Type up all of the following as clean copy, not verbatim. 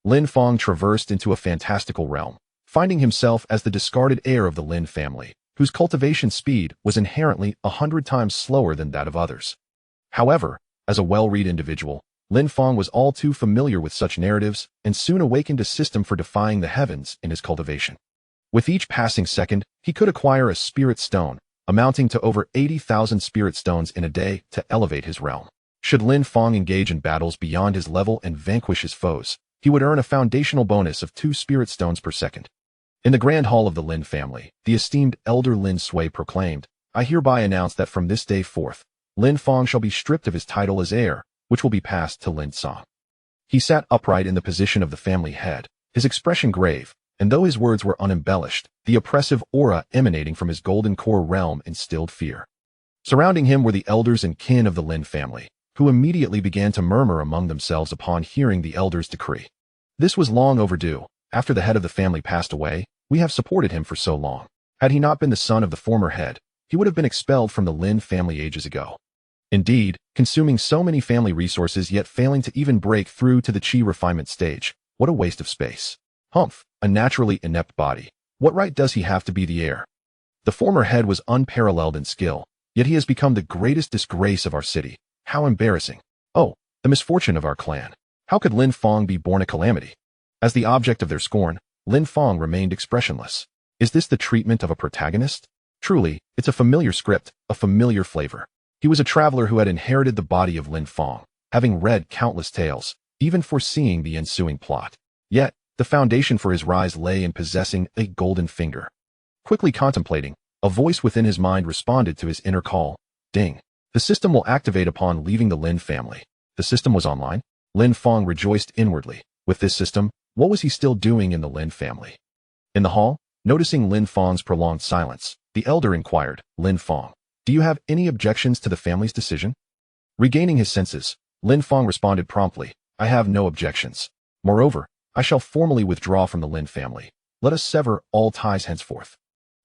Lin Fong traversed into a fantastical realm, finding himself as the discarded heir of the Lin family, whose cultivation speed was inherently 100 times slower than that of others. However, as a well-read individual, Lin Fong was all too familiar with such narratives and soon awakened a system for defying the heavens in his cultivation. With each passing second, he could acquire a spirit stone, amounting to over 80,000 spirit stones in a day to elevate his realm. Should Lin Fong engage in battles beyond his level and vanquish his foes, he would earn a foundational bonus of 2 spirit stones per second. In the grand hall of the Lin family, the esteemed elder Lin Sui proclaimed, "I hereby announce that from this day forth, Lin Fong shall be stripped of his title as heir, which will be passed to Lin Song." He sat upright in the position of the family head, his expression grave, and though his words were unembellished, the oppressive aura emanating from his golden core realm instilled fear. Surrounding him were the elders and kin of the Lin family, who immediately began to murmur among themselves upon hearing the elder's decree. This was long overdue. After the head of the family passed away, we have supported him for so long. Had he not been the son of the former head, he would have been expelled from the Lin family ages ago. Indeed, consuming so many family resources yet failing to even break through to the chi refinement stage, what a waste of space. Humph, a naturally inept body. What right does he have to be the heir? The former head was unparalleled in skill, yet he has become the greatest disgrace of our city. How embarrassing. Oh, the misfortune of our clan. How could Lin Fong be born a calamity? As the object of their scorn, Lin Fong remained expressionless. Is this the treatment of a protagonist? Truly, it's a familiar script, a familiar flavor. He was a traveler who had inherited the body of Lin Fong, having read countless tales, even foreseeing the ensuing plot. Yet, the foundation for his rise lay in possessing a golden finger. Quickly contemplating, a voice within his mind responded to his inner call. Ding. The system will activate upon leaving the Lin family. The system was online. Lin Fong rejoiced inwardly. With this system, what was he still doing in the Lin family? In the hall, noticing Lin Fong's prolonged silence, the elder inquired, "Lin Fong, do you have any objections to the family's decision?" Regaining his senses, Lin Fong responded promptly, "I have no objections. Moreover, I shall formally withdraw from the Lin family. Let us sever all ties henceforth."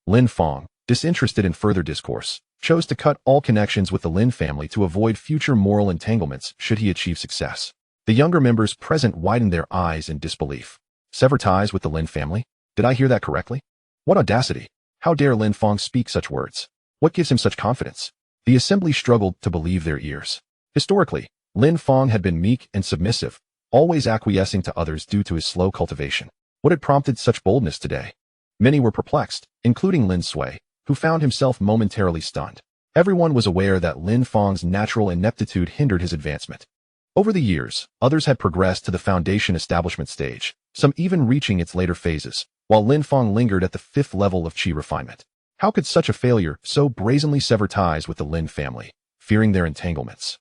Lin Fong, disinterested in further discourse, chose to cut all connections with the Lin family to avoid future moral entanglements should he achieve success. The younger members present widened their eyes in disbelief. Sever ties with the Lin family? Did I hear that correctly? What audacity! How dare Lin Fong speak such words? What gives him such confidence? The assembly struggled to believe their ears. Historically, Lin Fong had been meek and submissive, always acquiescing to others due to his slow cultivation. What had prompted such boldness today? Many were perplexed, including Lin Sui, who found himself momentarily stunned. Everyone was aware that Lin Fong's natural ineptitude hindered his advancement. Over the years, others had progressed to the foundation establishment stage, some even reaching its later phases, while Lin Fong lingered at the 5th level of chi refinement. How could such a failure so brazenly sever ties with the Lin family, fearing their entanglements?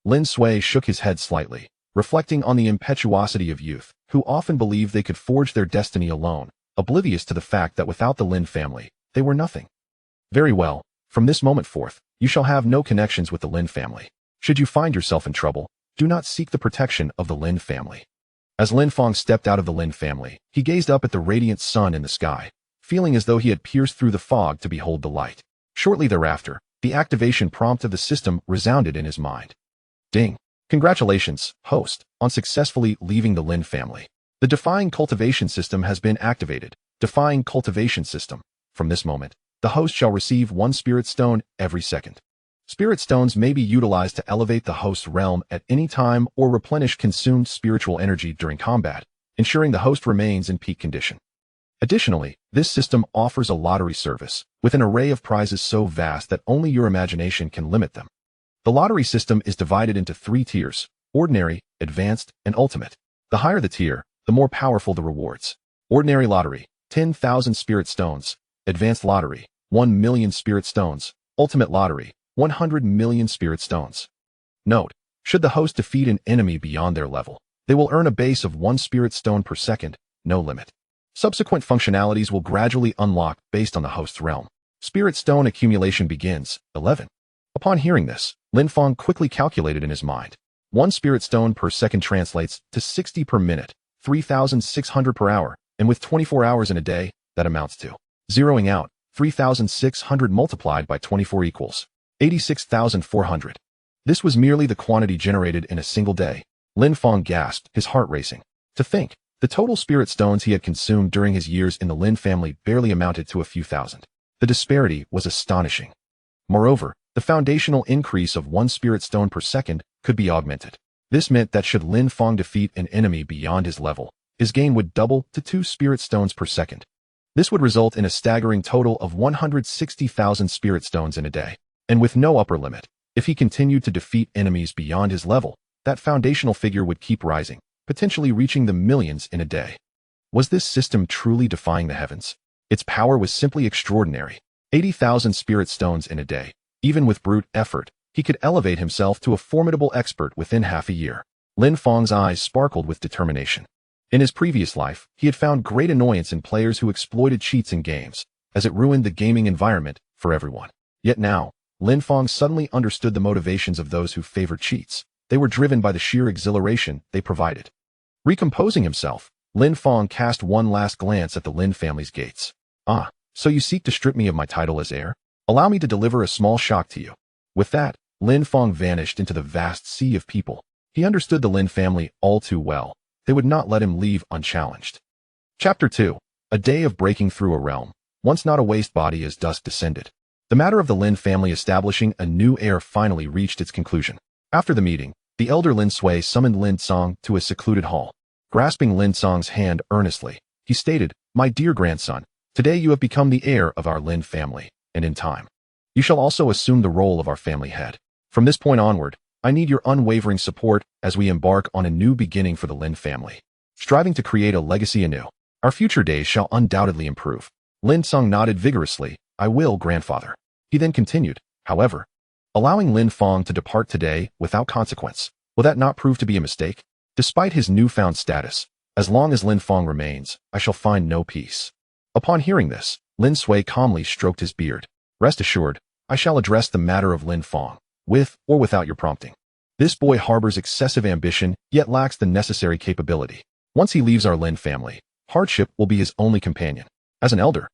Lin Sui shook his head slightly, reflecting on the impetuosity of youth, who often believed they could forge their destiny alone, oblivious to the fact that without the Lin family, they were nothing. Very well, from this moment forth, you shall have no connections with the Lin family. Should you find yourself in trouble, do not seek the protection of the Lin family. As Lin Fong stepped out of the Lin family, he gazed up at the radiant sun in the sky, feeling as though he had pierced through the fog to behold the light. Shortly thereafter, the activation prompt of the system resounded in his mind. Ding. Congratulations, host, on successfully leaving the Lin family. The Defying Cultivation system has been activated. Defying Cultivation system. From this moment, the host shall receive 1 spirit stone every second. Spirit stones may be utilized to elevate the host's realm at any time or replenish consumed spiritual energy during combat, ensuring the host remains in peak condition. Additionally, this system offers a lottery service, with an array of prizes so vast that only your imagination can limit them. The lottery system is divided into 3 tiers: ordinary, advanced, and ultimate. The higher the tier, the more powerful the rewards. Ordinary lottery, 10,000 spirit stones. Advanced lottery, 1 million spirit stones. Ultimate lottery, 100 million spirit stones. Note, should the host defeat an enemy beyond their level, they will earn a base of 1 spirit stone per second, no limit. Subsequent functionalities will gradually unlock based on the host's realm. Spirit stone accumulation begins. 11. Upon hearing this, Lin Fong quickly calculated in his mind. 1 spirit stone per second translates to 60 per minute, 3,600 per hour, and with 24 hours in a day, that amounts to, zeroing out, 3,600 multiplied by 24 equals 86,400. This was merely the quantity generated in a single day. Lin Fong gasped, his heart racing. To think The total spirit stones he had consumed during his years in the Lin family barely amounted to a few thousand. The disparity was astonishing. Moreover, the foundational increase of 1 spirit stone per second could be augmented. This meant that should Lin Fong defeat an enemy beyond his level, his gain would double to 2 spirit stones per second. This would result in a staggering total of 160,000 spirit stones in a day. And with no upper limit, if he continued to defeat enemies beyond his level, that foundational figure would keep rising, potentially reaching the millions in a day. Was this system truly defying the heavens? Its power was simply extraordinary. 80,000 spirit stones in a day. Even with brute effort, he could elevate himself to a formidable expert within half a year. Lin Fong's eyes sparkled with determination. In his previous life, he had found great annoyance in players who exploited cheats in games, as it ruined the gaming environment for everyone. Yet now, Lin Fong suddenly understood the motivations of those who favored cheats. They were driven by the sheer exhilaration they provided. Recomposing himself, Lin Fong cast one last glance at the Lin family's gates. Ah, so you seek to strip me of my title as heir? Allow me to deliver a small shock to you. With that, Lin Fong vanished into the vast sea of people. He understood the Lin family all too well. They would not let him leave unchallenged. Chapter 2. A day of breaking through a realm. Once not a waste body as dusk descended. The matter of the Lin family establishing a new heir finally reached its conclusion. After the meeting, the elder Lin Sui summoned Lin Song to a secluded hall. Grasping Lin Song's hand earnestly, he stated, "My dear grandson, today you have become the heir of our Lin family, and in time, you shall also assume the role of our family head. From this point onward, I need your unwavering support as we embark on a new beginning for the Lin family, striving to create a legacy anew. Our future days shall undoubtedly improve." Lin Song nodded vigorously. "I will, grandfather." He then continued, "However, allowing Lin Fong to depart today without consequence, will that not prove to be a mistake? Despite his newfound status, as long as Lin Fong remains, I shall find no peace." Upon hearing this, Lin Sui calmly stroked his beard. "Rest assured, I shall address the matter of Lin Fong, with or without your prompting. This boy harbors excessive ambition, yet lacks the necessary capability. Once he leaves our Lin family, hardship will be his only companion. As an elder,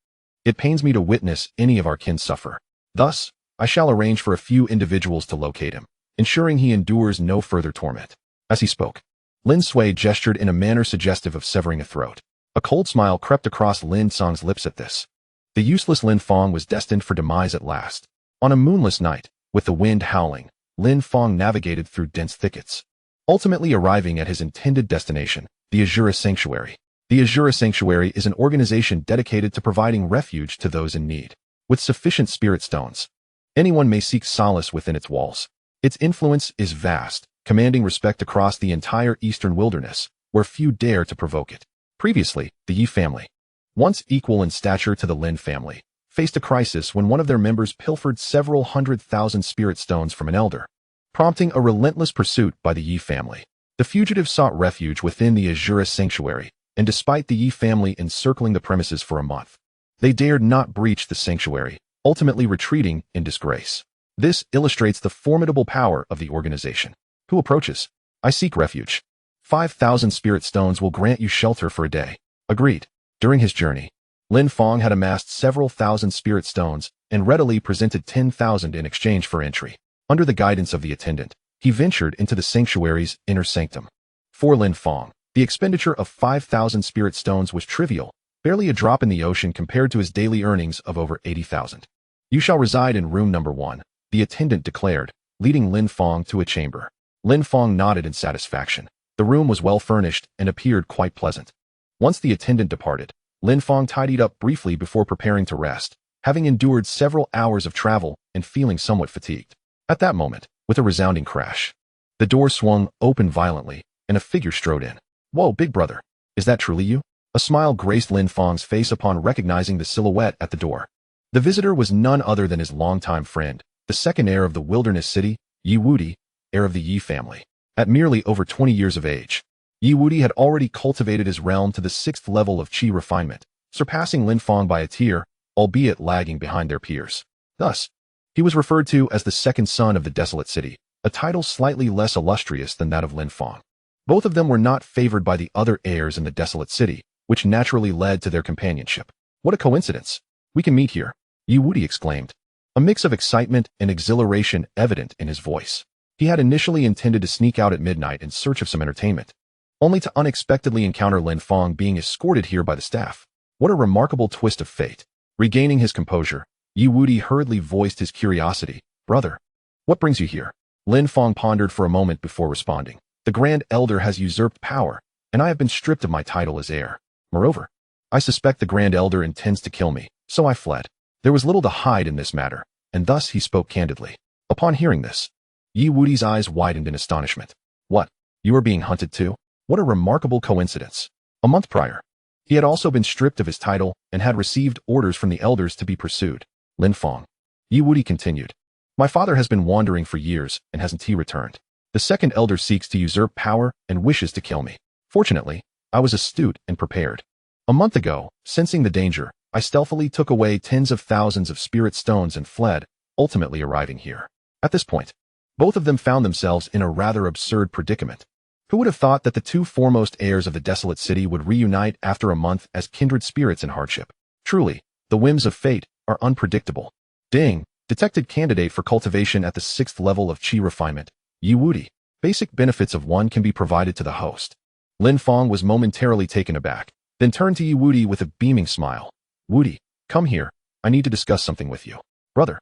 it pains me to witness any of our kin suffer. Thus, I shall arrange for a few individuals to locate him, ensuring he endures no further torment." As he spoke, Lin Sui gestured in a manner suggestive of severing a throat. A cold smile crept across Lin Song's lips at this. The useless Lin Fong was destined for demise at last. On a moonless night, with the wind howling, Lin Fong navigated through dense thickets, ultimately arriving at his intended destination, the Azura Sanctuary. The Azura Sanctuary is an organization dedicated to providing refuge to those in need. With sufficient spirit stones, anyone may seek solace within its walls. Its influence is vast, commanding respect across the entire eastern wilderness, where few dare to provoke it. Previously, the Yi family, once equal in stature to the Lin family, faced a crisis when one of their members pilfered several 100,000 spirit stones from an elder, prompting a relentless pursuit by the Yi family. The fugitives sought refuge within the Azura Sanctuary, and despite the Yi family encircling the premises for a month, they dared not breach the sanctuary, ultimately retreating in disgrace. This illustrates the formidable power of the organization. Who approaches? I seek refuge. 5,000 spirit stones will grant you shelter for a day. Agreed. During his journey, Lin Fong had amassed several thousand spirit stones and readily presented 10,000 in exchange for entry. Under the guidance of the attendant, he ventured into the sanctuary's inner sanctum. For Lin Fong, the expenditure of 5,000 spirit stones was trivial, barely a drop in the ocean compared to his daily earnings of over 80,000. "You shall reside in room number 1, the attendant declared, leading Lin Fong to a chamber. Lin Fong nodded in satisfaction. The room was well furnished and appeared quite pleasant. Once the attendant departed, Lin Fong tidied up briefly before preparing to rest, having endured several hours of travel and feeling somewhat fatigued. At that moment, with a resounding crash, the door swung open violently, and a figure strode in. "Whoa, big brother, is that truly you?" A smile graced Lin Fong's face upon recognizing the silhouette at the door. The visitor was none other than his longtime friend, the second heir of the wilderness city, Yi Wudi, heir of the Yi family. At merely over 20 years of age, Yi Wudi had already cultivated his realm to the 6th level of qi refinement, surpassing Lin Fong by a tier, albeit lagging behind their peers. Thus, he was referred to as the second son of the desolate city, a title slightly less illustrious than that of Lin Fong. Both of them were not favored by the other heirs in the desolate city, which naturally led to their companionship. "What a coincidence! We can meet here," Yi Wudi exclaimed, a mix of excitement and exhilaration evident in his voice. He had initially intended to sneak out at midnight in search of some entertainment, only to unexpectedly encounter Lin Fong being escorted here by the staff. What a remarkable twist of fate. Regaining his composure, Yi Wudi hurriedly voiced his curiosity. Brother, what brings you here? Lin Fong pondered for a moment before responding. The Grand Elder has usurped power, and I have been stripped of my title as heir. Moreover, I suspect the Grand Elder intends to kill me, so I fled. There was little to hide in this matter, and thus he spoke candidly. Upon hearing this, Yi Wudi's eyes widened in astonishment. What? You are being hunted too? What a remarkable coincidence. A month prior, he had also been stripped of his title and had received orders from the elders to be pursued. Lin Fong. Yi Wudi continued. My father has been wandering for years and hasn't he returned. The second elder seeks to usurp power and wishes to kill me. Fortunately, I was astute and prepared. A month ago, sensing the danger, I stealthily took away tens of thousands of spirit stones and fled, ultimately arriving here. At this point, both of them found themselves in a rather absurd predicament. Who would have thought that the two foremost heirs of the desolate city would reunite after a month as kindred spirits in hardship? Truly, the whims of fate are unpredictable. Ding, detected candidate for cultivation at the 6th level of Qi refinement. Yi Wudi. Basic benefits of one can be provided to the host. Lin Fong was momentarily taken aback, then turned to Yi Wudi with a beaming smile. Wudi, come here. I need to discuss something with you. Brother,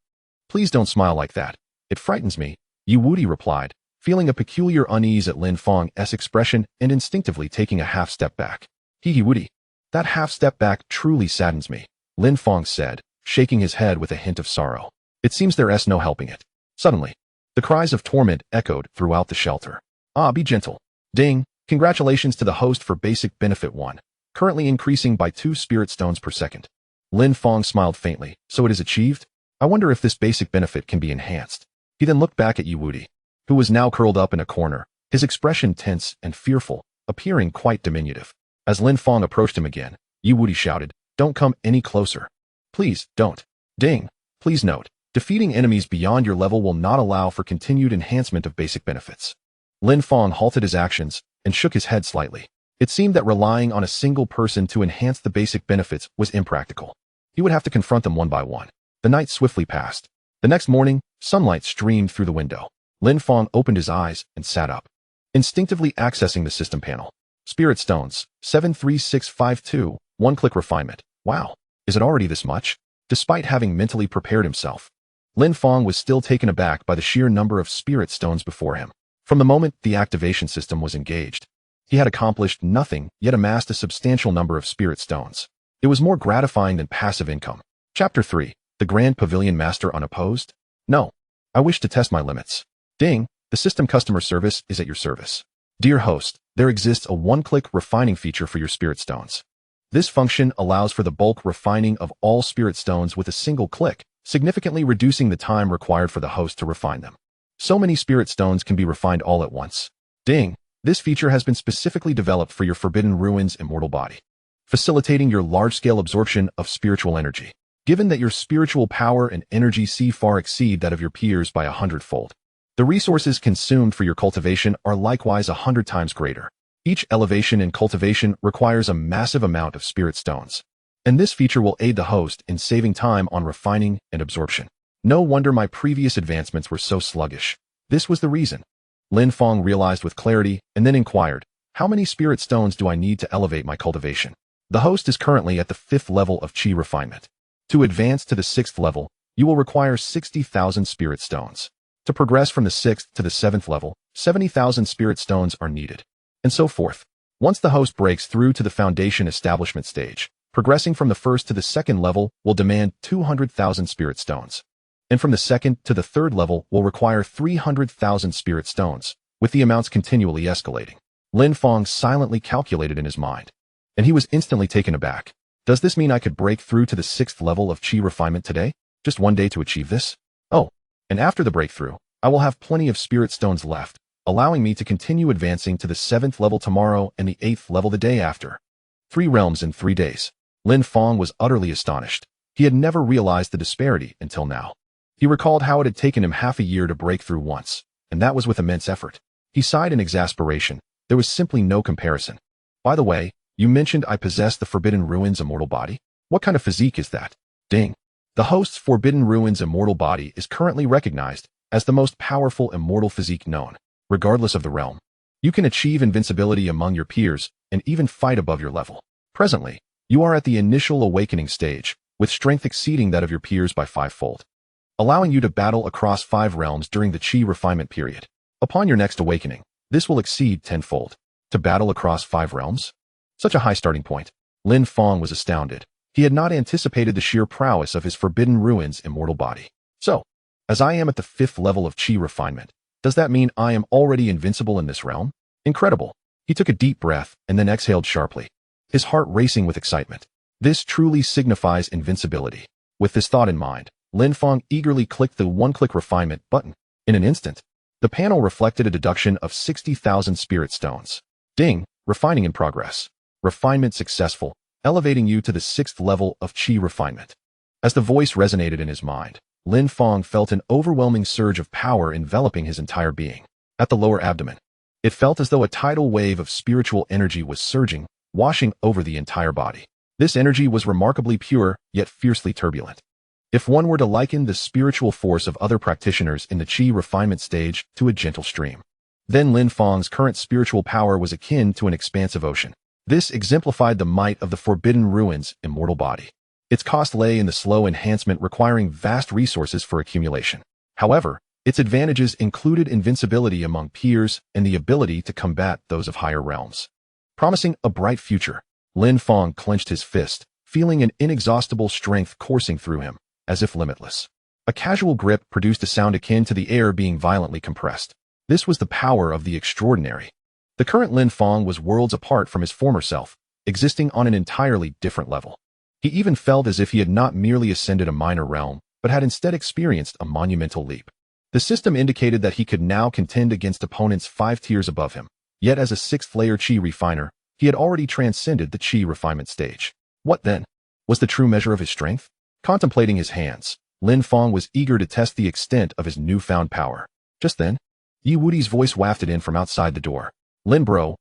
please don't smile like that. It frightens me, Yi Wudi replied, feeling a peculiar unease at Lin Fong's expression and instinctively taking a half-step back. Yi Wudi, that half-step back truly saddens me, Lin Fong said, shaking his head with a hint of sorrow. It seems there's no helping it. Suddenly, the cries of torment echoed throughout the shelter. Ah, be gentle. Ding, congratulations to the host for basic benefit 1, currently increasing by 2 spirit stones per second. Lin Fong smiled faintly. So it is achieved? I wonder if this basic benefit can be enhanced. He then looked back at Yi Wudi, who was now curled up in a corner, his expression tense and fearful, appearing quite diminutive. As Lin Fong approached him again, Yi Wudi shouted, Don't come any closer. Please, don't. Ding. Please note, defeating enemies beyond your level will not allow for continued enhancement of basic benefits. Lin Fong halted his actions and shook his head slightly. It seemed that relying on a single person to enhance the basic benefits was impractical. He would have to confront them one by one. The night swiftly passed. The next morning, sunlight streamed through the window. Lin Fong opened his eyes and sat up, instinctively accessing the system panel. Spirit stones, 73652, one-click refinement. Wow, is it already this much? Despite having mentally prepared himself, Lin Fong was still taken aback by the sheer number of spirit stones before him. From the moment the activation system was engaged, he had accomplished nothing yet amassed a substantial number of spirit stones. It was more gratifying than passive income. Chapter 3. The Grand Pavilion Master Unopposed? No. I wish to test my limits. Ding, the system customer service is at your service. Dear host, there exists a one-click refining feature for your spirit stones. This function allows for the bulk refining of all spirit stones with a single click, significantly reducing the time required for the host to refine them. So many spirit stones can be refined all at once. Ding, this feature has been specifically developed for your Forbidden Ruins immortal body, facilitating your large-scale absorption of spiritual energy. Given that your spiritual power and energy far exceed that of your peers by 100-fold, the resources consumed for your cultivation are likewise 100 times greater. Each elevation in cultivation requires a massive amount of spirit stones, and this feature will aid the host in saving time on refining and absorption. No wonder my previous advancements were so sluggish. This was the reason. Lin Fong realized with clarity and then inquired, how many spirit stones do I need to elevate my cultivation? The host is currently at the 5th level of Qi refinement. To advance to the 6th level, you will require 60,000 spirit stones. To progress from the 6th to the 7th level, 70,000 spirit stones are needed, and so forth. Once the host breaks through to the foundation establishment stage, progressing from the 1st to the 2nd level will demand 200,000 spirit stones, and from the 2nd to the 3rd level will require 300,000 spirit stones, with the amounts continually escalating. Lin Fong silently calculated in his mind, and he was instantly taken aback. Does this mean I could break through to the 6th level of Qi refinement today? Just one day to achieve this? Oh, and after the breakthrough, I will have plenty of spirit stones left, allowing me to continue advancing to the 7th level tomorrow and the 8th level the day after. 3 realms in 3 days. Lin Fong was utterly astonished. He had never realized the disparity until now. He recalled how it had taken him half a year to break through once, and that was with immense effort. He sighed in exasperation. There was simply no comparison. By the way, you mentioned I possess the Forbidden Ruins immortal body? What kind of physique is that? Ding. The host's Forbidden Ruins immortal body is currently recognized as the most powerful immortal physique known, regardless of the realm. You can achieve invincibility among your peers and even fight above your level. Presently, you are at the initial awakening stage, with strength exceeding that of your peers by 5-fold, allowing you to battle across 5 realms during the Qi refinement period. Upon your next awakening, this will exceed 10-fold. To battle across 5 realms? Such a high starting point. Lin Fong was astounded. He had not anticipated the sheer prowess of his Forbidden Ruins immortal body. So, as I am at the 5th level of Qi refinement, does that mean I am already invincible in this realm? Incredible. He took a deep breath and then exhaled sharply, his heart racing with excitement. This truly signifies invincibility. With this thought in mind, Lin Fong eagerly clicked the one-click refinement button. In an instant, the panel reflected a deduction of 60,000 spirit stones. Ding, refining in progress. Refinement successful, elevating you to the 6th level of Qi refinement. As the voice resonated in his mind, Lin Fong felt an overwhelming surge of power enveloping his entire being. At the lower abdomen, it felt as though a tidal wave of spiritual energy was surging, washing over the entire body. This energy was remarkably pure, yet fiercely turbulent. If one were to liken the spiritual force of other practitioners in the Qi refinement stage to a gentle stream, then Lin Fong's current spiritual power was akin to an expansive ocean. This exemplified the might of the Forbidden Ruins immortal body. Its cost lay in the slow enhancement requiring vast resources for accumulation. However, its advantages included invincibility among peers and the ability to combat those of higher realms. Promising a bright future, Lin Fong clenched his fist, feeling an inexhaustible strength coursing through him, as if limitless. A casual grip produced a sound akin to the air being violently compressed. This was the power of the extraordinary. The current Lin Fong was worlds apart from his former self, existing on an entirely different level. He even felt as if he had not merely ascended a minor realm, but had instead experienced a monumental leap. The system indicated that he could now contend against opponents 5 tiers above him. Yet as a 6th-layer Qi refiner, he had already transcended the Qi refinement stage. What then? Was the true measure of his strength? Contemplating his hands, Lin Fong was eager to test the extent of his newfound power. Just then, Yi Wudi's voice wafted in from outside the door. Lin bro,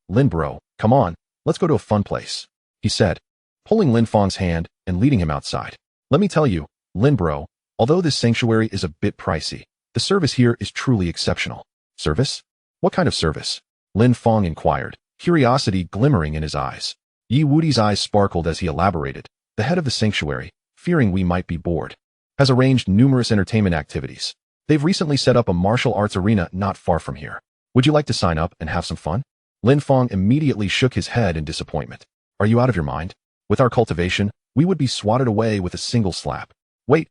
come on, let's go to a fun place," he said, pulling Lin Fong's hand and leading him outside. "Let me tell you, Lin bro, although this sanctuary is a bit pricey, the service here is truly exceptional." "Service? What kind of service?" Lin Fong inquired, curiosity glimmering in his eyes. Yi Wudi's eyes sparkled as he elaborated. "The head of the sanctuary, fearing we might be bored, has arranged numerous entertainment activities. They've recently set up a martial arts arena not far from here. Would you like to sign up and have some fun?" Lin Fong immediately shook his head in disappointment. "Are you out of your mind? With our cultivation, we would be swatted away with a single slap." Wait,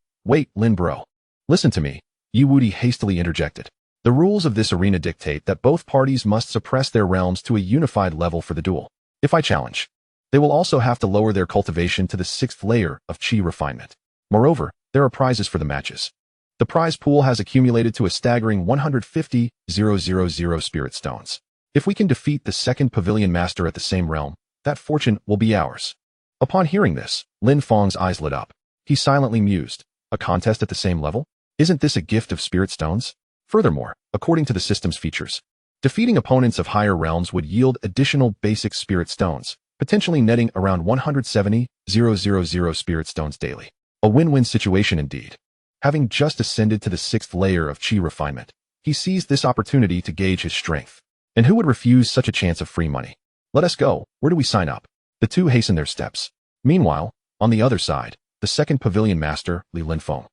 Lin bro. Listen to me," Yi Wudi hastily interjected. "The rules of this arena dictate that both parties must suppress their realms to a unified level for the duel. If I challenge, they will also have to lower their cultivation to the 6th layer of Qi refinement. Moreover, there are prizes for the matches. The prize pool has accumulated to a staggering 150,000 spirit stones. If we can defeat the 2nd pavilion master at the same realm, that fortune will be ours." Upon hearing this, Lin Fong's eyes lit up. He silently mused. A contest at the same level? Isn't this a gift of spirit stones? Furthermore, according to the system's features, defeating opponents of higher realms would yield additional basic spirit stones, potentially netting around 170,000 spirit stones daily. A win-win situation indeed. Having just ascended to the 6th layer of Qi refinement, he seized this opportunity to gauge his strength. And who would refuse such a chance of free money? "Let us go. Where do we sign up?" The two hastened their steps. Meanwhile, on the other side, the 2nd pavilion master, Lin Fong,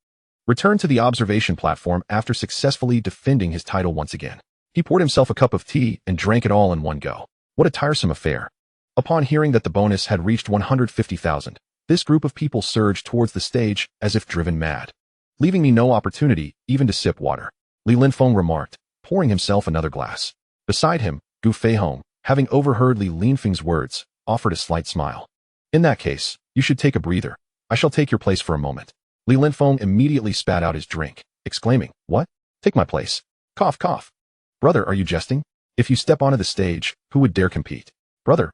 returned to the observation platform after successfully defending his title once again. He poured himself a cup of tea and drank it all in one go. What a tiresome affair. Upon hearing that the bonus had reached 150,000, this group of people surged towards the stage as if driven mad, leaving me no opportunity even to sip water, Lin Fong remarked, pouring himself another glass. Beside him, Gu Feihong, having overheard Lin Fang's words, offered a slight smile. "In that case, you should take a breather. I shall take your place for a moment." Lin Fong immediately spat out his drink, exclaiming, "What? Take my place? Cough, cough. Brother, are you jesting? If you step onto the stage, who would dare compete? Brother,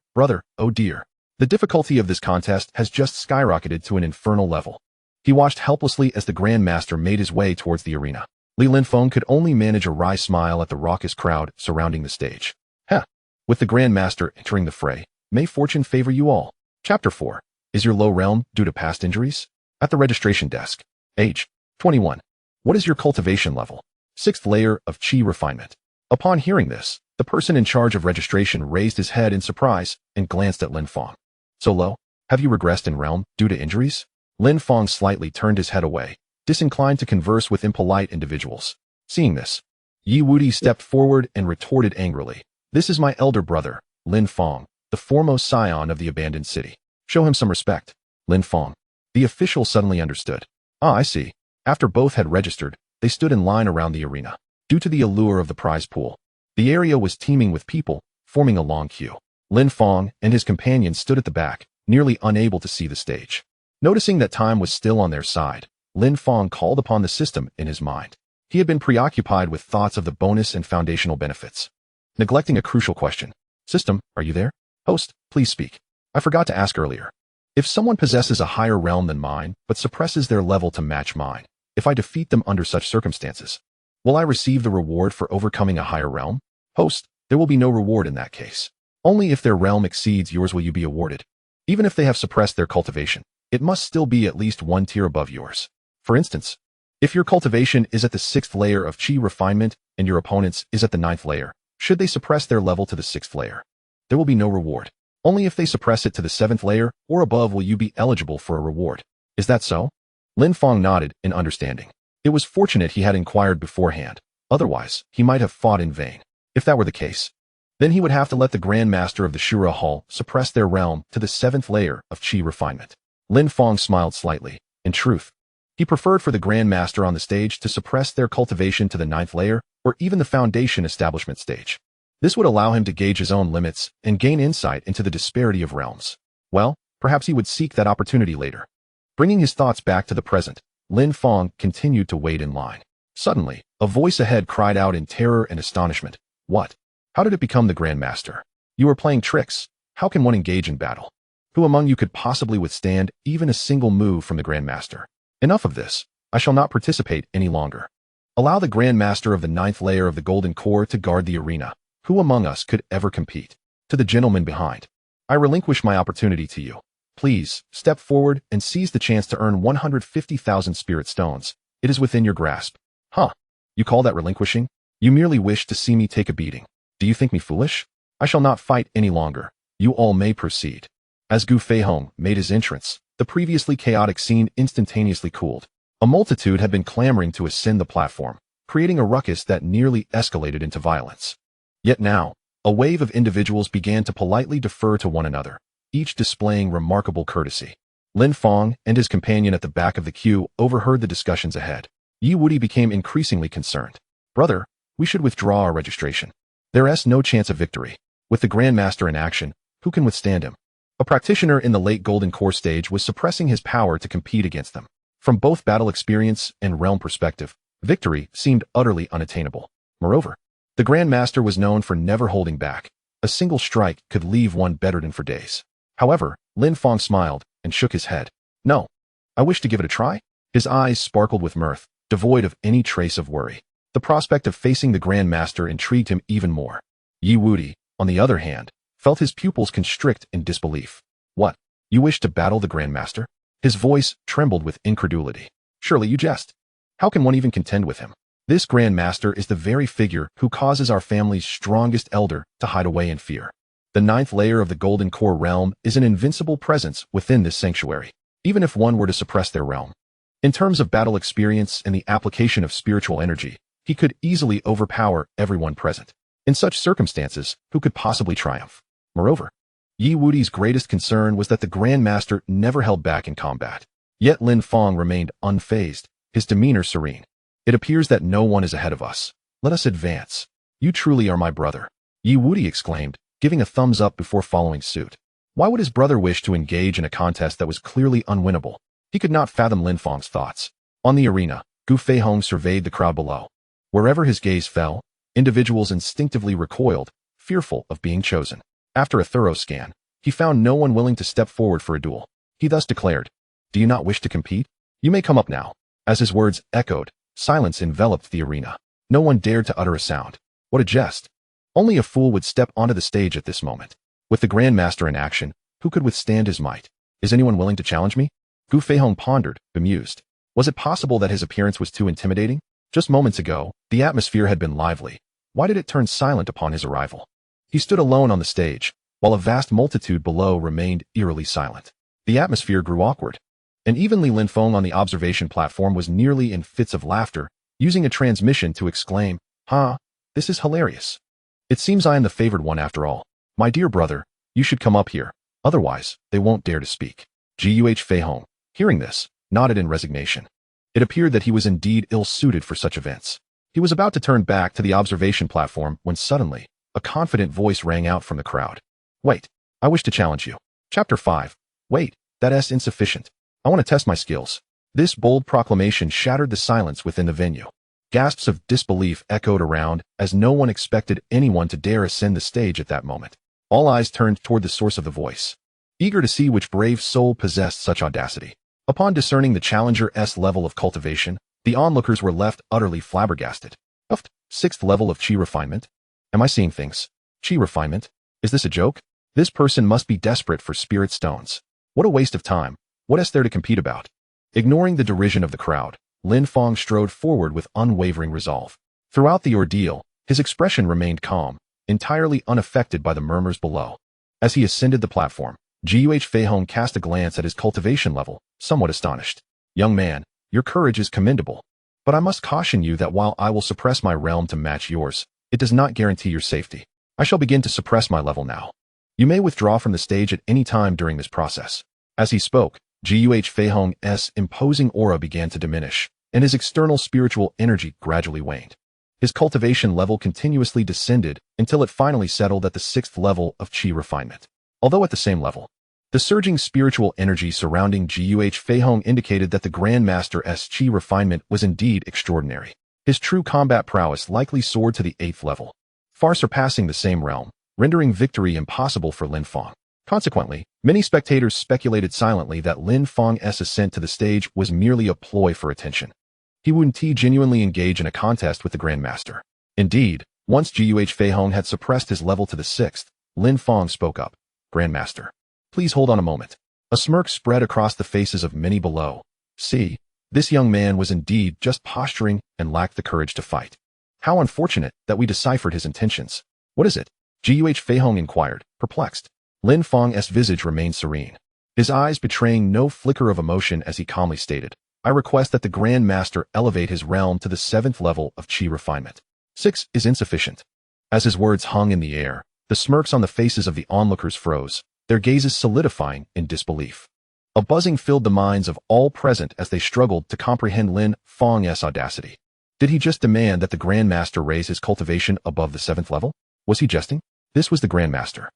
oh dear. The difficulty of this contest has just skyrocketed to an infernal level." He watched helplessly as the grandmaster made his way towards the arena. Lin Fong could only manage a wry smile at the raucous crowd surrounding the stage. With the grandmaster entering the fray, may fortune favor you all. Chapter 4. Is your low realm due to past injuries? At the registration desk. Age: 21. What is your cultivation level? 6th layer of Qi refinement. Upon hearing this, The person in charge of registration raised his head in surprise and glanced at Lin Fong. So low? Have you regressed in realm due to injuries? Lin Fong slightly turned his head away, disinclined to converse with impolite individuals. Seeing this, Yi Wuti stepped forward and retorted angrily. This is my elder brother, Lin Fong, the foremost scion of the abandoned city. Show him some respect. Lin Fong. The official suddenly understood. Ah, I see. After both had registered, they stood in line around the arena. Due to the allure of the prize pool, the area was teeming with people, forming a long queue. Lin Fong and his companions stood at the back, nearly unable to see the stage. Noticing that time was still on their side, Lin Fong called upon the system in his mind. He had been preoccupied with thoughts of the bonus and foundational benefits, neglecting a crucial question. System, are you there? Host, please speak. I forgot to ask earlier. If someone possesses a higher realm than mine, but suppresses their level to match mine, if I defeat them under such circumstances, will I receive the reward for overcoming a higher realm? Host, there will be no reward in that case. Only if their realm exceeds yours will you be awarded. Even if they have suppressed their cultivation, it must still be at least one tier above yours. For instance, if your cultivation is at the 6th layer of Qi refinement and your opponent's is at the 9th layer, should they suppress their level to the 6th layer, there will be no reward. Only if they suppress it to the 7th layer or above will you be eligible for a reward. Is that so? Lin Fong nodded in understanding. It was fortunate he had inquired beforehand. Otherwise, he might have fought in vain. If that were the case, then he would have to let the grandmaster of the Shura Hall suppress their realm to the 7th layer of Qi refinement. Lin Fong smiled slightly. In truth, he preferred for the grandmaster on the stage to suppress their cultivation to the 9th layer or even the foundation establishment stage. This would allow him to gauge his own limits and gain insight into the disparity of realms. Well, perhaps he would seek that opportunity later. Bringing his thoughts back to the present, Lin Fong continued to wait in line. Suddenly, a voice ahead cried out in terror and astonishment. What? How did it become the grandmaster? You are playing tricks. How can one engage in battle? Who among you could possibly withstand even a single move from the grandmaster? Enough of this. I shall not participate any longer. Allow the grandmaster of the 9th layer of the Golden Core to guard the arena. Who among us could ever compete? To the gentleman behind, I relinquish my opportunity to you. Please, step forward and seize the chance to earn 150,000 spirit stones. It is within your grasp. Huh? You call that relinquishing? You merely wish to see me take a beating. Do you think me foolish? I shall not fight any longer. You all may proceed. As Gu Feihong made his entrance, the previously chaotic scene instantaneously cooled. A multitude had been clamoring to ascend the platform, creating a ruckus that nearly escalated into violence. Yet now, a wave of individuals began to politely defer to one another, each displaying remarkable courtesy. Lin Fong and his companion at the back of the queue overheard the discussions ahead. Yi Wuti became increasingly concerned. Brother, we should withdraw our registration. There is no chance of victory. With the Grandmaster in action, who can withstand him? A practitioner in the late Golden Core stage was suppressing his power to compete against them. From both battle experience and realm perspective, victory seemed utterly unattainable. Moreover, the Grandmaster was known for never holding back. A single strike could leave one bettered for days. However, Lin Fong smiled and shook his head. No, I wish to give it a try. His eyes sparkled with mirth, devoid of any trace of worry. The prospect of facing the Grandmaster intrigued him even more. Yi Wuti, on the other hand, felt his pupils constrict in disbelief. What? You wish to battle the Grandmaster? His voice trembled with incredulity. Surely you jest. How can one even contend with him? This Grandmaster is the very figure who causes our family's strongest elder to hide away in fear. The 9th layer of the Golden Core realm is an invincible presence within this sanctuary, even if one were to suppress their realm. In terms of battle experience and the application of spiritual energy, he could easily overpower everyone present. In such circumstances, who could possibly triumph? Moreover, Yi Wuti's greatest concern was that the Grandmaster never held back in combat. Yet Lin Fong remained unfazed, his demeanor serene. It appears that no one is ahead of us. Let us advance. You truly are my brother, Yi Wuti exclaimed, giving a thumbs up before following suit. Why would his brother wish to engage in a contest that was clearly unwinnable? He could not fathom Lin Fong's thoughts. On the arena, Gu Feihong surveyed the crowd below. Wherever his gaze fell, individuals instinctively recoiled, fearful of being chosen. After a thorough scan, he found no one willing to step forward for a duel. He thus declared, "Do you not wish to compete? You may come up now." As his words echoed, silence enveloped the arena. No one dared to utter a sound. What a jest! Only a fool would step onto the stage at this moment. With the Grandmaster in action, who could withstand his might? Is anyone willing to challenge me? Gu Feihong pondered, bemused. Was it possible that his appearance was too intimidating? Just moments ago, the atmosphere had been lively, Why did it turn silent upon his arrival? He stood alone on the stage, while a vast multitude below remained eerily silent. The atmosphere grew awkward, and evenly Lin Fong on the observation platform was nearly in fits of laughter, using a transmission to exclaim, this is hilarious. It seems I am the favored one after all. My dear brother, you should come up here, otherwise they won't dare to speak. Fei Hong, hearing this, nodded in resignation. It appeared that he was indeed ill-suited for such events. He was about to turn back to the observation platform when suddenly, a confident voice rang out from the crowd. Wait, I wish to challenge you. Chapter 5. Wait, that's insufficient. I want to test my skills. This bold proclamation shattered the silence within the venue. Gasps of disbelief echoed around as no one expected anyone to dare ascend the stage at that moment. All eyes turned toward the source of the voice, eager to see which brave soul possessed such audacity. Upon discerning the challenger's level of cultivation, the onlookers were left utterly flabbergasted. 6th level of chi refinement? Am I seeing things? Chi refinement? Is this a joke? This person must be desperate for spirit stones. What a waste of time. What is there to compete about? Ignoring the derision of the crowd, Lin Fong strode forward with unwavering resolve. Throughout the ordeal, his expression remained calm, entirely unaffected by the murmurs below. As he ascended the platform, Fei Hong cast a glance at his cultivation level, somewhat astonished. Young man, your courage is commendable. But I must caution you that while I will suppress my realm to match yours, it does not guarantee your safety. I shall begin to suppress my level now. You may withdraw from the stage at any time during this process. As he spoke, Fei Hong's imposing aura began to diminish, and his external spiritual energy gradually waned. His cultivation level continuously descended until it finally settled at the 6th level of chi refinement. Although at the same level, the surging spiritual energy surrounding Fei Hong indicated that the grandmaster's chi refinement was indeed extraordinary. His true combat prowess likely soared to the 8th level, far surpassing the same realm, rendering victory impossible for Lin Fong. Consequently, many spectators speculated silently that Lin Fong's ascent to the stage was merely a ploy for attention. He wouldn't genuinely engage in a contest with the grandmaster. Indeed, once Fei Hong had suppressed his level to the 6th, Lin Fong spoke up. Grandmaster, please hold on a moment. A smirk spread across the faces of many below. See, this young man was indeed just posturing and lacked the courage to fight. How unfortunate that we deciphered his intentions. What is it? Fei Hong inquired, perplexed. Lin Fong's visage remained serene, his eyes betraying no flicker of emotion as he calmly stated, I request that the grandmaster elevate his realm to the 7th level of chi refinement. 6 is insufficient. As his words hung in the air, the smirks on the faces of the onlookers froze, their gazes solidifying in disbelief. A buzzing filled the minds of all present as they struggled to comprehend Lin Fong's audacity. Did he just demand that the grandmaster raise his cultivation above the 7th level? Was he jesting? This was the grandmaster,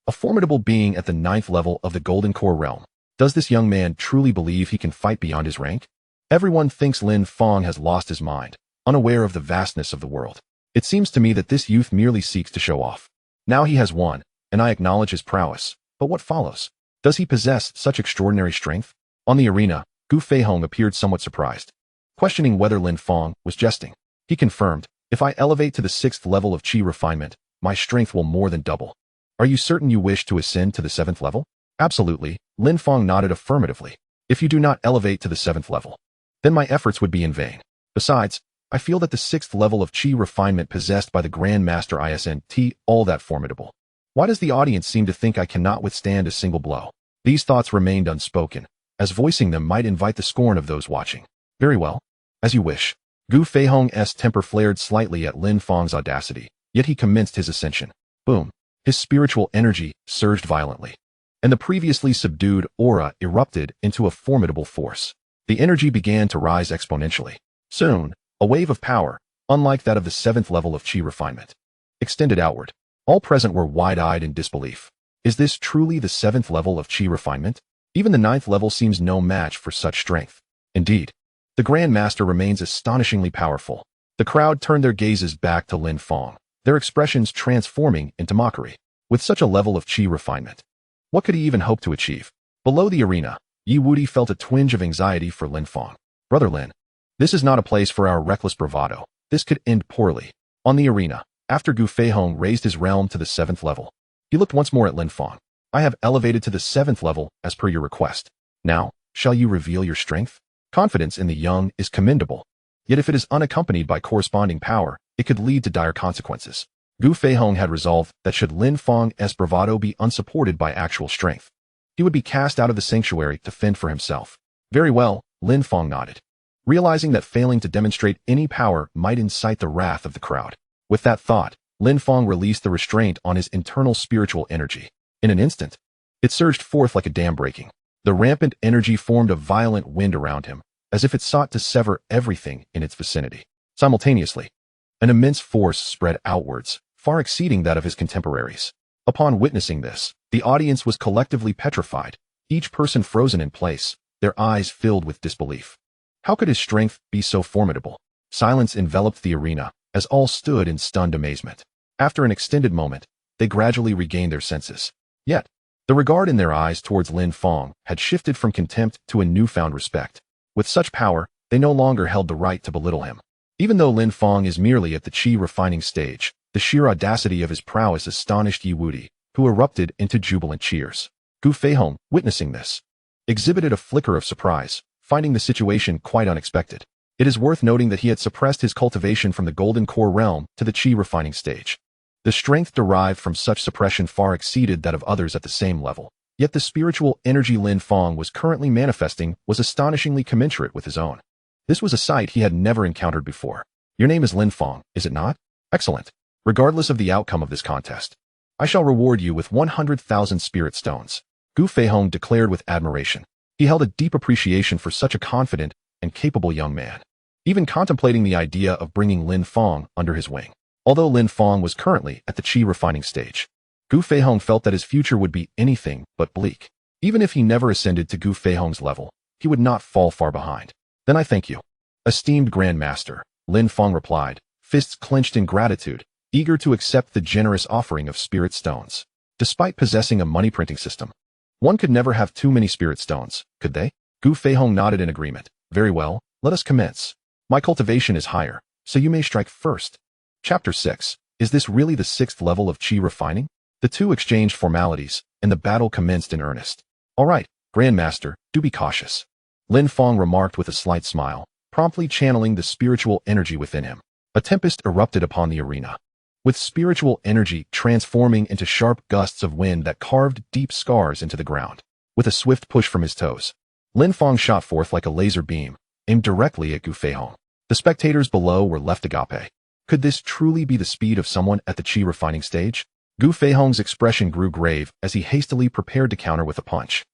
a formidable being at the 9th level of the Golden Core realm. Does this young man truly believe he can fight beyond his rank? Everyone thinks Lin Fong has lost his mind, unaware of the vastness of the world. It seems to me that this youth merely seeks to show off. Now he has won, and I acknowledge his prowess, but what follows? Does he possess such extraordinary strength? On the arena, Fei Hong appeared somewhat surprised, questioning whether Lin Fong was jesting. He confirmed, if I elevate to the 6th level of chi refinement, my strength will more than double. Are you certain you wish to ascend to the 7th level? Absolutely, Lin Fong nodded affirmatively. If you do not elevate to the 7th level, then my efforts would be in vain. Besides, I feel that the 6th level of chi refinement possessed by the Grandmaster isn't all that formidable. Why does the audience seem to think I cannot withstand a single blow? These thoughts remained unspoken, as voicing them might invite the scorn of those watching. Very well. As you wish. Fei Hong's temper flared slightly at Lin Fong's audacity, yet he commenced his ascension. Boom. His spiritual energy surged violently, and the previously subdued aura erupted into a formidable force. The energy began to rise exponentially. Soon, a wave of power, unlike that of the 7th level of chi refinement, extended outward. All present were wide-eyed in disbelief. Is this truly the 7th level of chi refinement? Even the 9th level seems no match for such strength. Indeed, the Grandmaster remains astonishingly powerful. The crowd turned their gazes back to Lin Fong, their expressions transforming into mockery. With such a level of chi refinement, what could he even hope to achieve? Below the arena, Yi Wudi felt a twinge of anxiety for Lin Fong. Brother Lin, this is not a place for our reckless bravado. This could end poorly. On the arena, after Fei Hong raised his realm to the 7th level, he looked once more at Lin Fong. I have elevated to the 7th level as per your request. Now, shall you reveal your strength? Confidence in the young is commendable. Yet if it is unaccompanied by corresponding power, it could lead to dire consequences. Gu Feihong had resolved that should Lin Fang's bravado be unsupported by actual strength, he would be cast out of the sanctuary to fend for himself. Very well, Lin Fang nodded, realizing that failing to demonstrate any power might incite the wrath of the crowd. With that thought, Lin Fang released the restraint on his internal spiritual energy. In an instant, it surged forth like a dam breaking. The rampant energy formed a violent wind around him, as if it sought to sever everything in its vicinity. Simultaneously, an immense force spread outwards, far exceeding that of his contemporaries. Upon witnessing this, the audience was collectively petrified, each person frozen in place, their eyes filled with disbelief. How could his strength be so formidable? Silence enveloped the arena, as all stood in stunned amazement. After an extended moment, they gradually regained their senses. Yet, the regard in their eyes towards Lin Fang had shifted from contempt to a newfound respect. With such power, they no longer held the right to belittle him. Even though Lin Fang is merely at the qi refining stage, the sheer audacity of his prowess astonished Yi Wudi, who erupted into jubilant cheers. Gu Feihong, witnessing this, exhibited a flicker of surprise, finding the situation quite unexpected. It is worth noting that he had suppressed his cultivation from the golden core realm to the qi refining stage. The strength derived from such suppression far exceeded that of others at the same level. Yet the spiritual energy Lin Fang was currently manifesting was astonishingly commensurate with his own. This was a sight he had never encountered before. Your name is Lin Fang, is it not? Excellent. Regardless of the outcome of this contest, I shall reward you with 100,000 spirit stones. Gu Feihong declared with admiration. He held a deep appreciation for such a confident and capable young man, even contemplating the idea of bringing Lin Fang under his wing. Although Lin Fang was currently at the qi refining stage, Gu Feihong felt that his future would be anything but bleak. Even if he never ascended to Gu Feihong's level, he would not fall far behind. Then I thank you, esteemed grandmaster, Lin Fang replied, fists clenched in gratitude, eager to accept the generous offering of spirit stones. Despite possessing a money printing system, one could never have too many spirit stones, could they? Gu Feihong nodded in agreement. Very well, let us commence. My cultivation is higher, so you may strike first. Chapter 6. Is this really the 6th level of qi refining? The two exchanged formalities, and the battle commenced in earnest. All right, grandmaster, do be cautious, Lin Fang remarked with a slight smile, promptly channeling the spiritual energy within him. A tempest erupted upon the arena, with spiritual energy transforming into sharp gusts of wind that carved deep scars into the ground. With a swift push from his toes, Lin Fang shot forth like a laser beam, aimed directly at Gu Feihong. The spectators below were left agape. Could this truly be the speed of someone at the qi refining stage? Gu Feihong's expression grew grave as he hastily prepared to counter with a punch.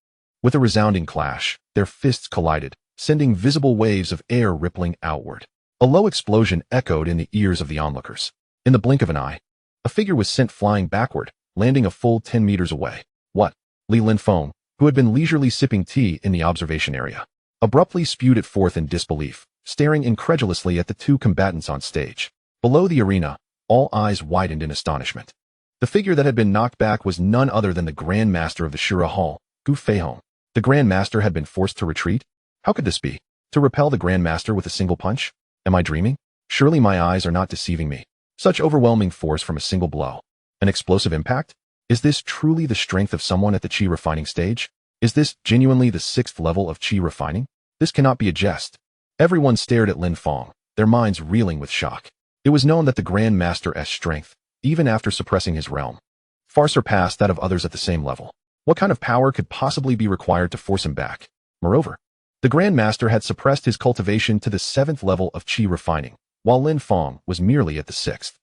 With a resounding clash, their fists collided, sending visible waves of air rippling outward. A low explosion echoed in the ears of the onlookers. In the blink of an eye, a figure was sent flying backward, landing a full 10 meters away. What? Lin Fong, who had been leisurely sipping tea in the observation area, abruptly spewed it forth in disbelief, staring incredulously at the two combatants on stage. Below the arena, all eyes widened in astonishment. The figure that had been knocked back was none other than the grandmaster of the Shura Hall, Gu Feihong. The grandmaster had been forced to retreat? How could this be? To repel the grandmaster with a single punch? Am I dreaming? Surely my eyes are not deceiving me. Such overwhelming force from a single blow. An explosive impact? Is this truly the strength of someone at the qi refining stage? Is this genuinely the 6th level of qi refining? This cannot be a jest. Everyone stared at Lin Fang, their minds reeling with shock. It was known that the grandmaster's strength, even after suppressing his realm, far surpassed that of others at the same level. What kind of power could possibly be required to force him back? Moreover, the grandmaster had suppressed his cultivation to the 7th level of qi refining, while Lin Fang was merely at the 6th.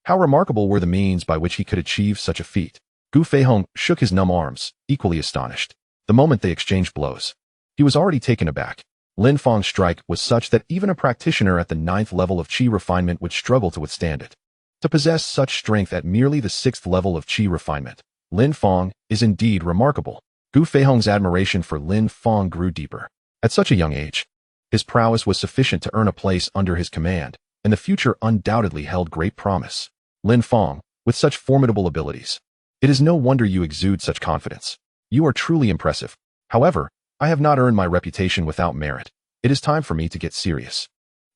How remarkable were the means by which he could achieve such a feat? Gu Feihong shook his numb arms, equally astonished. The moment they exchanged blows, he was already taken aback. Lin Fang's strike was such that even a practitioner at the 9th level of qi refinement would struggle to withstand it. To possess such strength at merely the 6th level of qi refinement, Lin Fang is indeed remarkable. Gu Feihong's admiration for Lin Fang grew deeper. At such a young age, his prowess was sufficient to earn a place under his command, and the future undoubtedly held great promise. Lin Fang, with such formidable abilities, it is no wonder you exude such confidence. You are truly impressive. However, I have not earned my reputation without merit. It is time for me to get serious.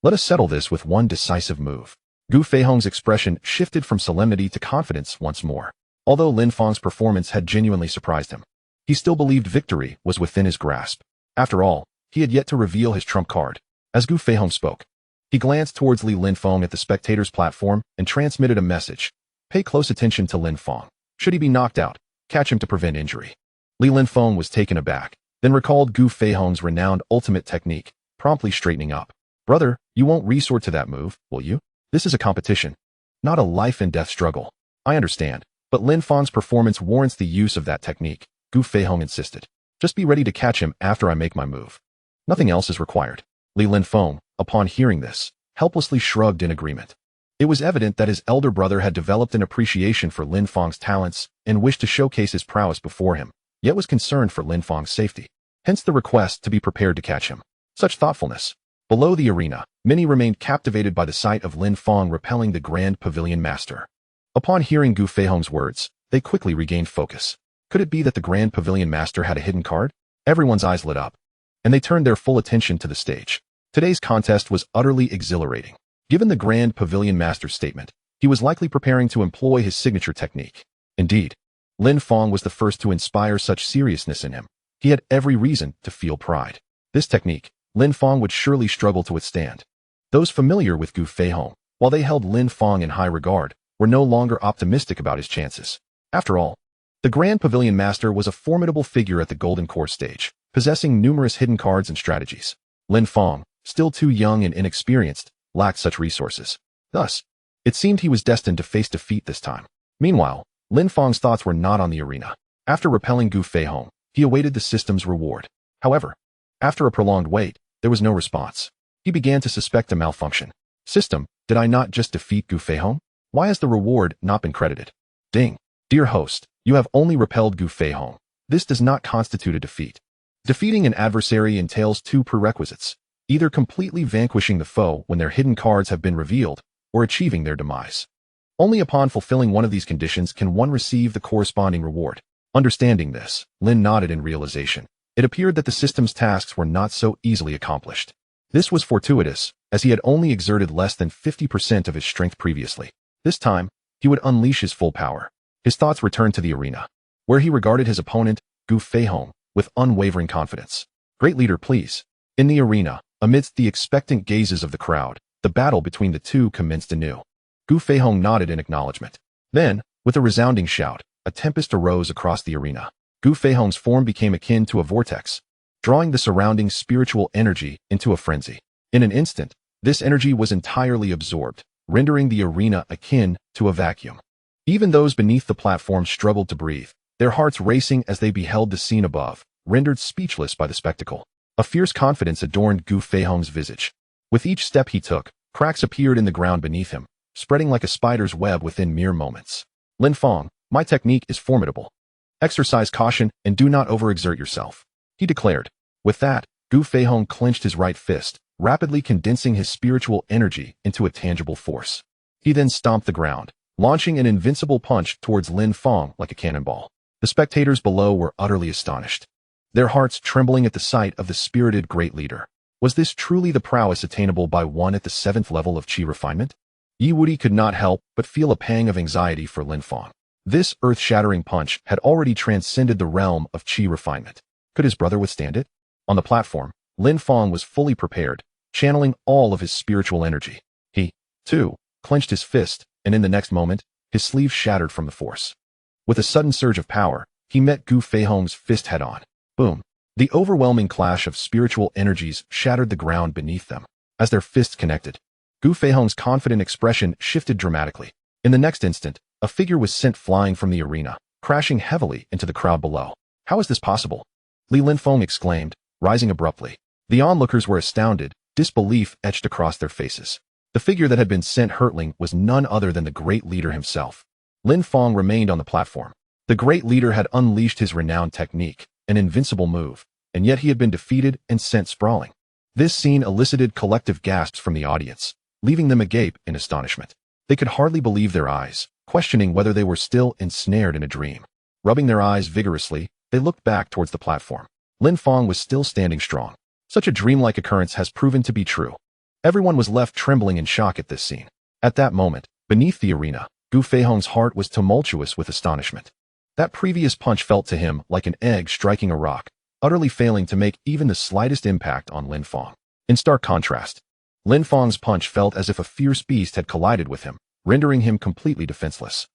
Let us settle this with one decisive move. Gu Feihong's expression shifted from solemnity to confidence once more. Although Lin Fang's performance had genuinely surprised him, he still believed victory was within his grasp. After all, he had yet to reveal his trump card. As Gu Feihong spoke, He glanced towards Lin Fong at the spectator's platform and transmitted a message. Pay close attention to Lin Fong. Should he be knocked out, catch him to prevent injury. Lin Fong was taken aback, then recalled Gu Feihong's renowned ultimate technique, promptly straightening up. Brother, you won't resort to that move, will you? This is a competition, not a life-and-death struggle. I understand, but Lin Fong's performance warrants the use of that technique, Gu Feihong insisted. Just be ready to catch him after I make my move. Nothing else is required. Lin Fong, upon hearing this, helplessly shrugged in agreement. It was evident that his elder brother had developed an appreciation for Lin Fong's talents and wished to showcase his prowess before him, yet was concerned for Lin Fong's safety. Hence the request to be prepared to catch him. Such thoughtfulness. Below the arena, many remained captivated by the sight of Lin Fong repelling the Grand Pavilion Master. Upon hearing Gu Feihong's words, they quickly regained focus. Could it be that the Grand Pavilion Master had a hidden card? Everyone's eyes lit up, and they turned their full attention to the stage. Today's contest was utterly exhilarating. Given the Grand Pavilion Master's statement, he was likely preparing to employ his signature technique. Indeed, Lin Fong was the first to inspire such seriousness in him. He had every reason to feel pride. This technique, Lin Fong would surely struggle to withstand. Those familiar with Gu Feihong, while they held Lin Fong in high regard, were no longer optimistic about his chances. After all, the Grand Pavilion Master was a formidable figure at the Golden Course stage, possessing numerous hidden cards and strategies. Lin Fong, still too young and inexperienced, lacked such resources. Thus, it seemed he was destined to face defeat this time. Meanwhile, Lin Fong's thoughts were not on the arena. After repelling Gu Feihong, he awaited the system's reward. However, after a prolonged wait, there was no response. He began to suspect a malfunction. System, did I not just defeat Gu Feihong? Why has the reward not been credited? Ding. Dear host, you have only repelled Gu Feihong. This does not constitute a defeat. Defeating an adversary entails two prerequisites: either completely vanquishing the foe when their hidden cards have been revealed, or achieving their demise. Only upon fulfilling one of these conditions can one receive the corresponding reward. Understanding this, Lin nodded in realization. It appeared that the system's tasks were not so easily accomplished. This was fortuitous, as he had only exerted less than 50% of his strength previously. This time, he would unleash his full power. His thoughts returned to the arena, where he regarded his opponent, Gu Feihong, with unwavering confidence. Great leader, please. In the arena, amidst the expectant gazes of the crowd, the battle between the two commenced anew. Gu Feihong nodded in acknowledgement. Then, with a resounding shout, a tempest arose across the arena. Gu Feihong's form became akin to a vortex, drawing the surrounding spiritual energy into a frenzy. In an instant, this energy was entirely absorbed, rendering the arena akin to a vacuum. Even those beneath the platform struggled to breathe, their hearts racing as they beheld the scene above, rendered speechless by the spectacle. A fierce confidence adorned Gu Feihong's visage. With each step he took, cracks appeared in the ground beneath him, spreading like a spider's web within mere moments. Lin Fong, my technique is formidable. Exercise caution and do not overexert yourself, he declared. With that, Gu Feihong clenched his right fist, rapidly condensing his spiritual energy into a tangible force. He then stomped the ground, launching an invincible punch towards Lin Fong like a cannonball. The spectators below were utterly astonished, their hearts trembling at the sight of the spirited great leader. Was this truly the prowess attainable by one at the 7th level of Qi refinement? Yi Wuti could not help but feel a pang of anxiety for Lin Fong. This earth-shattering punch had already transcended the realm of Qi refinement. Could his brother withstand it? On the platform, Lin Fong was fully prepared, channeling all of his spiritual energy. He, too, clenched his fist, and in the next moment, his sleeve shattered from the force. With a sudden surge of power, he met Gu Feihong's fist head-on. Boom. The overwhelming clash of spiritual energies shattered the ground beneath them. As their fists connected, Gu Feihong's confident expression shifted dramatically. In the next instant, a figure was sent flying from the arena, crashing heavily into the crowd below. How is this possible? Lin Fong exclaimed, rising abruptly. The onlookers were astounded, disbelief etched across their faces. The figure that had been sent hurtling was none other than the great leader himself. Lin Fong remained on the platform. The great leader had unleashed his renowned technique, an invincible move, and yet he had been defeated and sent sprawling. This scene elicited collective gasps from the audience, leaving them agape in astonishment. They could hardly believe their eyes, questioning whether they were still ensnared in a dream. Rubbing their eyes vigorously, they looked back towards the platform. Lin Fong was still standing strong. Such a dreamlike occurrence has proven to be true. Everyone was left trembling in shock at this scene. At that moment, beneath the arena, Gu Feihong's heart was tumultuous with astonishment. That previous punch felt to him like an egg striking a rock, utterly failing to make even the slightest impact on Lin Fong. In stark contrast, Lin Fong's punch felt as if a fierce beast had collided with him, rendering him completely defenseless.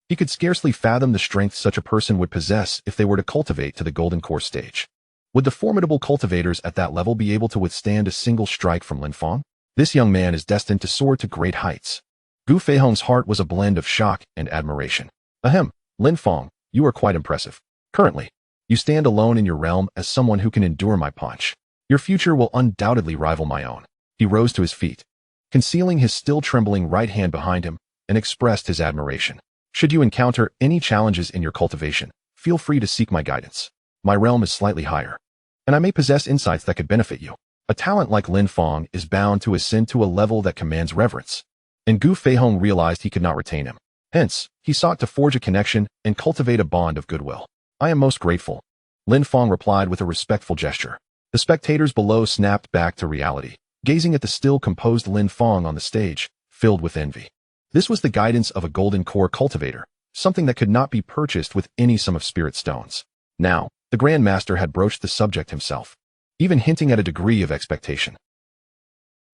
He could scarcely fathom the strength such a person would possess if they were to cultivate to the Golden Core stage. Would the formidable cultivators at that level be able to withstand a single strike from Lin Fong? This young man is destined to soar to great heights. Gu Feihong's heart was a blend of shock and admiration. Ahem, Lin Fong, you are quite impressive. Currently, you stand alone in your realm as someone who can endure my punch. Your future will undoubtedly rival my own. He rose to his feet, concealing his still trembling right hand behind him, and expressed his admiration. Should you encounter any challenges in your cultivation, feel free to seek my guidance. My realm is slightly higher, and I may possess insights that could benefit you. A talent like Lin Fong is bound to ascend to a level that commands reverence. And Gu Feihong realized he could not retain him. Hence, he sought to forge a connection and cultivate a bond of goodwill. I am most grateful. Lin Fong replied with a respectful gesture. The spectators below snapped back to reality, gazing at the still composed Lin Fong on the stage, filled with envy. This was the guidance of a golden core cultivator, something that could not be purchased with any sum of spirit stones. Now, the grandmaster had broached the subject himself, even hinting at a degree of expectation.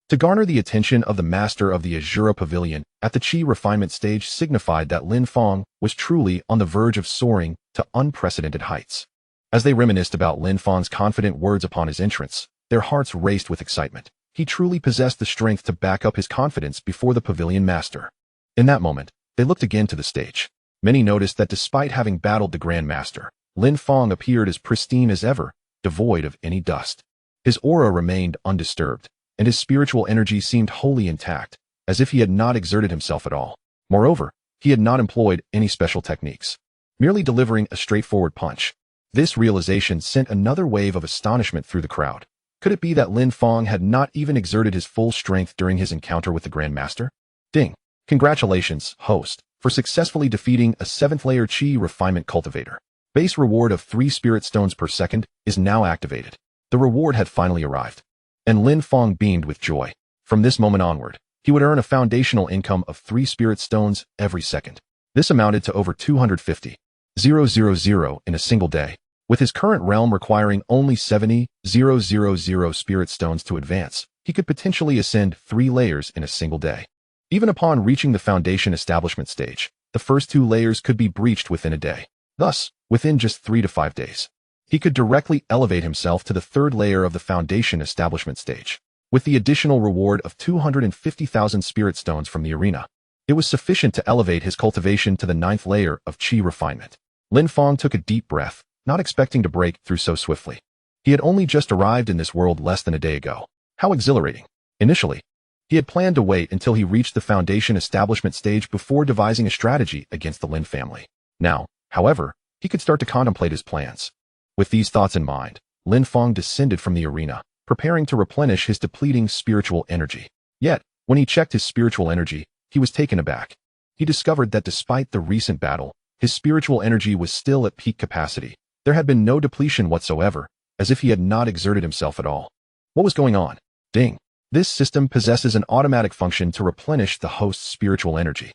To garner the attention of the master of the Azura Pavilion at the Qi refinement stage signified that Lin Fong was truly on the verge of soaring to unprecedented heights. As they reminisced about Lin Fong's confident words upon his entrance, their hearts raced with excitement. He truly possessed the strength to back up his confidence before the pavilion master. In that moment, they looked again to the stage. Many noticed that despite having battled the grandmaster, Lin Fong appeared as pristine as ever, devoid of any dust. His aura remained undisturbed, and his spiritual energy seemed wholly intact, as if he had not exerted himself at all. Moreover, he had not employed any special techniques, merely delivering a straightforward punch. This realization sent another wave of astonishment through the crowd. Could it be that Lin Fong had not even exerted his full strength during his encounter with the grandmaster? Ding! Congratulations, host, for successfully defeating a 7th-layer Qi refinement cultivator. Base reward of 3 spirit stones per second is now activated. The reward had finally arrived, and Lin Fong beamed with joy. From this moment onward, he would earn a foundational income of 3 spirit stones every second. This amounted to over 250,000 in a single day. With his current realm requiring only 70,000 spirit stones to advance, he could potentially ascend 3 layers in a single day. Even upon reaching the foundation establishment stage, the first 2 layers could be breached within a day. Thus, within just 3 to 5 days, he could directly elevate himself to the 3rd layer of the foundation establishment stage. With the additional reward of 250,000 spirit stones from the arena, it was sufficient to elevate his cultivation to the 9th layer of Qi refinement. Lin Fong took a deep breath, not expecting to break through so swiftly. He had only just arrived in this world less than a day ago. How exhilarating. Initially, he had planned to wait until he reached the foundation establishment stage before devising a strategy against the Lin family. Now, however, he could start to contemplate his plans. With these thoughts in mind, Lin Fong descended from the arena, preparing to replenish his depleting spiritual energy. Yet, when he checked his spiritual energy, he was taken aback. He discovered that despite the recent battle, his spiritual energy was still at peak capacity. There had been no depletion whatsoever, as if he had not exerted himself at all. What was going on? Ding! This system possesses an automatic function to replenish the host's spiritual energy.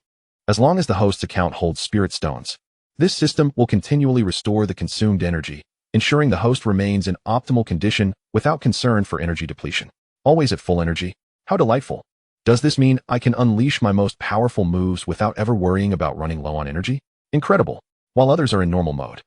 As long as the host's account holds spirit stones, this system will continually restore the consumed energy, ensuring the host remains in optimal condition without concern for energy depletion. Always at full energy? How delightful! Does this mean I can unleash my most powerful moves without ever worrying about running low on energy? Incredible! While others are in normal mode,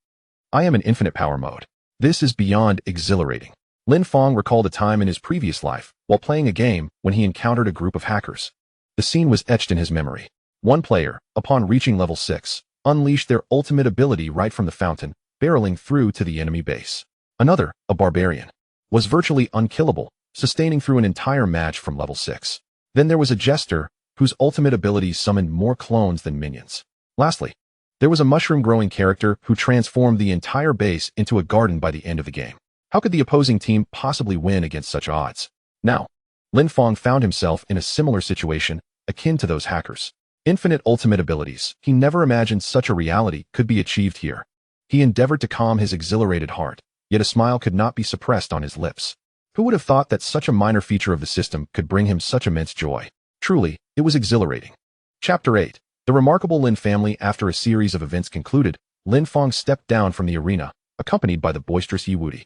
I am in infinite power mode. This is beyond exhilarating. Lin Fong recalled a time in his previous life, while playing a game, when he encountered a group of hackers. The scene was etched in his memory. One player, upon reaching level 6, unleashed their ultimate ability right from the fountain, barreling through to the enemy base. Another, a barbarian, was virtually unkillable, sustaining through an entire match from level 6. Then there was a jester, whose ultimate ability summoned more clones than minions. Lastly, there was a mushroom-growing character who transformed the entire base into a garden by the end of the game. How could the opposing team possibly win against such odds? Now, Lin Fong found himself in a similar situation, akin to those hackers. Infinite ultimate abilities. He never imagined such a reality could be achieved here. He endeavored to calm his exhilarated heart, yet a smile could not be suppressed on his lips. Who would have thought that such a minor feature of the system could bring him such immense joy? Truly, it was exhilarating. Chapter 8. The remarkable Lin family. After a series of events concluded, Lin Fong stepped down from the arena, accompanied by the boisterous Yi Wudi,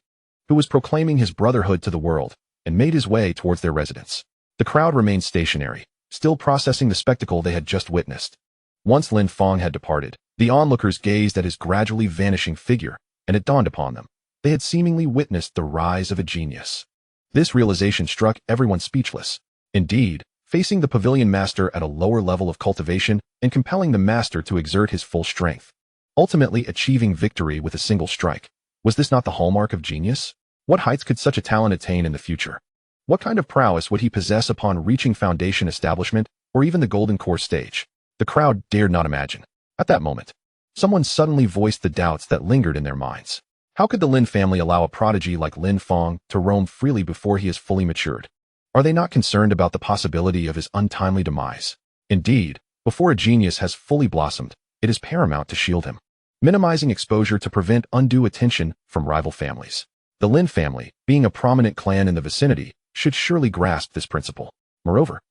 who was proclaiming his brotherhood to the world, and made his way towards their residence. The crowd remained stationary, still processing the spectacle they had just witnessed. Once Lin Fong had departed, the onlookers gazed at his gradually vanishing figure, and it dawned upon them. They had seemingly witnessed the rise of a genius. This realization struck everyone speechless. Indeed, facing the pavilion master at a lower level of cultivation and compelling the master to exert his full strength, ultimately achieving victory with a single strike. Was this not the hallmark of genius? What heights could such a talent attain in the future? What kind of prowess would he possess upon reaching foundation establishment or even the golden core stage? The crowd dared not imagine. At that moment, someone suddenly voiced the doubts that lingered in their minds. How could the Lin family allow a prodigy like Lin Fong to roam freely before he is fully matured? Are they not concerned about the possibility of his untimely demise? Indeed, before a genius has fully blossomed, it is paramount to shield him, minimizing exposure to prevent undue attention from rival families. The Lin family, being a prominent clan in the vicinity, should surely grasp this principle. Moreover,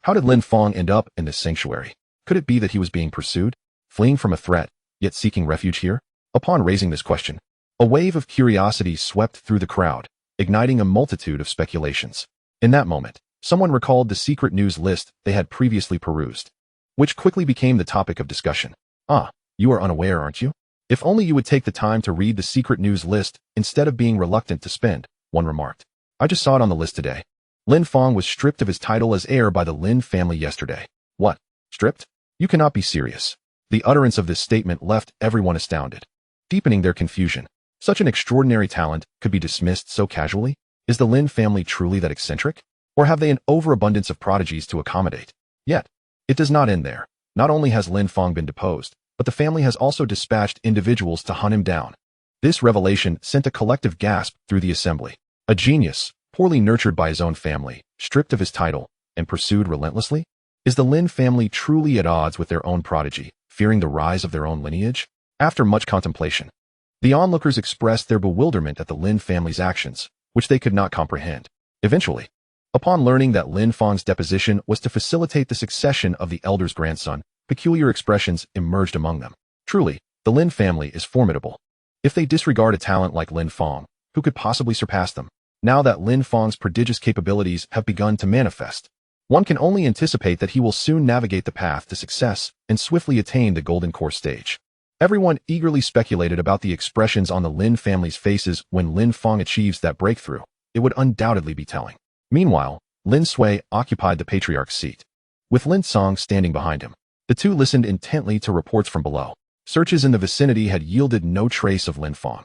how did Lin Fong end up in this sanctuary? Could it be that he was being pursued, fleeing from a threat, yet seeking refuge here? Upon raising this question, a wave of curiosity swept through the crowd, igniting a multitude of speculations. In that moment, someone recalled the secret news list they had previously perused, which quickly became the topic of discussion. Ah, you are unaware, aren't you? If only you would take the time to read the secret news list instead of being reluctant to spend, one remarked. I just saw it on the list today. Lin Fong was stripped of his title as heir by the Lin family yesterday. What? Stripped? You cannot be serious. The utterance of this statement left everyone astounded, deepening their confusion. Such an extraordinary talent could be dismissed so casually? Is the Lin family truly that eccentric? Or have they an overabundance of prodigies to accommodate? Yet, it does not end there. Not only has Lin Fong been deposed, but the family has also dispatched individuals to hunt him down. This revelation sent a collective gasp through the assembly. A genius, poorly nurtured by his own family, stripped of his title, and pursued relentlessly? Is the Lin family truly at odds with their own prodigy, fearing the rise of their own lineage? After much contemplation, the onlookers expressed their bewilderment at the Lin family's actions, which they could not comprehend. Eventually, upon learning that Lin Fong's deposition was to facilitate the succession of the elder's grandson, peculiar expressions emerged among them. Truly, the Lin family is formidable. If they disregard a talent like Lin Fong, who could possibly surpass them? Now that Lin Fong's prodigious capabilities have begun to manifest, one can only anticipate that he will soon navigate the path to success and swiftly attain the golden core stage. Everyone eagerly speculated about the expressions on the Lin family's faces when Lin Fong achieves that breakthrough. It would undoubtedly be telling. Meanwhile, Lin Sui occupied the patriarch's seat, with Lin Song standing behind him. The two listened intently to reports from below. Searches in the vicinity had yielded no trace of Lin Fong.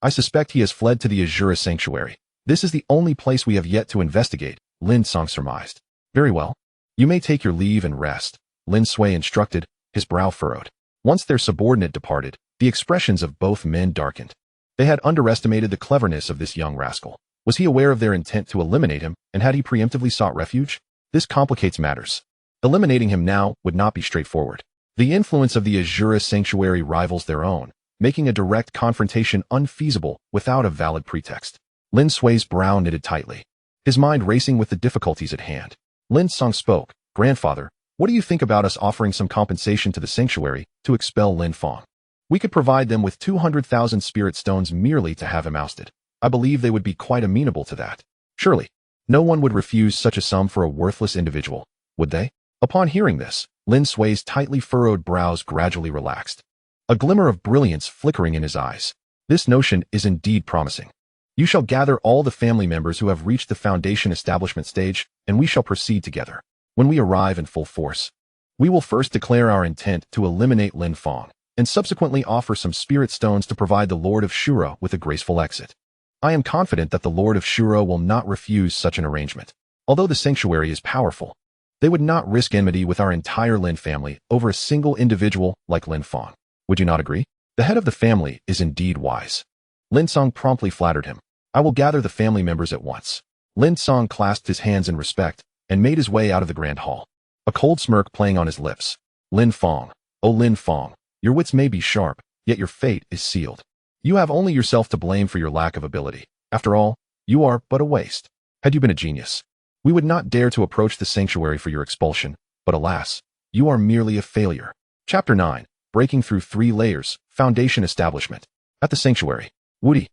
I suspect he has fled to the Azura sanctuary. This is the only place we have yet to investigate, Lin Song surmised. Very well. You may take your leave and rest, Lin Sui instructed, his brow furrowed. Once their subordinate departed, the expressions of both men darkened. They had underestimated the cleverness of this young rascal. Was he aware of their intent to eliminate him, and had he preemptively sought refuge? This complicates matters. Eliminating him now would not be straightforward. The influence of the Azura sanctuary rivals their own, making a direct confrontation unfeasible without a valid pretext. Lin Sui's brow knitted tightly, his mind racing with the difficulties at hand. Lin Song spoke. Grandfather, what do you think about us offering some compensation to the sanctuary to expel Lin Fong? We could provide them with 200,000 spirit stones merely to have him ousted. I believe they would be quite amenable to that. Surely, no one would refuse such a sum for a worthless individual, would they? Upon hearing this, Lin Sui's tightly furrowed brows gradually relaxed, a glimmer of brilliance flickering in his eyes. This notion is indeed promising. You shall gather all the family members who have reached the foundation establishment stage, and we shall proceed together. When we arrive in full force, we will first declare our intent to eliminate Lin Fong, and subsequently offer some spirit stones to provide the Lord of Shura with a graceful exit. I am confident that the Lord of Shura will not refuse such an arrangement. Although the sanctuary is powerful, they would not risk enmity with our entire Lin family over a single individual like Lin Fong. Would you not agree? The head of the family is indeed wise. Lin Song promptly flattered him. I will gather the family members at once. Lin Song clasped his hands in respect and made his way out of the grand hall, a cold smirk playing on his lips. Lin Fong, oh Lin Fong, your wits may be sharp, yet your fate is sealed. You have only yourself to blame for your lack of ability. After all, you are but a waste. Had you been a genius, we would not dare to approach the sanctuary for your expulsion, but alas, you are merely a failure. Chapter 9, Breaking Through 3 Layers, Foundation Establishment. At the sanctuary, Woody,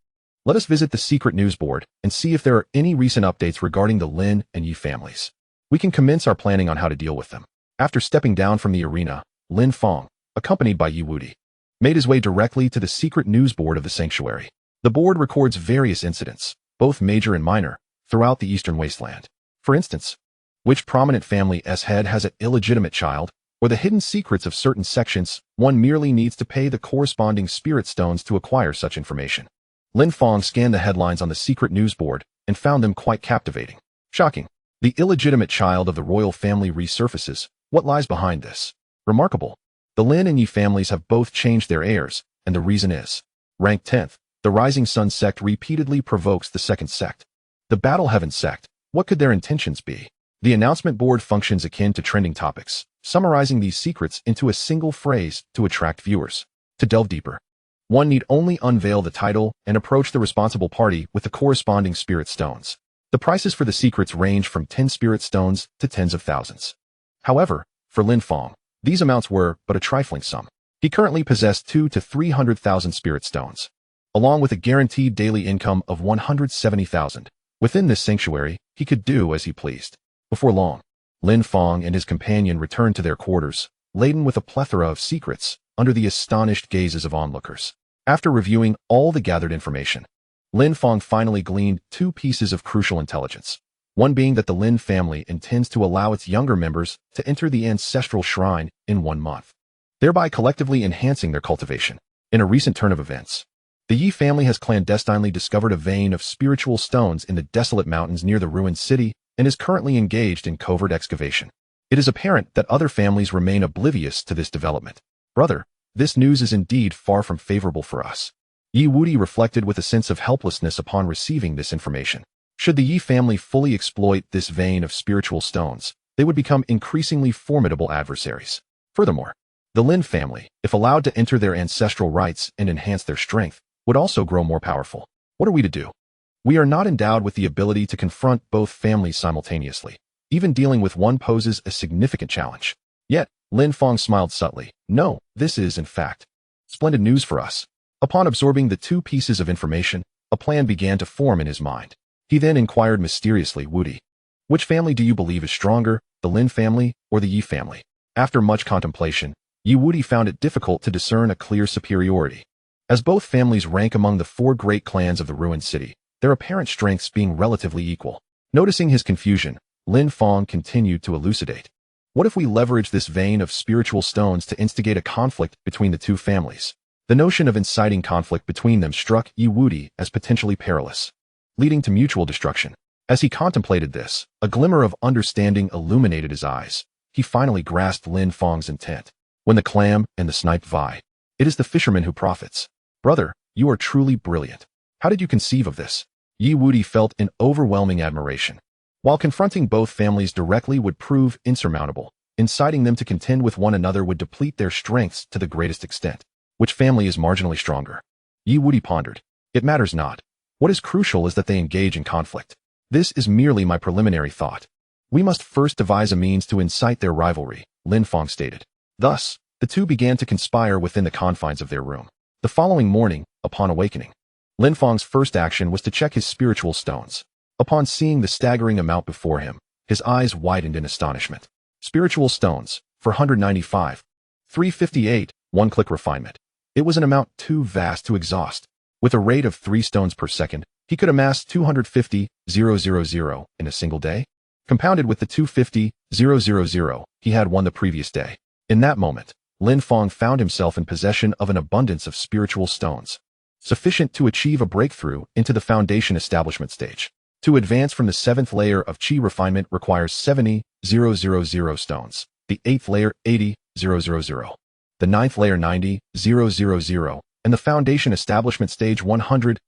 let us visit the secret news board and see if there are any recent updates regarding the Lin and Yi families. We can commence our planning on how to deal with them. After stepping down from the arena, Lin Fong, accompanied by Yi Wudi, made his way directly to the secret news board of the sanctuary. The board records various incidents, both major and minor, throughout the eastern wasteland. For instance, which prominent family's head has an illegitimate child, or the hidden secrets of certain sections. One merely needs to pay the corresponding spirit stones to acquire such information. Lin Fong scanned the headlines on the secret news board and found them quite captivating. Shocking. The illegitimate child of the royal family resurfaces. What lies behind this? Remarkable. The Lin and Yi families have both changed their heirs, and the reason is rank 10th. The Rising Sun sect repeatedly provokes the second sect. The Battle Heaven sect. What could their intentions be? The announcement board functions akin to trending topics, summarizing these secrets into a single phrase to attract viewers. To delve deeper, one need only unveil the title and approach the responsible party with the corresponding spirit stones. The prices for the secrets range from 10 spirit stones to tens of thousands. However, for Lin Fong, these amounts were but a trifling sum. He currently possessed 200,000 to 300,000 spirit stones, along with a guaranteed daily income of 170,000. Within this sanctuary, he could do as he pleased. Before long, Lin Fong and his companion returned to their quarters, laden with a plethora of secrets, under the astonished gazes of onlookers. After reviewing all the gathered information, Lin Fong finally gleaned 2 pieces of crucial intelligence. One being that the Lin family intends to allow its younger members to enter the Ancestral shrine in 1 month, thereby collectively enhancing their cultivation. In a recent turn of events, the Yi family has clandestinely discovered a vein of spiritual stones in the desolate mountains near the ruined city and is currently engaged in covert excavation. It is apparent that other families remain oblivious to this development. Brother, this news is indeed far from favorable for us. Yi Wudi reflected with a sense of helplessness upon receiving this information. Should the Yi family fully exploit this vein of spiritual stones, they would become increasingly formidable adversaries. Furthermore, the Lin family, if allowed to enter their ancestral rites and enhance their strength, would also grow more powerful. What are we to do? We are not endowed with the ability to confront both families simultaneously. Even dealing with one poses a significant challenge. Yet, Lin Fong smiled subtly. No, this is, in fact, splendid news for us. Upon absorbing the 2 pieces of information, a plan began to form in his mind. He then inquired mysteriously, Wudi, which family do you believe is stronger, the Lin family or the Yi family? After much contemplation, Yi Wudi found it difficult to discern a clear superiority. As both families rank among the 4 great clans of the ruined city, their apparent strengths being relatively equal. Noticing his confusion, Lin Fong continued to elucidate. What if we leverage this vein of spiritual stones to instigate a conflict between the 2 families? The notion of inciting conflict between them struck Yi Wudi as potentially perilous, leading to mutual destruction. As he contemplated this, a glimmer of understanding illuminated his eyes. He finally grasped Lin Fong's intent. When the clam and the snipe vie, it is the fisherman who profits. Brother, you are truly brilliant. How did you conceive of this? Yi Wudi felt an overwhelming admiration. While confronting both families directly would prove insurmountable, inciting them to contend with one another would deplete their strengths to the greatest extent. Which family is marginally stronger? Yi Wudi pondered. It matters not. What is crucial is that they engage in conflict. This is merely my preliminary thought. We must first devise a means to incite their rivalry, Lin Fong stated. Thus, the 2 began to conspire within the confines of their room. The following morning, upon awakening, Lin Fong's first action was to check his spiritual stones. Upon seeing the staggering amount before him, his eyes widened in astonishment. Spiritual stones, 495. 358, 1-click refinement. It was an amount too vast to exhaust. With a rate of 3 stones per second, he could amass 250,000 in a single day, compounded with the 250,000 he had won the previous day. In that moment, Lin Fong found himself in possession of an abundance of spiritual stones, sufficient to achieve a breakthrough into the foundation establishment stage. To advance from the 7th layer of Qi refinement requires 70,000 stones, the 8th layer 80,000, the 9th layer 90,000, and the foundation establishment stage 100,000.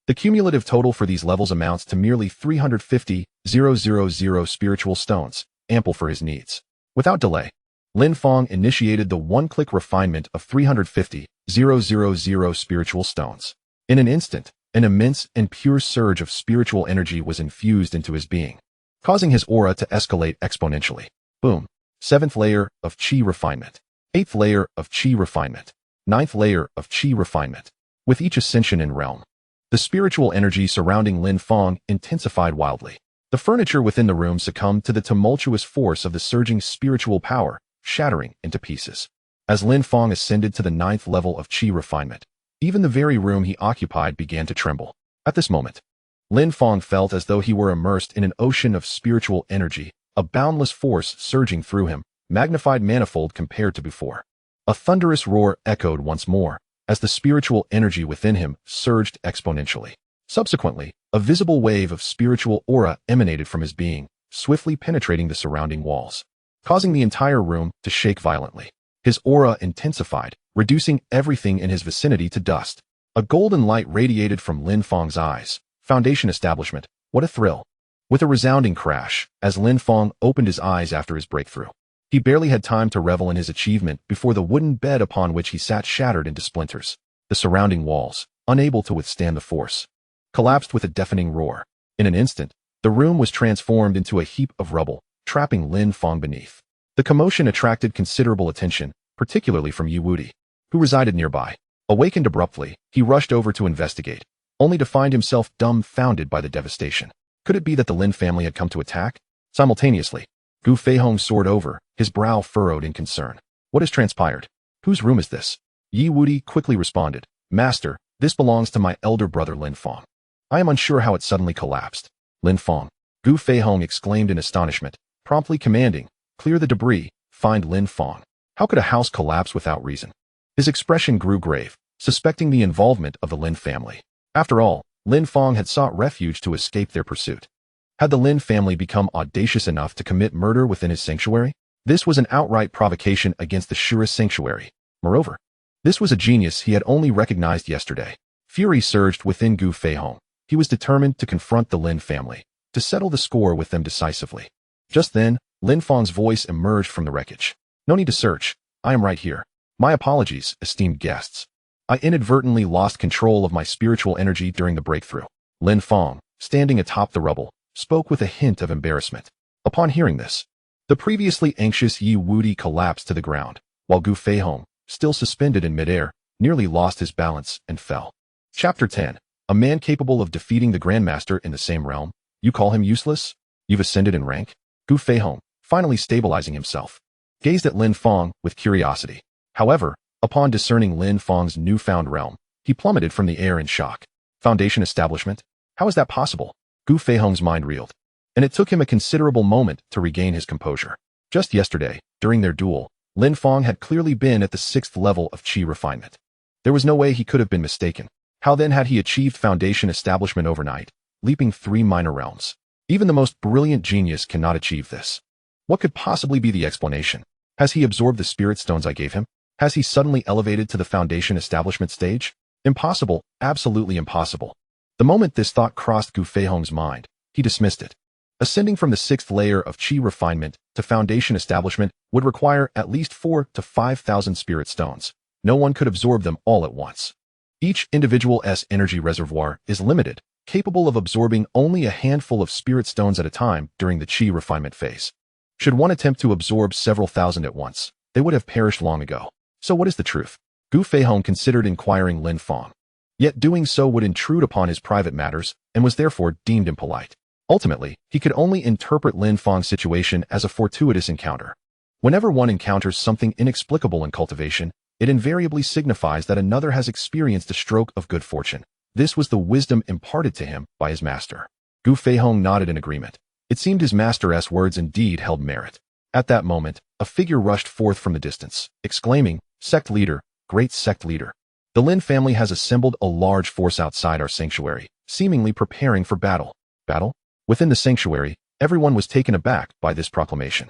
The cumulative total for these levels amounts to merely 350,000 spiritual stones, ample for his needs. Without delay, Lin Fong initiated the 1-click refinement of 350,000 spiritual stones. In an instant, an immense and pure surge of spiritual energy was infused into his being, causing his aura to escalate exponentially. Boom. 7th layer of Qi refinement. 8th layer of Qi refinement. 9th layer of Qi refinement. With each ascension in realm, the spiritual energy surrounding Lin Fong intensified wildly. The furniture within the room succumbed to the tumultuous force of the surging spiritual power, shattering into pieces. As Lin Fong ascended to the 9th level of qi refinement, even the very room he occupied began to tremble. At this moment, Lin Fong felt as though he were immersed in an ocean of spiritual energy, a boundless force surging through him, magnified manifold compared to before. A thunderous roar echoed once more, as the spiritual energy within him surged exponentially. Subsequently, a visible wave of spiritual aura emanated from his being, swiftly penetrating the surrounding walls, causing the entire room to shake violently. His aura intensified, reducing everything in his vicinity to dust. A golden light radiated from Lin Fong's eyes. Foundation establishment. What a thrill. With a resounding crash, as Lin Fong opened his eyes after his breakthrough, he barely had time to revel in his achievement before the wooden bed upon which he sat shattered into splinters. The surrounding walls, unable to withstand the force, collapsed with a deafening roar. In an instant, the room was transformed into a heap of rubble, trapping Lin Fong beneath. The commotion attracted considerable attention, particularly from Yi Wudi, who resided nearby. Awakened abruptly, he rushed over to investigate, only to find himself dumbfounded by the devastation. Could it be that the Lin family had come to attack? Simultaneously, Gu Feihong soared over, his brow furrowed in concern. What has transpired? Whose room is this? Yi Wudi quickly responded, Master, this belongs to my elder brother Lin Fong. I am unsure how it suddenly collapsed. Lin Fong. Gu Feihong exclaimed in astonishment, promptly commanding, clear the debris, find Lin Fong. How could a house collapse without reason? His expression grew grave, suspecting the involvement of the Lin family. After all, Lin Fong had sought refuge to escape their pursuit. Had the Lin family become audacious enough to commit murder within his sanctuary? This was an outright provocation against the surest sanctuary. Moreover, this was a genius he had only recognized yesterday. Fury surged within Gu Feihong. He was determined to confront the Lin family, to settle the score with them decisively. Just then, Lin Fong's voice emerged from the wreckage. No need to search. I am right here. My apologies, esteemed guests. I inadvertently lost control of my spiritual energy during the breakthrough. Lin Fong, standing atop the rubble, spoke with a hint of embarrassment. Upon hearing this, the previously anxious Yi Wudi collapsed to the ground, while Gu Feihong, still suspended in midair, nearly lost his balance and fell. Chapter 10. A man capable of defeating the grandmaster in the same realm? You call him useless? You've ascended in rank? Gu Feihong, finally stabilizing himself, gazed at Lin Fong with curiosity. However, upon discerning Lin Fong's newfound realm, he plummeted from the air in shock. Foundation establishment? How is that possible? Gu Feihong's mind reeled, and it took him a considerable moment to regain his composure. Just yesterday, during their duel, Lin Fong had clearly been at the 6th level of qi refinement. There was no way he could have been mistaken. How then had he achieved foundation establishment overnight, leaping 3 minor realms? Even the most brilliant genius cannot achieve this. What could possibly be the explanation? Has he absorbed the spirit stones I gave him? Has he suddenly elevated to the foundation establishment stage? Impossible, absolutely impossible. The moment this thought crossed Gu Feihong's mind, he dismissed it. Ascending from the 6th layer of qi refinement to foundation establishment would require at least 4,000 to 5,000 spirit stones. No one could absorb them all at once. Each individual energy reservoir is limited, capable of absorbing only a handful of spirit stones at a time during the qi refinement phase. Should one attempt to absorb several thousand at once, they would have perished long ago. So what is the truth? Gu Feihong considered inquiring Lin Fong. Yet doing so would intrude upon his private matters and was therefore deemed impolite. Ultimately, he could only interpret Lin Fong's situation as a fortuitous encounter. Whenever one encounters something inexplicable in cultivation, it invariably signifies that another has experienced a stroke of good fortune. This was the wisdom imparted to him by his master. Gu Feihong nodded in agreement. It seemed his master's words indeed held merit. At that moment, a figure rushed forth from the distance, exclaiming, Sect leader, great sect leader. The Lin family has assembled a large force outside our sanctuary, seemingly preparing for battle. Battle? Within the sanctuary, everyone was taken aback by this proclamation.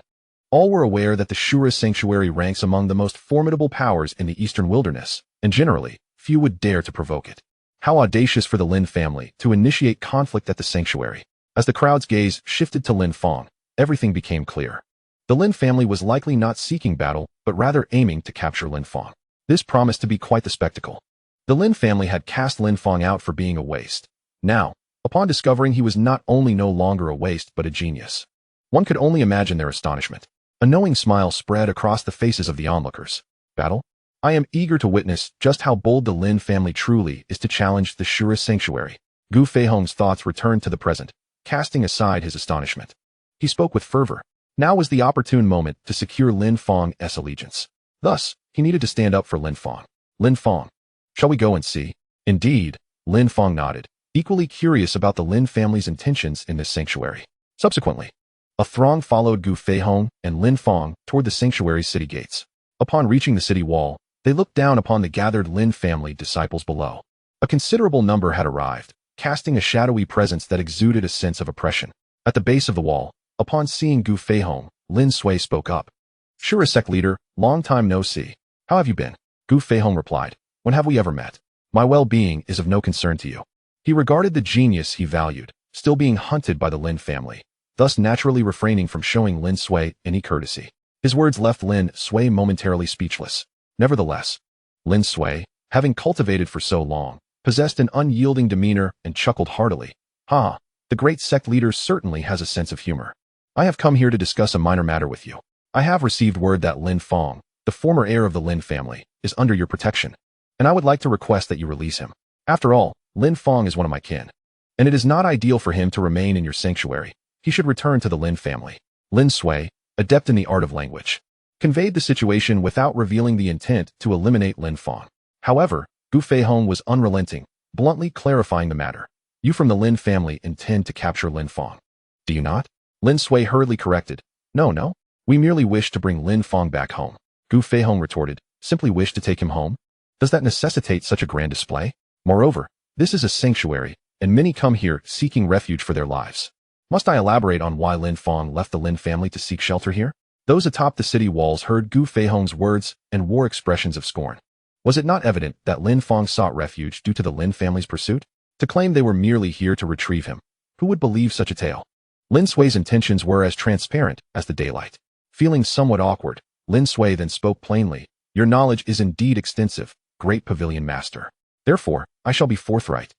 All were aware that the Shura sanctuary ranks among the most formidable powers in the eastern wilderness, and generally, few would dare to provoke it. How audacious for the Lin family to initiate conflict at the sanctuary. As the crowd's gaze shifted to Lin Fong, everything became clear. The Lin family was likely not seeking battle, but rather aiming to capture Lin Fong. This promised to be quite the spectacle. The Lin family had cast Lin Fong out for being a waste. Now, upon discovering he was not only no longer a waste but a genius, one could only imagine their astonishment. A knowing smile spread across the faces of the onlookers. Battle? I am eager to witness just how bold the Lin family truly is to challenge the Shura sanctuary. Gu Feihong's thoughts returned to the present, casting aside his astonishment. He spoke with fervor. Now was the opportune moment to secure Lin Fong's allegiance. Thus, he needed to stand up for Lin Fong. Lin Fong, shall we go and see? Indeed, Lin Fong nodded, equally curious about the Lin family's intentions in this sanctuary. Subsequently, a throng followed Gu Feihong and Lin Fong toward the sanctuary's city gates. Upon reaching the city wall, they looked down upon the gathered Lin family disciples below. A considerable number had arrived, casting a shadowy presence that exuded a sense of oppression. At the base of the wall, upon seeing Gu Feihong, Lin Sui spoke up. Sure, sect leader, long time no see. How have you been? Gu Feihong replied. When have we ever met? My well-being is of no concern to you. He regarded the genius he valued, still being hunted by the Lin family, thus naturally refraining from showing Lin Sui any courtesy. His words left Lin Sui momentarily speechless. Nevertheless, Lin Sui, having cultivated for so long, possessed an unyielding demeanor and chuckled heartily. Ha! The great sect leader certainly has a sense of humor. I have come here to discuss a minor matter with you. I have received word that Lin Fong, the former heir of the Lin family, is under your protection, and I would like to request that you release him. After all, Lin Fong is one of my kin, and it is not ideal for him to remain in your sanctuary. He should return to the Lin family. Lin Sui, adept in the art of language, conveyed the situation without revealing the intent to eliminate Lin Fong. However, Gu Feihong was unrelenting, bluntly clarifying the matter. You from the Lin family intend to capture Lin Fong, do you not? Lin Sui hurriedly corrected. No. We merely wish to bring Lin Fong back home. Gu Feihong retorted. Simply wish to take him home? Does that necessitate such a grand display? Moreover, this is a sanctuary, and many come here seeking refuge for their lives. Must I elaborate on why Lin Fong left the Lin family to seek shelter here? Those atop the city walls heard Gu Feihong's words and wore expressions of scorn. Was it not evident that Lin Fong sought refuge due to the Lin family's pursuit? To claim they were merely here to retrieve him, who would believe such a tale? Lin Sui's intentions were as transparent as the daylight. Feeling somewhat awkward, Lin Sui then spoke plainly. Your knowledge is indeed extensive, great pavilion master. Therefore, I shall be forthright.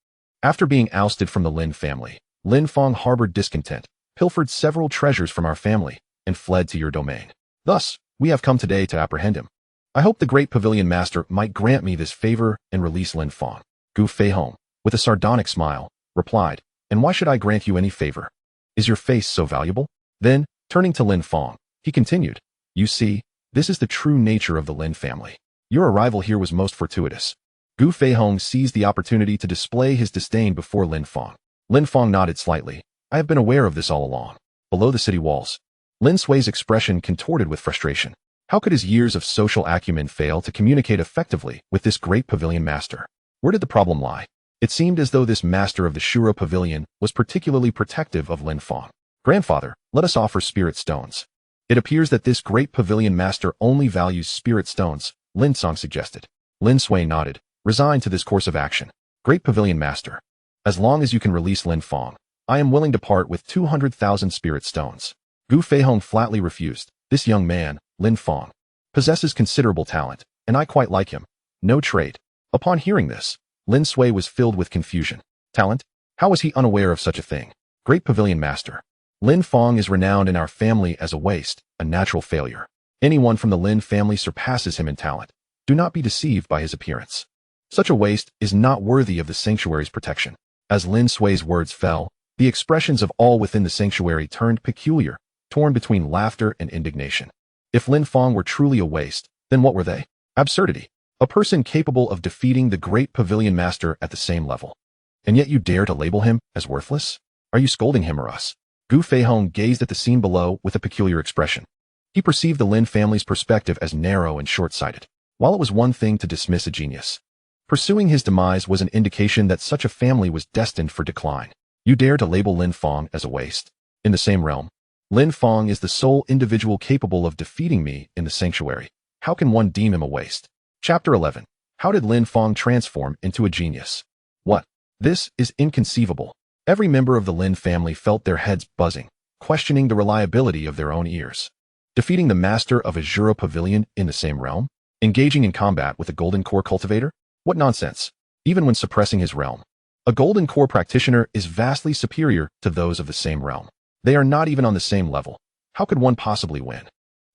After being ousted from the Lin family, Lin Fong harbored discontent, pilfered several treasures from our family, and fled to your domain. Thus, we have come today to apprehend him. I hope the great pavilion master might grant me this favor and release Lin Fong. Gu Feihong, with a sardonic smile, replied, and why should I grant you any favor? Is your face so valuable? Then, turning to Lin Fong, he continued, you see, this is the true nature of the Lin family. Your arrival here was most fortuitous. Gu Feihong seized the opportunity to display his disdain before Lin Fong. Lin Fong nodded slightly. I have been aware of this all along. Below the city walls, Lin Sui's expression contorted with frustration. How could his years of social acumen fail to communicate effectively with this great pavilion master? Where did the problem lie? It seemed as though this master of the Shuro Pavilion was particularly protective of Lin Fong. Grandfather, let us offer spirit stones. It appears that this great pavilion master only values spirit stones, Lin Song suggested. Lin Sui nodded, resigned to this course of action. Great pavilion master, as long as you can release Lin Fong, I am willing to part with 200,000 spirit stones. Gu Feihong flatly refused. This young man, Lin Fong, possesses considerable talent, and I quite like him. No trait. Upon hearing this, Lin Sui was filled with confusion. Talent? How was he unaware of such a thing? Great pavilion master. Lin Fong is renowned in our family as a waste, a natural failure. Anyone from the Lin family surpasses him in talent. Do not be deceived by his appearance. Such a waste is not worthy of the sanctuary's protection. As Lin Sui's words fell, the expressions of all within the sanctuary turned peculiar, torn between laughter and indignation. If Lin Fong were truly a waste, then what were they? Absurdity. A person capable of defeating the great pavilion master at the same level. And yet you dare to label him as worthless? Are you scolding him or us? Gu Feihong gazed at the scene below with a peculiar expression. He perceived the Lin family's perspective as narrow and short-sighted. While it was one thing to dismiss a genius, pursuing his demise was an indication that such a family was destined for decline. You dare to label Lin Fong as a waste? In the same realm, Lin Fong is the sole individual capable of defeating me in the sanctuary. How can one deem him a waste? Chapter 11. How did Lin Fong transform into a genius? What? This is inconceivable. Every member of the Lin family felt their heads buzzing, questioning the reliability of their own ears. Defeating the master of a Juro Pavilion in the same realm? Engaging in combat with a golden core cultivator? What nonsense. Even when suppressing his realm, a golden core practitioner is vastly superior to those of the same realm. They are not even on the same level. How could one possibly win?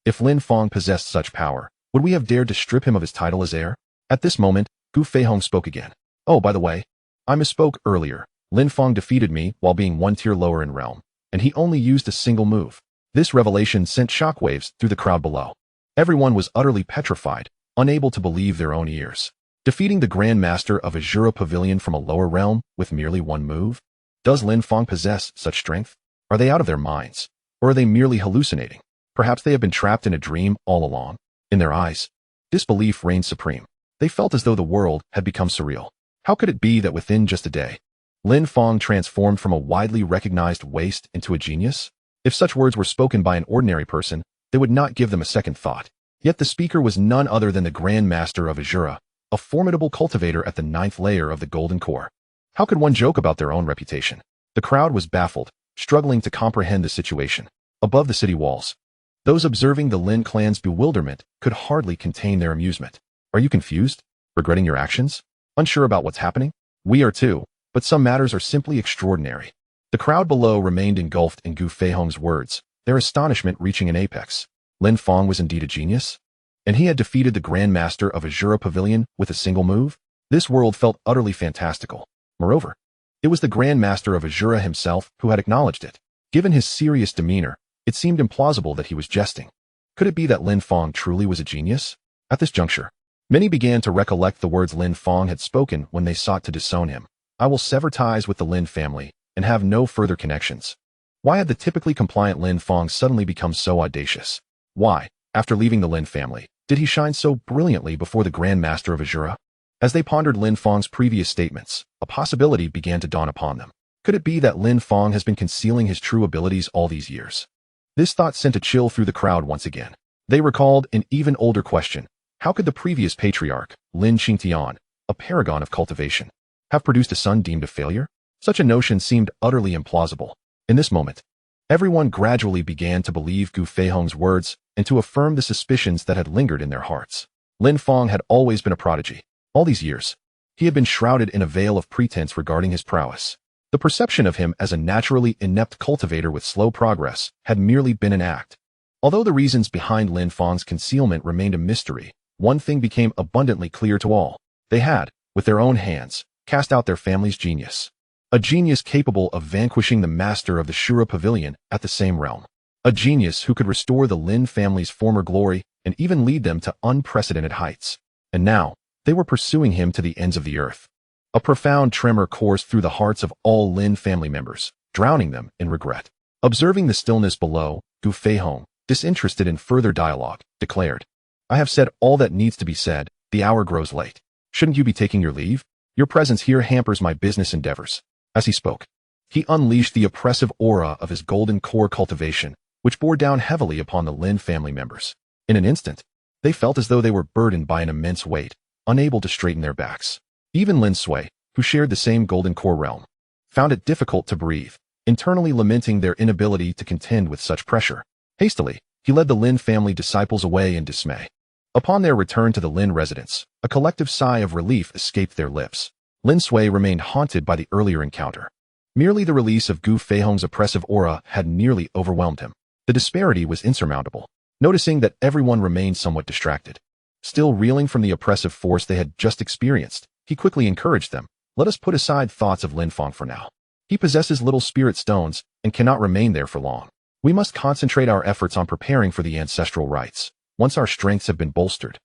If Lin Fong possessed such power, would we have dared to strip him of his title as heir? At this moment, Gu Feihong spoke again. Oh, by the way, I misspoke earlier. Lin Fong defeated me while being one tier lower in realm, and he only used a single move. This revelation sent shockwaves through the crowd below. Everyone was utterly petrified, unable to believe their own ears. Defeating the grandmaster of Azura Pavilion from a lower realm with merely one move? Does Lin Fong possess such strength? Are they out of their minds? Or are they merely hallucinating? Perhaps they have been trapped in a dream all along. In their eyes, disbelief reigned supreme. They felt as though the world had become surreal. How could it be that within just a day, Lin Fong transformed from a widely recognized waste into a genius? If such words were spoken by an ordinary person, they would not give them a second thought. Yet the speaker was none other than the grandmaster of Azura, a formidable cultivator at the 9th layer of the Golden Core. How could one joke about their own reputation? The crowd was baffled, struggling to comprehend the situation. Above the city walls, those observing the Lin clan's bewilderment could hardly contain their amusement. Are you confused? Regretting your actions? Unsure about what's happening? We are too, but some matters are simply extraordinary. The crowd below remained engulfed in Gu Feihong's words, their astonishment reaching an apex. Lin Fong was indeed a genius? And he had defeated the grandmaster of Azura Pavilion with a single move? This world felt utterly fantastical. Moreover, it was the grandmaster of Azura himself who had acknowledged it. Given his serious demeanor, it seemed implausible that he was jesting. Could it be that Lin Fong truly was a genius? At this juncture, many began to recollect the words Lin Fong had spoken when they sought to disown him. I will sever ties with the Lin family and have no further connections. Why had the typically compliant Lin Fong suddenly become so audacious? Why, after leaving the Lin family, did he shine so brilliantly before the grandmaster of Azura? As they pondered Lin Fong's previous statements, a possibility began to dawn upon them. Could it be that Lin Fong has been concealing his true abilities all these years? This thought sent a chill through the crowd once again. They recalled an even older question. How could the previous patriarch, Lin Qingtian, a paragon of cultivation, have produced a son deemed a failure? Such a notion seemed utterly implausible. In this moment, everyone gradually began to believe Gu Feihong's words and to affirm the suspicions that had lingered in their hearts. Lin Fong had always been a prodigy. All these years, he had been shrouded in a veil of pretense regarding his prowess. The perception of him as a naturally inept cultivator with slow progress had merely been an act. Although the reasons behind Lin Fong's concealment remained a mystery, one thing became abundantly clear to all. They had, with their own hands, cast out their family's genius. A genius capable of vanquishing the master of the Shura Pavilion at the same realm. A genius who could restore the Lin family's former glory and even lead them to unprecedented heights. And now, they were pursuing him to the ends of the earth. A profound tremor coursed through the hearts of all Lin family members, drowning them in regret. Observing the stillness below, Gu Feihong, disinterested in further dialogue, declared, I have said all that needs to be said, the hour grows late. Shouldn't you be taking your leave? Your presence here hampers my business endeavors. As he spoke, he unleashed the oppressive aura of his golden core cultivation, which bore down heavily upon the Lin family members. In an instant, they felt as though they were burdened by an immense weight, unable to straighten their backs. Even Lin Sui, who shared the same golden core realm, found it difficult to breathe, internally lamenting their inability to contend with such pressure. Hastily, he led the Lin family disciples away in dismay. Upon their return to the Lin residence, a collective sigh of relief escaped their lips. Lin Sui remained haunted by the earlier encounter. Merely the release of Gu Feihong's oppressive aura had nearly overwhelmed him. The disparity was insurmountable. Noticing that everyone remained somewhat distracted, still reeling from the oppressive force they had just experienced, he quickly encouraged them. Let us put aside thoughts of Lin Fong for now. He possesses little spirit stones and cannot remain there for long. We must concentrate our efforts on preparing for the ancestral rites. Once our strengths have been bolstered,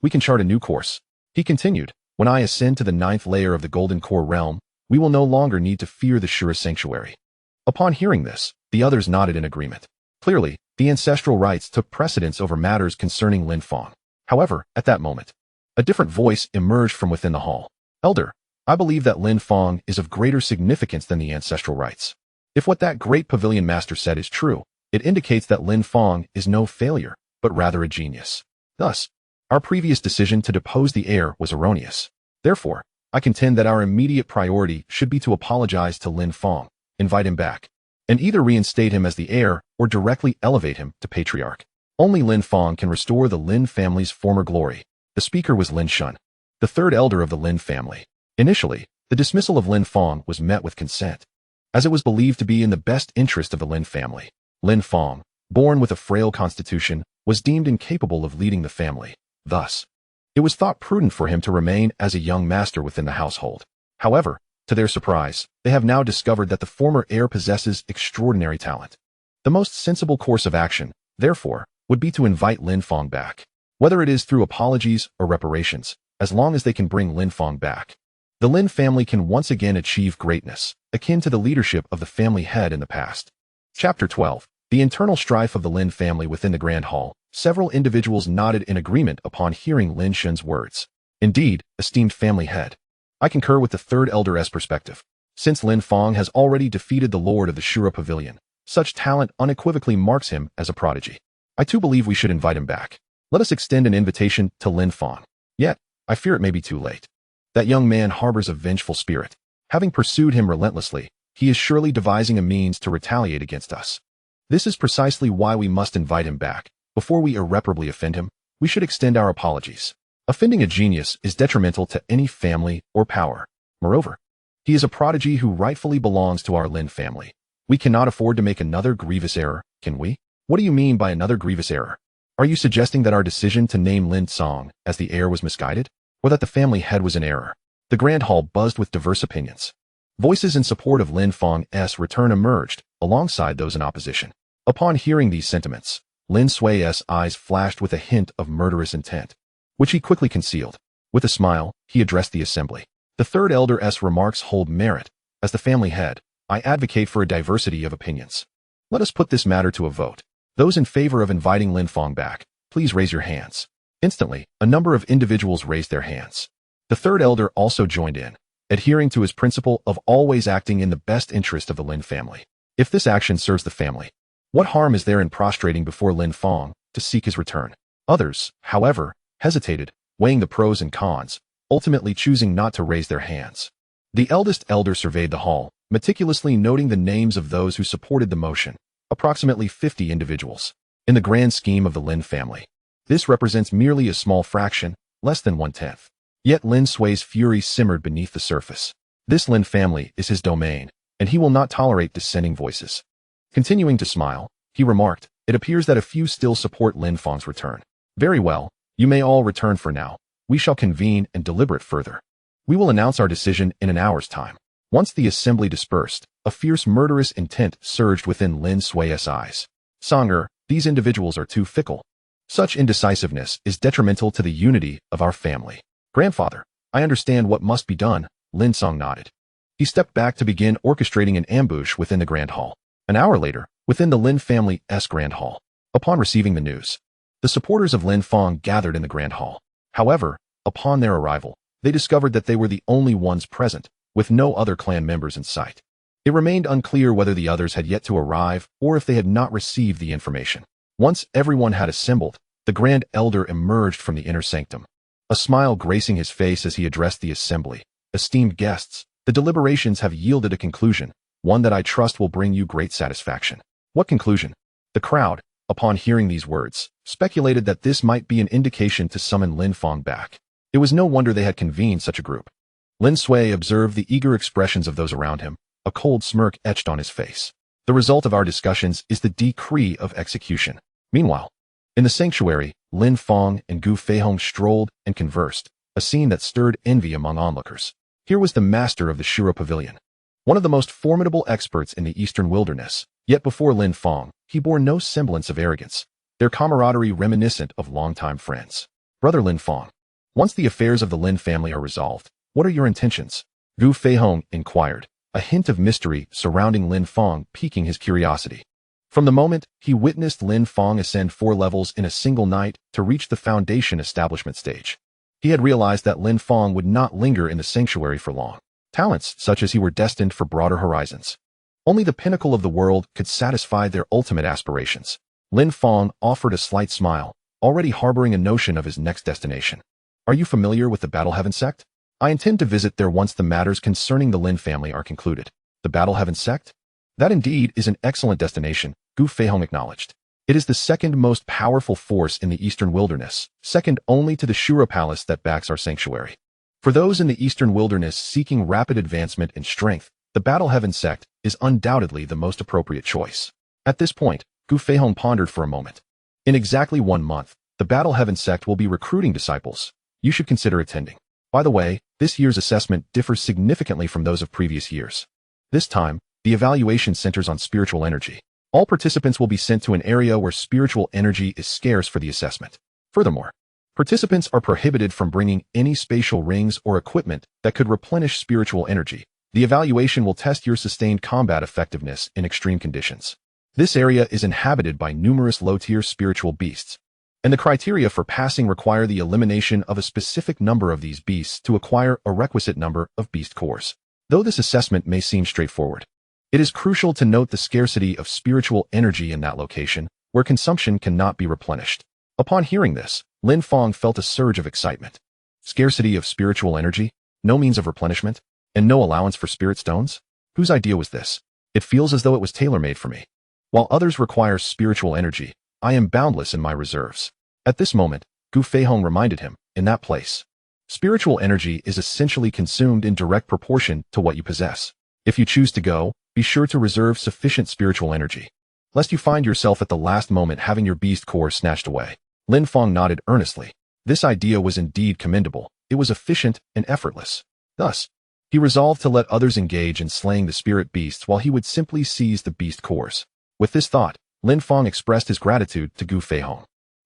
we can chart a new course. He continued, when I ascend to the 9th layer of the Golden Core realm, we will no longer need to fear the Shura sanctuary. Upon hearing this, the others nodded in agreement. Clearly, the ancestral rites took precedence over matters concerning Lin Fong. However, at that moment, a different voice emerged from within the hall. Elder, I believe that Lin Fong is of greater significance than the ancestral rites. If what that great pavilion master said is true, it indicates that Lin Fong is no failure, but rather a genius. Thus, our previous decision to depose the heir was erroneous. Therefore, I contend that our immediate priority should be to apologize to Lin Fong, invite him back, and either reinstate him as the heir or directly elevate him to patriarch. Only Lin Fong can restore the Lin family's former glory. The speaker was Lin Shun, the third elder of the Lin family. Initially, the dismissal of Lin Fong was met with consent, as it was believed to be in the best interest of the Lin family. Lin Fong, born with a frail constitution, was deemed incapable of leading the family. Thus, it was thought prudent for him to remain as a young master within the household. However, To their surprise, they have now discovered that the former heir possesses extraordinary talent. The most sensible course of action, therefore, would be to invite Lin Fong back. Whether it is through apologies or reparations, as long as they can bring Lin Fong back, the Lin family can once again achieve greatness, akin to the leadership of the family head in the past. Chapter 12. The internal strife of the Lin family within the Grand Hall. Several individuals nodded in agreement upon hearing Lin Shen's words. Indeed, esteemed family head, I concur with the third elder's perspective. Since Lin Fong has already defeated the Lord of the Shura Pavilion, such talent unequivocally marks him as a prodigy. I too believe we should invite him back. Let us extend an invitation to Lin Fong. Yet, I fear it may be too late. That young man harbors a vengeful spirit. Having pursued him relentlessly, he is surely devising a means to retaliate against us. This is precisely why we must invite him back. Before we irreparably offend him, we should extend our apologies. Offending a genius is detrimental to any family or power. Moreover, he is a prodigy who rightfully belongs to our Lin family. We cannot afford to make another grievous error, can we? What do you mean by another grievous error? Are you suggesting that our decision to name Lin Song as the heir was misguided? Or that the family head was in error? The Grand Hall buzzed with diverse opinions. Voices in support of Lin Fong's return emerged, alongside those in opposition. Upon hearing these sentiments, Lin Sui's eyes flashed with a hint of murderous intent, which he quickly concealed. With a smile, he addressed the assembly. The third elder's remarks hold merit. As the family head, I advocate for a diversity of opinions. Let us put this matter to a vote. Those in favor of inviting Lin Fong back, please raise your hands. Instantly, a number of individuals raised their hands. The third elder also joined in, adhering to his principle of always acting in the best interest of the Lin family. If this action serves the family, what harm is there in prostrating before Lin Fong to seek his return? Others, however, hesitated, weighing the pros and cons, ultimately choosing not to raise their hands. The eldest elder surveyed the hall, meticulously noting the names of those who supported the motion, approximately 50 individuals. In the grand scheme of the Lin family, this represents merely a small fraction, less than 1/10. Yet Lin Sui's fury simmered beneath the surface. This Lin family is his domain, and he will not tolerate dissenting voices. Continuing to smile, he remarked, it appears that a few still support Lin Fong's return. Very well, you may all return for now. We shall convene and deliberate further. We will announce our decision in an hour's time. Once the assembly dispersed, a fierce murderous intent surged within Lin Sui's eyes. Songer, these individuals are too fickle. Such indecisiveness is detrimental to the unity of our family. Grandfather, I understand what must be done, Lin Song nodded. He stepped back to begin orchestrating an ambush within the Grand Hall. An hour later, within the Lin family's Grand Hall, upon receiving the news, the supporters of Lin Fong gathered in the Grand Hall. However, upon their arrival, they discovered that they were the only ones present, with no other clan members in sight. It remained unclear whether the others had yet to arrive or if they had not received the information. Once everyone had assembled, the Grand Elder emerged from the inner sanctum, a smile gracing his face as he addressed the assembly. Esteemed guests, the deliberations have yielded a conclusion, one that I trust will bring you great satisfaction. What conclusion? The crowd, upon hearing these words, speculated that this might be an indication to summon Lin Fong back. It was no wonder they had convened such a group. Lin Sui observed the eager expressions of those around him, a cold smirk etched on his face. The result of our discussions is the decree of execution. Meanwhile, in the sanctuary, Lin Fong and Gu Feihong strolled and conversed, a scene that stirred envy among onlookers. Here was the master of the Shura Pavilion, one of the most formidable experts in the eastern wilderness, yet before Lin Fong, he bore no semblance of arrogance, their camaraderie reminiscent of longtime friends. Brother Lin Fong, once the affairs of the Lin family are resolved, what are your intentions? Gu Feihong inquired, a hint of mystery surrounding Lin Fong piquing his curiosity. From the moment he witnessed Lin Fong ascend 4 levels in a single night to reach the foundation establishment stage, he had realized that Lin Fong would not linger in the sanctuary for long. Talents such as he were destined for broader horizons. Only the pinnacle of the world could satisfy their ultimate aspirations. Lin Fong offered a slight smile, already harboring a notion of his next destination. Are you familiar with the Battle Heaven sect? I intend to visit there once the matters concerning the Lin family are concluded. The Battle Heaven sect? That indeed is an excellent destination, Gu Feihong acknowledged. It is the second most powerful force in the eastern wilderness, second only to the Shura Palace that backs our sanctuary. For those in the eastern wilderness seeking rapid advancement in strength, the Battle Heaven sect is undoubtedly the most appropriate choice. At this point, Gu Feihong pondered for a moment. In exactly 1 month, the Battle Heaven sect will be recruiting disciples. You should consider attending. By the way, This year's assessment differs significantly from those of previous years. This time, the evaluation centers on spiritual energy. All participants will be sent to an area where spiritual energy is scarce for the assessment. Furthermore, participants are prohibited from bringing any spatial rings or equipment that could replenish spiritual energy. The evaluation will test your sustained combat effectiveness in extreme conditions. This area is inhabited by numerous low-tier spiritual beasts, and the criteria for passing require the elimination of a specific number of these beasts to acquire a requisite number of beast cores. Though this assessment may seem straightforward, it is crucial to note the scarcity of spiritual energy in that location, where consumption cannot be replenished. Upon hearing this, Lin Fong felt a surge of excitement. Scarcity of spiritual energy, no means of replenishment, and no allowance for spirit stones? Whose idea was this? It feels as though it was tailor-made for me. While others require spiritual energy, I am boundless in my reserves. At this moment, Gu Feihong reminded him, in that place, spiritual energy is essentially consumed in direct proportion to what you possess. If you choose to go, be sure to reserve sufficient spiritual energy, lest you find yourself at the last moment having your beast core snatched away. Lin Fong nodded earnestly. This idea was indeed commendable. It was efficient and effortless. Thus, he resolved to let others engage in slaying the spirit beasts while he would simply seize the beast cores. With this thought, Lin Fong expressed his gratitude to Gu Feihong.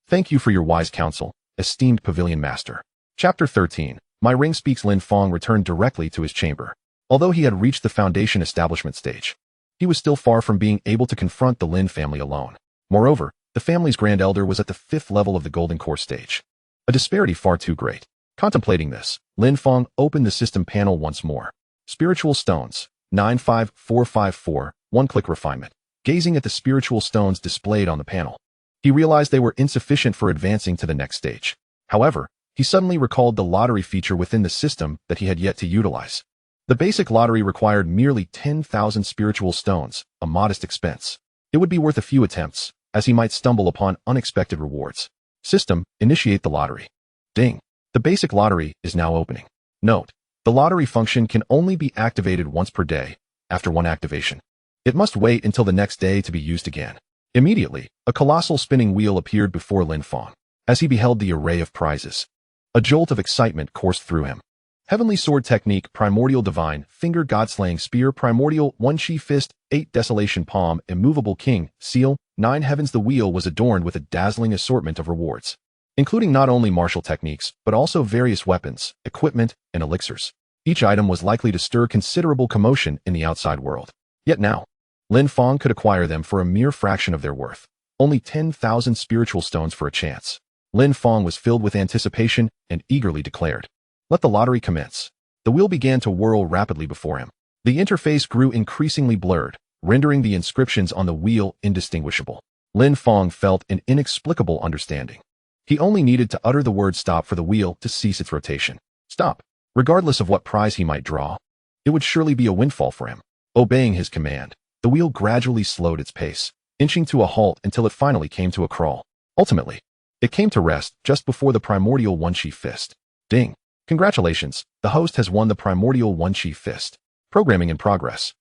Thank you for your wise counsel, esteemed pavilion master. Chapter 13. My ring speaks. Lin Fong returned directly to his chamber. Although he had reached the foundation establishment stage, he was still far from being able to confront the Lin family alone. Moreover, the family's grand elder was at the 5th level of the golden core stage. A disparity far too great. Contemplating this, Lin Fong opened the system panel once more. Spiritual stones, 95454, one-click refinement. Gazing at the spiritual stones displayed on the panel, he realized they were insufficient for advancing to the next stage. However, he suddenly recalled the lottery feature within the system that he had yet to utilize. The basic lottery required merely 10,000 spiritual stones, a modest expense. It would be worth a few attempts, as he might stumble upon unexpected rewards. System, initiate the lottery. Ding. The basic lottery is now opening. Note, the lottery function can only be activated once per day, after one activation. It must wait until the next day to be used again. Immediately, a colossal spinning wheel appeared before Lin Fong. As he beheld the array of prizes, a jolt of excitement coursed through him. Heavenly Sword Technique, Primordial Divine, Finger God-Slaying Spear, Primordial, One Chi Fist, 8 Desolation Palm, Immovable King, Seal, 9 Heavens. The wheel was adorned with a dazzling assortment of rewards, including not only martial techniques, but also various weapons, equipment, and elixirs. Each item was likely to stir considerable commotion in the outside world. Yet now, Lin Fong could acquire them for a mere fraction of their worth. Only 10,000 spiritual stones for a chance. Lin Fong was filled with anticipation and eagerly declared, "Let the lottery commence." The wheel began to whirl rapidly before him. The interface grew increasingly blurred, rendering the inscriptions on the wheel indistinguishable. Lin Fong felt an inexplicable understanding. He only needed to utter the word stop for the wheel to cease its rotation. Stop. Regardless of what prize he might draw, it would surely be a windfall for him. Obeying his command, the wheel gradually slowed its pace, inching to a halt until it finally came to a crawl. Ultimately, it came to rest just before the primordial One Chi Fist. Ding. Congratulations, the host has won the primordial One Chi Fist. Programming in progress.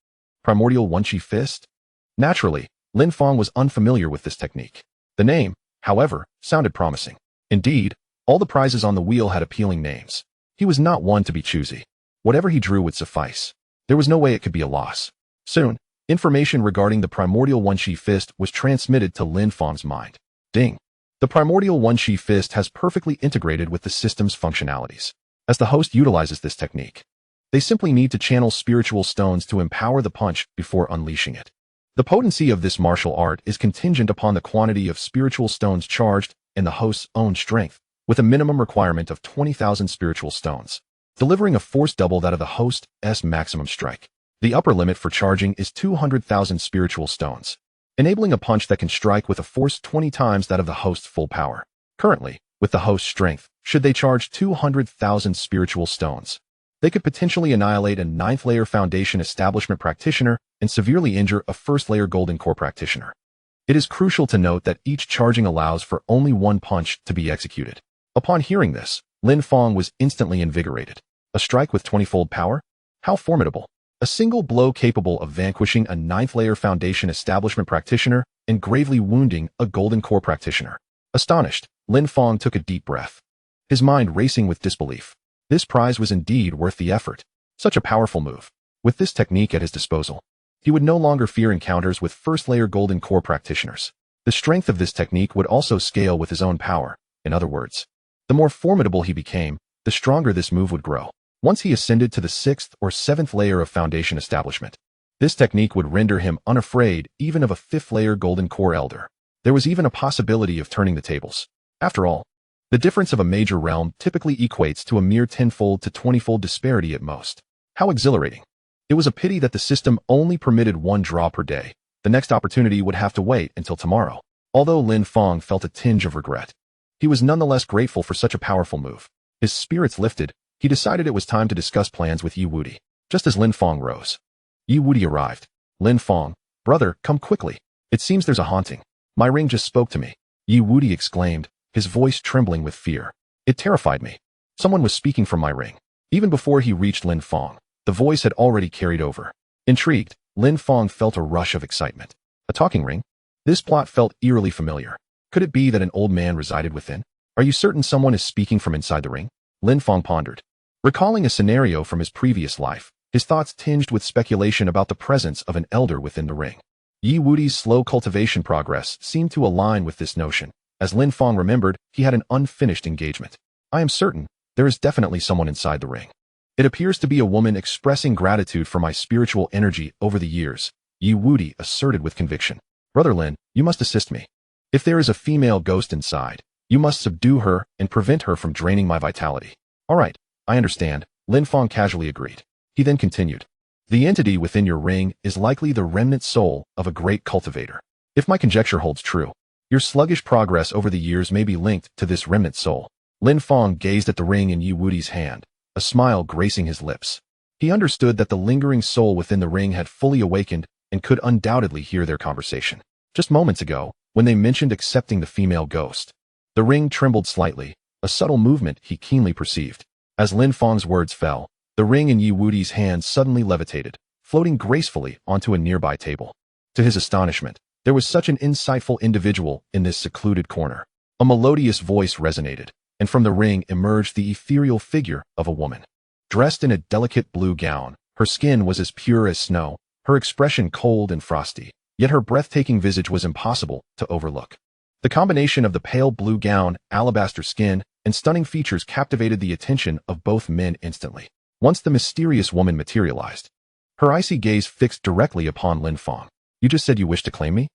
Primordial One Chi Fist? Naturally, Lin Fong was unfamiliar with this technique. The name, however, sounded promising. Indeed, all the prizes on the wheel had appealing names. He was not one to be choosy. Whatever he drew would suffice. There was no way it could be a loss. Soon, information regarding the primordial One Chi Fist was transmitted to Lin Fong's mind. Ding. The primordial One Chi Fist has perfectly integrated with the system's functionalities. As the host utilizes this technique, they simply need to channel spiritual stones to empower the punch before unleashing it. The potency of this martial art is contingent upon the quantity of spiritual stones charged and the host's own strength, with a minimum requirement of 20,000 spiritual stones, delivering a force double that of the host's maximum strike. The upper limit for charging is 200,000 spiritual stones, enabling a punch that can strike with a force 20 times that of the host's full power. Currently, with the host's strength, should they charge 200,000 spiritual stones, they could potentially annihilate a 9th-layer Foundation Establishment practitioner and severely injure a 1st-layer Golden Core practitioner. It is crucial to note that each charging allows for only one punch to be executed. Upon hearing this, Lin Fong was instantly invigorated. A strike with 20-fold power? How formidable! A single blow capable of vanquishing a 9th-layer Foundation Establishment practitioner and gravely wounding a Golden Core practitioner. Astonished, Lin Fong took a deep breath, his mind racing with disbelief. This prize was indeed worth the effort. Such a powerful move. With this technique at his disposal, he would no longer fear encounters with first-layer golden core practitioners. The strength of this technique would also scale with his own power. In other words, the more formidable he became, the stronger this move would grow. Once he ascended to the 6th or 7th layer of foundation establishment, this technique would render him unafraid even of a 5th-layer golden core elder. There was even a possibility of turning the tables. After all, the difference of a major realm typically equates to a mere 10-fold to 20-fold disparity at most. How exhilarating. It was a pity that the system only permitted one draw per day. The next opportunity would have to wait until tomorrow. Although Lin Fong felt a tinge of regret, he was nonetheless grateful for such a powerful move. His spirits lifted, he decided it was time to discuss plans with Yi Wudi. Just as Lin Fong rose, Yi Wudi arrived. Lin Fong, brother, come quickly. It seems there's a haunting. My ring just spoke to me. Yi Wudi exclaimed, his voice trembling with fear. It terrified me. Someone was speaking from my ring. Even before he reached Lin Fong, the voice had already carried over. Intrigued, Lin Fong felt a rush of excitement. A talking ring? This plot felt eerily familiar. Could it be that an old man resided within? Are you certain someone is speaking from inside the ring? Lin Fong pondered. Recalling a scenario from his previous life, his thoughts tinged with speculation about the presence of an elder within the ring. Yi Wudi's slow cultivation progress seemed to align with this notion. As Lin Fong remembered, he had an unfinished engagement. I am certain, there is definitely someone inside the ring. It appears to be a woman expressing gratitude for my spiritual energy over the years, Yi Wudi asserted with conviction. Brother Lin, you must assist me. If there is a female ghost inside, you must subdue her and prevent her from draining my vitality. All right, I understand, Lin Fong casually agreed. He then continued. The entity within your ring is likely the remnant soul of a great cultivator. If my conjecture holds true, your sluggish progress over the years may be linked to this remnant soul. Lin Fong gazed at the ring in Yi Wudi's hand, a smile gracing his lips. He understood that the lingering soul within the ring had fully awakened and could undoubtedly hear their conversation. Just moments ago, when they mentioned accepting the female ghost, the ring trembled slightly, a subtle movement he keenly perceived. As Lin Fong's words fell, the ring in Yi Wudi's hand suddenly levitated, floating gracefully onto a nearby table. To his astonishment, there was such an insightful individual in this secluded corner. A melodious voice resonated, and from the ring emerged the ethereal figure of a woman. Dressed in a delicate blue gown, her skin was as pure as snow, her expression cold and frosty, yet her breathtaking visage was impossible to overlook. The combination of the pale blue gown, alabaster skin, and stunning features captivated the attention of both men instantly. Once the mysterious woman materialized, her icy gaze fixed directly upon Lin Fong. You just said you wished to claim me?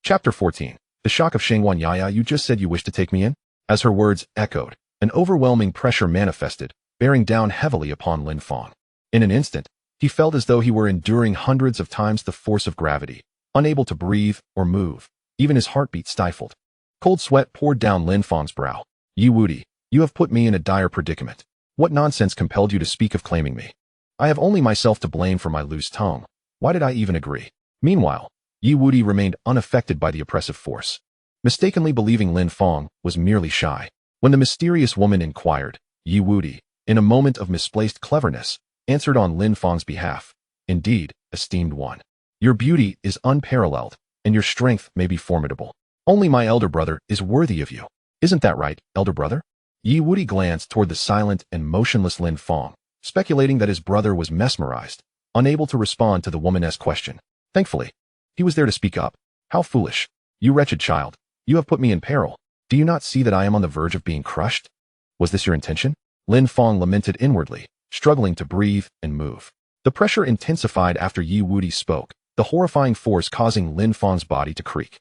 Chapter 14. The shock of Shangwan Yaya. You just said you wished to take me in? As her words echoed, an overwhelming pressure manifested, bearing down heavily upon Lin Fong. In an instant, he felt as though he were enduring hundreds of times the force of gravity, unable to breathe or move, even his heartbeat stifled. Cold sweat poured down Lin Fong's brow. Yi Wudi, you have put me in a dire predicament. What nonsense compelled you to speak of claiming me? I have only myself to blame for my loose tongue. Why did I even agree? Meanwhile, Yi Wudi remained unaffected by the oppressive force, mistakenly believing Lin Fong was merely shy. When the mysterious woman inquired, Yi Wudi, in a moment of misplaced cleverness, answered on Lin Fong's behalf. Indeed, esteemed one. Your beauty is unparalleled, and your strength may be formidable. Only my elder brother is worthy of you. Isn't that right, elder brother? Yi Wudi glanced toward the silent and motionless Lin Fong, speculating that his brother was mesmerized, unable to respond to the woman's question. Thankfully, he was there to speak up. How foolish. You wretched child. You have put me in peril. Do you not see that I am on the verge of being crushed? Was this your intention? Lin Fong lamented inwardly, struggling to breathe and move. The pressure intensified after Yi Wudi spoke, the horrifying force causing Lin Fong's body to creak.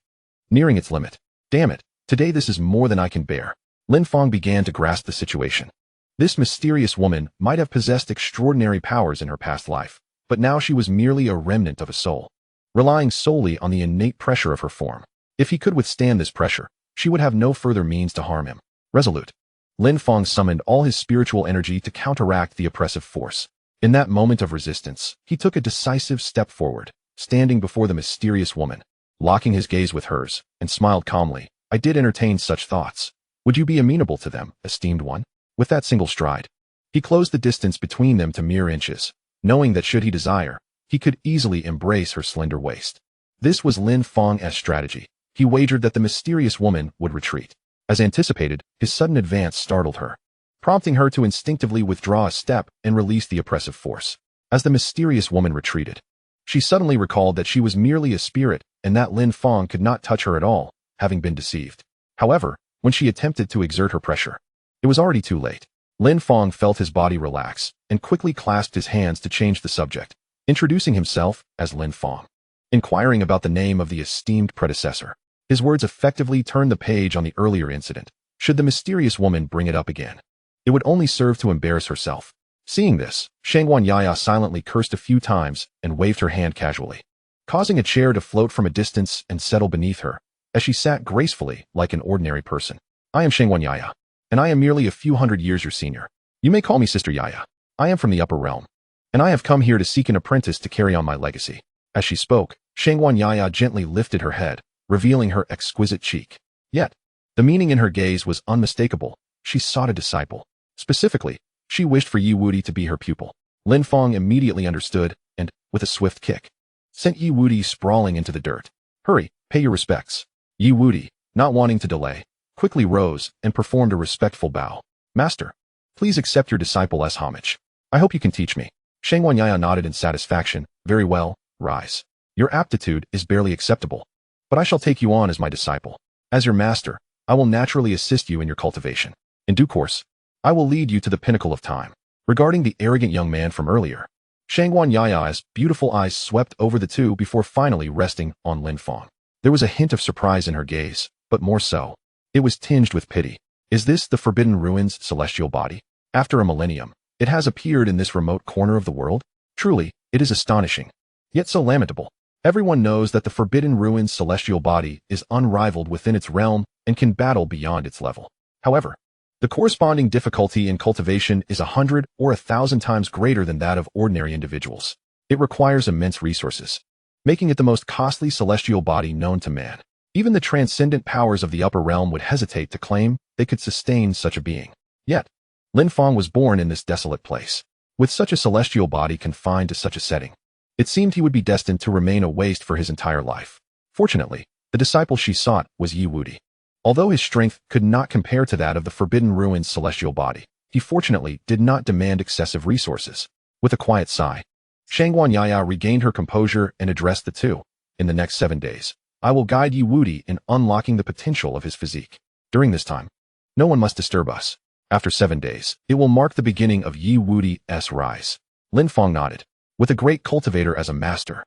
Nearing its limit. Damn it, today this is more than I can bear. Lin Fong began to grasp the situation. This mysterious woman might have possessed extraordinary powers in her past life, but now she was merely a remnant of a soul, relying solely on the innate pressure of her form. If he could withstand this pressure, she would have no further means to harm him. Resolute, Lin Fong summoned all his spiritual energy to counteract the oppressive force. In that moment of resistance, he took a decisive step forward, standing before the mysterious woman, locking his gaze with hers, and smiled calmly. I did entertain such thoughts. Would you be amenable to them, esteemed one? With that single stride, he closed the distance between them to mere inches, knowing that should he desire, he could easily embrace her slender waist. This was Lin Fong's strategy. He wagered that the mysterious woman would retreat. As anticipated, his sudden advance startled her. prompting her to instinctively withdraw a step and release the oppressive force. As the mysterious woman retreated, she suddenly recalled that she was merely a spirit and that Lin Fong could not touch her at all, having been deceived. However, when she attempted to exert her pressure, it was already too late. Lin Fong felt his body relax and quickly clasped his hands to change the subject, introducing himself as Lin Fong. Inquiring about the name of the esteemed predecessor, his words effectively turned the page on the earlier incident. Should the mysterious woman bring it up again, it would only serve to embarrass herself. Seeing this, Shangguan Yaya silently cursed a few times and waved her hand casually, causing a chair to float from a distance and settle beneath her, as she sat gracefully like an ordinary person. I am Shangguan Yaya, and I am merely a few hundred years your senior. You may call me Sister Yaya. I am from the upper realm, and I have come here to seek an apprentice to carry on my legacy. As she spoke, Shangguan Yaya gently lifted her head, revealing her exquisite cheek. Yet, the meaning in her gaze was unmistakable. She sought a disciple. Specifically, she wished for Yi Wudi to be her pupil. Lin Fong immediately understood and, with a swift kick, sent Yi Wudi sprawling into the dirt. Hurry, pay your respects. Yi Wudi, not wanting to delay, quickly rose and performed a respectful bow. Master, please accept your disciple as homage. I hope you can teach me. Shangguan Yaya nodded in satisfaction. Very well, rise. Your aptitude is barely acceptable, but I shall take you on as my disciple. As your master, I will naturally assist you in your cultivation. In due course, I will lead you to the pinnacle of time. Regarding the arrogant young man from earlier, Shangguan Yaya's beautiful eyes swept over the two before finally resting on Lin Fong. There was a hint of surprise in her gaze, but more so, it was tinged with pity. Is this the Forbidden Ruins celestial body? After a millennium, it has appeared in this remote corner of the world? Truly, it is astonishing, yet so lamentable. Everyone knows that the Forbidden Ruins celestial body is unrivaled within its realm and can battle beyond its level. However, the corresponding difficulty in cultivation is 100 or 1,000 times greater than that of ordinary individuals. It requires immense resources, making it the most costly celestial body known to man. Even the transcendent powers of the upper realm would hesitate to claim they could sustain such a being. Yet, Lin Fong was born in this desolate place. With such a celestial body confined to such a setting, it seemed he would be destined to remain a waste for his entire life. Fortunately, the disciple she sought was Yi Wudi. Although his strength could not compare to that of the Forbidden Ruins celestial body, he fortunately did not demand excessive resources. With a quiet sigh, Shangguan Yaya regained her composure and addressed the two. In the next 7 days, I will guide Yi Wudi in unlocking the potential of his physique. During this time, no one must disturb us. After 7 days, it will mark the beginning of Yi Wudi's rise. Lin Fong nodded. With a great cultivator as a master,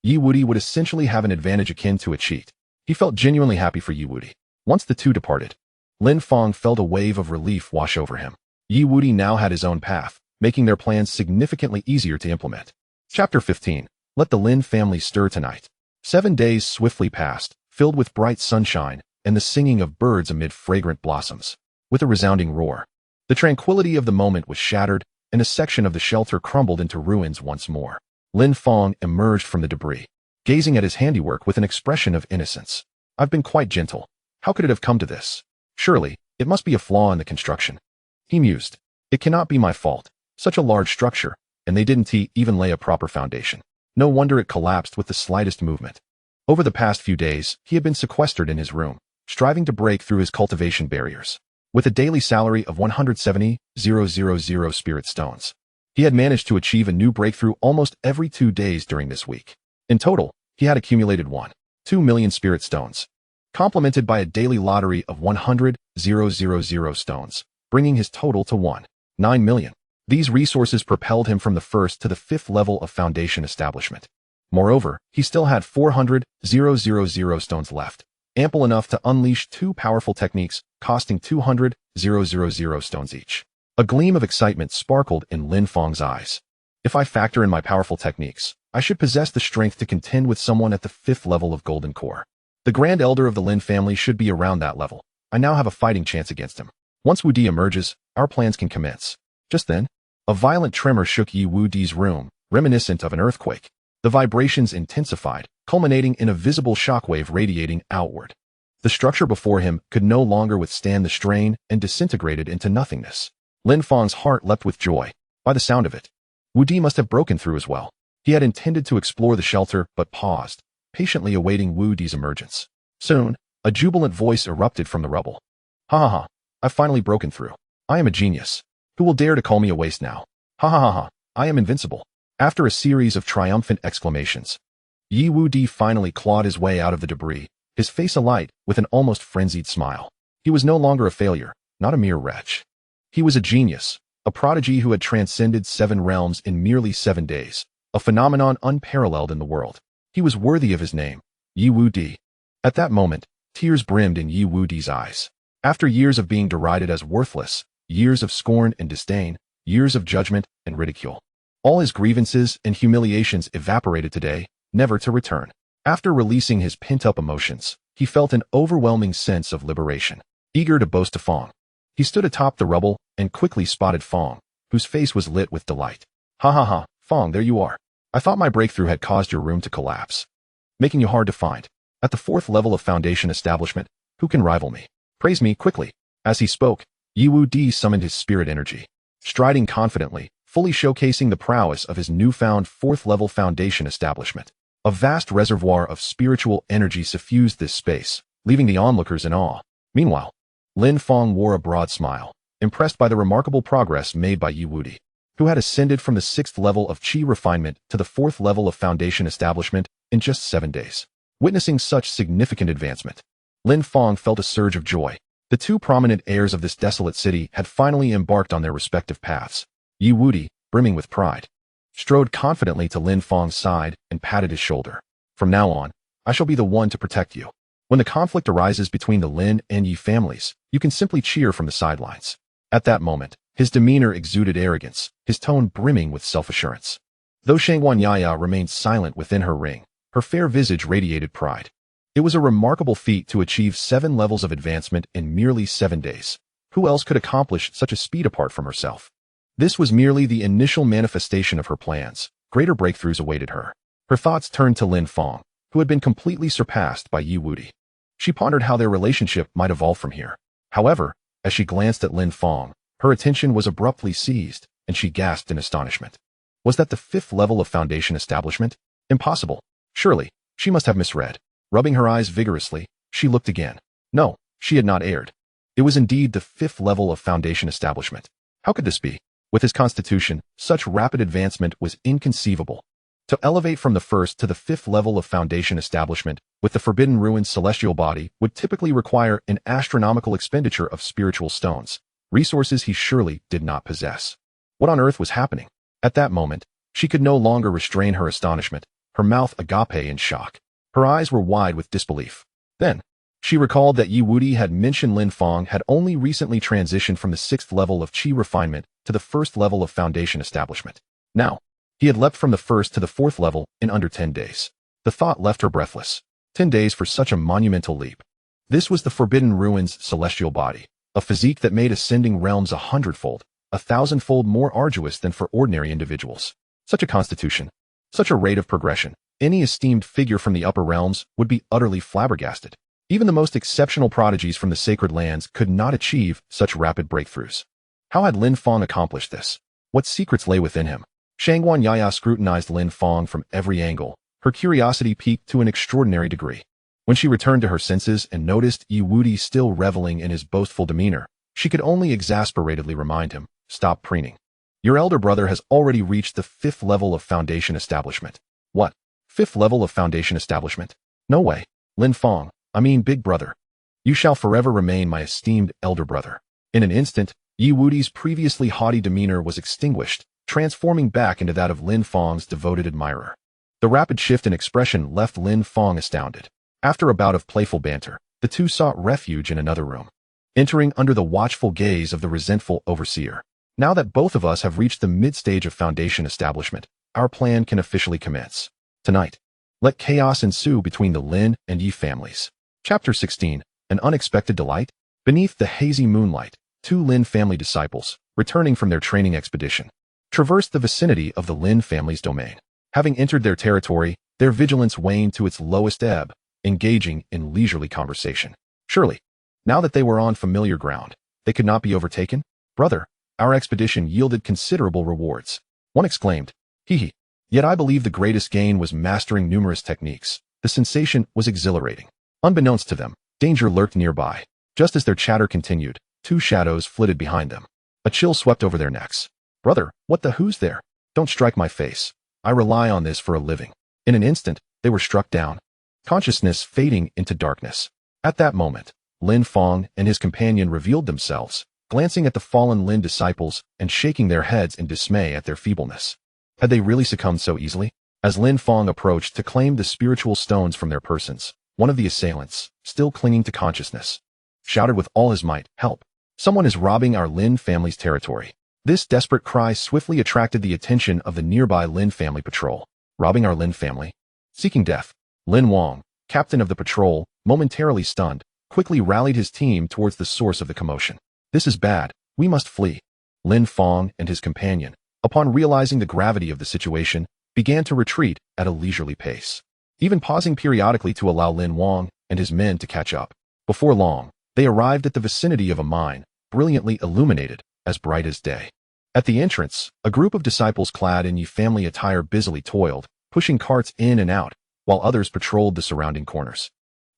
Yi Wudi would essentially have an advantage akin to a cheat. He felt genuinely happy for Yi Wudi. Once the two departed, Lin Fong felt a wave of relief wash over him. Yi Wudi now had his own path, making their plans significantly easier to implement. Chapter 15. Let the Lin family stir tonight. 7 days swiftly passed, filled with bright sunshine and the singing of birds amid fragrant blossoms. With a resounding roar, the tranquility of the moment was shattered, and a section of the shelter crumbled into ruins once more. Lin Fong emerged from the debris, gazing at his handiwork with an expression of innocence. I've been quite gentle. How could it have come to this? Surely, it must be a flaw in the construction. He mused. It cannot be my fault. Such a large structure, and they didn't even lay a proper foundation. No wonder it collapsed with the slightest movement. Over the past few days, he had been sequestered in his room, striving to break through his cultivation barriers. With a daily salary of 170,000 spirit stones, he had managed to achieve a new breakthrough almost every 2 days during this week. In total, he had accumulated 1.2 million spirit stones, complemented by a daily lottery of 100,000 stones, bringing his total to 1.9 million. These resources propelled him from the first to the 5th level of foundation establishment. Moreover, he still had 400,000 stones left, ample enough to unleash 2 powerful techniques costing 200,000 stones each. A gleam of excitement sparkled in Lin Fong's eyes. If I factor in my powerful techniques, I should possess the strength to contend with someone at the 5th level of Golden Core. The Grand Elder of the Lin family should be around that level. I now have a fighting chance against him. Once Wudi emerges, our plans can commence. Just then, a violent tremor shook Yi Wudi's room, reminiscent of an earthquake. The vibrations intensified, culminating in a visible shockwave radiating outward. The structure before him could no longer withstand the strain and disintegrated into nothingness. Lin Fong's heart leapt with joy. By the sound of it, Wudi must have broken through as well. He had intended to explore the shelter, but paused, patiently awaiting Wudi's emergence. Soon, a jubilant voice erupted from the rubble. Ha ha ha, I've finally broken through. I am a genius. Who will dare to call me a waste now? Ha ha ha ha, I am invincible. After a series of triumphant exclamations, Yi Wudi finally clawed his way out of the debris, his face alight with an almost frenzied smile. He was no longer a failure, not a mere wretch. He was a genius, a prodigy who had transcended 7 realms in merely 7 days, a phenomenon unparalleled in the world. He was worthy of his name, Yi Wudi. At that moment, tears brimmed in Yi Wudi's eyes. After years of being derided as worthless, years of scorn and disdain, years of judgment and ridicule, all his grievances and humiliations evaporated today, never to return. After releasing his pent-up emotions, he felt an overwhelming sense of liberation. Eager to boast to Fong, he stood atop the rubble and quickly spotted Fong, whose face was lit with delight. Ha ha ha, Fong, there you are. I thought my breakthrough had caused your room to collapse, making you hard to find. At the 4th level of Foundation establishment, who can rival me? Praise me quickly. As he spoke, Yi Wudi summoned his spirit energy, striding confidently, fully showcasing the prowess of his newfound 4th level Foundation establishment. A vast reservoir of spiritual energy suffused this space, leaving the onlookers in awe. Meanwhile, Lin Fong wore a broad smile, impressed by the remarkable progress made by Yi Wudi, who had ascended from the 6th level of Qi refinement to the 4th level of Foundation establishment in just 7 days. Witnessing such significant advancement, Lin Fong felt a surge of joy. The 2 prominent heirs of this desolate city had finally embarked on their respective paths. Yi Wudi, brimming with pride, strode confidently to Lin Fong's side and patted his shoulder. From now on, I shall be the one to protect you. When the conflict arises between the Lin and Yi families, you can simply cheer from the sidelines. At that moment, his demeanor exuded arrogance, his tone brimming with self-assurance. Though Shangguan Yaya remained silent within her ring, her fair visage radiated pride. It was a remarkable feat to achieve 7 levels of advancement in merely 7 days. Who else could accomplish such a speed apart from herself? This was merely the initial manifestation of her plans. Greater breakthroughs awaited her. Her thoughts turned to Lin Fong, who had been completely surpassed by Yi Wudi. She pondered how their relationship might evolve from here. However, as she glanced at Lin Fong, her attention was abruptly seized, and she gasped in astonishment. Was that the 5th level of Foundation establishment? Impossible. Surely, she must have misread. Rubbing her eyes vigorously, she looked again. No, she had not erred. It was indeed the 5th level of Foundation establishment. How could this be? With his constitution, such rapid advancement was inconceivable. To elevate from the 1st to the 5th level of Foundation establishment with the Forbidden Ruins celestial body would typically require an astronomical expenditure of spiritual stones, resources he surely did not possess. What on earth was happening? At that moment, she could no longer restrain her astonishment, her mouth agape in shock. Her eyes were wide with disbelief. Then, she recalled that Yi Wudi had mentioned Lin Fong had only recently transitioned from the 6th level of Qi refinement to the 1st level of Foundation establishment. Now, he had leapt from the 1st to the 4th level in under 10 days. The thought left her breathless. 10 days for such a monumental leap. This was the Forbidden Ruins celestial body, a physique that made ascending realms 100-fold, 1,000-fold more arduous than for ordinary individuals. Such a constitution, such a rate of progression, any esteemed figure from the upper realms would be utterly flabbergasted. Even the most exceptional prodigies from the sacred lands could not achieve such rapid breakthroughs. How had Lin Fong accomplished this? What secrets lay within him? Shangguan Yaya scrutinized Lin Fong from every angle, her curiosity piqued to an extraordinary degree. When she returned to her senses and noticed Yi Wudi still reveling in his boastful demeanor, she could only exasperatedly remind him, stop preening. Your elder brother has already reached the 5th level of Foundation establishment. What? 5th level of Foundation establishment? No way. Lin Fong, I mean big brother. You shall forever remain my esteemed elder brother. In an instant, Yi Wudi's previously haughty demeanor was extinguished, transforming back into that of Lin Fong's devoted admirer. The rapid shift in expression left Lin Fong astounded. After a bout of playful banter, the two sought refuge in another room, entering under the watchful gaze of the resentful overseer. Now that both of us have reached the mid-stage of Foundation establishment, our plan can officially commence. Tonight, let chaos ensue between the Lin and Yi families. Chapter 16, An Unexpected Delight. Beneath the hazy moonlight, 2 Lin family disciples, returning from their training expedition, traversed the vicinity of the Lin family's domain. Having entered their territory, their vigilance waned to its lowest ebb, engaging in leisurely conversation. Surely, now that they were on familiar ground, they could not be overtaken? Brother, our expedition yielded considerable rewards. One exclaimed, hee. Yet I believe the greatest gain was mastering numerous techniques. The sensation was exhilarating. Unbeknownst to them, danger lurked nearby. Just as their chatter continued, 2 shadows flitted behind them. A chill swept over their necks. Brother, what the who's there? Don't strike my face. I rely on this for a living. In an instant, they were struck down, consciousness fading into darkness. At that moment, Lin Fong and his companion revealed themselves, glancing at the fallen Lin disciples and shaking their heads in dismay at their feebleness. Had they really succumbed so easily? As Lin Fong approached to claim the spiritual stones from their persons, one of the assailants, still clinging to consciousness, shouted with all his might, "Help! Someone is robbing our Lin family's territory." This desperate cry swiftly attracted the attention of the nearby Lin family patrol. Robbing our Lin family? Seeking death. Lin Wang, captain of the patrol, momentarily stunned, quickly rallied his team towards the source of the commotion. This is bad. We must flee. Lin Fong and his companion, upon realizing the gravity of the situation, began to retreat at a leisurely pace, even pausing periodically to allow Lin Wang and his men to catch up. Before long, they arrived at the vicinity of a mine, brilliantly illuminated, as bright as day. At the entrance, a group of disciples clad in Yi family attire busily toiled, pushing carts in and out, while others patrolled the surrounding corners,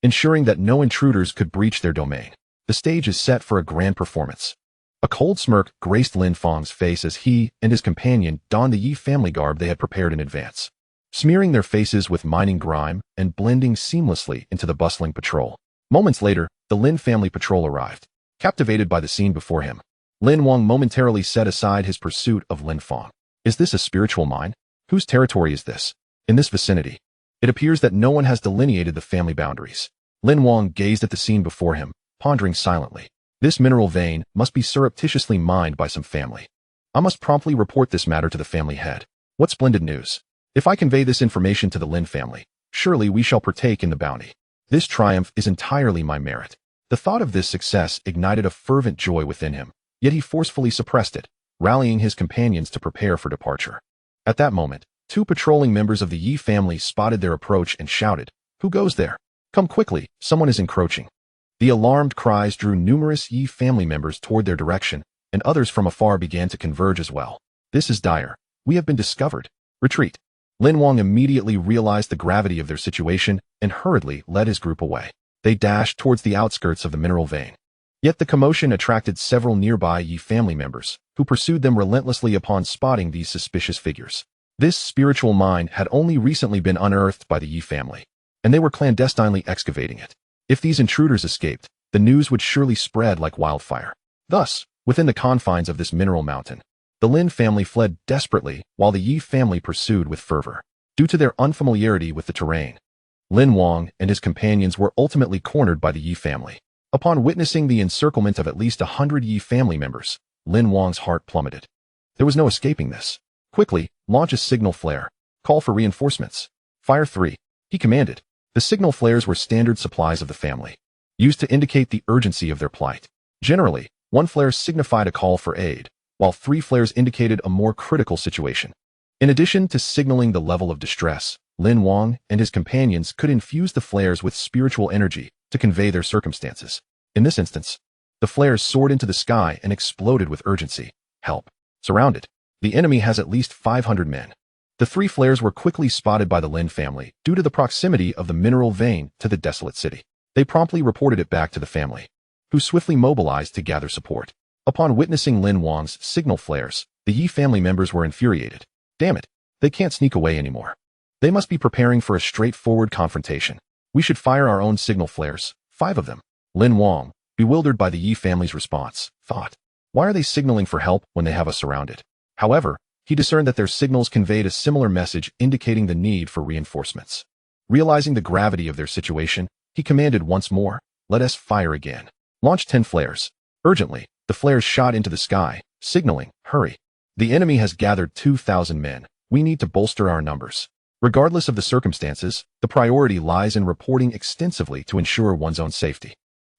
ensuring that no intruders could breach their domain. The stage is set for a grand performance. A cold smirk graced Lin Fong's face as he and his companion donned the Yi family garb they had prepared in advance, smearing their faces with mining grime and blending seamlessly into the bustling patrol. Moments later, the Lin family patrol arrived. Captivated by the scene before him, Lin Wang momentarily set aside his pursuit of Lin Fong. Is this a spiritual mine? Whose territory is this? In this vicinity, it appears that no one has delineated the family boundaries. Lin Wang gazed at the scene before him, pondering silently. This mineral vein must be surreptitiously mined by some family. I must promptly report this matter to the family head. What splendid news! If I convey this information to the Lin family, surely we shall partake in the bounty. This triumph is entirely my merit. The thought of this success ignited a fervent joy within him, yet he forcefully suppressed it, rallying his companions to prepare for departure. At that moment, two patrolling members of the Yi family spotted their approach and shouted, "Who goes there? Come quickly, someone is encroaching." The alarmed cries drew numerous Yi family members toward their direction, and others from afar began to converge as well. This is dire. We have been discovered. Retreat. Lin Wang immediately realized the gravity of their situation and hurriedly led his group away. They dashed towards the outskirts of the mineral vein. Yet the commotion attracted several nearby Yi family members, who pursued them relentlessly upon spotting these suspicious figures. This spiritual mine had only recently been unearthed by the Yi family, and they were clandestinely excavating it. If these intruders escaped, the news would surely spread like wildfire. Thus, within the confines of this mineral mountain, the Lin family fled desperately while the Yi family pursued with fervor. Due to their unfamiliarity with the terrain, Lin Wang and his companions were ultimately cornered by the Yi family. Upon witnessing the encirclement of at least 100 Yi family members, Lin Wang's heart plummeted. There was no escaping this. Quickly, launch a signal flare. Call for reinforcements. Fire 3. He commanded. The signal flares were standard supplies of the family, used to indicate the urgency of their plight. Generally, one flare signified a call for aid, while 3 flares indicated a more critical situation. In addition to signaling the level of distress, Lin Wang and his companions could infuse the flares with spiritual energy to convey their circumstances. In this instance, the flares soared into the sky and exploded with urgency. Help. Surrounded. The enemy has at least 500 men. The 3 flares were quickly spotted by the Lin family due to the proximity of the mineral vein to the desolate city. They promptly reported it back to the family, who swiftly mobilized to gather support. Upon witnessing Lin Wang's signal flares, the Yi family members were infuriated. Damn it, they can't sneak away anymore. They must be preparing for a straightforward confrontation. We should fire our own signal flares, 5 of them. Lin Wang, bewildered by the Yi family's response, thought, why are they signaling for help when they have us surrounded? However, he discerned that their signals conveyed a similar message indicating the need for reinforcements. Realizing the gravity of their situation, he commanded once more, let us fire again. Launch 10 flares. Urgently, the flares shot into the sky, signaling, hurry. The enemy has gathered 2,000 men. We need to bolster our numbers. Regardless of the circumstances, the priority lies in reporting extensively to ensure one's own safety.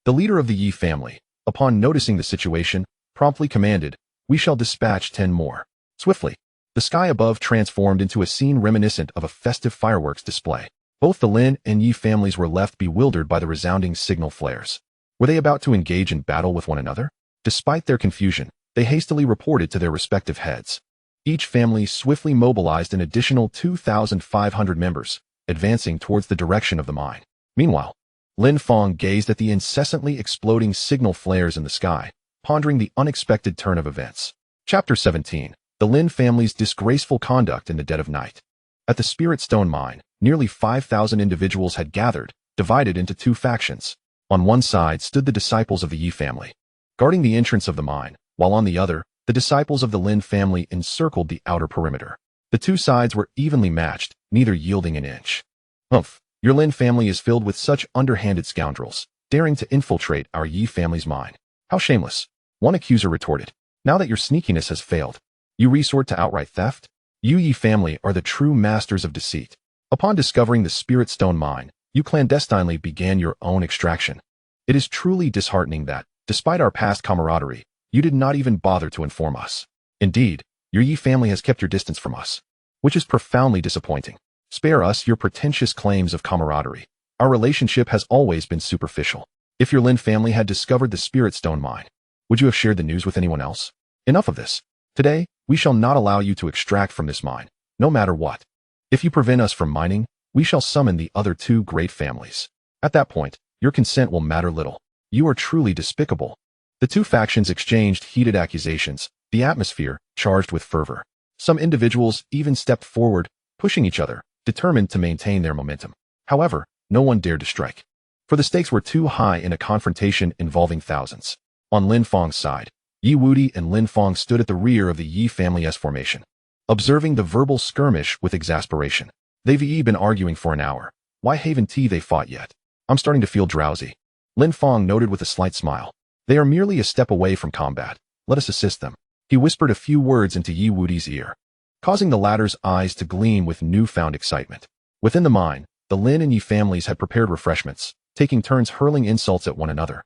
The leader of the Yi family, upon noticing the situation, promptly commanded, we shall dispatch 10 more. Swiftly, the sky above transformed into a scene reminiscent of a festive fireworks display. Both the Lin and Yi families were left bewildered by the resounding signal flares. Were they about to engage in battle with one another? Despite their confusion, they hastily reported to their respective heads. Each family swiftly mobilized an additional 2,500 members, advancing towards the direction of the mine. Meanwhile, Lin Fong gazed at the incessantly exploding signal flares in the sky, pondering the unexpected turn of events. Chapter 17. The Lin family's disgraceful conduct in the dead of night. At the Spirit Stone mine, nearly 5,000 individuals had gathered, divided into two factions. On one side stood the disciples of the Yi family, guarding the entrance of the mine, while on the other, the disciples of the Lin family encircled the outer perimeter. The two sides were evenly matched, neither yielding an inch. Humph, your Lin family is filled with such underhanded scoundrels, daring to infiltrate our Yi family's mine. How shameless, one accuser retorted. Now that your sneakiness has failed, you resort to outright theft? You Yi family are the true masters of deceit. Upon discovering the Spirit Stone mine, you clandestinely began your own extraction. It is truly disheartening that, despite our past camaraderie, you did not even bother to inform us. Indeed, your Yi family has kept your distance from us, which is profoundly disappointing. Spare us your pretentious claims of camaraderie. Our relationship has always been superficial. If your Lin family had discovered the Spirit Stone mine, would you have shared the news with anyone else? Enough of this. Today, we shall not allow you to extract from this mine, no matter what. If you prevent us from mining, we shall summon the other two great families. At that point, your consent will matter little. You are truly despicable. The two factions exchanged heated accusations, the atmosphere charged with fervor. Some individuals even stepped forward, pushing each other, determined to maintain their momentum. However, no one dared to strike, for the stakes were too high in a confrontation involving thousands. On Lin Fong's side, Yi Wudi and Lin Fong stood at the rear of the Yi family's formation, observing the verbal skirmish with exasperation. They've been arguing for an hour. Why haven't they fought yet? I'm starting to feel drowsy. Lin Fong noted with a slight smile. They are merely a step away from combat. Let us assist them. He whispered a few words into Yi Wudi's ear, causing the latter's eyes to gleam with newfound excitement. Within the mine, the Lin and Yi families had prepared refreshments, taking turns hurling insults at one another,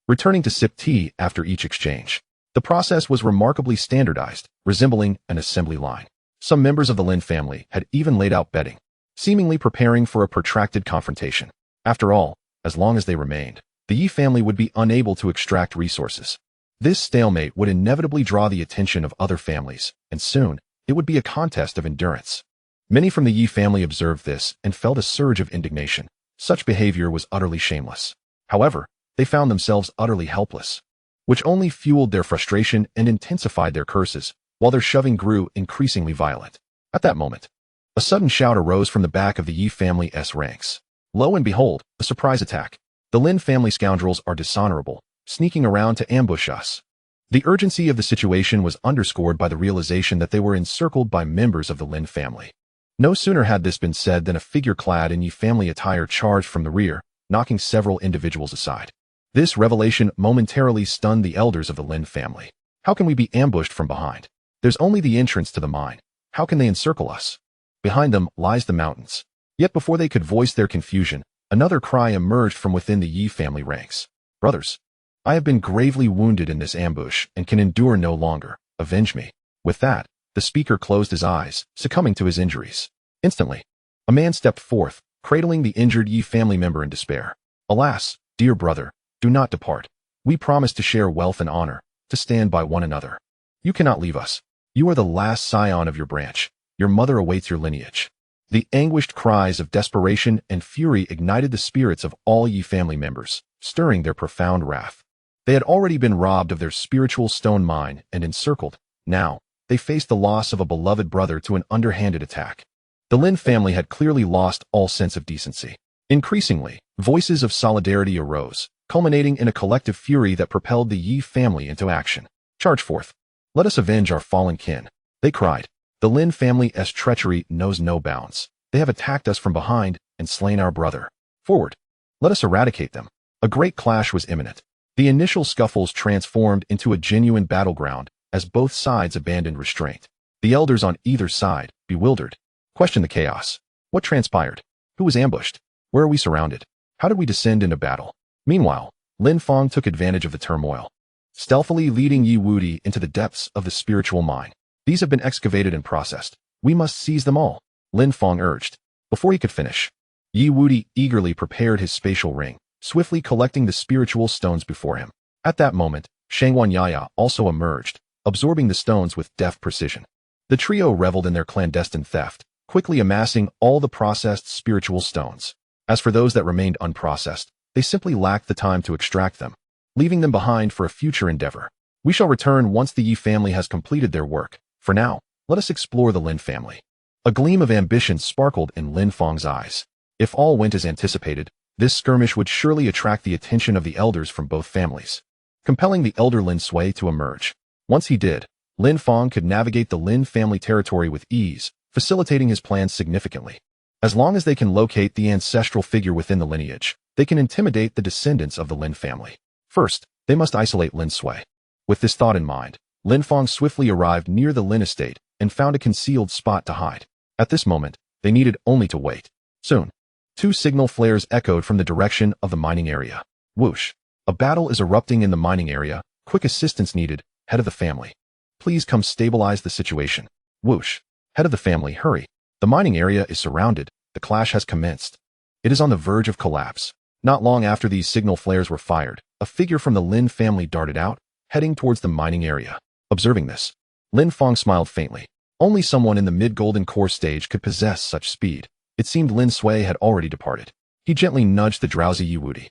returning to sip tea after each exchange. The process was remarkably standardized, resembling an assembly line. Some members of the Lin family had even laid out bedding, seemingly preparing for a protracted confrontation. After all, as long as they remained, the Yi family would be unable to extract resources. This stalemate would inevitably draw the attention of other families, and soon, it would be a contest of endurance. Many from the Yi family observed this and felt a surge of indignation. Such behavior was utterly shameless. However, they found themselves utterly helpless, which only fueled their frustration and intensified their curses, while their shoving grew increasingly violent. At that moment, a sudden shout arose from the back of the Yi family's ranks. Lo and behold, a surprise attack. The Lin family scoundrels are dishonorable, sneaking around to ambush us. The urgency of the situation was underscored by the realization that they were encircled by members of the Lin family. No sooner had this been said than a figure clad in Yi family attire charged from the rear, knocking several individuals aside. This revelation momentarily stunned the elders of the Lin family. How can we be ambushed from behind? There's only the entrance to the mine. How can they encircle us? Behind them lies the mountains. Yet before they could voice their confusion, another cry emerged from within the Yi family ranks. Brothers, I have been gravely wounded in this ambush and can endure no longer. Avenge me. With that, the speaker closed his eyes, succumbing to his injuries. Instantly, a man stepped forth, cradling the injured Yi family member in despair. Alas, dear brother, do not depart. We promise to share wealth and honor, to stand by one another. You cannot leave us. You are the last scion of your branch. Your mother awaits your lineage. The anguished cries of desperation and fury ignited the spirits of all Yi family members, stirring their profound wrath. They had already been robbed of their spiritual stone mine and encircled. Now, they faced the loss of a beloved brother to an underhanded attack. The Lin family had clearly lost all sense of decency. Increasingly, voices of solidarity arose, culminating in a collective fury that propelled the Yi family into action. Charge forth. Let us avenge our fallen kin. They cried. The Lin family's treachery knows no bounds. They have attacked us from behind and slain our brother. Forward. Let us eradicate them. A great clash was imminent. The initial scuffles transformed into a genuine battleground as both sides abandoned restraint. The elders on either side, bewildered, questioned the chaos. What transpired? Who was ambushed? Where are we surrounded? How did we descend into battle? Meanwhile, Lin Fong took advantage of the turmoil, stealthily leading Yi Wudi into the depths of the spiritual mine. These have been excavated and processed. We must seize them all, Lin Fong urged. Before he could finish, Yi Wudi eagerly prepared his spatial ring, swiftly collecting the spiritual stones before him. At that moment, Shangwan Yaya also emerged, absorbing the stones with deft precision. The trio reveled in their clandestine theft, quickly amassing all the processed spiritual stones. As for those that remained unprocessed, they simply lacked the time to extract them, leaving them behind for a future endeavor. We shall return once the Yi family has completed their work. For now, let us explore the Lin family. A gleam of ambition sparkled in Lin Fong's eyes. If all went as anticipated, this skirmish would surely attract the attention of the elders from both families, compelling the elder Lin Sui to emerge. Once he did, Lin Fong could navigate the Lin family territory with ease, facilitating his plans significantly. As long as they can locate the ancestral figure within the lineage, they can intimidate the descendants of the Lin family. First, they must isolate Lin Sui. With this thought in mind, Lin Fong swiftly arrived near the Lin estate and found a concealed spot to hide. At this moment, they needed only to wait. Soon, two signal flares echoed from the direction of the mining area. Whoosh! A battle is erupting in the mining area. Quick assistance needed, head of the family. Please come stabilize the situation. Whoosh! Head of the family, hurry. The mining area is surrounded. The clash has commenced. It is on the verge of collapse. Not long after these signal flares were fired, a figure from the Lin family darted out, heading towards the mining area. Observing this, Lin Fong smiled faintly. Only someone in the mid-golden core stage could possess such speed. It seemed Lin Sui had already departed. He gently nudged the drowsy Yi Wudi.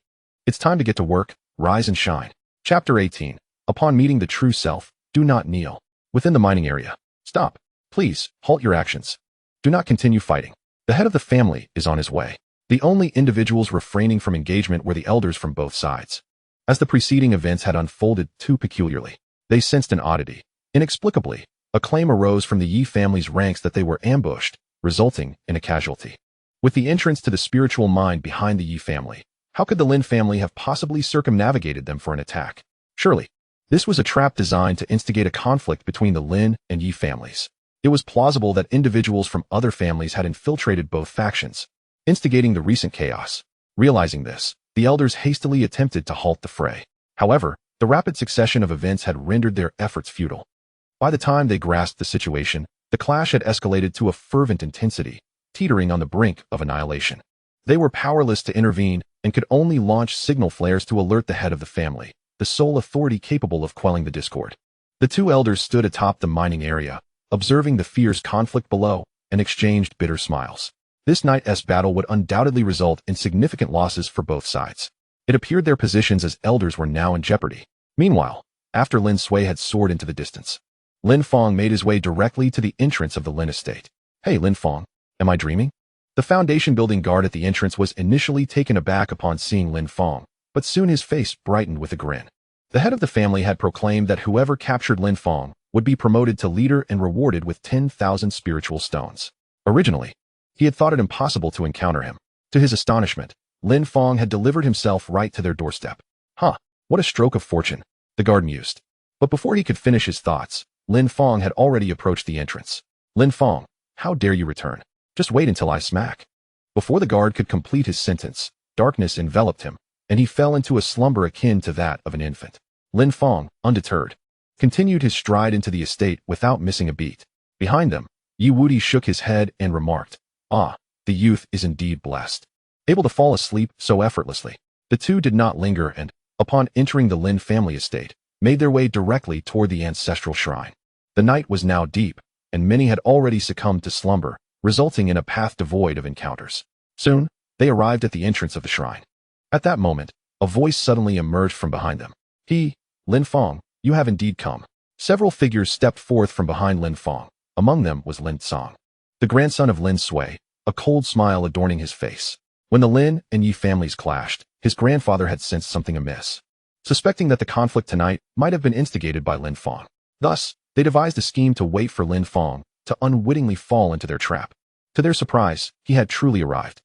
It's time to get to work, rise and shine. Chapter 18. Upon meeting the true self, do not kneel. Within the mining area. Stop. Please, halt your actions. Do not continue fighting. The head of the family is on his way. The only individuals refraining from engagement were the elders from both sides. As the preceding events had unfolded too peculiarly, they sensed an oddity. Inexplicably, a claim arose from the Yi family's ranks that they were ambushed, resulting in a casualty. With the entrance to the spiritual mind behind the Yi family, how could the Lin family have possibly circumnavigated them for an attack? Surely, this was a trap designed to instigate a conflict between the Lin and Yi families. It was plausible that individuals from other families had infiltrated both factions, instigating the recent chaos. Realizing this, the elders hastily attempted to halt the fray. However, the rapid succession of events had rendered their efforts futile. By the time they grasped the situation, the clash had escalated to a fervent intensity, teetering on the brink of annihilation. They were powerless to intervene and could only launch signal flares to alert the head of the family, the sole authority capable of quelling the discord. The two elders stood atop the mining area, observing the fierce conflict below, and exchanged bitter smiles. This night's battle would undoubtedly result in significant losses for both sides. It appeared their positions as elders were now in jeopardy. Meanwhile, after Lin Sui had soared into the distance, Lin Fong made his way directly to the entrance of the Lin estate. Hey Lin Fong, am I dreaming? The foundation building guard at the entrance was initially taken aback upon seeing Lin Fong, but soon his face brightened with a grin. The head of the family had proclaimed that whoever captured Lin Fong would be promoted to leader and rewarded with 10,000 spiritual stones. Originally, he had thought it impossible to encounter him. To his astonishment, Lin Fong had delivered himself right to their doorstep. Huh, what a stroke of fortune, the guard mused. But before he could finish his thoughts, Lin Fong had already approached the entrance. Lin Fong, how dare you return? Just wait until I smack. Before the guard could complete his sentence, darkness enveloped him, and he fell into a slumber akin to that of an infant. Lin Fong, undeterred, continued his stride into the estate without missing a beat. Behind them, Yi Wudi shook his head and remarked, "Ah, the youth is indeed blessed. Able to fall asleep so effortlessly." The two did not linger and, upon entering the Lin family estate, made their way directly toward the ancestral shrine. The night was now deep, and many had already succumbed to slumber, resulting in a path devoid of encounters. Soon, they arrived at the entrance of the shrine. At that moment, a voice suddenly emerged from behind them. Lin Fong, you have indeed come." Several figures stepped forth from behind Lin Fong. Among them was Lin Song, the grandson of Lin Sui, a cold smile adorning his face. When the Lin and Yi families clashed, his grandfather had sensed something amiss, suspecting that the conflict tonight might have been instigated by Lin Fong. Thus, they devised a scheme to wait for Lin Fong to unwittingly fall into their trap. To their surprise, he had truly arrived.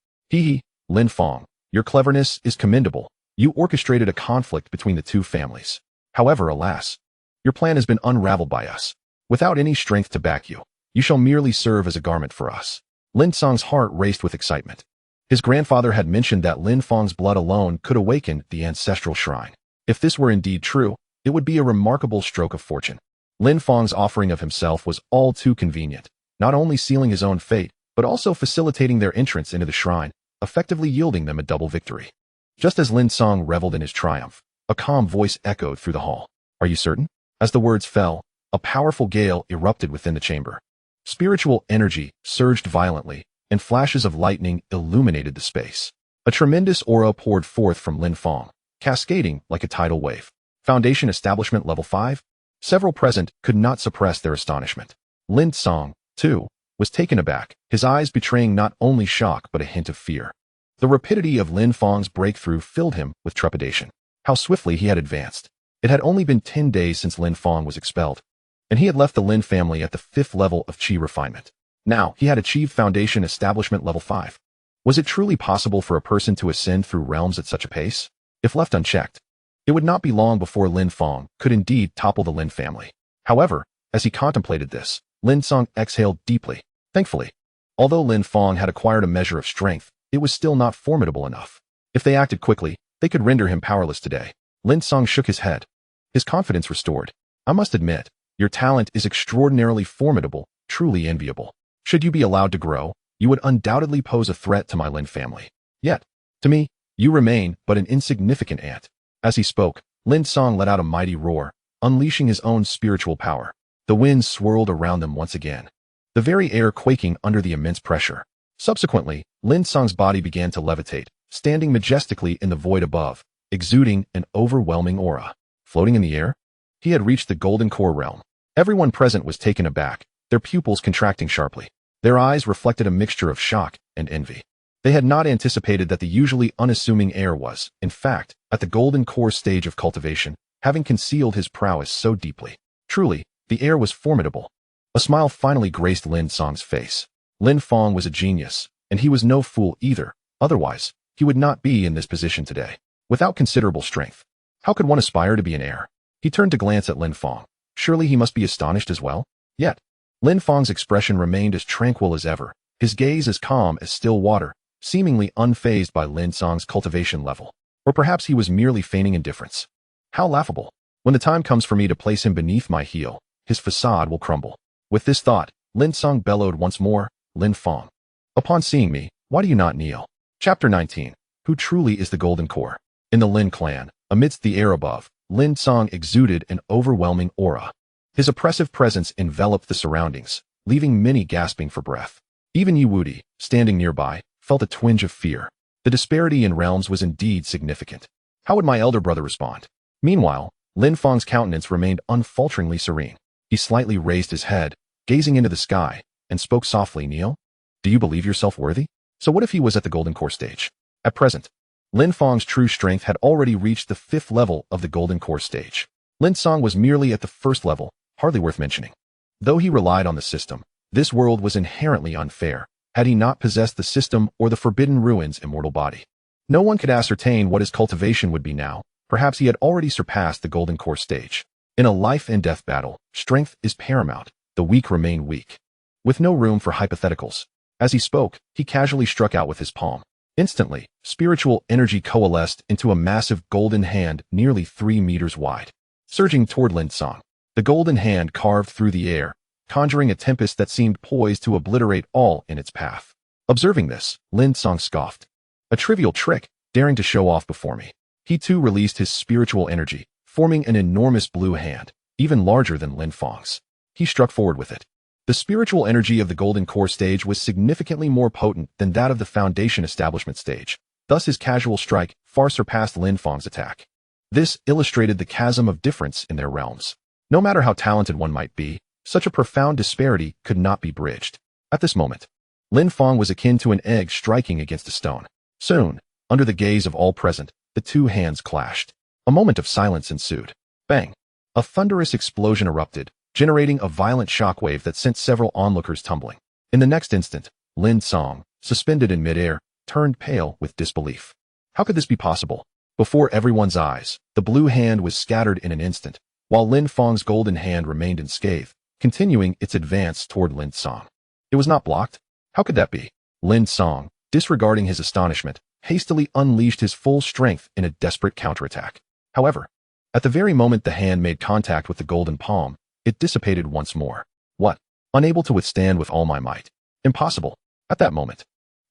Lin Fong, your cleverness is commendable. You orchestrated a conflict between the two families. However, alas, your plan has been unraveled by us. Without any strength to back you, you shall merely serve as a garment for us. Lin Song's heart raced with excitement. His grandfather had mentioned that Lin Fong's blood alone could awaken the ancestral shrine. If this were indeed true, it would be a remarkable stroke of fortune. Lin Fong's offering of himself was all too convenient, not only sealing his own fate, but also facilitating their entrance into the shrine, effectively yielding them a double victory. Just as Lin Song reveled in his triumph, a calm voice echoed through the hall. Are you certain? As the words fell, a powerful gale erupted within the chamber. Spiritual energy surged violently, and flashes of lightning illuminated the space. A tremendous aura poured forth from Lin Fong, cascading like a tidal wave. Foundation Establishment Level 5? Several present could not suppress their astonishment. Lin Fong, too, was taken aback, his eyes betraying not only shock but a hint of fear. The rapidity of Lin Fong's breakthrough filled him with trepidation. How swiftly he had advanced. It had only been 10 days since Lin Fong was expelled, and he had left the Lin family at the 5th level of Qi refinement. Now, he had achieved Foundation Establishment Level 5. Was it truly possible for a person to ascend through realms at such a pace? If left unchecked, it would not be long before Lin Fong could indeed topple the Lin family. However, as he contemplated this, Lin Fong exhaled deeply. Thankfully, although Lin Fong had acquired a measure of strength, it was still not formidable enough. If they acted quickly, they could render him powerless today. Lin Fong shook his head, his confidence restored. I must admit, your talent is extraordinarily formidable, truly enviable. Should you be allowed to grow, you would undoubtedly pose a threat to my Lin family. Yet, to me, you remain but an insignificant ant. As he spoke, Lin Fong let out a mighty roar, unleashing his own spiritual power. The winds swirled around them once again, the very air quaking under the immense pressure. Subsequently, Lin Fong's body began to levitate, standing majestically in the void above, exuding an overwhelming aura. Floating in the air, he had reached the golden core realm. Everyone present was taken aback, their pupils contracting sharply. Their eyes reflected a mixture of shock and envy. They had not anticipated that the usually unassuming heir was, in fact, at the golden core stage of cultivation, having concealed his prowess so deeply. Truly, the heir was formidable. A smile finally graced Lin Fong's face. Lin Fong was a genius, and he was no fool either. Otherwise, he would not be in this position today. Without considerable strength, how could one aspire to be an heir? He turned to glance at Lin Fong. Surely he must be astonished as well? Yet, Lin Fong's expression remained as tranquil as ever, his gaze as calm as still water, seemingly unfazed by Lin Fong's cultivation level. Or perhaps he was merely feigning indifference. How laughable. When the time comes for me to place him beneath my heel, his facade will crumble. With this thought, Lin Fong bellowed once more, Lin Fong. Upon seeing me, why do you not kneel? Chapter 19. Who truly is the Golden Core? In the Lin clan, amidst the air above, Lin Fong exuded an overwhelming aura. His oppressive presence enveloped the surroundings, leaving many gasping for breath. Even Yi Wudi, standing nearby, felt a twinge of fear. The disparity in realms was indeed significant. How would my elder brother respond? Meanwhile, Lin Fong's countenance remained unfalteringly serene. He slightly raised his head, gazing into the sky, and spoke softly, Neil, do you believe yourself worthy? So what if he was at the Golden Core stage? At present, Lin Fong's true strength had already reached the 5th level of the Golden Core stage. Lin Fong was merely at the 1st level, hardly worth mentioning. Though he relied on the system, this world was inherently unfair, had he not possessed the system or the Forbidden Ruin's immortal body. No one could ascertain what his cultivation would be now. Perhaps he had already surpassed the Golden Core stage. In a life and death battle, strength is paramount, the weak remain weak. With no room for hypotheticals. As he spoke, he casually struck out with his palm. Instantly, spiritual energy coalesced into a massive golden hand nearly 3 meters wide. Surging toward Lin Fong, the golden hand carved through the air, conjuring a tempest that seemed poised to obliterate all in its path. Observing this, Lin Fong scoffed. A trivial trick, daring to show off before me. He too released his spiritual energy, forming an enormous blue hand, even larger than Lin Fong's. He struck forward with it. The spiritual energy of the Golden Core stage was significantly more potent than that of the Foundation Establishment stage. Thus his casual strike far surpassed Lin Fong's attack. This illustrated the chasm of difference in their realms. No matter how talented one might be, such a profound disparity could not be bridged. At this moment, Lin Fong was akin to an egg striking against a stone. Soon, under the gaze of all present, the two hands clashed. A moment of silence ensued. Bang! A thunderous explosion erupted, generating a violent shockwave that sent several onlookers tumbling. In the next instant, Lin Fong, suspended in midair, turned pale with disbelief. How could this be possible? Before everyone's eyes, the blue hand was scattered in an instant, while Lin Fong's golden hand remained unscathed, continuing its advance toward Lin Fong. It was not blocked? How could that be? Lin Fong, disregarding his astonishment, hastily unleashed his full strength in a desperate counterattack. However, at the very moment the hand made contact with the golden palm, it dissipated once more. What? Unable to withstand with all my might? Impossible. At that moment,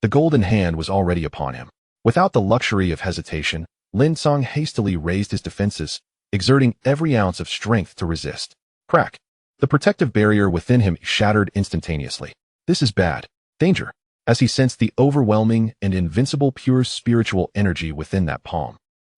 the golden hand was already upon him. Without the luxury of hesitation, Lin Fong hastily raised his defenses, exerting every ounce of strength to resist. Crack! The protective barrier within him shattered instantaneously. This is bad. Danger. As he sensed the overwhelming and invincible pure spiritual energy within that palm,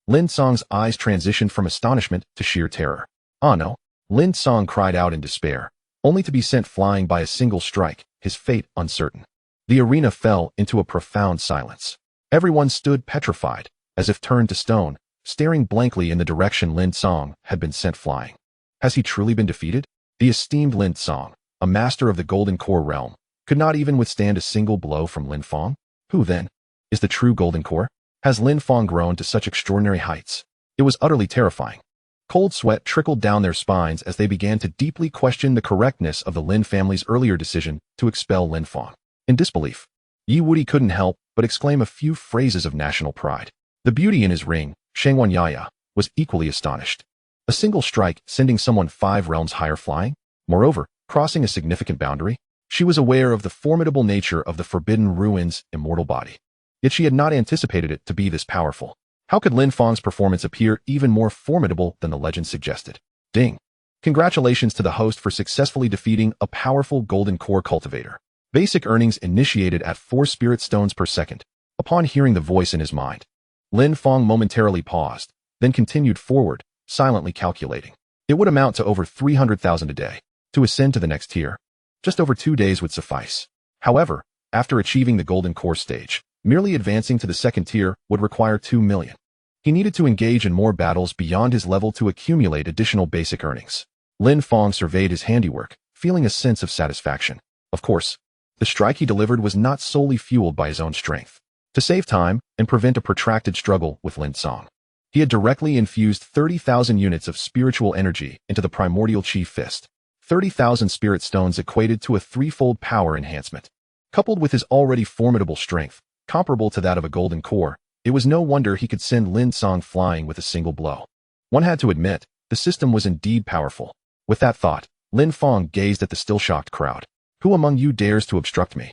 Lin Fong's eyes transitioned from astonishment to sheer terror. Ah no, Lin Fong cried out in despair, only to be sent flying by a single strike, his fate uncertain. The arena fell into a profound silence. Everyone stood petrified, as if turned to stone, staring blankly in the direction Lin Fong had been sent flying. Has he truly been defeated? The esteemed Lin Fong, a master of the Golden Core realm, could not even withstand a single blow from Lin Fong? Who, then, is the true Golden Core? Has Lin Fong grown to such extraordinary heights? It was utterly terrifying. Cold sweat trickled down their spines as they began to deeply question the correctness of the Lin family's earlier decision to expel Lin Fong. In disbelief, Yi Wuti couldn't help but exclaim a few phrases of national pride. The beauty in his ring, Shangwan Yaya, was equally astonished. A single strike sending someone 5 realms higher flying? Moreover, crossing a significant boundary? She was aware of the formidable nature of the Forbidden Ruins' immortal body. Yet she had not anticipated it to be this powerful. How could Lin Fong's performance appear even more formidable than the legend suggested? Ding! Congratulations to the host for successfully defeating a powerful Golden Core cultivator. Basic earnings initiated at 4 spirit stones per second. Upon hearing the voice in his mind, Lin Fong momentarily paused, then continued forward, silently calculating. It would amount to over 300,000 a day. To ascend to the next tier, just over 2 days would suffice. However, after achieving the Golden Core stage, merely advancing to the second tier would require 2 million. He needed to engage in more battles beyond his level to accumulate additional basic earnings. Lin Fong surveyed his handiwork, feeling a sense of satisfaction. Of course, the strike he delivered was not solely fueled by his own strength. To save time and prevent a protracted struggle with Lin Fong, he had directly infused 30,000 units of spiritual energy into the primordial chi fist. 30,000 spirit stones equated to a 3-fold power enhancement. Coupled with his already formidable strength, comparable to that of a Golden Core, it was no wonder he could send Lin Fong flying with a single blow. One had to admit, the system was indeed powerful. With that thought, Lin Fong gazed at the still shocked crowd. Who among you dares to obstruct me?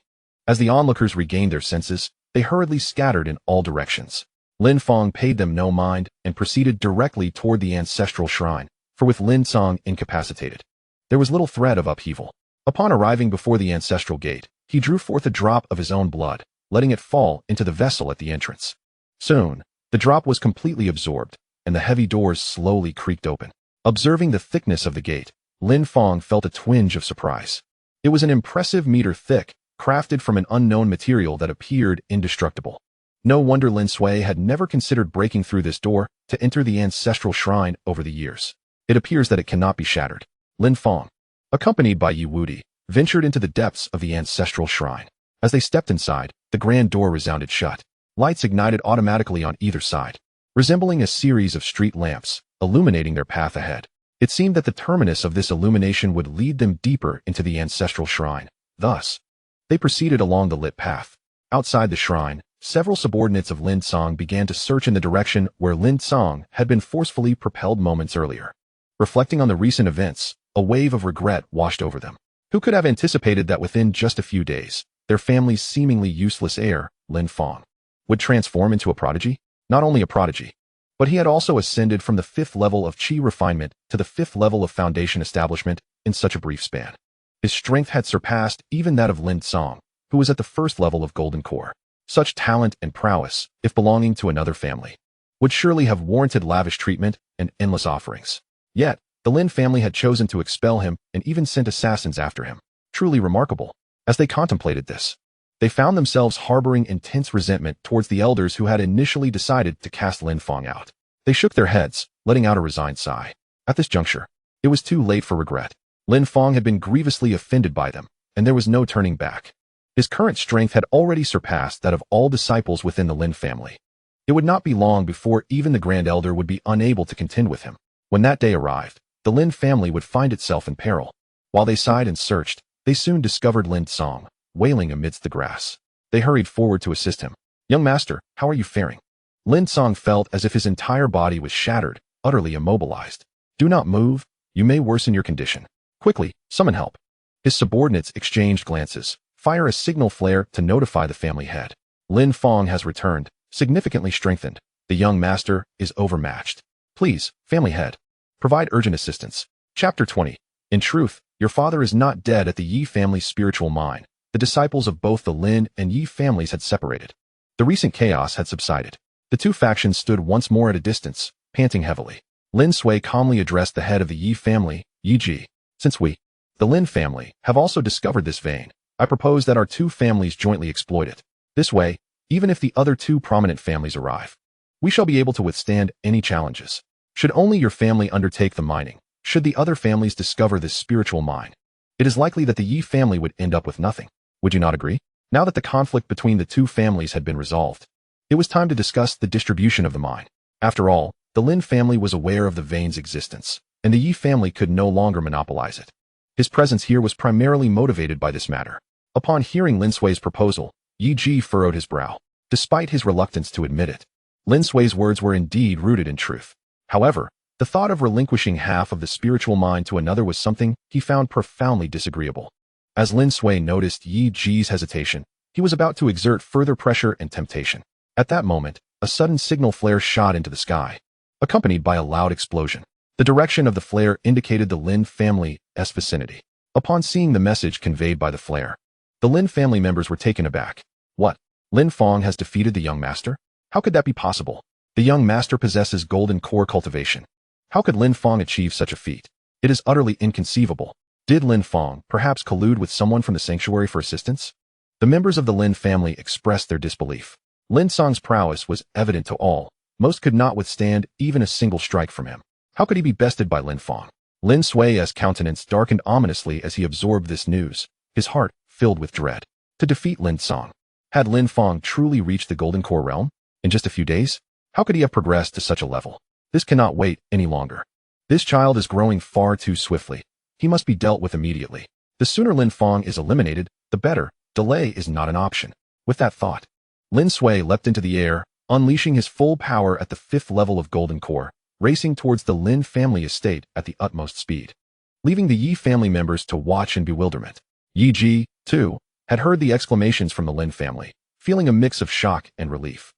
As the onlookers regained their senses, they hurriedly scattered in all directions. Lin Fong paid them no mind and proceeded directly toward the Ancestral shrine, for with Lin Fong incapacitated, there was little threat of upheaval. Upon arriving before the Ancestral gate, he drew forth a drop of his own blood, letting it fall into the vessel at the entrance. Soon, the drop was completely absorbed, and the heavy doors slowly creaked open. Observing the thickness of the gate, Lin Fong felt a twinge of surprise. It was an impressive meter thick, crafted from an unknown material that appeared indestructible. No wonder Lin Sui had never considered breaking through this door to enter the Ancestral shrine over the years. It appears that it cannot be shattered. Lin Fong, accompanied by Yi Wuti, ventured into the depths of the Ancestral shrine. As they stepped inside, the grand door resounded shut. Lights ignited automatically on either side, resembling a series of street lamps, illuminating their path ahead. It seemed that the terminus of this illumination would lead them deeper into the Ancestral shrine. Thus, they proceeded along the lit path. Outside the shrine, several subordinates of Lin Fong began to search in the direction where Lin Fong had been forcefully propelled moments earlier. Reflecting on the recent events, a wave of regret washed over them. Who could have anticipated that within just a few days, their family's seemingly useless heir, Lin Fong, would transform into a prodigy? Not only a prodigy, but he had also ascended from the 5th level of chi refinement to the 5th level of foundation establishment in such a brief span. His strength had surpassed even that of Lin Fong, who was at the 1st level of Golden Core. Such talent and prowess, if belonging to another family, would surely have warranted lavish treatment and endless offerings. Yet, the Lin family had chosen to expel him and even sent assassins after him. Truly remarkable. As they contemplated this, they found themselves harboring intense resentment towards the elders who had initially decided to cast Lin Fong out. They shook their heads, letting out a resigned sigh. At this juncture, it was too late for regret. Lin Fong had been grievously offended by them, and there was no turning back. His current strength had already surpassed that of all disciples within the Lin family. It would not be long before even the Grand Elder would be unable to contend with him. When that day arrived, the Lin family would find itself in peril. While they sighed and searched, they soon discovered Lin Fong, wailing amidst the grass. They hurried forward to assist him. "Young master, how are you faring?" Lin Fong felt as if his entire body was shattered, utterly immobilized. "Do not move, you may worsen your condition. Quickly, summon help." His subordinates exchanged glances. Fire a signal flare to notify the family head. Lin Fong has returned, significantly strengthened. The young master is overmatched. Please, family head, provide urgent assistance. Chapter 20. In truth, your father is not dead at the Yi family's spiritual mine. The disciples of both the Lin and Yi families had separated. The recent chaos had subsided. The two factions stood once more at a distance, panting heavily. Lin Sui calmly addressed the head of the Yi family, e.g., since we, the Lin family, have also discovered this vein, I propose that our two families jointly exploit it. This way, even if the other two prominent families arrive, we shall be able to withstand any challenges. Should only your family undertake the mining, should the other families discover this spiritual mine, it is likely that the Yi family would end up with nothing. Would you not agree? Now that the conflict between the two families had been resolved, it was time to discuss the distribution of the mine. After all, the Lin family was aware of the vein's existence, and the Yi family could no longer monopolize it. His presence here was primarily motivated by this matter. Upon hearing Lin Sui's proposal, Yi Ji furrowed his brow. Despite his reluctance to admit it, Lin Sui's words were indeed rooted in truth. However, the thought of relinquishing half of the spiritual mine to another was something he found profoundly disagreeable. As Lin Sui noticed Yi Ji's hesitation, he was about to exert further pressure and temptation. At that moment, a sudden signal flare shot into the sky, accompanied by a loud explosion. The direction of the flare indicated the Lin family's vicinity. Upon seeing the message conveyed by the flare, the Lin family members were taken aback. What? Lin Fong has defeated the young master? How could that be possible? The young master possesses golden core cultivation. How could Lin Fong achieve such a feat? It is utterly inconceivable. Did Lin Fong perhaps collude with someone from the sanctuary for assistance? The members of the Lin family expressed their disbelief. Lin Song's prowess was evident to all. Most could not withstand even a single strike from him. How could he be bested by Lin Fong? Lin Sui's countenance darkened ominously as he absorbed this news, his heart filled with dread. To defeat Lin Song, had Lin Fong truly reached the Golden Core realm? In just a few days? How could he have progressed to such a level? This cannot wait any longer. This child is growing far too swiftly. He must be dealt with immediately. The sooner Lin Fong is eliminated, the better. Delay is not an option. With that thought, Lin Sui leapt into the air, unleashing his full power at the 5th level of Golden Core, racing towards the Lin family estate at the utmost speed, leaving the Yi family members to watch in bewilderment. Yi Ji, too, had heard the exclamations from the Lin family, feeling a mix of shock and relief.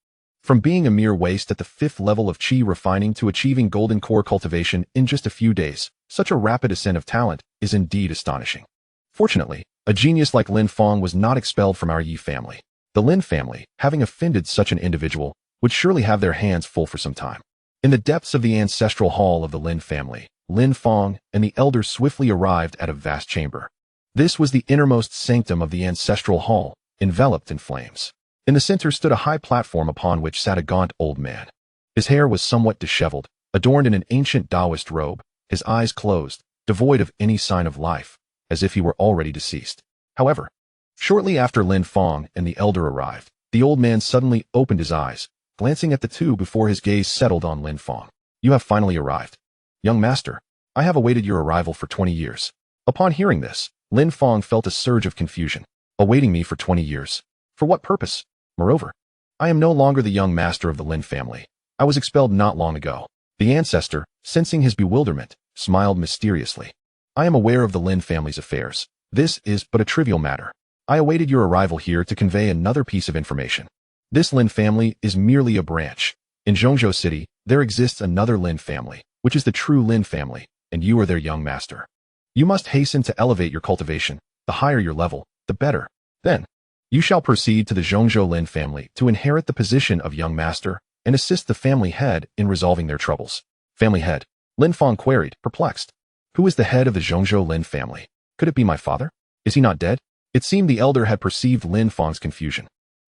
From being a mere waste at the 5th level of Qi refining to achieving Golden Core cultivation in just a few days, such a rapid ascent of talent is indeed astonishing. Fortunately, a genius like Lin Fong was not expelled from our Yi family. The Lin family, having offended such an individual, would surely have their hands full for some time. In the depths of the ancestral hall of the Lin family, Lin Fong and the elders swiftly arrived at a vast chamber. This was the innermost sanctum of the ancestral hall, enveloped in flames. In the center stood a high platform upon which sat a gaunt old man. His hair was somewhat disheveled, adorned in an ancient Taoist robe, his eyes closed, devoid of any sign of life, as if he were already deceased. However, shortly after Lin Fong and the elder arrived, the old man suddenly opened his eyes, glancing at the two before his gaze settled on Lin Fong. You have finally arrived. Young master, I have awaited your arrival for 20 years. Upon hearing this, Lin Fong felt a surge of confusion. Awaiting me for 20 years? For what purpose? Moreover, I am no longer the young master of the Lin family. I was expelled not long ago. The ancestor, sensing his bewilderment, smiled mysteriously. I am aware of the Lin family's affairs. This is but a trivial matter. I awaited your arrival here to convey another piece of information. This Lin family is merely a branch. In Zhongzhou City, there exists another Lin family, which is the true Lin family, and you are their young master. You must hasten to elevate your cultivation. The higher your level, the better. Then, you shall proceed to the Zhongzhou Lin family to inherit the position of young master and assist the family head in resolving their troubles. Family head? Lin Fong queried, perplexed. Who is the head of the Zhongzhou Lin family? Could it be my father? Is he not dead? It seemed the elder had perceived Lin Fong's confusion.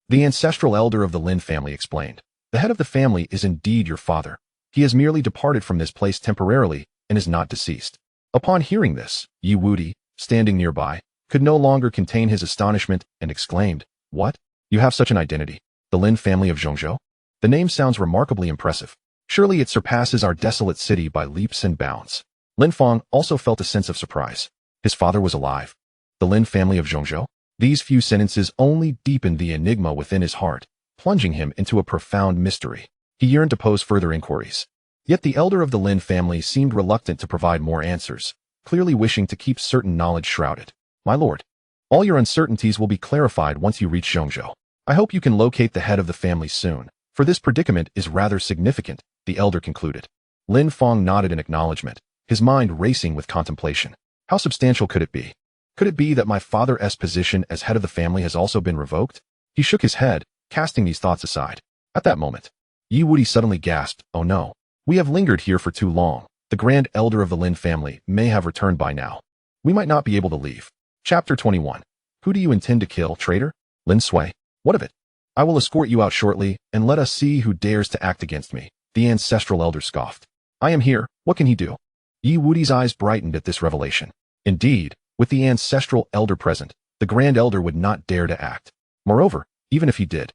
The ancestral elder of the Lin family explained. The head of the family is indeed your father. He has merely departed from this place temporarily and is not deceased. Upon hearing this, Yi Wudi, standing nearby, could no longer contain his astonishment and exclaimed, What? You have such an identity? The Lin family of Zhongzhou? The name sounds remarkably impressive. Surely it surpasses our desolate city by leaps and bounds. Lin Fong also felt a sense of surprise. His father was alive. The Lin family of Zhongzhou? These few sentences only deepened the enigma within his heart, plunging him into a profound mystery. He yearned to pose further inquiries. Yet the elder of the Lin family seemed reluctant to provide more answers, clearly wishing to keep certain knowledge shrouded. My lord, all your uncertainties will be clarified once you reach Zhongzhou. I hope you can locate the head of the family soon, for this predicament is rather significant, the elder concluded. Lin Fong nodded in acknowledgement, his mind racing with contemplation. How substantial could it be? Could it be that my father's position as head of the family has also been revoked? He shook his head, casting these thoughts aside. At that moment, Yi Wudi suddenly gasped, Oh no, we have lingered here for too long. The Grand Elder of the Lin family may have returned by now. We might not be able to leave. Chapter 21. Who do you intend to kill, traitor? Lin Sui. What of it? I will escort you out shortly, and let us see who dares to act against me. The Ancestral Elder scoffed. I am here. What can he do? Yi Wudi's eyes brightened at this revelation. Indeed, with the Ancestral Elder present, the Grand Elder would not dare to act. Moreover, even if he did,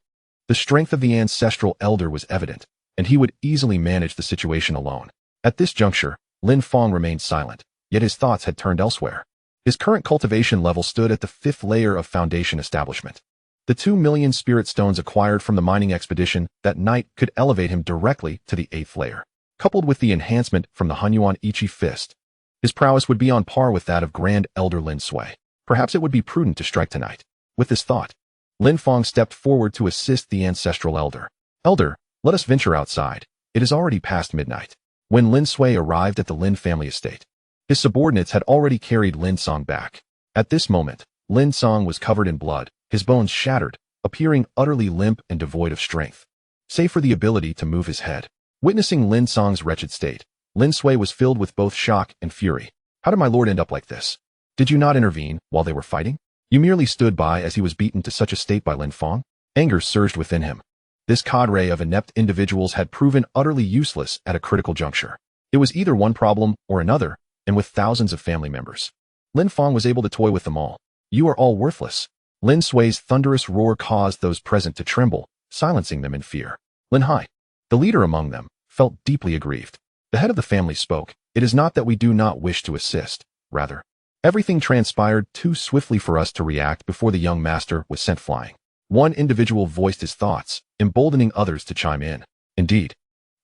the strength of the Ancestral Elder was evident, and he would easily manage the situation alone. At this juncture, Lin Fong remained silent, yet his thoughts had turned elsewhere. His current cultivation level stood at the 5th layer of foundation establishment. The 2 million spirit stones acquired from the mining expedition that night could elevate him directly to the 8th layer. Coupled with the enhancement from the Hunyuan Ichi Fist, his prowess would be on par with that of Grand Elder Lin Sui. Perhaps it would be prudent to strike tonight. With this thought, Lin Fong stepped forward to assist the Ancestral Elder. Elder, let us venture outside. It is already past midnight. When Lin Sui arrived at the Lin family estate, his subordinates had already carried Lin Song back. At this moment, Lin Song was covered in blood, his bones shattered, appearing utterly limp and devoid of strength, save for the ability to move his head. Witnessing Lin Song's wretched state, Lin Sui was filled with both shock and fury. How did my lord end up like this? Did you not intervene while they were fighting? You merely stood by as he was beaten to such a state by Lin Fong? Anger surged within him. This cadre of inept individuals had proven utterly useless at a critical juncture. It was either one problem or another, and with thousands of family members, Lin Fong was able to toy with them all. You are all worthless. Lin Sui's thunderous roar caused those present to tremble, silencing them in fear. Lin Hai, the leader among them, felt deeply aggrieved. The head of the family spoke. It is not that we do not wish to assist. Rather, everything transpired too swiftly for us to react before the young master was sent flying. One individual voiced his thoughts, emboldening others to chime in. Indeed,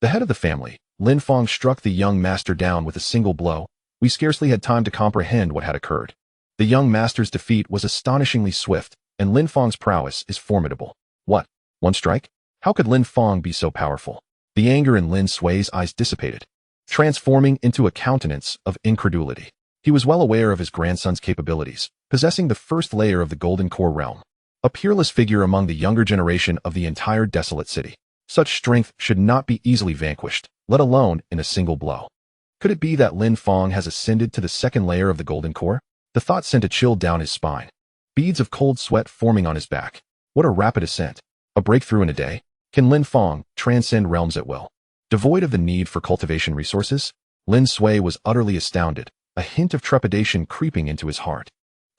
the head of the family, Lin Fong, struck the young master down with a single blow. We scarcely had time to comprehend what had occurred. The young master's defeat was astonishingly swift, and Lin Fong's prowess is formidable. What? One strike? How could Lin Fong be so powerful? The anger in Lin Sui's eyes dissipated, transforming into a countenance of incredulity. He was well aware of his grandson's capabilities, possessing the 1st layer of the Golden Core realm. A peerless figure among the younger generation of the entire desolate city. Such strength should not be easily vanquished, let alone in a single blow. Could it be that Lin Fong has ascended to the 2nd layer of the Golden Core? The thought sent a chill down his spine, beads of cold sweat forming on his back. What a rapid ascent. A breakthrough in a day. Can Lin Fong transcend realms at will? Devoid of the need for cultivation resources? Lin Sui was utterly astounded, a hint of trepidation creeping into his heart.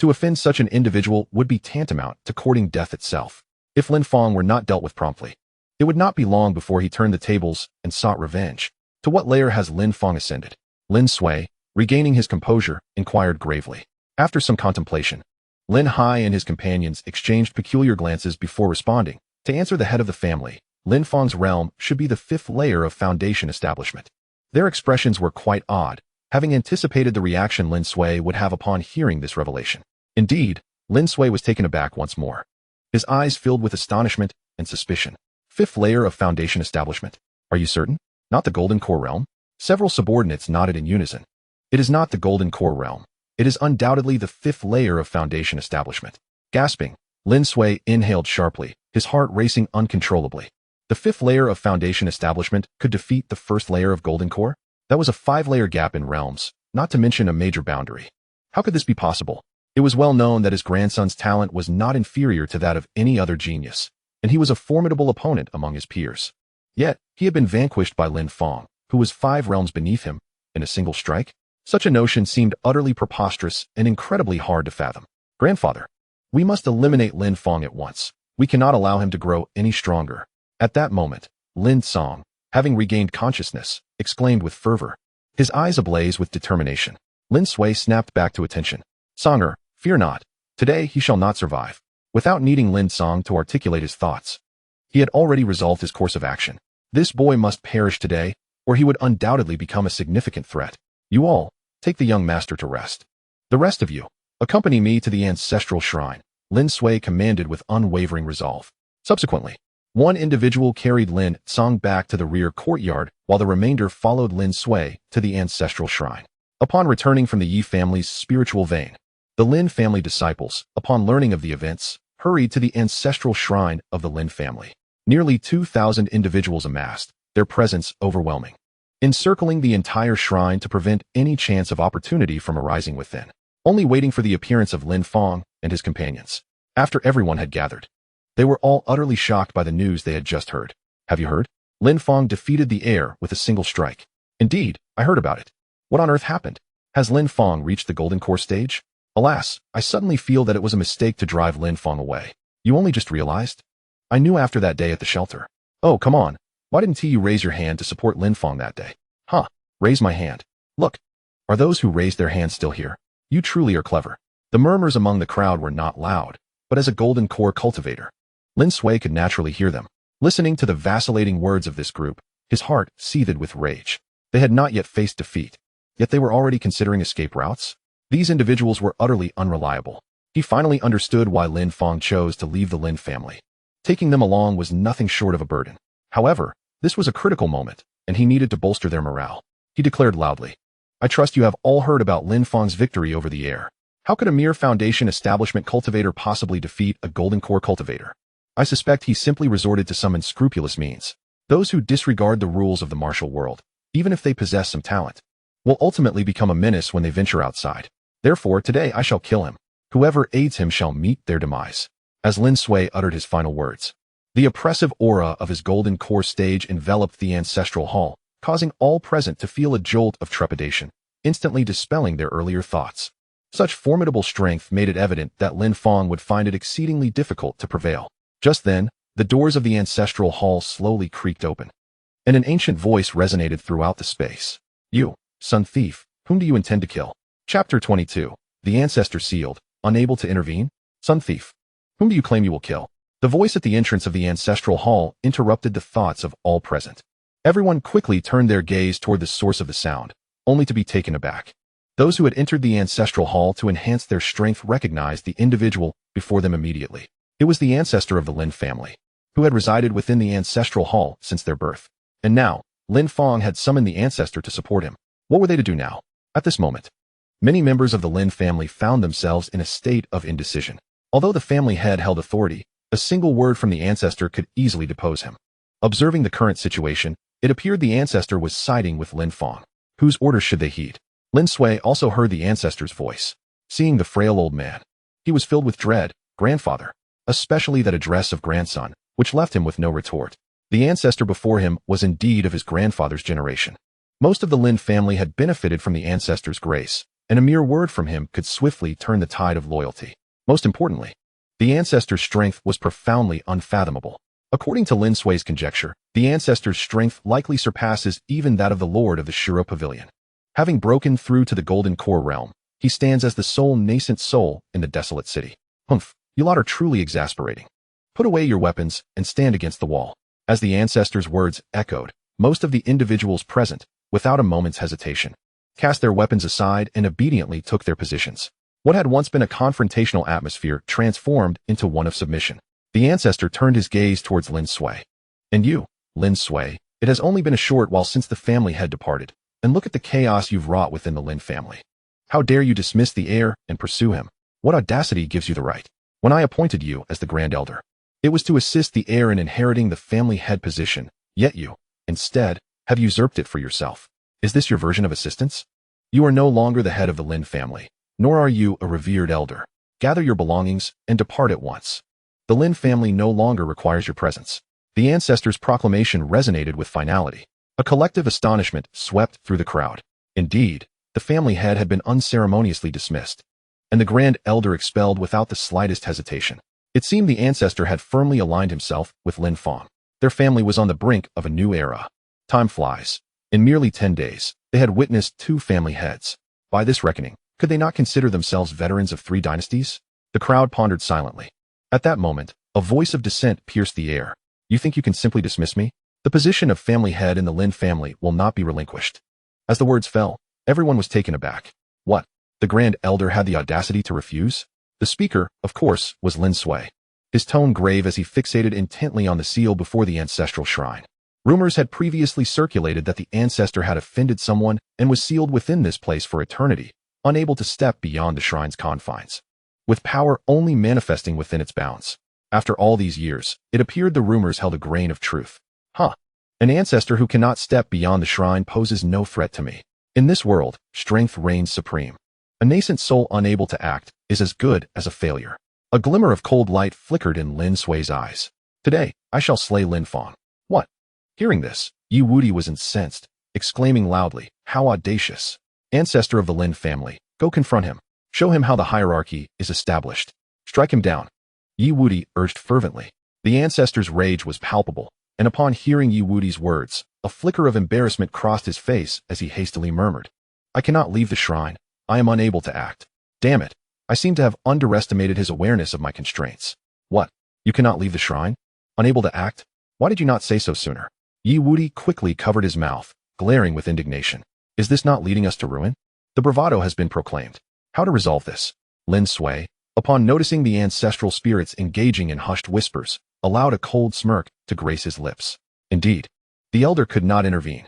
To offend such an individual would be tantamount to courting death itself. If Lin Fong were not dealt with promptly, it would not be long before he turned the tables and sought revenge. To what layer has Lin Fong ascended? Lin Sui, regaining his composure, inquired gravely. After some contemplation, Lin Hai and his companions exchanged peculiar glances before responding. To answer the head of the family, Lin Fong's realm should be the 5th layer of foundation establishment. Their expressions were quite odd, having anticipated the reaction Lin Sui would have upon hearing this revelation. Indeed, Lin Sui was taken aback once more. His eyes filled with astonishment and suspicion. 5th layer of foundation establishment. Are you certain? Not the Golden Core realm? Several subordinates nodded in unison. It is not the Golden Core realm. It is undoubtedly the 5th layer of foundation establishment. Gasping, Lin Sui inhaled sharply, his heart racing uncontrollably. The 5th layer of foundation establishment could defeat the 1st layer of Golden Core? That was a 5-layer gap in realms, not to mention a major boundary. How could this be possible? It was well known that his grandson's talent was not inferior to that of any other genius, and he was a formidable opponent among his peers. Yet, he had been vanquished by Lin Fong, who was 5 realms beneath him, in a single strike? Such a notion seemed utterly preposterous and incredibly hard to fathom. Grandfather, we must eliminate Lin Fong at once. We cannot allow him to grow any stronger. At that moment, Lin Song, having regained consciousness, exclaimed with fervor, his eyes ablaze with determination. Lin Sui snapped back to attention. Songer, fear not. Today he shall not survive. Without needing Lin Song to articulate his thoughts, he had already resolved his course of action. This boy must perish today, or he would undoubtedly become a significant threat. You all, take the young master to rest. The rest of you, accompany me to the Ancestral Shrine, Lin Sui commanded with unwavering resolve. Subsequently, one individual carried Lin Song back to the rear courtyard, while the remainder followed Lin Sui to the Ancestral Shrine. Upon returning from the Yi family's spiritual vein, the Lin family disciples, upon learning of the events, hurried to the Ancestral Shrine of the Lin family. Nearly 2,000 individuals amassed, their presence overwhelming. encircling the entire shrine to prevent any chance of opportunity from arising within, only waiting for the appearance of Lin Fong and his companions. After everyone had gathered, they were all utterly shocked by the news they had just heard. Have you heard? Lin Fong defeated the heir with a single strike. Indeed, I heard about it. What on earth happened? Has Lin Fong reached the golden core stage? Alas, I suddenly feel that it was a mistake to drive Lin Fong away. You only just realized? I knew after that day at the shelter. Oh, come on. Why didn't you raise your hand to support Lin Fong that day? Huh. Raise my hand. Look. Are those who raised their hands still here? You truly are clever. The murmurs among the crowd were not loud, but as a golden core cultivator, Lin Sui could naturally hear them. Listening to the vacillating words of this group, his heart seethed with rage. They had not yet faced defeat, yet they were already considering escape routes. These individuals were utterly unreliable. He finally understood why Lin Fong chose to leave the Lin family. Taking them along was nothing short of a burden. However, this was a critical moment, and he needed to bolster their morale. He declared loudly, I trust you have all heard about Lin Fong's victory over the heir. How could a mere foundation establishment cultivator possibly defeat a golden core cultivator? I suspect he simply resorted to some unscrupulous means. Those who disregard the rules of the martial world, even if they possess some talent, will ultimately become a menace when they venture outside. Therefore, today I shall kill him. Whoever aids him shall meet their demise. As Lin Sui uttered his final words, the oppressive aura of his golden core stage enveloped the ancestral hall, causing all present to feel a jolt of trepidation, instantly dispelling their earlier thoughts. Such formidable strength made it evident that Lin Fong would find it exceedingly difficult to prevail. Just then, the doors of the ancestral hall slowly creaked open, and an ancient voice resonated throughout the space. You, son thief, whom do you intend to kill? Chapter 22. The ancestor sealed, unable to intervene? Son thief, whom do you claim you will kill? The voice at the entrance of the ancestral hall interrupted the thoughts of all present. Everyone quickly turned their gaze toward the source of the sound, only to be taken aback. Those who had entered the ancestral hall to enhance their strength recognized the individual before them immediately. It was the ancestor of the Lin family, who had resided within the ancestral hall since their birth. And now, Lin Fong had summoned the ancestor to support him. What were they to do now? At this moment, many members of the Lin family found themselves in a state of indecision. Although the family head held authority, a single word from the ancestor could easily depose him. Observing the current situation, it appeared the ancestor was siding with Lin Fong. Whose orders should they heed? Lin Sui also heard the ancestor's voice. Seeing the frail old man, he was filled with dread. Grandfather, especially that address of grandson, which left him with no retort. The ancestor before him was indeed of his grandfather's generation. Most of the Lin family had benefited from the ancestor's grace, and a mere word from him could swiftly turn the tide of loyalty. Most importantly, the ancestor's strength was profoundly unfathomable. According to Lin Sui's conjecture, the ancestor's strength likely surpasses even that of the lord of the Shiro Pavilion. Having broken through to the golden core realm, he stands as the sole nascent soul in the desolate city. Humph, you lot are truly exasperating. Put away your weapons and stand against the wall. As the ancestor's words echoed, most of the individuals present, without a moment's hesitation, cast their weapons aside and obediently took their positions. What had once been a confrontational atmosphere transformed into one of submission. The ancestor turned his gaze towards Lin Sui. And you, Lin Sui, it has only been a short while since the family had departed, and look at the chaos you've wrought within the Lin family. How dare you dismiss the heir and pursue him? What audacity gives you the right? When I appointed you as the Grand Elder, it was to assist the heir in inheriting the family head position, yet you, instead, have usurped it for yourself. Is this your version of assistance? You are no longer the head of the Lin family, nor are you a revered elder. Gather your belongings and depart at once. The Lin family no longer requires your presence. The ancestor's proclamation resonated with finality. A collective astonishment swept through the crowd. Indeed, the family head had been unceremoniously dismissed, and the Grand Elder expelled without the slightest hesitation. It seemed the ancestor had firmly aligned himself with Lin Fong. Their family was on the brink of a new era. Time flies. In merely 10 days, they had witnessed 2 family heads. By this reckoning, could they not consider themselves veterans of 3 dynasties? The crowd pondered silently. At that moment, a voice of dissent pierced the air. You think you can simply dismiss me? The position of family head in the Lin family will not be relinquished. As the words fell, everyone was taken aback. What? The Grand Elder had the audacity to refuse? The speaker, of course, was Lin Sui, his tone grave as he fixated intently on the seal before the ancestral shrine. Rumors had previously circulated that the ancestor had offended someone and was sealed within this place for eternity, unable to step beyond the shrine's confines, with power only manifesting within its bounds. After all these years, it appeared the rumors held a grain of truth. Huh. An ancestor who cannot step beyond the shrine poses no threat to me. In this world, strength reigns supreme. A nascent soul unable to act is as good as a failure. A glimmer of cold light flickered in Lin Sui's eyes. Today, I shall slay Lin Fong. What? Hearing this, Yi Wudi was incensed, exclaiming loudly, how audacious. Ancestor of the Lin family, go confront him. Show him how the hierarchy is established. Strike him down. Yi Wudi urged fervently. The ancestor's rage was palpable, and upon hearing Yi Wudi's words, a flicker of embarrassment crossed his face as he hastily murmured, I cannot leave the shrine. I am unable to act. Damn it. I seem to have underestimated his awareness of my constraints. What? You cannot leave the shrine? Unable to act? Why did you not say so sooner? Yi Wudi quickly covered his mouth, glaring with indignation. Is this not leading us to ruin? The bravado has been proclaimed. How to resolve this? Lin Sui, upon noticing the ancestral spirits engaging in hushed whispers, allowed a cold smirk to grace his lips. Indeed, the elder could not intervene.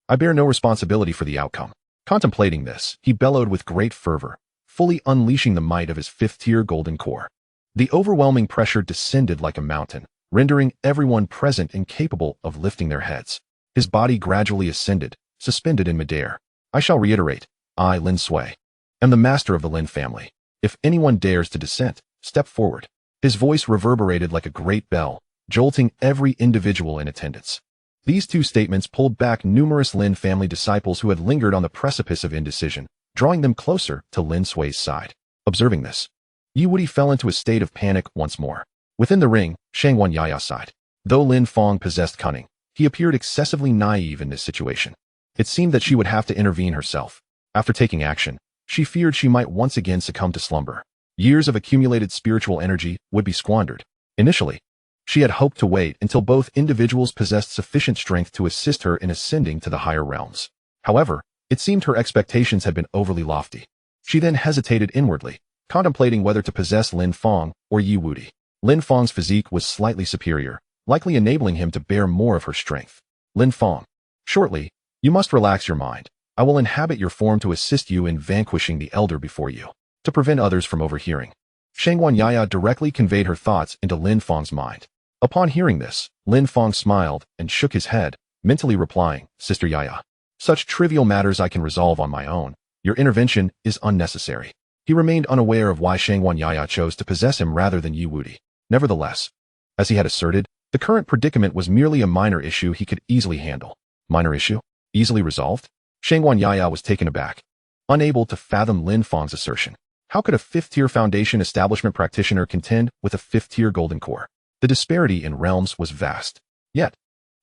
I bear no responsibility for the outcome. Contemplating this, he bellowed with great fervor, fully unleashing the might of his fifth-tier golden core. The overwhelming pressure descended like a mountain, rendering everyone present incapable of lifting their heads. His body gradually ascended, suspended in midair. I shall reiterate, I, Lin Sui, am the master of the Lin family. If anyone dares to dissent, step forward. His voice reverberated like a great bell, jolting every individual in attendance. These two statements pulled back numerous Lin family disciples who had lingered on the precipice of indecision, drawing them closer to Lin Sui's side. Observing this, Yi Wudi fell into a state of panic once more. Within the ring, Shangwan Yaya sighed. Though Lin Fong possessed cunning, he appeared excessively naive in this situation. It seemed that she would have to intervene herself. After taking action, she feared she might once again succumb to slumber. Years of accumulated spiritual energy would be squandered. Initially, she had hoped to wait until both individuals possessed sufficient strength to assist her in ascending to the higher realms. However, it seemed her expectations had been overly lofty. She then hesitated inwardly, contemplating whether to possess Lin Fong or Yi Wudi. Lin Fong's physique was slightly superior, likely enabling him to bear more of her strength. Lin Fong, shortly, you must relax your mind. I will inhabit your form to assist you in vanquishing the elder before you, to prevent others from overhearing. Shangwan Yaya directly conveyed her thoughts into Lin Fong's mind. Upon hearing this, Lin Fong smiled and shook his head, mentally replying, Sister Yaya, such trivial matters I can resolve on my own. Your intervention is unnecessary. He remained unaware of why Shangwan Yaya chose to possess him rather than Yi Wudi. Nevertheless, as he had asserted, the current predicament was merely a minor issue he could easily handle. Minor issue? Easily resolved? Shangwan Yaya was taken aback, unable to fathom Lin Fong's assertion. How could a fifth-tier foundation establishment practitioner contend with a fifth-tier golden core? The disparity in realms was vast. Yet,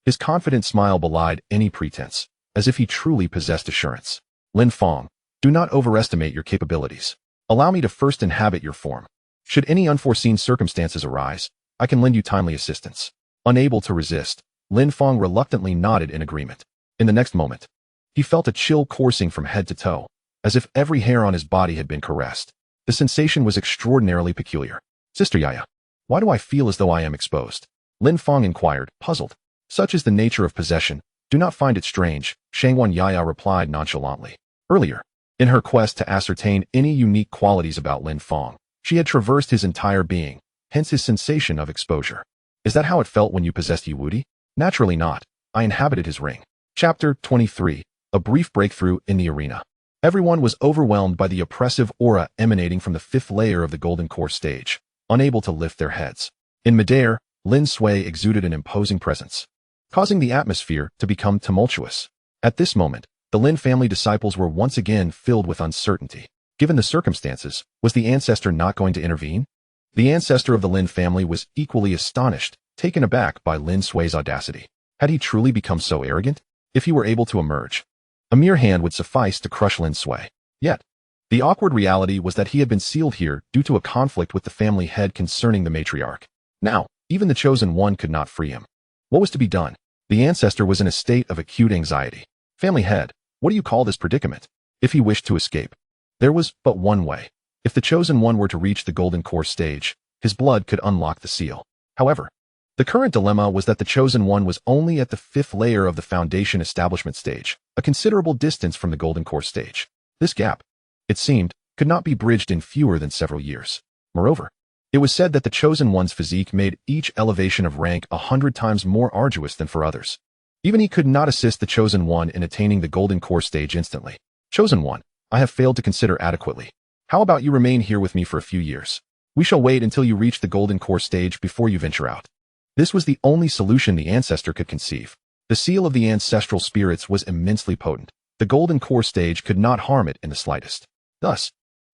his confident smile belied any pretense, as if he truly possessed assurance. Lin Fong, do not overestimate your capabilities. Allow me to first inhabit your form. Should any unforeseen circumstances arise, I can lend you timely assistance. Unable to resist, Lin Fong reluctantly nodded in agreement. In the next moment, he felt a chill coursing from head to toe, as if every hair on his body had been caressed. The sensation was extraordinarily peculiar. Sister Yaya, why do I feel as though I am exposed? Lin Fong inquired, puzzled. Such is the nature of possession. Do not find it strange, Shangwan Yaya replied nonchalantly. Earlier, in her quest to ascertain any unique qualities about Lin Fong, she had traversed his entire being, hence his sensation of exposure. Is that how it felt when you possessed Yi Wudi? Naturally not. I inhabited his ring. Chapter 23. A brief breakthrough in the arena. Everyone was overwhelmed by the oppressive aura emanating from the fifth layer of the Golden Core stage, unable to lift their heads. In midair, Lin Sui exuded an imposing presence, causing the atmosphere to become tumultuous. At this moment, the Lin family disciples were once again filled with uncertainty. Given the circumstances, was the ancestor not going to intervene? The ancestor of the Lin family was equally astonished, taken aback by Lin Sui's audacity. Had he truly become so arrogant? If he were able to emerge, a mere hand would suffice to crush Lin Sui. Yet, the awkward reality was that he had been sealed here due to a conflict with the family head concerning the matriarch. Now, even the chosen one could not free him. What was to be done? The ancestor was in a state of acute anxiety. Family head, what do you call this predicament? If he wished to escape, there was but one way. If the chosen one were to reach the Golden Core stage, his blood could unlock the seal. However, the current dilemma was that the chosen one was only at the fifth layer of the foundation establishment stage, a considerable distance from the Golden Core stage. This gap, it seemed, could not be bridged in fewer than several years. Moreover, it was said that the chosen one's physique made each elevation of rank 100 times more arduous than for others. Even he could not assist the Chosen One in attaining the Golden Core stage instantly. Chosen One, I have failed to consider adequately. How about you remain here with me for a few years? We shall wait until you reach the Golden Core stage before you venture out. This was the only solution the Ancestor could conceive. The seal of the ancestral spirits was immensely potent. The Golden Core stage could not harm it in the slightest. Thus,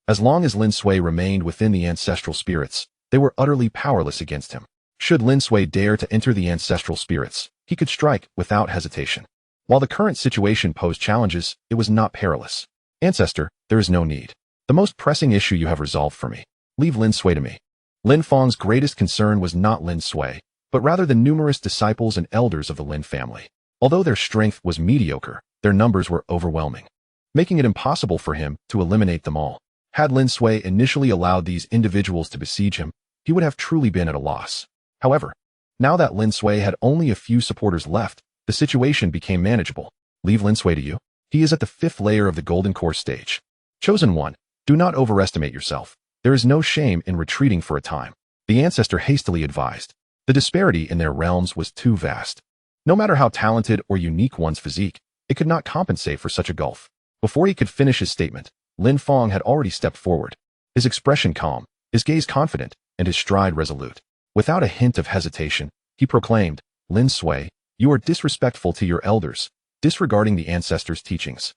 as long as Lin Sui remained within the ancestral spirits, they were utterly powerless against him. Should Lin Sui dare to enter the ancestral spirits, he could strike without hesitation. While the current situation posed challenges, it was not perilous. Ancestor, there is no need. The most pressing issue you have resolved for me. Leave Lin Sui to me. Lin Fong's greatest concern was not Lin Sui, but rather the numerous disciples and elders of the Lin family. Although their strength was mediocre, their numbers were overwhelming, making it impossible for him to eliminate them all. Had Lin Sui initially allowed these individuals to besiege him, he would have truly been at a loss. However, now that Lin Sui had only a few supporters left, the situation became manageable. Leave Lin Sui to you. He is at the 5th layer of the Golden Core stage. Chosen One, do not overestimate yourself. There is no shame in retreating for a time. The Ancestor hastily advised. The disparity in their realms was too vast. No matter how talented or unique one's physique, it could not compensate for such a gulf. Before he could finish his statement, Lin Fong had already stepped forward, his expression calm, his gaze confident, and his stride resolute. Without a hint of hesitation, he proclaimed, Lin Sui, you are disrespectful to your elders, disregarding the Ancestor's teachings,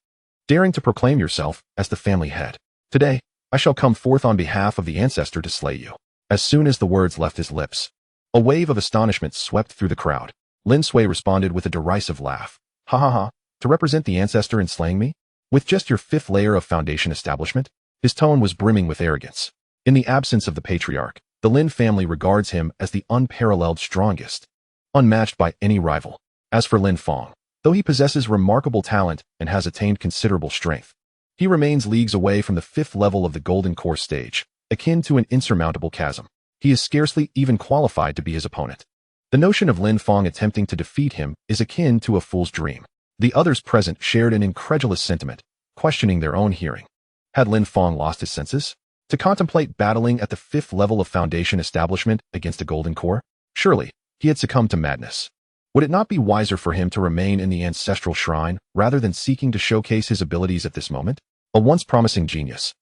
daring to proclaim yourself as the family head. Today, I shall come forth on behalf of the Ancestor to slay you. As soon as the words left his lips, a wave of astonishment swept through the crowd. Lin Sui responded with a derisive laugh. Ha ha ha, to represent the Ancestor in slaying me? With just your 5th layer of foundation establishment? His tone was brimming with arrogance. In the absence of the patriarch, the Lin family regards him as the unparalleled strongest, unmatched by any rival. As for Lin Fong, though he possesses remarkable talent and has attained considerable strength, he remains leagues away from the 5th level of the Golden Core stage, akin to an insurmountable chasm. He is scarcely even qualified to be his opponent. The notion of Lin Fong attempting to defeat him is akin to a fool's dream. The others present shared an incredulous sentiment, questioning their own hearing. Had Lin Fong lost his senses? To contemplate battling at the 5th level of foundation establishment against a Golden Core? Surely, he had succumbed to madness. Would it not be wiser for him to remain in the ancestral shrine rather than seeking to showcase his abilities at this moment? A once promising genius,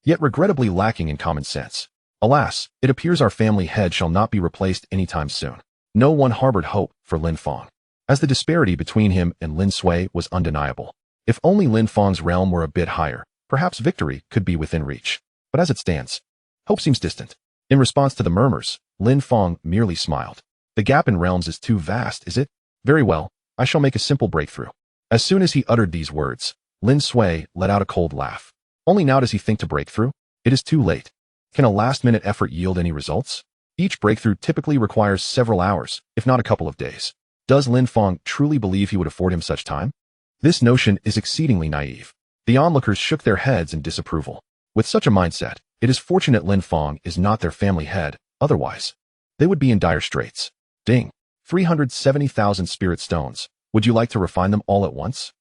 yet regrettably lacking in common sense. Alas, it appears our family head shall not be replaced anytime soon. No one harbored hope for Lin Fong, as the disparity between him and Lin Sui was undeniable. If only Lin Fong's realm were a bit higher, perhaps victory could be within reach. But as it stands, hope seems distant. In response to the murmurs, Lin Fong merely smiled. The gap in realms is too vast, is it? Very well, I shall make a simple breakthrough. As soon as he uttered these words, Lin Sui let out a cold laugh. Only now does he think to break through? It is too late. Can a last-minute effort yield any results? Each breakthrough typically requires several hours, if not a couple of days. Does Lin Fong truly believe he would afford him such time? This notion is exceedingly naive. The onlookers shook their heads in disapproval. With such a mindset, it is fortunate Lin Fong is not their family head, otherwise, they would be in dire straits. Ding. 370,000 spirit stones. Would you like to refine them all at once?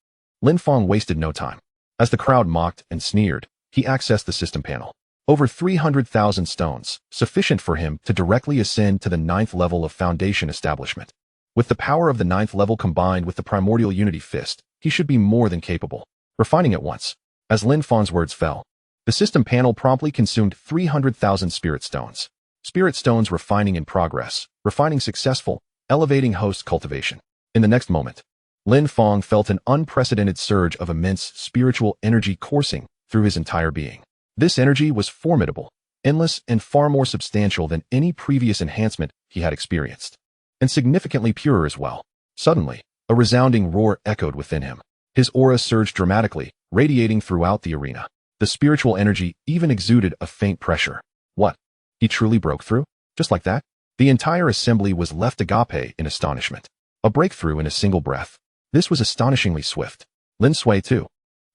Lin Fong wasted no time. As the crowd mocked and sneered, he accessed the system panel. Over 300,000 stones, sufficient for him to directly ascend to the 9th level of foundation establishment. With the power of the 9th level combined with the primordial unity fist, he should be more than capable. Refining at once. As Lin Fong's words fell, the system panel promptly consumed 300,000 spirit stones. Spirit stones refining in progress, refining successful, elevating host cultivation. In the next moment, Lin Fong felt an unprecedented surge of immense spiritual energy coursing through his entire being. This energy was formidable, endless, and far more substantial than any previous enhancement he had experienced, and significantly purer as well. Suddenly, a resounding roar echoed within him. His aura surged dramatically, radiating throughout the arena. The spiritual energy even exuded a faint pressure. What? He truly broke through? Just like that? The entire assembly was left agape in astonishment. A breakthrough in a single breath. This was astonishingly swift. Lin Sui, too,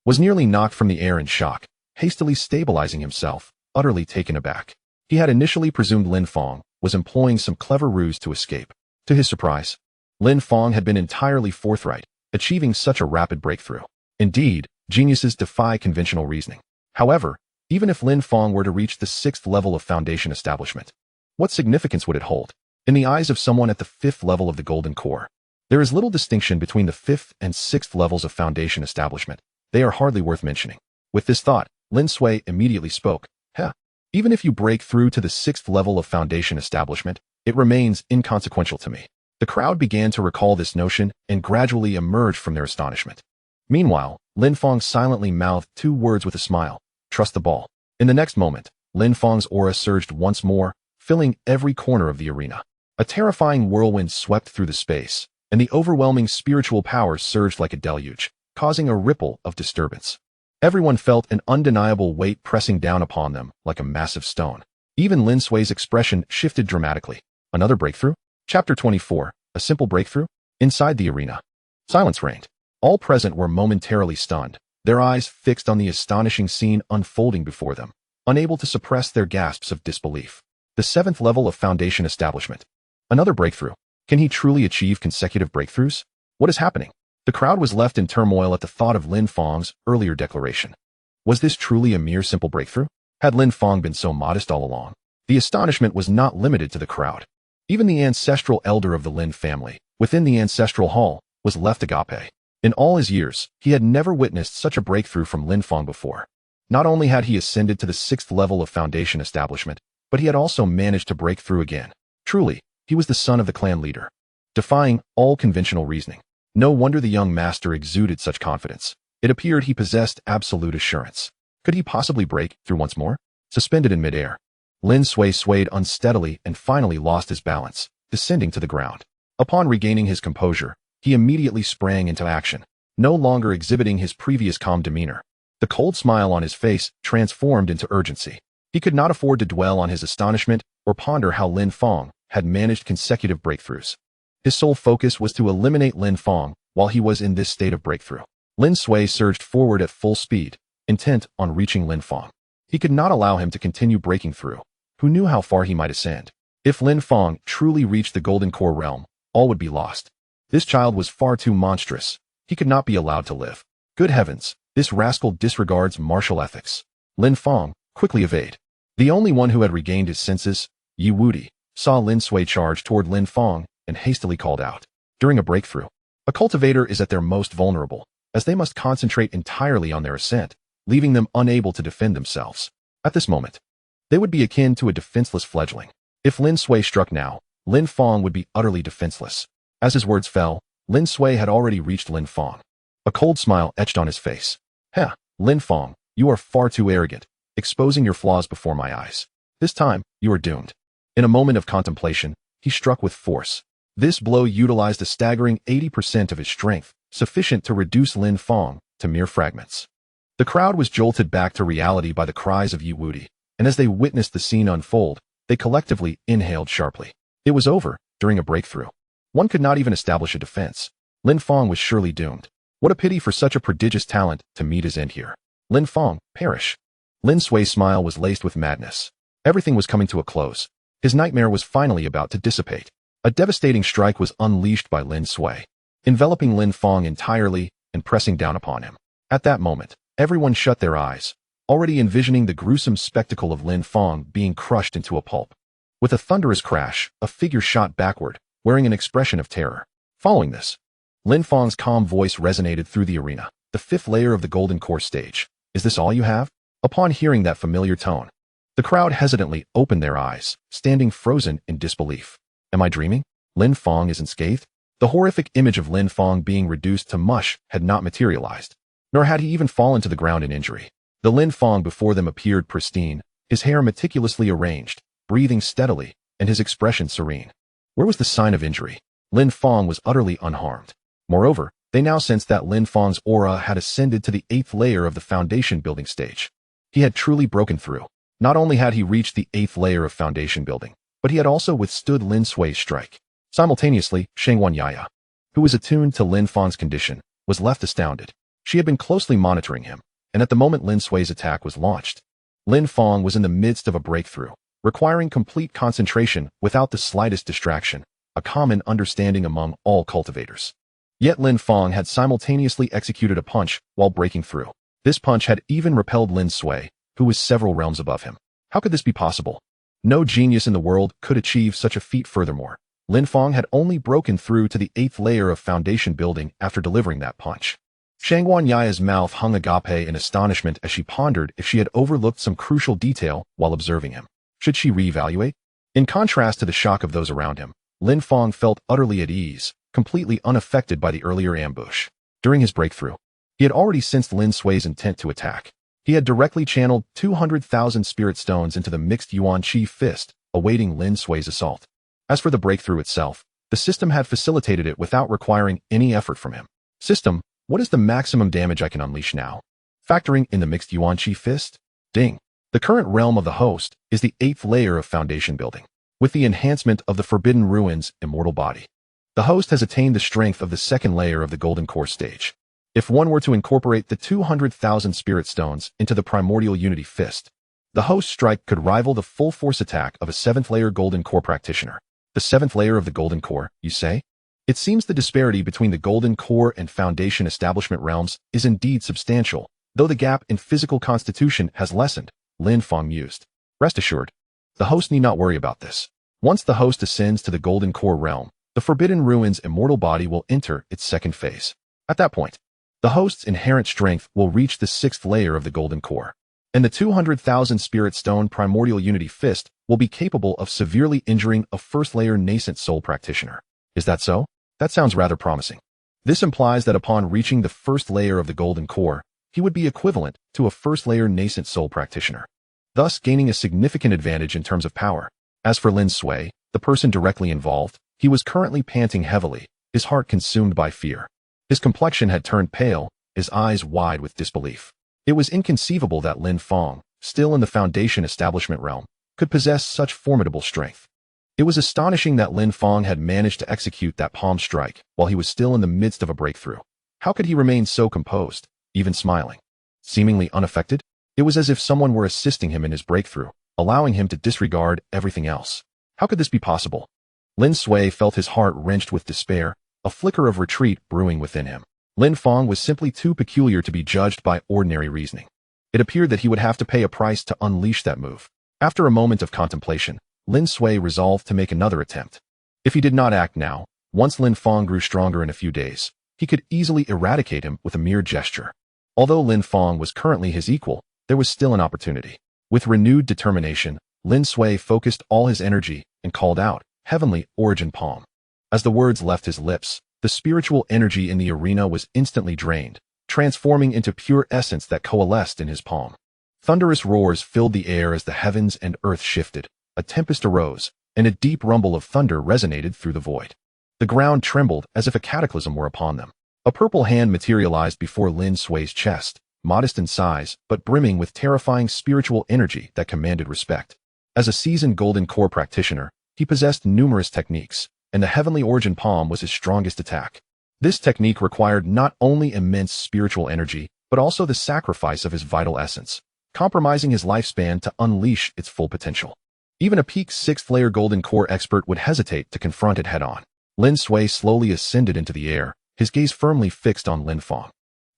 was nearly knocked from the air in shock, hastily stabilizing himself, utterly taken aback. He had initially presumed Lin Fong was employing some clever ruse to escape. To his surprise, Lin Fong had been entirely forthright, achieving such a rapid breakthrough. Indeed, geniuses defy conventional reasoning. However, even if Lin Fong were to reach the 6th level of foundation establishment, what significance would it hold? In the eyes of someone at the 5th level of the Golden Core, There is little distinction between the 5th and 6th levels of foundation establishment. They are hardly worth mentioning. With this thought, Lin Sui immediately spoke. Even if you break through to the 6th level of foundation establishment, it remains inconsequential to me. The crowd began to recall this notion and gradually emerged from their astonishment. Meanwhile, Lin Fong silently mouthed 2 words with a smile. Trust the ball. In the next moment, Lin Fong's aura surged once more, filling every corner of the arena. A terrifying whirlwind swept through the space, and the overwhelming spiritual power surged like a deluge, causing a ripple of disturbance. Everyone felt an undeniable weight pressing down upon them like a massive stone. Even Lin Sui's expression shifted dramatically. Another breakthrough? Chapter 24, a simple breakthrough? Inside the arena, silence reigned. All present were momentarily stunned, their eyes fixed on the astonishing scene unfolding before them, unable to suppress their gasps of disbelief. The 7th level of foundation establishment. Another breakthrough. Can he truly achieve consecutive breakthroughs? What is happening? The crowd was left in turmoil at the thought of Lin Fong's earlier declaration. Was this truly a mere simple breakthrough? Had Lin Fong been so modest all along? The astonishment was not limited to the crowd. Even the ancestral elder of the Lin family, within the ancestral hall, was left agape. In all his years, he had never witnessed such a breakthrough from Lin Fong before. Not only had he ascended to the 6th level of foundation establishment, but he had also managed to break through again. Truly, he was the son of the clan leader, defying all conventional reasoning. No wonder the young master exuded such confidence. It appeared he possessed absolute assurance. Could he possibly break through once more? Suspended in midair, Lin Sui swayed unsteadily and finally lost his balance, descending to the ground. Upon regaining his composure, he immediately sprang into action, no longer exhibiting his previous calm demeanor. The cold smile on his face transformed into urgency. He could not afford to dwell on his astonishment or ponder how Lin Fong had managed consecutive breakthroughs. His sole focus was to eliminate Lin Fong while he was in this state of breakthrough. Lin Sui surged forward at full speed, intent on reaching Lin Fong. He could not allow him to continue breaking through. Who knew how far he might ascend? If Lin Fong truly reached the Golden Core realm, all would be lost. This child was far too monstrous. He could not be allowed to live. Good heavens, this rascal disregards martial ethics. Lin Fong, quickly evade. The only one who had regained his senses, Yi Wudi, saw Lin Sui charge toward Lin Fong and hastily called out. During a breakthrough, a cultivator is at their most vulnerable, as they must concentrate entirely on their ascent, leaving them unable to defend themselves. At this moment, they would be akin to a defenseless fledgling. If Lin Sui struck now, Lin Fong would be utterly defenseless. As his words fell, Lin Sui had already reached Lin Fong. A cold smile etched on his face. Lin Fong, you are far too arrogant, exposing your flaws before my eyes. This time, you are doomed. In a moment of contemplation, he struck with force. This blow utilized a staggering 80% of his strength, sufficient to reduce Lin Fong to mere fragments. The crowd was jolted back to reality by the cries of Yi Wudi, and as they witnessed the scene unfold, they collectively inhaled sharply. It was over, during a breakthrough. One could not even establish a defense. Lin Fong was surely doomed. What a pity for such a prodigious talent to meet his end here. Lin Fong, perish. Lin Sui's smile was laced with madness. Everything was coming to a close. His nightmare was finally about to dissipate. A devastating strike was unleashed by Lin Sui, enveloping Lin Fong entirely and pressing down upon him. At that moment, everyone shut their eyes, already envisioning the gruesome spectacle of Lin Fong being crushed into a pulp. With a thunderous crash, a figure shot backward, wearing an expression of terror. Following this, Lin Fong's calm voice resonated through the arena. The 5th layer of the Golden Core stage. Is this all you have? Upon hearing that familiar tone, the crowd hesitantly opened their eyes, standing frozen in disbelief. Am I dreaming? Lin Fong isn't scathed? The horrific image of Lin Fong being reduced to mush had not materialized, nor had he even fallen to the ground in injury. The Lin Fong before them appeared pristine, his hair meticulously arranged, breathing steadily, and his expression serene. Where was the sign of injury? Lin Fong was utterly unharmed. Moreover, they now sensed that Lin Fong's aura had ascended to the 8th layer of the foundation building stage. He had truly broken through. Not only had he reached the 8th layer of foundation building, but he had also withstood Lin Sui's strike. Simultaneously, Shengwan Yaya, who was attuned to Lin Fong's condition, was left astounded. She had been closely monitoring him, and at the moment Lin Sui's attack was launched, Lin Fong was in the midst of a breakthrough, requiring complete concentration without the slightest distraction, a common understanding among all cultivators. Yet Lin Fong had simultaneously executed a punch while breaking through. This punch had even repelled Lin Sui, who was several realms above him. How could this be possible? No genius in the world could achieve such a feat. Furthermore, Lin Fong had only broken through to the 8th layer of foundation building after delivering that punch. Shangguan Yaya's mouth hung agape in astonishment as she pondered if she had overlooked some crucial detail while observing him. Should she reevaluate? In contrast to the shock of those around him, Lin Fong felt utterly at ease, completely unaffected by the earlier ambush. During his breakthrough, he had already sensed Lin Sui's intent to attack. He had directly channeled 200,000 spirit stones into the mixed Yuan Qi fist, awaiting Lin Sui's assault. As for the breakthrough itself, the system had facilitated it without requiring any effort from him. System, what is the maximum damage I can unleash now? Factoring in the mixed Yuan Qi fist? Ding. The current realm of the host is the 8th layer of foundation building. With the enhancement of the Forbidden Ruins immortal body, the host has attained the strength of the 2nd layer of the Golden Core stage. If one were to incorporate the 200,000 spirit stones into the primordial unity fist, the host strike could rival the full force attack of a 7th layer Golden Core practitioner. The 7th layer of the Golden Core, you say? It seems the disparity between the Golden Core and Foundation establishment realms is indeed substantial, though the gap in physical constitution has lessened, Lin Fong mused. Rest assured, the host need not worry about this. Once the host ascends to the Golden Core realm, the Forbidden Ruins immortal body will enter its 2nd phase. At that point, the host's inherent strength will reach the 6th layer of the Golden Core, and the 200,000 Spirit Stone Primordial Unity Fist will be capable of severely injuring a 1st layer nascent soul practitioner. Is that so? That sounds rather promising. This implies that upon reaching the 1st layer of the Golden Core, he would be equivalent to a 1st layer nascent soul practitioner, thus gaining a significant advantage in terms of power. As for Lin Sui, the person directly involved, he was currently panting heavily, his heart consumed by fear. His complexion had turned pale, his eyes wide with disbelief. It was inconceivable that Lin Fong, still in the Foundation establishment realm, could possess such formidable strength. It was astonishing that Lin Fong had managed to execute that palm strike while he was still in the midst of a breakthrough. How could he remain so composed, even smiling? Seemingly unaffected? It was as if someone were assisting him in his breakthrough, allowing him to disregard everything else. How could this be possible? Lin Sui felt his heart wrenched with despair, a flicker of retreat brewing within him. Lin Fong was simply too peculiar to be judged by ordinary reasoning. It appeared that he would have to pay a price to unleash that move. After a moment of contemplation, Lin Sui resolved to make another attempt. If he did not act now, once Lin Fong grew stronger in a few days, he could easily eradicate him with a mere gesture. Although Lin Fong was currently his equal, there was still an opportunity. With renewed determination, Lin Sui focused all his energy and called out, "Heavenly Origin Palm." As the words left his lips, the spiritual energy in the arena was instantly drained, transforming into pure essence that coalesced in his palm. Thunderous roars filled the air as the heavens and earth shifted. A tempest arose, and a deep rumble of thunder resonated through the void. The ground trembled as if a cataclysm were upon them. A purple hand materialized before Lin Sui's chest, modest in size, but brimming with terrifying spiritual energy that commanded respect. As a seasoned Golden Core practitioner, he possessed numerous techniques, and the Heavenly Origin Palm was his strongest attack. This technique required not only immense spiritual energy, but also the sacrifice of his vital essence, compromising his lifespan to unleash its full potential. Even a peak 6th layer Golden Core expert would hesitate to confront it head-on. Lin Sui slowly ascended into the air, his gaze firmly fixed on Lin Fong.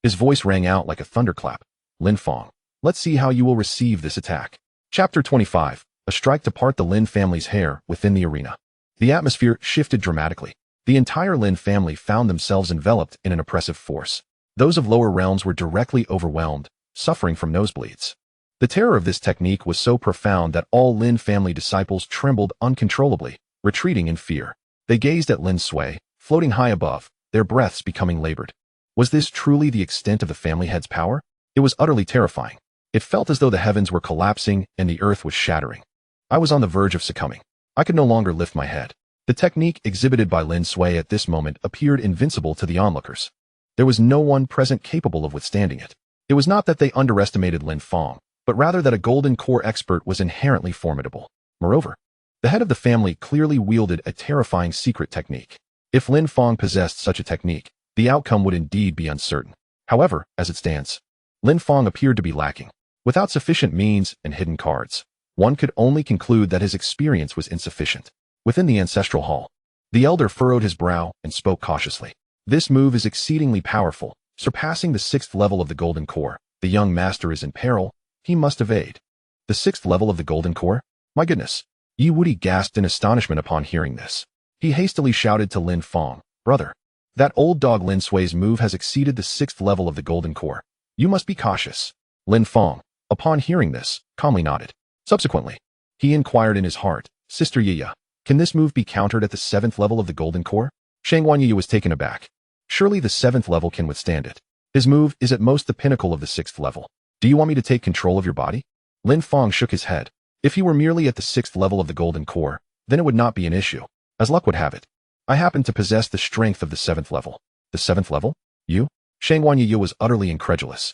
His voice rang out like a thunderclap. "Lin Fong, let's see how you will receive this attack." Chapter 25, a strike to part the Lin family's hair within the arena. The atmosphere shifted dramatically. The entire Lin family found themselves enveloped in an oppressive force. Those of lower realms were directly overwhelmed, suffering from nosebleeds. The terror of this technique was so profound that all Lin family disciples trembled uncontrollably, retreating in fear. They gazed at Lin Sui, floating high above, their breaths becoming labored. Was this truly the extent of the family head's power? It was utterly terrifying. It felt as though the heavens were collapsing and the earth was shattering. I was on the verge of succumbing. I could no longer lift my head. The technique exhibited by Lin Sui at this moment appeared invincible to the onlookers. There was no one present capable of withstanding it. It was not that they underestimated Lin Fong, but rather that a Golden Core expert was inherently formidable. Moreover, the head of the family clearly wielded a terrifying secret technique. If Lin Fong possessed such a technique, the outcome would indeed be uncertain. However, as it stands, Lin Fong appeared to be lacking. Without sufficient means and hidden cards, one could only conclude that his experience was insufficient. Within the Ancestral Hall, the elder furrowed his brow and spoke cautiously. "This move is exceedingly powerful, surpassing the 6th level of the Golden Core. The young master is in peril. He must evade." "The 6th level of the Golden Core? My goodness." Yi Wudi gasped in astonishment upon hearing this. He hastily shouted to Lin Fong, "Brother, that old dog Lin Sui's move has exceeded the 6th level of the golden core. You must be cautious." Lin Fong, upon hearing this, calmly nodded. Subsequently, he inquired in his heart, "Sister Yiya, can this move be countered at the 7th level of the golden core?" Shangguan Yiya was taken aback. Surely the 7th level can withstand it. His move is at most the pinnacle of the 6th level. Do you want me to take control of your body? Lin Fong shook his head. If he were merely at the 6th level of the golden core, then it would not be an issue. As luck would have it, I happen to possess the strength of the 7th level. The 7th level? You? Shangguan Yiya was utterly incredulous.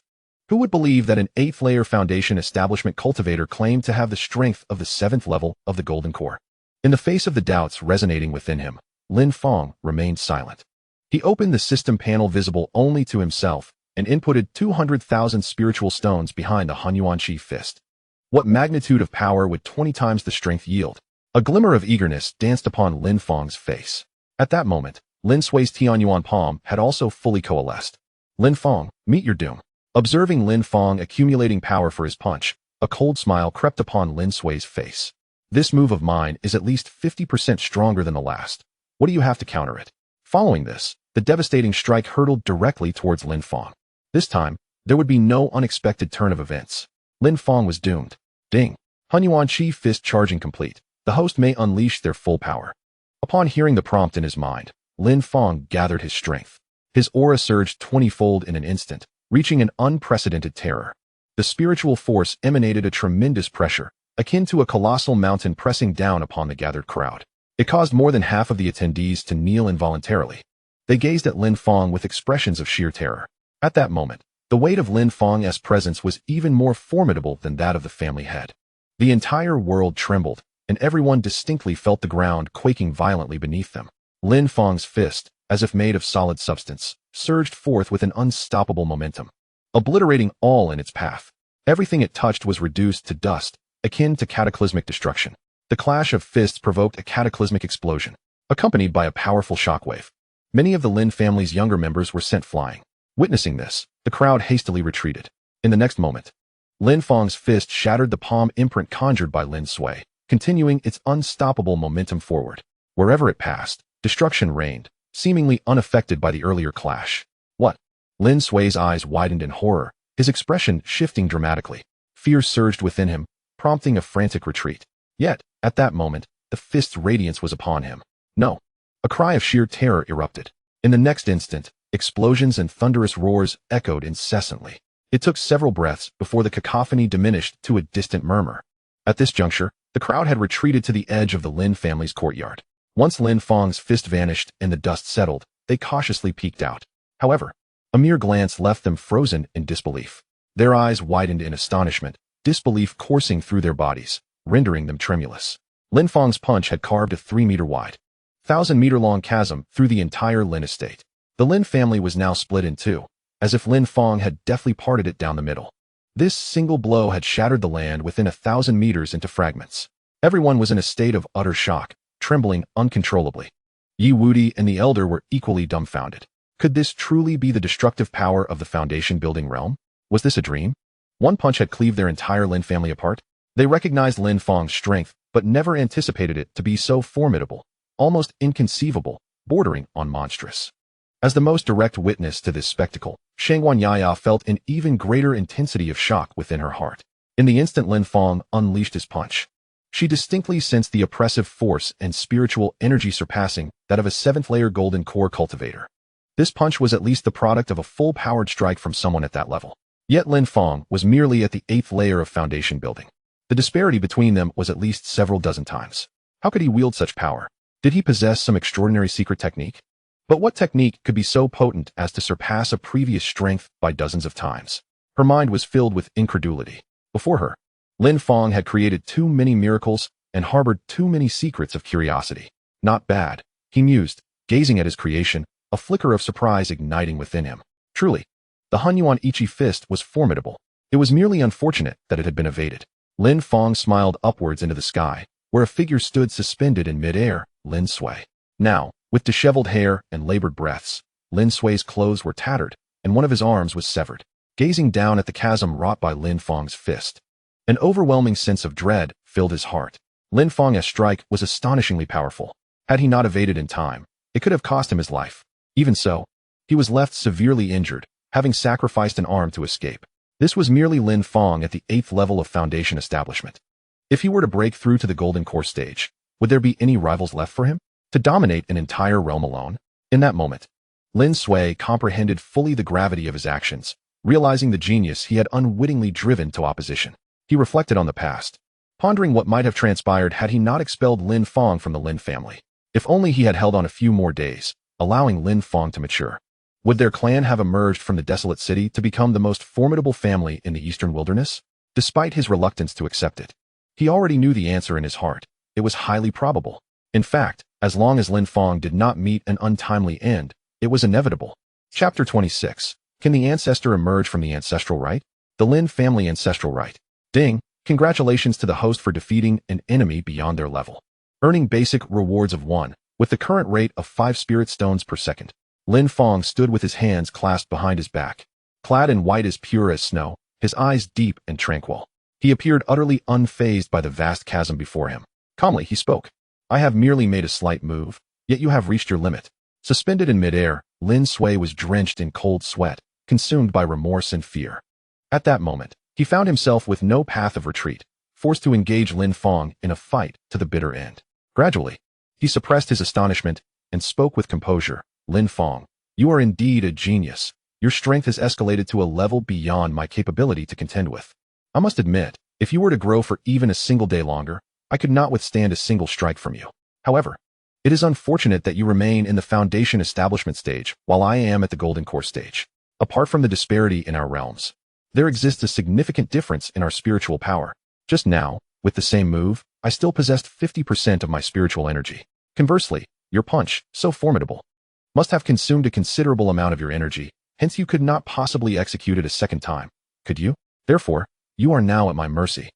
Who would believe that an 8th layer foundation establishment cultivator claimed to have the strength of the 7th level of the golden core? In the face of the doubts resonating within him, Lin Fong remained silent. He opened the system panel visible only to himself and inputted 200,000 spiritual stones behind the Hunyuan Qi fist. What magnitude of power would 20 times the strength yield? A glimmer of eagerness danced upon Lin Fong's face. At that moment, Lin Sui's Tianyuan palm had also fully coalesced. Lin Fong, meet your doom. Observing Lin Fong accumulating power for his punch, a cold smile crept upon Lin Sui's face. This move of mine is at least 50% stronger than the last. What do you have to counter it? Following this, the devastating strike hurtled directly towards Lin Fong. This time, there would be no unexpected turn of events. Lin Fong was doomed. Ding. Hunyuan Qi fist charging complete. The host may unleash their full power. Upon hearing the prompt in his mind, Lin Fong gathered his strength. His aura surged 20-fold in an instant, reaching an unprecedented terror. The spiritual force emanated a tremendous pressure, akin to a colossal mountain pressing down upon the gathered crowd. It caused more than half of the attendees to kneel involuntarily. They gazed at Lin Fong with expressions of sheer terror. At that moment, the weight of Lin Fong's presence was even more formidable than that of the family head. The entire world trembled, and everyone distinctly felt the ground quaking violently beneath them. Lin Fong's fist, as if made of solid substance, surged forth with an unstoppable momentum, obliterating all in its path. Everything it touched was reduced to dust, akin to cataclysmic destruction. The clash of fists provoked a cataclysmic explosion, accompanied by a powerful shockwave. Many of the Lin family's younger members were sent flying. Witnessing this, the crowd hastily retreated. In the next moment, Lin Fong's fist shattered the palm imprint conjured by Lin Sui, continuing its unstoppable momentum forward. Wherever it passed, destruction reigned, seemingly unaffected by the earlier clash. What? Lin Sui's eyes widened in horror, his expression shifting dramatically. Fear surged within him, prompting a frantic retreat. Yet, at that moment, the fist's radiance was upon him. No. A cry of sheer terror erupted. In the next instant, explosions and thunderous roars echoed incessantly. It took several breaths before the cacophony diminished to a distant murmur. At this juncture, the crowd had retreated to the edge of the Lin family's courtyard. Once Lin Fong's fist vanished and the dust settled, they cautiously peeked out. However, a mere glance left them frozen in disbelief. Their eyes widened in astonishment, disbelief coursing through their bodies, rendering them tremulous. Lin Fong's punch had carved a 3-meter wide, 1,000-meter-long chasm through the entire Lin estate. The Lin family was now split in two, as if Lin Fong had deftly parted it down the middle. This single blow had shattered the land within 1,000 meters into fragments. Everyone was in a state of utter shock, trembling uncontrollably. Yi Wudi and the Elder were equally dumbfounded. Could this truly be the destructive power of the foundation-building realm? Was this a dream? One punch had cleaved their entire Lin family apart. They recognized Lin Fong's strength, but never anticipated it to be so formidable, almost inconceivable, bordering on monstrous. As the most direct witness to this spectacle, Shangguan Yiya felt an even greater intensity of shock within her heart. In the instant Lin Fong unleashed his punch, she distinctly sensed the oppressive force and spiritual energy surpassing that of a 7th-layer golden core cultivator. This punch was at least the product of a full-powered strike from someone at that level. Yet Lin Fong was merely at the 8th layer of foundation building. The disparity between them was at least several dozen times. How could he wield such power? Did he possess some extraordinary secret technique? But what technique could be so potent as to surpass a previous strength by dozens of times? Her mind was filled with incredulity. Before her, Lin Fong had created too many miracles and harbored too many secrets of curiosity. Not bad, he mused, gazing at his creation, a flicker of surprise igniting within him. Truly, the Hunyuan Ichi fist was formidable. It was merely unfortunate that it had been evaded. Lin Fong smiled upwards into the sky, where a figure stood suspended in mid-air, Lin Sui. Now, with disheveled hair and labored breaths, Lin Sui's clothes were tattered, and one of his arms was severed. Gazing down at the chasm wrought by Lin Fong's fist, an overwhelming sense of dread filled his heart. Lin Fong's strike was astonishingly powerful. Had he not evaded in time, it could have cost him his life. Even so, he was left severely injured, having sacrificed an arm to escape. This was merely Lin Fong at the 8th level of Foundation establishment. If he were to break through to the Golden Core stage, would there be any rivals left for him? To dominate an entire realm alone? In that moment, Lin Sui comprehended fully the gravity of his actions, realizing the genius he had unwittingly driven to opposition. He reflected on the past, pondering what might have transpired had he not expelled Lin Fong from the Lin family. If only he had held on a few more days, allowing Lin Fong to mature. Would their clan have emerged from the desolate city to become the most formidable family in the eastern wilderness? Despite his reluctance to accept it, he already knew the answer in his heart. It was highly probable. In fact, as long as Lin Fong did not meet an untimely end, it was inevitable. Chapter 26. Can the ancestor emerge from the ancestral rite? The Lin family ancestral rite. Ding! Congratulations to the host for defeating an enemy beyond their level. Earning basic rewards of 1, with the current rate of 5 spirit stones per second. Lin Fong stood with his hands clasped behind his back. Clad in white as pure as snow, his eyes deep and tranquil. He appeared utterly unfazed by the vast chasm before him. Calmly, he spoke. I have merely made a slight move, yet you have reached your limit. Suspended in midair, Lin Sui was drenched in cold sweat, consumed by remorse and fear. At that moment, he found himself with no path of retreat, forced to engage Lin Fong in a fight to the bitter end. Gradually, he suppressed his astonishment and spoke with composure. Lin Fong, you are indeed a genius. Your strength has escalated to a level beyond my capability to contend with. I must admit, if you were to grow for even a single day longer, I could not withstand a single strike from you. However, it is unfortunate that you remain in the Foundation establishment stage while I am at the Golden Core stage. Apart from the disparity in our realms, there exists a significant difference in our spiritual power. Just now, with the same move, I still possessed 50% of my spiritual energy. Conversely, your punch, so formidable, must have consumed a considerable amount of your energy, hence you could not possibly execute it a second time, could you? Therefore, you are now at my mercy.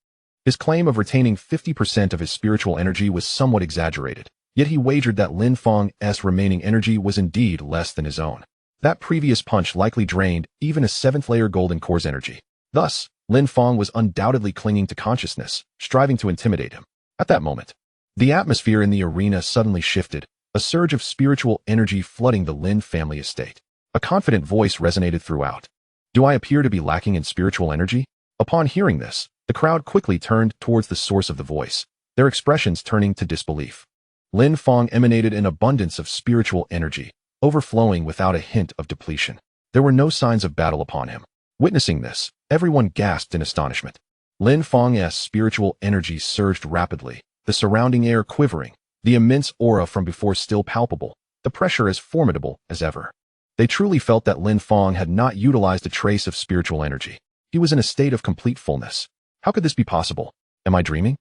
His claim of retaining 50% of his spiritual energy was somewhat exaggerated, yet he wagered that Lin Fong's remaining energy was indeed less than his own. That previous punch likely drained even a 7th layer Golden Core's energy. Thus, Lin Fong was undoubtedly clinging to consciousness, striving to intimidate him. At that moment, the atmosphere in the arena suddenly shifted, a surge of spiritual energy flooding the Lin family estate. A confident voice resonated throughout. Do I appear to be lacking in spiritual energy? Upon hearing this, the crowd quickly turned towards the source of the voice, their expressions turning to disbelief. Lin Fong emanated an abundance of spiritual energy, overflowing without a hint of depletion. There were no signs of battle upon him. Witnessing this, everyone gasped in astonishment. Lin Fong's spiritual energy surged rapidly, the surrounding air quivering, the immense aura from before still palpable, the pressure as formidable as ever. They truly felt that Lin Fong had not utilized a trace of spiritual energy. He was in a state of complete fullness. How could this be possible? Am I dreaming?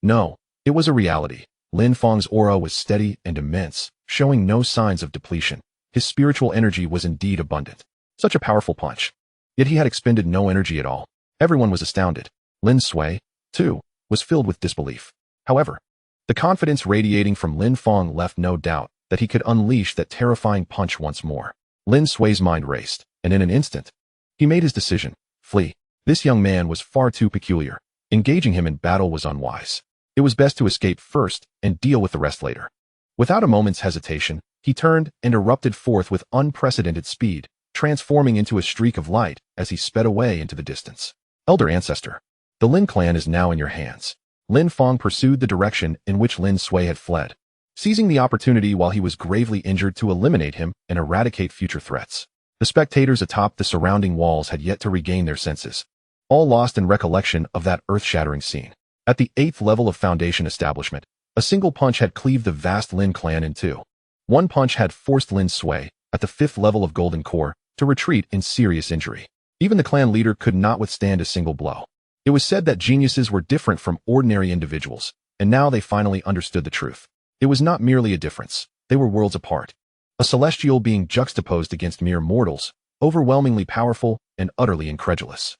No, it was a reality. Lin Fong's aura was steady and immense, showing no signs of depletion. His spiritual energy was indeed abundant. Such a powerful punch. Yet he had expended no energy at all. Everyone was astounded. Lin Sui, too, was filled with disbelief. However, the confidence radiating from Lin Fong left no doubt that he could unleash that terrifying punch once more. Lin Sui's mind raced, and in an instant, he made his decision. Flee. This young man was far too peculiar. Engaging him in battle was unwise. It was best to escape first and deal with the rest later. Without a moment's hesitation, he turned and erupted forth with unprecedented speed, transforming into a streak of light as he sped away into the distance. Elder Ancestor, the Lin clan is now in your hands. Lin Fong pursued the direction in which Lin Sui had fled, seizing the opportunity while he was gravely injured to eliminate him and eradicate future threats. The spectators atop the surrounding walls had yet to regain their senses, all lost in recollection of that earth-shattering scene. At the 8th level of Foundation establishment, a single punch had cleaved the vast Lin clan in two. One punch had forced Lin Sui, at the 5th level of Golden Core, to retreat in serious injury. Even the clan leader could not withstand a single blow. It was said that geniuses were different from ordinary individuals, and now they finally understood the truth. It was not merely a difference, they were worlds apart. A celestial being juxtaposed against mere mortals, overwhelmingly powerful and utterly incredulous.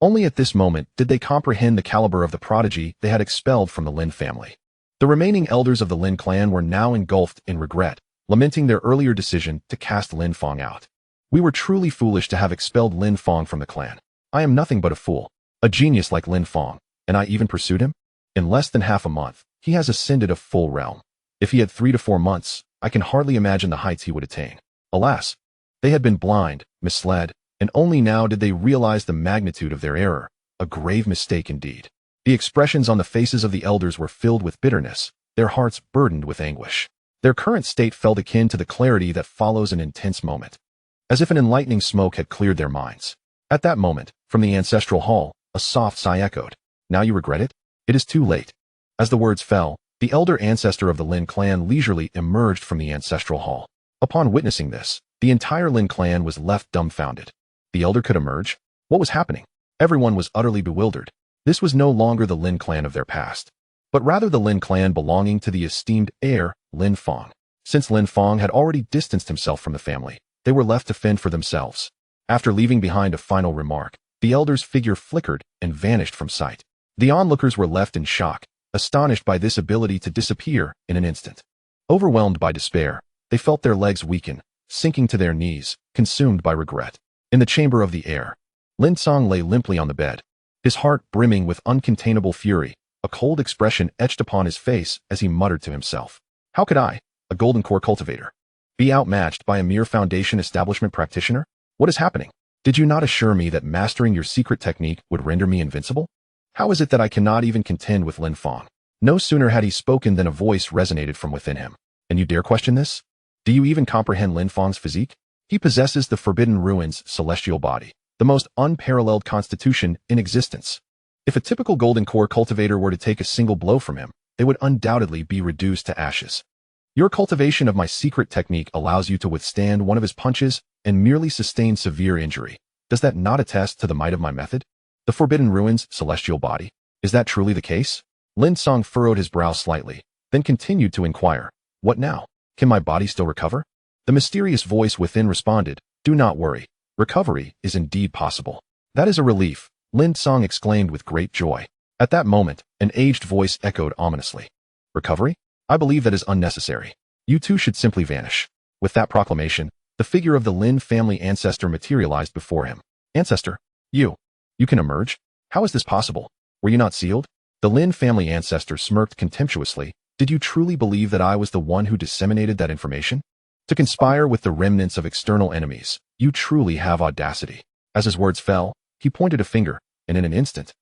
Only at this moment did they comprehend the caliber of the prodigy they had expelled from the Lin family. The remaining elders of the Lin clan were now engulfed in regret, lamenting their earlier decision to cast Lin Fong out. We were truly foolish to have expelled Lin Fong from the clan. I am nothing but a fool, a genius like Lin Fong, and I even pursued him? In less than half a month, he has ascended a full realm. If he had 3 to 4 months, I can hardly imagine the heights he would attain. Alas, they had been blind, misled, and only now did they realize the magnitude of their error, a grave mistake indeed. The expressions on the faces of the elders were filled with bitterness, their hearts burdened with anguish. Their current state felt akin to the clarity that follows an intense moment, as if an enlightening smoke had cleared their minds. At that moment, from the ancestral hall, a soft sigh echoed. Now you regret it? It is too late. As the words fell, the elder ancestor of the Lin clan leisurely emerged from the ancestral hall. Upon witnessing this, the entire Lin clan was left dumbfounded. The elder could emerge? What was happening? Everyone was utterly bewildered. This was no longer the Lin clan of their past, but rather the Lin clan belonging to the esteemed heir, Lin Fong. Since Lin Fong had already distanced himself from the family, they were left to fend for themselves. After leaving behind a final remark, the elder's figure flickered and vanished from sight. The onlookers were left in shock, astonished by this ability to disappear in an instant. Overwhelmed by despair, they felt their legs weaken, sinking to their knees, consumed by regret. In the chamber of the heir, Lin Fong lay limply on the bed, his heart brimming with uncontainable fury, a cold expression etched upon his face as he muttered to himself. How could I, a golden core cultivator, be outmatched by a mere foundation establishment practitioner? What is happening? Did you not assure me that mastering your secret technique would render me invincible? How is it that I cannot even contend with Lin Fong? No sooner had he spoken than a voice resonated from within him. And you dare question this? Do you even comprehend Lin Fong's physique? He possesses the Forbidden Ruins celestial body, the most unparalleled constitution in existence. If a typical golden core cultivator were to take a single blow from him, they would undoubtedly be reduced to ashes. Your cultivation of my secret technique allows you to withstand one of his punches and merely sustain severe injury. Does that not attest to the might of my method? The Forbidden Ruins celestial body? Is that truly the case? Lin Fong furrowed his brow slightly, then continued to inquire, what now? Can my body still recover? The mysterious voice within responded, do not worry. Recovery is indeed possible. That is a relief, Lin Fong exclaimed with great joy. At that moment, an aged voice echoed ominously. Recovery? I believe that is unnecessary. You two should simply vanish. With that proclamation, the figure of the Lin family ancestor materialized before him. Ancestor, you can emerge? How is this possible? Were you not sealed? The Lin family ancestor smirked contemptuously. Did you truly believe that I was the one who disseminated that information? To conspire with the remnants of external enemies, you truly have audacity. As his words fell, he pointed a finger, and in an instant,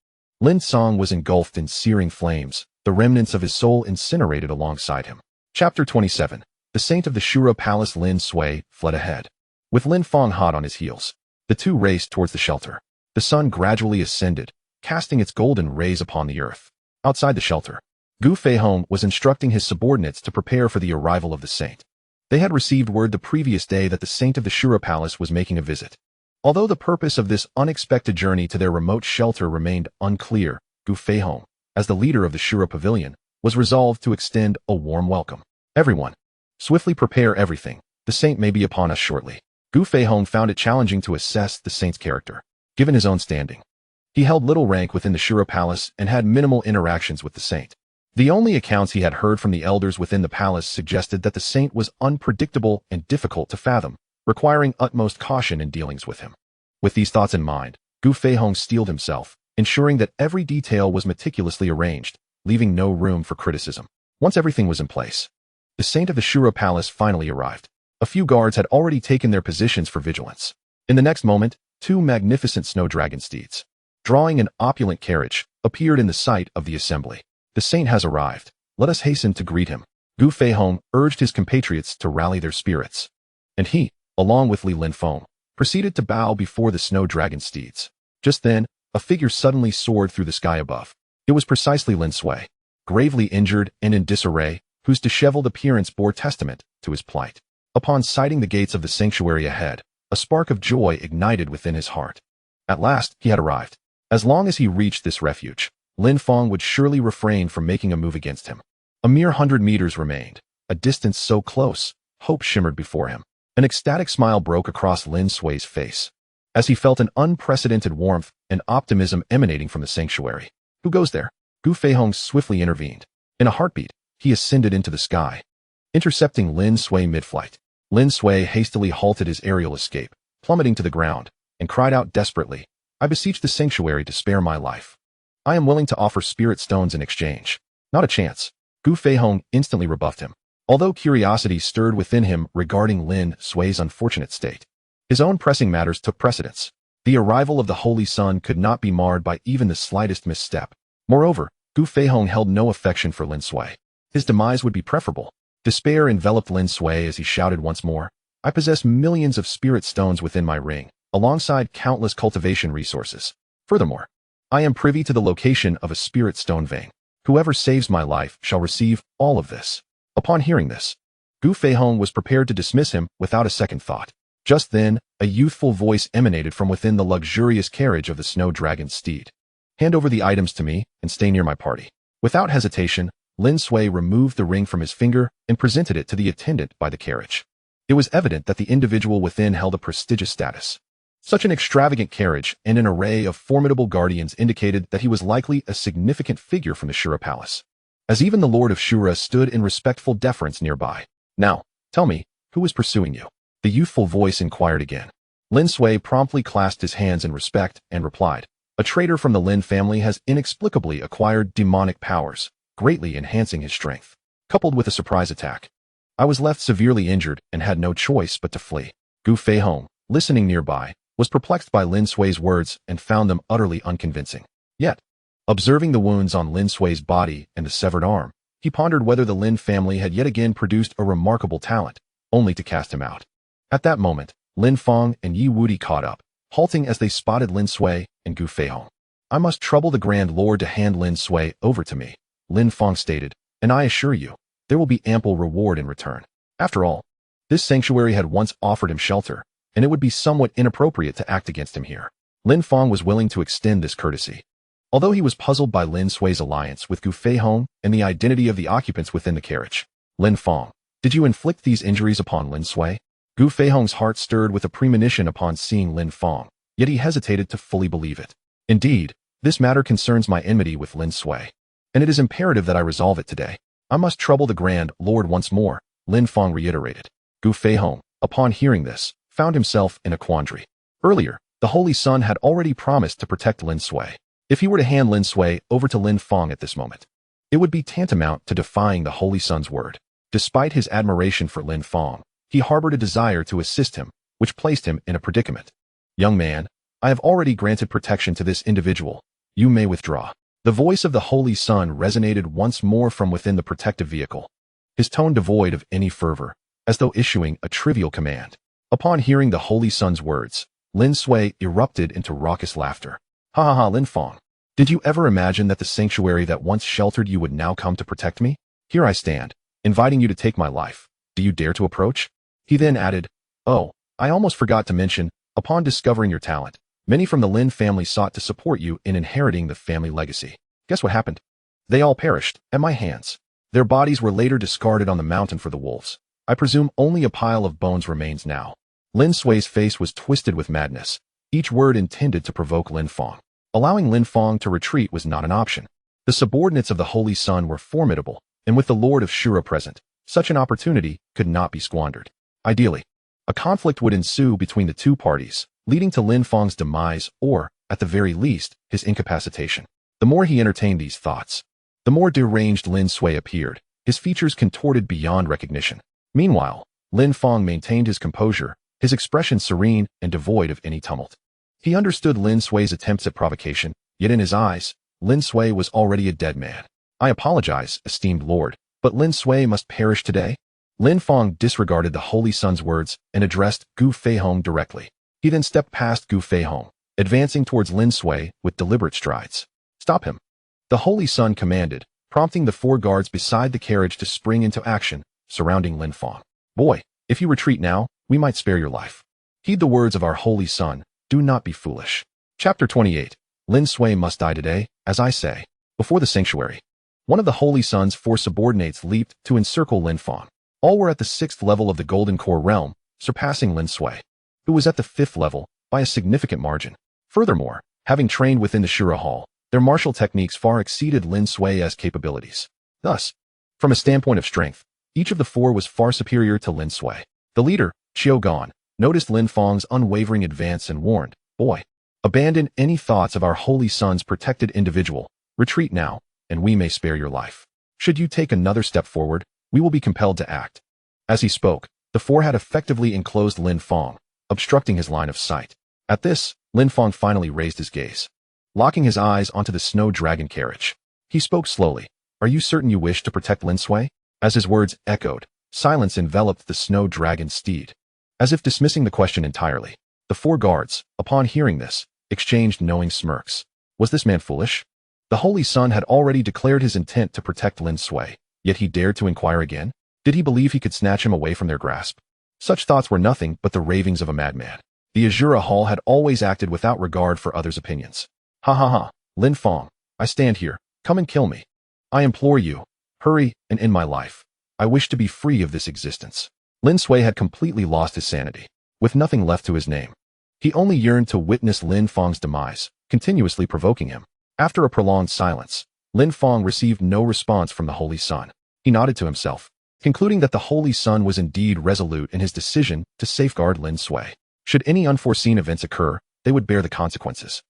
Lin Fong was engulfed in searing flames, the remnants of his soul incinerated alongside him. Chapter 27. The Saint of the Shura Palace. Lin Sui fled ahead. With Lin Fong hot on his heels, the two raced towards the shelter. The sun gradually ascended, casting its golden rays upon the earth. Outside the shelter, Gu Feihong was instructing his subordinates to prepare for the arrival of the saint. They had received word the previous day that the Saint of the Shura Palace was making a visit. Although the purpose of this unexpected journey to their remote shelter remained unclear, Gu Feihong, as the leader of the Shura Pavilion, was resolved to extend a warm welcome. Everyone, swiftly prepare everything. The saint may be upon us shortly. Gu Feihong found it challenging to assess the saint's character, given his own standing. He held little rank within the Shura Palace and had minimal interactions with the saint. The only accounts he had heard from the elders within the palace suggested that the saint was unpredictable and difficult to fathom, requiring utmost caution in dealings with him. With these thoughts in mind, Gu Feihong steeled himself, ensuring that every detail was meticulously arranged, leaving no room for criticism. Once everything was in place, the saint of the Shura Palace finally arrived. A few guards had already taken their positions for vigilance. In the next moment, two magnificent snow dragon steeds, drawing an opulent carriage, appeared in the sight of the assembly. The saint has arrived. Let us hasten to greet him. Gu Feihong urged his compatriots to rally their spirits. And he, along with Lin Fong, proceeded to bow before the snow dragon steeds. Just then, a figure suddenly soared through the sky above. It was precisely Lin Sui, gravely injured and in disarray, whose disheveled appearance bore testament to his plight. Upon sighting the gates of the sanctuary ahead, a spark of joy ignited within his heart. At last, he had arrived. As long as he reached this refuge, Lin Fong would surely refrain from making a move against him. A mere 100 meters remained, a distance so close, hope shimmered before him. An ecstatic smile broke across Lin Sui's face, as he felt an unprecedented warmth and optimism emanating from the sanctuary. Who goes there? Gu Feihong swiftly intervened. In a heartbeat, he ascended into the sky, intercepting Lin Sui mid-flight. Lin Sui hastily halted his aerial escape, plummeting to the ground, and cried out desperately, I beseech the sanctuary to spare my life. I am willing to offer spirit stones in exchange. Not a chance. Gu Feihong instantly rebuffed him. Although curiosity stirred within him regarding Lin Sui's unfortunate state, his own pressing matters took precedence. The arrival of the Holy Sun could not be marred by even the slightest misstep. Moreover, Gu Feihong held no affection for Lin Sui. His demise would be preferable. Despair enveloped Lin Sui as he shouted once more, "I possess millions of spirit stones within my ring, alongside countless cultivation resources. Furthermore, I am privy to the location of a spirit stone vein. Whoever saves my life shall receive all of this." Upon hearing this, Gu Feihong was prepared to dismiss him without a second thought. Just then, a youthful voice emanated from within the luxurious carriage of the snow dragon's steed. "Hand over the items to me and stay near my party." Without hesitation, Lin Sui removed the ring from his finger and presented it to the attendant by the carriage. It was evident that the individual within held a prestigious status. Such an extravagant carriage and an array of formidable guardians indicated that he was likely a significant figure from the Shura Palace, as even the Lord of Shura stood in respectful deference nearby. "Now, tell me, who is pursuing you?" the youthful voice inquired again. Lin Sui promptly clasped his hands in respect and replied, "A traitor from the Lin family has inexplicably acquired demonic powers, greatly enhancing his strength, coupled with a surprise attack. I was left severely injured and had no choice but to flee." Gu Feihong, listening nearby, was perplexed by Lin Sui's words and found them utterly unconvincing. Yet, observing the wounds on Lin Sui's body and the severed arm, he pondered whether the Lin family had yet again produced a remarkable talent, only to cast him out. At that moment, Lin Fong and Yi Wudi caught up, halting as they spotted Lin Sui and Gu Feihong. "I must trouble the Grand Lord to hand Lin Sui over to me," Lin Fong stated, "and I assure you, there will be ample reward in return. After all, this sanctuary had once offered him shelter, and it would be somewhat inappropriate to act against him here." Lin Fong was willing to extend this courtesy. Although he was puzzled by Lin Sui's alliance with Gu Feihong and the identity of the occupants within the carriage. "Lin Fong, did you inflict these injuries upon Lin Sui?" Gu Feihong's heart stirred with a premonition upon seeing Lin Fong, yet he hesitated to fully believe it. "Indeed, this matter concerns my enmity with Lin Sui, and it is imperative that I resolve it today. I must trouble the Grand Lord once more," Lin Fong reiterated. Gu Feihong, upon hearing this, found himself in a quandary. Earlier, the Holy Sun had already promised to protect Lin Sui. If he were to hand Lin Sui over to Lin Fong at this moment, it would be tantamount to defying the Holy Sun's word. Despite his admiration for Lin Fong, he harbored a desire to assist him, which placed him in a predicament. "Young man, I have already granted protection to this individual. You may withdraw." The voice of the Holy Sun resonated once more from within the protective vehicle, his tone devoid of any fervor, as though issuing a trivial command. Upon hearing the Holy Sun's words, Lin Sui erupted into raucous laughter. "Ha ha ha, Lin Fong. Did you ever imagine that the sanctuary that once sheltered you would now come to protect me? Here I stand, inviting you to take my life. Do you dare to approach?" He then added, "Oh, I almost forgot to mention, upon discovering your talent, many from the Lin family sought to support you in inheriting the family legacy. Guess what happened? They all perished at my hands. Their bodies were later discarded on the mountain for the wolves. I presume only a pile of bones remains now." Lin Sui's face was twisted with madness, each word intended to provoke Lin Fong. Allowing Lin Fong to retreat was not an option. The subordinates of the Holy Sun were formidable, and with the Lord of Shura present, such an opportunity could not be squandered. Ideally, a conflict would ensue between the two parties, leading to Lin Fong's demise or, at the very least, his incapacitation. The more he entertained these thoughts, the more deranged Lin Sui appeared, his features contorted beyond recognition. Meanwhile, Lin Fong maintained his composure, his expression serene and devoid of any tumult. He understood Lin Sui's attempts at provocation, yet in his eyes, Lin Sui was already a dead man. "I apologize, esteemed lord, but Lin Sui must perish today." Lin Fong disregarded the Holy Sun's words and addressed Gu Feihong directly. He then stepped past Gu Feihong, advancing towards Lin Sui with deliberate strides. "Stop him," the Holy Sun commanded, prompting the 4 guards beside the carriage to spring into action, surrounding Lin Fong. "Boy, if you retreat now, we might spare your life. Heed the words of our Holy Sun, do not be foolish." Chapter 28. Lin Sui must die today, as I say. Before the sanctuary, one of the Holy Sun's 4 subordinates leaped to encircle Lin Fong. All were at the 6th level of the Golden Core realm, surpassing Lin Sui, who was at the 5th level, by a significant margin. Furthermore, having trained within the Shura Hall, their martial techniques far exceeded Lin Sui's capabilities. Thus, from a standpoint of strength, each of the 4 was far superior to Lin Sui. The leader, Qiu Gan, noticed Lin Fong's unwavering advance and warned, "Boy, abandon any thoughts of our Holy Sun's protected individual. Retreat now, and we may spare your life. Should you take another step forward, we will be compelled to act. As he spoke, the four had effectively enclosed Lin Fong, obstructing his line of sight. At this, Lin Fong finally raised his gaze, locking his eyes onto the snow dragon carriage. He spoke slowly. Are you certain you wish to protect Lin Sui? As his words echoed, silence enveloped the snow dragon's steed. As if dismissing the question entirely, the four guards, upon hearing this, exchanged knowing smirks. Was this man foolish? The Holy Sun had already declared his intent to protect Lin Sui, yet he dared to inquire again? Did he believe he could snatch him away from their grasp? Such thoughts were nothing but the ravings of a madman. The Azura Hall had always acted without regard for others' opinions. Ha ha ha, Lin Fong, I stand here, come and kill me. I implore you, hurry and end my life. I wish to be free of this existence. Lin Sui had completely lost his sanity, with nothing left to his name. He only yearned to witness Lin Fong's demise, continuously provoking him. After a prolonged silence, Lin Fong received no response from the Holy Sun. He nodded to himself, concluding that the Holy Sun was indeed resolute in his decision to safeguard Lin Sui. Should any unforeseen events occur, they would bear the consequences.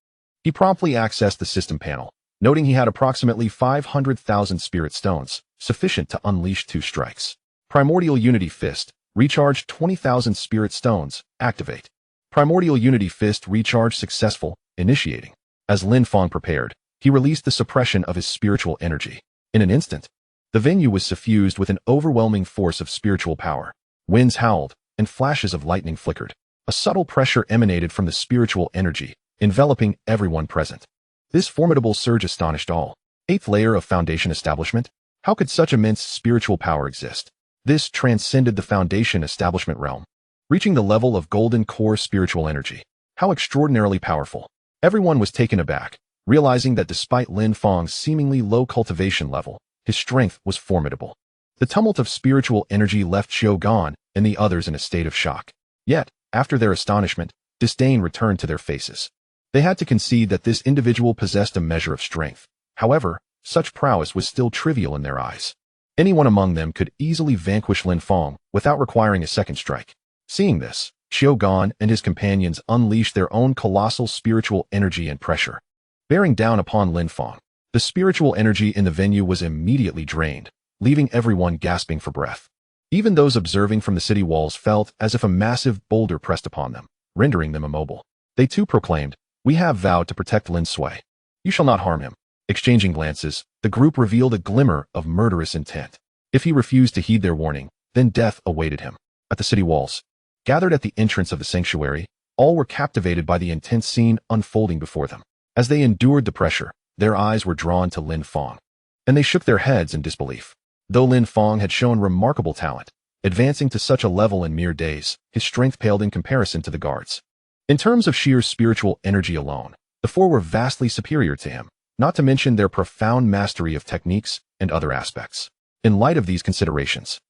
He promptly accessed the system panel, noting he had approximately 500,000 spirit stones, sufficient to unleash 2 strikes. Primordial Unity Fist, recharge 20,000 spirit stones, activate. Primordial Unity Fist recharge successful, initiating. As Lin Fong prepared, he released the suppression of his spiritual energy. In an instant, the venue was suffused with an overwhelming force of spiritual power. Winds howled, and flashes of lightning flickered. A subtle pressure emanated from the spiritual energy, enveloping everyone present. This formidable surge astonished all. 8th layer of foundation establishment? How could such immense spiritual power exist? This transcended the foundation establishment realm, reaching the level of golden core spiritual energy. How extraordinarily powerful. Everyone was taken aback, realizing that despite Lin Fong's seemingly low cultivation level, his strength was formidable. The tumult of spiritual energy left Shogun and the others in a state of shock. Yet, after their astonishment, disdain returned to their faces. They had to concede that this individual possessed a measure of strength. However, such prowess was still trivial in their eyes. Anyone among them could easily vanquish Lin Fong without requiring a second strike. Seeing this, Shogun and his companions unleashed their own colossal spiritual energy and pressure, bearing down upon Lin Fong. The spiritual energy in the venue was immediately drained, leaving everyone gasping for breath. Even those observing from the city walls felt as if a massive boulder pressed upon them, rendering them immobile. They too proclaimed, "We have vowed to protect Lin Sui. You shall not harm him." Exchanging glances, the group revealed a glimmer of murderous intent. If he refused to heed their warning, then death awaited him. At the city walls, gathered at the entrance of the sanctuary, all were captivated by the intense scene unfolding before them. As they endured the pressure, their eyes were drawn to Lin Fong, and they shook their heads in disbelief. Though Lin Fong had shown remarkable talent, advancing to such a level in mere days, his strength paled in comparison to the guards. In terms of sheer spiritual energy alone, the four were vastly superior to him, not to mention their profound mastery of techniques and other aspects. In light of these considerations,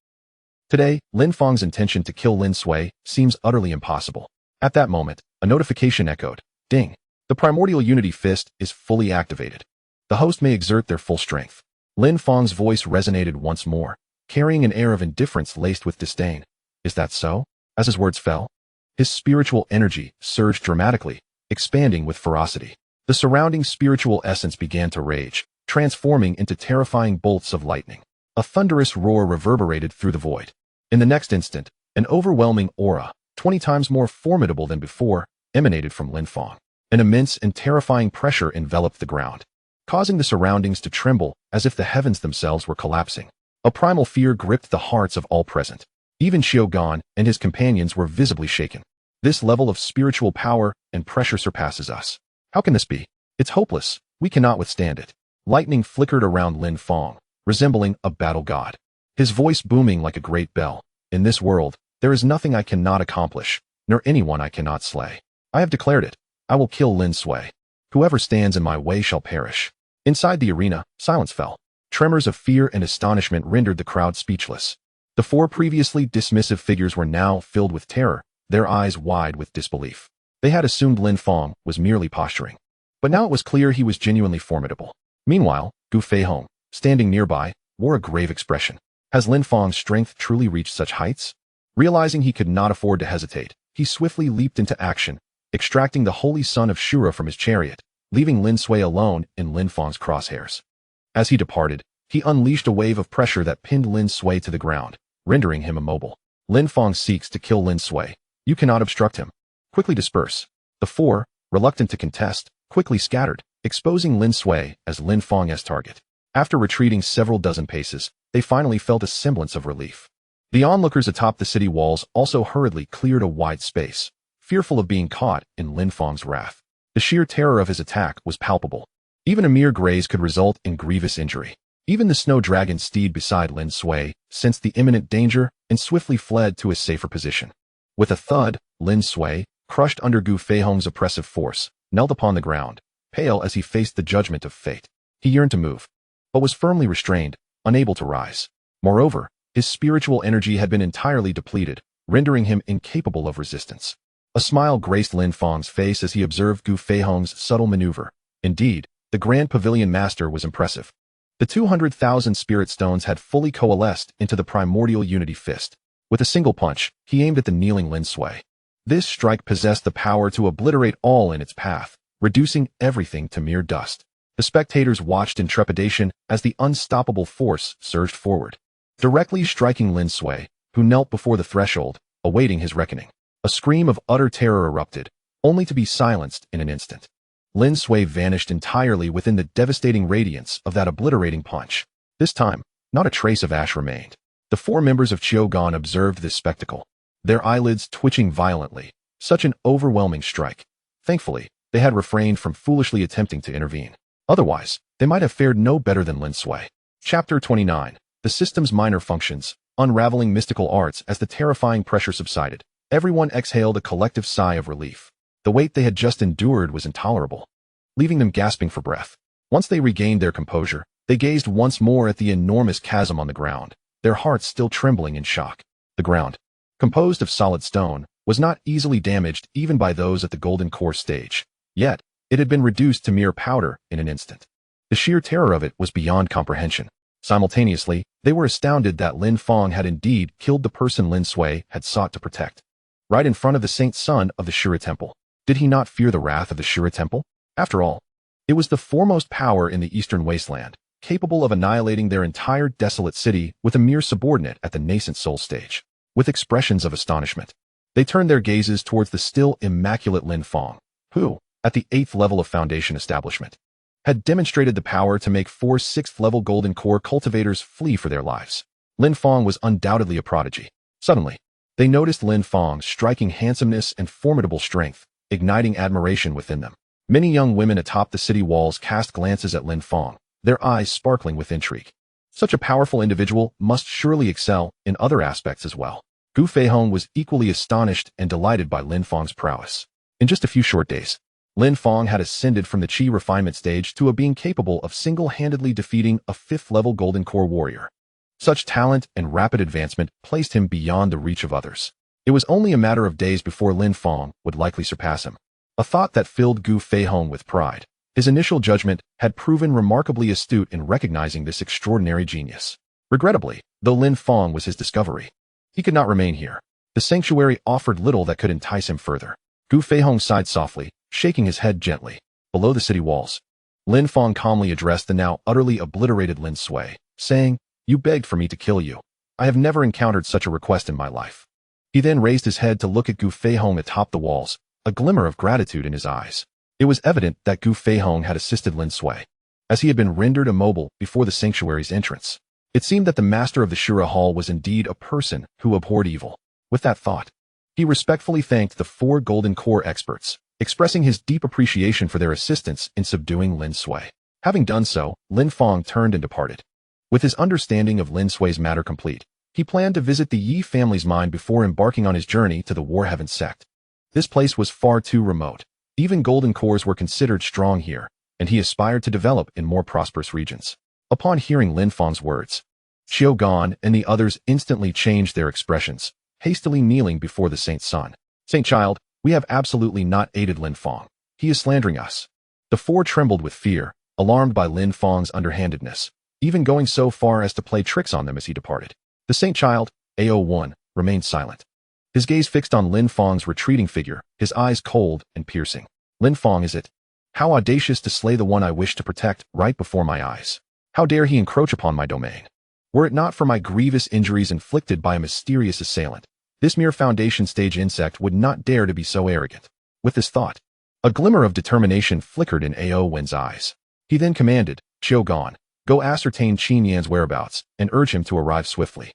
today, Lin Fong's intention to kill Lin Sui seems utterly impossible. At that moment, a notification echoed. Ding! The Primordial Unity Fist is fully activated. The host may exert their full strength. Lin Fong's voice resonated once more, carrying an air of indifference laced with disdain. Is that so? As his words fell, his spiritual energy surged dramatically, expanding with ferocity. The surrounding spiritual essence began to rage, transforming into terrifying bolts of lightning. A thunderous roar reverberated through the void. In the next instant, an overwhelming aura, 20 times more formidable than before, emanated from Lin Fong. An immense and terrifying pressure enveloped the ground, causing the surroundings to tremble as if the heavens themselves were collapsing. A primal fear gripped the hearts of all present. Even Shogun and his companions were visibly shaken. This level of spiritual power and pressure surpasses us. How can this be? It's hopeless. We cannot withstand it. Lightning flickered around Lin Fong, resembling a battle god. His voice booming like a great bell. In this world, there is nothing I cannot accomplish, nor anyone I cannot slay. I have declared it. I will kill Lin Sui. Whoever stands in my way shall perish. Inside the arena, silence fell. Tremors of fear and astonishment rendered the crowd speechless. The four previously dismissive figures were now filled with terror, their eyes wide with disbelief. They had assumed Lin Fong was merely posturing, but now it was clear he was genuinely formidable. Meanwhile, Gu Feihong, standing nearby, wore a grave expression. Has Lin Fong's strength truly reached such heights? Realizing he could not afford to hesitate, he swiftly leaped into action, extracting the Holy Son of Shura from his chariot, leaving Lin Sui alone in Lin Fong's crosshairs. As he departed, He unleashed a wave of pressure that pinned Lin Sui to the ground, rendering him immobile. Lin Fong seeks to kill Lin Sui. You cannot obstruct him. Quickly disperse. The four, reluctant to contest, quickly scattered, exposing Lin Sui as Lin Fong's target. After retreating several dozen paces, they finally felt a semblance of relief. The onlookers atop the city walls also hurriedly cleared a wide space, fearful of being caught in Lin Fong's wrath. The sheer terror of his attack was palpable. Even a mere graze could result in grievous injury. Even the snow dragon steed beside Lin Sui sensed the imminent danger and swiftly fled to a safer position. With a thud, Lin Sui, crushed under Gu Feihong's oppressive force, knelt upon the ground, pale as he faced the judgment of fate. He yearned to move, but was firmly restrained, unable to rise. Moreover, his spiritual energy had been entirely depleted, rendering him incapable of resistance. A smile graced Lin Fong's face as he observed Gu Feihong's subtle maneuver. Indeed, the Grand Pavilion Master was impressive. The 200,000 spirit stones had fully coalesced into the primordial unity fist. With a single punch, he aimed at the kneeling Lin Sui. This strike possessed the power to obliterate all in its path, reducing everything to mere dust. The spectators watched in trepidation as the unstoppable force surged forward, directly striking Lin Sui, who knelt before the threshold, awaiting his reckoning. A scream of utter terror erupted, only to be silenced in an instant. Lin Sui vanished entirely within the devastating radiance of that obliterating punch. This time, not a trace of ash remained. The four members of Chiogan observed this spectacle, their eyelids twitching violently. Such an overwhelming strike. Thankfully, they had refrained from foolishly attempting to intervene. Otherwise, they might have fared no better than Lin Sui. Chapter 29. The system's minor functions, unraveling mystical arts. As the terrifying pressure subsided, everyone exhaled a collective sigh of relief. The weight they had just endured was intolerable, leaving them gasping for breath. Once they regained their composure, they gazed once more at the enormous chasm on the ground, their hearts still trembling in shock. The ground, composed of solid stone, was not easily damaged even by those at the golden core stage. Yet, it had been reduced to mere powder in an instant. The sheer terror of it was beyond comprehension. Simultaneously, they were astounded that Lin Fong had indeed killed the person Lin Sui had sought to protect. Right in front of the Saint Son of the Shura Temple. Did he not fear the wrath of the Shura Temple? After all, it was the foremost power in the eastern wasteland, capable of annihilating their entire desolate city with a mere subordinate at the nascent soul stage. With expressions of astonishment, they turned their gazes towards the still immaculate Lin Fong, who, at the 8th level of Foundation establishment, had demonstrated the power to make 4 6th-level golden core cultivators flee for their lives. Lin Fong was undoubtedly a prodigy. Suddenly, they noticed Lin Fong's striking handsomeness and formidable strength, igniting admiration within them. Many young women atop the city walls cast glances at Lin Fong, their eyes sparkling with intrigue. Such a powerful individual must surely excel in other aspects as well. Gu Feihong was equally astonished and delighted by Lin Fong's prowess. In just a few short days, Lin Fong had ascended from the Qi refinement stage to a being capable of single-handedly defeating a 5th-level golden core warrior. Such talent and rapid advancement placed him beyond the reach of others. It was only a matter of days before Lin Fong would likely surpass him. A thought that filled Gu Feihong with pride. His initial judgment had proven remarkably astute in recognizing this extraordinary genius. Regrettably, though Lin Fong was his discovery, he could not remain here. The sanctuary offered little that could entice him further. Gu Feihong sighed softly, shaking his head gently. Below the city walls, Lin Fong calmly addressed the now utterly obliterated Lin Sui, saying, "You begged for me to kill you. I have never encountered such a request in my life." He then raised his head to look at Gu Feihong atop the walls, a glimmer of gratitude in his eyes. It was evident that Gu Feihong had assisted Lin Sui, as he had been rendered immobile before the sanctuary's entrance. It seemed that the master of the Shura Hall was indeed a person who abhorred evil. With that thought, he respectfully thanked the 4 golden core experts, expressing his deep appreciation for their assistance in subduing Lin Sui. Having done so, Lin Fong turned and departed. With his understanding of Lin Sui's matter complete, he planned to visit the Yi family's mine before embarking on his journey to the War Heaven sect. This place was far too remote. Even golden cores were considered strong here, and he aspired to develop in more prosperous regions. Upon hearing Lin Fong's words, Chiogan and the others instantly changed their expressions, hastily kneeling before the Saint Son. "Saint Child, we have absolutely not aided Lin Fong. He is slandering us." The 4 trembled with fear, alarmed by Lin Fong's underhandedness, even going so far as to play tricks on them as he departed. The Saint Child, AO1, remained silent, his gaze fixed on Lin Fong's retreating figure, his eyes cold and piercing. "Lin Fong, is it? How audacious to slay the one I wish to protect right before my eyes." How dare he encroach upon my domain? Were it not for my grievous injuries inflicted by a mysterious assailant, this mere foundation stage insect would not dare to be so arrogant. With this thought, a glimmer of determination flickered in Ao Wen's eyes. He then commanded, Shogun, go ascertain Qin Yan's whereabouts and urge him to arrive swiftly.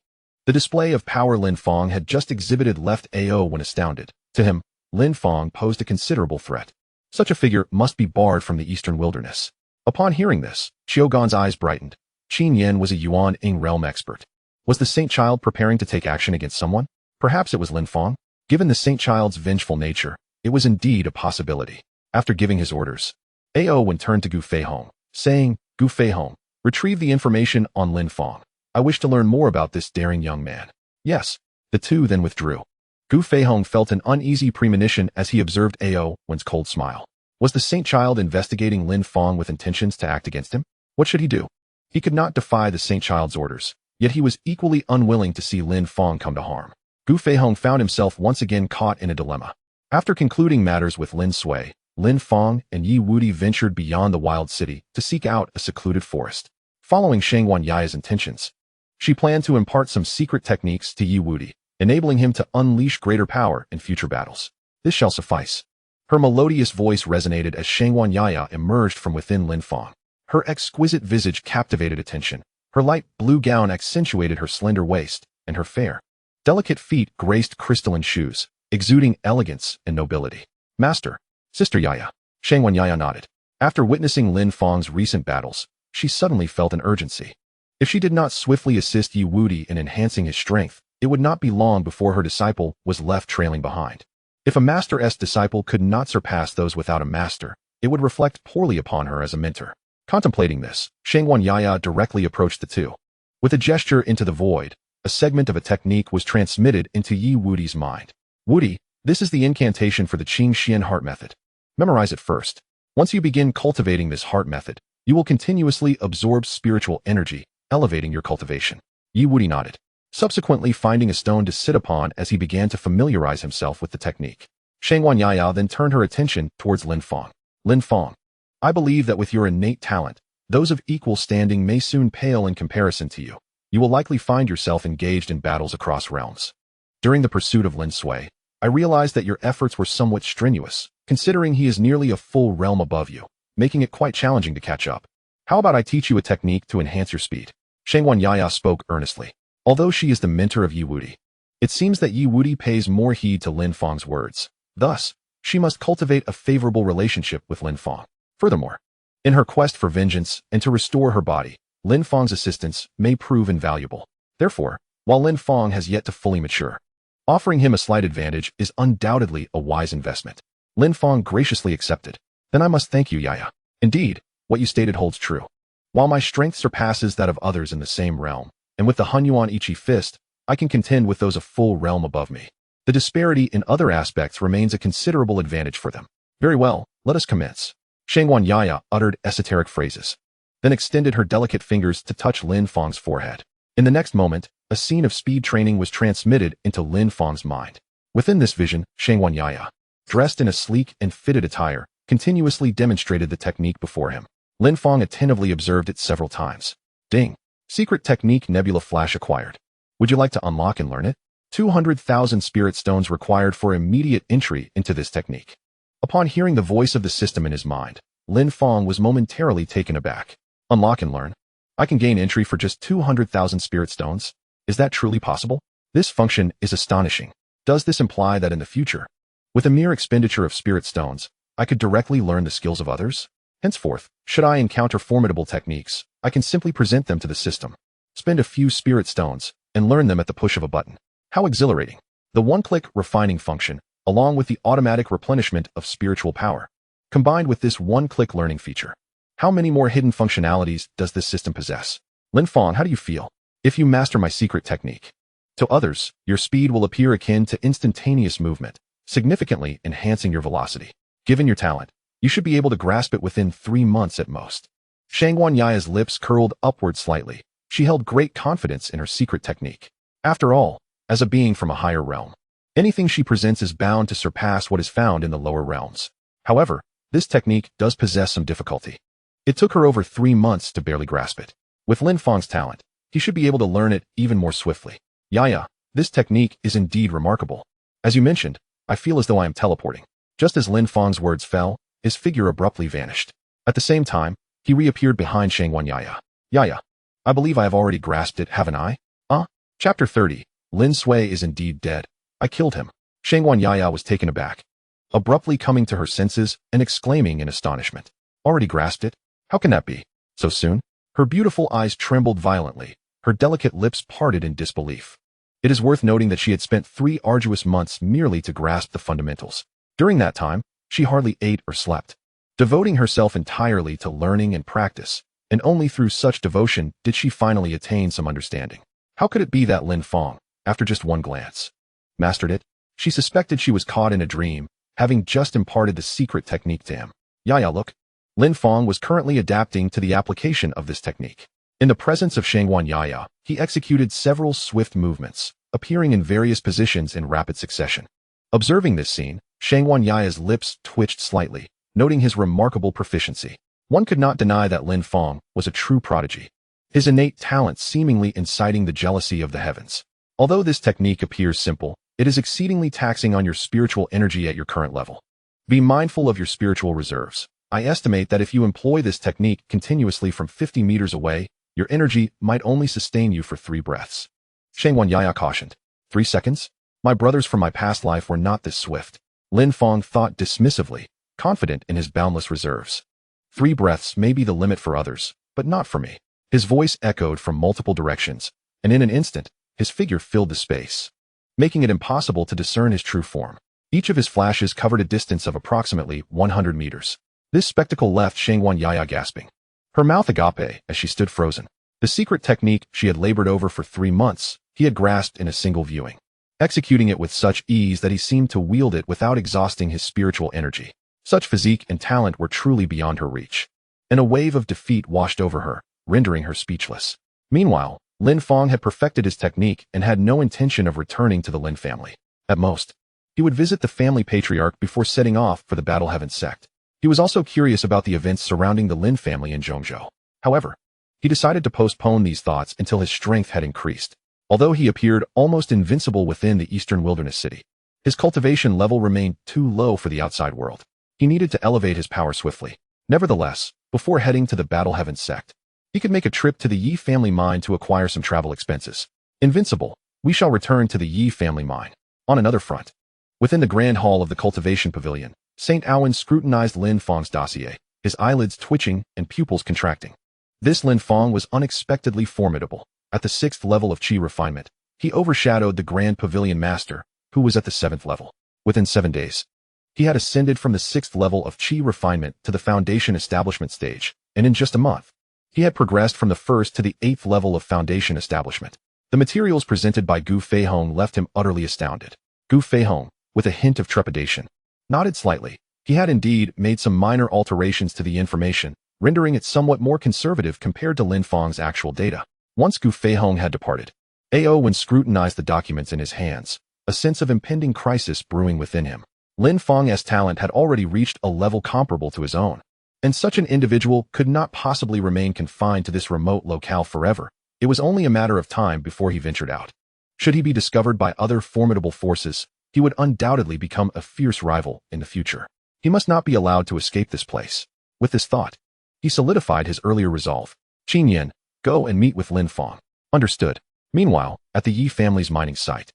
The display of power Lin Fong had just exhibited left Ao Wen astounded. To him, Lin Fong posed a considerable threat. Such a figure must be barred from the eastern wilderness. Upon hearing this, Shogun's eyes brightened. Qin Yan was a Yuan-ing realm expert. Was the Saint Child preparing to take action against someone? Perhaps it was Lin Fong? Given the Saint Child's vengeful nature, it was indeed a possibility. After giving his orders, Ao Wen turned to Gu Feihong, saying, Gu Feihong, retrieve the information on Lin Fong. I wish to learn more about this daring young man. Yes. The two then withdrew. Gu Feihong felt an uneasy premonition as he observed Ao Wen's cold smile. Was the Saint Child investigating Lin Fong with intentions to act against him? What should he do? He could not defy the Saint Child's orders, yet he was equally unwilling to see Lin Fong come to harm. Gu Feihong found himself once again caught in a dilemma. After concluding matters with Lin Sui, Lin Fong and Yi Wudi ventured beyond the wild city to seek out a secluded forest. Following Shangwan Yaya's intentions, she planned to impart some secret techniques to Yi Wudi, enabling him to unleash greater power in future battles. This shall suffice. Her melodious voice resonated as Shangwan Yaya emerged from within Lin Fong. Her exquisite visage captivated attention. Her light blue gown accentuated her slender waist, and her fair, delicate feet graced crystalline shoes, exuding elegance and nobility. Master, Sister Yaya. Shangwan Yaya nodded. After witnessing Lin Fong's recent battles, she suddenly felt an urgency. If she did not swiftly assist Yi Wudi in enhancing his strength, it would not be long before her disciple was left trailing behind. If a master's disciple could not surpass those without a master, it would reflect poorly upon her as a mentor. Contemplating this, Shangwan Yaya directly approached the two. With a gesture into the void, a segment of a technique was transmitted into Yi Wudi's mind. Wudi, this is the incantation for the Qing Xian heart method. Memorize it first. Once you begin cultivating this heart method, you will continuously absorb spiritual energy, elevating your cultivation. Yi Wudi nodded, subsequently finding a stone to sit upon as he began to familiarize himself with the technique. Shangwan Yaya then turned her attention towards Lin Fong. Lin Fong, I believe that with your innate talent, those of equal standing may soon pale in comparison to you. You will likely find yourself engaged in battles across realms. During the pursuit of Lin Sui, I realized that your efforts were somewhat strenuous, considering he is nearly a full realm above you, making it quite challenging to catch up. How about I teach you a technique to enhance your speed? Shangwan Yaya spoke earnestly. Although she is the mentor of Yi Wudi, it seems that Yi Wudi pays more heed to Lin Fong's words. Thus, she must cultivate a favorable relationship with Lin Fong. Furthermore, in her quest for vengeance and to restore her body, Lin Fong's assistance may prove invaluable. Therefore, while Lin Fong has yet to fully mature, offering him a slight advantage is undoubtedly a wise investment. Lin Fong graciously accepted. Then I must thank you, Yaya. Indeed, what you stated holds true. While my strength surpasses that of others in the same realm, and with the Hunyuan Ichi fist, I can contend with those a full realm above me. The disparity in other aspects remains a considerable advantage for them. Very well, let us commence. Shangwan Yaya uttered esoteric phrases, then extended her delicate fingers to touch Lin Fong's forehead. In the next moment, a scene of speed training was transmitted into Lin Fong's mind. Within this vision, Shangwan Yaya, dressed in a sleek and fitted attire, continuously demonstrated the technique before him. Lin Fong attentively observed it several times. Ding! Secret technique nebula flash acquired. Would you like to unlock and learn it? 200,000 spirit stones required for immediate entry into this technique. Upon hearing the voice of the system in his mind, Lin Fong was momentarily taken aback. Unlock and learn? I can gain entry for just 200,000 spirit stones? Is that truly possible? This function is astonishing. Does this imply that in the future, with a mere expenditure of spirit stones, I could directly learn the skills of others? Henceforth, should I encounter formidable techniques, I can simply present them to the system, spend a few spirit stones, and learn them at the push of a button. How exhilarating. The one-click refining function, along with the automatic replenishment of spiritual power, combined with this one-click learning feature. How many more hidden functionalities does this system possess? Lin Fong, how do you feel if you master my secret technique? To others, your speed will appear akin to instantaneous movement, significantly enhancing your velocity. Given your talent, you should be able to grasp it within 3 months at most. Shangwan Yaya's lips curled upward slightly. She held great confidence in her secret technique. After all, as a being from a higher realm, anything she presents is bound to surpass what is found in the lower realms. However, this technique does possess some difficulty. It took her over 3 months to barely grasp it. With Lin Fang's talent, he should be able to learn it even more swiftly. Yaya, this technique is indeed remarkable. As you mentioned, I feel as though I am teleporting. Just as Lin Fang's words fell, his figure abruptly vanished. At the same time, he reappeared behind Shangwan Yaya. Yaya, I believe I have already grasped it, haven't I? Chapter 30. Lin Sui is indeed dead. I killed him. Shangwan Yaya was taken aback, abruptly coming to her senses and exclaiming in astonishment. Already grasped it? How can that be? So soon? Her beautiful eyes trembled violently, her delicate lips parted in disbelief. It is worth noting that she had spent 3 arduous months merely to grasp the fundamentals. During that time, she hardly ate or slept, devoting herself entirely to learning and practice, and only through such devotion did she finally attain some understanding. How could it be that Lin Fong, after just one glance, mastered it? She suspected she was caught in a dream, having just imparted the secret technique to him. Yaya, look. Lin Fong was currently adapting to the application of this technique. In the presence of Shangwan Yaya, he executed several swift movements, appearing in various positions in rapid succession. Observing this scene, Shangwan Yaya's lips twitched slightly, noting his remarkable proficiency. One could not deny that Lin Fong was a true prodigy, his innate talent seemingly inciting the jealousy of the heavens. Although this technique appears simple, it is exceedingly taxing on your spiritual energy at your current level. Be mindful of your spiritual reserves. I estimate that if you employ this technique continuously from 50 meters away, your energy might only sustain you for 3 breaths. Shangwan Yaya cautioned. 3 seconds? My brothers from my past life were not this swift. Lin Fong thought dismissively, confident in his boundless reserves. 3 breaths may be the limit for others, but not for me. His voice echoed from multiple directions, and in an instant, his figure filled the space, making it impossible to discern his true form. Each of his flashes covered a distance of approximately 100 meters. This spectacle left Shangwan Yaya gasping, her mouth agape as she stood frozen. The secret technique she had labored over for 3 months, he had grasped in a single viewing, executing it with such ease that he seemed to wield it without exhausting his spiritual energy. Such physique and talent were truly beyond her reach, and a wave of defeat washed over her, rendering her speechless. Meanwhile, Lin Fong had perfected his technique and had no intention of returning to the Lin family. At most, he would visit the family patriarch before setting off for the Battle Heaven sect. He was also curious about the events surrounding the Lin family in Zhongzhou. However, he decided to postpone these thoughts until his strength had increased. Although he appeared almost invincible within the eastern wilderness city, his cultivation level remained too low for the outside world. He needed to elevate his power swiftly. Nevertheless, before heading to the Battle Heaven sect, he could make a trip to the Yi family mine to acquire some travel expenses. Invincible, we shall return to the Yi family mine. On another front, within the grand hall of the cultivation pavilion, Saint Owen scrutinized Lin Fong's dossier, his eyelids twitching and pupils contracting. This Lin Fong was unexpectedly formidable. At the 6th level of Qi refinement, he overshadowed the Grand Pavilion Master, who was at the 7th level. Within 7 days, he had ascended from the 6th level of Qi refinement to the Foundation Establishment stage, and in just a month, he had progressed from the 1st to the 8th level of Foundation Establishment. The materials presented by Gu Feihong left him utterly astounded. Gu Feihong, with a hint of trepidation, nodded slightly. He had indeed made some minor alterations to the information, rendering it somewhat more conservative compared to Lin Fong's actual data. Once Gu Feihong had departed, Ao scrutinized the documents in his hands, a sense of impending crisis brewing within him. Lin Fong's talent had already reached a level comparable to his own, and such an individual could not possibly remain confined to this remote locale forever. It was only a matter of time before he ventured out. Should he be discovered by other formidable forces, he would undoubtedly become a fierce rival in the future. He must not be allowed to escape this place. With this thought, he solidified his earlier resolve. Qin Yan, go and meet with Lin Fong. Understood. Meanwhile, at the Yi family's mining site,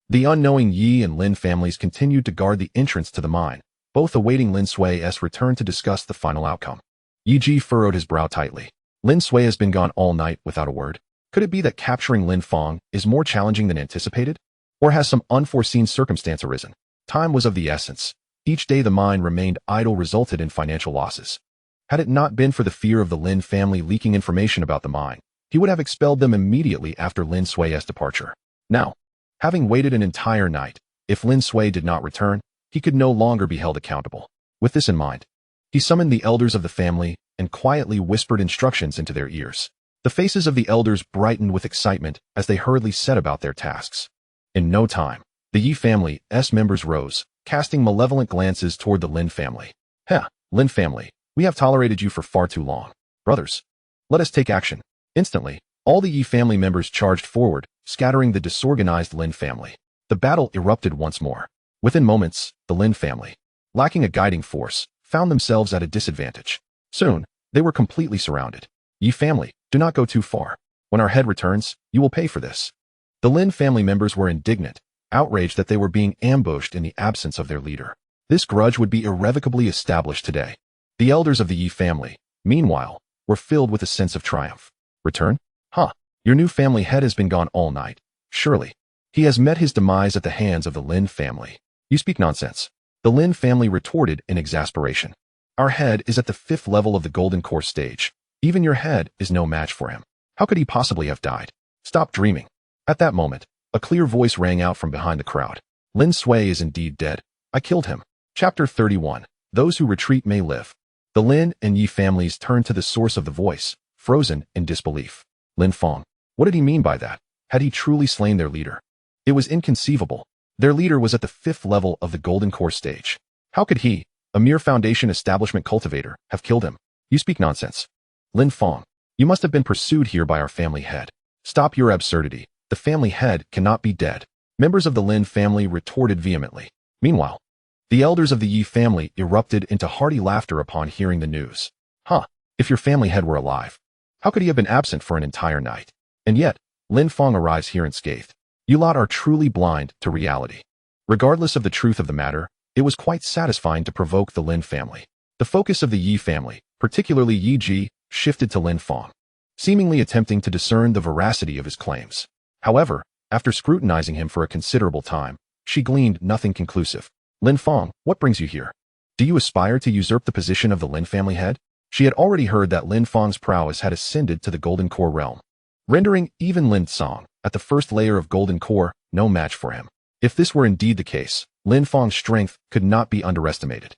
the unknowing Yi and Lin families continued to guard the entrance to the mine, both awaiting Lin Sui's return to discuss the final outcome. Yi Ji furrowed his brow tightly. Lin Sui has been gone all night without a word. Could it be that capturing Lin Fong is more challenging than anticipated? Or has some unforeseen circumstance arisen? Time was of the essence. Each day the mine remained idle resulted in financial losses. Had it not been for the fear of the Lin family leaking information about the mine, he would have expelled them immediately after Lin Sui's departure. Now, having waited an entire night, if Lin Sui did not return, he could no longer be held accountable. With this in mind, he summoned the elders of the family and quietly whispered instructions into their ears. The faces of the elders brightened with excitement as they hurriedly set about their tasks. In no time, the Yi family's members rose, casting malevolent glances toward the Lin family. Lin family, we have tolerated you for far too long. Brothers, let us take action. Instantly, all the Yi family members charged forward, scattering the disorganized Lin family. The battle erupted once more. Within moments, the Lin family, lacking a guiding force, found themselves at a disadvantage. Soon, they were completely surrounded. Yi family, do not go too far. When our head returns, you will pay for this. The Lin family members were indignant, outraged that they were being ambushed in the absence of their leader. This grudge would be irrevocably established today. The elders of the Yi family, meanwhile, were filled with a sense of triumph. Return? Huh. Your new family head has been gone all night. Surely. He has met his demise at the hands of the Lin family. You speak nonsense. The Lin family retorted in exasperation. Our head is at the 5th level of the Golden Core stage. Even your head is no match for him. How could he possibly have died? Stop dreaming. At that moment, a clear voice rang out from behind the crowd. Lin Sui is indeed dead. I killed him. Chapter 31. Those who retreat may live. The Lin and Yi families turned to the source of the voice, frozen in disbelief. Lin Fong. What did he mean by that? Had he truly slain their leader? It was inconceivable. Their leader was at the 5th level of the Golden Core stage. How could he, a mere foundation establishment cultivator, have killed him? You speak nonsense. Lin Fong. You must have been pursued here by our family head. Stop your absurdity. The family head cannot be dead. Members of the Lin family retorted vehemently. Meanwhile, the elders of the Yi family erupted into hearty laughter upon hearing the news. Huh, if your family head were alive, how could he have been absent for an entire night? And yet, Lin Fong arrives here unscathed. You lot are truly blind to reality. Regardless of the truth of the matter, it was quite satisfying to provoke the Lin family. The focus of the Yi family, particularly Yi Ji, shifted to Lin Fong, seemingly attempting to discern the veracity of his claims. However, after scrutinizing him for a considerable time, she gleaned nothing conclusive. Lin Fong, what brings you here? Do you aspire to usurp the position of the Lin family head? She had already heard that Lin Fong's prowess had ascended to the Golden Core realm, rendering even Lin Song, at the 1st layer of Golden Core, no match for him. If this were indeed the case, Lin Fong's strength could not be underestimated.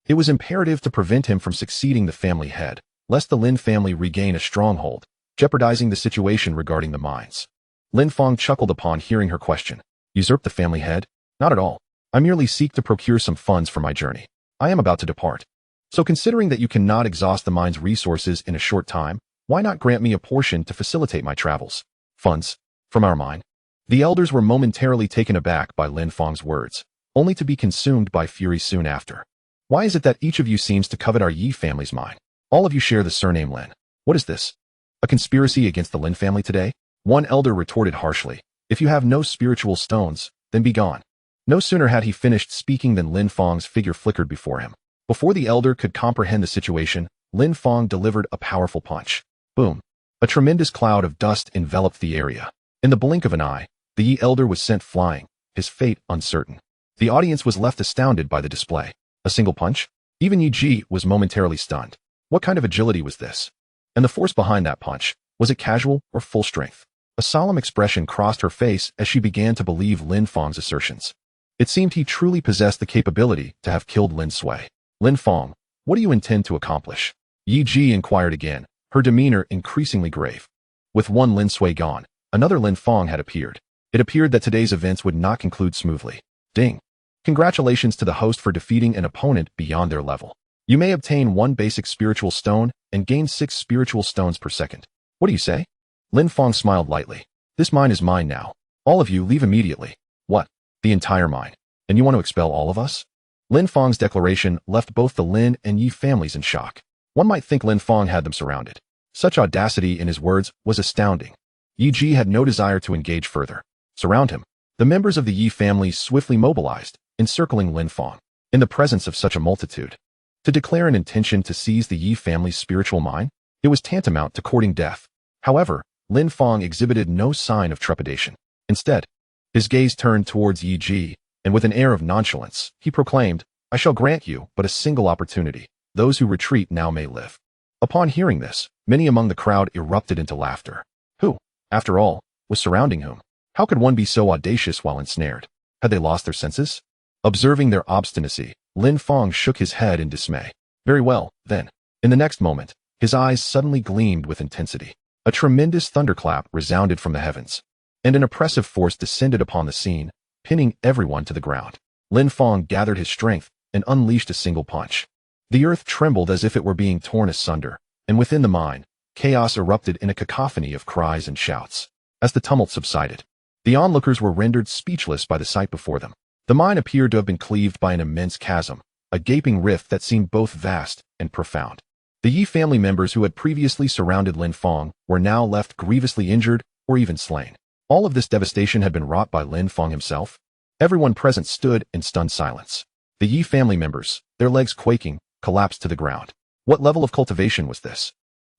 It was imperative to prevent him from succeeding the family head, lest the Lin family regain a stronghold, jeopardizing the situation regarding the mines. Lin Fong chuckled upon hearing her question. Usurp the family head? Not at all. I merely seek to procure some funds for my journey. I am about to depart. So considering that you cannot exhaust the mine's resources in a short time, why not grant me a portion to facilitate my travels? Funds? From our mine? The elders were momentarily taken aback by Lin Fong's words, only to be consumed by fury soon after. Why is it that each of you seems to covet our Yi family's mine? All of you share the surname Lin. What is this? A conspiracy against the Lin family today? One elder retorted harshly. If you have no spiritual stones, then be gone. No sooner had he finished speaking than Lin Fong's figure flickered before him. Before the elder could comprehend the situation, Lin Fong delivered a powerful punch. Boom. A tremendous cloud of dust enveloped the area. In the blink of an eye, the Yi elder was sent flying, his fate uncertain. The audience was left astounded by the display. A single punch? Even Yi Ji was momentarily stunned. What kind of agility was this? And the force behind that punch, was it casual or full strength? A solemn expression crossed her face as she began to believe Lin Fong's assertions. It seemed he truly possessed the capability to have killed Lin Sui. Lin Fong, what do you intend to accomplish? Yi Ji inquired again, her demeanor increasingly grave. With one Lin Sui gone, another Lin Fong had appeared. It appeared that today's events would not conclude smoothly. Ding. Congratulations to the host for defeating an opponent beyond their level. You may obtain 1 basic spiritual stone and gain 6 spiritual stones per second. What do you say? Lin Fong smiled lightly. This mine is mine now. All of you leave immediately. What? The entire mine. And you want to expel all of us? Lin Fong's declaration left both the Lin and Yi families in shock. One might think Lin Fong had them surrounded. Such audacity in his words was astounding. Yi Ji had no desire to engage further. Surround him. The members of the Yi family swiftly mobilized, encircling Lin Fong. In the presence of such a multitude, to declare an intention to seize the Yi family's spiritual mine, it was tantamount to courting death. However, Lin Fong exhibited no sign of trepidation. Instead, his gaze turned towards Yi Ji, and with an air of nonchalance, he proclaimed, I shall grant you but a single opportunity. Those who retreat now may live. Upon hearing this, many among the crowd erupted into laughter. Who, after all, was surrounding whom? How could one be so audacious while ensnared? Had they lost their senses? Observing their obstinacy, Lin Fong shook his head in dismay. Very well, then. In the next moment, his eyes suddenly gleamed with intensity. A tremendous thunderclap resounded from the heavens, and an oppressive force descended upon the scene, pinning everyone to the ground. Lin Fong gathered his strength and unleashed a single punch. The earth trembled as if it were being torn asunder, and within the mine, chaos erupted in a cacophony of cries and shouts. As the tumult subsided, the onlookers were rendered speechless by the sight before them. The mine appeared to have been cleaved by an immense chasm, a gaping rift that seemed both vast and profound. The Yi family members who had previously surrounded Lin Fong were now left grievously injured or even slain. All of this devastation had been wrought by Lin Fong himself. Everyone present stood in stunned silence. The Yi family members, their legs quaking, collapsed to the ground. What level of cultivation was this?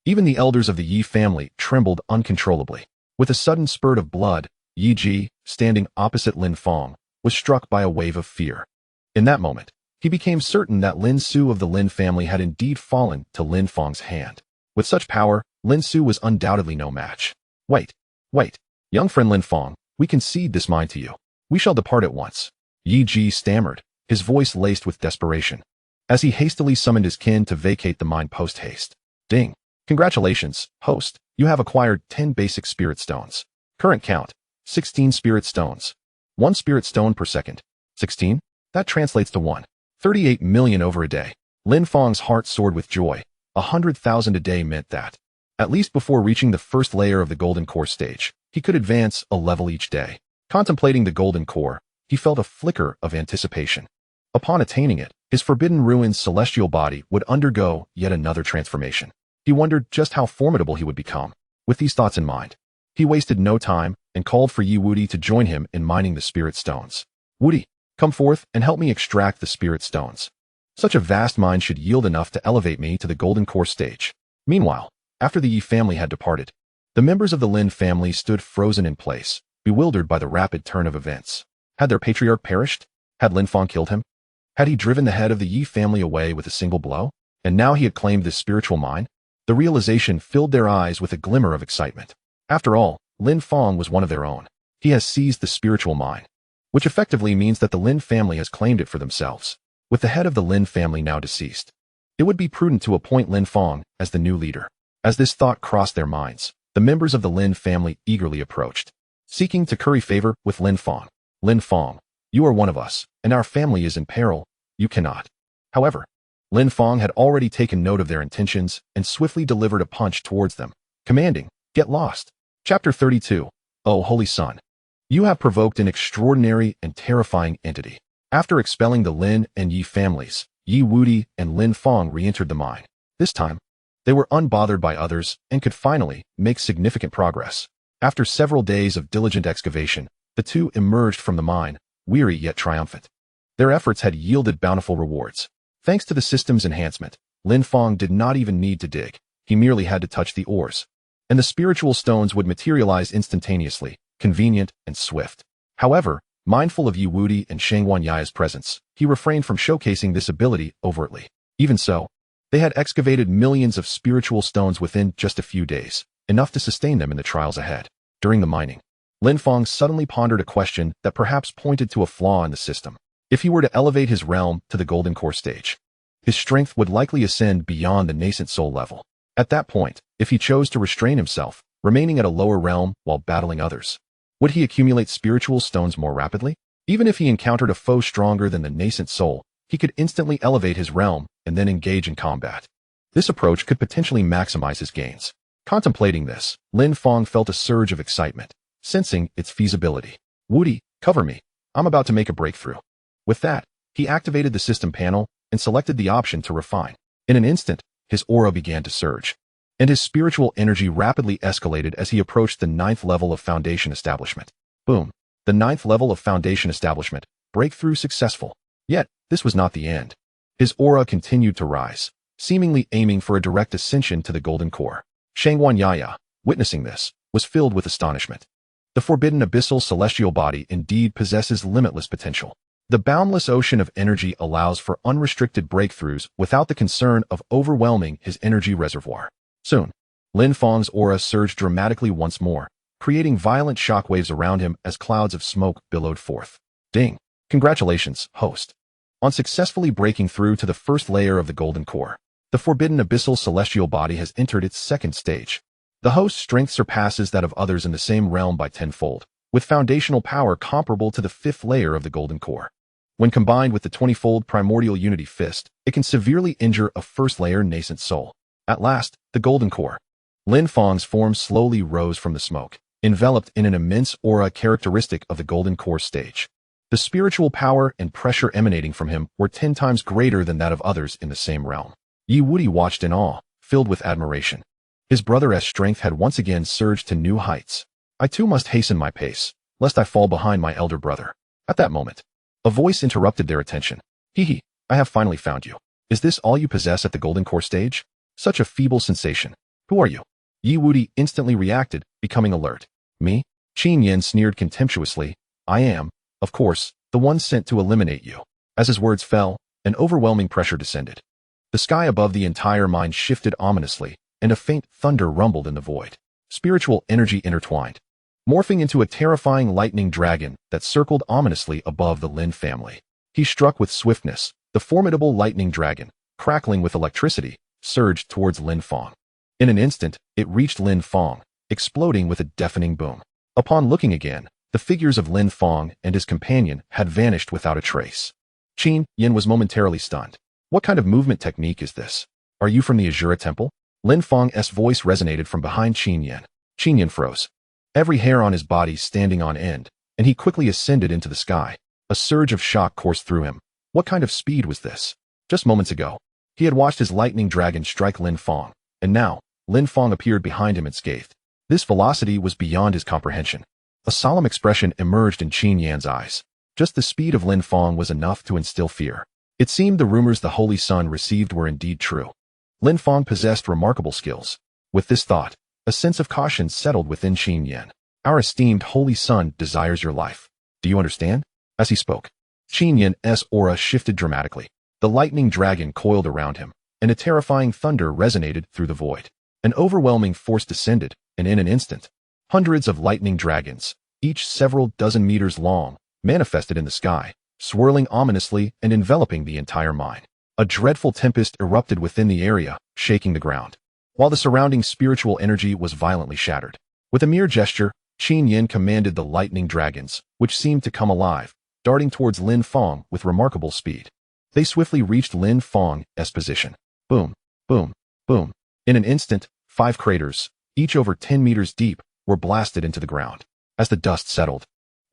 Even the elders of the Yi family trembled uncontrollably. With a sudden spurt of blood, Yi Ji, standing opposite Lin Fong, was struck by a wave of fear. In that moment, he became certain that Lin Su of the Lin family had indeed fallen to Lin Fong's hand. With such power, Lin Su was undoubtedly no match. Wait. Young friend Lin Fong, we concede this mine to you. We shall depart at once. Yi Ji stammered, his voice laced with desperation, as he hastily summoned his kin to vacate the mine post-haste. Ding. Congratulations, host. You have acquired 10 basic spirit stones. Current count, 16 spirit stones. 1 spirit stone per second. 16? That translates to 1.38 million over a day. Lin Fong's heart soared with joy. 100,000 a day meant that, at least before reaching the first layer of the golden core stage, he could advance a level each day. Contemplating the golden core, he felt a flicker of anticipation. Upon attaining it, his Forbidden Ruins celestial body would undergo yet another transformation. He wondered just how formidable he would become. With these thoughts in mind, he wasted no time and called for Yi Wudi to join him in mining the spirit stones. Wudi, come forth and help me extract the spirit stones. Such a vast mine should yield enough to elevate me to the golden core stage. Meanwhile, after the Yi family had departed, the members of the Lin family stood frozen in place, bewildered by the rapid turn of events. Had their patriarch perished? Had Lin Fong killed him? Had he driven the head of the Yi family away with a single blow? And now he had claimed this spiritual mine? The realization filled their eyes with a glimmer of excitement. After all, Lin Fong was one of their own. He has seized the spiritual mine, which effectively means that the Lin family has claimed it for themselves. With the head of the Lin family now deceased, it would be prudent to appoint Lin Fong as the new leader. As this thought crossed their minds, the members of the Lin family eagerly approached, seeking to curry favor with Lin Fong. Lin Fong, you are one of us, and our family is in peril. You cannot. However, Lin Fong had already taken note of their intentions and swiftly delivered a punch towards them, commanding, "Get lost." Chapter 32. O Holy Son, you have provoked an extraordinary and terrifying entity. After expelling the Lin and Yi families, Yi Wudi and Lin Fong re-entered the mine. This time, they were unbothered by others and could finally make significant progress. After several days of diligent excavation, the two emerged from the mine, weary yet triumphant. Their efforts had yielded bountiful rewards. Thanks to the system's enhancement, Lin Fong did not even need to dig. He merely had to touch the ores, and the spiritual stones would materialize instantaneously, convenient and swift. However, mindful of Yi Wudi and Shangguan Yaya's presence, he refrained from showcasing this ability overtly. Even so, they had excavated millions of spiritual stones within just a few days, enough to sustain them in the trials ahead. During the mining, Lin Fong suddenly pondered a question that perhaps pointed to a flaw in the system. If he were to elevate his realm to the golden core stage, his strength would likely ascend beyond the nascent soul level. At that point, if he chose to restrain himself, remaining at a lower realm while battling others, would he accumulate spiritual stones more rapidly? Even if he encountered a foe stronger than the nascent soul, he could instantly elevate his realm and then engage in combat. This approach could potentially maximize his gains. Contemplating this, Lin Fong felt a surge of excitement, sensing its feasibility. Wudi, cover me. I'm about to make a breakthrough. With that, he activated the system panel and selected the option to refine. In an instant, his aura began to surge, and his spiritual energy rapidly escalated as he approached the 9th level of Foundation Establishment. Boom. The 9th level of Foundation Establishment. Breakthrough successful. Yet, this was not the end. His aura continued to rise, seemingly aiming for a direct ascension to the golden core. Shangguan Yaya, witnessing this, was filled with astonishment. The forbidden abyssal celestial body indeed possesses limitless potential. The boundless ocean of energy allows for unrestricted breakthroughs without the concern of overwhelming his energy reservoir. Soon, Lin Fong's aura surged dramatically once more, creating violent shockwaves around him as clouds of smoke billowed forth. Ding! Congratulations, host, on successfully breaking through to the first layer of the golden core. The forbidden abyssal celestial body has entered its second stage. The host's strength surpasses that of others in the same realm by tenfold, with foundational power comparable to the 5th layer of the golden core. When combined with the 20-fold primordial unity fist, it can severely injure a first-layer nascent soul. At last, the golden core. Lin Fong's form slowly rose from the smoke, enveloped in an immense aura characteristic of the golden core stage. The spiritual power and pressure emanating from him were 10 times greater than that of others in the same realm. Yi Wuti watched in awe, filled with admiration. His brother's strength had once again surged to new heights. I too must hasten my pace, lest I fall behind my elder brother. At that moment, a voice interrupted their attention. Hee, I have finally found you. Is this all you possess at the golden core stage? Such a feeble sensation. Who are you? Yi Wuti instantly reacted, becoming alert. Me? Qin Yin sneered contemptuously. I am, of course, the one sent to eliminate you. As his words fell, an overwhelming pressure descended. The sky above the entire mine shifted ominously, and a faint thunder rumbled in the void. Spiritual energy intertwined, morphing into a terrifying lightning dragon that circled ominously above the Lin family. He struck with swiftness. The formidable lightning dragon, crackling with electricity, surged towards Lin Fong. In an instant, it reached Lin Fong, exploding with a deafening boom. Upon looking again, the figures of Lin Fong and his companion had vanished without a trace. Qin Yin was momentarily stunned. What kind of movement technique is this? Are you from the Azura Temple? Lin Fong's voice resonated from behind Qin Yin. Qin Yin froze, every hair on his body standing on end, and he quickly ascended into the sky. A surge of shock coursed through him. What kind of speed was this? Just moments ago, he had watched his lightning dragon strike Lin Fong, and now, Lin Fong appeared behind him unscathed. This velocity was beyond his comprehension. A solemn expression emerged in Qin Yan's eyes. Just the speed of Lin Fong was enough to instill fear. It seemed the rumors the Holy Sun received were indeed true. Lin Fong possessed remarkable skills. With this thought, a sense of caution settled within Qin Yan. Our esteemed Holy Sun desires your life. Do you understand? As he spoke, Qin Yan's aura shifted dramatically. The lightning dragon coiled around him, and a terrifying thunder resonated through the void. An overwhelming force descended, and in an instant, hundreds of lightning dragons, each several dozen meters long, manifested in the sky, swirling ominously and enveloping the entire mine. A dreadful tempest erupted within the area, shaking the ground, while the surrounding spiritual energy was violently shattered. With a mere gesture, Qin Yin commanded the lightning dragons, which seemed to come alive, darting towards Lin Fong with remarkable speed. They swiftly reached Lin Fong's position. Boom, boom, boom. In an instant, 5 craters, each over 10 meters deep, were blasted into the ground. As the dust settled,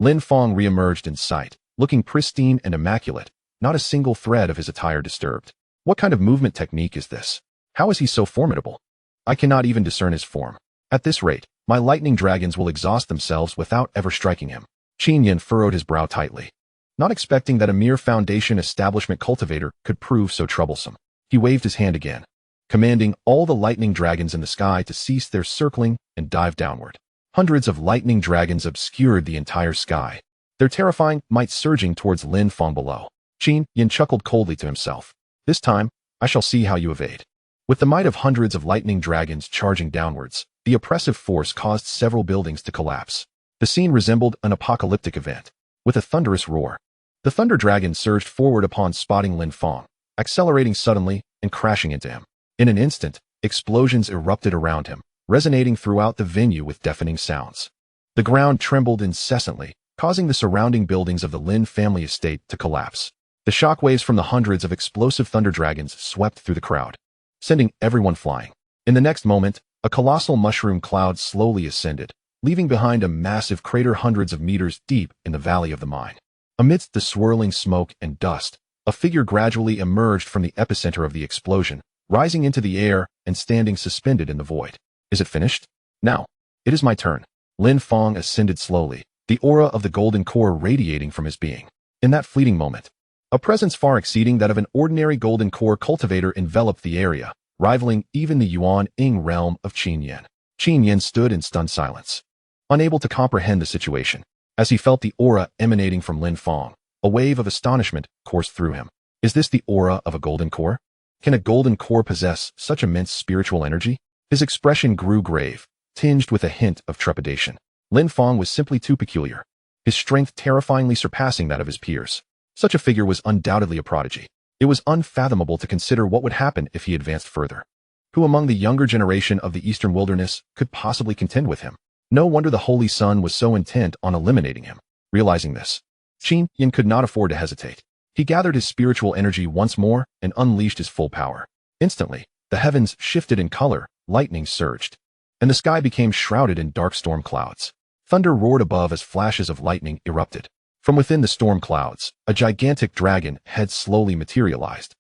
Lin Fong reemerged in sight, looking pristine and immaculate, not a single thread of his attire disturbed. What kind of movement technique is this? How is he so formidable? I cannot even discern his form. At this rate, my lightning dragons will exhaust themselves without ever striking him. Qin Yin furrowed his brow tightly, not expecting that a mere foundation establishment cultivator could prove so troublesome. He waved his hand again, commanding all the lightning dragons in the sky to cease their circling and dive downward. Hundreds of lightning dragons obscured the entire sky, their terrifying might surging towards Lin Fong below. Qin Yin chuckled coldly to himself. This time, I shall see how you evade. With the might of hundreds of lightning dragons charging downwards, the oppressive force caused several buildings to collapse. The scene resembled an apocalyptic event. With a thunderous roar, the thunder dragon surged forward upon spotting Lin Fong, accelerating suddenly and crashing into him. In an instant, explosions erupted around him, resonating throughout the venue with deafening sounds. The ground trembled incessantly, causing the surrounding buildings of the Lin family estate to collapse. The shockwaves from the hundreds of explosive thunder dragons swept through the crowd, sending everyone flying. In the next moment, a colossal mushroom cloud slowly ascended, leaving behind a massive crater hundreds of meters deep in the valley of the mine. Amidst the swirling smoke and dust, a figure gradually emerged from the epicenter of the explosion, rising into the air and standing suspended in the void. Is it finished? Now, it is my turn. Lin Fong ascended slowly, the aura of the golden core radiating from his being. In that fleeting moment, a presence far exceeding that of an ordinary golden core cultivator enveloped the area, rivaling even the Yuan-Ing realm of Qin Yin. Qin Yin stood in stunned silence, unable to comprehend the situation. As he felt the aura emanating from Lin Fong, a wave of astonishment coursed through him. Is this the aura of a golden core? Can a golden core possess such immense spiritual energy? His expression grew grave, tinged with a hint of trepidation. Lin Fong was simply too peculiar, his strength terrifyingly surpassing that of his peers. Such a figure was undoubtedly a prodigy. It was unfathomable to consider what would happen if he advanced further. Who among the younger generation of the Eastern Wilderness could possibly contend with him? No wonder the Holy Sun was so intent on eliminating him. Realizing this, Qin Yin could not afford to hesitate. He gathered his spiritual energy once more and unleashed his full power. Instantly, the heavens shifted in color, lightning surged, and the sky became shrouded in dark storm clouds. Thunder roared above as flashes of lightning erupted. From within the storm clouds, a gigantic dragon head slowly materialized,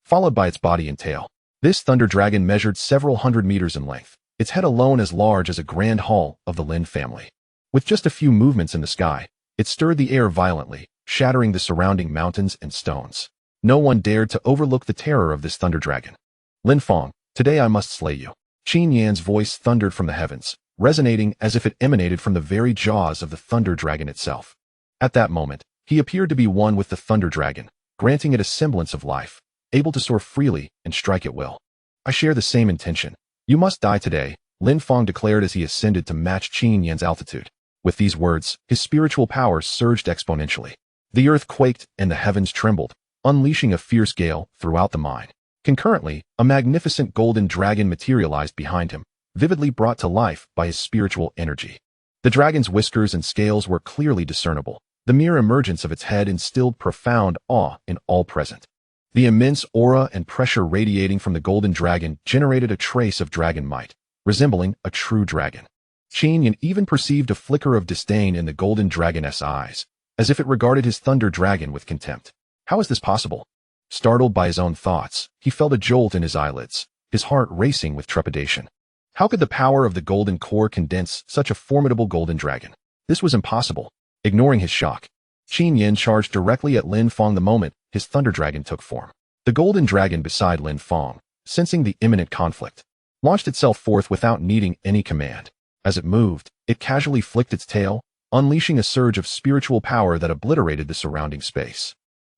followed by its body and tail. This thunder dragon measured several hundred meters in length, its head alone as large as a grand hall of the Lin family. With just a few movements in the sky, it stirred the air violently, shattering the surrounding mountains and stones. No one dared to overlook the terror of this thunder dragon. Lin Fong, today I must slay you. Qin Yan's voice thundered from the heavens, resonating as if it emanated from the very jaws of the thunder dragon itself. At that moment, he appeared to be one with the thunder dragon, granting it a semblance of life, able to soar freely and strike at will. I share the same intention. You must die today, Lin Fong declared as he ascended to match Qin Yan's altitude. With these words, his spiritual power surged exponentially. The earth quaked and the heavens trembled, unleashing a fierce gale throughout the mine. Concurrently, a magnificent golden dragon materialized behind him, vividly brought to life by his spiritual energy. The dragon's whiskers and scales were clearly discernible. The mere emergence of its head instilled profound awe in all present. The immense aura and pressure radiating from the golden dragon generated a trace of dragon might, resembling a true dragon. Qin Yan even perceived a flicker of disdain in the golden dragon's eyes, as if it regarded his thunder dragon with contempt. How is this possible? Startled by his own thoughts, he felt a jolt in his eyelids, his heart racing with trepidation. How could the power of the golden core condense such a formidable golden dragon? This was impossible. Ignoring his shock, Qin Yan charged directly at Lin Fong the moment his thunder dragon took form. The golden dragon beside Lin Fong, sensing the imminent conflict, launched itself forth without needing any command. As it moved, it casually flicked its tail, unleashing a surge of spiritual power that obliterated the surrounding space.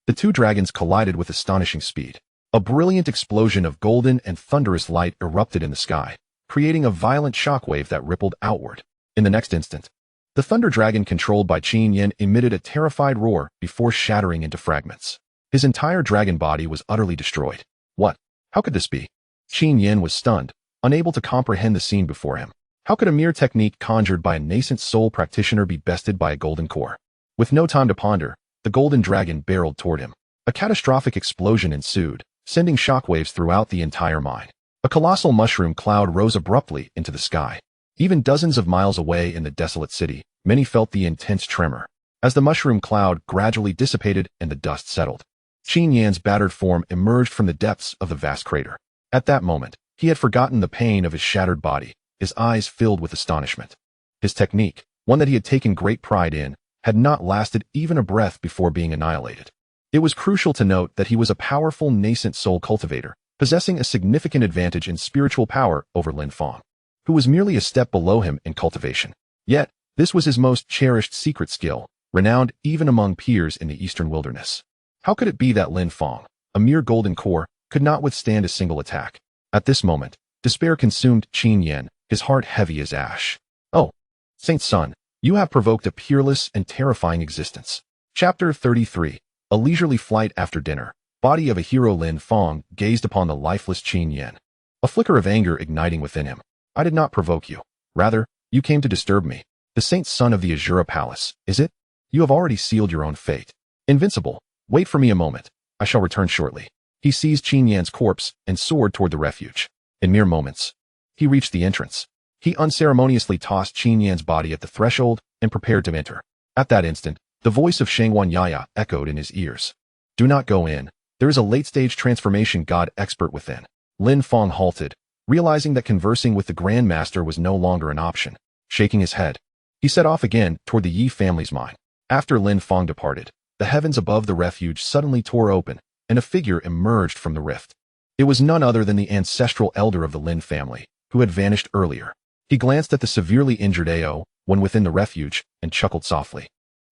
The two dragons collided with astonishing speed. A brilliant explosion of golden and thunderous light erupted in the sky, creating a violent shockwave that rippled outward. In the next instant, the thunder dragon controlled by Qin Yan emitted a terrified roar before shattering into fragments. His entire dragon body was utterly destroyed. What? How could this be? Qin Yan was stunned, unable to comprehend the scene before him. How could a mere technique conjured by a nascent soul practitioner be bested by a golden core? With no time to ponder, the golden dragon barreled toward him. A catastrophic explosion ensued, sending shockwaves throughout the entire mine. A colossal mushroom cloud rose abruptly into the sky. Even dozens of miles away in the desolate city, many felt the intense tremor. As the mushroom cloud gradually dissipated and the dust settled, Qin Yan's battered form emerged from the depths of the vast crater. At that moment, he had forgotten the pain of his shattered body, his eyes filled with astonishment. His technique, one that he had taken great pride in, had not lasted even a breath before being annihilated. It was crucial to note that he was a powerful nascent soul cultivator, possessing a significant advantage in spiritual power over Lin Fong, who was merely a step below him in cultivation. Yet, this was his most cherished secret skill, renowned even among peers in the eastern wilderness. How could it be that Lin Fong, a mere golden core, could not withstand a single attack? At this moment, despair consumed Qin Yan, his heart heavy as ash. Oh, Saint's son, you have provoked a peerless and terrifying existence. Chapter 33. A leisurely flight after dinner. Body of a hero. Lin Fong gazed upon the lifeless Qin Yan, a flicker of anger igniting within him. I did not provoke you. Rather, you came to disturb me. The Saint's son of the Azura Palace, is it? You have already sealed your own fate. Invincible, wait for me a moment. I shall return shortly. He seized Qin Yan's corpse and soared toward the refuge. In mere moments, he reached the entrance. He unceremoniously tossed Qin Yan's body at the threshold and prepared to enter. At that instant, the voice of Shangwan Yaya echoed in his ears. Do not go in. There is a late-stage transformation god expert within. Lin Fong halted, realizing that conversing with the grandmaster was no longer an option. Shaking his head, he set off again toward the Yi family's mine. After Lin Fong departed, the heavens above the refuge suddenly tore open, and a figure emerged from the rift. It was none other than the ancestral elder of the Lin family, who had vanished earlier. He glanced at the severely injured Ao, when within the refuge, and chuckled softly,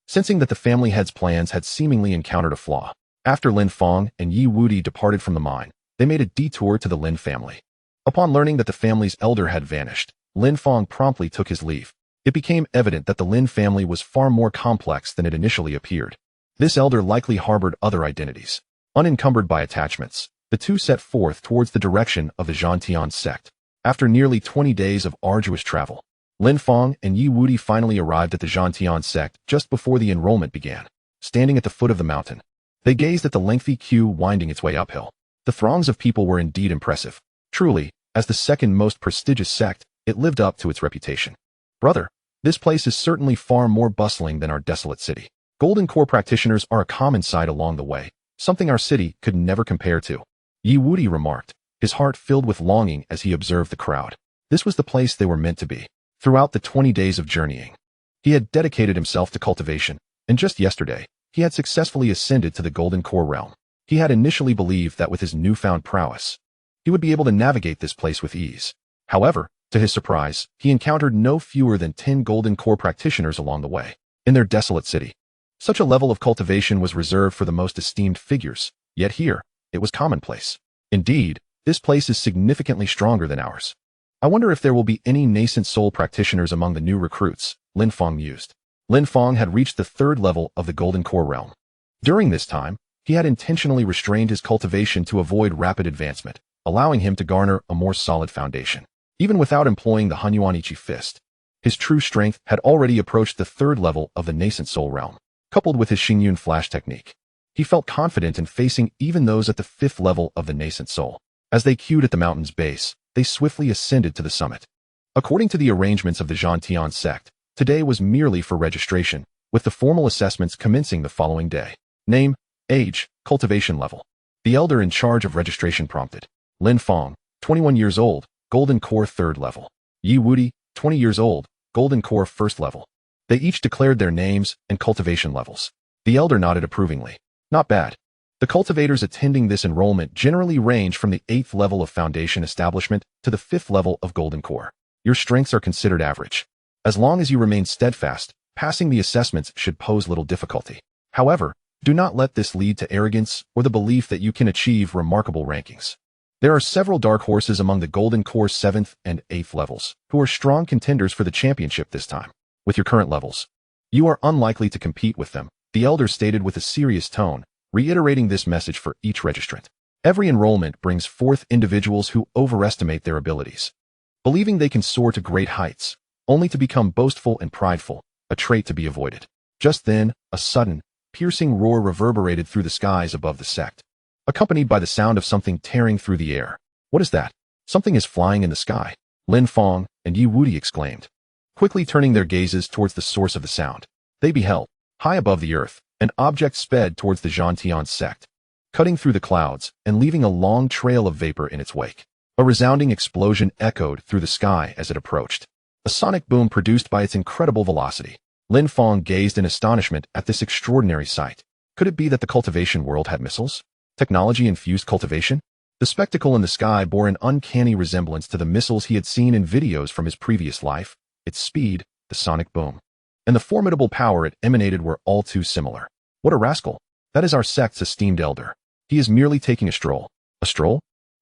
sensing that the family head's plans had seemingly encountered a flaw. After Lin Fong and Yi Wudi departed from the mine, they made a detour to the Lin family. Upon learning that the family's elder had vanished, Lin Fong promptly took his leave. It became evident that the Lin family was far more complex than it initially appeared. This elder likely harbored other identities. Unencumbered by attachments, the two set forth towards the direction of the Zhantian sect. After nearly 20 days of arduous travel, Lin Fong and Yi Wudi finally arrived at the Zhantian sect just before the enrollment began. Standing at the foot of the mountain, they gazed at the lengthy queue winding its way uphill. The throngs of people were indeed impressive. Truly, as the second most prestigious sect, it lived up to its reputation. Brother, this place is certainly far more bustling than our desolate city. Golden Core practitioners are a common sight along the way, something our city could never compare to. Yi Wudi remarked, his heart filled with longing as he observed the crowd. This was the place they were meant to be. Throughout the 20 days of journeying, he had dedicated himself to cultivation, and just yesterday, he had successfully ascended to the Golden Core realm. He had initially believed that with his newfound prowess, he would be able to navigate this place with ease. However, to his surprise, he encountered no fewer than 10 Golden Core practitioners along the way. In their desolate city, such a level of cultivation was reserved for the most esteemed figures, yet here, it was commonplace. Indeed, this place is significantly stronger than ours. I wonder if there will be any nascent soul practitioners among the new recruits, Lin Fong mused. Lin Fong had reached the 3rd level of the Golden Core realm. During this time, he had intentionally restrained his cultivation to avoid rapid advancement, allowing him to garner a more solid foundation. Even without employing the Hunyuan Ichi fist, his true strength had already approached the 3rd level of the nascent soul realm. Coupled with his Xingyun flash technique, he felt confident in facing even those at the 5th level of the nascent soul. As they queued at the mountain's base, they swiftly ascended to the summit. According to the arrangements of the Zhantian sect, today was merely for registration, with the formal assessments commencing the following day. Name, age, cultivation level. The elder in charge of registration prompted. Lin Fong, 21 years old, Golden Core 3rd level. Yi Wudi, 20 years old, Golden Core 1st level. They each declared their names and cultivation levels. The elder nodded approvingly. Not bad. The cultivators attending this enrollment generally range from the 8th level of foundation establishment to the 5th level of Golden Core. Your strengths are considered average. As long as you remain steadfast, passing the assessments should pose little difficulty. However, do not let this lead to arrogance or the belief that you can achieve remarkable rankings. There are several dark horses among the Golden Core 7th and 8th levels, who are strong contenders for the championship this time. With your current levels, you are unlikely to compete with them, the elder stated with a serious tone, reiterating this message for each registrant. Every enrollment brings forth individuals who overestimate their abilities, believing they can soar to great heights, only to become boastful and prideful, a trait to be avoided. Just then, a sudden, piercing roar reverberated through the skies above the sect, accompanied by the sound of something tearing through the air. What is that? Something is flying in the sky. Lin Fong and Yi Wudi exclaimed, quickly turning their gazes towards the source of the sound. They beheld, high above the earth, an object sped towards the Zhantian sect, cutting through the clouds and leaving a long trail of vapor in its wake. A resounding explosion echoed through the sky as it approached, a sonic boom produced by its incredible velocity. Lin Fong gazed in astonishment at this extraordinary sight. Could it be that the cultivation world had missiles? Technology-infused cultivation? The spectacle in the sky bore an uncanny resemblance to the missiles he had seen in videos from his previous life. Its speed, the sonic boom, and the formidable power it emanated were all too similar. What a rascal! That is our sect's esteemed elder. He is merely taking a stroll. A stroll?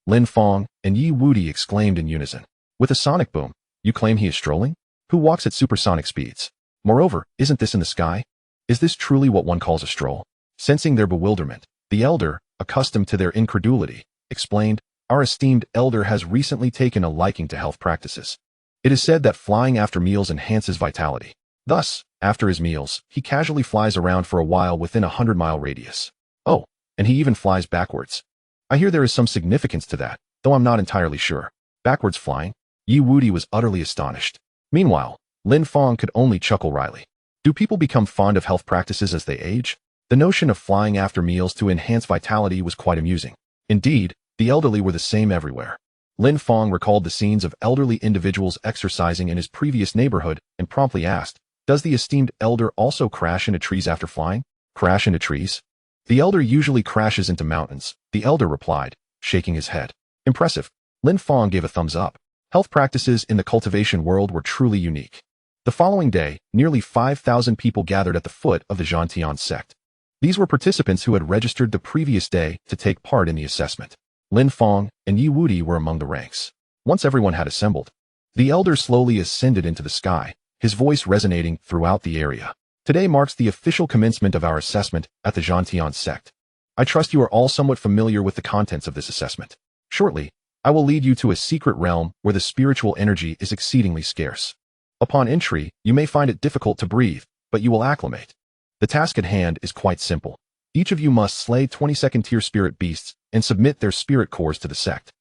Lin Fong and Yi Wudi exclaimed in unison. With a sonic boom, you claim he is strolling? Who walks at supersonic speeds? Moreover, isn't this in the sky? Is this truly what one calls a stroll? Sensing their bewilderment, the elder, accustomed to their incredulity, explained, our esteemed elder has recently taken a liking to health practices. It is said that flying after meals enhances vitality. Thus, after his meals, he casually flies around for a while within a 100-mile radius. Oh, and he even flies backwards. I hear there is some significance to that, though I'm not entirely sure. Backwards flying? Yi Wudi was utterly astonished. Meanwhile, Lin Fong could only chuckle wryly. Do people become fond of health practices as they age? The notion of flying after meals to enhance vitality was quite amusing. Indeed, the elderly were the same everywhere. Lin Fong recalled the scenes of elderly individuals exercising in his previous neighborhood and promptly asked, does the esteemed elder also crash into trees after flying? Crash into trees? The elder usually crashes into mountains, the elder replied, shaking his head. Impressive. Lin Fong gave a thumbs up. Health practices in the cultivation world were truly unique. The following day, nearly 5,000 people gathered at the foot of the Zhantian sect. These were participants who had registered the previous day to take part in the assessment. Lin Fong and Yi Wudi were among the ranks. Once everyone had assembled, the elder slowly ascended into the sky, his voice resonating throughout the area. Today marks the official commencement of our assessment at the Zhantian sect. I trust you are all somewhat familiar with the contents of this assessment. Shortly, I will lead you to a secret realm where the spiritual energy is exceedingly scarce. Upon entry, you may find it difficult to breathe, but you will acclimate. The task at hand is quite simple. Each of you must slay 22nd tier spirit beasts and submit their spirit cores to the sect.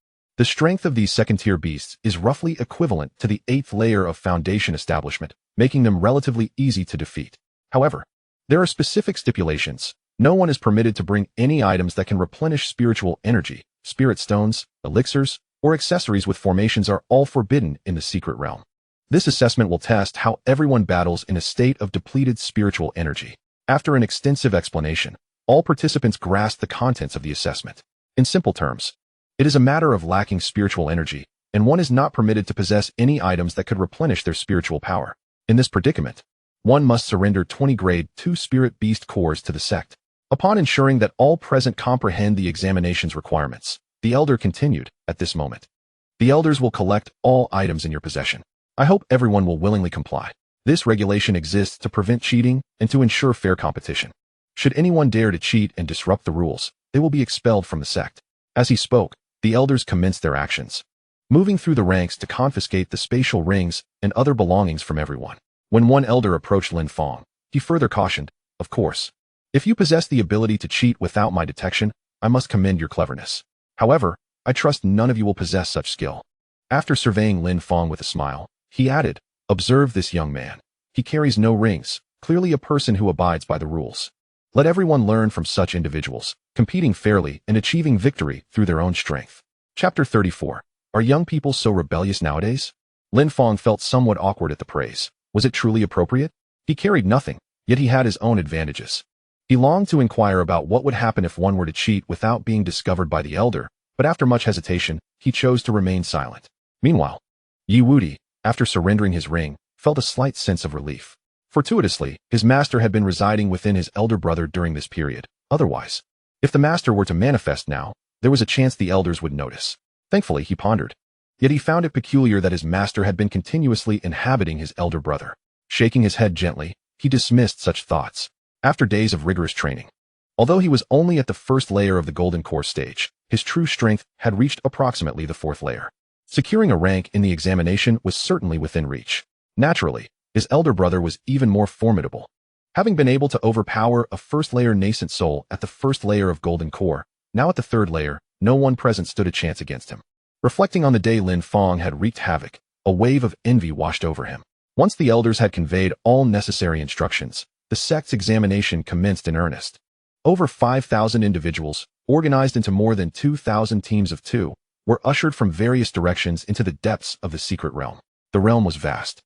The strength of these second-tier beasts is roughly equivalent to the 8th layer of foundation establishment, making them relatively easy to defeat. However, there are specific stipulations. No one is permitted to bring any items that can replenish spiritual energy. Spirit stones, elixirs, or accessories with formations are all forbidden in the secret realm. This assessment will test how everyone battles in a state of depleted spiritual energy. After an extensive explanation, all participants grasp the contents of the assessment. In simple terms, it is a matter of lacking spiritual energy, and one is not permitted to possess any items that could replenish their spiritual power. In this predicament, one must surrender 20 grade 2 spirit beast cores to the sect. Upon ensuring that all present comprehend the examination's requirements, the elder continued, at this moment, the elders will collect all items in your possession. I hope everyone will willingly comply. This regulation exists to prevent cheating and to ensure fair competition. Should anyone dare to cheat and disrupt the rules, they will be expelled from the sect. As he spoke, the elders commenced their actions, moving through the ranks to confiscate the spatial rings and other belongings from everyone. When one elder approached Lin Fong, he further cautioned, of course, if you possess the ability to cheat without my detection, I must commend your cleverness. However, I trust none of you will possess such skill. After surveying Lin Fong with a smile, he added, observe this young man. He carries no rings, clearly a person who abides by the rules. Let everyone learn from such individuals, competing fairly and achieving victory through their own strength. Chapter 34. Are young people so rebellious nowadays? Lin Fong felt somewhat awkward at the praise. Was it truly appropriate? He carried nothing, yet he had his own advantages. He longed to inquire about what would happen if one were to cheat without being discovered by the elder, but after much hesitation, he chose to remain silent. Meanwhile, Yi Wudi, after surrendering his ring, felt a slight sense of relief. Fortuitously, his master had been residing within his elder brother during this period. Otherwise, if the master were to manifest now, there was a chance the elders would notice. Thankfully, he pondered. Yet he found it peculiar that his master had been continuously inhabiting his elder brother. Shaking his head gently, he dismissed such thoughts. After days of rigorous training, although he was only at the first layer of the golden core stage, his true strength had reached approximately the 4th layer. Securing a rank in the examination was certainly within reach. Naturally, his elder brother was even more formidable. Having been able to overpower a first-layer nascent soul at the first layer of golden core, now at the 3rd layer, no one present stood a chance against him. Reflecting on the day Lin Fong had wreaked havoc, a wave of envy washed over him. Once the elders had conveyed all necessary instructions, the sect's examination commenced in earnest. Over 5,000 individuals, organized into more than 2,000 teams of 2, were ushered from various directions into the depths of the secret realm. The realm was vast,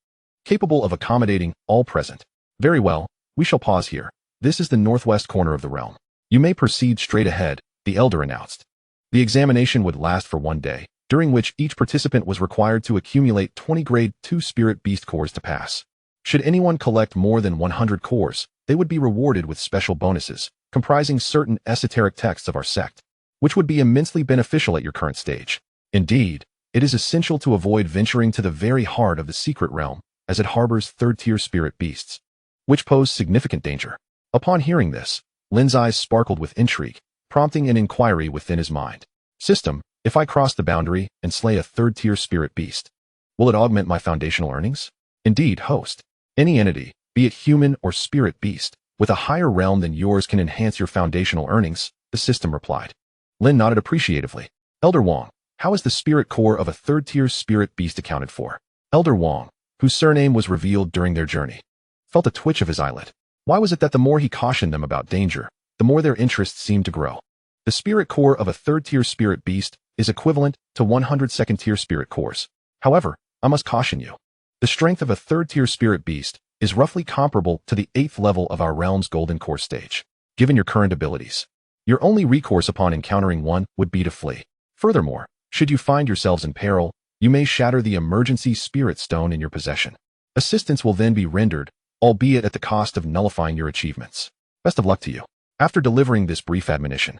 capable of accommodating all present. Very well, we shall pause here. This is the northwest corner of the realm. You may proceed straight ahead, the elder announced. The examination would last for 1 day, during which each participant was required to accumulate 20 grade 2 spirit beast cores to pass. Should anyone collect more than 100 cores, they would be rewarded with special bonuses, comprising certain esoteric texts of our sect, which would be immensely beneficial at your current stage. Indeed, it is essential to avoid venturing to the very heart of the secret realm, as it harbors 3rd-tier spirit beasts, which pose significant danger. Upon hearing this, Lin's eyes sparkled with intrigue, prompting an inquiry within his mind. System, if I cross the boundary and slay a 3rd-tier spirit beast, will it augment my foundational earnings? Indeed, host. Any entity, be it human or spirit beast, with a higher realm than yours can enhance your foundational earnings, the system replied. Lin nodded appreciatively. Elder Wong, how is the spirit core of a 3rd-tier spirit beast accounted for? Elder Wong, whose surname was revealed during their journey, felt a twitch of his eyelid. Why was it that the more he cautioned them about danger, the more their interest seemed to grow? The spirit core of a 3rd-tier spirit beast is equivalent to 100 2nd-tier spirit cores. However, I must caution you. The strength of a 3rd-tier spirit beast is roughly comparable to the 8th level of our realm's golden core stage. Given your current abilities, your only recourse upon encountering one would be to flee. Furthermore, should you find yourselves in peril, you may shatter the emergency spirit stone in your possession. Assistance will then be rendered, albeit at the cost of nullifying your achievements. Best of luck to you. After delivering this brief admonition,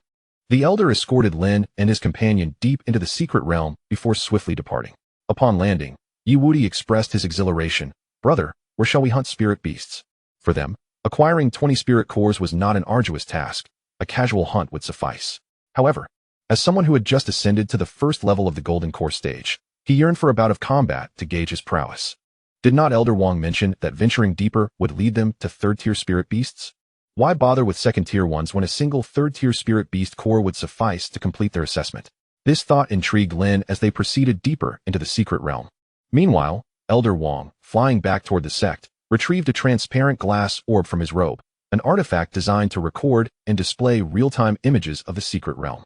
the elder escorted Lin and his companion deep into the secret realm before swiftly departing. Upon landing, Yi Wudi expressed his exhilaration. Brother, where shall we hunt spirit beasts? For them, acquiring 20 spirit cores was not an arduous task. A casual hunt would suffice. However, as someone who had just ascended to the 1st level of the golden core stage, he yearned for a bout of combat to gauge his prowess. Did not Elder Wong mention that venturing deeper would lead them to 3rd-tier spirit beasts? Why bother with 2nd-tier ones when a single 3rd-tier spirit beast core would suffice to complete their assessment? This thought intrigued Lin as they proceeded deeper into the secret realm. Meanwhile, Elder Wang, flying back toward the sect, retrieved a transparent glass orb from his robe, an artifact designed to record and display real-time images of the secret realm.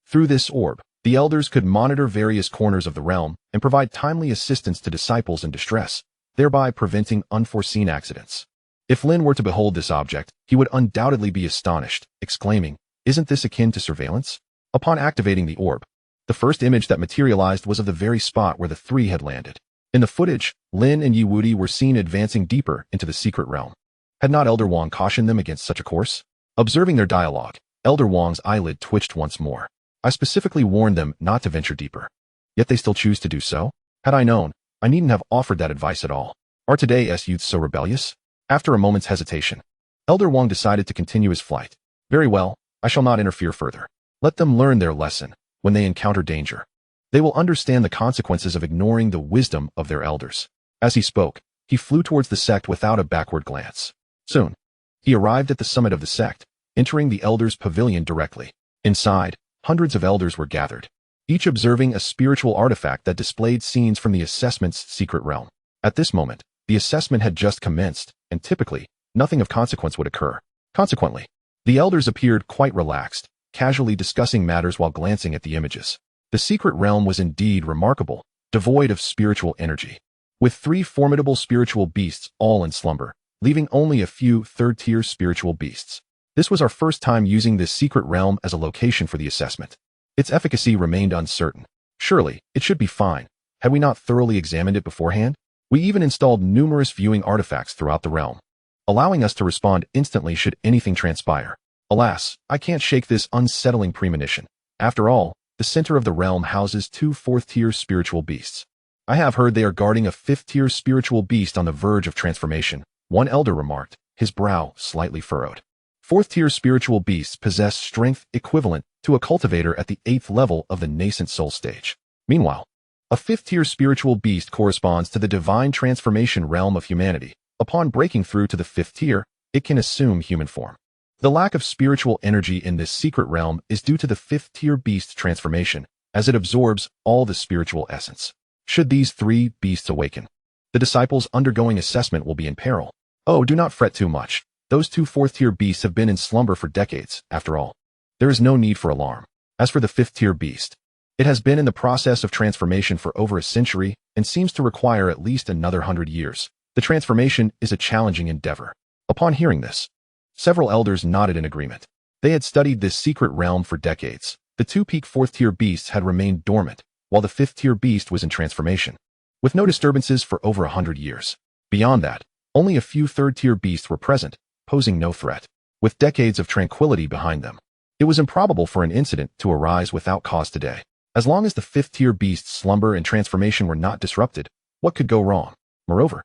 Through this orb, the elders could monitor various corners of the realm and provide timely assistance to disciples in distress, thereby preventing unforeseen accidents. If Lin were to behold this object, he would undoubtedly be astonished, exclaiming, "Isn't this akin to surveillance?" Upon activating the orb, the first image that materialized was of the very spot where the three had landed. In the footage, Lin and Yi Wudi were seen advancing deeper into the secret realm. Had not Elder Wang cautioned them against such a course? Observing their dialogue, Elder Wang's eyelid twitched once more. I specifically warned them not to venture deeper. Yet they still choose to do so? Had I known, I needn't have offered that advice at all. Are today's youths so rebellious? After a moment's hesitation, Elder Wang decided to continue his flight. Very well, I shall not interfere further. Let them learn their lesson. When they encounter danger, they will understand the consequences of ignoring the wisdom of their elders. As he spoke, he flew towards the sect without a backward glance. Soon, he arrived at the summit of the sect, entering the elders' pavilion directly. Inside, hundreds of elders were gathered, each observing a spiritual artifact that displayed scenes from the assessment's secret realm. At this moment, the assessment had just commenced, and typically, nothing of consequence would occur. Consequently, the elders appeared quite relaxed, casually discussing matters while glancing at the images. The secret realm was indeed remarkable, devoid of spiritual energy, with 3 formidable spiritual beasts all in slumber, leaving only a few third-tier spiritual beasts. This was our first time using this secret realm as a location for the assessment. Its efficacy remained uncertain. Surely, it should be fine. Had we not thoroughly examined it beforehand? We even installed numerous viewing artifacts throughout the realm, allowing us to respond instantly should anything transpire. Alas, I can't shake this unsettling premonition. After all, the center of the realm houses 2 4th-tier spiritual beasts. I have heard they are guarding a 5th-tier spiritual beast on the verge of transformation, one elder remarked, his brow slightly furrowed. 4th-tier spiritual beasts possess strength equivalent to a cultivator at the 8th level of the nascent soul stage. Meanwhile, a 5th-tier spiritual beast corresponds to the divine transformation realm of humanity. Upon breaking through to the 5th tier, it can assume human form. The lack of spiritual energy in this secret realm is due to the 5th-tier beast transformation, as it absorbs all the spiritual essence. Should these 3 beasts awaken, the disciples undergoing assessment will be in peril. Oh, do not fret too much. Those 2 4th-tier beasts have been in slumber for decades, after all. There is no need for alarm. As for the 5th-tier beast, it has been in the process of transformation for over a century and seems to require at least another 100 years. The transformation is a challenging endeavor. Upon hearing this, several elders nodded in agreement. They had studied this secret realm for decades. The 2 peak 4th-tier beasts had remained dormant, while the 5th-tier beast was in transformation, with no disturbances for over 100 years. Beyond that, only a few 3rd-tier beasts were present, posing no threat, with decades of tranquility behind them. It was improbable for an incident to arise without cause today. As long as the 5th-tier beasts' slumber and transformation were not disrupted, what could go wrong? Moreover,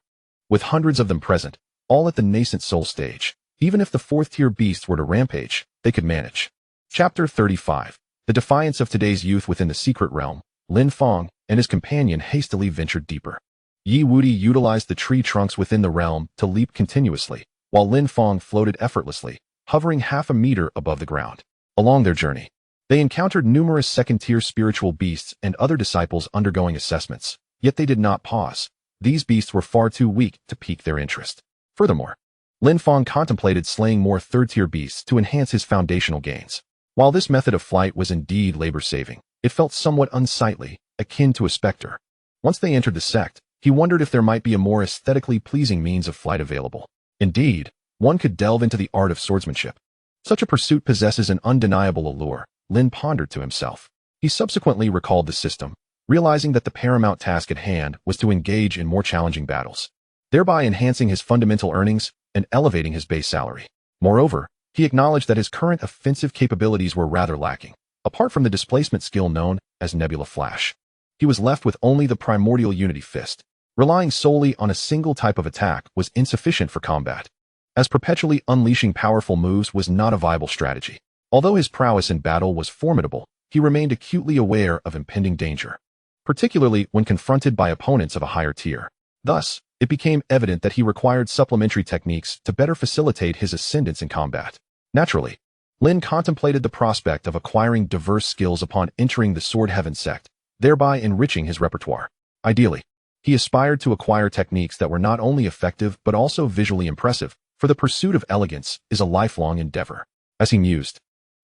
with hundreds of them present, all at the nascent soul stage, even if the 4th-tier beasts were to rampage, they could manage. Chapter 35. The defiance of today's youth within the secret realm. Lin Fong and his companion hastily ventured deeper. Yi Wudi utilized the tree trunks within the realm to leap continuously, while Lin Fong floated effortlessly, hovering half a meter above the ground. Along their journey, they encountered numerous 2nd-tier spiritual beasts and other disciples undergoing assessments, yet they did not pause. These beasts were far too weak to pique their interest. Furthermore, Lin Fong contemplated slaying more 3rd-tier beasts to enhance his foundational gains. While this method of flight was indeed labor-saving, it felt somewhat unsightly, akin to a specter. Once they entered the sect, he wondered if there might be a more aesthetically pleasing means of flight available. Indeed, one could delve into the art of swordsmanship. Such a pursuit possesses an undeniable allure, Lin pondered to himself. He subsequently recalled the system, realizing that the paramount task at hand was to engage in more challenging battles, thereby enhancing his fundamental earnings and elevating his base salary. Moreover, he acknowledged that his current offensive capabilities were rather lacking. Apart from the displacement skill known as Nebula Flash, he was left with only the primordial Unity Fist. Relying solely on a single type of attack was insufficient for combat, as perpetually unleashing powerful moves was not a viable strategy. Although his prowess in battle was formidable, he remained acutely aware of impending danger, particularly when confronted by opponents of a higher tier. Thus, it became evident that he required supplementary techniques to better facilitate his ascendance in combat. Naturally, Lin contemplated the prospect of acquiring diverse skills upon entering the Sword Heaven sect, thereby enriching his repertoire. Ideally, he aspired to acquire techniques that were not only effective but also visually impressive, for the pursuit of elegance is a lifelong endeavor. As he mused,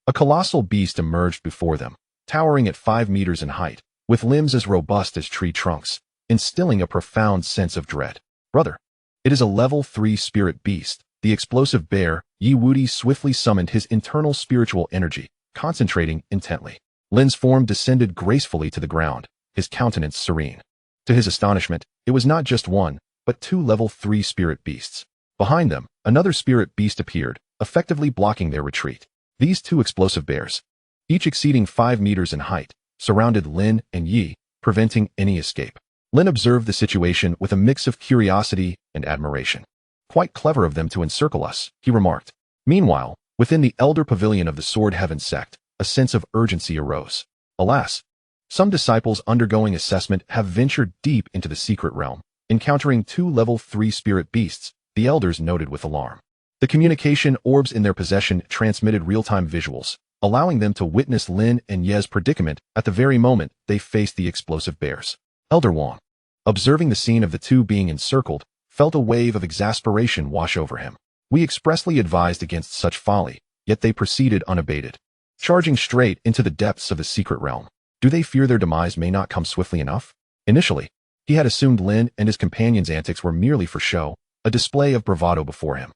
a colossal beast emerged before them, towering at 5 meters in height, with limbs as robust as tree trunks, instilling a profound sense of dread. Brother, it is a level 3 spirit beast. The explosive bear, Yi Wudi, swiftly summoned his internal spiritual energy, concentrating intently. Lin's form descended gracefully to the ground, his countenance serene. To his astonishment, it was not just one, but 2 level 3 spirit beasts. Behind them, another spirit beast appeared, effectively blocking their retreat. These 2 explosive bears, each exceeding 5 meters in height, surrounded Lin and Yi, preventing any escape. Lin observed the situation with a mix of curiosity and admiration. Quite clever of them to encircle us, he remarked. Meanwhile, within the elder pavilion of the Sword Heaven sect, a sense of urgency arose. Alas, some disciples undergoing assessment have ventured deep into the secret realm, encountering 2 level 3 spirit beasts, the elders noted with alarm. The communication orbs in their possession transmitted real-time visuals, allowing them to witness Lin and Ye's predicament at the very moment they faced the explosive bears. Elder Wang, observing the scene of the 2 being encircled, felt a wave of exasperation wash over him. We expressly advised against such folly, yet they proceeded unabated, charging straight into the depths of the secret realm. Do they fear their demise may not come swiftly enough? Initially, he had assumed Lin and his companions' antics were merely for show, a display of bravado before him.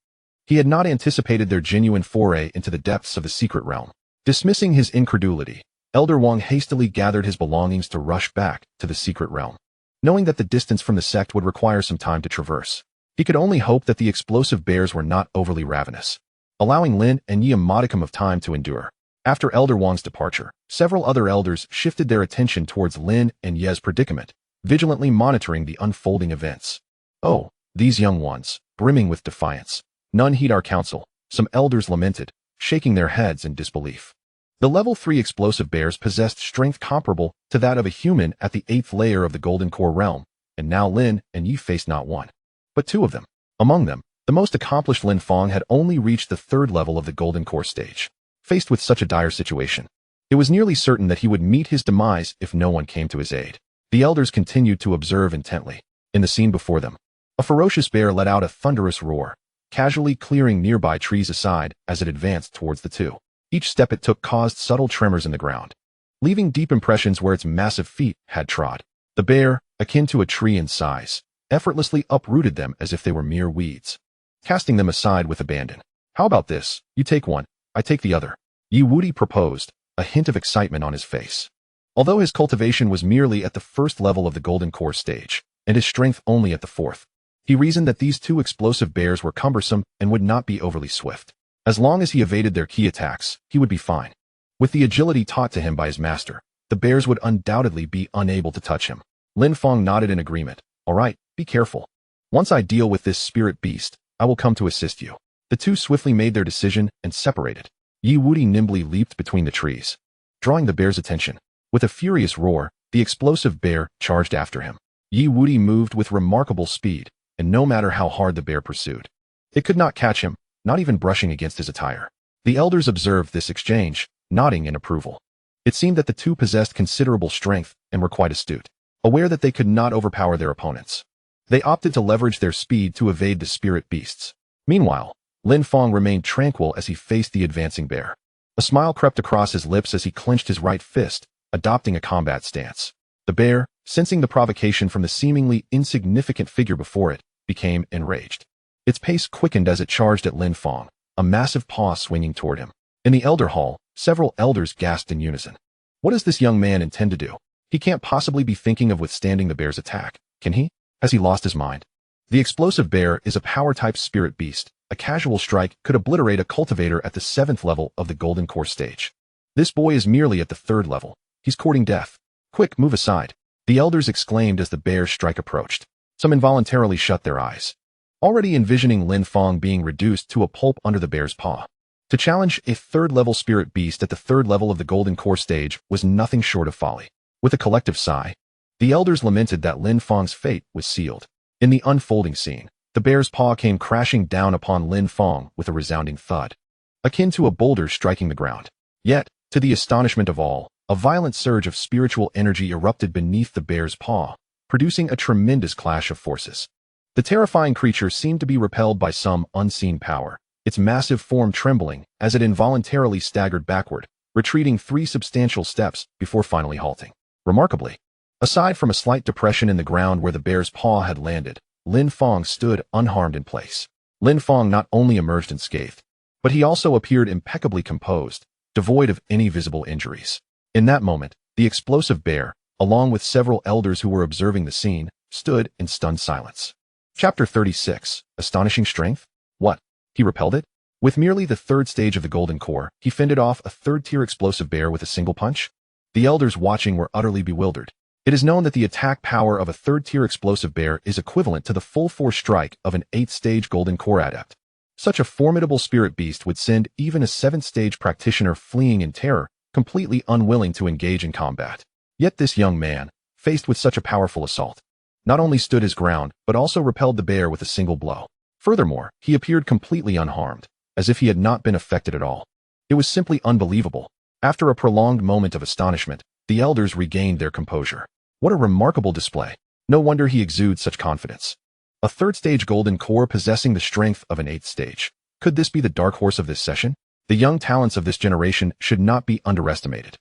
He had not anticipated their genuine foray into the depths of the secret realm. Dismissing his incredulity, Elder Wang hastily gathered his belongings to rush back to the secret realm. Knowing that the distance from the sect would require some time to traverse, he could only hope that the explosive bears were not overly ravenous, allowing Lin and Yi a modicum of time to endure. After Elder Wang's departure, several other elders shifted their attention towards Lin and Ye's predicament, vigilantly monitoring the unfolding events. Oh, these young ones, brimming with defiance. None heed our counsel, some elders lamented, shaking their heads in disbelief. The level 3 explosive bears possessed strength comparable to that of a human at the 8th layer of the Golden Core realm, and now Lin and Yi faced not 1, but 2 of them. Among them, the most accomplished Lin Fong had only reached the 3rd level of the Golden Core stage. Faced with such a dire situation, it was nearly certain that he would meet his demise if no one came to his aid. The elders continued to observe intently. In the scene before them, a ferocious bear let out a thunderous roar, casually clearing nearby trees aside as it advanced towards the 2. Each step it took caused subtle tremors in the ground, leaving deep impressions where its massive feet had trod. The bear, akin to a tree in size, effortlessly uprooted them as if they were mere weeds, casting them aside with abandon. How about this? You take one, I take the other, Yi Wudi proposed, a hint of excitement on his face. Although his cultivation was merely at the 1st level of the Golden Core stage, and his strength only at the 4th, he reasoned that these 2 explosive bears were cumbersome and would not be overly swift. As long as he evaded their key attacks, he would be fine. With the agility taught to him by his master, the bears would undoubtedly be unable to touch him. Lin Fong nodded in agreement. All right, be careful. Once I deal with this spirit beast, I will come to assist you. The 2 swiftly made their decision and separated. Yi Wudi nimbly leaped between the trees, drawing the bear's attention. With a furious roar, the explosive bear charged after him. Yi Wudi moved with remarkable speed, and no matter how hard the bear pursued, it could not catch him, not even brushing against his attire. The elders observed this exchange, nodding in approval. It seemed that the 2 possessed considerable strength and were quite astute. Aware that they could not overpower their opponents, they opted to leverage their speed to evade the spirit beasts. Meanwhile, Lin Fong remained tranquil as he faced the advancing bear. A smile crept across his lips as he clenched his right fist, adopting a combat stance. The bear, sensing the provocation from the seemingly insignificant figure before it, became enraged. Its pace quickened as it charged at Lin Fong, a massive paw swinging toward him. In the elder hall, several elders gasped in unison. What does this young man intend to do? He can't possibly be thinking of withstanding the bear's attack, can he? Has he lost his mind? The explosive bear is a power-type spirit beast. A casual strike could obliterate a cultivator at the 7th level of the Golden Core stage. This boy is merely at the 3rd level. He's courting death. Quick, move aside, the elders exclaimed as the bear's strike approached. Some involuntarily shut their eyes, already envisioning Lin Fong being reduced to a pulp under the bear's paw. To challenge a 3rd-level spirit beast at the 3rd level of the Golden Core stage was nothing short of folly. With a collective sigh, the elders lamented that Lin Fong's fate was sealed. In the unfolding scene, the bear's paw came crashing down upon Lin Fong with a resounding thud. akin to a boulder striking the ground. Yet, to the astonishment of all, a violent surge of spiritual energy erupted beneath the bear's paw, producing a tremendous clash of forces. The terrifying creature seemed to be repelled by some unseen power, its massive form trembling as it involuntarily staggered backward, retreating 3 substantial steps before finally halting. Remarkably, aside from a slight depression in the ground where the bear's paw had landed, Lin Fong stood unharmed in place. Lin Fong not only emerged unscathed, but he also appeared impeccably composed, devoid of any visible injuries. In that moment, the explosive bear, along with several elders who were observing the scene, stood in stunned silence. Chapter 36. Astonishing Strength? What? He repelled it? With merely the 3rd stage of the Golden Core, he fended off a 3rd-tier explosive bear with a single punch? The elders watching were utterly bewildered. It is known that the attack power of a 3rd-tier explosive bear is equivalent to the full force strike of an 8th-stage Golden Core adept. Such a formidable spirit beast would send even a 7th-stage practitioner fleeing in terror, completely unwilling to engage in combat. Yet this young man, faced with such a powerful assault, not only stood his ground, but also repelled the bear with a single blow. Furthermore, he appeared completely unharmed, as if he had not been affected at all. It was simply unbelievable. After a prolonged moment of astonishment, the elders regained their composure. What a remarkable display. No wonder he exudes such confidence. A 3rd-stage Golden Core possessing the strength of an 8th stage. Could this be the dark horse of this session? The young talents of this generation should not be underestimated.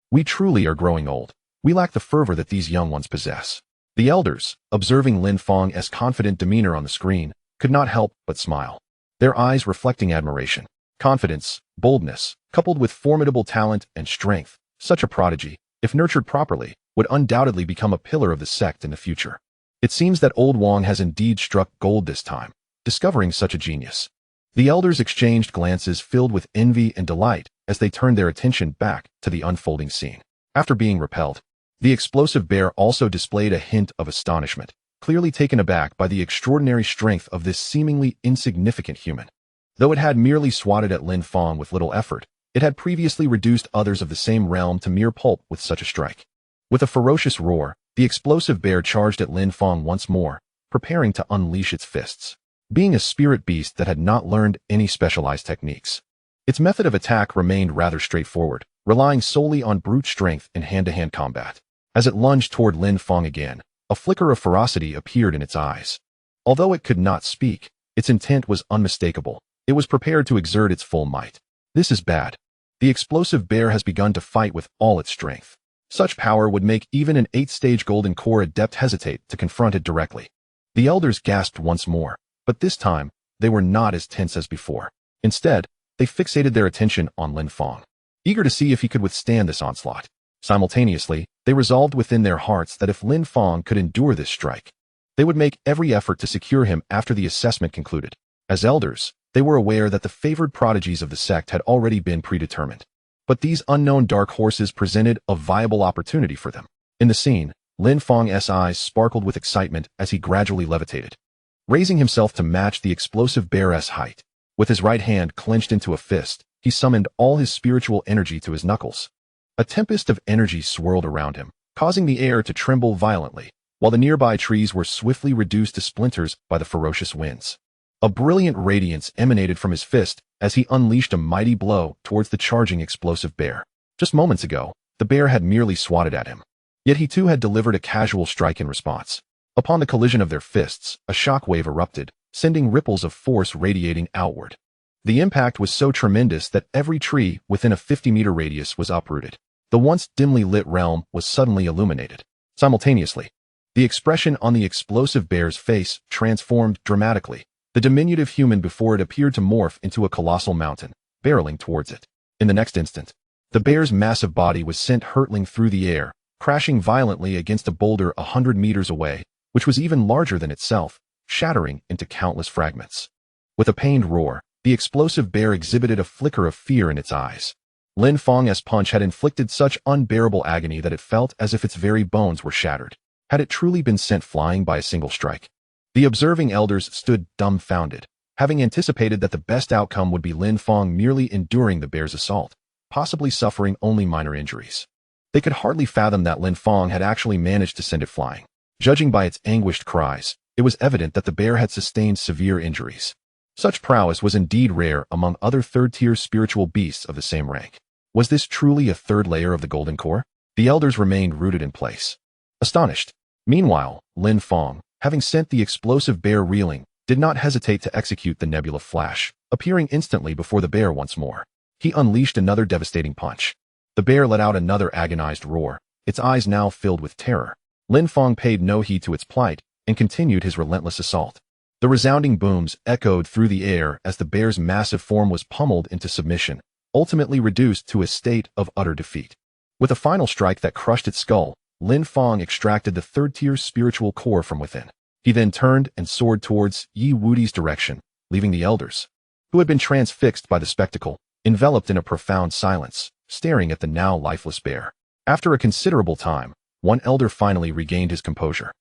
We truly are growing old. We lack the fervor that these young ones possess. The elders, observing Lin Fong's confident demeanor on the screen, could not help but smile, their eyes reflecting admiration. Confidence, boldness, coupled with formidable talent and strength, such a prodigy, if nurtured properly, would undoubtedly become a pillar of the sect in the future. It seems that old Wang has indeed struck gold this time, discovering such a genius. The elders exchanged glances filled with envy and delight as they turned their attention back to the unfolding scene. After being repelled, the explosive bear also displayed a hint of astonishment, clearly taken aback by the extraordinary strength of this seemingly insignificant human. Though it had merely swatted at Lin Fong with little effort, it had previously reduced others of the same realm to mere pulp with such a strike. With a ferocious roar, the explosive bear charged at Lin Fong once more, preparing to unleash its fists. Being a spirit beast that had not learned any specialized techniques, its method of attack remained rather straightforward, relying solely on brute strength in hand-to-hand combat. As it lunged toward Lin Fong again, a flicker of ferocity appeared in its eyes. Although it could not speak, its intent was unmistakable. It was prepared to exert its full might. This is bad. The explosive bear has begun to fight with all its strength. Such power would make even an 8th-stage Golden Core adept hesitate to confront it directly. The elders gasped once more, but this time, they were not as tense as before. Instead, they fixated their attention on Lin Fong, eager to see if he could withstand this onslaught. Simultaneously, they resolved within their hearts that if Lin Fong could endure this strike, they would make every effort to secure him after the assessment concluded. As elders, they were aware that the favored prodigies of the sect had already been predetermined. But these unknown dark horses presented a viable opportunity for them. In the scene, Lin Fong's eyes sparkled with excitement as he gradually levitated, raising himself to match the explosive bear's height. With his right hand clenched into a fist, he summoned all his spiritual energy to his knuckles. A tempest of energy swirled around him, causing the air to tremble violently, while the nearby trees were swiftly reduced to splinters by the ferocious winds. A brilliant radiance emanated from his fist as he unleashed a mighty blow towards the charging explosive bear. Just moments ago, the bear had merely swatted at him. Yet he too had delivered a casual strike in response. Upon the collision of their fists, a shockwave erupted, sending ripples of force radiating outward. The impact was so tremendous that every tree within a 50-meter radius was uprooted. The once dimly lit realm was suddenly illuminated. Simultaneously, the expression on the explosive bear's face transformed dramatically. The diminutive human before it appeared to morph into a colossal mountain, barreling towards it. In the next instant, the bear's massive body was sent hurtling through the air, crashing violently against a boulder 100 meters away, which was even larger than itself, shattering into countless fragments. With a pained roar, the explosive bear exhibited a flicker of fear in its eyes. Lin Fong's punch had inflicted such unbearable agony that it felt as if its very bones were shattered. Had it truly been sent flying by a single strike? The observing elders stood dumbfounded, having anticipated that the best outcome would be Lin Fong merely enduring the bear's assault, possibly suffering only minor injuries. They could hardly fathom that Lin Fong had actually managed to send it flying. Judging by its anguished cries, it was evident that the bear had sustained severe injuries. Such prowess was indeed rare among other third-tier spiritual beasts of the same rank. Was this truly a third layer of the golden core? The elders remained rooted in place, astonished. Meanwhile, Lin Fong, having sent the explosive bear reeling, did not hesitate to execute the nebula flash, appearing instantly before the bear once more. He unleashed another devastating punch. The bear let out another agonized roar, its eyes now filled with terror. Lin Fong paid no heed to its plight and continued his relentless assault. The resounding booms echoed through the air as the bear's massive form was pummeled into submission, ultimately reduced to a state of utter defeat. With a final strike that crushed its skull, Lin Fong extracted the third-tier spiritual core from within. He then turned and soared towards Yi Wudi's direction, leaving the elders, who had been transfixed by the spectacle, enveloped in a profound silence, staring at the now lifeless bear. After a considerable time, one elder finally regained his composure,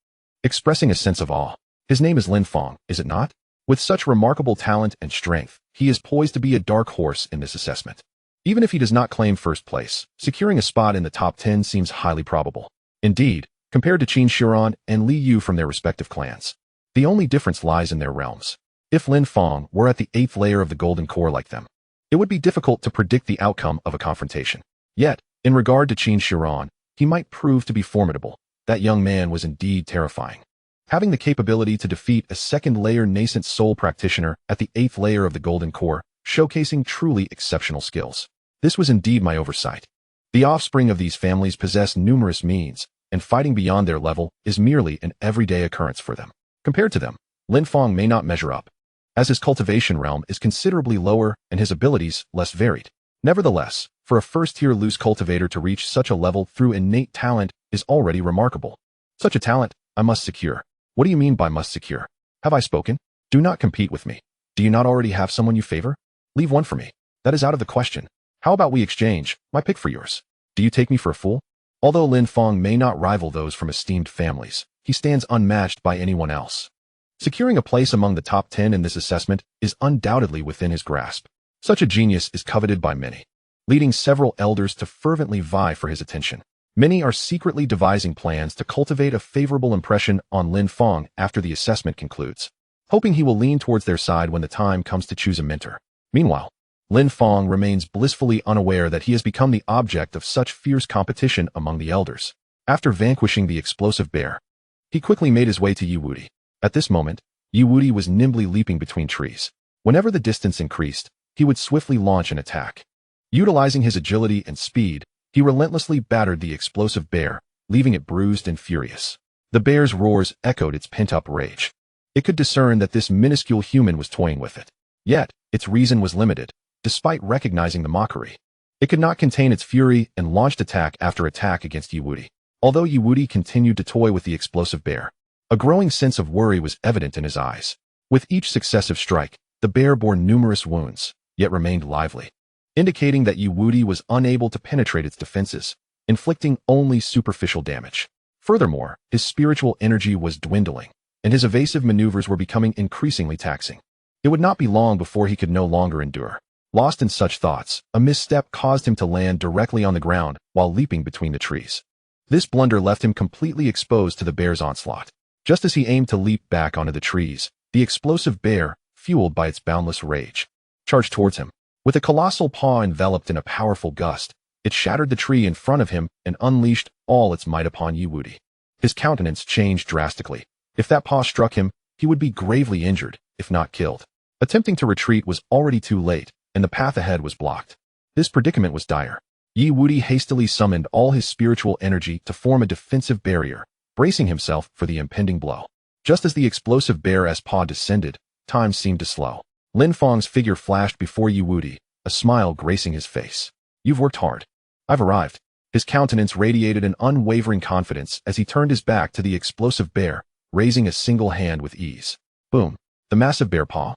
expressing a sense of awe. His name is Lin Fong, is it not? With such remarkable talent and strength, he is poised to be a dark horse in this assessment. Even if he does not claim first place, securing a spot in the top 10 seems highly probable. Indeed, compared to Qin Shiran and Li Yu from their respective clans, the only difference lies in their realms. If Lin Fong were at the 8th layer of the golden core like them, it would be difficult to predict the outcome of a confrontation. Yet, in regard to Qin Shiran, he might prove to be formidable. That young man was indeed terrifying. Having the capability to defeat a second-layer nascent soul practitioner at the 8th layer of the golden core, showcasing truly exceptional skills. This was indeed my oversight. The offspring of these families possess numerous means, and fighting beyond their level is merely an everyday occurrence for them. Compared to them, Lin Fong may not measure up, as his cultivation realm is considerably lower and his abilities less varied. Nevertheless, for a first-tier loose cultivator to reach such a level through innate talent is already remarkable. Such a talent, I must secure. What do you mean by must secure? Have I spoken? Do not compete with me. Do you not already have someone you favor? Leave one for me. That is out of the question. How about we exchange my pick for yours? Do you take me for a fool? Although Lin Fong may not rival those from esteemed families, he stands unmatched by anyone else. Securing a place among the top 10 in this assessment is undoubtedly within his grasp. Such a genius is coveted by many, leading several elders to fervently vie for his attention. Many are secretly devising plans to cultivate a favorable impression on Lin Fong after the assessment concludes, hoping he will lean towards their side when the time comes to choose a mentor. Meanwhile, Lin Fong remains blissfully unaware that he has become the object of such fierce competition among the elders. After vanquishing the explosive bear, he quickly made his way to Yi Wudi. At this moment, Yi Wudi was nimbly leaping between trees. Whenever the distance increased, he would swiftly launch an attack. Utilizing his agility and speed, he relentlessly battered the explosive bear, leaving it bruised and furious. The bear's roars echoed its pent-up rage. It could discern that this minuscule human was toying with it. Yet, its reason was limited, despite recognizing the mockery. It could not contain its fury and launched attack after attack against Yi Wudi. Although Yi Wudi continued to toy with the explosive bear, a growing sense of worry was evident in his eyes. With each successive strike, the bear bore numerous wounds, yet remained lively, indicating that Yi Wudi was unable to penetrate its defenses, inflicting only superficial damage. Furthermore, his spiritual energy was dwindling, and his evasive maneuvers were becoming increasingly taxing. It would not be long before he could no longer endure. Lost in such thoughts, a misstep caused him to land directly on the ground while leaping between the trees. This blunder left him completely exposed to the bear's onslaught. Just as he aimed to leap back onto the trees, the explosive bear, fueled by its boundless rage, charged towards him. With a colossal paw enveloped in a powerful gust, it shattered the tree in front of him and unleashed all its might upon Yi Wudi. His countenance changed drastically. If that paw struck him, he would be gravely injured, if not killed. Attempting to retreat was already too late, and the path ahead was blocked. This predicament was dire. Yi Wudi hastily summoned all his spiritual energy to form a defensive barrier, bracing himself for the impending blow. Just as the explosive bear's paw descended, time seemed to slow. Lin Fong's figure flashed before Yi Wudi, a smile gracing his face. You've worked hard. I've arrived. His countenance radiated an unwavering confidence as he turned his back to the explosive bear, raising a single hand with ease. Boom. The massive bear paw,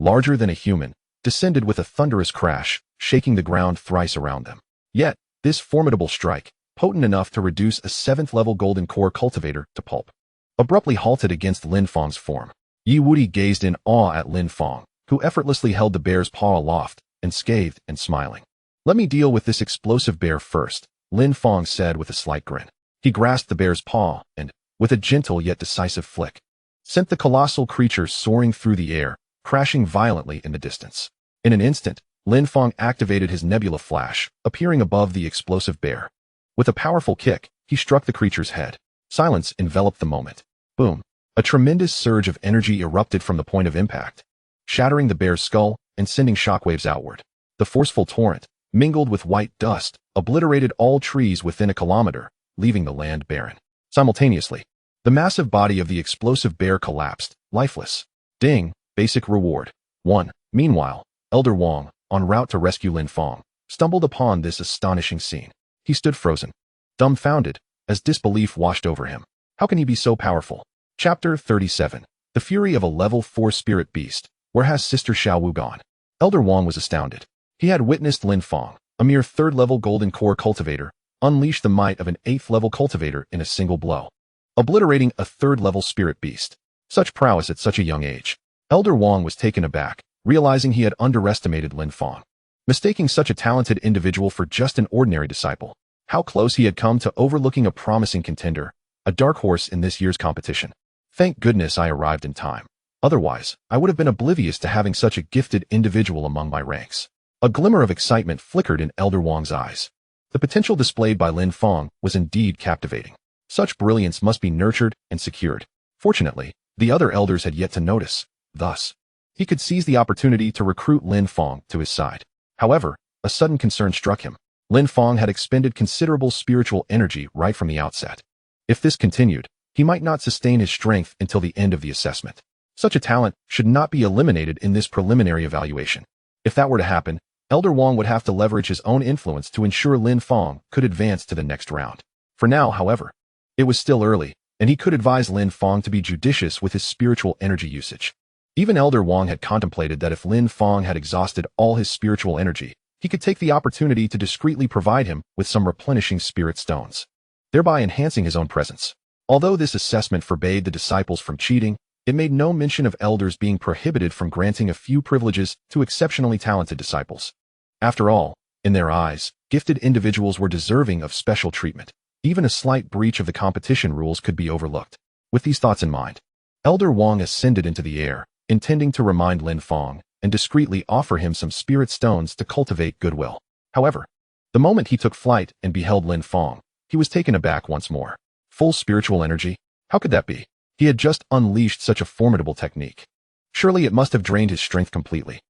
larger than a human, descended with a thunderous crash, shaking the ground thrice around them. Yet, this formidable strike, potent enough to reduce a 7th-level golden core cultivator to pulp, abruptly halted against Lin Fong's form. Yi Wudi gazed in awe at Lin Fong, who effortlessly held the bear's paw aloft, unscathed and smiling. Let me deal with this explosive bear first, Lin Fong said with a slight grin. He grasped the bear's paw and, with a gentle yet decisive flick, sent the colossal creature soaring through the air, crashing violently in the distance. In an instant, Lin Fong activated his nebula flash, appearing above the explosive bear. With a powerful kick, he struck the creature's head. Silence enveloped the moment. Boom. A tremendous surge of energy erupted from the point of impact, shattering the bear's skull and sending shockwaves outward. The forceful torrent, mingled with white dust, obliterated all trees within a kilometer, leaving the land barren. Simultaneously, the massive body of the explosive bear collapsed, lifeless. Ding. Basic reward. 1. Meanwhile, Elder Wong, en route to rescue Lin Fong, stumbled upon this astonishing scene. He stood frozen, dumbfounded, as disbelief washed over him. How can he be so powerful? Chapter 37. The Fury of a Level 4 Spirit Beast. Where has Sister Xiao Wu gone? Elder Wong was astounded. He had witnessed Lin Fong, a mere 3rd-level golden core cultivator, unleash the might of an 8th-level cultivator in a single blow, obliterating a 3rd-level spirit beast. Such prowess at such a young age. Elder Wong was taken aback, realizing he had underestimated Lin Fong, mistaking such a talented individual for just an ordinary disciple. How close he had come to overlooking a promising contender, a dark horse in this year's competition. Thank goodness I arrived in time. Otherwise, I would have been oblivious to having such a gifted individual among my ranks. A glimmer of excitement flickered in Elder Wong's eyes. The potential displayed by Lin Fong was indeed captivating. Such brilliance must be nurtured and secured. Fortunately, the other elders had yet to notice. Thus, he could seize the opportunity to recruit Lin Fong to his side. However, a sudden concern struck him. Lin Fong had expended considerable spiritual energy right from the outset. If this continued, he might not sustain his strength until the end of the assessment. Such a talent should not be eliminated in this preliminary evaluation. If that were to happen, Elder Wong would have to leverage his own influence to ensure Lin Fong could advance to the next round. For now, however, it was still early, and he could advise Lin Fong to be judicious with his spiritual energy usage. Even Elder Wong had contemplated that if Lin Fong had exhausted all his spiritual energy, he could take the opportunity to discreetly provide him with some replenishing spirit stones, thereby enhancing his own presence. Although this assessment forbade the disciples from cheating, it made no mention of elders being prohibited from granting a few privileges to exceptionally talented disciples. After all, in their eyes, gifted individuals were deserving of special treatment. Even a slight breach of the competition rules could be overlooked. With these thoughts in mind, Elder Wong ascended into the air, intending to remind Lin Fong and discreetly offer him some spirit stones to cultivate goodwill. However, the moment he took flight and beheld Lin Fong, he was taken aback once more. Full spiritual energy? How could that be? He had just unleashed such a formidable technique. Surely it must have drained his strength completely.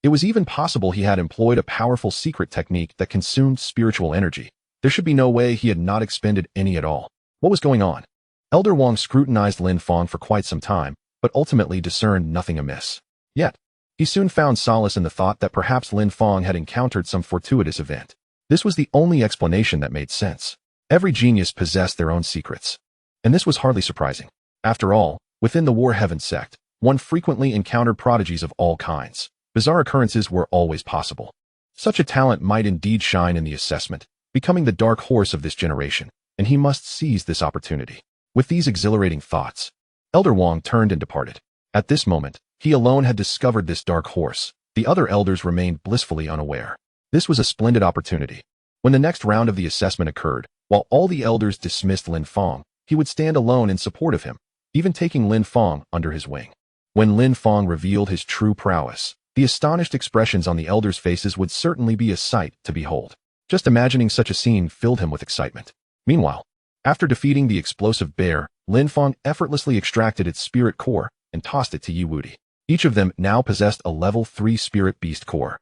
It was even possible he had employed a powerful secret technique that consumed spiritual energy. There should be no way he had not expended any at all. What was going on? Elder Wong scrutinized Lin Fong for quite some time, but ultimately discerned nothing amiss. Yet, he soon found solace in the thought that perhaps Lin Fong had encountered some fortuitous event. This was the only explanation that made sense. Every genius possessed their own secrets. And this was hardly surprising. After all, within the War Heaven sect, one frequently encountered prodigies of all kinds. Bizarre occurrences were always possible. Such a talent might indeed shine in the assessment, becoming the dark horse of this generation, and he must seize this opportunity. With these exhilarating thoughts, Elder Wong turned and departed. At this moment, he alone had discovered this dark horse. The other elders remained blissfully unaware. This was a splendid opportunity. When the next round of the assessment occurred, while all the elders dismissed Lin Fong, he would stand alone in support of him, even taking Lin Fong under his wing. When Lin Fong revealed his true prowess, the astonished expressions on the elders' faces would certainly be a sight to behold. Just imagining such a scene filled him with excitement. Meanwhile, after defeating the explosive bear, Lin Fong effortlessly extracted its spirit core and tossed it to Yi Wudi. Each of them now possessed a level 3 spirit beast core,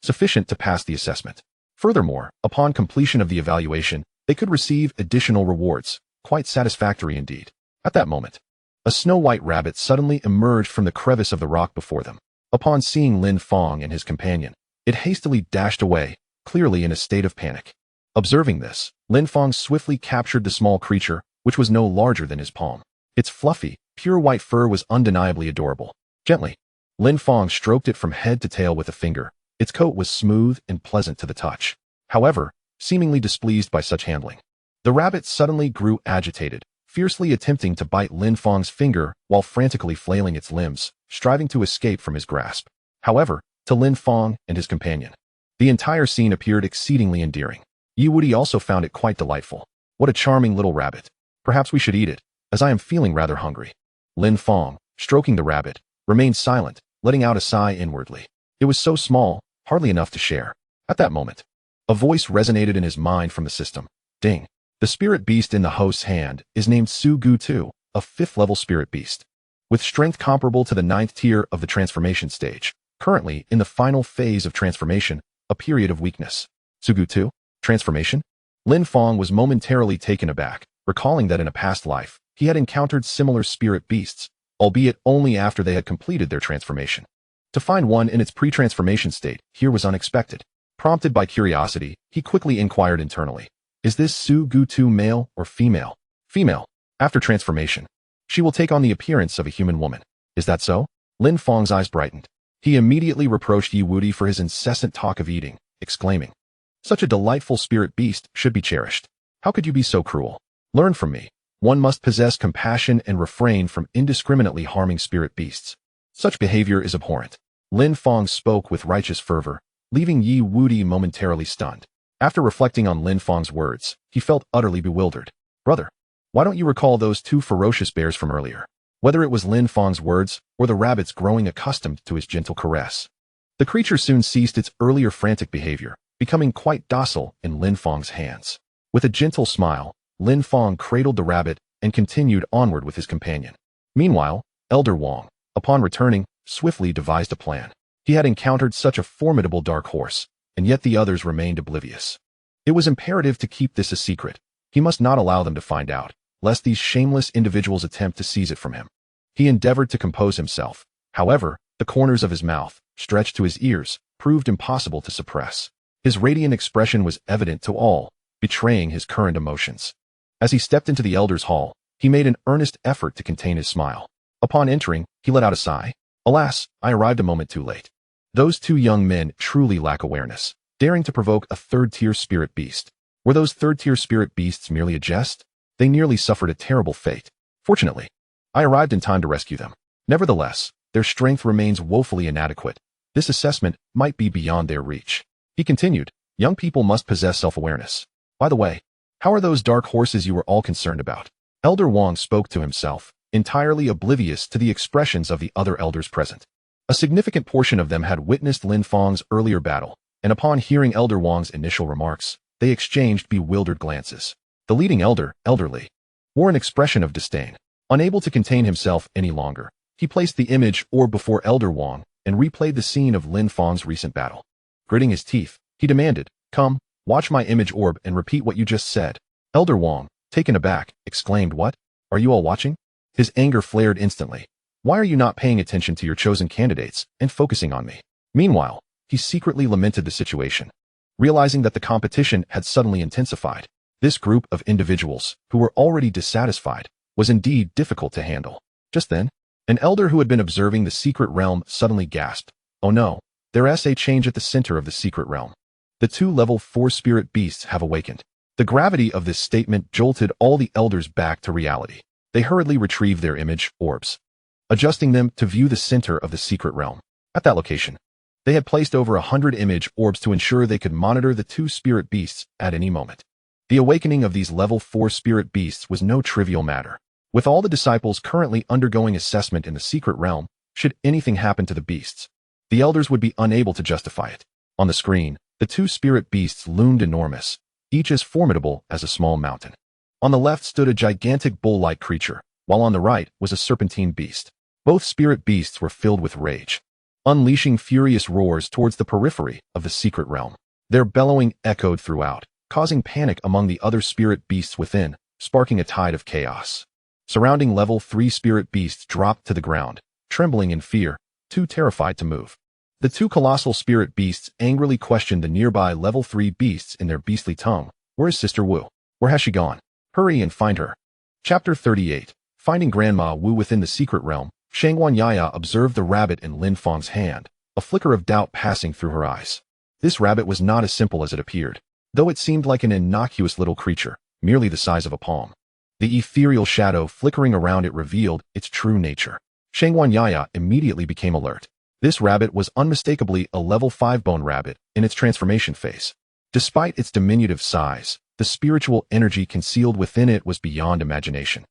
sufficient to pass the assessment. Furthermore, upon completion of the evaluation, they could receive additional rewards, quite satisfactory indeed. At that moment, a snow-white rabbit suddenly emerged from the crevice of the rock before them. Upon seeing Lin Fong and his companion, it hastily dashed away, clearly in a state of panic. Observing this, Lin Fong swiftly captured the small creature, which was no larger than his palm. Its fluffy, pure white fur was undeniably adorable. Gently, Lin Fong stroked it from head to tail with a finger. Its coat was smooth and pleasant to the touch. However, seemingly displeased by such handling, the rabbit suddenly grew agitated, fiercely attempting to bite Lin Fong's finger while frantically flailing its limbs, striving to escape from his grasp. However, to Lin Fong and his companion, the entire scene appeared exceedingly endearing. Yi Wudi also found it quite delightful. What a charming little rabbit. Perhaps we should eat it, as I am feeling rather hungry. Lin Fong, stroking the rabbit, remained silent, letting out a sigh inwardly. It was so small, hardly enough to share. At that moment, a voice resonated in his mind from the system. Ding. The spirit beast in the host's hand is named Su Gu Tu, a 5th-level spirit beast, with strength comparable to the 9th tier of the transformation stage, currently in the final phase of transformation, a period of weakness. Su Gu Tu? Transformation? Lin Fong was momentarily taken aback, recalling that in a past life, he had encountered similar spirit beasts, albeit only after they had completed their transformation. To find one in its pre-transformation state here was unexpected. Prompted by curiosity, he quickly inquired internally. Is this Su Gu Tu male or female? Female. After transformation, she will take on the appearance of a human woman. Is that so? Lin Fong's eyes brightened. He immediately reproached Yi Wudi for his incessant talk of eating, exclaiming, "Such a delightful spirit beast should be cherished. How could you be so cruel? Learn from me. One must possess compassion and refrain from indiscriminately harming spirit beasts. Such behavior is abhorrent." Lin Fong spoke with righteous fervor, leaving Yi Wudi momentarily stunned. After reflecting on Lin Fong's words, he felt utterly bewildered. "Brother, why don't you recall those 2 ferocious bears from earlier?" Whether it was Lin Fong's words or the rabbit's growing accustomed to his gentle caress, the creature soon ceased its earlier frantic behavior, becoming quite docile in Lin Fong's hands. With a gentle smile, Lin Fong cradled the rabbit and continued onward with his companion. Meanwhile, Elder Wang, upon returning, swiftly devised a plan. He had encountered such a formidable dark horse, and yet the others remained oblivious. It was imperative to keep this a secret. He must not allow them to find out, lest these shameless individuals attempt to seize it from him. He endeavored to compose himself. However, the corners of his mouth, stretched to his ears, proved impossible to suppress. His radiant expression was evident to all, betraying his current emotions. As he stepped into the elder's hall, he made an earnest effort to contain his smile. Upon entering, he let out a sigh. "Alas, I arrived a moment too late. Those 2 young men truly lack awareness, daring to provoke a 3rd-tier spirit beast. Were those 3rd-tier spirit beasts merely a jest? They nearly suffered a terrible fate. Fortunately, I arrived in time to rescue them. Nevertheless, their strength remains woefully inadequate. This assessment might be beyond their reach." He continued, "Young people must possess self-awareness. By the way, how are those dark horses you were all concerned about?" Elder Wang spoke to himself, entirely oblivious to the expressions of the other elders present. A significant portion of them had witnessed Lin Fong's earlier battle, and upon hearing Elder Wang's initial remarks, they exchanged bewildered glances. The leading elder, Elder Li, wore an expression of disdain. Unable to contain himself any longer, he placed the image orb before Elder Wang and replayed the scene of Lin Fong's recent battle. Gritting his teeth, he demanded, "Come, watch my image orb and repeat what you just said." Elder Wang, taken aback, exclaimed, "What? Are you all watching?" His anger flared instantly. "Why are you not paying attention to your chosen candidates and focusing on me?" Meanwhile, he secretly lamented the situation. Realizing that the competition had suddenly intensified, this group of individuals, who were already dissatisfied, was indeed difficult to handle. Just then, an elder who had been observing the secret realm suddenly gasped, "Oh no, there's a change at the center of the secret realm. The 2 level 4 spirit beasts have awakened." The gravity of this statement jolted all the elders back to reality. They hurriedly retrieved their image orbs, adjusting them to view the center of the secret realm. At that location, they had placed over 100 image orbs to ensure they could monitor the 2 spirit beasts at any moment. The awakening of these level 4 spirit beasts was no trivial matter. With all the disciples currently undergoing assessment in the secret realm, should anything happen to the beasts, the elders would be unable to justify it. On the screen, the 2 spirit beasts loomed enormous, each as formidable as a small mountain. On the left stood a gigantic bull-like creature, while on the right was a serpentine beast. Both spirit beasts were filled with rage, unleashing furious roars towards the periphery of the secret realm. Their bellowing echoed throughout, causing panic among the other spirit beasts within, sparking a tide of chaos. Surrounding level 3 spirit beasts dropped to the ground, trembling in fear, too terrified to move. The 2 colossal spirit beasts angrily questioned the nearby level 3 beasts in their beastly tongue. "Where is Sister Wu? Where has she gone? Hurry and find her." Chapter 38. Finding Grandma Wu within the secret realm, Shangguan Yaya observed the rabbit in Lin Fong's hand, a flicker of doubt passing through her eyes. This rabbit was not as simple as it appeared, though it seemed like an innocuous little creature, merely the size of a palm. The ethereal shadow flickering around it revealed its true nature. Shangguan Yaya immediately became alert. This rabbit was unmistakably a level 5 bone rabbit in its transformation phase. Despite its diminutive size, the spiritual energy concealed within it was beyond imagination.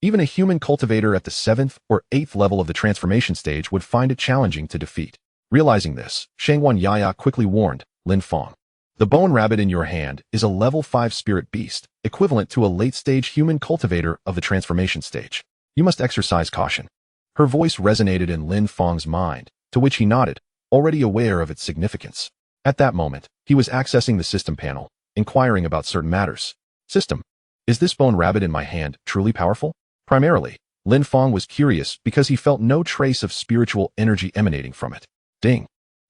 Even a human cultivator at the 7th or 8th level of the transformation stage would find it challenging to defeat. Realizing this, Shangwan Yaya quickly warned Lin Fong. The bone rabbit in your hand is a level 5 spirit beast, equivalent to a late-stage human cultivator of the transformation stage. You must exercise caution. Her voice resonated in Lin Fong's mind, to which he nodded, already aware of its significance. At that moment, he was accessing the system panel, inquiring about certain matters. System. Is this bone rabbit in my hand truly powerful? Primarily, Lin Fong was curious because he felt no trace of spiritual energy emanating from it. Ding.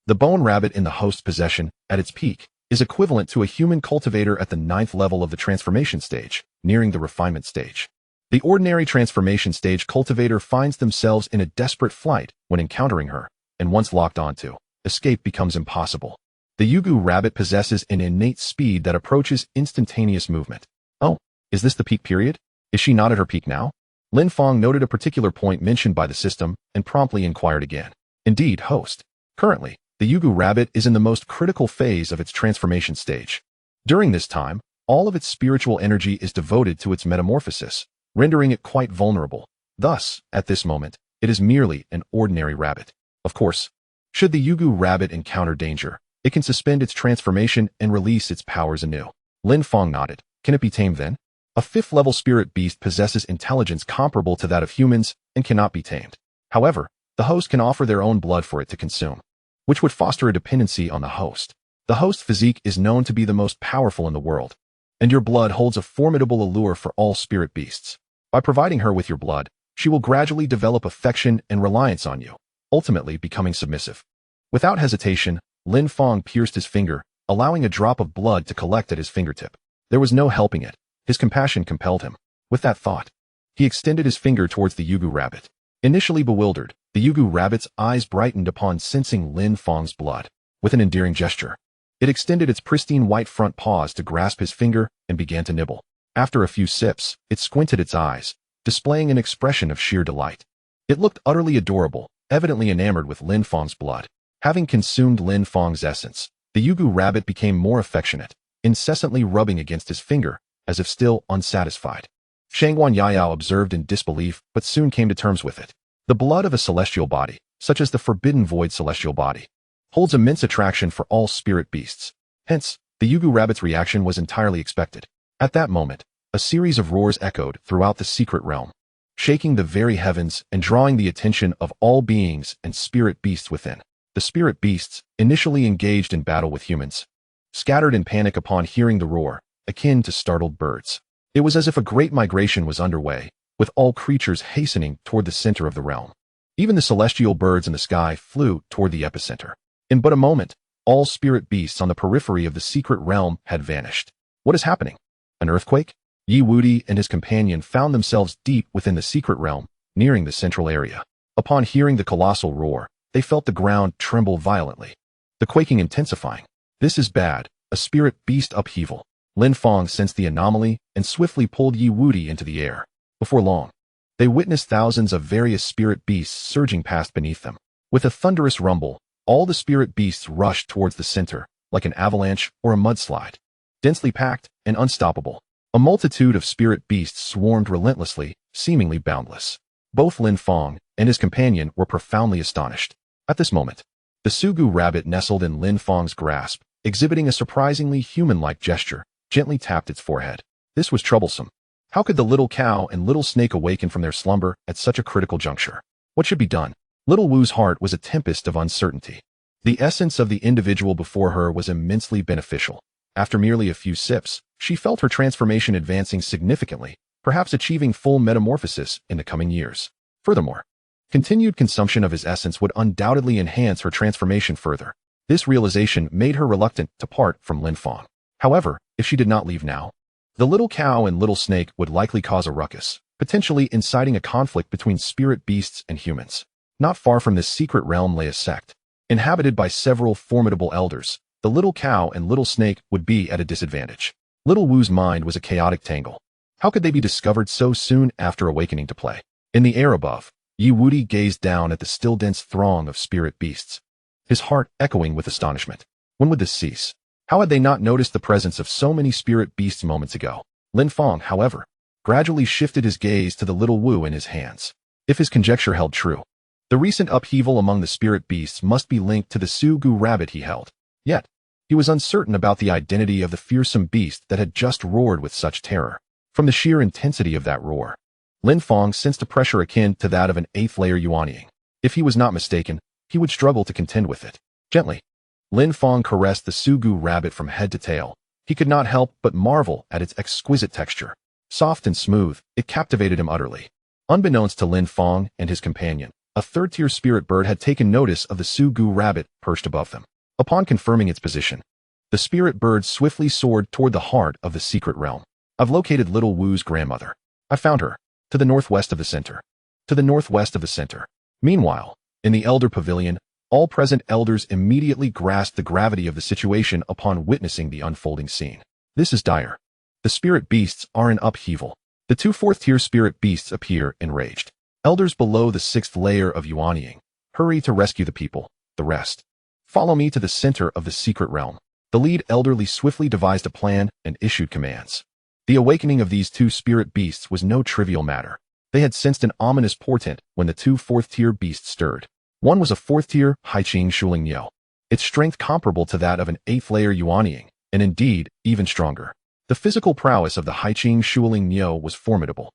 The bone rabbit in the host's possession, at its peak, is equivalent to a human cultivator at the 9th level of the transformation stage, nearing the refinement stage. The ordinary transformation stage cultivator finds themselves in a desperate flight when encountering her, and once locked onto, escape becomes impossible. The Yugu rabbit possesses an innate speed that approaches instantaneous movement. Oh, is this the peak period? Is she not at her peak now? Lin Fong noted a particular point mentioned by the system and promptly inquired again. Indeed, host. Currently, the Yugu rabbit is in the most critical phase of its transformation stage. During this time, all of its spiritual energy is devoted to its metamorphosis, rendering it quite vulnerable. Thus, at this moment, it is merely an ordinary rabbit. Of course, should the Yugu rabbit encounter danger, it can suspend its transformation and release its powers anew. Lin Fong nodded. Can it be tamed then? A 5th-level spirit beast possesses intelligence comparable to that of humans and cannot be tamed. However, the host can offer their own blood for it to consume, which would foster a dependency on the host. The host physique is known to be the most powerful in the world, and your blood holds a formidable allure for all spirit beasts. By providing her with your blood, she will gradually develop affection and reliance on you, ultimately becoming submissive. Without hesitation, Lin Fong pierced his finger, allowing a drop of blood to collect at his fingertip. There was no helping it. His compassion compelled him. With that thought, he extended his finger towards the Yugu rabbit. Initially bewildered, the Yugu rabbit's eyes brightened upon sensing Lin Fong's blood. With an endearing gesture, it extended its pristine white front paws to grasp his finger and began to nibble. After a few sips, it squinted its eyes, displaying an expression of sheer delight. It looked utterly adorable, evidently enamored with Lin Fong's blood. Having consumed Lin Fong's essence, the Yugu rabbit became more affectionate, incessantly rubbing against his finger, as if still unsatisfied. Shangwan Yayao observed in disbelief, but soon came to terms with it. The blood of a celestial body, such as the forbidden void celestial body, holds immense attraction for all spirit beasts. Hence, the Yugu rabbit's reaction was entirely expected. At that moment, a series of roars echoed throughout the secret realm, shaking the very heavens and drawing the attention of all beings and spirit beasts within. The spirit beasts, initially engaged in battle with humans, scattered in panic upon hearing the roar, akin to startled birds. It was as if a great migration was underway, with all creatures hastening toward the center of the realm. Even the celestial birds in the sky flew toward the epicenter. In but a moment, all spirit beasts on the periphery of the secret realm had vanished. What is happening? An earthquake? Yi Wudi and his companion found themselves deep within the secret realm, nearing the central area. Upon hearing the colossal roar, they felt the ground tremble violently, the quaking intensifying. This is bad, a spirit beast upheaval. Lin Fong sensed the anomaly and swiftly pulled Yi Wudi into the air. Before long, they witnessed thousands of various spirit beasts surging past beneath them. With a thunderous rumble, all the spirit beasts rushed towards the center, like an avalanche or a mudslide. Densely packed and unstoppable, a multitude of spirit beasts swarmed relentlessly, seemingly boundless. Both Lin Fong and his companion were profoundly astonished. At this moment, the Sugu rabbit nestled in Lin Fong's grasp, exhibiting a surprisingly human-like gesture, gently tapped its forehead. This was troublesome. How could the little cow and little snake awaken from their slumber at such a critical juncture? What should be done? Little Wu's heart was a tempest of uncertainty. The essence of the individual before her was immensely beneficial. After merely a few sips, she felt her transformation advancing significantly, perhaps achieving full metamorphosis in the coming years. Furthermore, continued consumption of his essence would undoubtedly enhance her transformation further. This realization made her reluctant to part from Lin Fong. However, if she did not leave now, the little cow and little snake would likely cause a ruckus, potentially inciting a conflict between spirit beasts and humans. Not far from this secret realm lay a sect, inhabited by several formidable elders. The little cow and little snake would be at a disadvantage. Little Wu's mind was a chaotic tangle. How could they be discovered so soon after awakening to play? In the air above, Yi Wudi gazed down at the still dense throng of spirit beasts, his heart echoing with astonishment. When would this cease? How had they not noticed the presence of so many spirit beasts moments ago? Lin Fong, however, gradually shifted his gaze to the little Wu in his hands. If his conjecture held true, the recent upheaval among the spirit beasts must be linked to the Sugu rabbit he held. Yet, he was uncertain about the identity of the fearsome beast that had just roared with such terror. From the sheer intensity of that roar, Lin Fong sensed a pressure akin to that of an 8th-layer Yuanying. If he was not mistaken, he would struggle to contend with it. Gently, Lin Fong caressed the Sugu rabbit from head to tail. He could not help but marvel at its exquisite texture. Soft and smooth, it captivated him utterly. Unbeknownst to Lin Fong and his companion, a 3rd-tier spirit bird had taken notice of the Sugu rabbit perched above them. Upon confirming its position, the spirit bird swiftly soared toward the heart of the secret realm. I've located little Wu's grandmother. I found her, to the northwest of the center. To the northwest of the center. Meanwhile, in the elder pavilion, all present elders immediately grasped the gravity of the situation upon witnessing the unfolding scene. This is dire. The spirit beasts are in upheaval. The 2 4th-tier spirit beasts appear enraged. Elders below the 6th layer of Yuanying, hurry to rescue the people. The rest, follow me to the center of the secret realm. The lead elderly swiftly devised a plan and issued commands. The awakening of these 2 spirit beasts was no trivial matter. They had sensed an ominous portent when the 2 4th-tier beasts stirred. One was a 4th-tier Haiqing Shuling Niu, its strength comparable to that of an 8th-layer Yuanying, and indeed, even stronger. The physical prowess of the Haiqing Shuling Niu was formidable.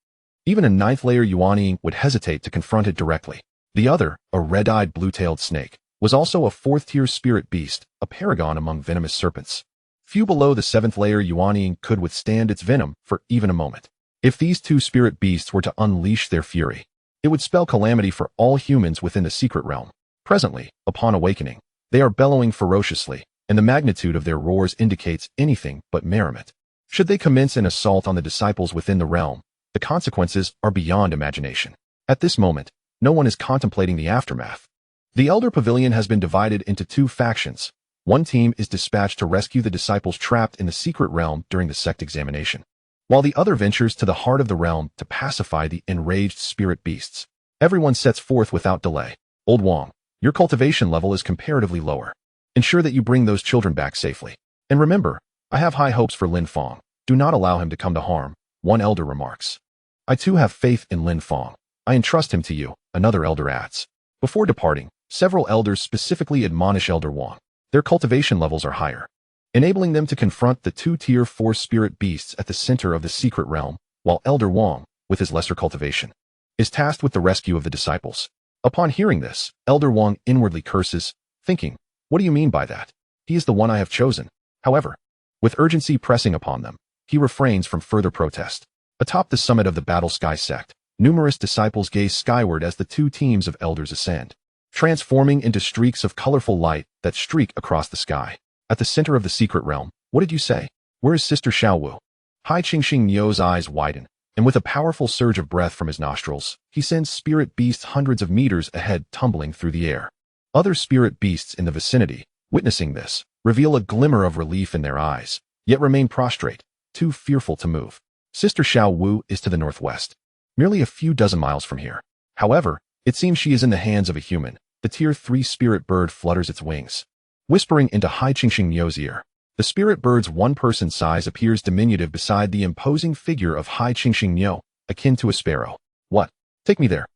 Even a 9th-layer Yuanying would hesitate to confront it directly. The other, a red-eyed blue-tailed snake, was also a 4th-tier spirit beast, a paragon among venomous serpents. Few below the 7th-layer Yuanying could withstand its venom for even a moment. If these 2 spirit beasts were to unleash their fury, it would spell calamity for all humans within the secret realm. Presently, upon awakening, they are bellowing ferociously, and the magnitude of their roars indicates anything but merriment. Should they commence an assault on the disciples within the realm, the consequences are beyond imagination. At this moment, no one is contemplating the aftermath. The Elder Pavilion has been divided into 2 factions. One team is dispatched to rescue the disciples trapped in the secret realm during the sect examination, while the other ventures to the heart of the realm to pacify the enraged spirit beasts. Everyone sets forth without delay. Old Wang, your cultivation level is comparatively lower. Ensure that you bring those children back safely. And remember, I have high hopes for Lin Fong. Do not allow him to come to harm, one elder remarks. I too have faith in Lin Fong. I entrust him to you, another elder adds. Before departing, several elders specifically admonish Elder Wang. Their cultivation levels are higher, enabling them to confront the 2-tier 4 spirit beasts at the center of the secret realm, while Elder Wang, with his lesser cultivation, is tasked with the rescue of the disciples. Upon hearing this, Elder Wang inwardly curses, thinking, what do you mean by that? He is the one I have chosen. However, with urgency pressing upon them, he refrains from further protest. Atop the summit of the Battle Sky sect, numerous disciples gaze skyward as the 2 teams of elders ascend, transforming into streaks of colorful light that streak across the sky. At the center of the secret realm, what did you say? Where is Sister Xiaowu? Hai Qingxing Niu's eyes widen, and with a powerful surge of breath from his nostrils, he sends spirit beasts hundreds of meters ahead tumbling through the air. Other spirit beasts in the vicinity, witnessing this, reveal a glimmer of relief in their eyes, yet remain prostrate, too fearful to move. Sister Xiaowu is to the northwest, merely a few dozen miles from here. However, it seems she is in the hands of a human. The tier 3 spirit bird flutters its wings, whispering into Hai Qingxing Niu's ear. The spirit bird's one-person size appears diminutive beside the imposing figure of Hai Qingxing Niu, akin to a sparrow. What? Take me there.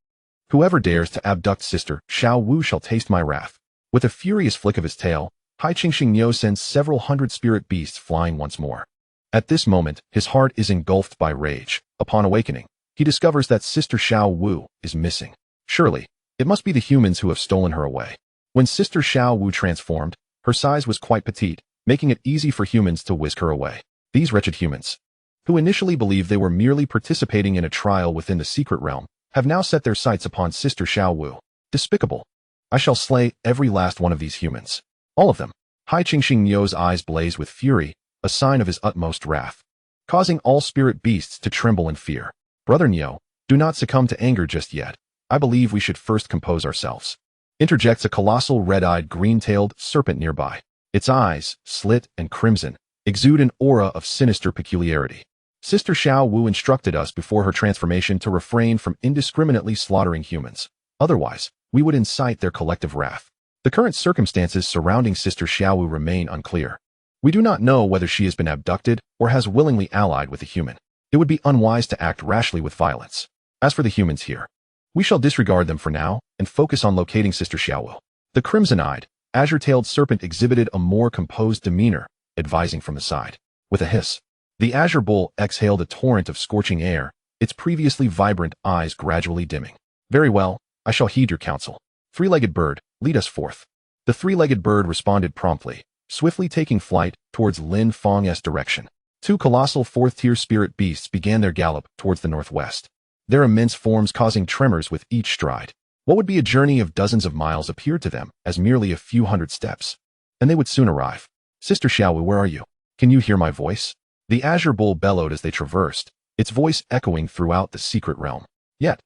Whoever dares to abduct Sister Xiaowu shall taste my wrath. With a furious flick of his tail, Hai Qingxing Niu sends several hundred spirit beasts flying once more. At this moment, his heart is engulfed by rage. Upon awakening, he discovers that Sister Xiaowu is missing. Surely, it must be the humans who have stolen her away. When Sister Xiaowu transformed, her size was quite petite, making it easy for humans to whisk her away. These wretched humans, who initially believed they were merely participating in a trial within the secret realm, have now set their sights upon Sister Xiaowu. Despicable. I shall slay every last one of these humans. All of them. Hai Qingxing Niu's eyes blaze with fury, a sign of his utmost wrath, causing all spirit beasts to tremble in fear. Brother Niu, do not succumb to anger just yet. I believe we should first compose ourselves. Interjects a colossal red-eyed green-tailed serpent nearby. Its eyes, slit and crimson, exude an aura of sinister peculiarity. Sister Xiaowu instructed us before her transformation to refrain from indiscriminately slaughtering humans. Otherwise, we would incite their collective wrath. The current circumstances surrounding Sister Xiaowu remain unclear. We do not know whether she has been abducted or has willingly allied with a human. It would be unwise to act rashly with violence. As for the humans here, we shall disregard them for now and focus on locating Sister Xiaowu. The crimson-eyed, azure-tailed serpent exhibited a more composed demeanor, advising from the side. With a hiss, the azure bull exhaled a torrent of scorching air, its previously vibrant eyes gradually dimming. Very well, I shall heed your counsel. Three-legged bird, lead us forth. The three-legged bird responded promptly, swiftly taking flight towards Lin Fang's direction. Two colossal fourth-tier spirit beasts began their gallop towards the northwest, their immense forms causing tremors with each stride. What would be a journey of dozens of miles appeared to them as merely a few hundred steps, and they would soon arrive. Sister Xiaowu, where are you? Can you hear my voice? The azure bull bellowed as they traversed, its voice echoing throughout the secret realm. Yet,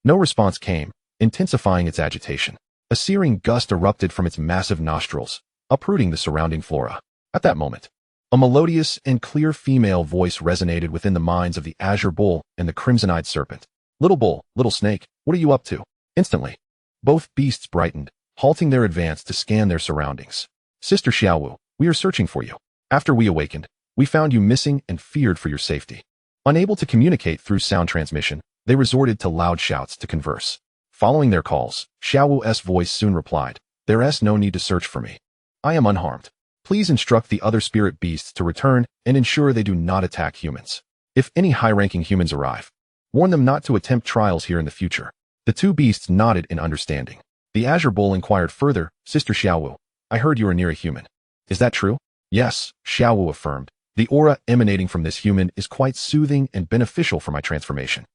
no response came, intensifying its agitation. A searing gust erupted from its massive nostrils, uprooting the surrounding flora. At that moment, a melodious and clear female voice resonated within the minds of the azure bull and the crimson-eyed serpent. Little bull, little snake, what are you up to? Instantly, both beasts brightened, halting their advance to scan their surroundings. Sister Xiaowu, we are searching for you. After we awakened, we found you missing and feared for your safety. Unable to communicate through sound transmission, they resorted to loud shouts to converse. Following their calls, Xiaowu's voice soon replied, "There's no need to search for me. I am unharmed. Please instruct the other spirit beasts to return and ensure they do not attack humans. If any high-ranking humans arrive, warn them not to attempt trials here in the future." The two beasts nodded in understanding. The azure bull inquired further, "Sister Xiaowu, I heard you are near a human. Is that true?" "Yes," Xiaowu affirmed. "The aura emanating from this human is quite soothing and beneficial for my transformation.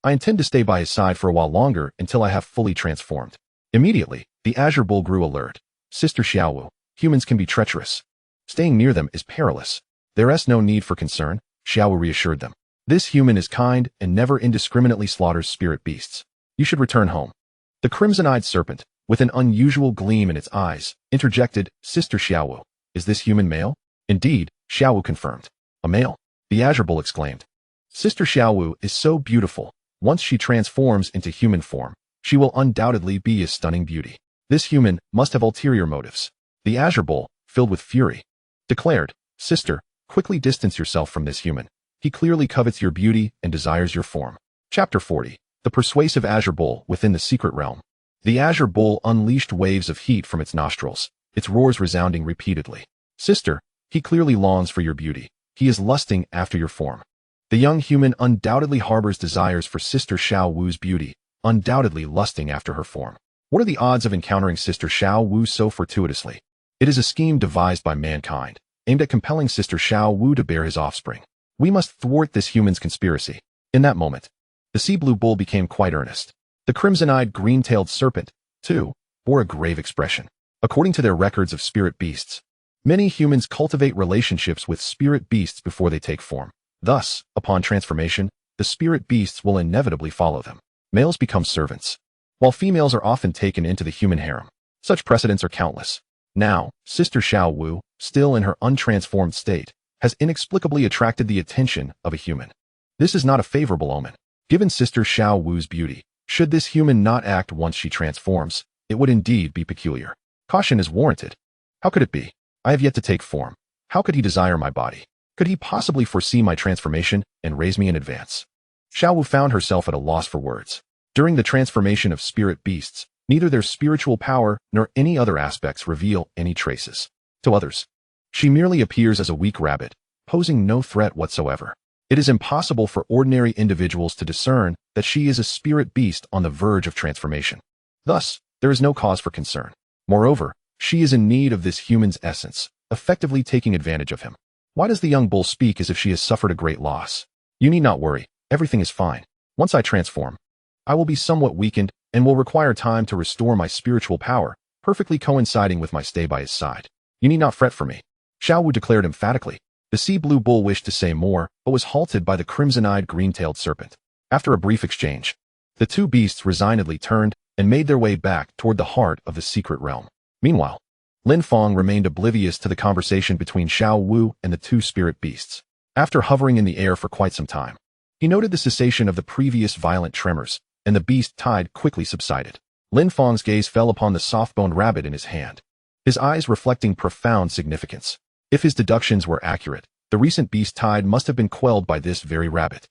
I intend to stay by his side for a while longer until I have fully transformed." Immediately, the azure bull grew alert. "Sister Xiaowu, humans can be treacherous. Staying near them is perilous." "There's no need for concern," Xiaowu reassured them. "This human is kind and never indiscriminately slaughters spirit beasts. You should return home." The crimson-eyed serpent, with an unusual gleam in its eyes, interjected, "Sister Xiaowu, is this human male?" "Indeed," Xiaowu confirmed. "A male?" the azure bull exclaimed. "Sister Xiaowu is so beautiful. Once she transforms into human form, she will undoubtedly be a stunning beauty. This human must have ulterior motives." The azure bull, filled with fury, declared, "Sister, quickly distance yourself from this human. He clearly covets your beauty and desires your form." Chapter 40. The persuasive azure bull within the secret realm. The azure bull unleashed waves of heat from its nostrils, its roars resounding repeatedly. "Sister, he clearly longs for your beauty. He is lusting after your form." The young human undoubtedly harbors desires for Sister Xiaowu's beauty, undoubtedly lusting after her form. What are the odds of encountering Sister Xiaowu so fortuitously? It is a scheme devised by mankind, aimed at compelling Sister Xiaowu to bear his offspring. We must thwart this human's conspiracy. In that moment, the sea blue bull became quite earnest. The crimson-eyed green-tailed serpent, too, bore a grave expression. According to their records of spirit beasts, many humans cultivate relationships with spirit beasts before they take form. Thus, upon transformation, the spirit beasts will inevitably follow them. Males become servants, while females are often taken into the human harem. Such precedents are countless. Now, Sister Xiaowu, still in her untransformed state, has inexplicably attracted the attention of a human. This is not a favorable omen. Given Sister Xiaowu's beauty, should this human not act once she transforms, it would indeed be peculiar. Caution is warranted. How could it be? I have yet to take form. How could he desire my body? Could he possibly foresee my transformation and raise me in advance? Xiaowu found herself at a loss for words. During the transformation of spirit beasts, neither their spiritual power nor any other aspects reveal any traces. To others, she merely appears as a weak rabbit, posing no threat whatsoever. It is impossible for ordinary individuals to discern that she is a spirit beast on the verge of transformation. Thus, there is no cause for concern. Moreover, she is in need of this human's essence, effectively taking advantage of him. Why does the young bull speak as if she has suffered a great loss? You need not worry, everything is fine. Once I transform, I will be somewhat weakened and will require time to restore my spiritual power, perfectly coinciding with my stay by his side. You need not fret for me, Xiaowu declared emphatically. The sea blue bull wished to say more, but was halted by the crimson-eyed green-tailed serpent. After a brief exchange, the two beasts resignedly turned and made their way back toward the heart of the secret realm. Meanwhile, Lin Fong remained oblivious to the conversation between Xiaowu and the two spirit beasts. After hovering in the air for quite some time, he noted the cessation of the previous violent tremors, and the beast tide quickly subsided. Lin Fong's gaze fell upon the soft-boned rabbit in his hand, his eyes reflecting profound significance. If his deductions were accurate, the recent beast tide must have been quelled by this very rabbit.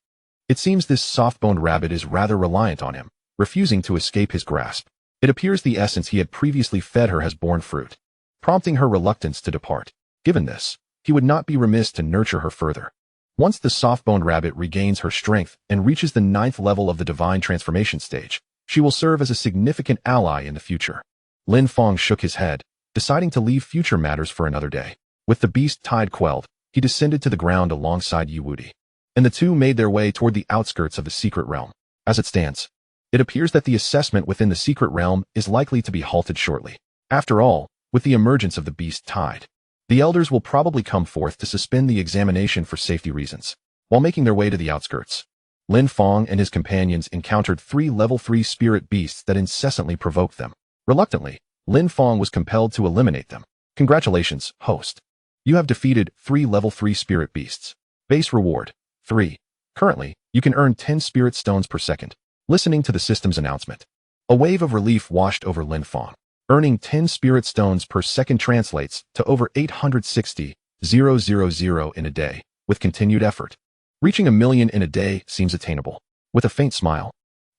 It seems this soft-boned rabbit is rather reliant on him, refusing to escape his grasp. It appears the essence he had previously fed her has borne fruit, prompting her reluctance to depart. Given this, he would not be remiss to nurture her further. Once the soft-boned rabbit regains her strength and reaches the 9th level of the divine transformation stage, she will serve as a significant ally in the future. Lin Fong shook his head, deciding to leave future matters for another day. With the beast tide quelled, he descended to the ground alongside Yu Wudi, and the two made their way toward the outskirts of the secret realm. As it stands, it appears that the assessment within the secret realm is likely to be halted shortly. After all, with the emergence of the beast tide, the elders will probably come forth to suspend the examination for safety reasons. While making their way to the outskirts, Lin Fong and his companions encountered 3 level 3 spirit beasts that incessantly provoked them. Reluctantly, Lin Fong was compelled to eliminate them. Congratulations, host. You have defeated 3 level 3 spirit beasts. Base reward, 3. Currently, you can earn 10 spirit stones per second. Listening to the system's announcement, a wave of relief washed over Lin Fong. Earning 10 spirit stones per second translates to over 860,000 in a day, with continued effort. Reaching 1,000,000 in a day seems attainable. With a faint smile,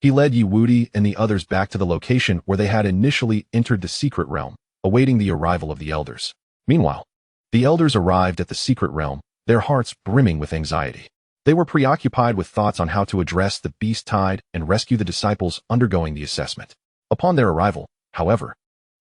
he led Yu Wudi and the others back to the location where they had initially entered the secret realm, awaiting the arrival of the elders. Meanwhile, the elders arrived at the secret realm, their hearts brimming with anxiety. They were preoccupied with thoughts on how to address the beast tide and rescue the disciples undergoing the assessment. Upon their arrival, however,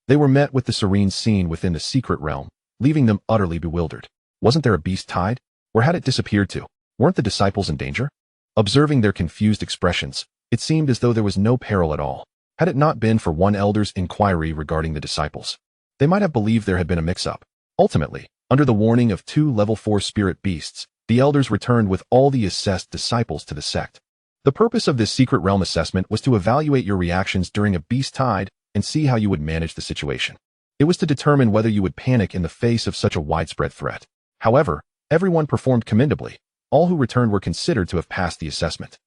they were met with the serene scene within the secret realm, leaving them utterly bewildered. Wasn't there a beast tide? Where had it disappeared to? Weren't the disciples in danger? Observing their confused expressions, it seemed as though there was no peril at all. Had it not been for one elder's inquiry regarding the disciples, they might have believed there had been a mix-up. Ultimately, under the warning of 2 level 4 spirit beasts, the elders returned with all the assessed disciples to the sect. The purpose of this secret realm assessment was to evaluate your reactions during a beast tide and see how you would manage the situation. It was to determine whether you would panic in the face of such a widespread threat. However, everyone performed commendably. All who returned were considered to have passed the assessment.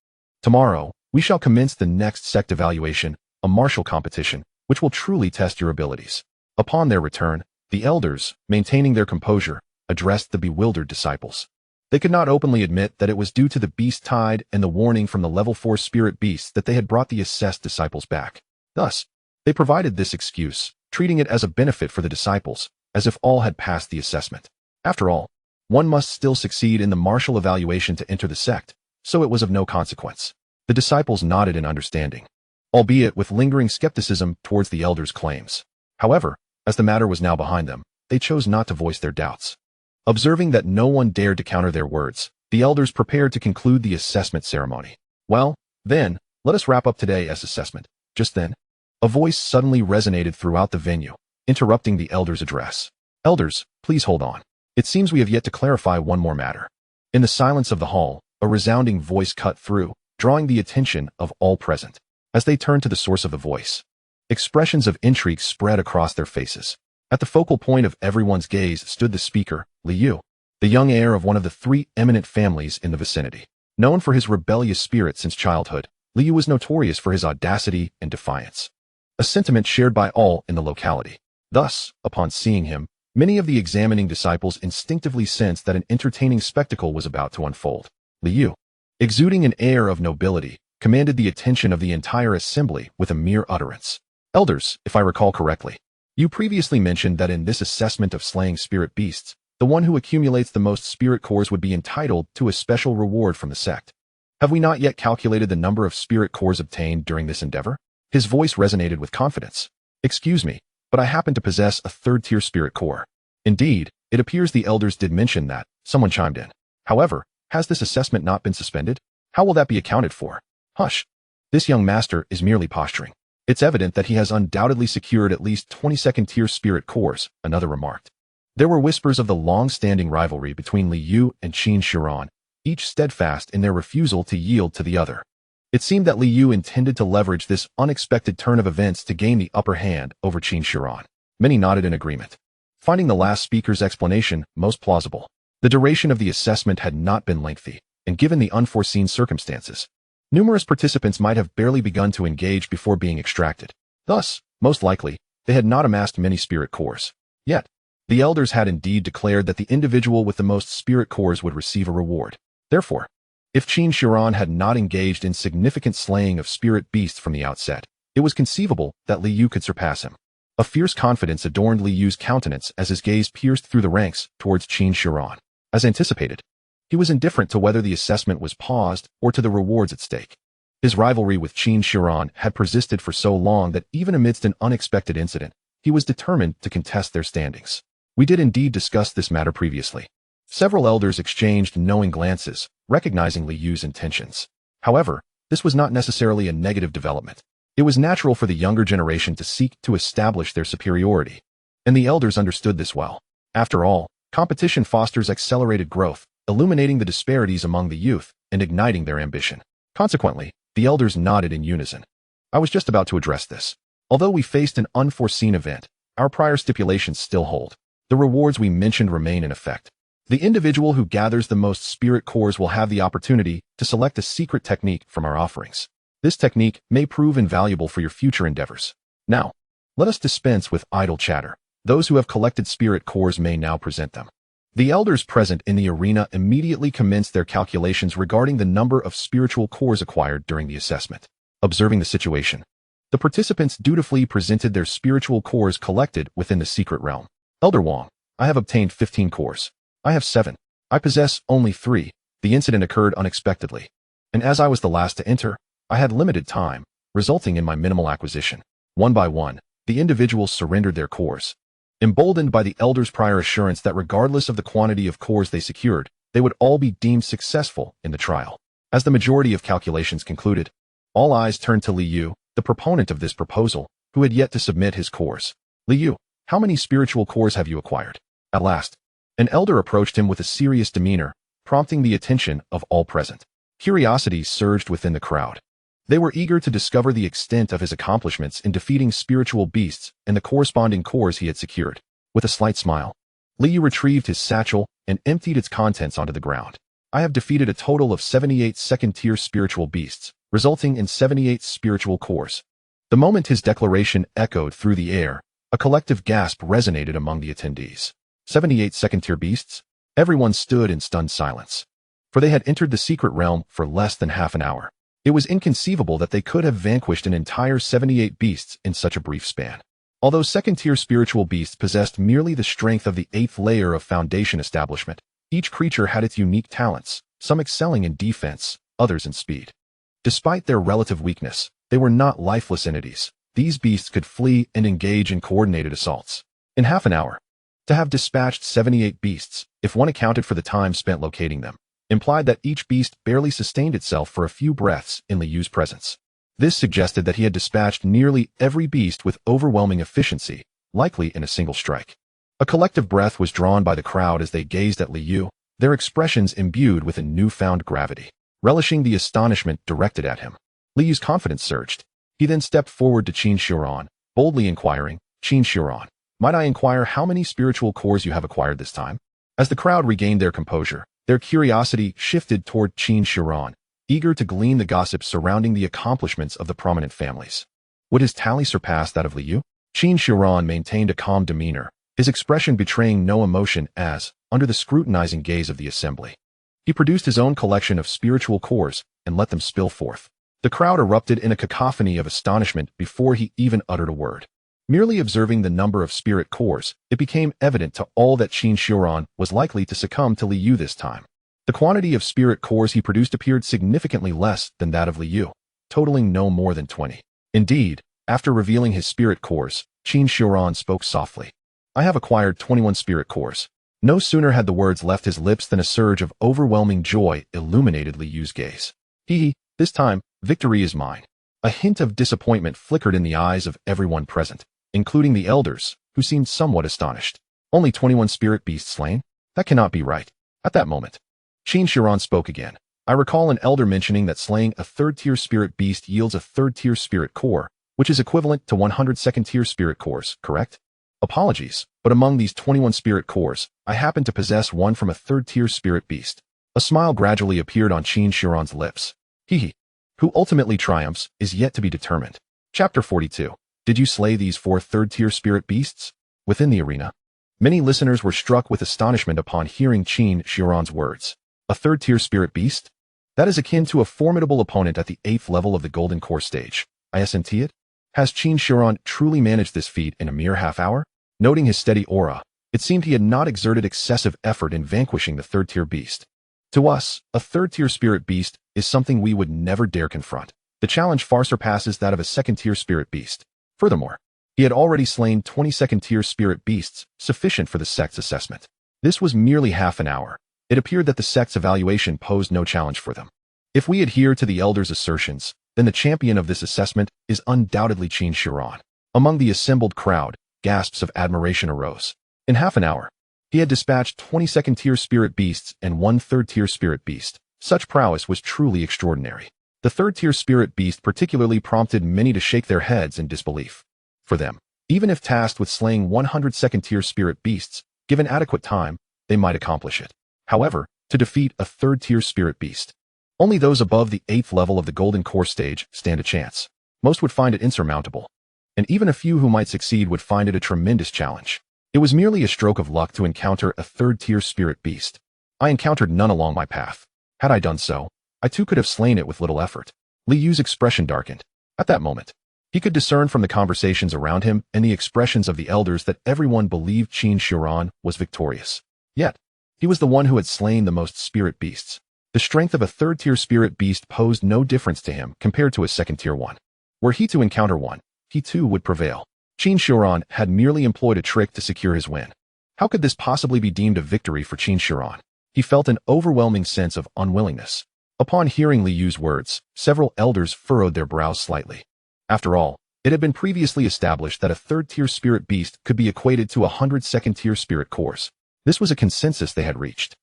Tomorrow, we shall commence the next sect evaluation, a martial competition, which will truly test your abilities. Upon their return, the elders, maintaining their composure, addressed the bewildered disciples. They could not openly admit that it was due to the beast tide and the warning from the level 4 spirit beasts that they had brought the assessed disciples back. Thus, they provided this excuse, treating it as a benefit for the disciples, as if all had passed the assessment. After all, one must still succeed in the martial evaluation to enter the sect, so it was of no consequence. The disciples nodded in understanding, albeit with lingering skepticism towards the elders' claims. However, as the matter was now behind them, they chose not to voice their doubts. Observing that no one dared to counter their words, the elders prepared to conclude the assessment ceremony. Well, then, let us wrap up today's assessment. Just then, a voice suddenly resonated throughout the venue, interrupting the elders' address. Elders, please hold on. It seems we have yet to clarify one more matter. In the silence of the hall, a resounding voice cut through, drawing the attention of all present. As they turned to the source of the voice, expressions of intrigue spread across their faces. At the focal point of everyone's gaze stood the speaker, Liu, the young heir of one of the 3 eminent families in the vicinity. Known for his rebellious spirit since childhood, Liu was notorious for his audacity and defiance, a sentiment shared by all in the locality. Thus, upon seeing him, many of the examining disciples instinctively sensed that an entertaining spectacle was about to unfold. Liu, exuding an air of nobility, commanded the attention of the entire assembly with a mere utterance. Elders, if I recall correctly, you previously mentioned that in this assessment of slaying spirit beasts, the one who accumulates the most spirit cores would be entitled to a special reward from the sect. Have we not yet calculated the number of spirit cores obtained during this endeavor? His voice resonated with confidence. Excuse me, but I happen to possess a 3rd-tier spirit core. Indeed, it appears the elders did mention that, someone chimed in. However, has this assessment not been suspended? How will that be accounted for? Hush. This young master is merely posturing. It's evident that he has undoubtedly secured at least 22nd-tier spirit cores, another remarked. There were whispers of the long-standing rivalry between Liu and Qin Shiran, each steadfast in their refusal to yield to the other. It seemed that Liu intended to leverage this unexpected turn of events to gain the upper hand over Qin Shiran. Many nodded in agreement, finding the last speaker's explanation most plausible. The duration of the assessment had not been lengthy, and given the unforeseen circumstances, numerous participants might have barely begun to engage before being extracted. Thus, most likely, they had not amassed many spirit cores. Yet, the elders had indeed declared that the individual with the most spirit cores would receive a reward. Therefore, If Qin Shiran had not engaged in significant slaying of spirit beasts from the outset, it was conceivable that Li Yu could surpass him. A fierce confidence adorned Li Yu's countenance as his gaze pierced through the ranks towards Qin Shiran. As anticipated, he was indifferent to whether the assessment was paused or to the rewards at stake. His rivalry with Qin Shiran had persisted for so long that even amidst an unexpected incident, he was determined to contest their standings. We did indeed discuss this matter previously. Several elders exchanged knowing glances, recognizing Li Yu's intentions. However, this was not necessarily a negative development. It was natural for the younger generation to seek to establish their superiority, and the elders understood this well. After all, competition fosters accelerated growth, illuminating the disparities among the youth and igniting their ambition. Consequently, the elders nodded in unison. I was just about to address this. Although we faced an unforeseen event, our prior stipulations still hold. The rewards we mentioned remain in effect. The individual who gathers the most spirit cores will have the opportunity to select a secret technique from our offerings. This technique may prove invaluable for your future endeavors. Now, let us dispense with idle chatter. Those who have collected spirit cores may now present them. The elders present in the arena immediately commenced their calculations regarding the number of spiritual cores acquired during the assessment. Observing the situation, the participants dutifully presented their spiritual cores collected within the secret realm. Elder Wang, I have obtained 15 cores. I have 7. I possess only 3. The incident occurred unexpectedly, and as I was the last to enter, I had limited time, resulting in my minimal acquisition. One by one, the individuals surrendered their cores. Emboldened by the elders' prior assurance that regardless of the quantity of cores they secured, they would all be deemed successful in the trial. As the majority of calculations concluded, all eyes turned to Li Yu, the proponent of this proposal, who had yet to submit his cores. Li Yu, how many spiritual cores have you acquired? At last, an elder approached him with a serious demeanor, prompting the attention of all present. Curiosity surged within the crowd. They were eager to discover the extent of his accomplishments in defeating spiritual beasts and the corresponding cores he had secured. With a slight smile, Li Yu retrieved his satchel and emptied its contents onto the ground. I have defeated a total of 78 second-tier spiritual beasts, resulting in 78 spiritual cores. The moment his declaration echoed through the air, a collective gasp resonated among the attendees. 78 second-tier beasts? Everyone stood in stunned silence, for they had entered the secret realm for less than half an hour. It was inconceivable that they could have vanquished an entire 78 beasts in such a brief span. Although second-tier spiritual beasts possessed merely the strength of the 8th layer of foundation establishment, each creature had its unique talents, some excelling in defense, others in speed. Despite their relative weakness, they were not lifeless entities. These beasts could flee and engage in coordinated assaults. In half an hour, to have dispatched 78 beasts, if one accounted for the time spent locating them, implied that each beast barely sustained itself for a few breaths in Li Yu's presence. This suggested that he had dispatched nearly every beast with overwhelming efficiency, likely in a single strike. A collective breath was drawn by the crowd as they gazed at Li Yu, their expressions imbued with a newfound gravity, relishing the astonishment directed at him. Li Yu's confidence surged. He then stepped forward to Qin Shiran, boldly inquiring, Qin Shiran, might I inquire how many spiritual cores you have acquired this time? As the crowd regained their composure, their curiosity shifted toward Qin Shiran, eager to glean the gossip surrounding the accomplishments of the prominent families. Would his tally surpass that of Li Yu? Qin Shiran maintained a calm demeanor, his expression betraying no emotion as, under the scrutinizing gaze of the assembly, he produced his own collection of spiritual cores and let them spill forth. The crowd erupted in a cacophony of astonishment before he even uttered a word. Merely observing the number of spirit cores, it became evident to all that Qin Shiran was likely to succumb to Li Yu this time. The quantity of spirit cores he produced appeared significantly less than that of Li Yu, totaling no more than 20. Indeed, after revealing his spirit cores, Qin Shiran spoke softly. I have acquired 21 spirit cores. No sooner had the words left his lips than a surge of overwhelming joy illuminated Li Yu's gaze. This time, victory is mine. A hint of disappointment flickered in the eyes of everyone present, including the elders, who seemed somewhat astonished. Only 21 spirit beasts slain? That cannot be right. At that moment, Qin Shiran spoke again. I recall an elder mentioning that slaying a third-tier spirit beast yields a third-tier spirit core, which is equivalent to 100 second-tier spirit cores, correct? Apologies, but among these 21 spirit cores, I happen to possess one from a third-tier spirit beast. A smile gradually appeared on Qin Shiran's lips. Who ultimately triumphs is yet to be determined. Chapter 42. Did you slay these 4 third-tier spirit beasts? Within the arena, many listeners were struck with astonishment upon hearing Qin Shiran's words. A third-tier spirit beast? That is akin to a formidable opponent at the 8th level of the Golden Core stage. I assent it? Has Qin Shiran truly managed this feat in a mere half hour? Noting his steady aura, it seemed he had not exerted excessive effort in vanquishing the third-tier beast. To us, a third-tier spirit beast is something we would never dare confront. The challenge far surpasses that of a second-tier spirit beast. Furthermore, he had already slain 20 second-tier spirit beasts, sufficient for the sect's assessment. This was merely half an hour. It appeared that the sect's evaluation posed no challenge for them. If we adhere to the Elder's assertions, then the champion of this assessment is undoubtedly Qin Shiran. Among the assembled crowd, gasps of admiration arose. In half an hour, he had dispatched 20 second-tier spirit beasts and 1 third-tier spirit beast. Such prowess was truly extraordinary. The third-tier spirit beast particularly prompted many to shake their heads in disbelief. For them, even if tasked with slaying 100 second-tier spirit beasts, given adequate time, they might accomplish it. However, to defeat a third-tier spirit beast, only those above the 8th level of the Golden Core stage stand a chance. Most would find it insurmountable, and even a few who might succeed would find it a tremendous challenge. It was merely a stroke of luck to encounter a third-tier spirit beast. I encountered none along my path. Had I done so, I too could have slain it with little effort. Li Yu's expression darkened. At that moment, he could discern from the conversations around him and the expressions of the elders that everyone believed Qin Shiran was victorious. Yet, he was the one who had slain the most spirit beasts. The strength of a third-tier spirit beast posed no difference to him compared to a second-tier one. Were he to encounter one, he too would prevail. Qin Shiran had merely employed a trick to secure his win. How could this possibly be deemed a victory for Qin Shiran? He felt an overwhelming sense of unwillingness. Upon hearing Li Yu's words, several elders furrowed their brows slightly. After all, it had been previously established that a third-tier spirit beast could be equated to 100 second-tier spirit cores. This was a consensus they had reached.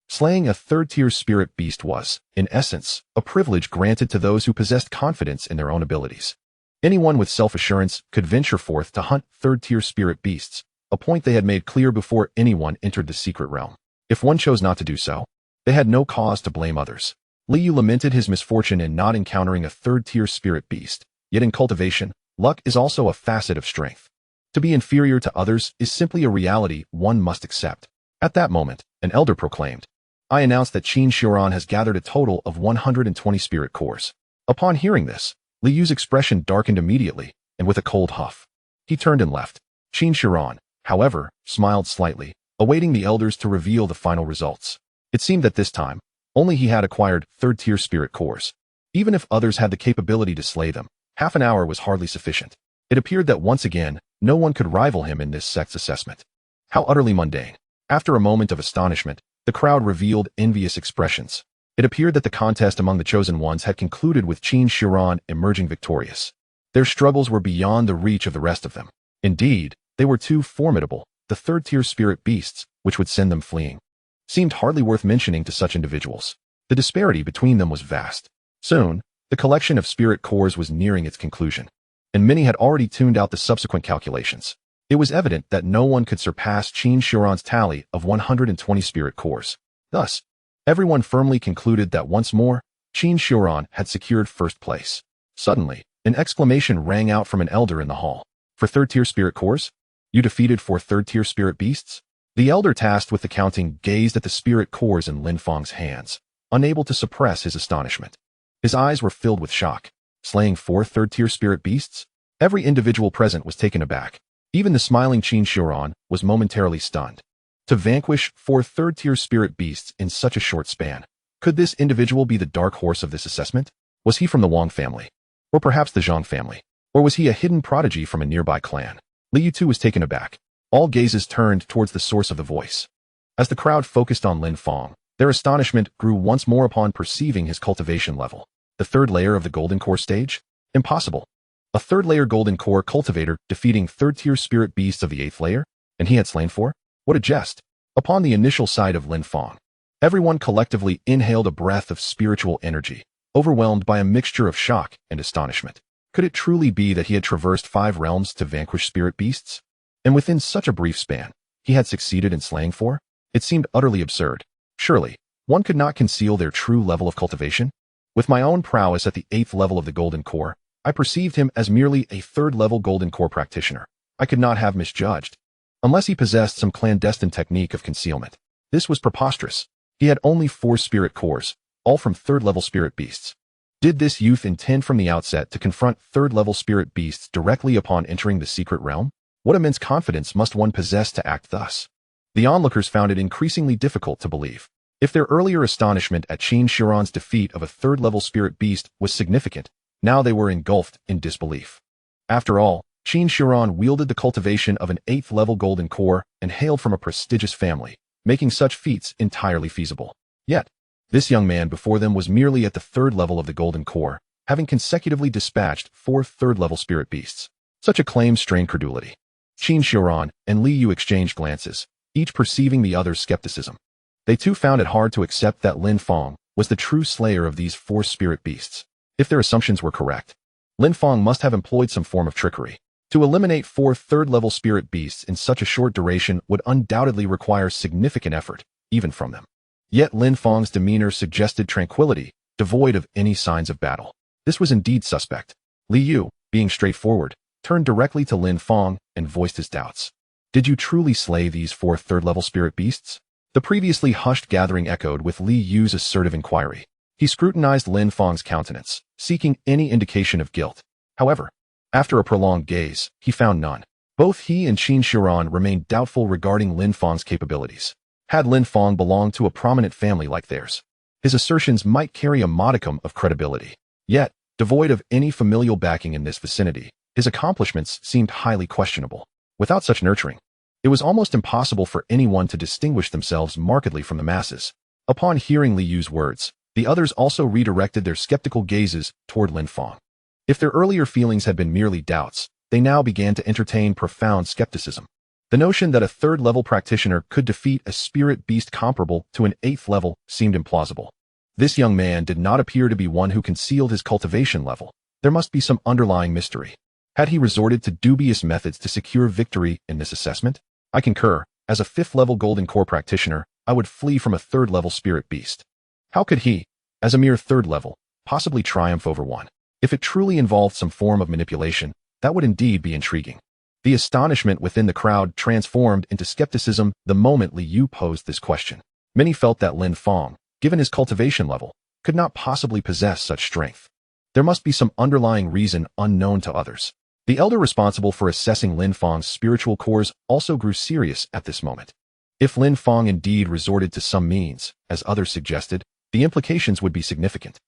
Slaying a third-tier spirit beast was, in essence, a privilege granted to those who possessed confidence in their own abilities. Anyone with self-assurance could venture forth to hunt third-tier spirit beasts, a point they had made clear before anyone entered the secret realm. If one chose not to do so, they had no cause to blame others. Li Yu lamented his misfortune in not encountering a third-tier spirit beast, yet in cultivation, luck is also a facet of strength. To be inferior to others is simply a reality one must accept. At that moment, an elder proclaimed, "I announce that Qin Shiran has gathered a total of 120 spirit cores." Upon hearing this, Li Yu's expression darkened immediately, and with a cold huff, he turned and left. Qin Shiran, however, smiled slightly, awaiting the elders to reveal the final results. It seemed that this time, only he had acquired third-tier spirit cores. Even if others had the capability to slay them, half an hour was hardly sufficient. It appeared that once again, no one could rival him in this sect's assessment. How utterly mundane. After a moment of astonishment, the crowd revealed envious expressions. It appeared that the contest among the chosen ones had concluded with Qin Shiran emerging victorious. Their struggles were beyond the reach of the rest of them. Indeed, they were too formidable. The third-tier spirit beasts, which would send them fleeing, seemed hardly worth mentioning to such individuals. The disparity between them was vast. Soon, the collection of spirit cores was nearing its conclusion, and many had already tuned out the subsequent calculations. It was evident that no one could surpass Qin Shiran's tally of 120 spirit cores. Thus, everyone firmly concluded that once more, Qin Shiran had secured first place. Suddenly, an exclamation rang out from an elder in the hall. "For third-tier spirit cores? You defeated 4 third-tier spirit beasts?" The elder tasked with the counting gazed at the spirit cores in Lin Fang's hands, unable to suppress his astonishment. His eyes were filled with shock. Slaying 4 third-tier spirit beasts? Every individual present was taken aback. Even the smiling Qin Shiran was momentarily stunned. To vanquish 4 third-tier spirit beasts in such a short span. Could this individual be the dark horse of this assessment? Was he from the Wang family? Or perhaps the Zhang family? Or was he a hidden prodigy from a nearby clan? Li Yu too was taken aback. All gazes turned towards the source of the voice. As the crowd focused on Lin Fong, their astonishment grew once more upon perceiving his cultivation level. The 3rd layer of the Golden Core stage? Impossible. A 3rd-layer Golden Core cultivator defeating third-tier spirit beasts of the 8th layer? And he had slain 4? What a jest. Upon the initial sight of Lin Fong, everyone collectively inhaled a breath of spiritual energy, overwhelmed by a mixture of shock and astonishment. Could it truly be that he had traversed 5 realms to vanquish spirit beasts? And within such a brief span, he had succeeded in slaying 4? It seemed utterly absurd. Surely, one could not conceal their true level of cultivation? With my own prowess at the 8th level of the Golden Core, I perceived him as merely a 3rd-level Golden Core practitioner. I could not have misjudged. Unless he possessed some clandestine technique of concealment. This was preposterous. He had only 4 spirit cores, all from third-level spirit beasts. Did this youth intend from the outset to confront third-level spirit beasts directly upon entering the secret realm? What immense confidence must one possess to act thus? The onlookers found it increasingly difficult to believe. If their earlier astonishment at Qin Shiran's defeat of a third-level spirit beast was significant, now they were engulfed in disbelief. After all, Qin Shiran wielded the cultivation of an 8th-level golden core and hailed from a prestigious family, making such feats entirely feasible. Yet, this young man before them was merely at the 3rd level of the golden core, having consecutively dispatched 4 third-level spirit beasts. Such a claim strained credulity. Qin Shiran and Li Yu exchanged glances, each perceiving the other's skepticism. They too found it hard to accept that Lin Fong was the true slayer of these 4 spirit beasts. If their assumptions were correct, Lin Fong must have employed some form of trickery. To eliminate 4 third-level spirit beasts in such a short duration would undoubtedly require significant effort, even from them. Yet Lin Fong's demeanor suggested tranquility, devoid of any signs of battle. This was indeed suspect. Li Yu, being straightforward, turned directly to Lin Fong and voiced his doubts. Did you truly slay these 4 third-level spirit beasts? The previously hushed gathering echoed with Li Yu's assertive inquiry. He scrutinized Lin Fong's countenance, seeking any indication of guilt. However, after a prolonged gaze, he found none. Both he and Qin Shiran remained doubtful regarding Lin Fong's capabilities. Had Lin Fong belonged to a prominent family like theirs, his assertions might carry a modicum of credibility. Yet, devoid of any familial backing in this vicinity, his accomplishments seemed highly questionable. Without such nurturing, it was almost impossible for anyone to distinguish themselves markedly from the masses. Upon hearing Li Yu's words, the others also redirected their skeptical gazes toward Lin Fong. If their earlier feelings had been merely doubts, they now began to entertain profound skepticism. The notion that a 3rd-level practitioner could defeat a spirit beast comparable to an 8th level seemed implausible. This young man did not appear to be one who concealed his cultivation level. There must be some underlying mystery. Had he resorted to dubious methods to secure victory in this assessment? I concur. As a 5th-level golden core practitioner, I would flee from a 3rd-level spirit beast. How could he, as a mere 3rd level, possibly triumph over one? If it truly involved some form of manipulation, that would indeed be intriguing. The astonishment within the crowd transformed into skepticism the moment Li Yu posed this question. Many felt that Lin Fong, given his cultivation level, could not possibly possess such strength. There must be some underlying reason unknown to others. The elder responsible for assessing Lin Fong's spiritual cores also grew serious at this moment. If Lin Fong indeed resorted to some means, as others suggested, the implications would be significant.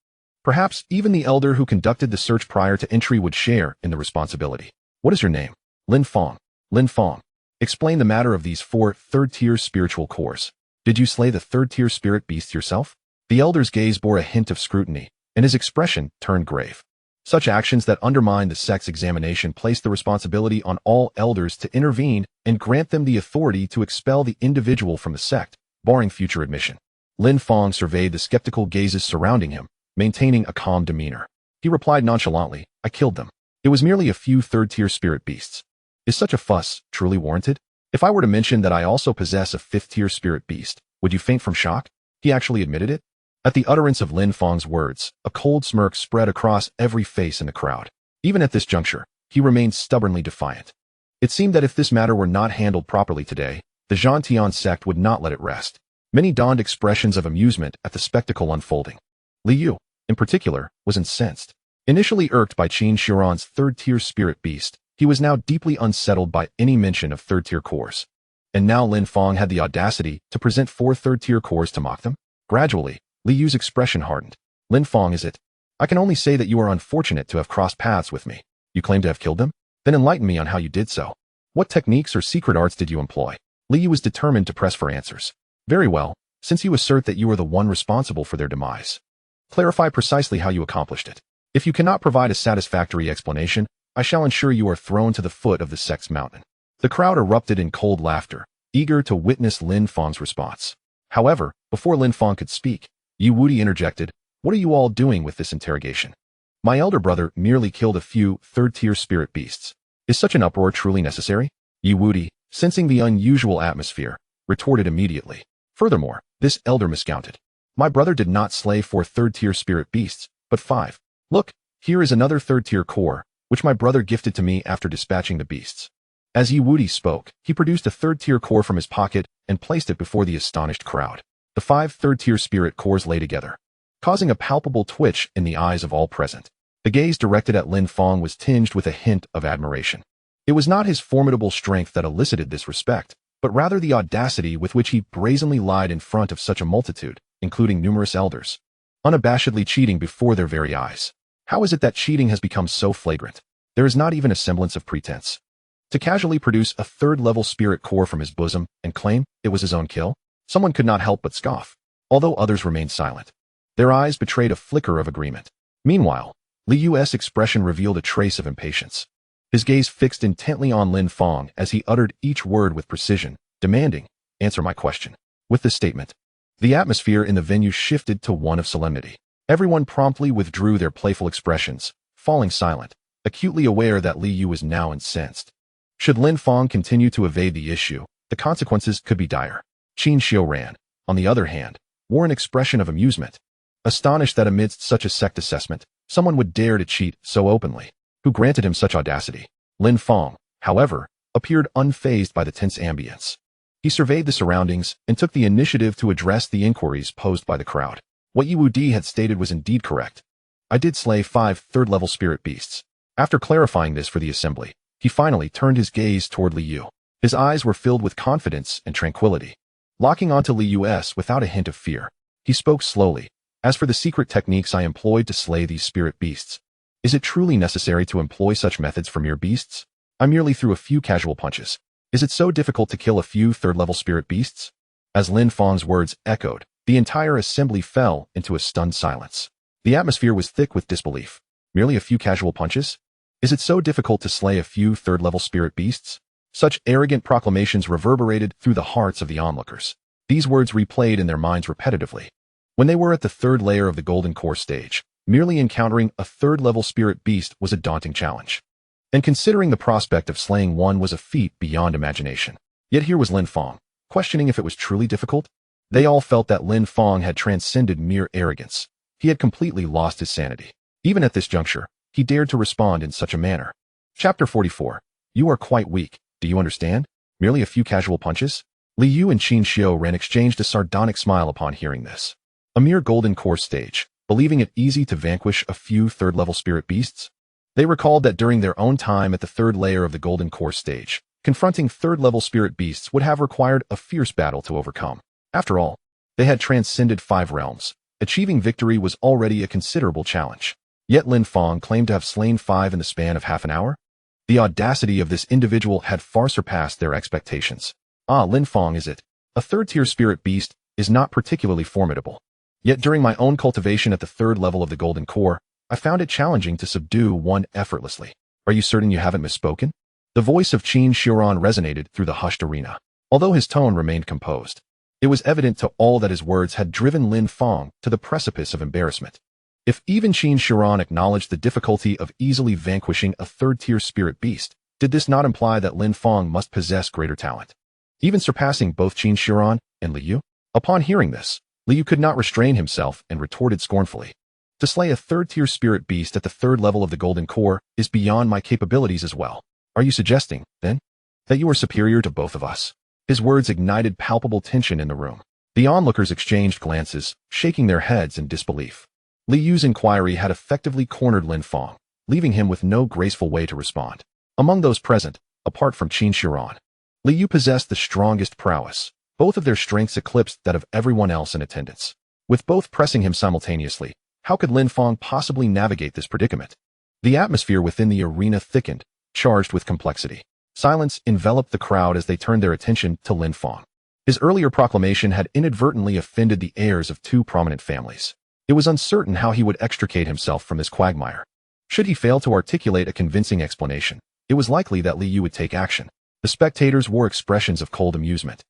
Perhaps even the elder who conducted the search prior to entry would share in the responsibility. What is your name? Lin Fong. Lin Fong. Explain the matter of these 4 third-tier spiritual cores. Did you slay the 3rd-tier spirit beast yourself? The elder's gaze bore a hint of scrutiny, and his expression turned grave. Such actions that undermine the sect's examination place the responsibility on all elders to intervene and grant them the authority to expel the individual from the sect, barring future admission. Lin Fong surveyed the skeptical gazes surrounding him, maintaining a calm demeanor. He replied nonchalantly, I killed them. It was merely a few 3rd-tier spirit beasts. Is such a fuss truly warranted? If I were to mention that I also possess a 5th-tier spirit beast, would you faint from shock? He actually admitted it. At the utterance of Lin Fong's words, a cold smirk spread across every face in the crowd. Even at this juncture, he remained stubbornly defiant. It seemed that if this matter were not handled properly today, the Zhantian sect would not let it rest. Many donned expressions of amusement at the spectacle unfolding. Li Yu, in particular, was incensed. Initially irked by Qin Shiran's 3rd-tier spirit beast, he was now deeply unsettled by any mention of 3rd-tier cores. And now Lin Fong had the audacity to present 4 3rd-tier cores to mock them? Gradually, Li Yu's expression hardened. Lin Fong, is it? I can only say that you are unfortunate to have crossed paths with me. You claim to have killed them? Then enlighten me on how you did so. What techniques or secret arts did you employ? Li Yu was determined to press for answers. Very well, since you assert that you are the one responsible for their demise. Clarify precisely how you accomplished it. If you cannot provide a satisfactory explanation, I shall ensure you are thrown to the foot of the sect's mountain. The crowd erupted in cold laughter, eager to witness Lin Fong's response. However, before Lin Fong could speak, Yi Wudi interjected, What are you all doing with this interrogation? My elder brother merely killed a few 3rd-tier spirit beasts. Is such an uproar truly necessary? Yi Wudi, sensing the unusual atmosphere, retorted immediately. Furthermore, this elder miscounted. My brother did not slay 4 third-tier spirit beasts, but 5. Look, here is another 3rd-tier core, which my brother gifted to me after dispatching the beasts. As Yi Wudi spoke, he produced a 3rd-tier core from his pocket and placed it before the astonished crowd. The 5 third-tier spirit cores lay together. causing a palpable twitch in the eyes of all present. The gaze directed at Lin Fong was tinged with a hint of admiration. It was not his formidable strength that elicited this respect, but rather the audacity with which he brazenly lied in front of such a multitude, including numerous elders, unabashedly cheating before their very eyes. How is it that cheating has become so flagrant? There is not even a semblance of pretense. To casually produce a third-level spirit core from his bosom and claim it was his own kill? Someone could not help but scoff, although others remained silent. Their eyes betrayed a flicker of agreement. Meanwhile, Li Yu's expression revealed a trace of impatience. His gaze fixed intently on Lin Fong as he uttered each word with precision, demanding, "Answer my question." With this statement, the atmosphere in the venue shifted to one of solemnity. Everyone promptly withdrew their playful expressions, falling silent, acutely aware that Li Yu was now incensed. Should Lin Fong continue to evade the issue, the consequences could be dire. Qin Xiuran, on the other hand, wore an expression of amusement, astonished that amidst such a sect assessment, someone would dare to cheat so openly. Who granted him such audacity? Lin Fong, however, appeared unfazed by the tense ambience. He surveyed the surroundings and took the initiative to address the inquiries posed by the crowd. What Yu Di had stated was indeed correct. I did slay 5 third-level spirit beasts. After clarifying this for the assembly, he finally turned his gaze toward Li Yu. His eyes were filled with confidence and tranquility. Locking onto Li Yu's without a hint of fear, he spoke slowly. As for the secret techniques I employed to slay these spirit beasts, is it truly necessary to employ such methods for mere beasts? I merely threw a few casual punches. Is it so difficult to kill a few third-level spirit beasts? As Lin Fong's words echoed, the entire assembly fell into a stunned silence. The atmosphere was thick with disbelief. Merely a few casual punches? Is it so difficult to slay a few third-level spirit beasts? Such arrogant proclamations reverberated through the hearts of the onlookers. These words replayed in their minds repetitively. When they were at the third layer of the Golden Core stage, merely encountering a third-level spirit beast was a daunting challenge. And considering the prospect of slaying one was a feat beyond imagination. Yet here was Lin Fong, questioning if it was truly difficult. They all felt that Lin Fong had transcended mere arrogance. He had completely lost his sanity. Even at this juncture, he dared to respond in such a manner. Chapter 44. You are quite weak. Do you understand? Merely a few casual punches? Li Yu and Qin Xiuran exchanged a sardonic smile upon hearing this. A mere Golden Core stage, believing it easy to vanquish a few third-level spirit beasts? They recalled that during their own time at the third layer of the Golden Core stage, confronting third-level spirit beasts would have required a fierce battle to overcome. After all, they had transcended 5 realms. Achieving victory was already a considerable challenge. Yet Lin Fong claimed to have slain 5 in the span of half an hour? The audacity of this individual had far surpassed their expectations. Ah, Lin Fong is it? A third-tier spirit beast is not particularly formidable. Yet during my own cultivation at the third level of the Golden Core, I found it challenging to subdue one effortlessly. Are you certain you haven't misspoken? The voice of Qin Xiuran resonated through the hushed arena. Although his tone remained composed, it was evident to all that his words had driven Lin Fong to the precipice of embarrassment. If even Qin Xiuran acknowledged the difficulty of easily vanquishing a third-tier spirit beast, did this not imply that Lin Fong must possess greater talent, even surpassing both Qin Xiuran and Li Yu? Upon hearing this, Li Yu could not restrain himself and retorted scornfully. To slay a third-tier spirit beast at the third level of the Golden Core is beyond my capabilities as well. Are you suggesting, then, that you are superior to both of us? His words ignited palpable tension in the room. The onlookers exchanged glances, shaking their heads in disbelief. Li Yu's inquiry had effectively cornered Lin Fong, leaving him with no graceful way to respond. Among those present, apart from Qin Xiuran, Li Yu possessed the strongest prowess. Both of their strengths eclipsed that of everyone else in attendance. With both pressing him simultaneously, how could Lin Fong possibly navigate this predicament? The atmosphere within the arena thickened, charged with complexity. Silence enveloped the crowd as they turned their attention to Lin Fong. His earlier proclamation had inadvertently offended the heirs of 2 prominent families. It was uncertain how he would extricate himself from this quagmire. Should he fail to articulate a convincing explanation, it was likely that Li Yu would take action. The spectators wore expressions of cold amusement,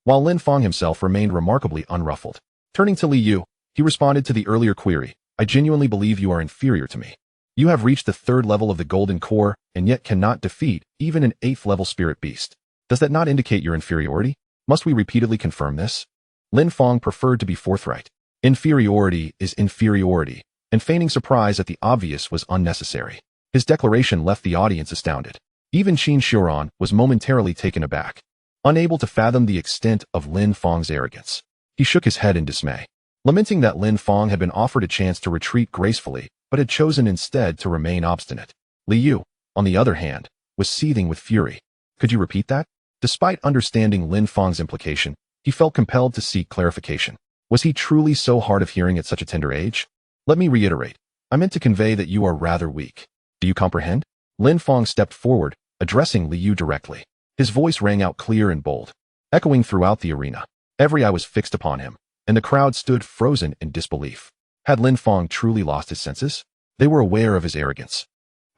while Lin Fong himself remained remarkably unruffled. Turning to Li Yu, he responded to the earlier query. I genuinely believe you are inferior to me. You have reached the third level of the Golden Core and yet cannot defeat even an 8th level spirit beast. Does that not indicate your inferiority? Must we repeatedly confirm this? Lin Fong preferred to be forthright. Inferiority is inferiority, and feigning surprise at the obvious was unnecessary. His declaration left the audience astounded. Even Qin Xiuran was momentarily taken aback, unable to fathom the extent of Lin Fong's arrogance. He shook his head in dismay. lamenting that Lin Fong had been offered a chance to retreat gracefully, but had chosen instead to remain obstinate. Liu, on the other hand, was seething with fury. Could you repeat that? Despite understanding Lin Fong's implication, he felt compelled to seek clarification. Was he truly so hard of hearing at such a tender age? Let me reiterate. I meant to convey that you are rather weak. Do you comprehend? Lin Fong stepped forward, addressing Liu directly. His voice rang out clear and bold, echoing throughout the arena. Every eye was fixed upon him, and the crowd stood frozen in disbelief. Had Lin Fong truly lost his senses? They were aware of his arrogance,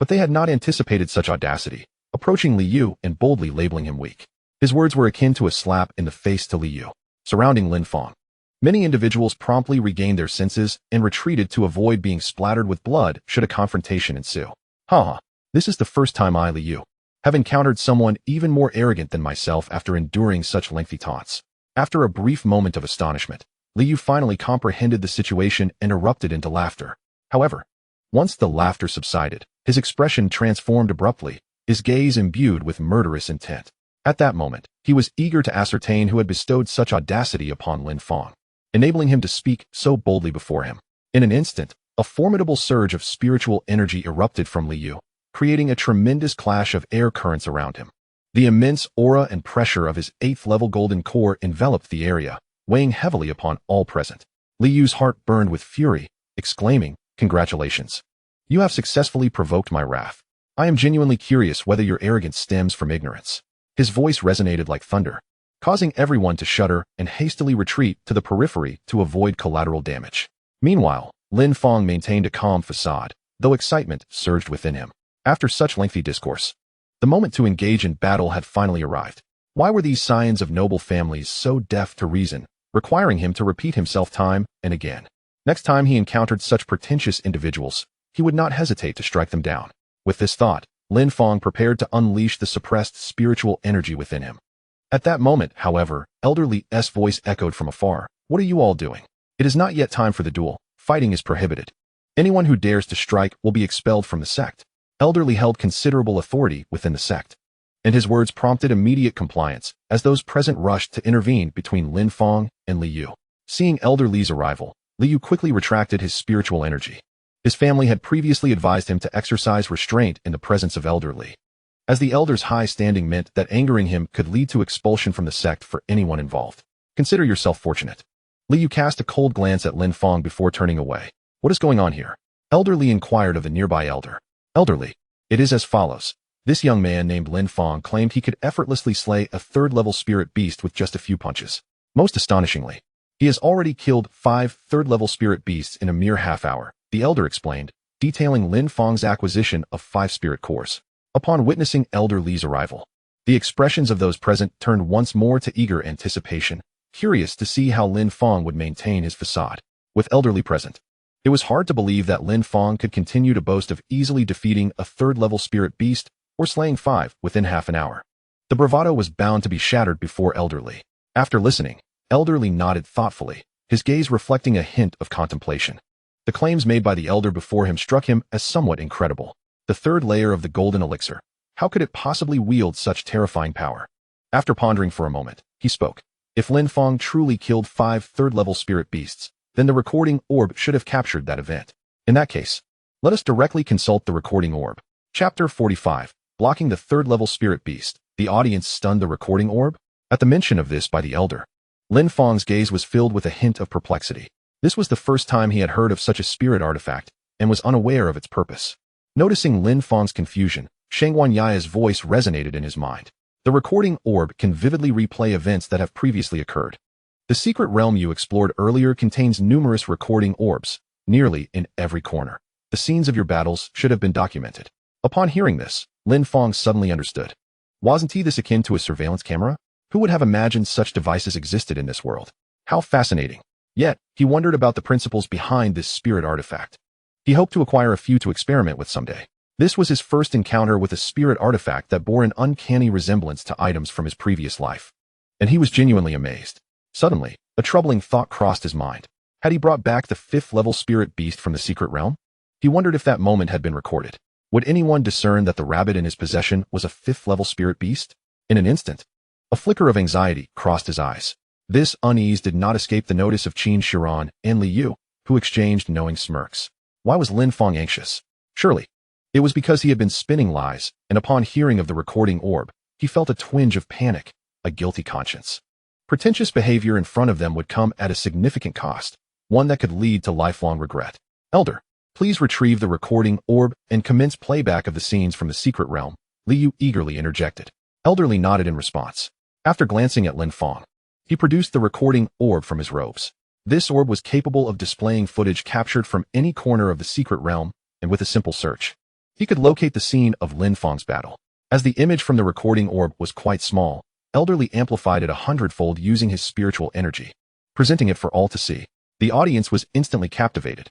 but they had not anticipated such audacity, approaching Liu and boldly labeling him weak. His words were akin to a slap in the face to Liu. Surrounding Lin Fong, many individuals promptly regained their senses and retreated to avoid being splattered with blood should a confrontation ensue. This is the first time I, Liu, have encountered someone even more arrogant than myself after enduring such lengthy taunts. After a brief moment of astonishment, Liu finally comprehended the situation and erupted into laughter. However, once the laughter subsided, his expression transformed abruptly, his gaze imbued with murderous intent. At that moment, he was eager to ascertain who had bestowed such audacity upon Lin Fong, enabling him to speak so boldly before him. In an instant, a formidable surge of spiritual energy erupted from Liu, creating a tremendous clash of air currents around him. The immense aura and pressure of his 8th-level golden core enveloped the area, weighing heavily upon all present. Liu's heart burned with fury, exclaiming, "Congratulations! You have successfully provoked my wrath. I am genuinely curious whether your arrogance stems from ignorance." His voice resonated like thunder, causing everyone to shudder and hastily retreat to the periphery to avoid collateral damage. Meanwhile, Lin Fong maintained a calm facade, though excitement surged within him. After such lengthy discourse, the moment to engage in battle had finally arrived. Why were these scions of noble families so deaf to reason, requiring him to repeat himself time and again? Next time he encountered such pretentious individuals, he would not hesitate to strike them down. With this thought, Lin Fong prepared to unleash the suppressed spiritual energy within him. At that moment, however, Elder Li's voice echoed from afar. "What are you all doing? It is not yet time for the duel. Fighting is prohibited. Anyone who dares to strike will be expelled from the sect." Elder Li held considerable authority within the sect, and his words prompted immediate compliance as those present rushed to intervene between Lin Fong and Liu. Seeing Elder Li's arrival, Liu quickly retracted his spiritual energy. His family had previously advised him to exercise restraint in the presence of Elder Li, as the elder's high standing meant that angering him could lead to expulsion from the sect for anyone involved. Consider yourself fortunate. Liu cast a cold glance at Lin Fong before turning away. "What is going on here?" Elder Li inquired of the nearby elder. "Elder Li, it is as follows. This young man named Lin Fong claimed he could effortlessly slay a 3rd-level spirit beast with just a few punches. Most astonishingly, he has already killed 5 3rd-level spirit beasts in a mere half-hour," the elder explained, detailing Lin Fong's acquisition of 5 spirit cores. Upon witnessing Elder Li's arrival, the expressions of those present turned once more to eager anticipation, curious to see how Lin Fong would maintain his facade. With Elder Li present, it was hard to believe that Lin Fong could continue to boast of easily defeating a 3rd-level spirit beast or slaying 5 within half an hour. The bravado was bound to be shattered before Elder Li. After listening, Elder Li nodded thoughtfully, his gaze reflecting a hint of contemplation. The claims made by the elder before him struck him as somewhat incredible. The 3rd layer of the golden elixir. How could it possibly wield such terrifying power? After pondering for a moment, he spoke. If Lin Fong truly killed 5 3rd-level spirit beasts, then the recording orb should have captured that event. In that case, let us directly consult the recording orb. Chapter 45. Blocking the 3rd-level spirit beast. The audience stunned the recording orb? At the mention of this by the elder, Lin Fong's gaze was filled with a hint of perplexity. This was the first time he had heard of such a spirit artifact, and was unaware of its purpose. Noticing Lin Fong's confusion, Shangguan Yaya's voice resonated in his mind. The recording orb can vividly replay events that have previously occurred. The secret realm you explored earlier contains numerous recording orbs, nearly in every corner. The scenes of your battles should have been documented. Upon hearing this, Lin Fong suddenly understood. Wasn't this akin to a surveillance camera? Who would have imagined such devices existed in this world? How fascinating. Yet, he wondered about the principles behind this spirit artifact. He hoped to acquire a few to experiment with someday. This was his first encounter with a spirit artifact that bore an uncanny resemblance to items from his previous life, and he was genuinely amazed. Suddenly, a troubling thought crossed his mind. Had he brought back the 5th-level spirit beast from the secret realm? He wondered if that moment had been recorded. Would anyone discern that the rabbit in his possession was a 5th-level spirit beast? In an instant, a flicker of anxiety crossed his eyes. This unease did not escape the notice of Qin Shiran and Li Yu, who exchanged knowing smirks. Why was Lin Fong anxious? Surely, it was because he had been spinning lies, and upon hearing of the recording orb, he felt a twinge of panic, a guilty conscience. Pretentious behavior in front of them would come at a significant cost, one that could lead to lifelong regret. Elder, please retrieve the recording orb and commence playback of the scenes from the secret realm, Li Yu eagerly interjected. Elderly nodded in response. After glancing at Lin Fong, he produced the recording orb from his robes. This orb was capable of displaying footage captured from any corner of the secret realm, and with a simple search, he could locate the scene of Lin Fong's battle. As the image from the recording orb was quite small, Elderly amplified it 100-fold using his spiritual energy, presenting it for all to see. The audience was instantly captivated.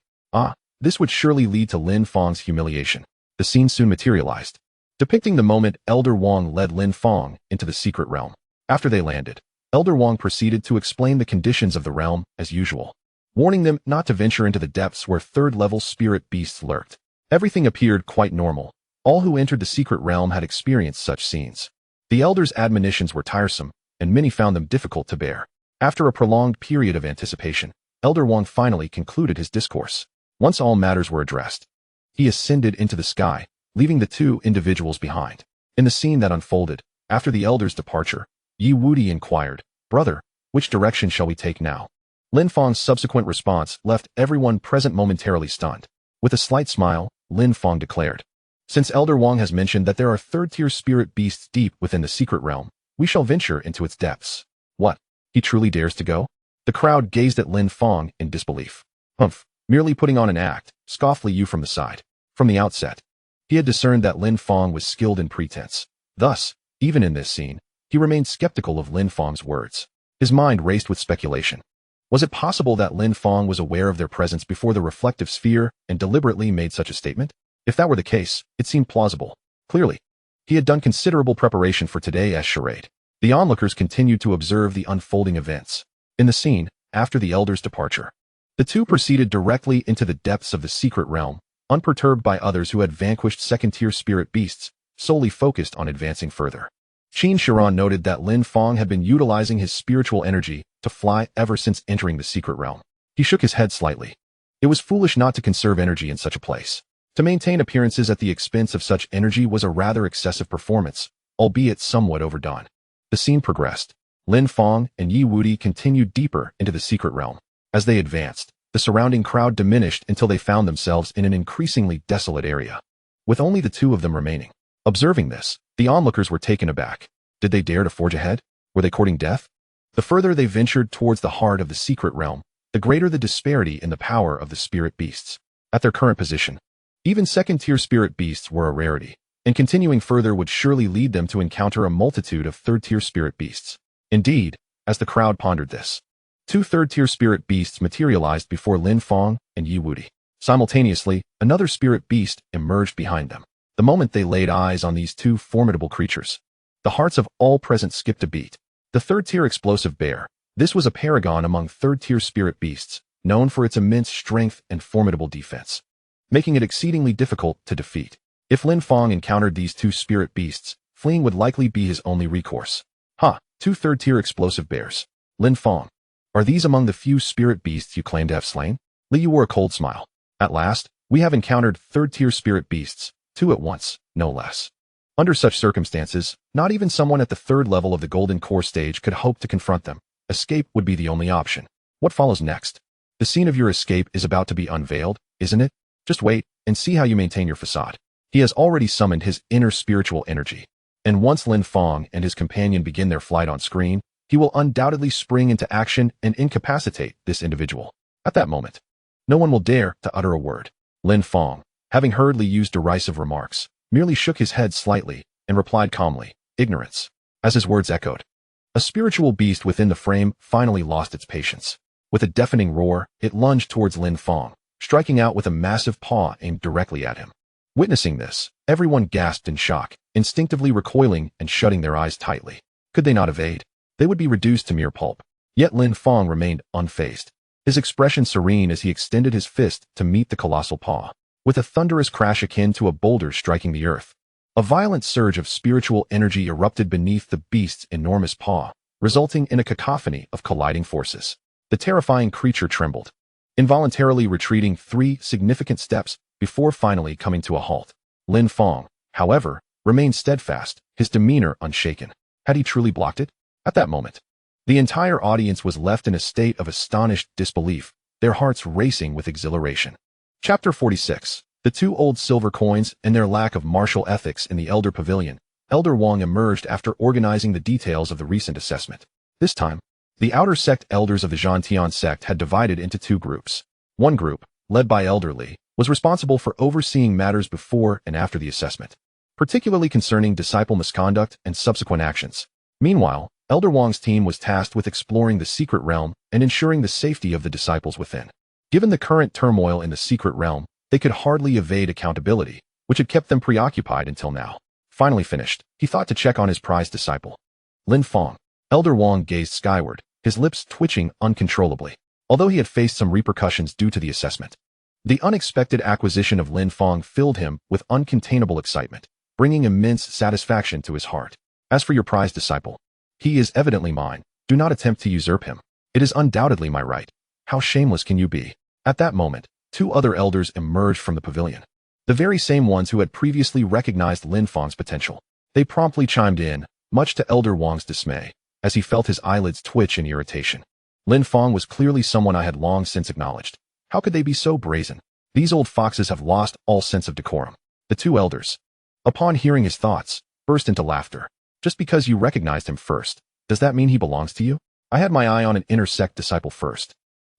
This would surely lead to Lin Fong's humiliation. The scene soon materialized, depicting the moment Elder Wang led Lin Fong into the secret realm. After they landed, Elder Wang proceeded to explain the conditions of the realm as usual, warning them not to venture into the depths where third-level spirit beasts lurked. Everything appeared quite normal. All who entered the secret realm had experienced such scenes. The Elder's admonitions were tiresome, and many found them difficult to bear. After a prolonged period of anticipation, Elder Wang finally concluded his discourse. Once all matters were addressed, he ascended into the sky, leaving the two individuals behind. In the scene that unfolded, after the Elder's departure, Yi Wudi inquired, "Brother, which direction shall we take now?" Lin Fong's subsequent response left everyone present momentarily stunned. With a slight smile, Lin Fong declared, "Since Elder Wang has mentioned that there are third-tier spirit beasts deep within the secret realm, we shall venture into its depths." What? He truly dares to go? The crowd gazed at Lin Fong in disbelief. "Humph, merely putting on an act," scoffed Li Yu from the side. From the outset, he had discerned that Lin Fong was skilled in pretense. Thus, even in this scene, he remained skeptical of Lin Fong's words. His mind raced with speculation. Was it possible that Lin Fong was aware of their presence before the reflective sphere and deliberately made such a statement? If that were the case, it seemed plausible. Clearly, he had done considerable preparation for today's charade. The onlookers continued to observe the unfolding events. In the scene, after the Elder's departure, the two proceeded directly into the depths of the secret realm, unperturbed by others who had vanquished second-tier spirit beasts, solely focused on advancing further. Qin Shiran noted that Lin Fong had been utilizing his spiritual energy to fly ever since entering the secret realm. He shook his head slightly. It was foolish not to conserve energy in such a place. To maintain appearances at the expense of such energy was a rather excessive performance, albeit somewhat overdone. The scene progressed. Lin Fong and Yi Wudi continued deeper into the secret realm. As they advanced, the surrounding crowd diminished until they found themselves in an increasingly desolate area, with only the two of them remaining. Observing this, the onlookers were taken aback. Did they dare to forge ahead? Were they courting death? The further they ventured towards the heart of the secret realm, the greater the disparity in the power of the spirit beasts. At their current position, even second-tier spirit beasts were a rarity, and continuing further would surely lead them to encounter a multitude of third-tier spirit beasts. Indeed, as the crowd pondered this, two third-tier spirit beasts materialized before Lin Fong and Yi Wudi. Simultaneously, another spirit beast emerged behind them. The moment they laid eyes on these two formidable creatures, the hearts of all present skipped a beat. The third-tier explosive bear. This was a paragon among third-tier spirit beasts, known for its immense strength and formidable defense, making it exceedingly difficult to defeat. If Lin Fong encountered these two spirit beasts, fleeing would likely be his only recourse. Two third-tier explosive bears. Lin Fong, are these among the few spirit beasts you claim to have slain? Li Yu wore a cold smile. At last, we have encountered third-tier spirit beasts, two at once, no less. Under such circumstances, not even someone at the third level of the Golden Core stage could hope to confront them. Escape would be the only option. What follows next? The scene of your escape is about to be unveiled, isn't it? Just wait and see how you maintain your facade. He has already summoned his inner spiritual energy, and once Lin Fong and his companion begin their flight on screen, he will undoubtedly spring into action and incapacitate this individual. At that moment, no one will dare to utter a word. Lin Fong, having heard Li Yu's derisive remarks, merely shook his head slightly and replied calmly, "Ignorance." As his words echoed, a spiritual beast within the frame finally lost its patience. With a deafening roar, it lunged towards Lin Fong, striking out with a massive paw aimed directly at him. Witnessing this, everyone gasped in shock, instinctively recoiling and shutting their eyes tightly. Could they not evade? They would be reduced to mere pulp. Yet Lin Fong remained unfazed, his expression serene as he extended his fist to meet the colossal paw. With a thunderous crash akin to a boulder striking the earth, a violent surge of spiritual energy erupted beneath the beast's enormous paw, resulting in a cacophony of colliding forces. The terrifying creature trembled, involuntarily retreating 3 significant steps before finally coming to a halt. Lin Fong, however, remained steadfast, his demeanor unshaken. Had he truly blocked it? At that moment, the entire audience was left in a state of astonished disbelief, their hearts racing with exhilaration. Chapter 46. The 2 old silver coins and their lack of martial ethics in the Elder Pavilion. Elder Wang emerged after organizing the details of the recent assessment. This time, the outer sect elders of the Zhantian sect had divided into 2 groups. One group, led by Elder Li, was responsible for overseeing matters before and after the assessment, particularly concerning disciple misconduct and subsequent actions. Meanwhile, Elder Wang's team was tasked with exploring the secret realm and ensuring the safety of the disciples within. Given the current turmoil in the secret realm, they could hardly evade accountability, which had kept them preoccupied until now. Finally finished, he thought to check on his prized disciple, Lin Fong. Elder Wang gazed skyward, his lips twitching uncontrollably, although he had faced some repercussions due to the assessment. The unexpected acquisition of Lin Fong filled him with uncontainable excitement, bringing immense satisfaction to his heart. As for your prized disciple, he is evidently mine. Do not attempt to usurp him. It is undoubtedly my right. How shameless can you be? At that moment, 2 other elders emerged from the pavilion, the very same ones who had previously recognized Lin Fong's potential. They promptly chimed in, much to Elder Wang's dismay, as he felt his eyelids twitch in irritation. Lin Fong was clearly someone I had long since acknowledged. How could they be so brazen? These old foxes have lost all sense of decorum. The 2 elders, upon hearing his thoughts, burst into laughter. Just because you recognized him first, does that mean he belongs to you? I had my eye on an inner sect disciple first.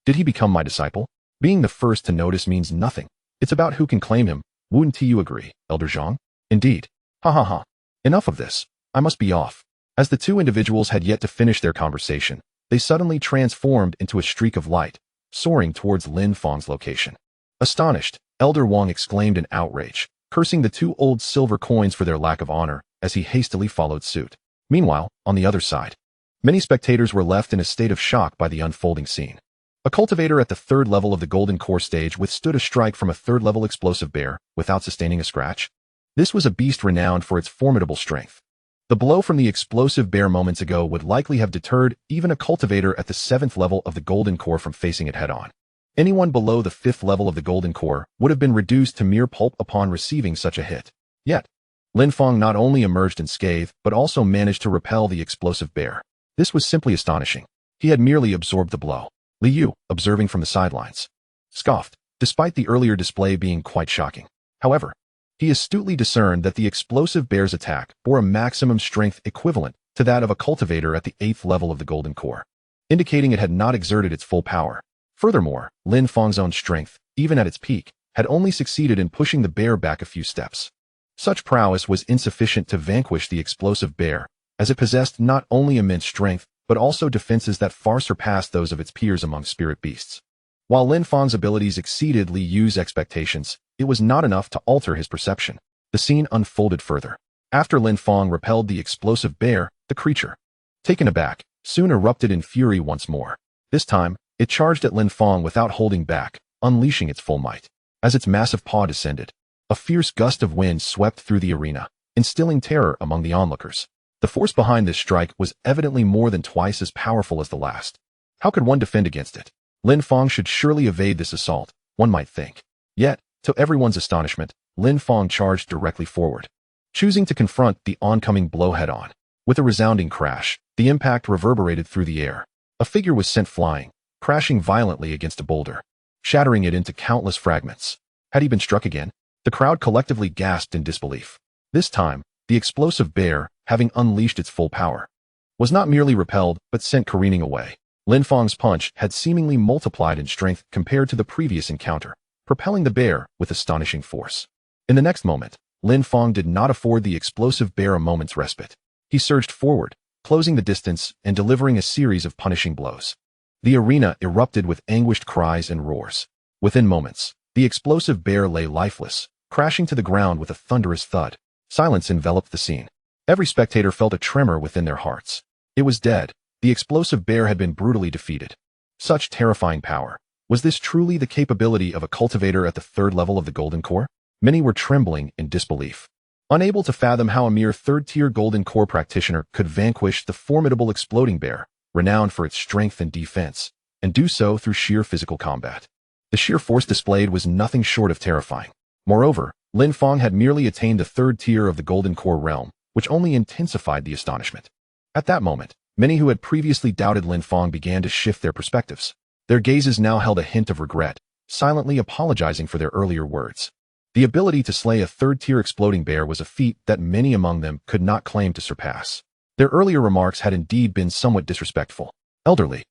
Did he become my disciple? Being the first to notice means nothing. It's about who can claim him. Wouldn't you agree, Elder Zhang? Indeed. Ha ha ha. Enough of this. I must be off. As the 2 individuals had yet to finish their conversation, they suddenly transformed into a streak of light, soaring towards Lin Fong's location. Astonished, Elder Wang exclaimed in outrage, cursing the 2 old silver coins for their lack of honor as he hastily followed suit. Meanwhile, on the other side, many spectators were left in a state of shock by the unfolding scene. A cultivator at the 3rd level of the Golden Core stage withstood a strike from a 3rd-level explosive bear without sustaining a scratch. This was a beast renowned for its formidable strength. The blow from the explosive bear moments ago would likely have deterred even a cultivator at the 7th level of the Golden Core from facing it head-on. Anyone below the 5th level of the Golden Core would have been reduced to mere pulp upon receiving such a hit. Yet, Lin Fong not only emerged unscathed, but also managed to repel the explosive bear. This was simply astonishing. He had merely absorbed the blow. Li Yu, observing from the sidelines, scoffed, despite the earlier display being quite shocking. However, he astutely discerned that the explosive bear's attack bore a maximum strength equivalent to that of a cultivator at the 8th level of the Golden Core, indicating it had not exerted its full power. Furthermore, Lin Fong's own strength, even at its peak, had only succeeded in pushing the bear back a few steps. Such prowess was insufficient to vanquish the explosive bear, as it possessed not only immense strength, but also defenses that far surpassed those of its peers among spirit beasts. While Lin Fong's abilities exceeded Li Yu's expectations, it was not enough to alter his perception. The scene unfolded further. After Lin Fong repelled the explosive bear, the creature, taken aback, soon erupted in fury once more. This time, it charged at Lin Fong without holding back, unleashing its full might. As its massive paw descended, a fierce gust of wind swept through the arena, instilling terror among the onlookers. The force behind this strike was evidently more than twice as powerful as the last. How could one defend against it? Lin Fong should surely evade this assault, one might think. Yet, to everyone's astonishment, Lin Fong charged directly forward, choosing to confront the oncoming blow head-on. With a resounding crash, the impact reverberated through the air. A figure was sent flying, crashing violently against a boulder, shattering it into countless fragments. Had he been struck again? The crowd collectively gasped in disbelief. This time, the explosive bear, having unleashed its full power, was not merely repelled but sent careening away. Lin Fong's punch had seemingly multiplied in strength compared to the previous encounter, propelling the bear with astonishing force. In the next moment, Lin Fong did not afford the explosive bear a moment's respite. He surged forward, closing the distance and delivering a series of punishing blows. The arena erupted with anguished cries and roars. Within moments, the explosive bear lay lifeless, crashing to the ground with a thunderous thud. Silence enveloped the scene. Every spectator felt a tremor within their hearts. It was dead. The explosive bear had been brutally defeated. Such terrifying power. Was this truly the capability of a cultivator at the 3rd level of the Golden Core? Many were trembling in disbelief. Unable to fathom how a mere third-tier golden core practitioner could vanquish the formidable exploding bear, renowned for its strength and defense, and do so through sheer physical combat. The sheer force displayed was nothing short of terrifying. Moreover, Lin Fong had merely attained the third tier of the golden core realm, which only intensified the astonishment. At that moment, many who had previously doubted Lin Fong began to shift their perspectives. Their gazes now held a hint of regret, silently apologizing for their earlier words. The ability to slay a third-tier exploding bear was a feat that many among them could not claim to surpass. Their earlier remarks had indeed been somewhat disrespectful. Elderly,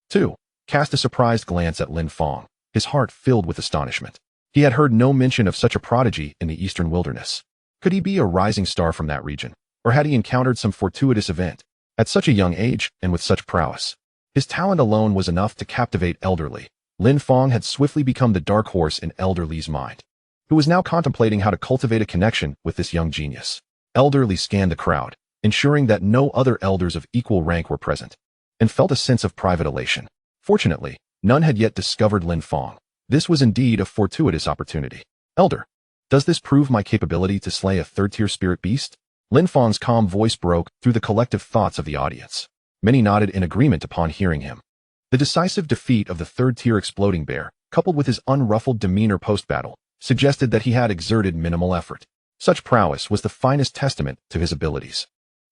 too, cast a surprised glance at Lin Fong, his heart filled with astonishment. He had heard no mention of such a prodigy in the eastern wilderness. Could he be a rising star from that region, or had he encountered some fortuitous event? At such a young age and with such prowess, his talent alone was enough to captivate Elderly. Lin Fong had swiftly become the dark horse in Elderly's mind, who was now contemplating how to cultivate a connection with this young genius. Elderly scanned the crowd, ensuring that no other elders of equal rank were present, and felt a sense of private elation. Fortunately, none had yet discovered Lin Fong. This was indeed a fortuitous opportunity. Elder, does this prove my capability to slay a third-tier spirit beast? Lin Fong's calm voice broke through the collective thoughts of the audience. Many nodded in agreement upon hearing him. The decisive defeat of the third-tier exploding bear, coupled with his unruffled demeanor post-battle, suggested that he had exerted minimal effort. Such prowess was the finest testament to his abilities.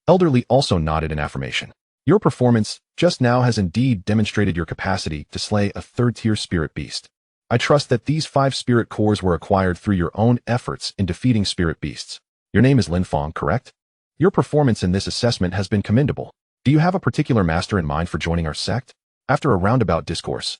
Elderly also nodded in affirmation. Your performance just now has indeed demonstrated your capacity to slay a third-tier spirit beast. I trust that these 5 spirit cores were acquired through your own efforts in defeating spirit beasts. Your name is Lin Fong, correct? Your performance in this assessment has been commendable. Do you have a particular master in mind for joining our sect? After a roundabout discourse,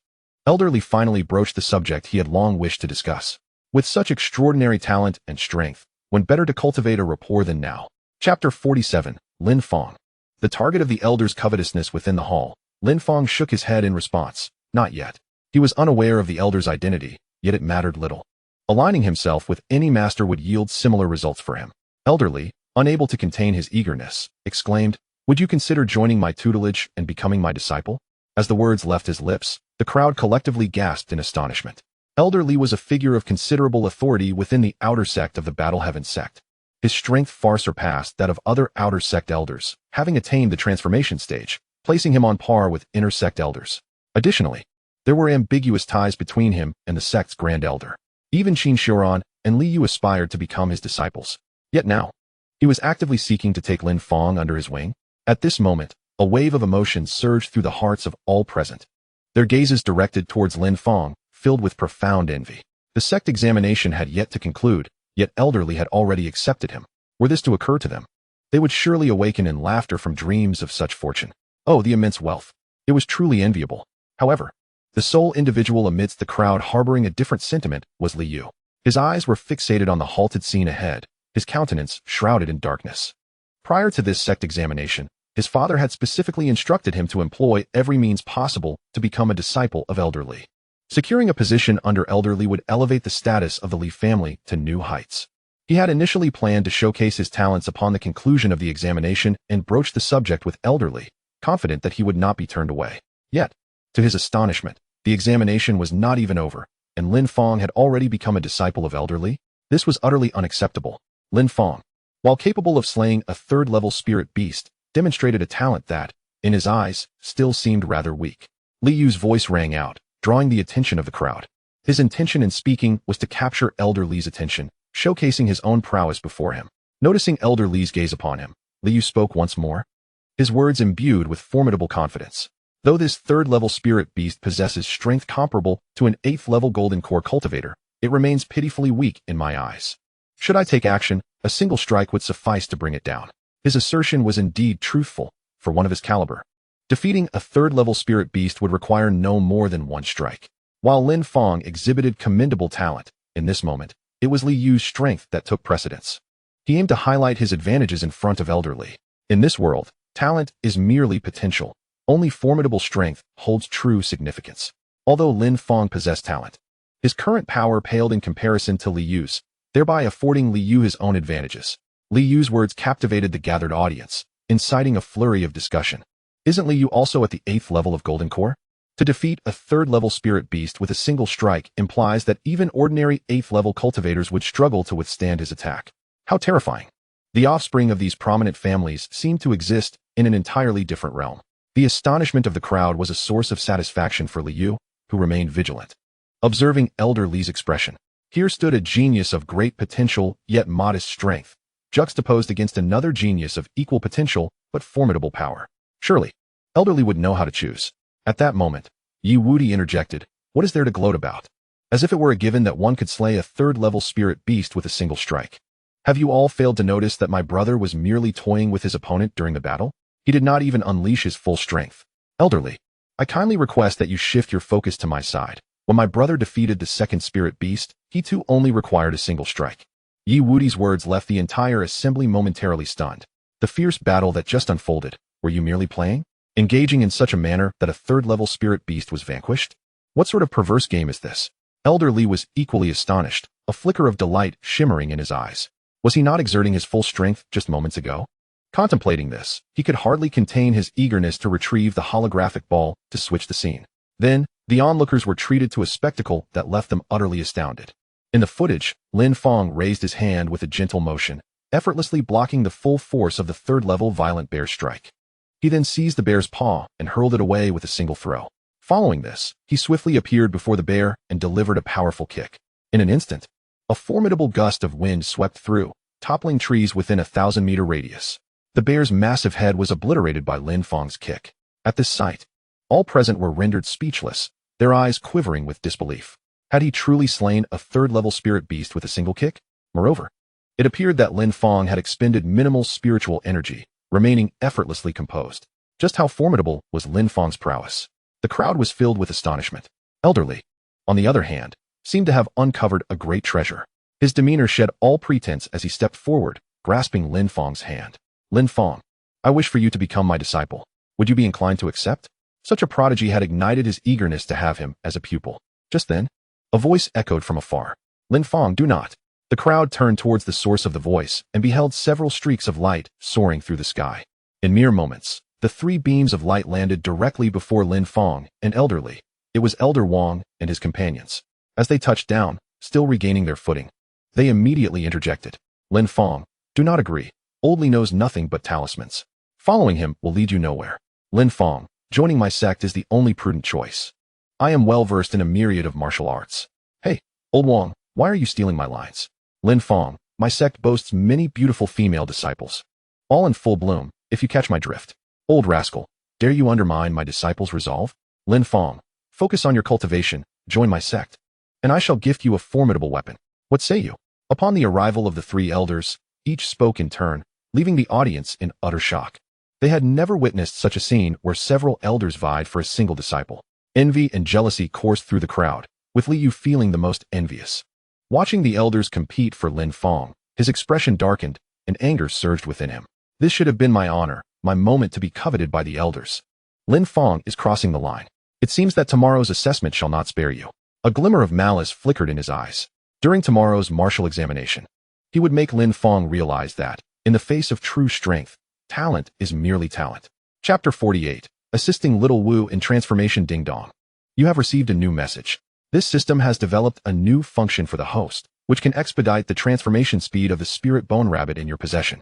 Elderly finally broached the subject he had long wished to discuss. With such extraordinary talent and strength, when better to cultivate a rapport than now? Chapter 47, Lin Fong. The target of the elder's covetousness within the hall, Lin Fong shook his head in response. Not yet. He was unaware of the elder's identity, yet it mattered little. Aligning himself with any master would yield similar results for him. Elderly, unable to contain his eagerness, exclaimed, "Would you consider joining my tutelage and becoming my disciple?" As the words left his lips, the crowd collectively gasped in astonishment. Elderly was a figure of considerable authority within the outer sect of the Battle Heaven sect. His strength far surpassed that of other outer sect elders, having attained the transformation stage, placing him on par with inner sect elders. Additionally, there were ambiguous ties between him and the sect's grand elder. Even Qin Xiuran and Li Yu aspired to become his disciples. Yet now, he was actively seeking to take Lin Fong under his wing. At this moment, a wave of emotion surged through the hearts of all present. Their gazes directed towards Lin Fong, filled with profound envy. The sect examination had yet to conclude, yet Elderly had already accepted him. Were this to occur to them, they would surely awaken in laughter from dreams of such fortune. Oh, the immense wealth! It was truly enviable. However, the sole individual amidst the crowd harboring a different sentiment was Li Yu. His eyes were fixated on the halted scene ahead, his countenance shrouded in darkness. Prior to this sect examination, his father had specifically instructed him to employ every means possible to become a disciple of Elderly. Securing a position under Elderly would elevate the status of the Li family to new heights. He had initially planned to showcase his talents upon the conclusion of the examination and broach the subject with Elderly, confident that he would not be turned away. Yet, to his astonishment, the examination was not even over, and Lin Fong had already become a disciple of Elderly. This was utterly unacceptable. Lin Fong, while capable of slaying a third-level spirit beast, demonstrated a talent that, in his eyes, still seemed rather weak. Li Yu's voice rang out, drawing the attention of the crowd. His intention in speaking was to capture Elder Li's attention, showcasing his own prowess before him. Noticing Elder Li's gaze upon him, Li Yu spoke once more, his words imbued with formidable confidence. Though this third-level spirit beast possesses strength comparable to an 8th-level golden core cultivator, it remains pitifully weak in my eyes. Should I take action, a single strike would suffice to bring it down. His assertion was indeed truthful, for one of his caliber. Defeating a third-level spirit beast would require no more than one strike. While Lin Fong exhibited commendable talent, in this moment, it was Li Yu's strength that took precedence. He aimed to highlight his advantages in front of Elderly. In this world, talent is merely potential. Only formidable strength holds true significance. Although Lin Fong possessed talent, his current power paled in comparison to Li Yu's, thereby affording Li Yu his own advantages. Li Yu's words captivated the gathered audience, inciting a flurry of discussion. Isn't Li Yu also at the 8th level of Golden Core? To defeat a 3rd-level spirit beast with a single strike implies that even ordinary 8th-level cultivators would struggle to withstand his attack. How terrifying! The offspring of these prominent families seemed to exist in an entirely different realm. The astonishment of the crowd was a source of satisfaction for Liu, who remained vigilant. Observing Elder Li's expression, here stood a genius of great potential yet modest strength, juxtaposed against another genius of equal potential but formidable power. Surely, Elder Li would know how to choose. At that moment, Yi Wudi interjected, "What is there to gloat about? As if it were a given that one could slay a third-level spirit beast with a single strike. Have you all failed to notice that my brother was merely toying with his opponent during the battle? He did not even unleash his full strength. Elder Li, I kindly request that you shift your focus to my side. When my brother defeated the second spirit beast, he too only required a single strike." Yi Wudi's words left the entire assembly momentarily stunned. The fierce battle that just unfolded, were you merely playing? Engaging in such a manner that a third-level spirit beast was vanquished? What sort of perverse game is this? Elder Li was equally astonished, a flicker of delight shimmering in his eyes. Was he not exerting his full strength just moments ago? Contemplating this, he could hardly contain his eagerness to retrieve the holographic ball to switch the scene. Then, the onlookers were treated to a spectacle that left them utterly astounded. In the footage, Lin Fong raised his hand with a gentle motion, effortlessly blocking the full force of the third-level violent bear strike. He then seized the bear's paw and hurled it away with a single throw. Following this, he swiftly appeared before the bear and delivered a powerful kick. In an instant, a formidable gust of wind swept through, toppling trees within a 1,000-meter radius. The bear's massive head was obliterated by Lin Fong's kick. At this sight, all present were rendered speechless, their eyes quivering with disbelief. Had he truly slain a third-level spirit beast with a single kick? Moreover, it appeared that Lin Fong had expended minimal spiritual energy, remaining effortlessly composed. Just how formidable was Lin Fong's prowess? The crowd was filled with astonishment. Elder Li, on the other hand, seemed to have uncovered a great treasure. His demeanor shed all pretense as he stepped forward, grasping Lin Fong's hand. "Lin Fong, I wish for you to become my disciple. Would you be inclined to accept?" Such a prodigy had ignited his eagerness to have him as a pupil. Just then, a voice echoed from afar. "Lin Fong, do not." The crowd turned towards the source of the voice and beheld several streaks of light soaring through the sky. In mere moments, the 3 beams of light landed directly before Lin Fong and Elder Li. It was Elder Wang and his companions. As they touched down, still regaining their footing, they immediately interjected. "Lin Fong, do not agree. Old Li knows nothing but talismans. Following him will lead you nowhere. Lin Fong, joining my sect is the only prudent choice. I am well versed in a myriad of martial arts." "Hey, Old Wang, why are you stealing my lines?" "Lin Fong, my sect boasts many beautiful female disciples. All in full bloom, if you catch my drift. Old rascal, dare you undermine my disciples' resolve? Lin Fong, focus on your cultivation, join my sect, and I shall gift you a formidable weapon. What say you?" Upon the arrival of the 3 elders, each spoke in turn, leaving the audience in utter shock. They had never witnessed such a scene where several elders vied for a single disciple. Envy and jealousy coursed through the crowd, with Liu feeling the most envious. Watching the elders compete for Lin Fong, his expression darkened, and anger surged within him. This should have been my honor, my moment to be coveted by the elders. Lin Fong is crossing the line. It seems that tomorrow's assessment shall not spare you. A glimmer of malice flickered in his eyes. During tomorrow's martial examination, he would make Lin Fong realize that, in the face of true strength, talent is merely talent. Chapter 48. Assisting Little Wu in Transformation. Ding dong. You have received a new message. This system has developed a new function for the host, which can expedite the transformation speed of the spirit bone rabbit in your possession.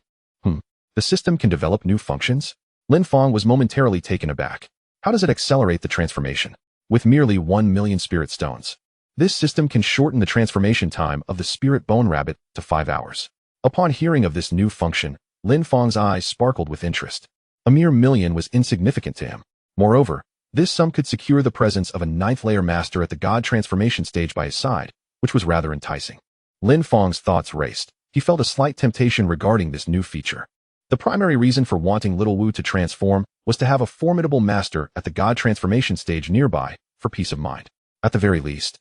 The system can develop new functions? Lin Fong was momentarily taken aback. How does it accelerate the transformation? With merely 1 million spirit stones, this system can shorten the transformation time of the spirit bone rabbit to 5 hours. Upon hearing of this new function, Lin Fong's eyes sparkled with interest. A mere million was insignificant to him. Moreover, this sum could secure the presence of a 9th-layer master at the god transformation stage by his side, which was rather enticing. Lin Fong's thoughts raced. He felt a slight temptation regarding this new feature. The primary reason for wanting Little Wu to transform was to have a formidable master at the god transformation stage nearby for peace of mind. At the very least,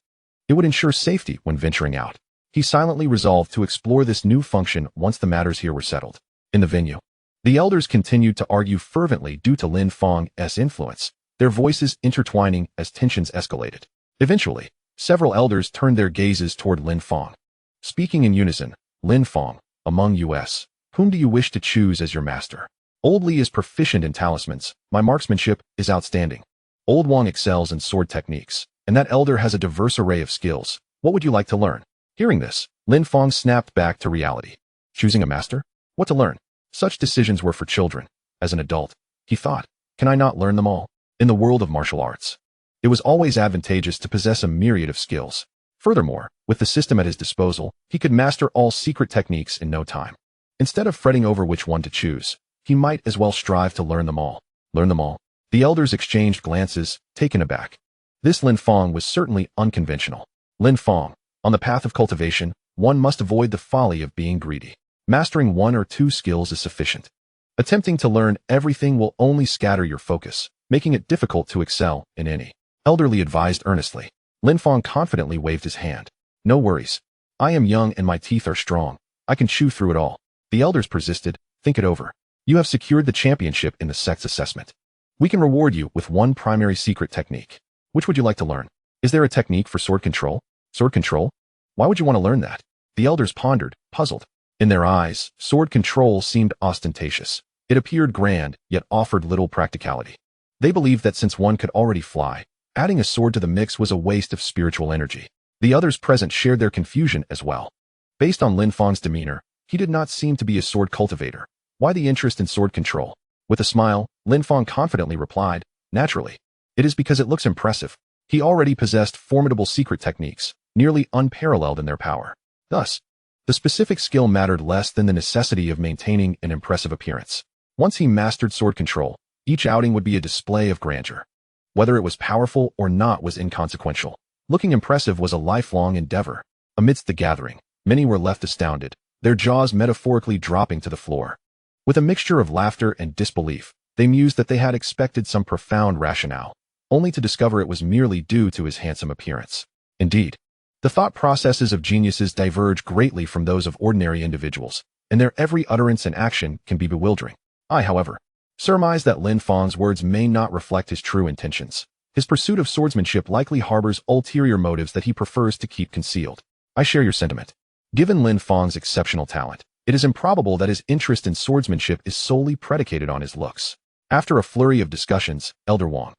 it would ensure safety when venturing out. He silently resolved to explore this new function once the matters here were settled. In the venue, the elders continued to argue fervently due to Lin Fong's influence, their voices intertwining as tensions escalated. Eventually, several elders turned their gazes toward Lin Fong. Speaking in unison, Lin Fong, among us, whom do you wish to choose as your master? Old Li is proficient in talismans. My marksmanship is outstanding. Old Wang excels in sword techniques, and that elder has a diverse array of skills. What would you like to learn? Hearing this, Lin Fong snapped back to reality. Choosing a master? What to learn? Such decisions were for children. As an adult, he thought, can I not learn them all? In the world of martial arts, it was always advantageous to possess a myriad of skills. Furthermore, with the system at his disposal, he could master all secret techniques in no time. Instead of fretting over which one to choose, he might as well strive to learn them all. Learn them all. The elders exchanged glances, taken aback. This Lin Fong was certainly unconventional. Lin Fong, on the path of cultivation, one must avoid the folly of being greedy. Mastering one or two skills is sufficient. Attempting to learn everything will only scatter your focus, making it difficult to excel in any. Elderly advised earnestly. Lin Fong confidently waved his hand. No worries. I am young and my teeth are strong. I can chew through it all. The elders persisted. Think it over. You have secured the championship in the sect's assessment. We can reward you with one primary secret technique. Which would you like to learn? Is there a technique for sword control? Sword control? Why would you want to learn that? The elders pondered, puzzled. In their eyes, sword control seemed ostentatious. It appeared grand, yet offered little practicality. They believed that since one could already fly, adding a sword to the mix was a waste of spiritual energy. The others present shared their confusion as well. Based on Lin Fong's demeanor, he did not seem to be a sword cultivator. Why the interest in sword control? With a smile, Lin Fong confidently replied, naturally. It is because it looks impressive. He already possessed formidable secret techniques, nearly unparalleled in their power. Thus, the specific skill mattered less than the necessity of maintaining an impressive appearance. Once he mastered sword control, each outing would be a display of grandeur. Whether it was powerful or not was inconsequential. Looking impressive was a lifelong endeavor. Amidst the gathering, many were left astounded, their jaws metaphorically dropping to the floor. With a mixture of laughter and disbelief, they mused that they had expected some profound rationale, only to discover it was merely due to his handsome appearance. Indeed, the thought processes of geniuses diverge greatly from those of ordinary individuals, and their every utterance and action can be bewildering. I, however, surmise that Lin Fong's words may not reflect his true intentions. His pursuit of swordsmanship likely harbors ulterior motives that he prefers to keep concealed. I share your sentiment. Given Lin Fong's exceptional talent, it is improbable that his interest in swordsmanship is solely predicated on his looks. After a flurry of discussions, Elder Wang,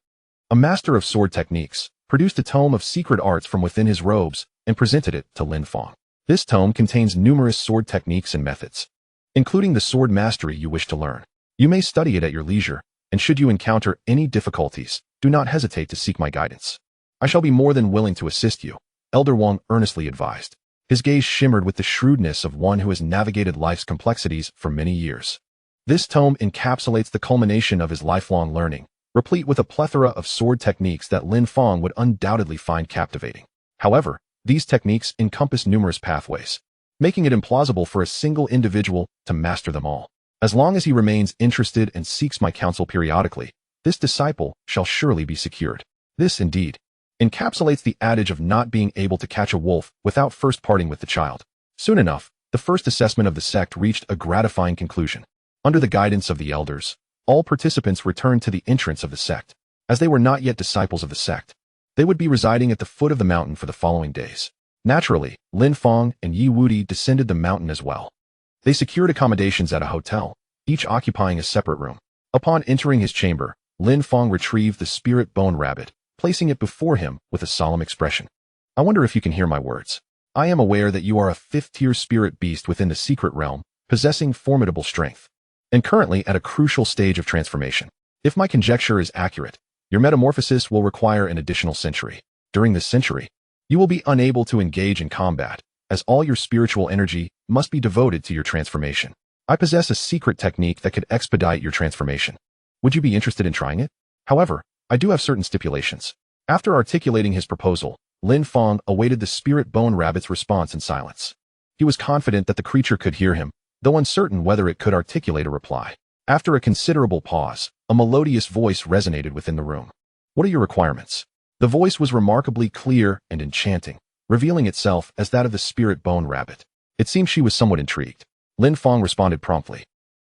a master of sword techniques, produced a tome of secret arts from within his robes and presented it to Lin Fong. This tome contains numerous sword techniques and methods, including the sword mastery you wish to learn. You may study it at your leisure, and should you encounter any difficulties, do not hesitate to seek my guidance. I shall be more than willing to assist you, Elder Wang earnestly advised. His gaze shimmered with the shrewdness of one who has navigated life's complexities for many years. This tome encapsulates the culmination of his lifelong learning, replete with a plethora of sword techniques that Lin Fong would undoubtedly find captivating. However, these techniques encompass numerous pathways, making it implausible for a single individual to master them all. As long as he remains interested and seeks my counsel periodically, this disciple shall surely be secured. This, indeed, encapsulates the adage of not being able to catch a wolf without first parting with the child. Soon enough, the first assessment of the sect reached a gratifying conclusion. Under the guidance of the elders, all participants returned to the entrance of the sect. As they were not yet disciples of the sect, they would be residing at the foot of the mountain for the following days. Naturally, Lin Fong and Yi Wudi descended the mountain as well. They secured accommodations at a hotel, each occupying a separate room. Upon entering his chamber, Lin Fong retrieved the spirit bone rabbit, placing it before him with a solemn expression. I wonder if you can hear my words. I am aware that you are a fifth-tier spirit beast within the secret realm, possessing formidable strength, and currently at a crucial stage of transformation. If my conjecture is accurate, your metamorphosis will require an additional century. During this century, you will be unable to engage in combat, as all your spiritual energy must be devoted to your transformation. I possess a secret technique that could expedite your transformation. Would you be interested in trying it? However, I do have certain stipulations. After articulating his proposal, Lin Fong awaited the spirit bone rabbit's response in silence. He was confident that the creature could hear him, though uncertain whether it could articulate a reply. After a considerable pause, a melodious voice resonated within the room. What are your requirements? The voice was remarkably clear and enchanting, revealing itself as that of the spirit bone rabbit. It seemed she was somewhat intrigued. Lin Fong responded promptly.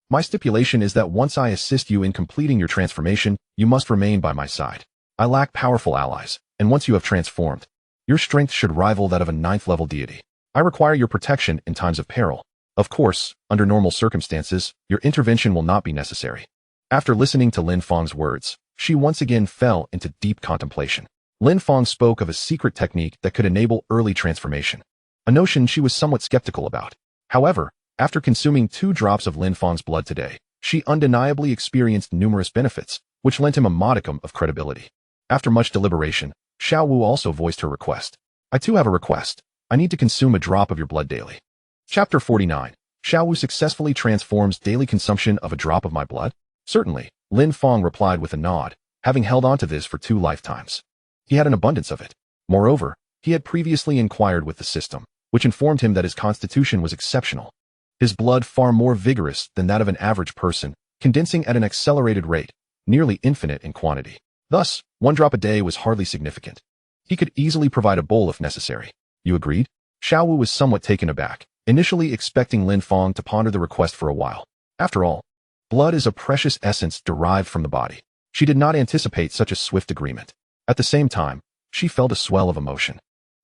My stipulation is that once I assist you in completing your transformation, you must remain by my side. I lack powerful allies, and once you have transformed, your strength should rival that of a 9th-level deity. I require your protection in times of peril. Of course, under normal circumstances, your intervention will not be necessary. After listening to Lin Fong's words, she once again fell into deep contemplation. Lin Fong spoke of a secret technique that could enable early transformation, a notion she was somewhat skeptical about. However, After consuming 2 drops of Lin Fong's blood today, she undeniably experienced numerous benefits, which lent him a modicum of credibility. After much deliberation, Xiao Wu also voiced her request. I too have a request. I need to consume a drop of your blood daily. Chapter 49. Xiao Wu successfully transforms daily consumption of a drop of my blood? Certainly, Lin Fong replied with a nod, having held on to this for 2 lifetimes. He had an abundance of it. Moreover, he had previously inquired with the system, which informed him that his constitution was exceptional. His blood far more vigorous than that of an average person, condensing at an accelerated rate, nearly infinite in quantity. Thus, 1 drop a day was hardly significant. He could easily provide a bowl if necessary. You agreed? Xiao Wu was somewhat taken aback, initially expecting Lin Fong to ponder the request for a while. After all, blood is a precious essence derived from the body. She did not anticipate such a swift agreement. At the same time, she felt a swell of emotion,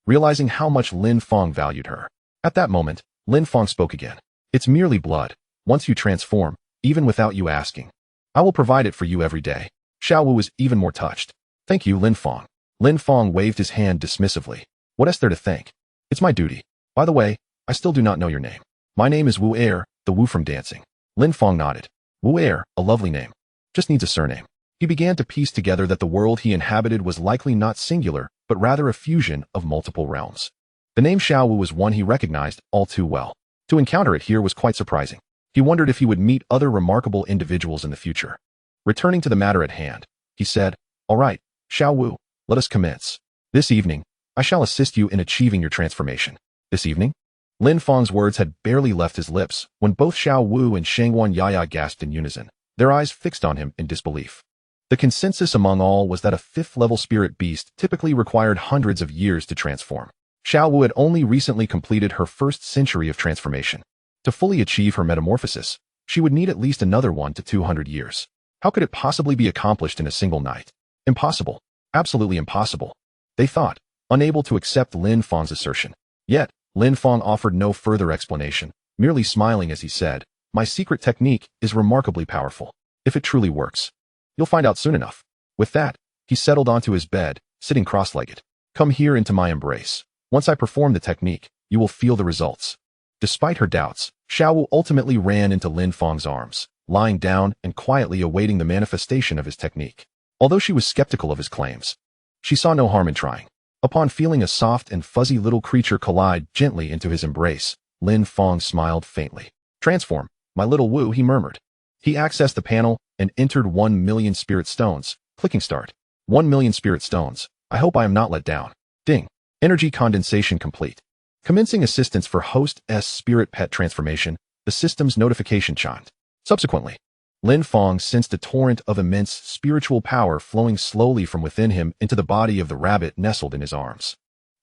realizing how much Lin Fong valued her. At that moment, Lin Fong spoke again. It's merely blood. Once you transform, even without you asking, I will provide it for you every day. Xiao Wu was even more touched. Thank you, Lin Fong. Lin Fong waved his hand dismissively. What is there to thank? It's my duty. By the way, I still do not know your name. My name is Wu Er, the Wu from dancing. Lin Fong nodded. Wu Er, a lovely name. Just needs a surname. He began to piece together that the world he inhabited was likely not singular, but rather a fusion of multiple realms. The name Xiao Wu was one he recognized all too well. To encounter it here was quite surprising. He wondered if he would meet other remarkable individuals in the future. Returning to the matter at hand, he said, All right, Xiao Wu, let us commence. This evening, I shall assist you in achieving your transformation. This evening? Lin Fong's words had barely left his lips when both Xiao Wu and Shangguan Yaya gasped in unison, their eyes fixed on him in disbelief. The consensus among all was that a 5th-level spirit beast typically required hundreds of years to transform. Xiao Wu had only recently completed her 1st century of transformation. To fully achieve her metamorphosis, she would need at least another 1 to 200 years. How could it possibly be accomplished in a single night? Impossible. Absolutely impossible. They thought, unable to accept Lin Fong's assertion. Yet, Lin Fong offered no further explanation, merely smiling as he said, My secret technique is remarkably powerful. If it truly works, you'll find out soon enough. With that, he settled onto his bed, sitting cross-legged. Come here into my embrace. Once I perform the technique, you will feel the results. Despite her doubts, Xiao Wu ultimately ran into Lin Fong's arms, lying down and quietly awaiting the manifestation of his technique. Although she was skeptical of his claims, she saw no harm in trying. Upon feeling a soft and fuzzy little creature collide gently into his embrace, Lin Fong smiled faintly. Transform, my little Wu, he murmured. He accessed the panel and entered 1 million spirit stones, clicking start. 1 million spirit stones. I hope I am not let down. Ding. Energy condensation complete. Commencing assistance for host S spirit pet transformation, the system's notification chimed. Subsequently, Lin Fong sensed a torrent of immense spiritual power flowing slowly from within him into the body of the rabbit nestled in his arms.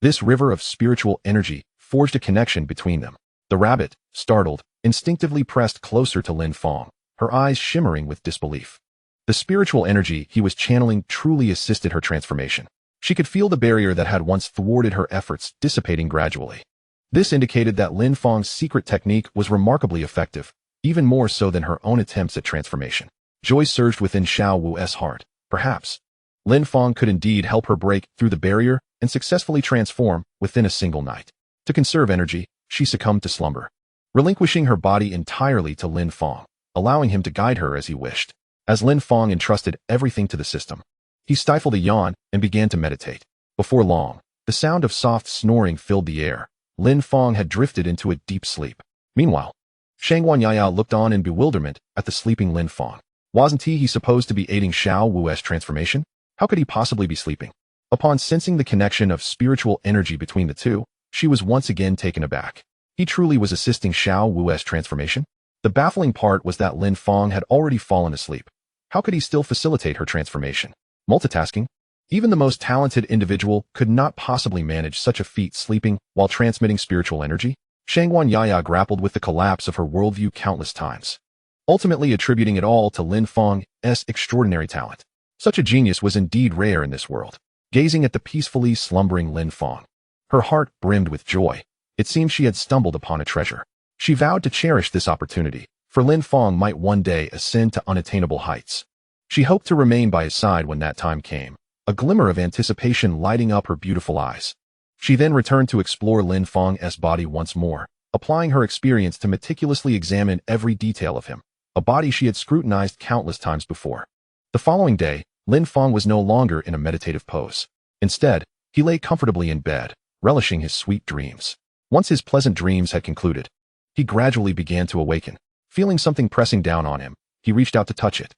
This river of spiritual energy forged a connection between them. The rabbit, startled, instinctively pressed closer to Lin Fong, her eyes shimmering with disbelief. The spiritual energy he was channeling truly assisted her transformation. She could feel the barrier that had once thwarted her efforts dissipating gradually. This indicated that Lin Fong's secret technique was remarkably effective, even more so than her own attempts at transformation. Joy surged within Xiao Wu's heart. Perhaps Lin Fong could indeed help her break through the barrier and successfully transform within a single night. To conserve energy, she succumbed to slumber, relinquishing her body entirely to Lin Fong, allowing him to guide her as he wished. As Lin Fong entrusted everything to the system, he stifled a yawn and began to meditate. Before long, the sound of soft snoring filled the air. Lin Fong had drifted into a deep sleep. Meanwhile, Shangguan Yaya looked on in bewilderment at the sleeping Lin Fong. Wasn't he supposed to be aiding Xiao Wu's transformation? How could he possibly be sleeping? Upon sensing the connection of spiritual energy between the two, she was once again taken aback. He truly was assisting Xiao Wu's transformation? The baffling part was that Lin Fong had already fallen asleep. How could he still facilitate her transformation? Multitasking? Even the most talented individual could not possibly manage such a feat sleeping while transmitting spiritual energy. Shangguan Yaya grappled with the collapse of her worldview countless times, ultimately attributing it all to Lin Fong's extraordinary talent. Such a genius was indeed rare in this world. Gazing at the peacefully slumbering Lin Fong, her heart brimmed with joy. It seemed she had stumbled upon a treasure. She vowed to cherish this opportunity, for Lin Fong might one day ascend to unattainable heights. She hoped to remain by his side when that time came, a glimmer of anticipation lighting up her beautiful eyes. She then returned to explore Lin Fong's body once more, applying her experience to meticulously examine every detail of him, a body she had scrutinized countless times before. The following day, Lin Fong was no longer in a meditative pose. Instead, he lay comfortably in bed, relishing his sweet dreams. Once his pleasant dreams had concluded, he gradually began to awaken. Feeling something pressing down on him, he reached out to touch it.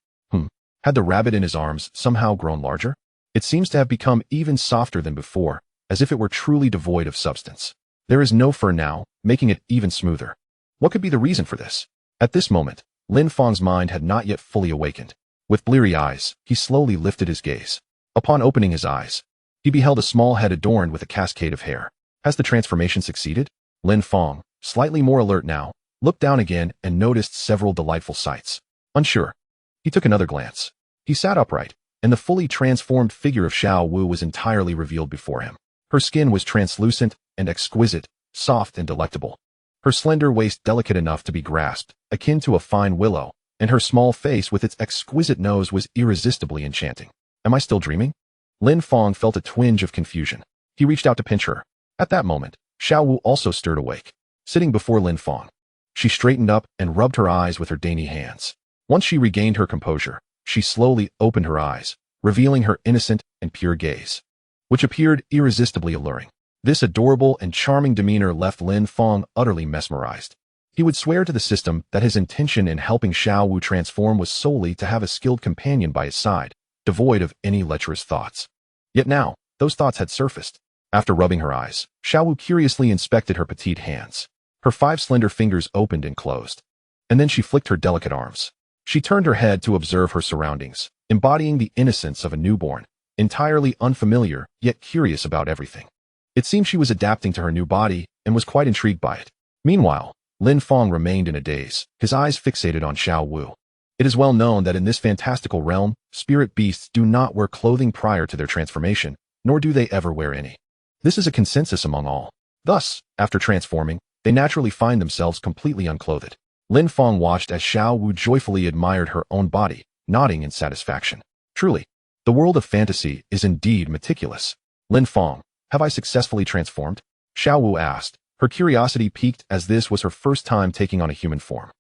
Had the rabbit in his arms somehow grown larger? It seems to have become even softer than before, as if it were truly devoid of substance. There is no fur now, making it even smoother. What could be the reason for this? At this moment, Lin Fong's mind had not yet fully awakened. With bleary eyes, he slowly lifted his gaze. Upon opening his eyes, he beheld a small head adorned with a cascade of hair. Has the transformation succeeded? Lin Fong, slightly more alert now, looked down again and noticed several delightful sights. Unsure, he took another glance. He sat upright, and the fully transformed figure of Xiao Wu was entirely revealed before him. Her skin was translucent and exquisite, soft and delectable. Her slender waist delicate enough to be grasped, akin to a fine willow, and her small face with its exquisite nose was irresistibly enchanting. Am I still dreaming? Lin Fong felt a twinge of confusion. He reached out to pinch her. At that moment, Xiao Wu also stirred awake. Sitting before Lin Fong, she straightened up and rubbed her eyes with her dainty hands. Once she regained her composure, she slowly opened her eyes, revealing her innocent and pure gaze, which appeared irresistibly alluring. This adorable and charming demeanor left Lin Fong utterly mesmerized. He would swear to the system that his intention in helping Xiao Wu transform was solely to have a skilled companion by his side, devoid of any lecherous thoughts. Yet now, those thoughts had surfaced. After rubbing her eyes, Xiao Wu curiously inspected her petite hands. Her 5 slender fingers opened and closed. And then she flicked her delicate arms. She turned her head to observe her surroundings, embodying the innocence of a newborn, entirely unfamiliar, yet curious about everything. It seemed she was adapting to her new body and was quite intrigued by it. Meanwhile, Lin Fong remained in a daze, his eyes fixated on Xiao Wu. It is well known that in this fantastical realm, spirit beasts do not wear clothing prior to their transformation, nor do they ever wear any. This is a consensus among all. Thus, after transforming, they naturally find themselves completely unclothed. Lin Fong watched as Xiao Wu joyfully admired her own body, nodding in satisfaction. Truly, the world of fantasy is indeed meticulous. Lin Fong, have I successfully transformed? Xiao Wu asked, her curiosity piqued as this was her first time taking on a human form.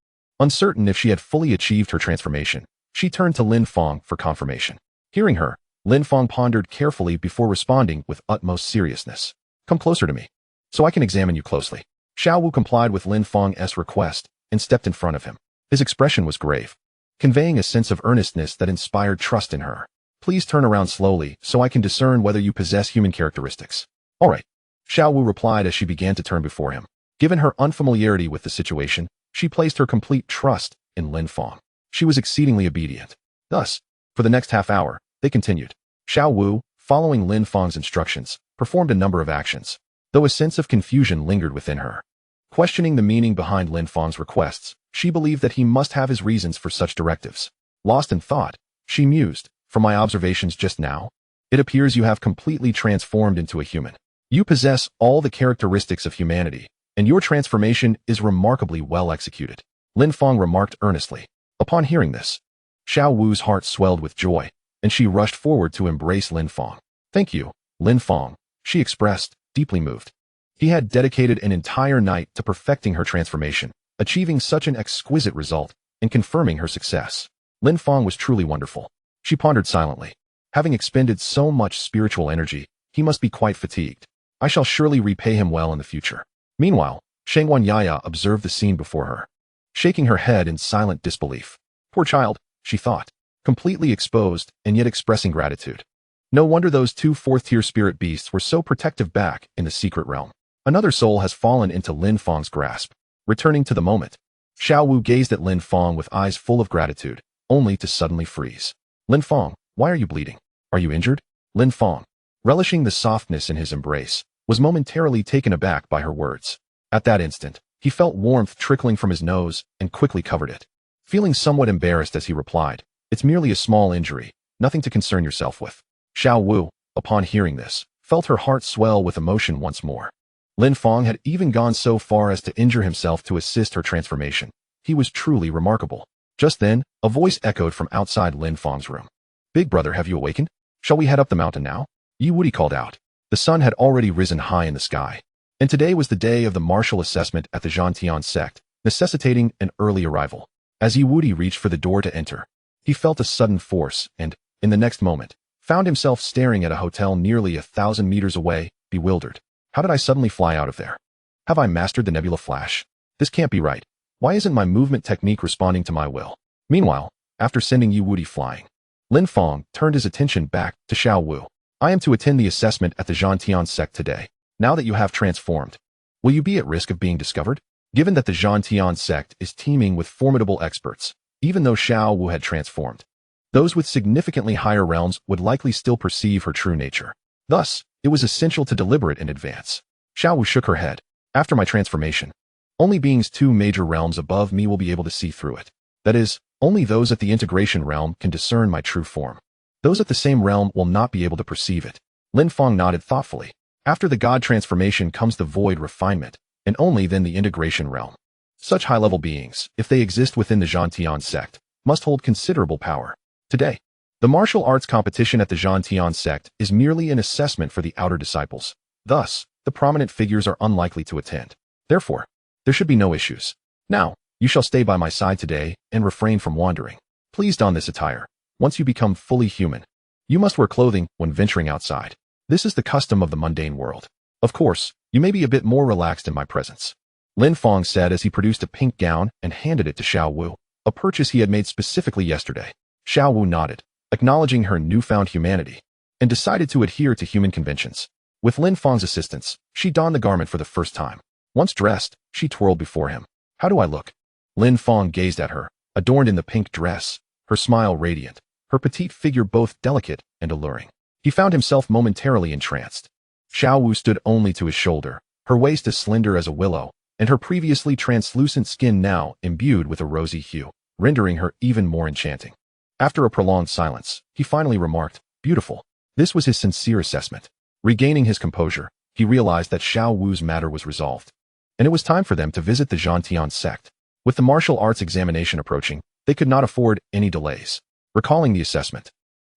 Uncertain if she had fully achieved her transformation, she turned to Lin Fong for confirmation. Hearing her, Lin Fong pondered carefully before responding with utmost seriousness. Come closer to me, so I can examine you closely. Xiao Wu complied with Lin Fong's request and stepped in front of him. His expression was grave, conveying a sense of earnestness that inspired trust in her. Please turn around slowly so I can discern whether you possess human characteristics. All right, Xiao Wu replied as she began to turn before him. Given her unfamiliarity with the situation, she placed her complete trust in Lin Fong. She was exceedingly obedient. Thus, for the next half hour, they continued. Xiao Wu, following Lin Fong's instructions, performed a number of actions, though a sense of confusion lingered within her. Questioning the meaning behind Lin Fong's requests, she believed that he must have his reasons for such directives. Lost in thought, she mused, from my observations just now, it appears you have completely transformed into a human. You possess all the characteristics of humanity, and your transformation is remarkably well executed. Lin Fong remarked earnestly. Upon hearing this, Xiao Wu's heart swelled with joy, and she rushed forward to embrace Lin Fong. Thank you, Lin Fong, she expressed, deeply moved. He had dedicated an entire night to perfecting her transformation, achieving such an exquisite result, and confirming her success. Lin Fong was truly wonderful. She pondered silently. Having expended so much spiritual energy, he must be quite fatigued. I shall surely repay him well in the future. Meanwhile, Shengwan Yaya observed the scene before her, shaking her head in silent disbelief. Poor child, she thought, completely exposed and yet expressing gratitude. No wonder those 2 fourth-tier spirit beasts were so protective back in the secret realm. Another soul has fallen into Lin Fong's grasp. Returning to the moment, Xiao Wu gazed at Lin Fong with eyes full of gratitude, only to suddenly freeze. Lin Fong, why are you bleeding? Are you injured? Lin Fong, relishing the softness in his embrace, was momentarily taken aback by her words. At that instant, he felt warmth trickling from his nose and quickly covered it. Feeling somewhat embarrassed as he replied, it's merely a small injury, nothing to concern yourself with. Xiao Wu, upon hearing this, felt her heart swell with emotion once more. Lin Fong had even gone so far as to injure himself to assist her transformation. He was truly remarkable. Just then, a voice echoed from outside Lin Fong's room. Big brother, have you awakened? Shall we head up the mountain now? Yi Wudi called out. The sun had already risen high in the sky. and today was the day of the martial assessment at the Zhantian sect, necessitating an early arrival. As Yi Wuti reached for the door to enter, he felt a sudden force and, in the next moment, found himself staring at a hotel nearly 1,000 meters away, bewildered. How did I suddenly fly out of there? Have I mastered the nebula flash? This can't be right. Why isn't my movement technique responding to my will? Meanwhile, after sending Yi Wuti flying, Lin Fong turned his attention back to Xiao Wu. I am to attend the assessment at the Zhantian sect today. Now that you have transformed, will you be at risk of being discovered? Given that the Zhantian sect is teeming with formidable experts, even though Xiao Wu had transformed, those with significantly higher realms would likely still perceive her true nature. Thus, it was essential to deliberate in advance. Xiao Wu shook her head. After my transformation, only beings 2 major realms above me will be able to see through it. That is, only those at the integration realm can discern my true form. Those at the same realm will not be able to perceive it. Lin Fong nodded thoughtfully. After the god transformation comes the void refinement, and only then the integration realm. Such high-level beings, if they exist within the Zhantian sect, must hold considerable power. Today, the martial arts competition at the Zhantian sect is merely an assessment for the outer disciples. Thus, the prominent figures are unlikely to attend. Therefore, there should be no issues. Now, you shall stay by my side today and refrain from wandering. Please don this attire. Once you become fully human, you must wear clothing when venturing outside. This is the custom of the mundane world. Of course, you may be a bit more relaxed in my presence. Lin Fong said as he produced a pink gown and handed it to Xiao Wu, a purchase he had made specifically yesterday. Xiao Wu nodded, acknowledging her newfound humanity, and decided to adhere to human conventions. With Lin Fong's assistance, she donned the garment for the first time. Once dressed, she twirled before him. How do I look? Lin Fong gazed at her, adorned in the pink dress, her smile radiant, her petite figure both delicate and alluring. He found himself momentarily entranced. Xiao Wu stood only to his shoulder, her waist as slender as a willow, and her previously translucent skin now imbued with a rosy hue, rendering her even more enchanting. After a prolonged silence, he finally remarked, "Beautiful." This was his sincere assessment. Regaining his composure, he realized that Xiao Wu's matter was resolved, and it was time for them to visit the Zhantian sect. With the martial arts examination approaching, they could not afford any delays. Recalling the assessment,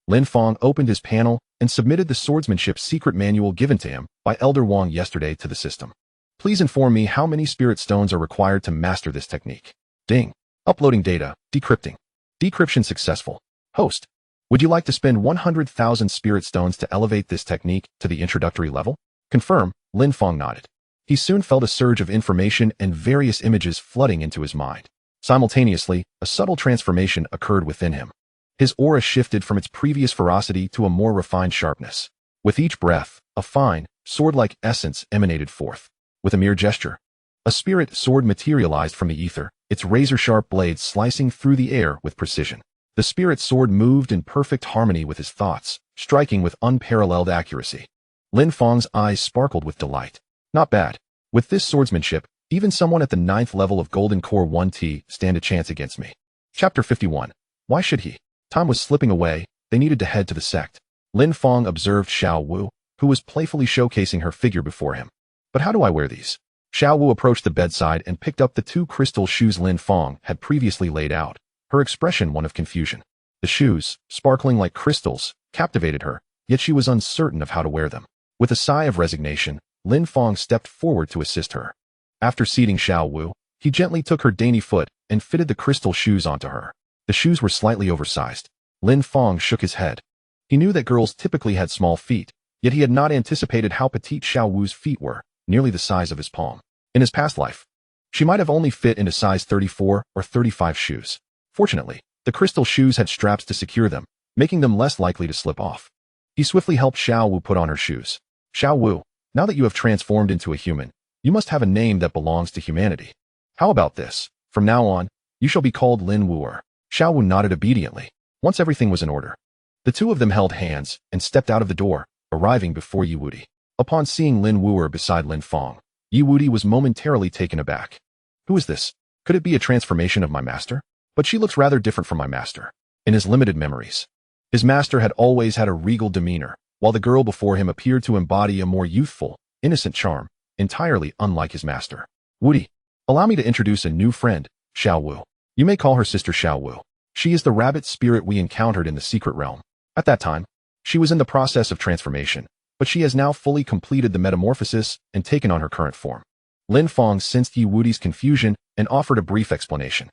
Lin Fong opened his panel and submitted the swordsmanship secret manual given to him by Elder Wang yesterday to the system. Please inform me how many spirit stones are required to master this technique. Ding. Uploading data. Decrypting. Decryption successful. Host. Would you like to spend 100,000 spirit stones to elevate this technique to the introductory level? Confirm. Lin Fong nodded. He soon felt a surge of information and various images flooding into his mind. Simultaneously, a subtle transformation occurred within him. His aura shifted from its previous ferocity to a more refined sharpness. With each breath, a fine, sword-like essence emanated forth. With a mere gesture, a spirit sword materialized from the ether, its razor-sharp blade slicing through the air with precision. The spirit sword moved in perfect harmony with his thoughts, striking with unparalleled accuracy. Lin Fong's eyes sparkled with delight. Not bad. With this swordsmanship, even someone at the 9th level of Golden Core 1T stand a chance against me. Chapter 51. Why should he? Time was slipping away, they needed to head to the sect. Lin Fong observed Xiao Wu, who was playfully showcasing her figure before him. But how do I wear these? Xiao Wu approached the bedside and picked up the 2 crystal shoes Lin Fong had previously laid out, her expression one of confusion. The shoes, sparkling like crystals, captivated her, yet she was uncertain of how to wear them. With a sigh of resignation, Lin Fong stepped forward to assist her. After seating Xiao Wu, he gently took her dainty foot and fitted the crystal shoes onto her. The shoes were slightly oversized. Lin Fong shook his head. He knew that girls typically had small feet, yet he had not anticipated how petite Xiao Wu's feet were, nearly the size of his palm. In his past life, she might have only fit into size 34 or 35 shoes. Fortunately, the crystal shoes had straps to secure them, making them less likely to slip off. He swiftly helped Xiao Wu put on her shoes. Xiao Wu, now that you have transformed into a human, you must have a name that belongs to humanity. How about this? From now on, you shall be called Lin Wuer. Xiao Wu nodded obediently. Once everything was in order, the 2 of them held hands and stepped out of the door, arriving before Yi Wuti. Upon seeing Lin Wuer beside Lin Fong, Yi Wuti was momentarily taken aback. Who is this? Could it be a transformation of my master? But she looks rather different from my master. In his limited memories, his master had always had a regal demeanor, while the girl before him appeared to embody a more youthful, innocent charm, entirely unlike his master. Wuti, allow me to introduce a new friend, Xiao Wu. You may call her Sister Xiao Wu. She is the rabbit spirit we encountered in the secret realm. At that time, she was in the process of transformation, but she has now fully completed the metamorphosis and taken on her current form. Lin Fong sensed Yi Wudi's confusion and offered a brief explanation.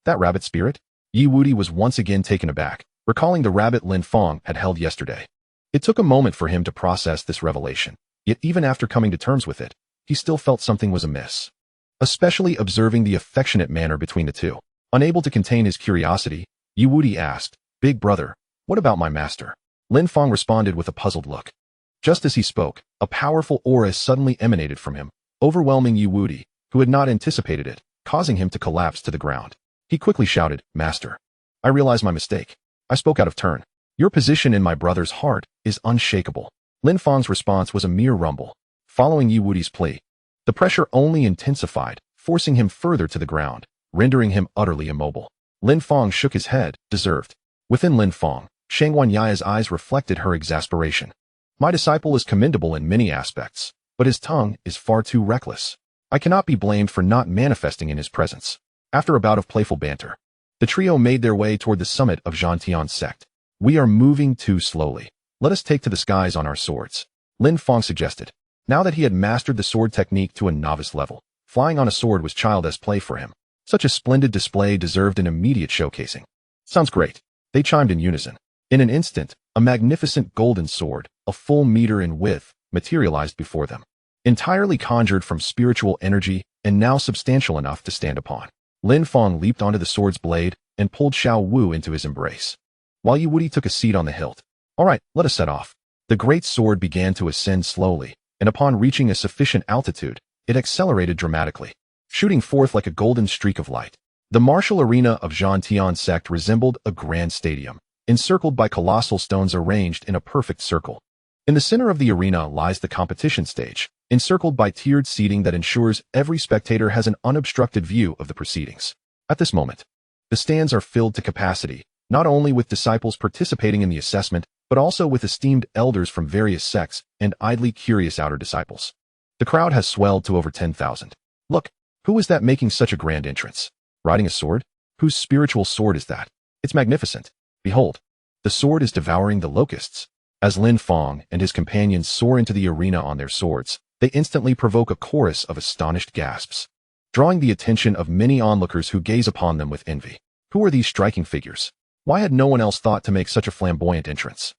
That rabbit spirit? Yi Wudi was once again taken aback, recalling the rabbit Lin Fong had held yesterday. It took a moment for him to process this revelation, yet even after coming to terms with it, he still felt something was amiss. Especially observing the affectionate manner between the two. Unable to contain his curiosity, Yi Wudi asked, "Big brother, what about my master?" Lin Fong responded with a puzzled look. Just as he spoke, a powerful aura suddenly emanated from him, overwhelming Yi Wudi, who had not anticipated it, causing him to collapse to the ground. He quickly shouted, "Master, I realize my mistake. I spoke out of turn. Your position in my brother's heart is unshakable." Lin Fong's response was a mere rumble. Following Yi Wudi's plea, the pressure only intensified, forcing him further to the ground, rendering him utterly immobile. Lin Fong shook his head, deserved. Within Lin Fong, Shang Wanya's eyes reflected her exasperation. My disciple is commendable in many aspects, but his tongue is far too reckless. I cannot be blamed for not manifesting in his presence. After a bout of playful banter, the trio made their way toward the summit of Zhantian's sect. We are moving too slowly. Let us take to the skies on our swords, Lin Fong suggested. Now that he had mastered the sword technique to a novice level, flying on a sword was childish play for him. Such a splendid display deserved an immediate showcasing. Sounds great, they chimed in unison. In an instant, a magnificent golden sword, a full meter in width, materialized before them. Entirely conjured from spiritual energy and now substantial enough to stand upon. Lin Fong leaped onto the sword's blade and pulled Xiao Wu into his embrace, while Yi Wudi took a seat on the hilt. All right, let us set off. The great sword began to ascend slowly, and upon reaching a sufficient altitude, it accelerated dramatically, shooting forth like a golden streak of light. The martial arena of Zhantian sect resembled a grand stadium, encircled by colossal stones arranged in a perfect circle. In the center of the arena lies the competition stage, encircled by tiered seating that ensures every spectator has an unobstructed view of the proceedings. At this moment, the stands are filled to capacity, not only with disciples participating in the assessment, but also with esteemed elders from various sects and idly curious outer disciples. The crowd has swelled to over 10,000. Look, who is that making such a grand entrance? Riding a sword? Whose spiritual sword is that? It's magnificent. Behold, the sword is devouring the locusts. As Lin Fong and his companions soar into the arena on their swords, they instantly provoke a chorus of astonished gasps, drawing the attention of many onlookers who gaze upon them with envy. Who are these striking figures? Why had no one else thought to make such a flamboyant entrance?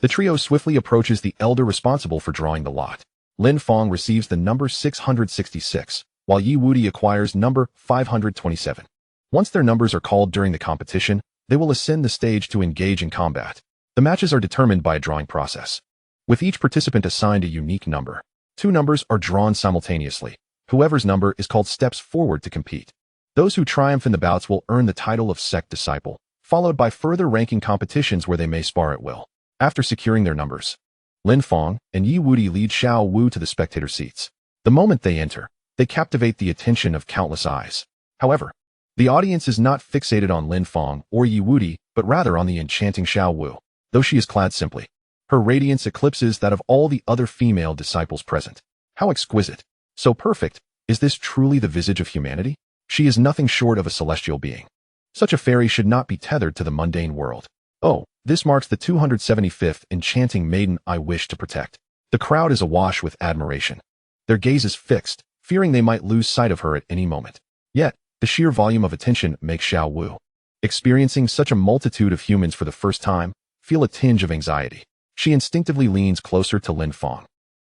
The trio swiftly approaches the elder responsible for drawing the lot. Lin Fong receives the number 666, while Yi Wudi acquires number 527. Once their numbers are called during the competition, they will ascend the stage to engage in combat. The matches are determined by a drawing process, with each participant assigned a unique number. 2 numbers are drawn simultaneously. Whoever's number is called steps forward to compete. Those who triumph in the bouts will earn the title of sect disciple, followed by further ranking competitions where they may spar at will. After securing their numbers, Lin Fong and Yi Wudi lead Xiao Wu to the spectator seats. The moment they enter, they captivate the attention of countless eyes. However, the audience is not fixated on Lin Fong or Yi Wudi, but rather on the enchanting Xiao Wu. Though she is clad simply, her radiance eclipses that of all the other female disciples present. How exquisite, so perfect, is this truly the visage of humanity? She is nothing short of a celestial being. Such a fairy should not be tethered to the mundane world. Oh, this marks the 275th enchanting maiden I wish to protect. The crowd is awash with admiration. Their gaze is fixed, fearing they might lose sight of her at any moment. Yet, the sheer volume of attention makes Xiao Wu, experiencing such a multitude of humans for the first time, feel a tinge of anxiety. She instinctively leans closer to Lin Fong,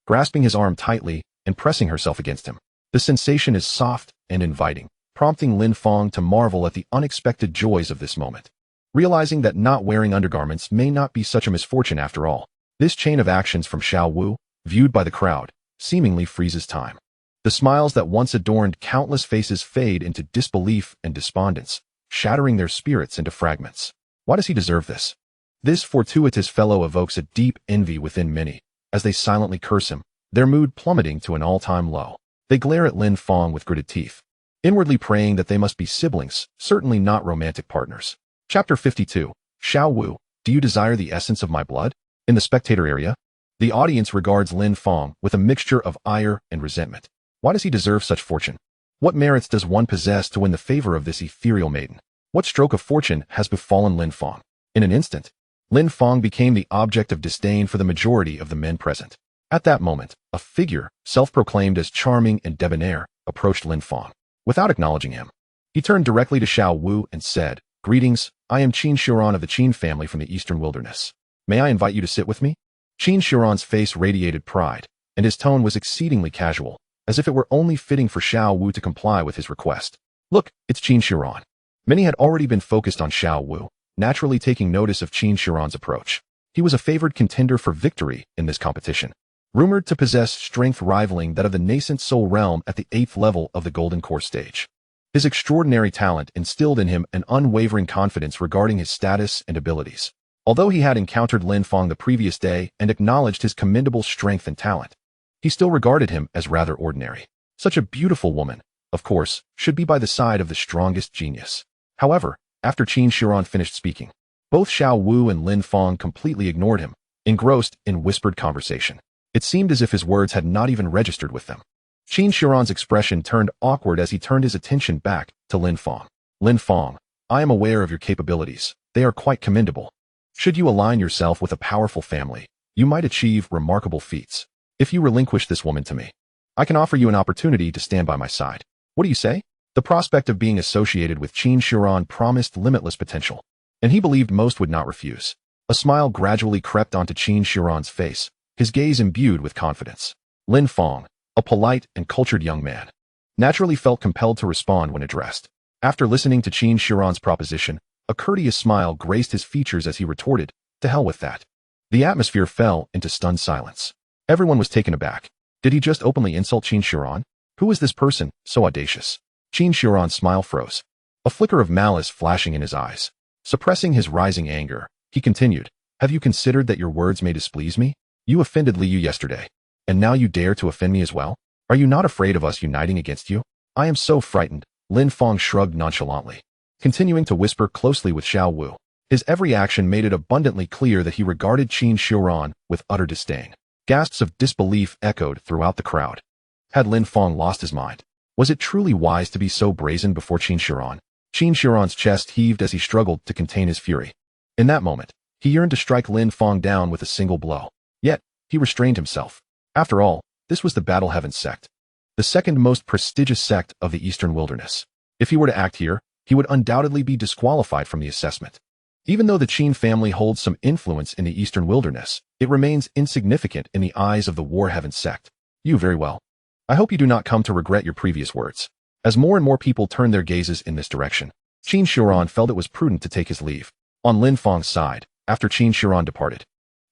grasping his arm tightly and pressing herself against him. The sensation is soft and inviting, prompting Lin Fong to marvel at the unexpected joys of this moment. Realizing that not wearing undergarments may not be such a misfortune after all, this chain of actions from Xiao Wu, viewed by the crowd, seemingly freezes time. The smiles that once adorned countless faces fade into disbelief and despondence, shattering their spirits into fragments. Why does he deserve this? This fortuitous fellow evokes a deep envy within many, as they silently curse him, their mood plummeting to an all-time low. They glare at Lin Fong with gritted teeth, inwardly praying that they must be siblings, certainly not romantic partners. Chapter 52. Xiao Wu, do you desire the essence of my blood? In the spectator area, the audience regards Lin Fong with a mixture of ire and resentment. Why does he deserve such fortune? What merits does one possess to win the favor of this ethereal maiden? What stroke of fortune has befallen Lin Fong? In an instant, Lin Fong became the object of disdain for the majority of the men present. At that moment, a figure, self-proclaimed as charming and debonair, approached Lin Fong. Without acknowledging him, he turned directly to Xiao Wu and said, "Greetings, I am Qin Shiran of the Qin family from the Eastern Wilderness. May I invite you to sit with me?" Qin Shiran's face radiated pride, and his tone was exceedingly casual, as if it were only fitting for Xiao Wu to comply with his request. "Look, it's Qin Shiran." Many had already been focused on Xiao Wu, naturally taking notice of Qin Shiran's approach. He was a favored contender for victory in this competition, rumored to possess strength rivaling that of the nascent Soul Realm at the 8th level of the Golden Core stage. His extraordinary talent instilled in him an unwavering confidence regarding his status and abilities. Although he had encountered Lin Fong the previous day and acknowledged his commendable strength and talent, he still regarded him as rather ordinary. Such a beautiful woman, of course, should be by the side of the strongest genius. However, after Qin Shiran finished speaking, both Xiao Wu and Lin Fong completely ignored him, engrossed in whispered conversation. It seemed as if his words had not even registered with them. Qin Shiran's expression turned awkward as he turned his attention back to Lin Fong. "Lin Fong, I am aware of your capabilities. They are quite commendable. Should you align yourself with a powerful family, you might achieve remarkable feats. If you relinquish this woman to me, I can offer you an opportunity to stand by my side. What do you say?" The prospect of being associated with Qin Shiran promised limitless potential, and he believed most would not refuse. A smile gradually crept onto Qin Shiran's face, his gaze imbued with confidence. Lin Fong, a polite and cultured young man, naturally felt compelled to respond when addressed. After listening to Qin Shiran's proposition, a courteous smile graced his features as he retorted, "To hell with that." The atmosphere fell into stunned silence. Everyone was taken aback. Did he just openly insult Qin Shiran? Who was this person, so audacious? Qin Shiran's smile froze, a flicker of malice flashing in his eyes. Suppressing his rising anger, he continued, "Have you considered that your words may displease me? You offended Liu yesterday, and now you dare to offend me as well? Are you not afraid of us uniting against you?" "I am so frightened," Lin Fong shrugged nonchalantly, continuing to whisper closely with Xiao Wu. His every action made it abundantly clear that he regarded Qin Shiran with utter disdain. Gasps of disbelief echoed throughout the crowd. Had Lin Fong lost his mind? Was it truly wise to be so brazen before Qin Shiran? Qin Shiran's chest heaved as he struggled to contain his fury. In that moment, he yearned to strike Lin Fong down with a single blow. Yet, he restrained himself. After all, this was the Battle Heaven sect, the second most prestigious sect of the Eastern Wilderness. If he were to act here, he would undoubtedly be disqualified from the assessment. Even though the Qin family holds some influence in the Eastern Wilderness, it remains insignificant in the eyes of the War Heaven sect. "You very well. I hope you do not come to regret your previous words." As more and more people turned their gazes in this direction, Qin Shiran felt it was prudent to take his leave. On Lin Fong's side, after Qin Shiran departed,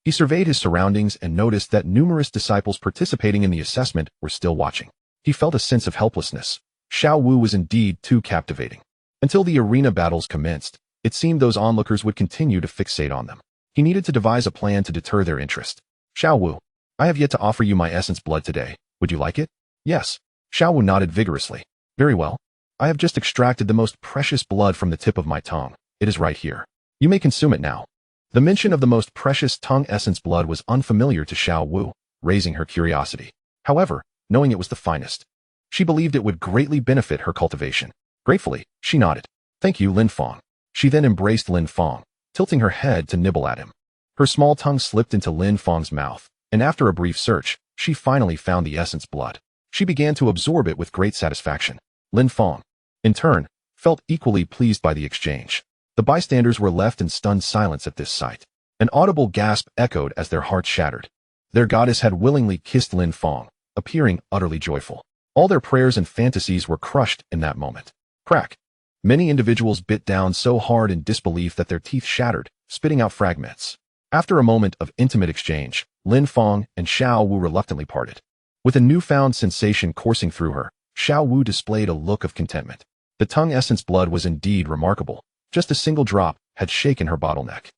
he surveyed his surroundings and noticed that numerous disciples participating in the assessment were still watching. He felt a sense of helplessness. Xiao Wu was indeed too captivating. Until the arena battles commenced, it seemed those onlookers would continue to fixate on them. He needed to devise a plan to deter their interest. "Xiao Wu, I have yet to offer you my essence blood today. Would you like it?" "Yes." Xiao Wu nodded vigorously. "Very well. I have just extracted the most precious blood from the tip of my tongue. It is right here. You may consume it now." The mention of the most precious tongue essence blood was unfamiliar to Xiao Wu, raising her curiosity. However, knowing it was the finest, she believed it would greatly benefit her cultivation. Gratefully, she nodded. "Thank you, Lin Fong." She then embraced Lin Fong, tilting her head to nibble at him. Her small tongue slipped into Lin Fong's mouth, and after a brief search, she finally found the essence blood. She began to absorb it with great satisfaction. Lin Fong, in turn, felt equally pleased by the exchange. The bystanders were left in stunned silence at this sight. An audible gasp echoed as their hearts shattered. Their goddess had willingly kissed Lin Fong, appearing utterly joyful. All their prayers and fantasies were crushed in that moment. Crack. Many individuals bit down so hard in disbelief that their teeth shattered, spitting out fragments. After a moment of intimate exchange, Lin Fong and Xiao Wu reluctantly parted. With a newfound sensation coursing through her, Xiao Wu displayed a look of contentment. The tongue essence blood was indeed remarkable. Just a single drop had shaken her bottleneck.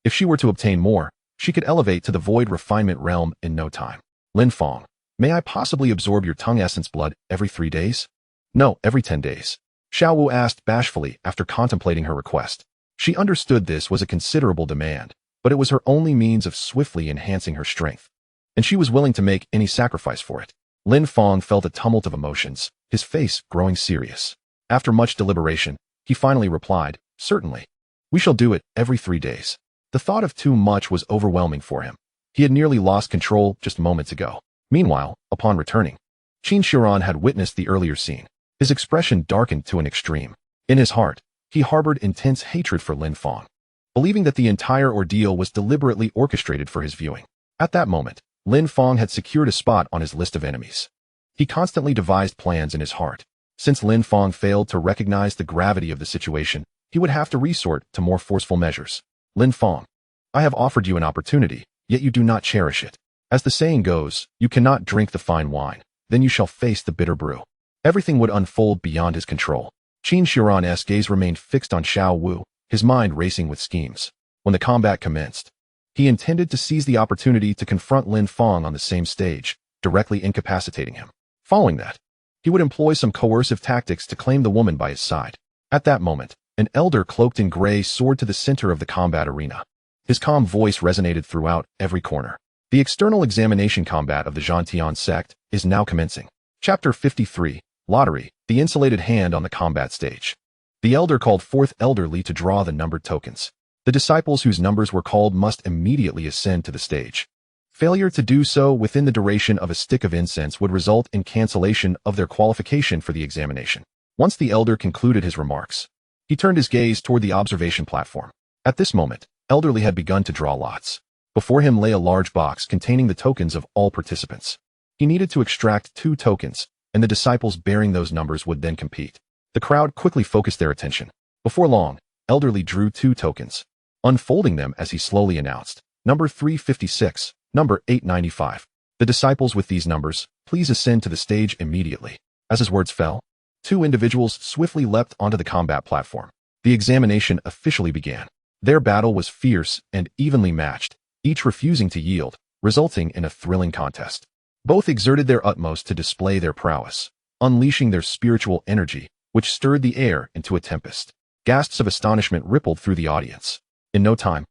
If she were to obtain more, she could elevate to the void refinement realm in no time. "Lin Fong, may I possibly absorb your tongue essence blood every 3 days?" "No, every 10 days. Xiao Wu asked bashfully after contemplating her request. She understood this was a considerable demand, but it was her only means of swiftly enhancing her strength, and she was willing to make any sacrifice for it. Lin Fong felt a tumult of emotions, his face growing serious. After much deliberation, he finally replied, "Certainly. We shall do it every 3 days." The The thought of too much was overwhelming for him. He had nearly lost control just moments ago. Meanwhile, upon returning, Qin Shiran had witnessed the earlier scene. His expression darkened to an extreme. In his heart, he harbored intense hatred for Lin Fong, believing that the entire ordeal was deliberately orchestrated for his viewing. At that moment, Lin Fong had secured a spot on his list of enemies. He constantly devised plans in his heart. Since Lin Fong failed to recognize the gravity of the situation, he would have to resort to more forceful measures. Lin Fong, I have offered you an opportunity, yet you do not cherish it. As the saying goes, you cannot drink the fine wine, then you shall face the bitter brew. Everything would unfold beyond his control. Qin Shiran's gaze remained fixed on Xiao Wu, his mind racing with schemes. When the combat commenced, he intended to seize the opportunity to confront Lin Fong on the same stage, directly incapacitating him. Following that, he would employ some coercive tactics to claim the woman by his side. At that moment, an elder cloaked in gray soared to the center of the combat arena. His calm voice resonated throughout every corner. The external examination combat of the Zhantian sect is now commencing. Chapter 53, Lottery, the insulated hand on the combat stage. The elder called forth elderly to draw the numbered tokens. The disciples whose numbers were called must immediately ascend to the stage. Failure to do so within the duration of a stick of incense would result in cancellation of their qualification for the examination. Once the elder concluded his remarks, he turned his gaze toward the observation platform. At this moment, elderly had begun to draw lots. Before him lay a large box containing the tokens of all participants. He needed to extract 2 tokens, and the disciples bearing those numbers would then compete. The crowd quickly focused their attention. Before long, elderly drew 2 tokens, unfolding them as he slowly announced, number 356, number 895. The disciples with these numbers, please ascend to the stage immediately. As his words fell, 2 individuals swiftly leapt onto the combat platform. The examination officially began. Their battle was fierce and evenly matched, each refusing to yield, resulting in a thrilling contest. Both exerted their utmost to display their prowess, unleashing their spiritual energy, which stirred the air into a tempest. Gasps of astonishment rippled through the audience. In no time,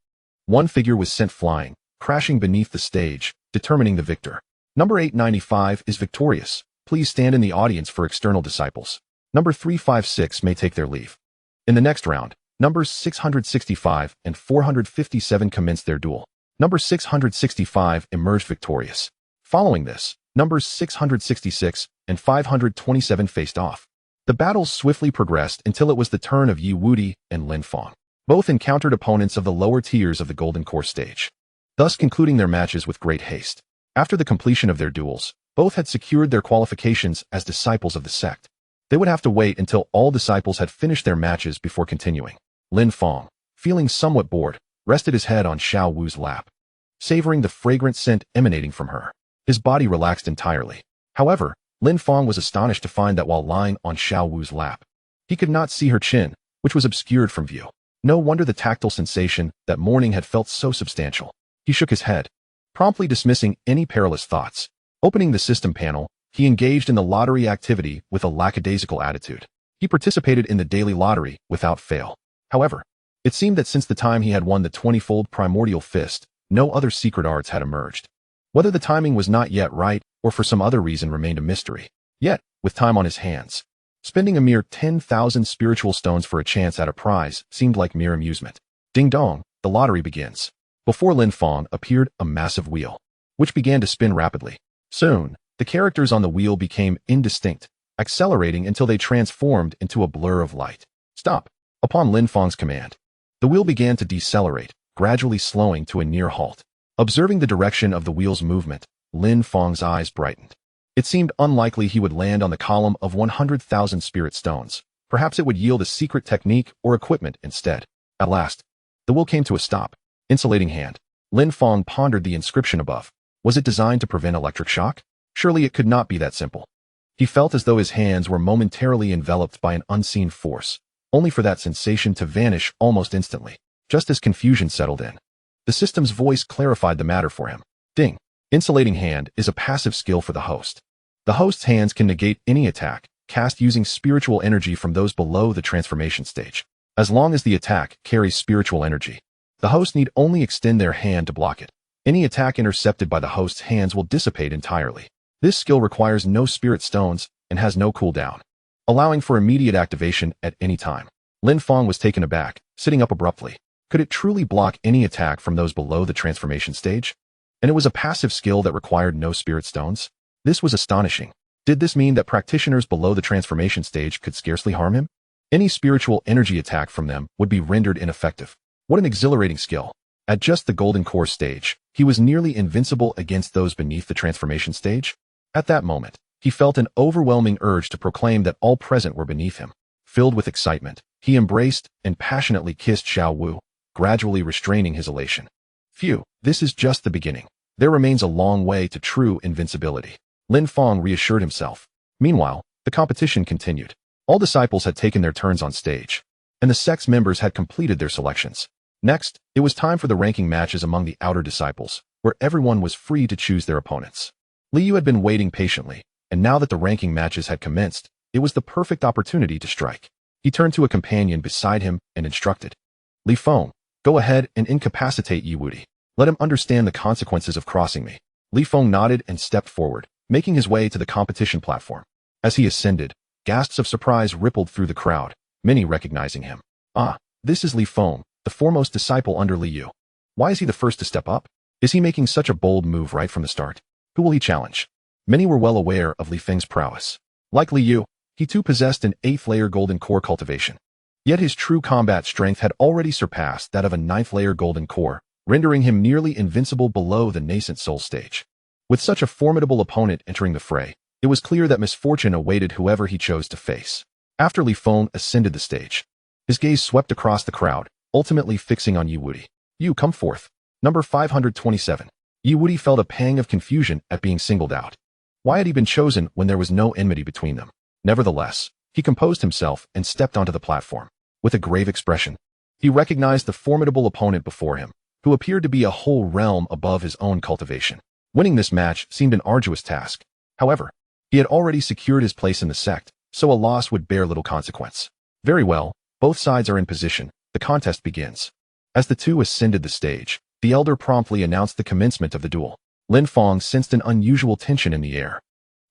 one figure was sent flying, crashing beneath the stage, determining the victor. Number 895 is victorious. Please stand in the audience for external disciples. Number 356 may take their leave. In the next round, numbers 665 and 457 commenced their duel. Number 665 emerged victorious. Following this, numbers 666 and 527 faced off. The battles swiftly progressed until it was the turn of Yi Wudi and Lin Fong. Both encountered opponents of the lower tiers of the Golden Course stage, thus concluding their matches with great haste. After the completion of their duels, both had secured their qualifications as disciples of the sect. They would have to wait until all disciples had finished their matches before continuing. Lin Fong, feeling somewhat bored, rested his head on Xiao Wu's lap, savoring the fragrant scent emanating from her. His body relaxed entirely. However, Lin Fong was astonished to find that while lying on Xiao Wu's lap, he could not see her chin, which was obscured from view. No wonder the tactile sensation that morning had felt so substantial. He shook his head, promptly dismissing any perilous thoughts. Opening the system panel, he engaged in the lottery activity with a lackadaisical attitude. He participated in the daily lottery without fail. However, it seemed that since the time he had won the 20-fold primordial fist, no other secret arts had emerged. Whether the timing was not yet right or for some other reason remained a mystery. Yet, with time on his hands, spending a mere 10,000 spiritual stones for a chance at a prize seemed like mere amusement. Ding dong, the lottery begins. Before Lin Fong appeared a massive wheel, which began to spin rapidly. Soon, the characters on the wheel became indistinct, accelerating until they transformed into a blur of light. Stop! Upon Lin Fong's command, the wheel began to decelerate, gradually slowing to a near halt. Observing the direction of the wheel's movement, Lin Fong's eyes brightened. It seemed unlikely he would land on the column of 100,000 spirit stones. Perhaps it would yield a secret technique or equipment instead. At last, the wheel came to a stop. Insulating hand. Lin Fong pondered the inscription above. Was it designed to prevent electric shock? Surely it could not be that simple. He felt as though his hands were momentarily enveloped by an unseen force, only for that sensation to vanish almost instantly. Just as confusion settled in, the system's voice clarified the matter for him. Ding. Insulating hand is a passive skill for the host. The host's hands can negate any attack cast using spiritual energy from those below the transformation stage. As long as the attack carries spiritual energy, the host need only extend their hand to block it. Any attack intercepted by the host's hands will dissipate entirely. This skill requires no spirit stones and has no cooldown, allowing for immediate activation at any time. Lin Fong was taken aback, sitting up abruptly. Could it truly block any attack from those below the transformation stage? And it was a passive skill that required no spirit stones? This was astonishing. Did this mean that practitioners below the transformation stage could scarcely harm him? Any spiritual energy attack from them would be rendered ineffective. What an exhilarating skill. At just the golden core stage, he was nearly invincible against those beneath the transformation stage. At that moment, he felt an overwhelming urge to proclaim that all present were beneath him. Filled with excitement, he embraced and passionately kissed Xiao Wu, gradually restraining his elation. Phew, this is just the beginning. There remains a long way to true invincibility. Lin Fong reassured himself. Meanwhile, the competition continued. All disciples had taken their turns on stage, and the sect's members had completed their selections. Next, it was time for the ranking matches among the outer disciples, where everyone was free to choose their opponents. Li Yu had been waiting patiently, and now that the ranking matches had commenced, it was the perfect opportunity to strike. He turned to a companion beside him and instructed, Li Fong, go ahead and incapacitate Yi Wudi. Let him understand the consequences of crossing me. Li Fong nodded and stepped forward, making his way to the competition platform. As he ascended, gasps of surprise rippled through the crowd, many recognizing him. Ah, this is Li Fong, the foremost disciple under Li Yu. Why is he the first to step up? Is he making such a bold move right from the start? Who will he challenge? Many were well aware of Li Feng's prowess. Like Li Yu, he too possessed an 8th-layer golden core cultivation. Yet his true combat strength had already surpassed that of a 9th-layer golden core, rendering him nearly invincible below the nascent soul stage. With such a formidable opponent entering the fray, it was clear that misfortune awaited whoever he chose to face. After Li Fong ascended the stage, his gaze swept across the crowd, ultimately fixing on Yi Wudi. You come forth. Number 527. Yi Wudi felt a pang of confusion at being singled out. Why had he been chosen when there was no enmity between them? Nevertheless, he composed himself and stepped onto the platform. With a grave expression, he recognized the formidable opponent before him, who appeared to be a whole realm above his own cultivation. Winning this match seemed an arduous task. However, he had already secured his place in the sect, so a loss would bear little consequence. Very well, both sides are in position. The contest begins. As the two ascended the stage, the elder promptly announced the commencement of the duel. Lin Fong sensed an unusual tension in the air.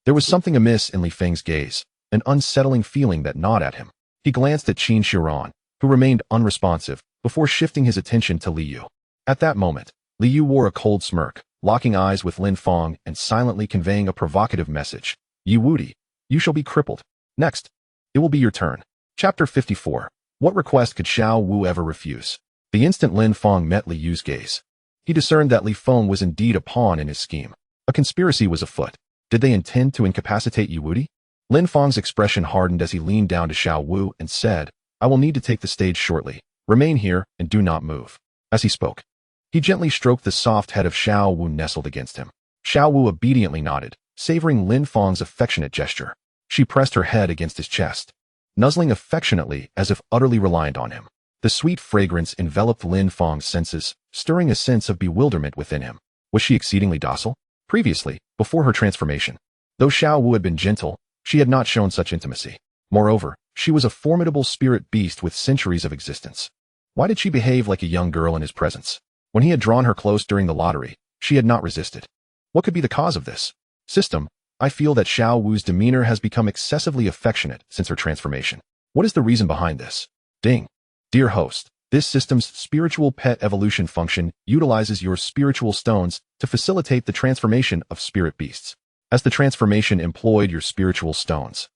There was something amiss in Li Feng's gaze, an unsettling feeling that gnawed at him. He glanced at Qin Shiran, who remained unresponsive, before shifting his attention to Li Yu. At that moment, Li Yu wore a cold smirk, locking eyes with Lin Fong and silently conveying a provocative message. Yi Wudi, you shall be crippled. Next, it will be your turn. Chapter 54. What request could Xiao Wu ever refuse? The instant Lin Fong met Li Yu's gaze, he discerned that Li Fong was indeed a pawn in his scheme. A conspiracy was afoot. Did they intend to incapacitate Yi Wudi? Lin Fong's expression hardened as he leaned down to Xiao Wu and said, I will need to take the stage shortly. Remain here and do not move. As he spoke, he gently stroked the soft head of Xiao Wu nestled against him. Xiao Wu obediently nodded, savoring Lin Fong's affectionate gesture. She pressed her head against his chest, nuzzling affectionately as if utterly reliant on him. The sweet fragrance enveloped Lin Fong's senses, stirring a sense of bewilderment within him. Was she exceedingly docile? Previously, before her transformation, though Xiao Wu had been gentle, she had not shown such intimacy. Moreover, she was a formidable spirit beast with centuries of existence. Why did she behave like a young girl in his presence? When he had drawn her close during the lottery, she had not resisted. What could be the cause of this? System, I feel that Xiao Wu's demeanor has become excessively affectionate since her transformation. What is the reason behind this? Ding. Dear host, this system's spiritual pet evolution function utilizes your spiritual stones to facilitate the transformation of spirit beasts. As the transformation employed your spiritual stones,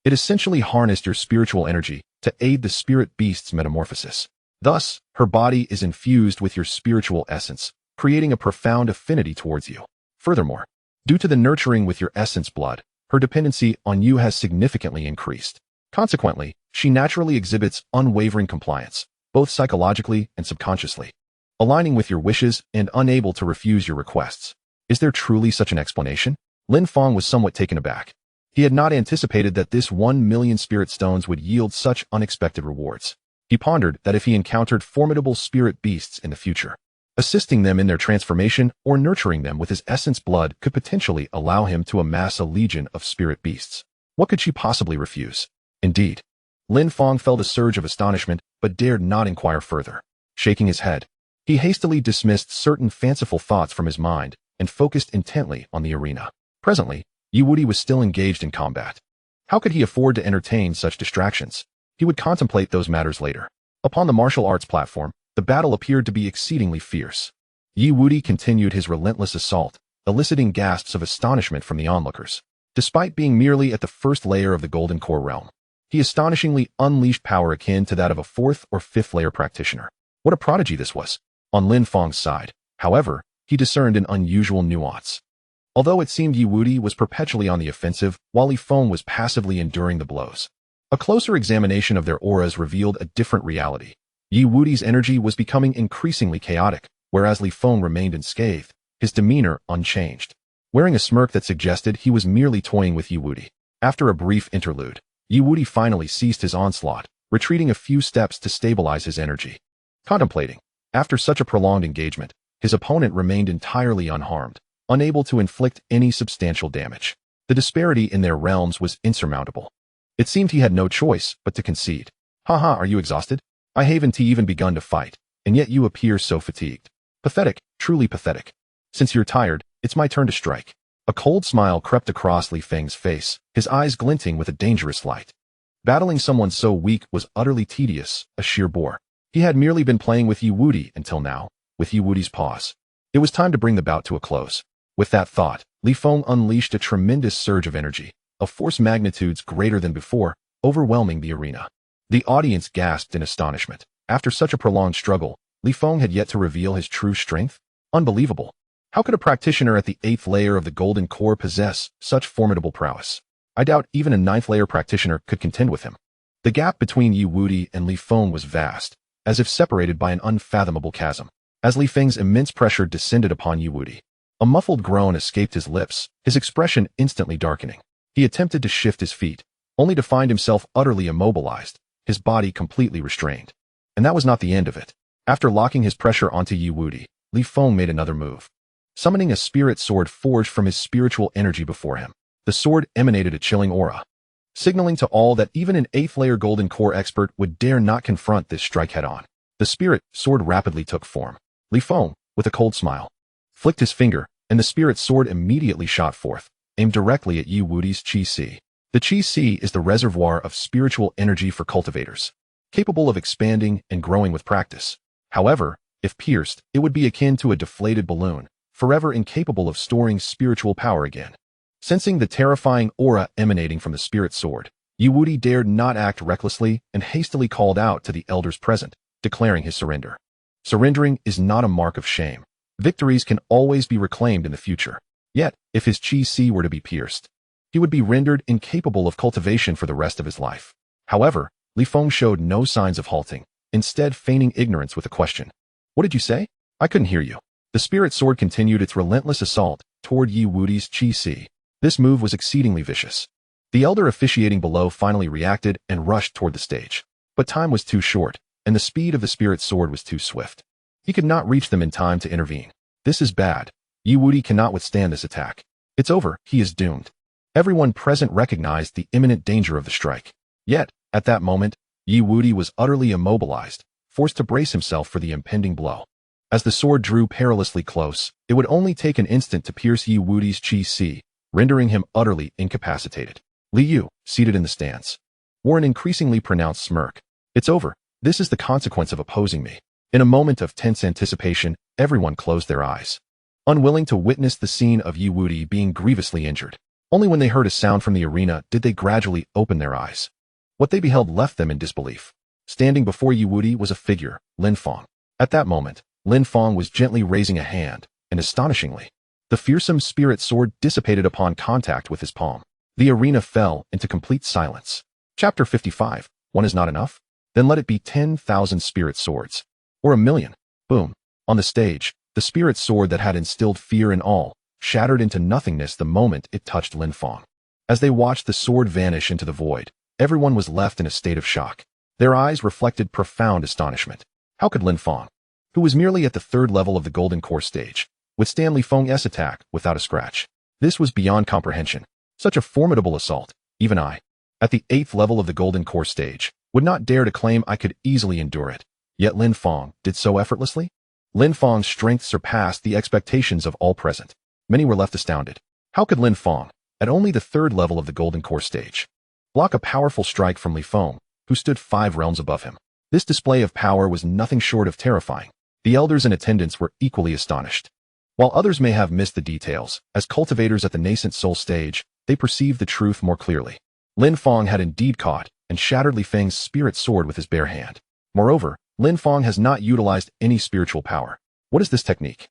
it essentially harnessed your spiritual energy to aid the spirit beast's metamorphosis. Thus, her body is infused with your spiritual essence, creating a profound affinity towards you. Furthermore, due to the nurturing with your essence blood, her dependency on you has significantly increased. Consequently, she naturally exhibits unwavering compliance, both psychologically and subconsciously, aligning with your wishes and unable to refuse your requests. Is there truly such an explanation? Lin Fong was somewhat taken aback. He had not anticipated that this 1,000,000 spirit stones would yield such unexpected rewards. He pondered that if he encountered formidable spirit beasts in the future, assisting them in their transformation or nurturing them with his essence blood could potentially allow him to amass a legion of spirit beasts. What could she possibly refuse? Indeed, Lin Fong felt a surge of astonishment but dared not inquire further. Shaking his head, he hastily dismissed certain fanciful thoughts from his mind and focused intently on the arena. Presently, Yi Wudi was still engaged in combat. How could he afford to entertain such distractions? He would contemplate those matters later. Upon the martial arts platform, The battle appeared to be exceedingly fierce. Yi Wudi continued his relentless assault, eliciting gasps of astonishment from the onlookers. Despite being merely at the first layer of the Golden Core realm, he astonishingly unleashed power akin to that of a fourth or fifth layer practitioner. What a prodigy this was! On Lin Fong's side, however, he discerned an unusual nuance. Although it seemed Yi Wudi was perpetually on the offensive, while Lin Fong was passively enduring the blows. A closer examination of their auras revealed a different reality. Yi Wudi's energy was becoming increasingly chaotic, whereas Lin Fong remained unscathed, his demeanor unchanged. Wearing a smirk that suggested he was merely toying with Yi Wudi. After a brief interlude, Yi Wudi finally ceased his onslaught, retreating a few steps to stabilize his energy. Contemplating. After such a prolonged engagement, his opponent remained entirely unharmed, unable to inflict any substantial damage. The disparity in their realms was insurmountable. It seemed he had no choice but to concede. Haha, are you exhausted? I haven't even begun to fight, and yet you appear so fatigued. Pathetic, truly pathetic. Since you're tired, it's my turn to strike. A cold smile crept across Lin Fang's face, his eyes glinting with a dangerous light. Battling someone so weak was utterly tedious, a sheer bore. He had merely been playing with Yi Wudi until now, with Yi Wudi's pause. It was time to bring the bout to a close. With that thought, Lin Fong unleashed a tremendous surge of energy, of force magnitudes greater than before, overwhelming the arena. The audience gasped in astonishment. After such a prolonged struggle, Lin Fong had yet to reveal his true strength? Unbelievable. How could a practitioner at the 8th layer of the Golden Core possess such formidable prowess? I doubt even a 9th layer practitioner could contend with him. The gap between Yi Wudi and Lin Fong was vast, as if separated by an unfathomable chasm. As Lin Fang's immense pressure descended upon Yi Wudi, a muffled groan escaped his lips, his expression instantly darkening. He attempted to shift his feet, only to find himself utterly immobilized, his body completely restrained. And that was not the end of it. After locking his pressure onto Yi Wudi, Lin Fong made another move. Summoning a spirit sword forged from his spiritual energy before him, the sword emanated a chilling aura, signaling to all that even an 8th layer Golden Core expert would dare not confront this strike head-on. The spirit sword rapidly took form. Lin Fong, with a cold smile, flicked his finger, and the spirit sword immediately shot forth, aimed directly at Yi Wudi's Qi. The Qi is the reservoir of spiritual energy for cultivators, capable of expanding and growing with practice. However, if pierced, it would be akin to a deflated balloon, forever incapable of storing spiritual power again. Sensing the terrifying aura emanating from the spirit sword, Yi Wudi dared not act recklessly and hastily called out to the elders present, declaring his surrender. Surrendering is not a mark of shame. Victories can always be reclaimed in the future. Yet, if his Qi were to be pierced, he would be rendered incapable of cultivation for the rest of his life. However, Lin Fong showed no signs of halting, instead feigning ignorance with a question. What did you say? I couldn't hear you. The spirit sword continued its relentless assault toward Yi Wudi's Qi. This move was exceedingly vicious. The elder officiating below finally reacted and rushed toward the stage. But time was too short, and the speed of the spirit sword was too swift. He could not reach them in time to intervene. This is bad. Yi Wudi cannot withstand this attack. It's over, he is doomed. Everyone present recognized the imminent danger of the strike. Yet, at that moment, Yi Wudi was utterly immobilized, forced to brace himself for the impending blow. As the sword drew perilously close, it would only take an instant to pierce Yi Wudi's Qi, rendering him utterly incapacitated. Li Yu, seated in the stance, wore an increasingly pronounced smirk. It's over. This is the consequence of opposing me. In a moment of tense anticipation, everyone closed their eyes, unwilling to witness the scene of Yi Wudi being grievously injured. Only when they heard a sound from the arena did they gradually open their eyes. What they beheld left them in disbelief. Standing before Yi Wudi was a figure, Lin Fong. At that moment, Lin Fong was gently raising a hand, and astonishingly, the fearsome spirit sword dissipated upon contact with his palm. The arena fell into complete silence. Chapter 55. One is not enough? Then let it be 10,000 spirit swords. Or 1,000,000. Boom. On the stage, the spirit sword that had instilled fear in all shattered into nothingness the moment it touched Lin Fong. As they watched the sword vanish into the void, everyone was left in a state of shock. Their eyes reflected profound astonishment. How could Lin Fong, who was merely at the 3rd level of the Golden Core stage, withstand Lin Fong's attack without a scratch? This was beyond comprehension. Such a formidable assault, even I, at the 8th level of the Golden Core stage, would not dare to claim I could easily endure it. Yet Lin Fong did so effortlessly? Lin Fong's strength surpassed the expectations of all present. Many were left astounded. How could Lin Fong, at only the 3rd level of the Golden Core stage, block a powerful strike from Lin Fong, who stood 5 realms above him? This display of power was nothing short of terrifying. The elders in attendance were equally astonished. While others may have missed the details, as cultivators at the nascent soul stage, they perceived the truth more clearly. Lin Fong had indeed caught and shattered Lin Fang's spirit sword with his bare hand. Moreover, Lin Fong has not utilized any spiritual power. What is this technique?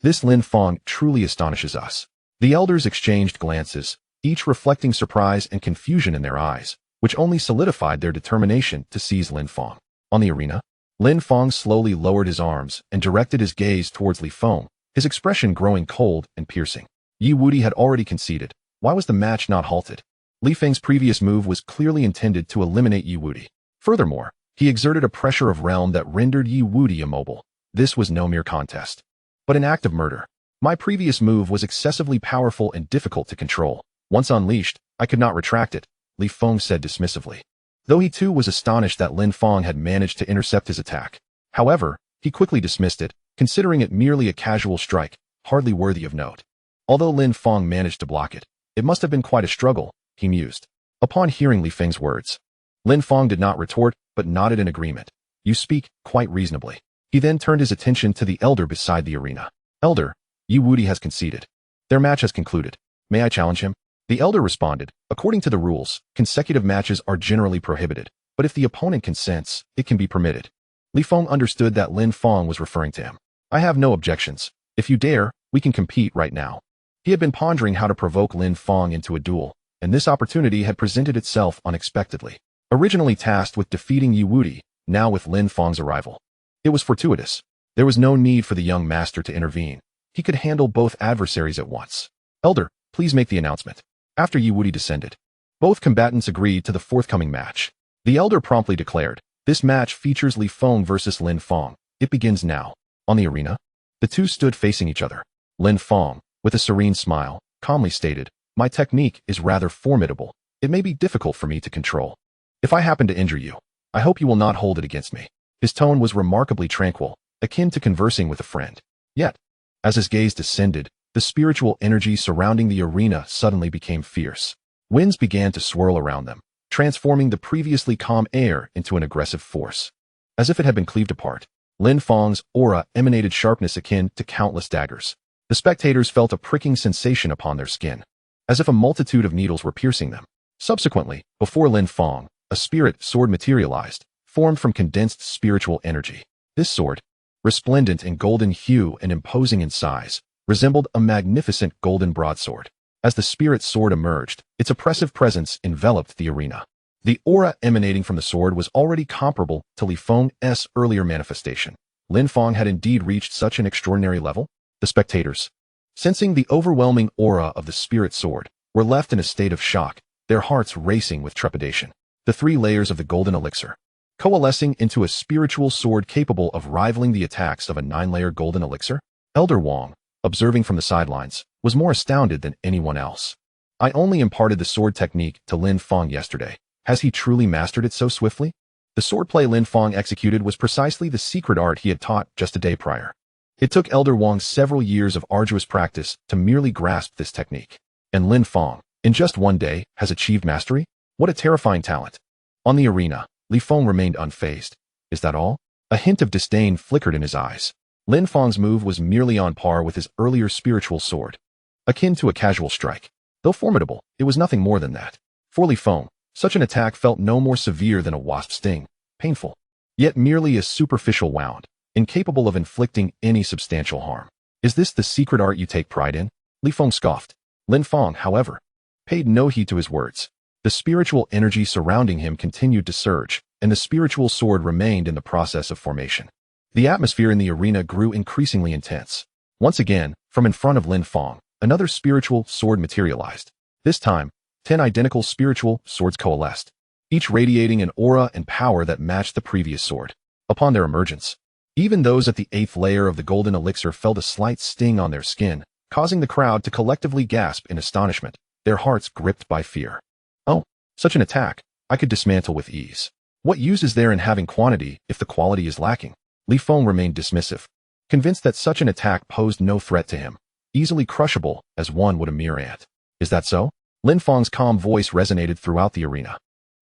This Lin Fong truly astonishes us. The elders exchanged glances, each reflecting surprise and confusion in their eyes, which only solidified their determination to seize Lin Fong. On the arena, Lin Fong slowly lowered his arms and directed his gaze towards Lin Fong, his expression growing cold and piercing. Yi Wudi had already conceded. Why was the match not halted? Lin Fang's previous move was clearly intended to eliminate Yi Wudi. Furthermore, he exerted a pressure of realm that rendered Yi Wudi immobile. This was no mere contest, but an act of murder. My previous move was excessively powerful and difficult to control. Once unleashed, I could not retract it, Lin Fong said dismissively. Though he too was astonished that Lin Fong had managed to intercept his attack. However, he quickly dismissed it, considering it merely a casual strike, hardly worthy of note. Although Lin Fong managed to block it, it must have been quite a struggle, he mused. Upon hearing Lin Fang's words, Lin Fong did not retort, but nodded in agreement. You speak quite reasonably. He then turned his attention to the elder beside the arena. Elder, Yi Wudi has conceded. Their match has concluded. May I challenge him? The elder responded, according to the rules, consecutive matches are generally prohibited, but if the opponent consents, it can be permitted. Lin Fong understood that Lin Fong was referring to him. I have no objections. If you dare, we can compete right now. He had been pondering how to provoke Lin Fong into a duel, and this opportunity had presented itself unexpectedly. Originally tasked with defeating Yi Wudi, now with Lin Fong's arrival. It was fortuitous. There was no need for the young master to intervene. He could handle both adversaries at once. Elder, please make the announcement. After Yi Wudi descended, both combatants agreed to the forthcoming match. The elder promptly declared, this match features Lin Fong versus Lin Fong. It begins now. On the arena, the two stood facing each other. Lin Fong, with a serene smile, calmly stated, my technique is rather formidable. It may be difficult for me to control. If I happen to injure you, I hope you will not hold it against me. His tone was remarkably tranquil, akin to conversing with a friend. Yet, as his gaze descended, the spiritual energy surrounding the arena suddenly became fierce. Winds began to swirl around them, transforming the previously calm air into an aggressive force. As if it had been cleaved apart, Lin Fong's aura emanated sharpness akin to countless daggers. The spectators felt a pricking sensation upon their skin, as if a multitude of needles were piercing them. Subsequently, before Lin Fong, a spirit sword materialized, formed from condensed spiritual energy. This sword, resplendent in golden hue and imposing in size, resembled a magnificent golden broadsword. As the spirit sword emerged, its oppressive presence enveloped the arena. The aura emanating from the sword was already comparable to Lin Fong's earlier manifestation. Lin Fong had indeed reached such an extraordinary level. The spectators, sensing the overwhelming aura of the spirit sword, were left in a state of shock, their hearts racing with trepidation. The 3 layers of the golden elixir, coalescing into a spiritual sword capable of rivaling the attacks of a 9-layer golden elixir. Elder Wong, observing from the sidelines, was more astounded than anyone else. I only imparted the sword technique to Lin Fong yesterday. Has he truly mastered it so swiftly? The swordplay Lin Fong executed was precisely the secret art he had taught just a day prior. It took Elder Wong several years of arduous practice to merely grasp this technique. And Lin Fong, in just one day, has achieved mastery? What a terrifying talent. On the arena, Lin Fong remained unfazed. Is that all? A hint of disdain flickered in his eyes. Lin Fong's move was merely on par with his earlier spiritual sword, akin to a casual strike. Though formidable, it was nothing more than that. For Lin Fong, such an attack felt no more severe than a wasp sting, painful, yet merely a superficial wound, incapable of inflicting any substantial harm. Is this the secret art you take pride in? Lin Fong scoffed. Lin Fong, however, paid no heed to his words. The spiritual energy surrounding him continued to surge, and the spiritual sword remained in the process of formation. The atmosphere in the arena grew increasingly intense. Once again, from in front of Lin Fong, another spiritual sword materialized. This time, 10 identical spiritual swords coalesced, each radiating an aura and power that matched the previous sword. Upon their emergence, even those at the 8th layer of the golden elixir felt a slight sting on their skin, causing the crowd to collectively gasp in astonishment, their hearts gripped by fear. Oh, such an attack, I could dismantle with ease. What use is there in having quantity if the quality is lacking? Lin Fong remained dismissive, convinced that such an attack posed no threat to him, easily crushable as one would a mere ant. Is that so? Lin Fong's calm voice resonated throughout the arena.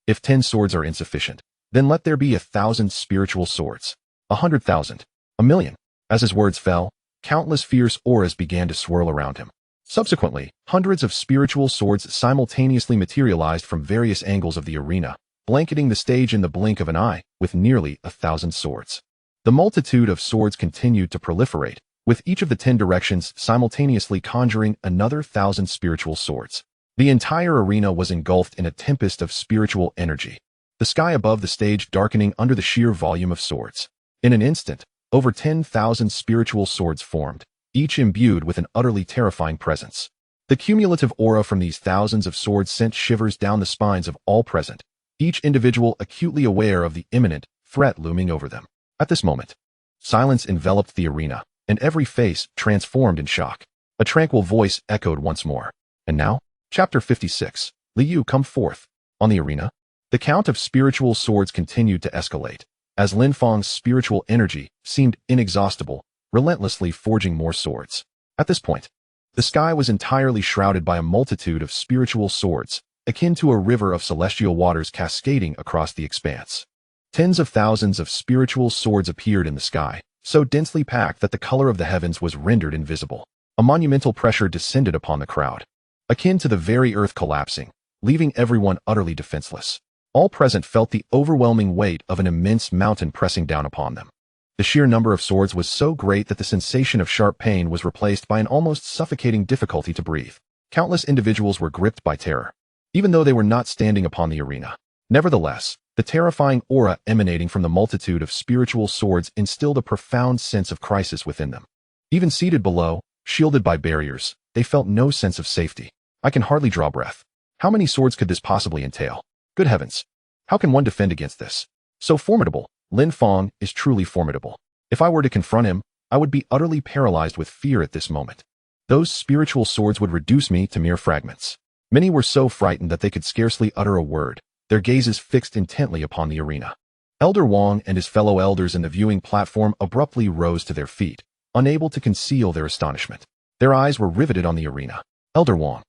If 10 swords are insufficient, Then let there be 1,000 spiritual swords. 100,000. 1,000,000. As his words fell, countless fierce auras began to swirl around him. Subsequently, hundreds of spiritual swords simultaneously materialized from various angles of the arena, blanketing the stage in the blink of an eye with nearly 1,000 swords. The multitude of swords continued to proliferate, with each of the 10 directions simultaneously conjuring another 1,000 spiritual swords. The entire arena was engulfed in a tempest of spiritual energy, the sky above the stage darkening under the sheer volume of swords. In an instant, over 10,000 spiritual swords formed, each imbued with an utterly terrifying presence. The cumulative aura from these thousands of swords sent shivers down the spines of all present, each individual acutely aware of the imminent threat looming over them. At this moment, silence enveloped the arena, and every face transformed in shock. A tranquil voice echoed once more. And now, Chapter 56. Liu, come forth. On the arena, the count of spiritual swords continued to escalate, as Lin Fang's spiritual energy seemed inexhaustible, relentlessly forging more swords. At this point, the sky was entirely shrouded by a multitude of spiritual swords, akin to a river of celestial waters cascading across the expanse. Tens of thousands of spiritual swords appeared in the sky, so densely packed that the color of the heavens was rendered invisible. A monumental pressure descended upon the crowd, akin to the very earth collapsing, leaving everyone utterly defenseless. All present felt the overwhelming weight of an immense mountain pressing down upon them. The sheer number of swords was so great that the sensation of sharp pain was replaced by an almost suffocating difficulty to breathe. Countless individuals were gripped by terror, even though they were not standing upon the arena. Nevertheless, the terrifying aura emanating from the multitude of spiritual swords instilled a profound sense of crisis within them. Even seated below, shielded by barriers, they felt no sense of safety. I can hardly draw breath. How many swords could this possibly entail? Good heavens! How can one defend against this? So formidable. Lin Fong is truly formidable. If I were to confront him, I would be utterly paralyzed with fear at this moment. Those spiritual swords would reduce me to mere fragments. Many were so frightened that they could scarcely utter a word, their gazes fixed intently upon the arena. Elder Wang and his fellow elders in the viewing platform abruptly rose to their feet, unable to conceal their astonishment. Their eyes were riveted on the arena. Elder Wang,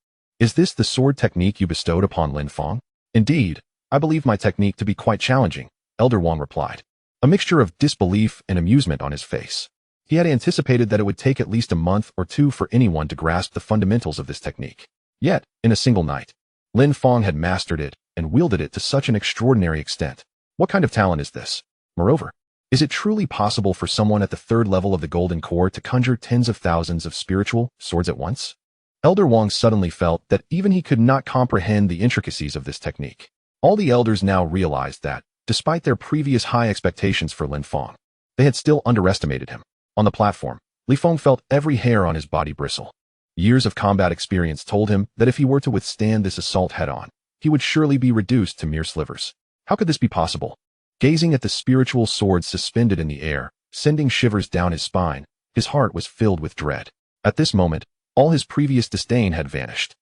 is this the sword technique you bestowed upon Lin Fong? Indeed, I believe my technique to be quite challenging, Elder Wang replied, a mixture of disbelief and amusement on his face. He had anticipated that it would take at least a month or two for anyone to grasp the fundamentals of this technique. Yet, in a single night, Lin Fong had mastered it and wielded it to such an extraordinary extent. What kind of talent is this? Moreover, is it truly possible for someone at the third level of the Golden Core to conjure tens of thousands of spiritual swords at once? Elder Wang suddenly felt that even he could not comprehend the intricacies of this technique. All the elders now realized that, despite their previous high expectations for Lin Fong, they had still underestimated him. On the platform, Lin Fong felt every hair on his body bristle. Years of combat experience told him that if he were to withstand this assault head-on, he would surely be reduced to mere slivers. How could this be possible? Gazing at the spiritual swords suspended in the air, sending shivers down his spine, his heart was filled with dread. At this moment, all his previous disdain had vanished.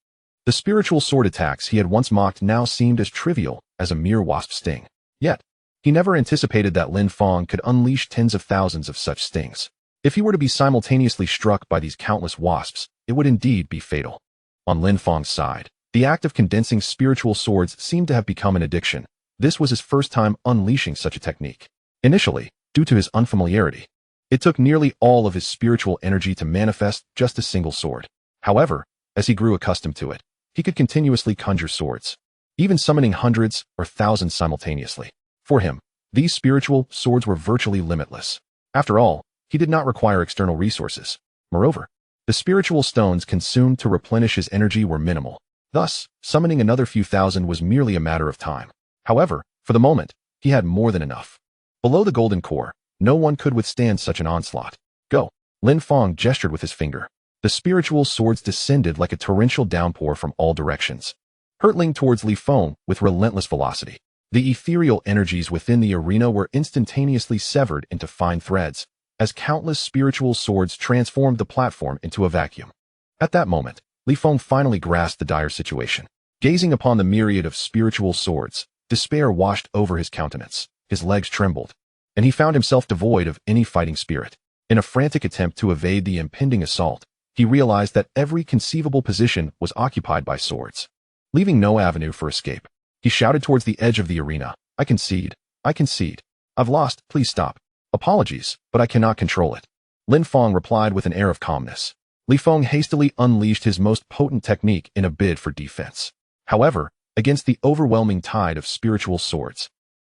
The spiritual sword attacks he had once mocked now seemed as trivial as a mere wasp sting. Yet, he never anticipated that Lin Fong could unleash tens of thousands of such stings. If he were to be simultaneously struck by these countless wasps, it would indeed be fatal. On Lin Fong's side, the act of condensing spiritual swords seemed to have become an addiction. This was his first time unleashing such a technique. Initially, due to his unfamiliarity, it took nearly all of his spiritual energy to manifest just a single sword. However, as he grew accustomed to it, he could continuously conjure swords, even summoning hundreds or thousands simultaneously. For him, these spiritual swords were virtually limitless. After all, he did not require external resources. Moreover, the spiritual stones consumed to replenish his energy were minimal. Thus, summoning another few thousand was merely a matter of time. However, for the moment, he had more than enough. Below the Golden Core, no one could withstand such an onslaught. Go! Lin Fong gestured with his finger. The spiritual swords descended like a torrential downpour from all directions, hurtling towards Lin Fong with relentless velocity. The ethereal energies within the arena were instantaneously severed into fine threads, as countless spiritual swords transformed the platform into a vacuum. At that moment, Lin Fong finally grasped the dire situation. Gazing upon the myriad of spiritual swords, despair washed over his countenance, his legs trembled, and he found himself devoid of any fighting spirit. In a frantic attempt to evade the impending assault, he realized that every conceivable position was occupied by swords. Leaving no avenue for escape, he shouted towards the edge of the arena, I concede. I concede. I've lost, please stop. Apologies, but I cannot control it. Lin Fong replied with an air of calmness. Lin Fong hastily unleashed his most potent technique in a bid for defense. However, against the overwhelming tide of spiritual swords,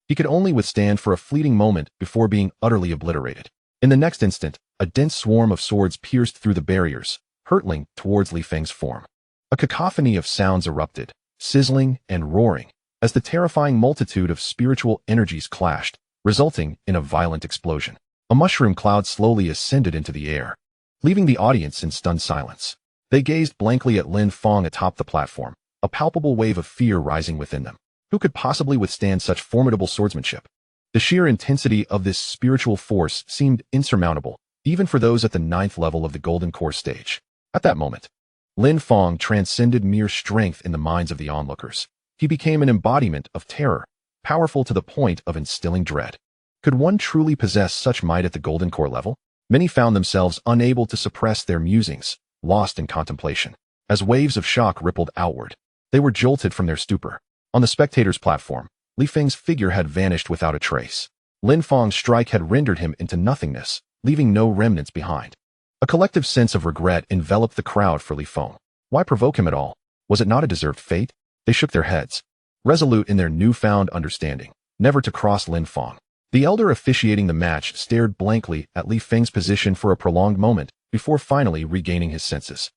he could only withstand for a fleeting moment before being utterly obliterated. In the next instant, a dense swarm of swords pierced through the barriers, hurtling towards Lin Fang's form. A cacophony of sounds erupted, sizzling and roaring, as the terrifying multitude of spiritual energies clashed, resulting in a violent explosion. A mushroom cloud slowly ascended into the air, leaving the audience in stunned silence. They gazed blankly at Lin Fong atop the platform, a palpable wave of fear rising within them. Who could possibly withstand such formidable swordsmanship? The sheer intensity of this spiritual force seemed insurmountable, even for those at the 9th level of the Golden Core stage. At that moment, Lin Fong transcended mere strength in the minds of the onlookers. He became an embodiment of terror, powerful to the point of instilling dread. Could one truly possess such might at the Golden Core level? Many found themselves unable to suppress their musings, lost in contemplation. As waves of shock rippled outward, they were jolted from their stupor. On the spectators' platform, Lin Fang's figure had vanished without a trace. Lin Fong's strike had rendered him into nothingness, leaving no remnants behind. A collective sense of regret enveloped the crowd for Lin Fong. Why provoke him at all? Was it not a deserved fate? They shook their heads, resolute in their newfound understanding, never to cross Lin Fong. The elder officiating the match stared blankly at Lin Fang's position for a prolonged moment before finally regaining his senses.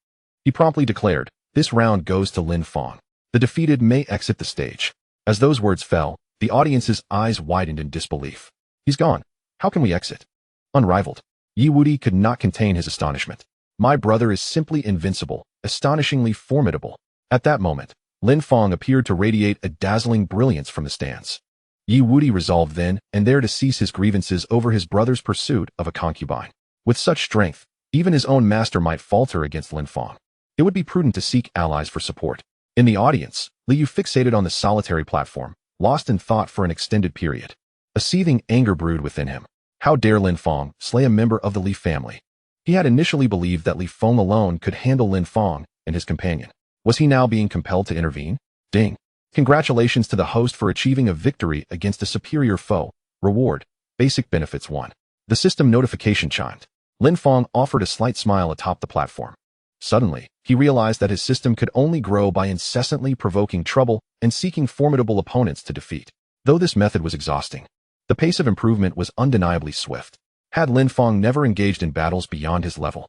He promptly declared, "This round goes to Lin Fong. The defeated may exit the stage." As those words fell, the audience's eyes widened in disbelief. "He's gone. How can we exit?" Unrivaled, Yi Wudi could not contain his astonishment. "My brother is simply invincible, astonishingly formidable." At that moment, Lin Fong appeared to radiate a dazzling brilliance from the stands. Yi Wudi resolved then and there to cease his grievances over his brother's pursuit of a concubine. With such strength, even his own master might falter against Lin Fong. It would be prudent to seek allies for support. In the audience, Liu fixated on the solitary platform, lost in thought for an extended period. A seething anger brewed within him. How dare Lin Fong slay a member of the Li family? He had initially believed that Lin Fong alone could handle Lin Fong and his companion. Was he now being compelled to intervene? Ding. Congratulations to the host for achieving a victory against a superior foe. Reward. Basic benefits 1. The system notification chimed. Lin Fong offered a slight smile atop the platform. Suddenly, he realized that his system could only grow by incessantly provoking trouble and seeking formidable opponents to defeat. Though this method was exhausting, the pace of improvement was undeniably swift. Had Lin Fong never engaged in battles beyond his level,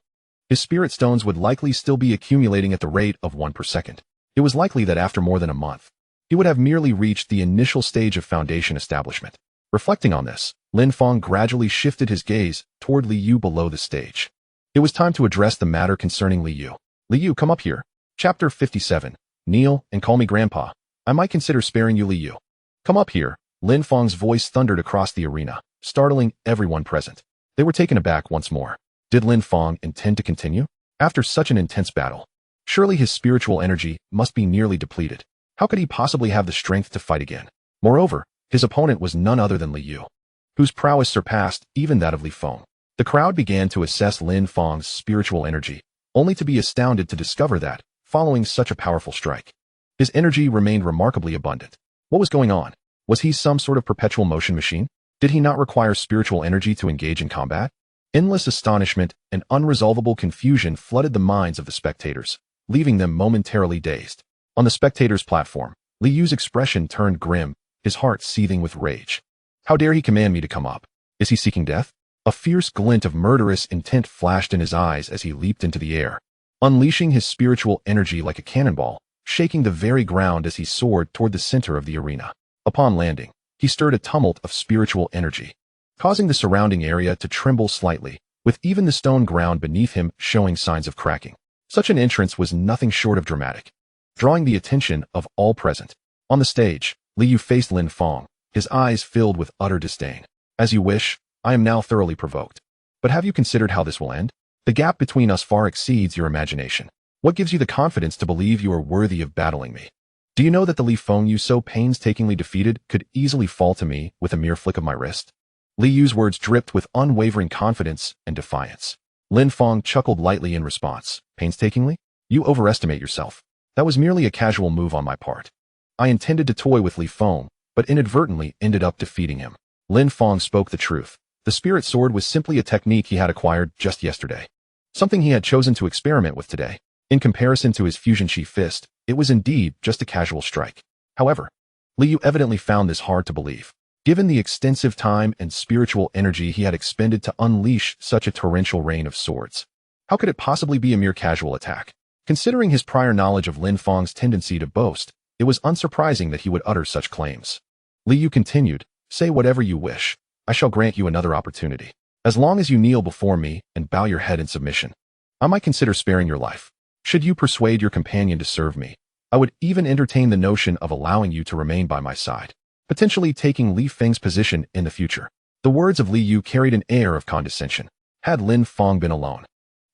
his spirit stones would likely still be accumulating at the rate of 1 per second. It was likely that after more than a month, he would have merely reached the initial stage of foundation establishment. Reflecting on this, Lin Fong gradually shifted his gaze toward Liu below the stage. It was time to address the matter concerning Liu. Liu, come up here. Chapter 57. Kneel and call me Grandpa. I might consider sparing you, Liu. Come up here. Lin Fong's voice thundered across the arena, startling everyone present. They were taken aback once more. Did Lin Fong intend to continue? After such an intense battle, surely his spiritual energy must be nearly depleted. How could he possibly have the strength to fight again? Moreover, his opponent was none other than Liu, whose prowess surpassed even that of Lin Fong. The crowd began to assess Lin Fong's spiritual energy, only to be astounded to discover that, following such a powerful strike, his energy remained remarkably abundant. What was going on? Was he some sort of perpetual motion machine? Did he not require spiritual energy to engage in combat? Endless astonishment and unresolvable confusion flooded the minds of the spectators, leaving them momentarily dazed. On the spectators' platform, Liu's expression turned grim, his heart seething with rage. How dare he command me to come up? Is he seeking death? A fierce glint of murderous intent flashed in his eyes as he leaped into the air, unleashing his spiritual energy like a cannonball, shaking the very ground as he soared toward the center of the arena. Upon landing, he stirred a tumult of spiritual energy, causing the surrounding area to tremble slightly, with even the stone ground beneath him showing signs of cracking. Such an entrance was nothing short of dramatic, drawing the attention of all present. On the stage, Liu faced Lin Fong, his eyes filled with utter disdain. As you wish, I am now thoroughly provoked. But have you considered how this will end? The gap between us far exceeds your imagination. What gives you the confidence to believe you are worthy of battling me? Do you know that the Lin Fong you so painstakingly defeated could easily fall to me with a mere flick of my wrist? Liu's words dripped with unwavering confidence and defiance. Lin Fong chuckled lightly in response. Painstakingly? You overestimate yourself. That was merely a casual move on my part. I intended to toy with Lin Fong, but inadvertently ended up defeating him. Lin Fong spoke the truth. The spirit sword was simply a technique he had acquired just yesterday. Something he had chosen to experiment with today. In comparison to his fusion chi fist, it was indeed just a casual strike. However, Liu evidently found this hard to believe. Given the extensive time and spiritual energy he had expended to unleash such a torrential rain of swords, how could it possibly be a mere casual attack? Considering his prior knowledge of Lin Fong's tendency to boast, it was unsurprising that he would utter such claims. Liu continued, "Say whatever you wish. I shall grant you another opportunity. As long as you kneel before me and bow your head in submission, I might consider sparing your life. Should you persuade your companion to serve me, I would even entertain the notion of allowing you to remain by my side, potentially taking Lin Fang's position in the future." The words of Liu carried an air of condescension. Had Lin Fong been alone,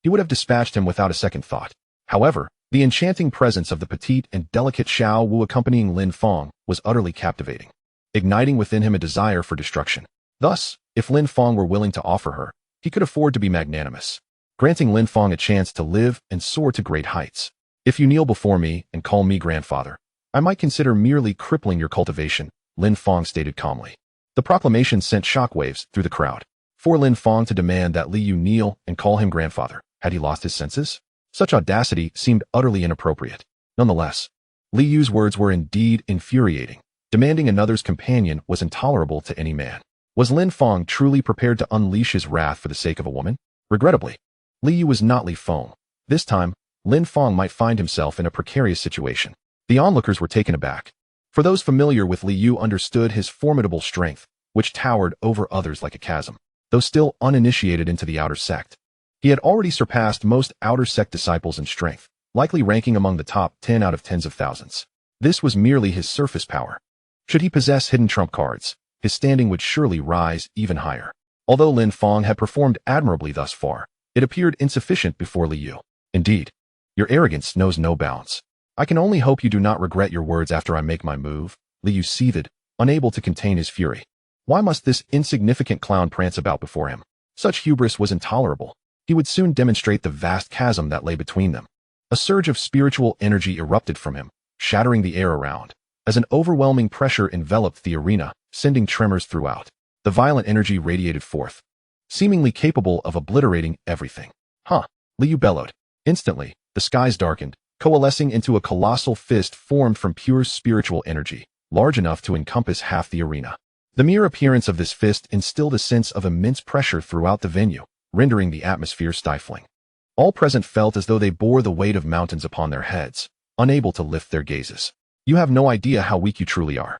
he would have dispatched him without a second thought. However, the enchanting presence of the petite and delicate Xiao Wu accompanying Lin Fong was utterly captivating, igniting within him a desire for destruction. Thus, if Lin Fong were willing to offer her, he could afford to be magnanimous, granting Lin Fong a chance to live and soar to great heights. "If you kneel before me and call me grandfather, I might consider merely crippling your cultivation," Lin Fong stated calmly. The proclamation sent shockwaves through the crowd. For Lin Fong to demand that Liu kneel and call him grandfather, had he lost his senses? Such audacity seemed utterly inappropriate. Nonetheless, Liu's words were indeed infuriating. Demanding another's companion was intolerable to any man. Was Lin Fong truly prepared to unleash his wrath for the sake of a woman? Regrettably, Liu was not Lin Fong. This time, Lin Fong might find himself in a precarious situation. The onlookers were taken aback. For those familiar with Liu understood his formidable strength, which towered over others like a chasm. Though still uninitiated into the outer sect, he had already surpassed most outer sect disciples in strength, likely ranking among the top 10 out of tens of thousands. This was merely his surface power. Should he possess hidden trump cards, his standing would surely rise even higher. Although Lin Fong had performed admirably thus far, it appeared insufficient before Liu. "Indeed, your arrogance knows no bounds. I can only hope you do not regret your words after I make my move." Liu seethed, unable to contain his fury. Why must this insignificant clown prance about before him? Such hubris was intolerable. He would soon demonstrate the vast chasm that lay between them. A surge of spiritual energy erupted from him, shattering the air around, as an overwhelming pressure enveloped the arena, sending tremors throughout. The violent energy radiated forth, seemingly capable of obliterating everything. "Huh!" Liu bellowed. Instantly, the skies darkened, coalescing into a colossal fist formed from pure spiritual energy, large enough to encompass half the arena. The mere appearance of this fist instilled a sense of immense pressure throughout the venue, rendering the atmosphere stifling. All present felt as though they bore the weight of mountains upon their heads, unable to lift their gazes. "You have no idea how weak you truly are.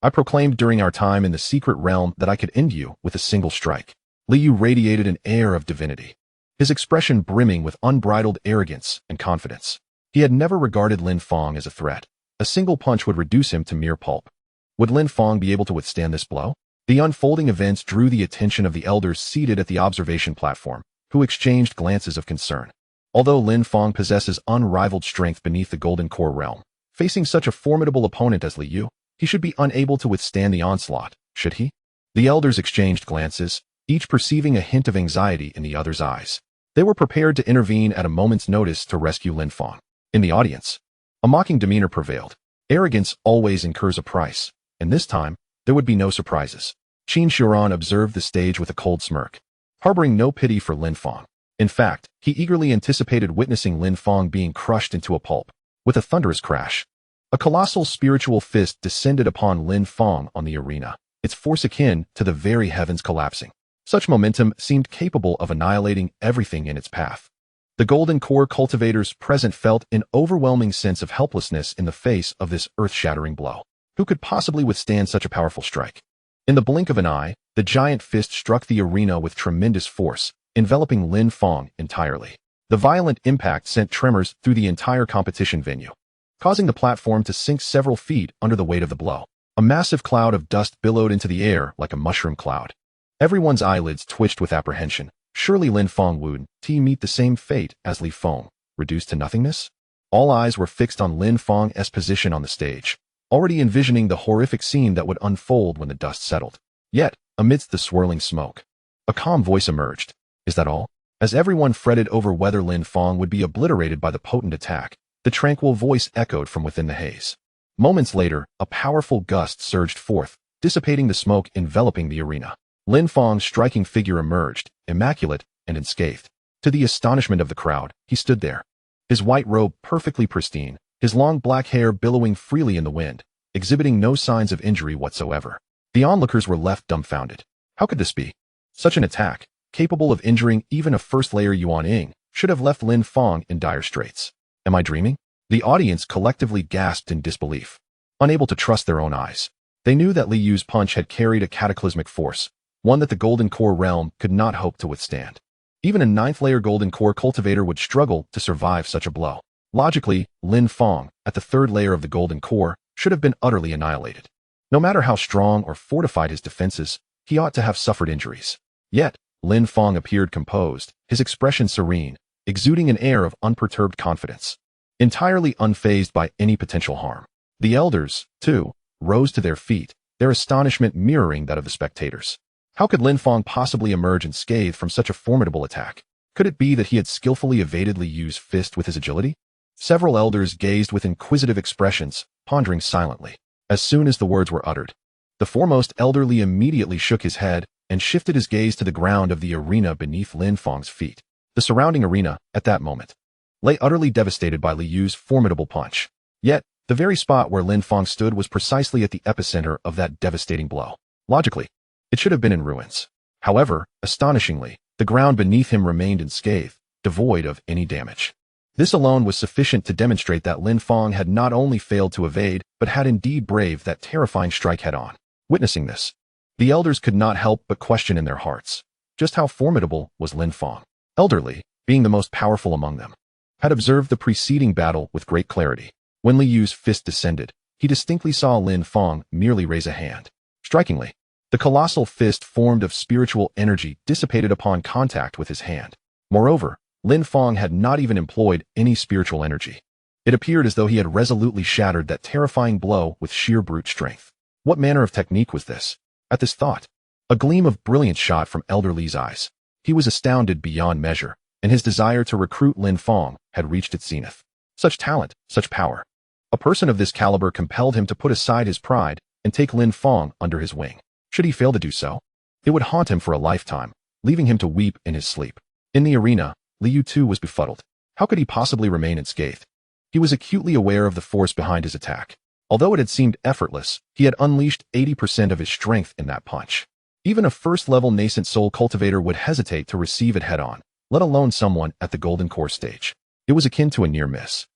I proclaimed during our time in the secret realm that I could end you with a single strike." Liu radiated an air of divinity, his expression brimming with unbridled arrogance and confidence. He had never regarded Lin Fong as a threat. A single punch would reduce him to mere pulp. Would Lin Fong be able to withstand this blow? The unfolding events drew the attention of the elders seated at the observation platform, who exchanged glances of concern. Although Lin Fong possesses unrivaled strength beneath the Golden Core realm, facing such a formidable opponent as Liu, he should be unable to withstand the onslaught, should he? The elders exchanged glances, each perceiving a hint of anxiety in the other's eyes. They were prepared to intervene at a moment's notice to rescue Lin Fong. In the audience, a mocking demeanor prevailed. Arrogance always incurs a price, and this time, there would be no surprises. Qin Shuran observed the stage with a cold smirk, harboring no pity for Lin Fong. In fact, he eagerly anticipated witnessing Lin Fong being crushed into a pulp. With a thunderous crash, a colossal spiritual fist descended upon Lin Fong on the arena, its force akin to the very heavens collapsing. Such momentum seemed capable of annihilating everything in its path. The Golden Core cultivators present felt an overwhelming sense of helplessness in the face of this earth-shattering blow. Who could possibly withstand such a powerful strike? In the blink of an eye, the giant fist struck the arena with tremendous force, enveloping Lin Fong entirely. The violent impact sent tremors through the entire competition venue, causing the platform to sink several feet under the weight of the blow. A massive cloud of dust billowed into the air like a mushroom cloud. Everyone's eyelids twitched with apprehension. Surely Lin Fong would meet the same fate as Lin Fong, reduced to nothingness? All eyes were fixed on Lin Fong's position on the stage, already envisioning the horrific scene that would unfold when the dust settled. Yet, amidst the swirling smoke, a calm voice emerged. "Is that all?" As everyone fretted over whether Lin Fong would be obliterated by the potent attack, the tranquil voice echoed from within the haze. Moments later, a powerful gust surged forth, dissipating the smoke enveloping the arena. Lin Fong's striking figure emerged, immaculate and unscathed. To the astonishment of the crowd, he stood there. His white robe perfectly pristine, his long black hair billowing freely in the wind, exhibiting no signs of injury whatsoever. The onlookers were left dumbfounded. How could this be? Such an attack, capable of injuring even a first-layer Yuan Ying, should have left Lin Fong in dire straits. Am I dreaming? The audience collectively gasped in disbelief, unable to trust their own eyes. They knew that Li Yu's punch had carried a cataclysmic force, one that the Golden Core realm could not hope to withstand. Even a 9th-layer Golden Core cultivator would struggle to survive such a blow. Logically, Lin Fong, at the 3rd layer of the Golden Core, should have been utterly annihilated. No matter how strong or fortified his defenses, he ought to have suffered injuries. Yet, Lin Fong appeared composed, his expression serene, exuding an air of unperturbed confidence, entirely unfazed by any potential harm. The elders, too, rose to their feet, their astonishment mirroring that of the spectators. How could Lin Fong possibly emerge unscathed from such a formidable attack? Could it be that he had skillfully evaded Li Yu's fist with his agility? Several elders gazed with inquisitive expressions, pondering silently. As soon as the words were uttered, the foremost elderly immediately shook his head and shifted his gaze to the ground of the arena beneath Lin Fong's feet. The surrounding arena, at that moment, lay utterly devastated by Li Yu's formidable punch. Yet, the very spot where Lin Fong stood was precisely at the epicenter of that devastating blow. Logically, it should have been in ruins. However, astonishingly, the ground beneath him remained unscathed, devoid of any damage. This alone was sufficient to demonstrate that Lin Fong had not only failed to evade, but had indeed braved that terrifying strike head-on. Witnessing this, the elders could not help but question in their hearts just how formidable was Lin Fong. Elderly, being the most powerful among them, had observed the preceding battle with great clarity. When Li Yu's fist descended, he distinctly saw Lin Fong merely raise a hand. Strikingly, the colossal fist formed of spiritual energy dissipated upon contact with his hand. Moreover, Lin Fong had not even employed any spiritual energy. It appeared as though he had resolutely shattered that terrifying blow with sheer brute strength. What manner of technique was this? At this thought, a gleam of brilliance shot from Elder Li's eyes. He was astounded beyond measure, and his desire to recruit Lin Fong had reached its zenith. Such talent, such power. A person of this caliber compelled him to put aside his pride and take Lin Fong under his wing. Should he fail to do so, it would haunt him for a lifetime, leaving him to weep in his sleep. In the arena, Li Yu too was befuddled. How could he possibly remain unscathed? He was acutely aware of the force behind his attack. Although it had seemed effortless, he had unleashed 80% of his strength in that punch. Even a first-level nascent soul cultivator would hesitate to receive it head-on, let alone someone at the Golden Core stage. It was akin to a near miss.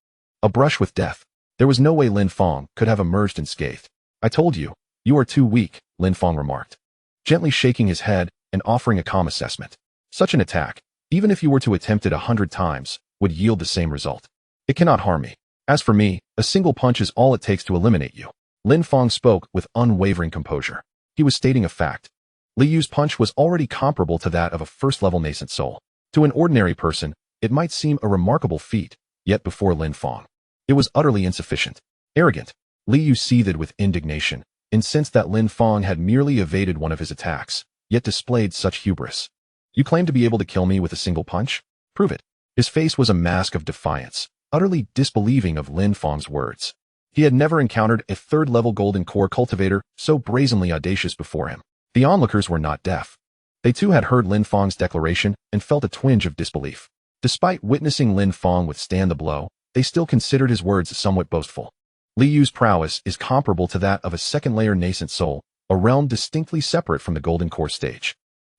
A brush with death. There was no way Lin Fong could have emerged unscathed. I told you, you are too weak, Lin Fong remarked, gently shaking his head and offering a calm assessment. Such an attack, even if you were to attempt it 100 times, would yield the same result. It cannot harm me. As for me, a single punch is all it takes to eliminate you. Lin Fong spoke with unwavering composure. He was stating a fact. Li Yu's punch was already comparable to that of a first-level nascent soul. To an ordinary person, it might seem a remarkable feat, yet before Lin Fong, it was utterly insufficient. Arrogant, Li Yu seethed with indignation, incensed that Lin Fong had merely evaded one of his attacks, yet displayed such hubris. You claim to be able to kill me with a single punch? Prove it. His face was a mask of defiance, utterly disbelieving of Lin Fong's words. He had never encountered a 3rd-level Golden Core cultivator so brazenly audacious before him. The onlookers were not deaf. They too had heard Lin Fong's declaration and felt a twinge of disbelief. Despite witnessing Lin Fong withstand the blow, they still considered his words somewhat boastful. Li Yu's prowess is comparable to that of a 2nd-layer nascent soul, a realm distinctly separate from the Golden Core stage.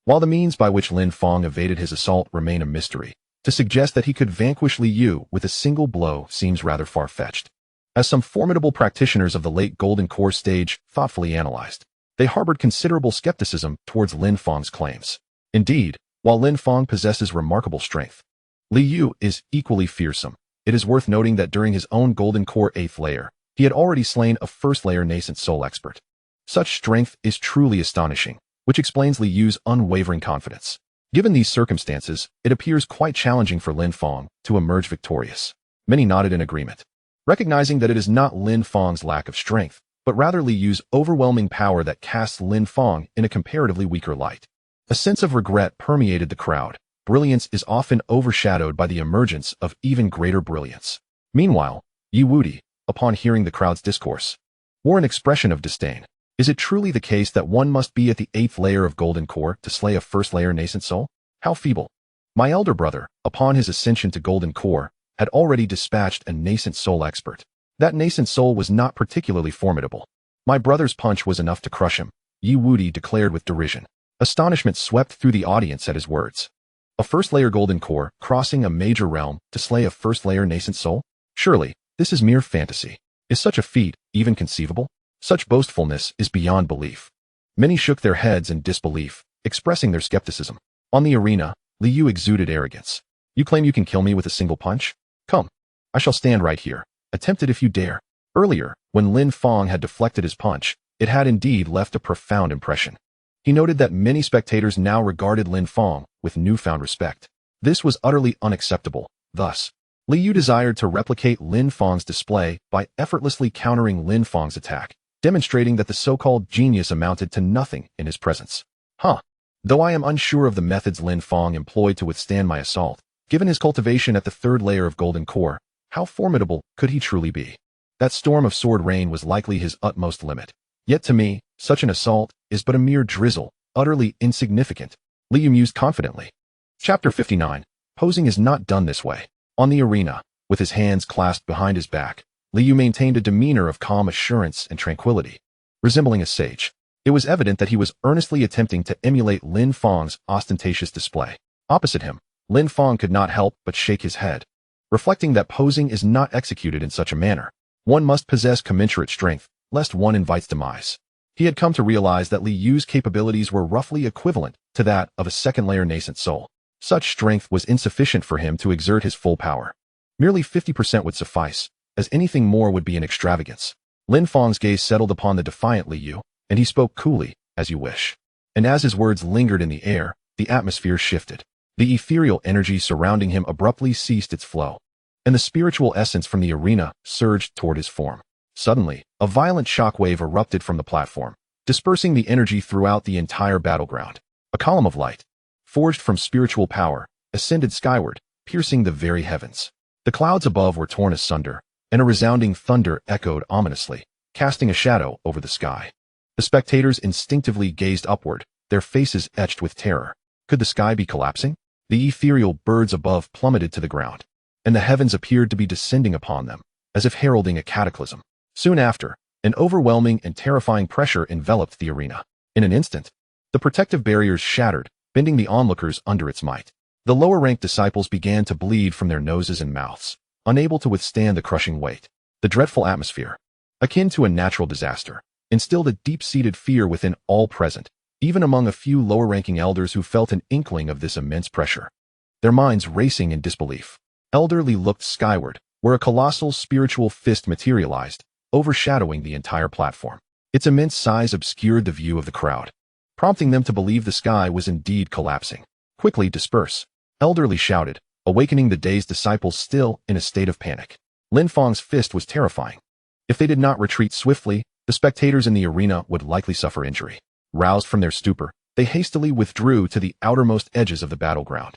While the means by which Lin Fong evaded his assault remain a mystery, to suggest that he could vanquish Li Yu with a single blow seems rather far-fetched. As some formidable practitioners of the late Golden Core stage thoughtfully analyzed, they harbored considerable skepticism towards Lin Fong's claims. Indeed, while Lin Fong possesses remarkable strength, Li Yu is equally fearsome. It is worth noting that during his own Golden Core 8th layer, he had already slain a 1st-layer nascent soul expert. Such strength is truly astonishing, which explains Li Yu's unwavering confidence. Given these circumstances, it appears quite challenging for Lin Fong to emerge victorious. Many nodded in agreement, recognizing that it is not Lin Fong's lack of strength, but rather Li Yu's overwhelming power that casts Lin Fong in a comparatively weaker light. A sense of regret permeated the crowd. Brilliance is often overshadowed by the emergence of even greater brilliance. Meanwhile, Yi Wudi, upon hearing the crowd's discourse, wore an expression of disdain. Is it truly the case that one must be at the 8th layer of golden core to slay a first-layer nascent soul? How feeble! My elder brother, upon his ascension to golden core, had already dispatched a nascent soul expert. That nascent soul was not particularly formidable. My brother's punch was enough to crush him, Yi Wudi declared with derision. Astonishment swept through the audience at his words. A first-layer golden core crossing a major realm to slay a first-layer nascent soul? Surely, this is mere fantasy. Is such a feat even conceivable? Such boastfulness is beyond belief. Many shook their heads in disbelief, expressing their skepticism. On the arena, Liu exuded arrogance. You claim you can kill me with a single punch? Come. I shall stand right here. Attempt it if you dare. Earlier, when Lin Fong had deflected his punch, it had indeed left a profound impression. He noted that many spectators now regarded Lin Fong with newfound respect. This was utterly unacceptable. Thus, Liu desired to replicate Lin Fong's display by effortlessly countering Lin Fong's attack, demonstrating that the so-called genius amounted to nothing in his presence. Though I am unsure of the methods Lin Fong employed to withstand my assault, given his cultivation at the 3rd layer of golden core, how formidable could he truly be? That storm of sword rain was likely his utmost limit. Yet to me, such an assault is but a mere drizzle, utterly insignificant. Liu mused confidently. Chapter 59. Posing is not done this way. On the arena, with his hands clasped behind his back, Liu maintained a demeanor of calm assurance and tranquility. Resembling a sage, it was evident that he was earnestly attempting to emulate Lin Fong's ostentatious display. Opposite him, Lin Fong could not help but shake his head, reflecting that posing is not executed in such a manner. One must possess commensurate strength, lest one invites demise. He had come to realize that Liu's capabilities were roughly equivalent to that of a second-layer nascent soul. Such strength was insufficient for him to exert his full power. Merely 50% would suffice, as anything more would be an extravagance. Lin Fong's gaze settled upon the defiant Liu, and he spoke coolly, as you wish. And as his words lingered in the air, the atmosphere shifted. The ethereal energy surrounding him abruptly ceased its flow, and the spiritual essence from the arena surged toward his form. Suddenly, a violent shockwave erupted from the platform, dispersing the energy throughout the entire battleground. A column of light, forged from spiritual power, ascended skyward, piercing the very heavens. The clouds above were torn asunder, and a resounding thunder echoed ominously, casting a shadow over the sky. The spectators instinctively gazed upward, their faces etched with terror. Could the sky be collapsing? The ethereal birds above plummeted to the ground, and the heavens appeared to be descending upon them, as if heralding a cataclysm. Soon after, an overwhelming and terrifying pressure enveloped the arena. In an instant, the protective barriers shattered, bending the onlookers under its might. The lower-ranked disciples began to bleed from their noses and mouths, unable to withstand the crushing weight. The dreadful atmosphere, akin to a natural disaster, instilled a deep-seated fear within all present, even among a few lower-ranking elders who felt an inkling of this immense pressure. Their minds racing in disbelief, Elder Li looked skyward, where a colossal spiritual fist materialized, overshadowing the entire platform. Its immense size obscured the view of the crowd, prompting them to believe the sky was indeed collapsing. Quickly disperse, Elder Li shouted, awakening the dazed disciples still in a state of panic. Lin Fong's fist was terrifying. If they did not retreat swiftly, the spectators in the arena would likely suffer injury. Roused from their stupor, they hastily withdrew to the outermost edges of the battleground,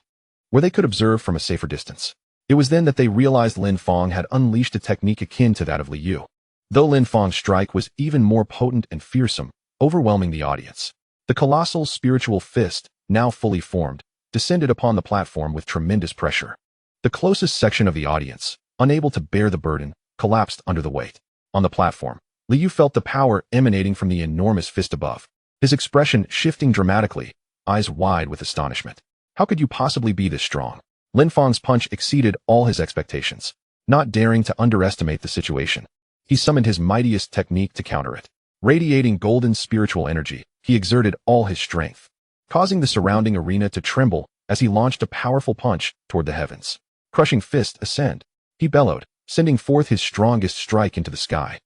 where they could observe from a safer distance. It was then that they realized Lin Fong had unleashed a technique akin to that of Liu. Though Lin Fong's strike was even more potent and fearsome, overwhelming the audience, the colossal spiritual fist, now fully formed, descended upon the platform with tremendous pressure. The closest section of the audience, unable to bear the burden, collapsed under the weight. On the platform, Liu felt the power emanating from the enormous fist above, his expression shifting dramatically, eyes wide with astonishment. How could you possibly be this strong? Lin Fong's punch exceeded all his expectations. Not daring to underestimate the situation, he summoned his mightiest technique to counter it. Radiating golden spiritual energy, he exerted all his strength, causing the surrounding arena to tremble as he launched a powerful punch toward the heavens. Crushing fist ascend, he bellowed, sending forth his strongest strike into the sky.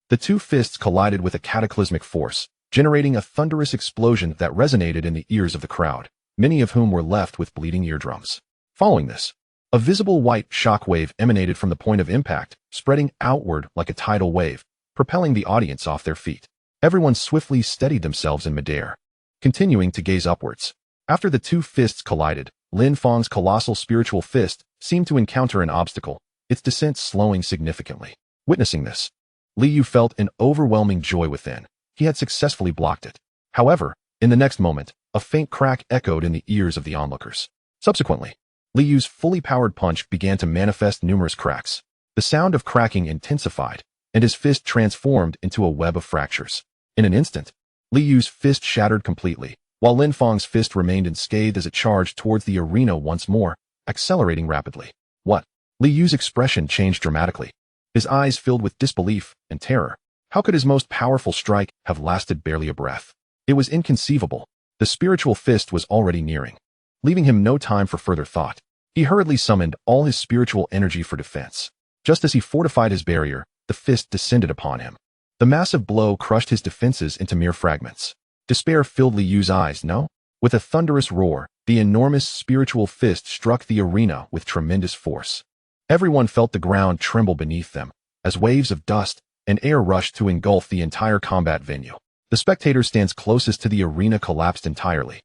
The two fists collided with a cataclysmic force, generating a thunderous explosion that resonated in the ears of the crowd, many of whom were left with bleeding eardrums. Following this, a visible white shock wave emanated from the point of impact, spreading outward like a tidal wave, propelling the audience off their feet. Everyone swiftly steadied themselves in midair, continuing to gaze upwards. After the two fists collided, Lin Fong's colossal spiritual fist seemed to encounter an obstacle, its descent slowing significantly. Witnessing this, Li Yu felt an overwhelming joy within. He had successfully blocked it. However, in the next moment, a faint crack echoed in the ears of the onlookers. Subsequently, Li Yu's fully powered punch began to manifest numerous cracks. The sound of cracking intensified, and his fist transformed into a web of fractures. In an instant, Li Yu's fist shattered completely, while Lin Fang's fist remained unscathed as it charged towards the arena once more, accelerating rapidly. What? Li Yu's expression changed dramatically. His eyes filled with disbelief and terror. How could his most powerful strike have lasted barely a breath? It was inconceivable. The spiritual fist was already nearing. Leaving him no time for further thought, he hurriedly summoned all his spiritual energy for defense. Just as he fortified his barrier, the fist descended upon him. The massive blow crushed his defenses into mere fragments. Despair filled Li Yu's eyes, no? With a thunderous roar, the enormous spiritual fist struck the arena with tremendous force. Everyone felt the ground tremble beneath them, as waves of dust and air rushed to engulf the entire combat venue. The spectator stands closest to the arena collapsed entirely,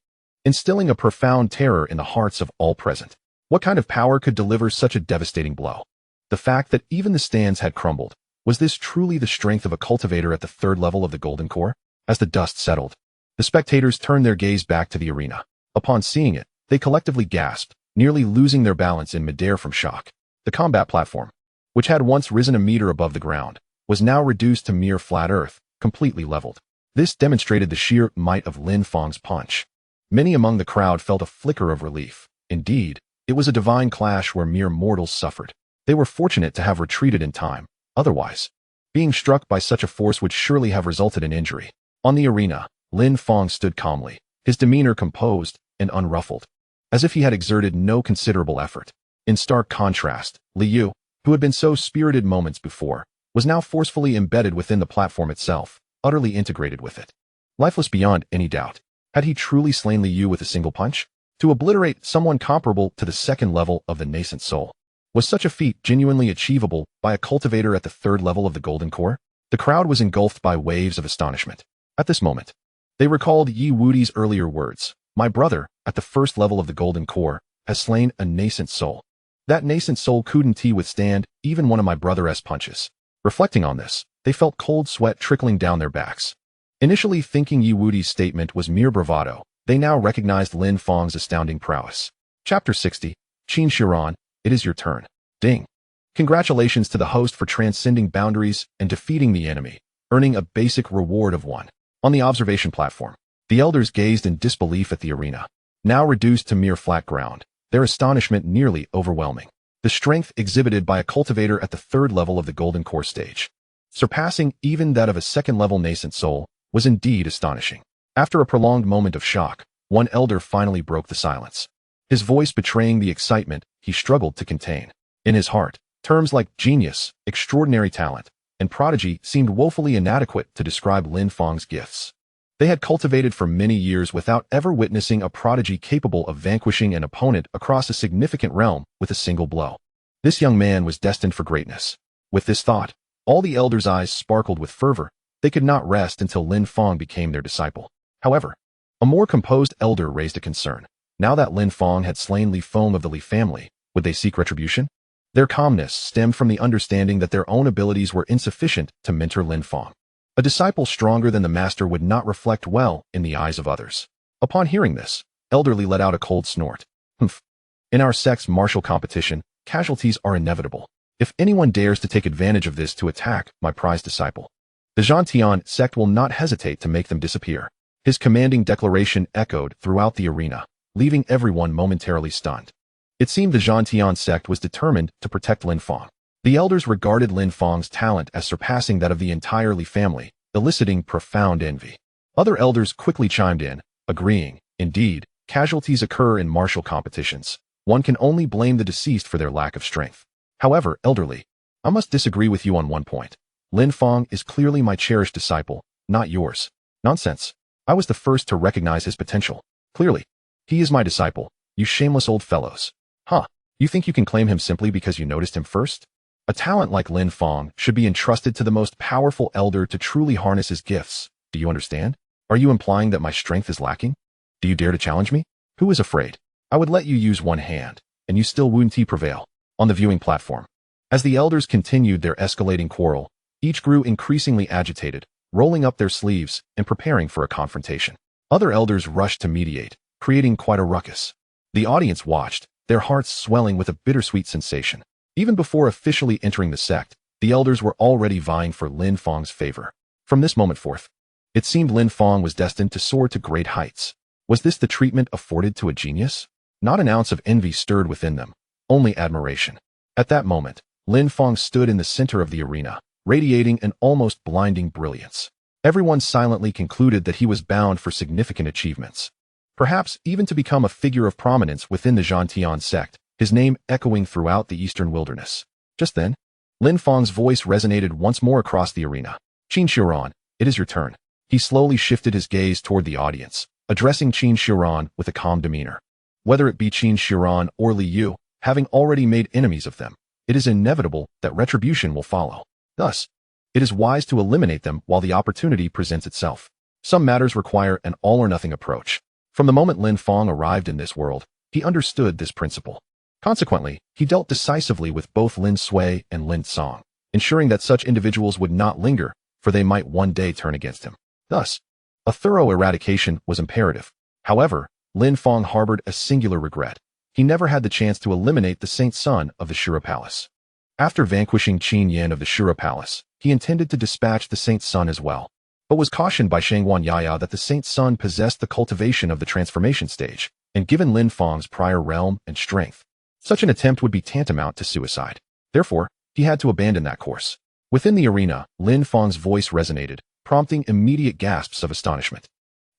instilling a profound terror in the hearts of all present. What kind of power could deliver such a devastating blow? The fact that even the stands had crumbled. Was this truly the strength of a cultivator at the third level of the Golden Core? As the dust settled, the spectators turned their gaze back to the arena. Upon seeing it, they collectively gasped, nearly losing their balance in midair from shock. The combat platform, which had once risen a meter above the ground, was now reduced to mere flat earth, completely leveled. This demonstrated the sheer might of Lin Fang's punch. Many among the crowd felt a flicker of relief. Indeed, it was a divine clash where mere mortals suffered. They were fortunate to have retreated in time. Otherwise, being struck by such a force would surely have resulted in injury. On the arena, Lin Fang stood calmly, his demeanor composed and unruffled, as if he had exerted no considerable effort. In stark contrast, Li Yu, who had been so spirited moments before, was now forcefully embedded within the platform itself, utterly integrated with it. Lifeless beyond any doubt, had he truly slain Li Yu with a single punch? To obliterate someone comparable to the second level of the nascent soul. Was such a feat genuinely achievable by a cultivator at the third level of the Golden Core? The crowd was engulfed by waves of astonishment. At this moment, they recalled Yi Wudi's earlier words. My brother, at the first level of the Golden Core, has slain a nascent soul. That nascent soul couldn't withstand even one of my brother's punches. Reflecting on this, they felt cold sweat trickling down their backs. Initially thinking Yi Wudi's statement was mere bravado, they now recognized Lin Fang's astounding prowess. Chapter 60, Qin Shiran, it is your turn. Ding. Congratulations to the host for transcending boundaries and defeating the enemy, earning a basic reward of 1. On the observation platform, the elders gazed in disbelief at the arena, now reduced to mere flat ground, their astonishment nearly overwhelming. The strength exhibited by a cultivator at the third level of the Golden Core stage, surpassing even that of a second-level nascent soul, was indeed astonishing. After a prolonged moment of shock, one elder finally broke the silence. His voice betraying the excitement he struggled to contain. In his heart, terms like genius, extraordinary talent, and prodigy seemed woefully inadequate to describe Lin Fang's gifts. They had cultivated for many years without ever witnessing a prodigy capable of vanquishing an opponent across a significant realm with a single blow. This young man was destined for greatness. With this thought, all the elders' eyes sparkled with fervor. They could not rest until Lin Fang became their disciple. However, a more composed elder raised a concern. Now that Lin Fang had slain Li Fong of the Li family, would they seek retribution? Their calmness stemmed from the understanding that their own abilities were insufficient to mentor Lin Fang. A disciple stronger than the master would not reflect well in the eyes of others. Upon hearing this, Elder Li let out a cold snort. Humph. In our sect's martial competition, casualties are inevitable. If anyone dares to take advantage of this to attack my prized disciple, the Zhantian sect will not hesitate to make them disappear. His commanding declaration echoed throughout the arena, leaving everyone momentarily stunned. It seemed the Zhantian sect was determined to protect Lin Fang. The elders regarded Lin Fang's talent as surpassing that of the entire Li family, eliciting profound envy. Other elders quickly chimed in, agreeing, indeed, casualties occur in martial competitions. One can only blame the deceased for their lack of strength. However, Elder Li, I must disagree with you on one point. Lin Fang is clearly my cherished disciple, not yours. Nonsense. I was the first to recognize his potential. Clearly, he is my disciple, you shameless old fellows. Huh, you think you can claim him simply because you noticed him first? A talent like Lin Fang should be entrusted to the most powerful elder to truly harness his gifts. Do you understand? Are you implying that my strength is lacking? Do you dare to challenge me? Who is afraid? I would let you use one hand, and you still wouldn't prevail. On the viewing platform, As the elders continued their escalating quarrel, each grew increasingly agitated, rolling up their sleeves and preparing for a confrontation. Other elders rushed to mediate, creating quite a ruckus. The audience watched, their hearts swelling with a bittersweet sensation. Even before officially entering the sect, the elders were already vying for Lin Fang's favor. From this moment forth, it seemed Lin Fang was destined to soar to great heights. Was this the treatment afforded to a genius? Not an ounce of envy stirred within them, only admiration. At that moment, Lin Fang stood in the center of the arena, radiating an almost blinding brilliance. Everyone silently concluded that he was bound for significant achievements. Perhaps even to become a figure of prominence within the Zhantian sect, his name echoing throughout the eastern wilderness. Just then, Lin Fang's voice resonated once more across the arena. Qin Shiran, it is your turn. He slowly shifted his gaze toward the audience, addressing Qin Shiran with a calm demeanor. Whether it be Qin Shiran or Li Yu, having already made enemies of them, it is inevitable that retribution will follow. Thus, it is wise to eliminate them while the opportunity presents itself. Some matters require an all-or-nothing approach. From the moment Lin Fang arrived in this world, he understood this principle. Consequently, he dealt decisively with both Lin Sui and Lin Song, ensuring that such individuals would not linger, for they might one day turn against him. Thus, a thorough eradication was imperative. However, Lin Fang harbored a singular regret. He never had the chance to eliminate the Saint Son of the Shura Palace. After vanquishing Qin Yan of the Shura Palace, he intended to dispatch the Saint Son as well, but was cautioned by Shangguan Yaya that the Saint Son possessed the cultivation of the transformation stage, and given Lin Fang's prior realm and strength, such an attempt would be tantamount to suicide. Therefore, he had to abandon that course. Within the arena, Lin Fang's voice resonated, prompting immediate gasps of astonishment.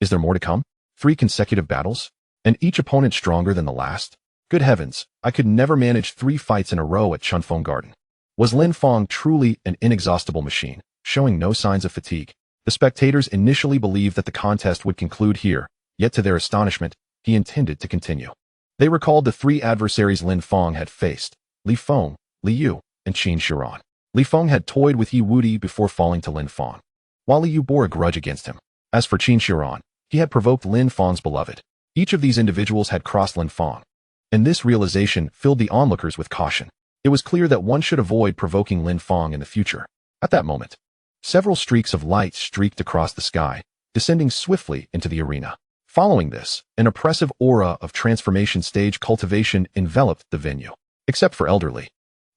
Is there more to come? 3 consecutive battles? And each opponent stronger than the last? Good heavens, I could never manage 3 fights in a row at Chunfeng Garden. Was Lin Fang truly an inexhaustible machine, showing no signs of fatigue? The spectators initially believed that the contest would conclude here, yet to their astonishment, he intended to continue. They recalled the 3 adversaries Lin Fang had faced: Li Fong, Li Yu, and Qin Shiran. Li Fong had toyed with Yi Wudi before falling to Lin Fang, while Li Yu bore a grudge against him. As for Qin Shiran, he had provoked Lin Fang's beloved. Each of these individuals had crossed Lin Fang, and this realization filled the onlookers with caution. It was clear that one should avoid provoking Lin Fang in the future. At that moment, several streaks of light streaked across the sky, descending swiftly into the arena. Following this, an oppressive aura of transformation stage cultivation enveloped the venue. Except for Elder Li,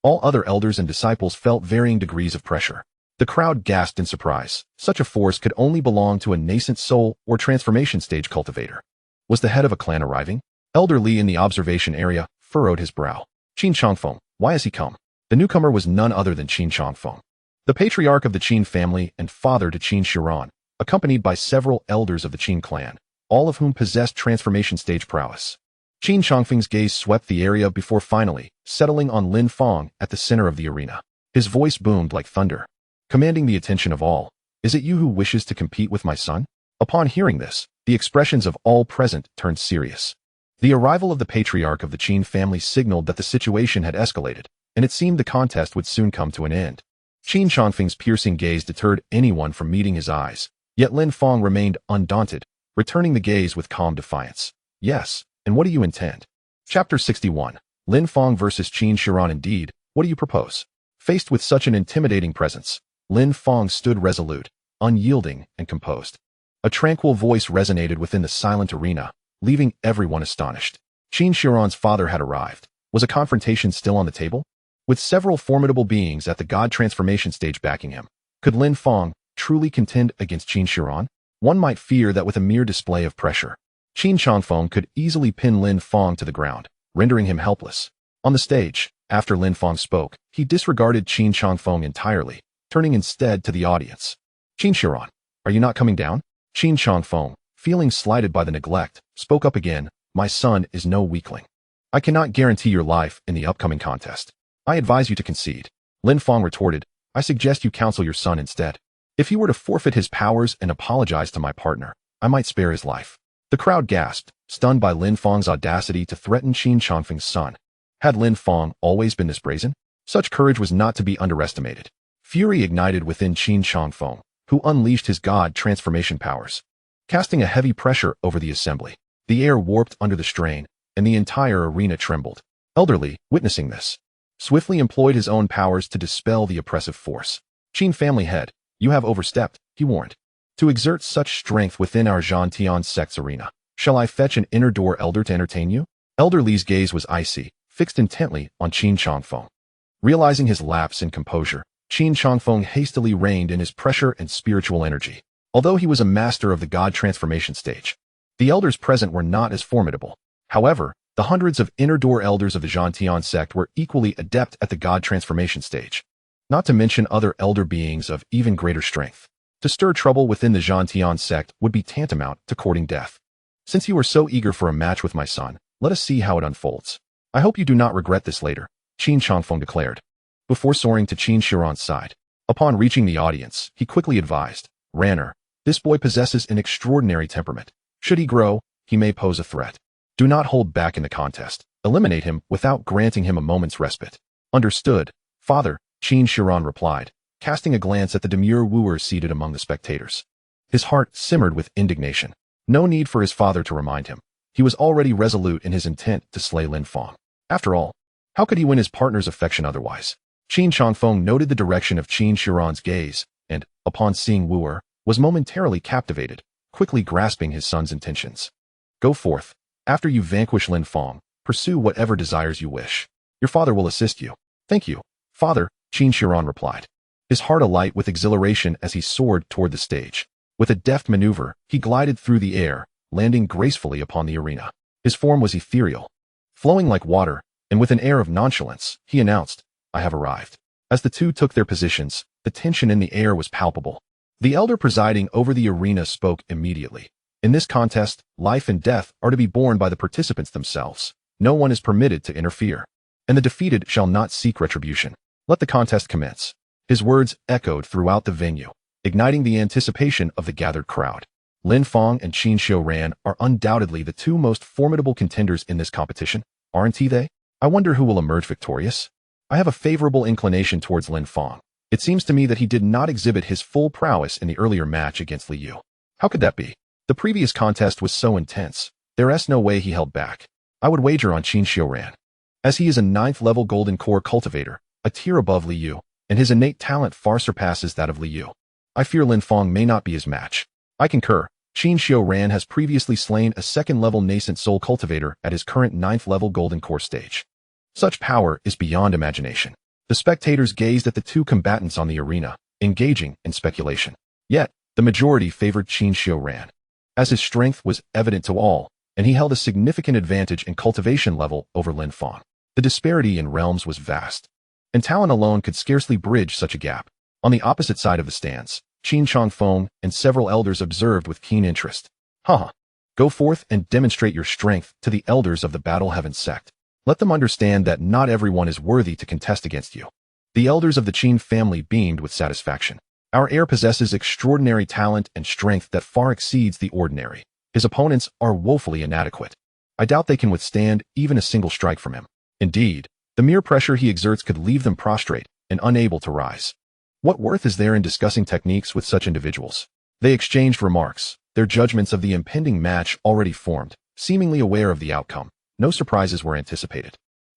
all other elders and disciples felt varying degrees of pressure. The crowd gasped in surprise. Such a force could only belong to a nascent soul or transformation stage cultivator. Was the head of a clan arriving? Elder Li in the observation area furrowed his brow. Qin Changfeng, why has he come? The newcomer was none other than Qin Changfeng, the patriarch of the Qin family and father to Qin Shiran, accompanied by several elders of the Qin clan, all of whom possessed transformation stage prowess. Qin Changfeng's gaze swept the area before finally settling on Lin Fang at the center of the arena. His voice boomed like thunder, commanding the attention of all. Is it you who wishes to compete with my son? Upon hearing this, the expressions of all present turned serious. The arrival of the patriarch of the Qin family signaled that the situation had escalated, and it seemed the contest would soon come to an end. Qin Changfeng's piercing gaze deterred anyone from meeting his eyes, yet Lin Fang remained undaunted, returning the gaze with calm defiance. Yes, and what do you intend? Chapter 61. Lin Fang versus Qin Shiran. Indeed, what do you propose? Faced with such an intimidating presence, Lin Fang stood resolute, unyielding, and composed. A tranquil voice resonated within the silent arena, leaving everyone astonished. Qin Shiran's father had arrived. Was a confrontation still on the table? With several formidable beings at the God transformation stage backing him, could Lin Fang truly contend against Qin Shiran? One might fear that with a mere display of pressure, Qin Changfeng could easily pin Lin Fang to the ground, rendering him helpless. On the stage, after Lin Fang spoke, he disregarded Qin Changfeng entirely, turning instead to the audience. Qin Shiran, are you not coming down? Qin Changfeng, feeling slighted by the neglect, spoke up again. My son is no weakling. I cannot guarantee your life in the upcoming contest. I advise you to concede. Lin Fang retorted, I suggest you counsel your son instead. If he were to forfeit his powers and apologize to my partner, I might spare his life. The crowd gasped, stunned by Lin Fang's audacity to threaten Qin Changfeng's son. Had Lin Fang always been this brazen? Such courage was not to be underestimated. Fury ignited within Qin Changfeng, who unleashed his god transformation powers, casting a heavy pressure over the assembly. The air warped under the strain, and the entire arena trembled. Elder Li, witnessing this, swiftly employed his own powers to dispel the oppressive force. Qin family head, you have overstepped, he warned. To exert such strength within our Zhantian sect's arena, shall I fetch an inner door elder to entertain you? Elder Li's gaze was icy, fixed intently on Qin Changfeng. Realizing his lapse in composure, Qin Changfeng hastily reined in his pressure and spiritual energy. Although he was a master of the god transformation stage, the elders present were not as formidable. However, the hundreds of inner door elders of the Zhantian sect were equally adept at the god transformation stage, not to mention other elder beings of even greater strength. To stir trouble within the Zhantian sect would be tantamount to courting death. Since you are so eager for a match with my son, let us see how it unfolds. I hope you do not regret this later, Qin Changfeng declared, before soaring to Qin Shiran's side. Upon reaching the audience, he quickly advised, Ranner, this boy possesses an extraordinary temperament. Should he grow, he may pose a threat. Do not hold back in the contest. Eliminate him without granting him a moment's respite. Understood, father, Qin Shiran replied, casting a glance at the demure wooer seated among the spectators. His heart simmered with indignation. No need for his father to remind him. He was already resolute in his intent to slay Lin Fong. After all, how could he win his partner's affection otherwise? Qin Changfeng noted the direction of Qin Shiran's gaze, and, upon seeing wooer, was momentarily captivated, quickly grasping his son's intentions. Go forth. After you vanquish Lin Fong, pursue whatever desires you wish. Your father will assist you. Thank you, father, Qin Shiran replied, his heart alight with exhilaration as he soared toward the stage. With a deft maneuver, he glided through the air, landing gracefully upon the arena. His form was ethereal, flowing like water, and with an air of nonchalance, he announced, I have arrived. As the two took their positions, the tension in the air was palpable. The elder presiding over the arena spoke immediately. In this contest, life and death are to be borne by the participants themselves. No one is permitted to interfere, and the defeated shall not seek retribution. Let the contest commence. His words echoed throughout the venue, igniting the anticipation of the gathered crowd. Lin Fong and Qin Shiran are undoubtedly the two most formidable contenders in this competition, aren't they? I wonder who will emerge victorious. I have a favorable inclination towards Lin Fong. It seems to me that he did not exhibit his full prowess in the earlier match against Li Yu. How could that be? The previous contest was so intense. There's no way he held back. I would wager on Qin Shiran, as he is a 9th level golden core cultivator, a tier above Li Yu, and his innate talent far surpasses that of Li Yu. I fear Lin Fong may not be his match. I concur. Qin Shiran has previously slain a 2nd level nascent soul cultivator at his current 9th level golden core stage. Such power is beyond imagination. The spectators gazed at the two combatants on the arena, engaging in speculation. Yet, the majority favored Qin Shiran, as his strength was evident to all, and he held a significant advantage in cultivation level over Lin Fong. The disparity in realms was vast, and talent alone could scarcely bridge such a gap. On the opposite side of the stands, Qin Changfeng and several elders observed with keen interest. Go forth and demonstrate your strength to the elders of the Battle Heaven sect. Let them understand that not everyone is worthy to contest against you. The elders of the Qin family beamed with satisfaction. Our heir possesses extraordinary talent and strength that far exceeds the ordinary. His opponents are woefully inadequate. I doubt they can withstand even a single strike from him. Indeed, the mere pressure he exerts could leave them prostrate and unable to rise. What worth is there in discussing techniques with such individuals? They exchanged remarks, their judgments of the impending match already formed, seemingly aware of the outcome. No surprises were anticipated.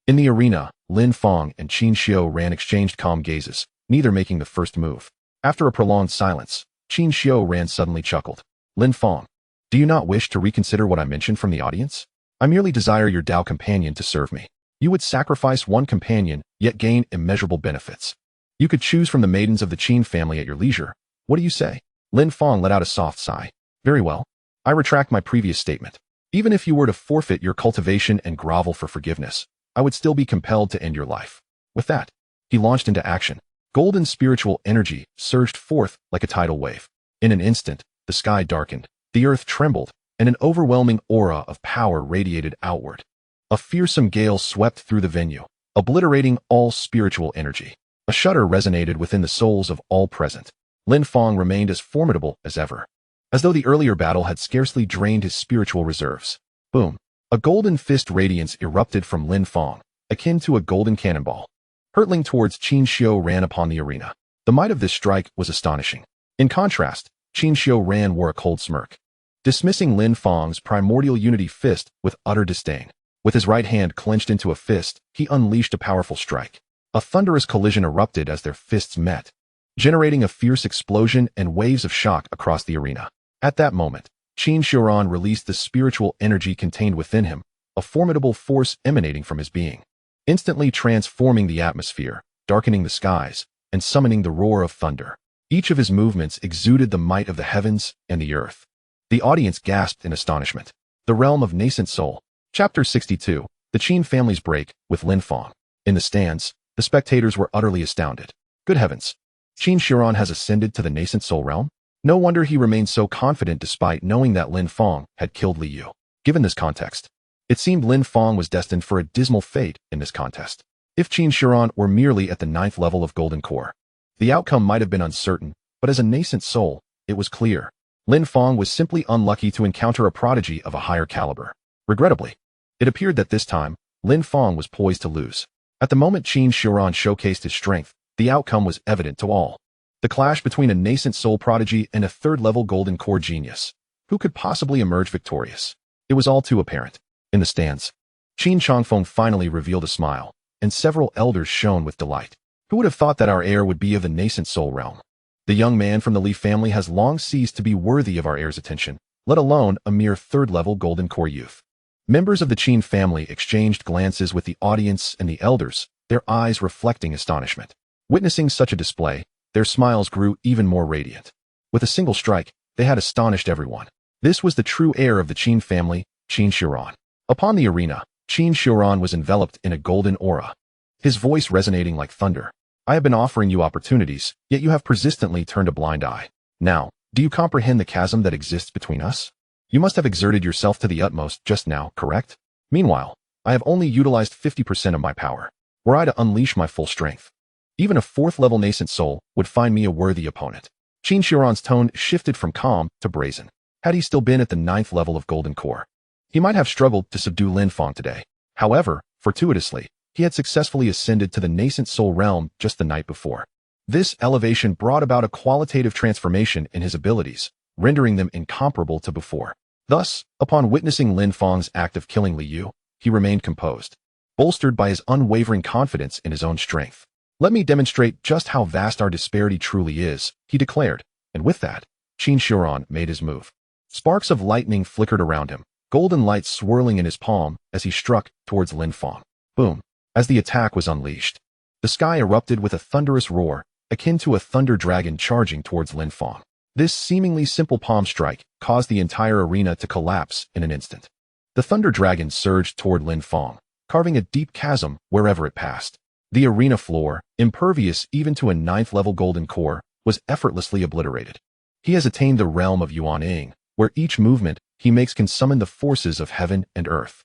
In the arena, Lin Fong and Qin Shiran exchanged calm gazes, neither making the first move. After a prolonged silence, Qin Shiran suddenly chuckled. Lin Fong, do you not wish to reconsider what I mentioned from the audience? I merely desire your Dao companion to serve me. You would sacrifice one companion, yet gain immeasurable benefits. You could choose from the maidens of the Qin family at your leisure. What do you say? Lin Fong let out a soft sigh. Very well. I retract my previous statement. Even if you were to forfeit your cultivation and grovel for forgiveness, I would still be compelled to end your life. With that, he launched into action. Golden spiritual energy surged forth like a tidal wave. In an instant, the sky darkened, the earth trembled, and an overwhelming aura of power radiated outward. A fearsome gale swept through the venue, obliterating all spiritual energy. A shudder resonated within the souls of all present. Lin Fong remained as formidable as ever, as though the earlier battle had scarcely drained his spiritual reserves. Boom! A golden fist radiance erupted from Lin Fong, akin to a golden cannonball, hurtling towards Qin Shiran upon the arena. The might of this strike was astonishing. In contrast, Qin Shiran wore a cold smirk, dismissing Lin Fong's primordial unity fist with utter disdain. With his right hand clenched into a fist, he unleashed a powerful strike. A thunderous collision erupted as their fists met, generating a fierce explosion and waves of shock across the arena. At that moment, Qin Shiran released the spiritual energy contained within him, a formidable force emanating from his being, instantly transforming the atmosphere, darkening the skies, and summoning the roar of thunder. Each of his movements exuded the might of the heavens and the earth. The audience gasped in astonishment. The Realm of Nascent Soul. Chapter 62. The Qin Family's Break, with Lin Fong. In the stands, the spectators were utterly astounded. Good heavens! Qin Shiran has ascended to the Nascent Soul Realm? No wonder he remained so confident despite knowing that Lin Fong had killed Li Yu. Given this context, it seemed Lin Fong was destined for a dismal fate in this contest. If Qin Shiran were merely at the 9th level of Golden Core, the outcome might have been uncertain, but as a nascent soul, it was clear. Lin Fong was simply unlucky to encounter a prodigy of a higher caliber. Regrettably, it appeared that this time, Lin Fong was poised to lose. At the moment Qin Shiran showcased his strength, the outcome was evident to all. The clash between a nascent soul prodigy and a 3rd-level Golden Core genius. Who could possibly emerge victorious? It was all too apparent. In the stands, Qin Changfeng finally revealed a smile, and several elders shone with delight. Who would have thought that our heir would be of the nascent soul realm? The young man from the Li family has long ceased to be worthy of our heir's attention, let alone a mere 3rd-level Golden Core youth. Members of the Qin family exchanged glances with the audience and the elders, their eyes reflecting astonishment. Witnessing such a display, their smiles grew even more radiant. With a single strike, they had astonished everyone. This was the true heir of the Qin family, Qin Shiran. Upon the arena, Qin Shiran was enveloped in a golden aura, his voice resonating like thunder. I have been offering you opportunities, yet you have persistently turned a blind eye. Now, do you comprehend the chasm that exists between us? You must have exerted yourself to the utmost just now, correct? Meanwhile, I have only utilized 50% of my power. Were I to unleash my full strength, even a 4th-level nascent soul would find me a worthy opponent. Qin Shiran's tone shifted from calm to brazen. Had he still been at the 9th level of Golden Core, he might have struggled to subdue Lin Fong today. However, fortuitously, he had successfully ascended to the nascent soul realm just the night before. This elevation brought about a qualitative transformation in his abilities, rendering them incomparable to before. Thus, upon witnessing Lin Fong's act of killing Li Yu, he remained composed, bolstered by his unwavering confidence in his own strength. Let me demonstrate just how vast our disparity truly is, he declared, and with that, Qin Shiran made his move. Sparks of lightning flickered around him, golden light swirling in his palm as he struck towards Lin Fong. Boom! As the attack was unleashed, the sky erupted with a thunderous roar, akin to a thunder dragon charging towards Lin Fong. This seemingly simple palm strike caused the entire arena to collapse in an instant. The thunder dragon surged toward Lin Fong, carving a deep chasm wherever it passed. The arena floor, impervious even to a 9th-level Golden Core, was effortlessly obliterated. He has attained the realm of Yuan-ing, where each movement he makes can summon the forces of heaven and earth.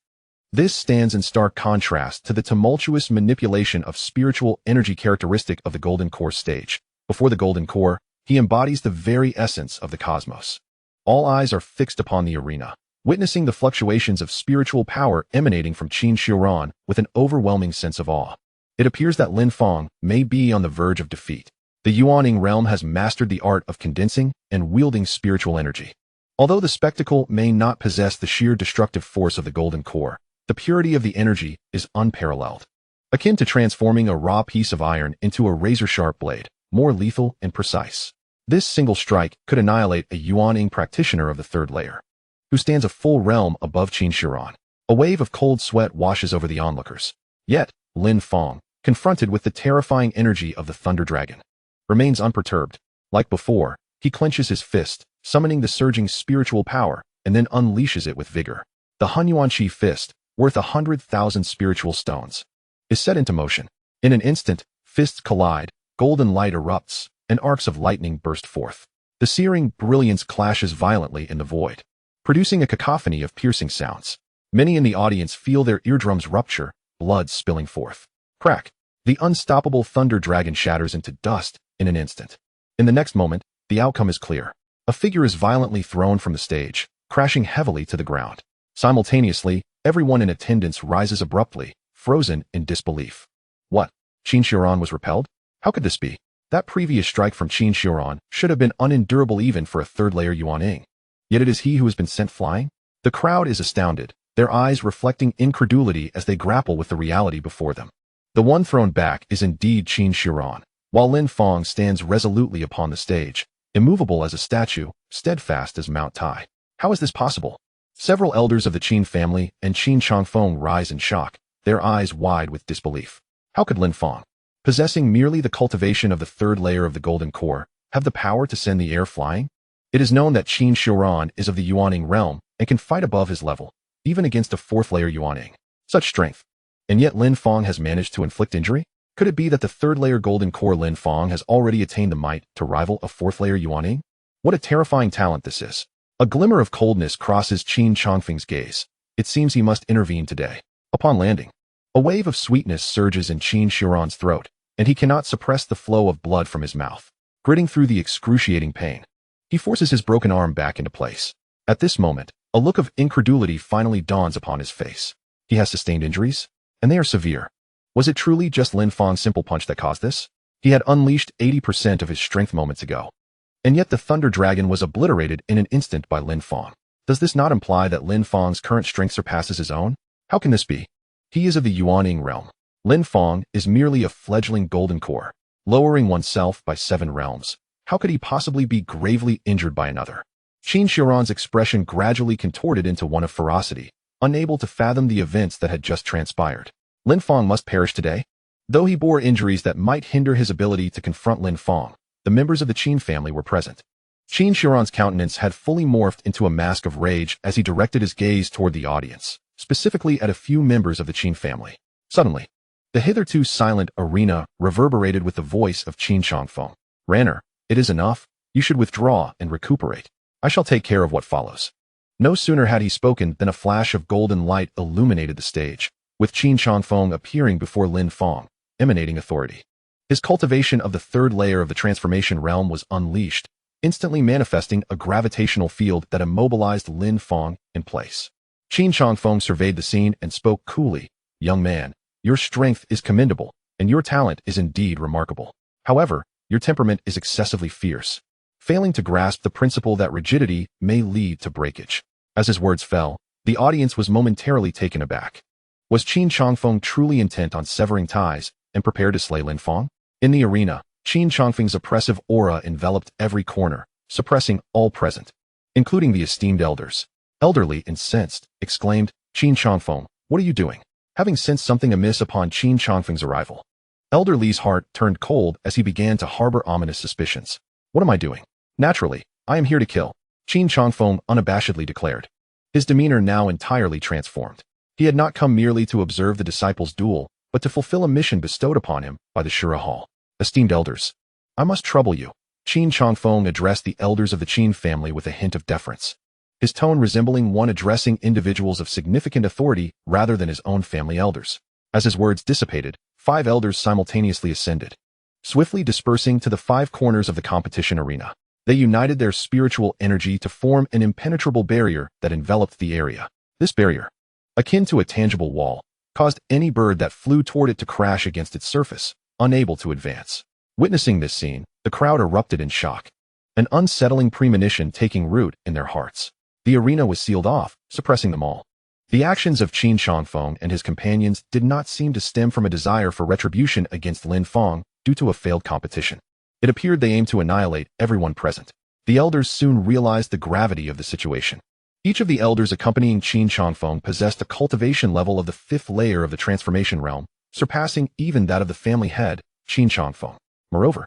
This stands in stark contrast to the tumultuous manipulation of spiritual energy characteristic of the Golden Core stage. Before the Golden Core, he embodies the very essence of the cosmos. All eyes are fixed upon the arena, witnessing the fluctuations of spiritual power emanating from Qin Shiran with an overwhelming sense of awe. It appears that Lin Fong may be on the verge of defeat. The Yuan-ing realm has mastered the art of condensing and wielding spiritual energy. Although the spectacle may not possess the sheer destructive force of the Golden Core, the purity of the energy is unparalleled. Akin to transforming a raw piece of iron into a razor-sharp blade, more lethal and precise. This single strike could annihilate a Yuan-ing practitioner of the 3rd layer, who stands a full realm above Qin Shiran. A wave of cold sweat washes over the onlookers. Yet, Lin Fong, confronted with the terrifying energy of the Thunder Dragon, remains unperturbed. Like before, he clenches his fist, summoning the surging spiritual power, and then unleashes it with vigor. The Hunyuan Fist, worth 100,000 spiritual stones, is set into motion. In an instant, fists collide, golden light erupts, and arcs of lightning burst forth. The searing brilliance clashes violently in the void, producing a cacophony of piercing sounds. Many in the audience feel their eardrums rupture, blood spilling forth. Crack! The unstoppable Thunder Dragon shatters into dust in an instant. In the next moment, the outcome is clear. A figure is violently thrown from the stage, crashing heavily to the ground. Simultaneously, everyone in attendance rises abruptly, frozen in disbelief. What? Qin Shiran was repelled? How could this be? That previous strike from Qin Shiran should have been unendurable even for a 3rd-layer Yuan-ing. Yet it is he who has been sent flying? The crowd is astounded, their eyes reflecting incredulity as they grapple with the reality before them. The one thrown back is indeed Qin Shiran, while Lin Fong stands resolutely upon the stage, immovable as a statue, steadfast as Mount Tai. How is this possible? Several elders of the Qin family and Qin Changfeng rise in shock, their eyes wide with disbelief. How could Lin Fong, possessing merely the cultivation of the third layer of the golden core, have the power to send the air flying? It is known that Qin Shiran is of the Yuaning realm and can fight above his level, even against a fourth layer Yuaning. Such strength. And yet Lin Fong has managed to inflict injury? Could it be that the third layer golden core Lin Fong has already attained the might to rival a fourth layer Yuaning? What a terrifying talent this is. A glimmer of coldness crosses Qin Changfeng's gaze. It seems he must intervene today. Upon landing, a wave of sweetness surges in Qin Shiran's throat, and he cannot suppress the flow of blood from his mouth. Gritting through the excruciating pain, he forces his broken arm back into place. At this moment, a look of incredulity finally dawns upon his face. He has sustained injuries, and they are severe. Was it truly just Lin Fong's simple punch that caused this? He had unleashed 80% of his strength moments ago. And yet the Thunder Dragon was obliterated in an instant by Lin Fong. Does this not imply that Lin Fong's current strength surpasses his own? How can this be? He is of the Yuaning realm. Lin Fong is merely a fledgling golden core, lowering oneself by 7 realms. How could he possibly be gravely injured by another? Qin Shiran's expression gradually contorted into one of ferocity, unable to fathom the events that had just transpired. Lin Fong must perish today? Though he bore injuries that might hinder his ability to confront Lin Fong, the members of the Qin family were present. Qin Shiran's countenance had fully morphed into a mask of rage as he directed his gaze toward the audience, specifically at a few members of the Qin family. Suddenly, the hitherto silent arena reverberated with the voice of Qin Changfeng. Ranner, it is enough. You should withdraw and recuperate. I shall take care of what follows. No sooner had he spoken than a flash of golden light illuminated the stage, with Qin Changfeng appearing before Lin Fong, emanating authority. His cultivation of the third layer of the transformation realm was unleashed, instantly manifesting a gravitational field that immobilized Lin Fong in place. Qin Changfeng surveyed the scene and spoke coolly. Young man, your strength is commendable, and your talent is indeed remarkable. However, your temperament is excessively fierce, failing to grasp the principle that rigidity may lead to breakage. As his words fell, the audience was momentarily taken aback. Was Qin Changfeng truly intent on severing ties and prepared to slay Lin Fong? In the arena, Qin Changfeng's oppressive aura enveloped every corner, suppressing all present, including the esteemed elders. Elderly, incensed, exclaimed, Qin Changfeng, what are you doing? Having sensed something amiss upon Qin Changfeng's arrival, Elder Li's heart turned cold as he began to harbor ominous suspicions. What am I doing? Naturally, I am here to kill, Qin Changfeng unabashedly declared, his demeanor now entirely transformed. He had not come merely to observe the disciples' duel, but to fulfill a mission bestowed upon him by the Shura Hall. Esteemed elders, I must trouble you. Qin Changfeng addressed the elders of the Qin family with a hint of deference, his tone resembling one addressing individuals of significant authority rather than his own family elders. As his words dissipated, 5 elders simultaneously ascended, swiftly dispersing to the 5 corners of the competition arena. They united their spiritual energy to form an impenetrable barrier that enveloped the area. This barrier, akin to a tangible wall, caused any bird that flew toward it to crash against its surface, unable to advance. Witnessing this scene, the crowd erupted in shock, an unsettling premonition taking root in their hearts. The arena was sealed off, suppressing them all. The actions of Qin Changfeng and his companions did not seem to stem from a desire for retribution against Lin Fong due to a failed competition. It appeared they aimed to annihilate everyone present. The elders soon realized the gravity of the situation. Each of the elders accompanying Qin Changfeng possessed a cultivation level of the 5th layer of the transformation realm, surpassing even that of the family head, Qin Changfeng. Moreover,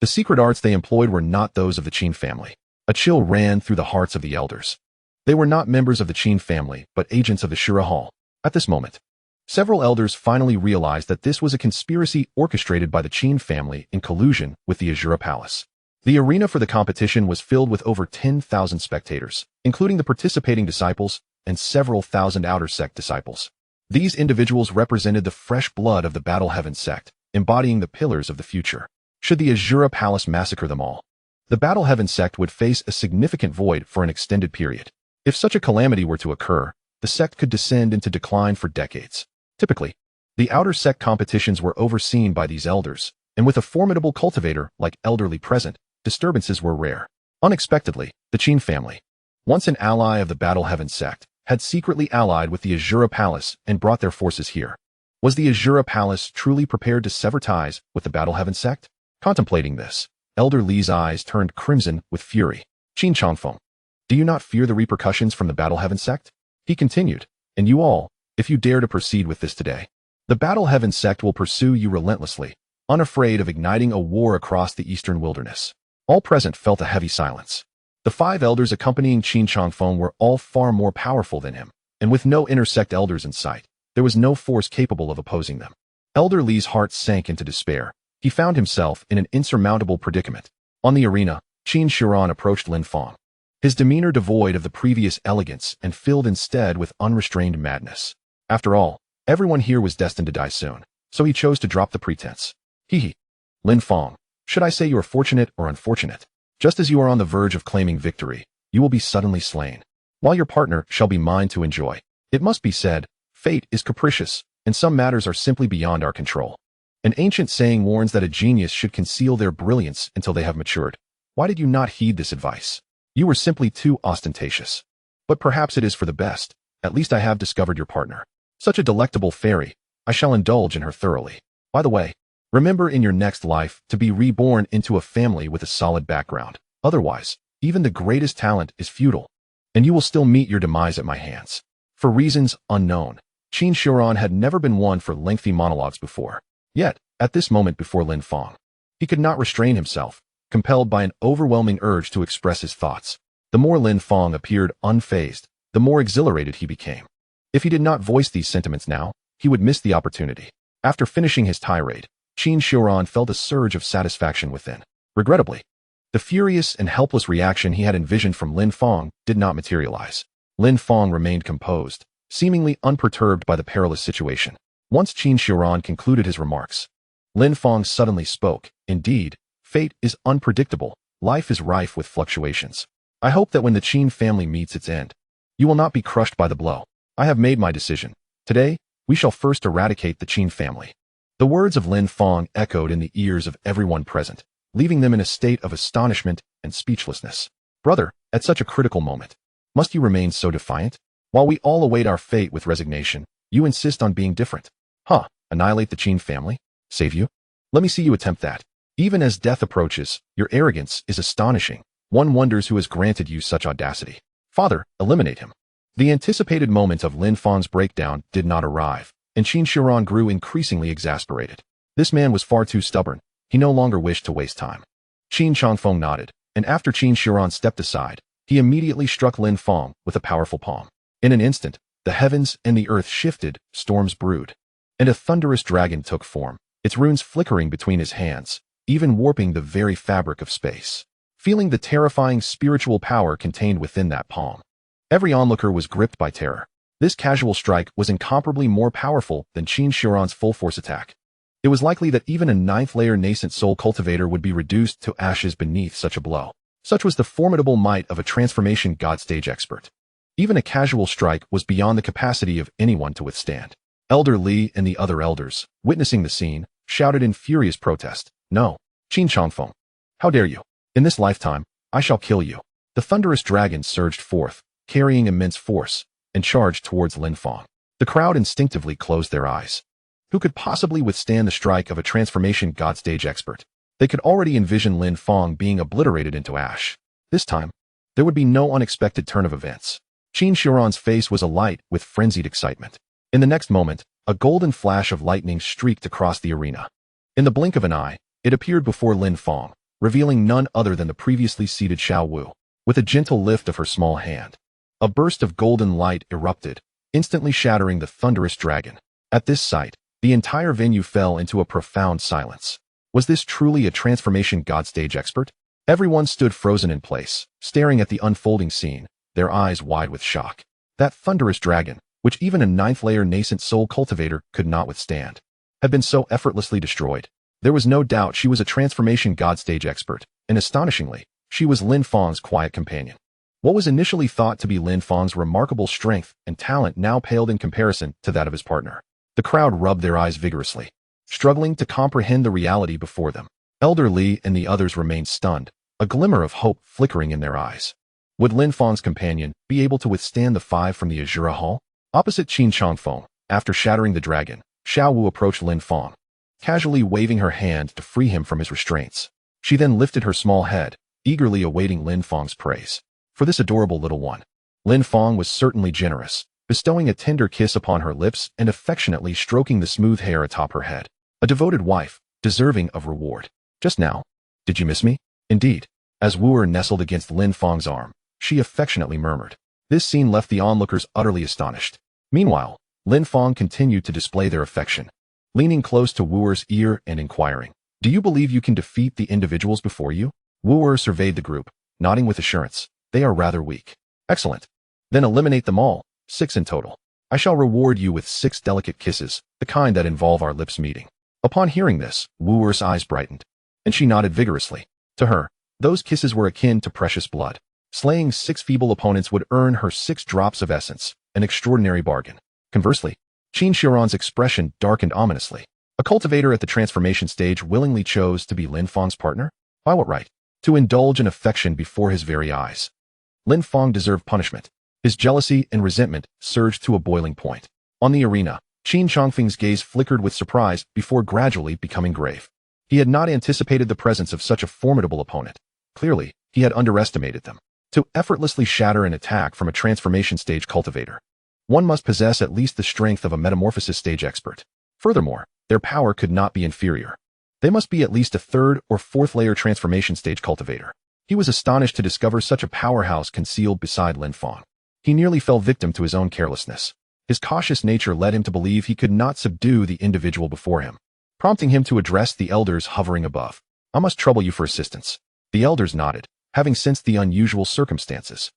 the secret arts they employed were not those of the Qin family. A chill ran through the hearts of the elders. They were not members of the Qin family, but agents of the Shura Hall. At this moment, several elders finally realized that this was a conspiracy orchestrated by the Qin family in collusion with the Azura Palace. The arena for the competition was filled with over 10,000 spectators, including the participating disciples and several thousand outer sect disciples. These individuals represented the fresh blood of the Battle Heaven sect, embodying the pillars of the future. Should the Azura Palace massacre them all, the Battle Heaven sect would face a significant void for an extended period. If such a calamity were to occur, the sect could descend into decline for decades. Typically, the outer sect competitions were overseen by these elders, and with a formidable cultivator like Elderly present, disturbances were rare. Unexpectedly, the Qin family, once an ally of the Battle Heaven sect, had secretly allied with the Azura Palace and brought their forces here. Was the Azura Palace truly prepared to sever ties with the Battle Heaven sect? Contemplating this, Elder Li's eyes turned crimson with fury. Qin Changfeng, do you not fear the repercussions from the Battle Heaven sect? He continued, and you all, if you dare to proceed with this today, the Battle Heaven sect will pursue you relentlessly, unafraid of igniting a war across the eastern wilderness. All present felt a heavy silence. The 5 elders accompanying Qin Changfeng were all far more powerful than him, and with no intersect elders in sight, there was no force capable of opposing them. Elder Li's heart sank into despair. He found himself in an insurmountable predicament. On the arena, Qin Shiran approached Lin Fong, his demeanor devoid of the previous elegance and filled instead with unrestrained madness. After all, everyone here was destined to die soon, so he chose to drop the pretense. Hee. Lin Fong, should I say you are fortunate or unfortunate? Just as you are on the verge of claiming victory, you will be suddenly slain, while your partner shall be mine to enjoy. It must be said, fate is capricious, and some matters are simply beyond our control. An ancient saying warns that a genius should conceal their brilliance until they have matured. Why did you not heed this advice? You were simply too ostentatious. But perhaps it is for the best. At least I have discovered your partner. Such a delectable fairy. I shall indulge in her thoroughly. By the way, remember in your next life to be reborn into a family with a solid background. Otherwise, even the greatest talent is futile, and you will still meet your demise at my hands. For reasons unknown, Qin Shiran had never been one for lengthy monologues before. Yet, at this moment before Lin Fong, he could not restrain himself, compelled by an overwhelming urge to express his thoughts. The more Lin Fong appeared unfazed, the more exhilarated he became. If he did not voice these sentiments now, he would miss the opportunity. After finishing his tirade, Qin Shiran felt a surge of satisfaction within. Regrettably, the furious and helpless reaction he had envisioned from Lin Fong did not materialize. Lin Fong remained composed, seemingly unperturbed by the perilous situation. Once Qin Shiran concluded his remarks, Lin Fong suddenly spoke. Indeed, fate is unpredictable. Life is rife with fluctuations. I hope that when the Qin family meets its end, you will not be crushed by the blow. I have made my decision. Today, we shall first eradicate the Qin family. The words of Lin Fong echoed in the ears of everyone present, leaving them in a state of astonishment and speechlessness. Brother, at such a critical moment, must you remain so defiant? While we all await our fate with resignation, you insist on being different. Annihilate the Qin family? Save you? Let me see you attempt that. Even as death approaches, your arrogance is astonishing. One wonders who has granted you such audacity. Father, eliminate him. The anticipated moment of Lin Fong's breakdown did not arrive, and Qin Shiran grew increasingly exasperated. This man was far too stubborn. He no longer wished to waste time. Qin Changfeng nodded, and after Qin Shiran stepped aside, he immediately struck Lin Fong with a powerful palm. In an instant, the heavens and the earth shifted, storms brewed, and a thunderous dragon took form, its runes flickering between his hands, even warping the very fabric of space. Feeling the terrifying spiritual power contained within that palm, every onlooker was gripped by terror. This casual strike was incomparably more powerful than Qin Shiran's full-force attack. It was likely that even a 9th-layer nascent soul cultivator would be reduced to ashes beneath such a blow. Such was the formidable might of a transformation god stage expert. Even a casual strike was beyond the capacity of anyone to withstand. Elder Li and the other elders, witnessing the scene, shouted in furious protest. No, Qin Changfeng, how dare you? In this lifetime, I shall kill you. The thunderous dragon surged forth, carrying immense force, and charged towards Lin Fong. The crowd instinctively closed their eyes. Who could possibly withstand the strike of a transformation god stage expert? They could already envision Lin Fong being obliterated into ash. This time, there would be no unexpected turn of events. Qin Shiran's face was alight with frenzied excitement. In the next moment, a golden flash of lightning streaked across the arena. In the blink of an eye, it appeared before Lin Fong, revealing none other than the previously seated Xiao Wu. With a gentle lift of her small hand, a burst of golden light erupted, instantly shattering the thunderous dragon. At this sight, the entire venue fell into a profound silence. Was this truly a transformation god stage expert? Everyone stood frozen in place, staring at the unfolding scene, their eyes wide with shock. That thunderous dragon, which even a 9th-layer nascent soul cultivator could not withstand, had been so effortlessly destroyed. There was no doubt she was a transformation god stage expert, and astonishingly, she was Lin Fong's quiet companion. What was initially thought to be Lin Fong's remarkable strength and talent now paled in comparison to that of his partner. The crowd rubbed their eyes vigorously, struggling to comprehend the reality before them. Elder Li and the others remained stunned, a glimmer of hope flickering in their eyes. Would Lin Fong's companion be able to withstand the 5 from the Azura Hall? Opposite Qin Changfeng, after shattering the dragon, Xiao Wu approached Lin Fong, casually waving her hand to free him from his restraints. She then lifted her small head, eagerly awaiting Lin Fong's praise. For this adorable little one, Lin Fong was certainly generous, bestowing a tender kiss upon her lips and affectionately stroking the smooth hair atop her head. A devoted wife, deserving of reward. Just now, did you miss me? Indeed. As Wu nestled against Lin Fong's arm, she affectionately murmured. This scene left the onlookers utterly astonished. Meanwhile, Lin Fong continued to display their affection, leaning close to Wu's ear and inquiring, "Do you believe you can defeat the individuals before you?" Wu surveyed the group, nodding with assurance. "They are rather weak." "Excellent. Then eliminate them all, 6 in total. I shall reward you with 6 delicate kisses, the kind that involve our lips meeting." Upon hearing this, Wu's eyes brightened, and she nodded vigorously. To her, those kisses were akin to precious blood. Slaying 6 feeble opponents would earn her 6 drops of essence, an extraordinary bargain. Conversely, Qin Shiran's expression darkened ominously. A cultivator at the transformation stage willingly chose to be Lin Fong's partner? By what right? To indulge in affection before his very eyes. Lin Fong deserved punishment. His jealousy and resentment surged to a boiling point. On the arena, Qin Chongfeng's gaze flickered with surprise before gradually becoming grave. He had not anticipated the presence of such a formidable opponent. Clearly, he had underestimated them. To effortlessly shatter an attack from a transformation stage cultivator, one must possess at least the strength of a metamorphosis stage expert. Furthermore, their power could not be inferior. They must be at least a 3rd or 4th layer transformation stage cultivator. He was astonished to discover such a powerhouse concealed beside Lin Fong. He nearly fell victim to his own carelessness. His cautious nature led him to believe he could not subdue the individual before him, prompting him to address the elders hovering above. "I must trouble you for assistance." The elders nodded, having sensed the unusual circumstances.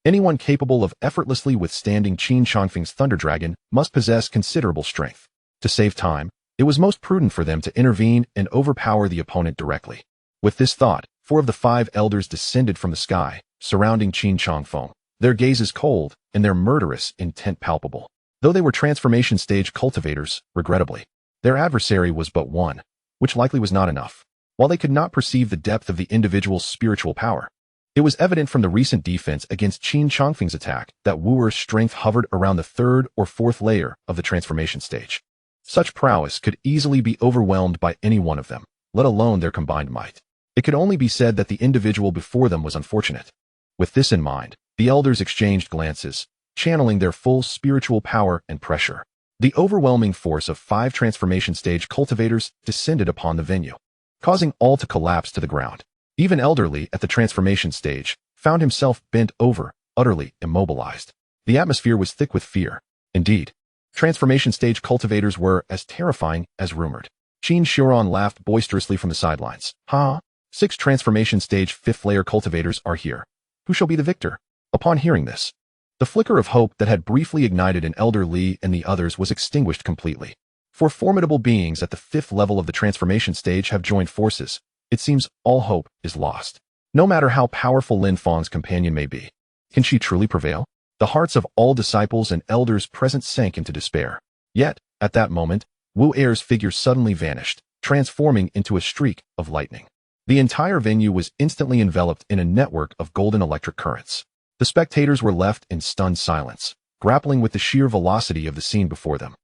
Anyone capable of effortlessly withstanding Qin Chongfeng's Thunder Dragon must possess considerable strength. To save time, it was most prudent for them to intervene and overpower the opponent directly. With this thought, 4 of the 5 elders descended from the sky, surrounding Qin Chongfeng, their gazes cold and their murderous intent palpable. Though they were transformation stage cultivators, regrettably, their adversary was but one, which likely was not enough. While they could not perceive the depth of the individual's spiritual power, it was evident from the recent defense against Qin Chongfeng's attack that Wu's strength hovered around the 3rd or 4th layer of the transformation stage. Such prowess could easily be overwhelmed by any one of them, let alone their combined might. It could only be said that the individual before them was unfortunate. With this in mind, the elders exchanged glances, channeling their full spiritual power and pressure. The overwhelming force of 5 transformation stage cultivators descended upon the venue, causing all to collapse to the ground. Even Elder Li at the transformation stage found himself bent over, utterly immobilized. The atmosphere was thick with fear. Indeed, transformation stage cultivators were as terrifying as rumored. Qin Shiran laughed boisterously from the sidelines. "Ha! 6 transformation stage 5th layer cultivators are here. Who shall be the victor?" Upon hearing this, the flicker of hope that had briefly ignited in Elder Li and the others was extinguished completely. For formidable beings at the 5th level of the transformation stage have joined forces, it seems all hope is lost. No matter how powerful Lin Fong's companion may be, can she truly prevail? The hearts of all disciples and elders present sank into despair. Yet, at that moment, Wu Er's figure suddenly vanished, transforming into a streak of lightning. The entire venue was instantly enveloped in a network of golden electric currents. The spectators were left in stunned silence, grappling with the sheer velocity of the scene before them.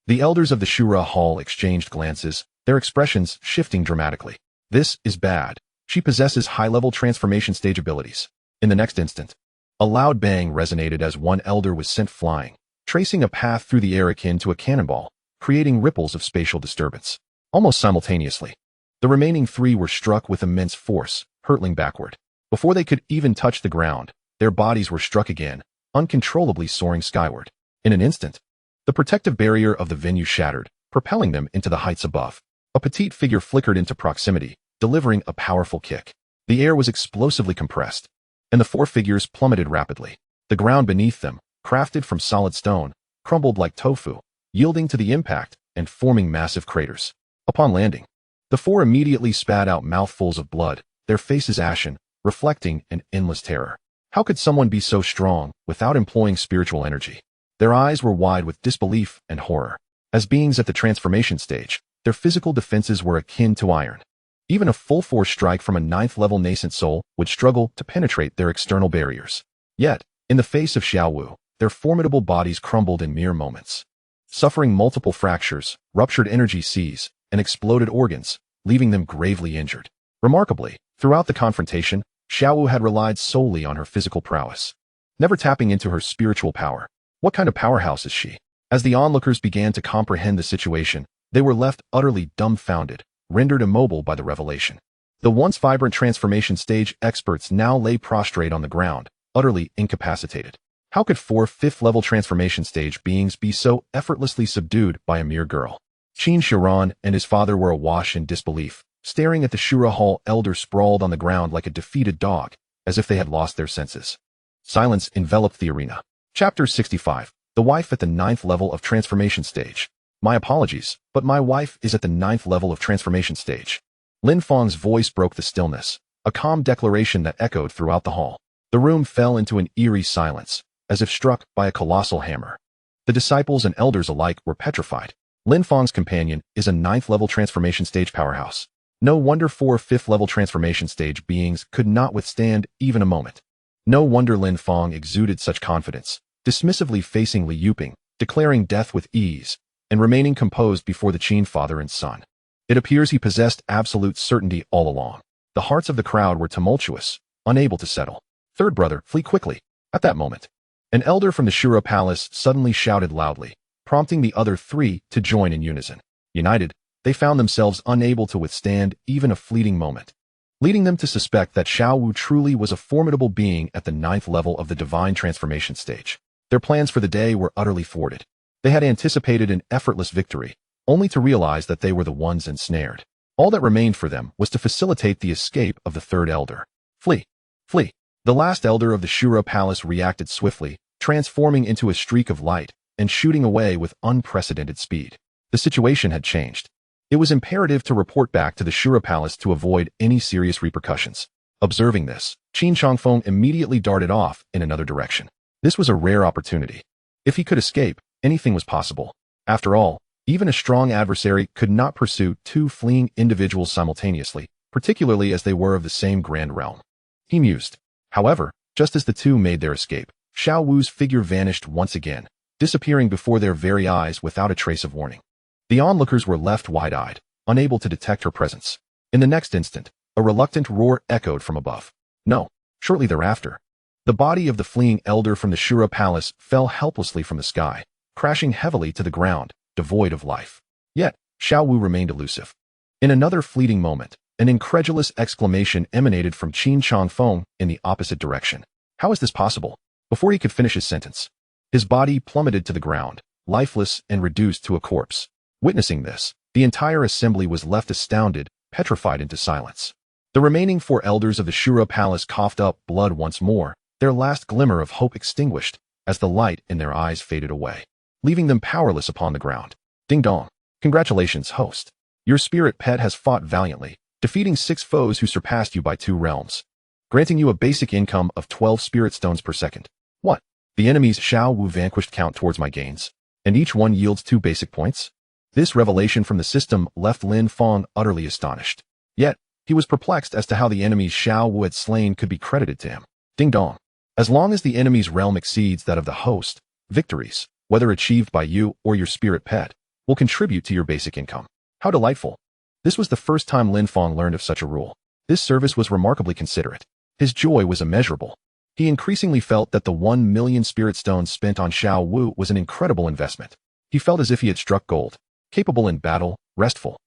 The elders of the Shura Hall exchanged glances, their expressions shifting dramatically. "This is bad. She possesses high-level transformation stage abilities." In the next instant, a loud bang resonated as one elder was sent flying, tracing a path through the air akin to a cannonball, creating ripples of spatial disturbance. Almost simultaneously, the remaining 3 were struck with immense force, hurtling backward. Before they could even touch the ground, their bodies were struck again, uncontrollably soaring skyward. In an instant, the protective barrier of the venue shattered, propelling them into the heights above. A petite figure flickered into proximity, delivering a powerful kick. The air was explosively compressed, and the 4 figures plummeted rapidly. The ground beneath them, crafted from solid stone, crumbled like tofu, yielding to the impact and forming massive craters. Upon landing, the 4 immediately spat out mouthfuls of blood, their faces ashen, reflecting an endless terror. How could someone be so strong without employing spiritual energy? Their eyes were wide with disbelief and horror. As beings at the transformation stage, their physical defenses were akin to iron. Even a full-force strike from a 9th-level nascent soul would struggle to penetrate their external barriers. Yet, in the face of Xiao Wu, their formidable bodies crumbled in mere moments. suffering multiple fractures, ruptured energy seas, and exploded organs, leaving them gravely injured. Remarkably, throughout the confrontation, Xiaowu had relied solely on her physical prowess, never tapping into her spiritual power. What kind of powerhouse is she? As the onlookers began to comprehend the situation, they were left utterly dumbfounded, rendered immobile by the revelation. The once vibrant transformation stage experts now lay prostrate on the ground, utterly incapacitated. How could 4 fifth-level transformation stage beings be so effortlessly subdued by a mere girl? Qin Shiran and his father were awash in disbelief, staring at the Shura Hall elder sprawled on the ground like a defeated dog, as if they had lost their senses. Silence enveloped the arena. Chapter 65. The wife at the 9th level of transformation stage. My apologies, but my wife is at the 9th level of transformation stage. Lin Fang's voice broke the stillness, a calm declaration that echoed throughout the hall. The room fell into an eerie silence, as if struck by a colossal hammer. The disciples and elders alike were petrified. Lin Fang's companion is a 9th level transformation stage powerhouse. No wonder 4 5th-level transformation stage beings could not withstand even a moment. No wonder Lin Fang exuded such confidence, dismissively facing Li Yuping, declaring death with ease, and remaining composed before the Qin father and son. It appears he possessed absolute certainty all along. The hearts of the crowd were tumultuous, unable to settle. Third brother, flee quickly. At that moment, an elder from the Shura Palace suddenly shouted loudly, prompting the other 3 to join in unison. United, they found themselves unable to withstand even a fleeting moment, leading them to suspect that Xiaowu truly was a formidable being at the 9th level of the divine transformation stage. Their plans for the day were utterly thwarted. They had anticipated an effortless victory, only to realize that they were the ones ensnared. All that remained for them was to facilitate the escape of the 3rd elder. Flee! Flee! The last elder of the Shura Palace reacted swiftly, transforming into a streak of light and shooting away with unprecedented speed. The situation had changed. It was imperative to report back to the Shura Palace to avoid any serious repercussions. Observing this, Qin Changfeng immediately darted off in another direction. This was a rare opportunity. If he could escape, anything was possible. After all, even a strong adversary could not pursue 2 fleeing individuals simultaneously, particularly as they were of the same grand realm. He mused. However, just as the 2 made their escape, Xiao Wu's figure vanished once again, disappearing before their very eyes without a trace of warning. The onlookers were left wide-eyed, unable to detect her presence. In the next instant, a reluctant roar echoed from above. No. Shortly thereafter, the body of the fleeing elder from the Shura Palace fell helplessly from the sky, crashing heavily to the ground, devoid of life. Yet, Xiao Wu remained elusive. In another fleeting moment, an incredulous exclamation emanated from Qin Changfeng in the opposite direction. How is this possible? Before he could finish his sentence, his body plummeted to the ground, lifeless and reduced to a corpse. Witnessing this, the entire assembly was left astounded, petrified into silence. The remaining 4 elders of the Shura Palace coughed up blood once more, their last glimmer of hope extinguished as the light in their eyes faded away, leaving them powerless upon the ground. Ding dong. Congratulations, host. Your spirit pet has fought valiantly, defeating 6 foes who surpassed you by 2 realms, granting you a basic income of 12 spirit stones per second. What? The enemies Xiao Wu vanquished count towards my gains, and each one yields 2 basic points? This revelation from the system left Lin Fong utterly astonished. Yet, he was perplexed as to how the enemies Xiao Wu had slain could be credited to him. Ding dong. As long as the enemy's realm exceeds that of the host, victories, whether achieved by you or your spirit pet, will contribute to your basic income. How delightful. This was the first time Lin Fong learned of such a rule. This service was remarkably considerate. His joy was immeasurable. He increasingly felt that the 1 million spirit stones spent on Xiao Wu was an incredible investment. He felt as if he had struck gold. Capable in battle, restful,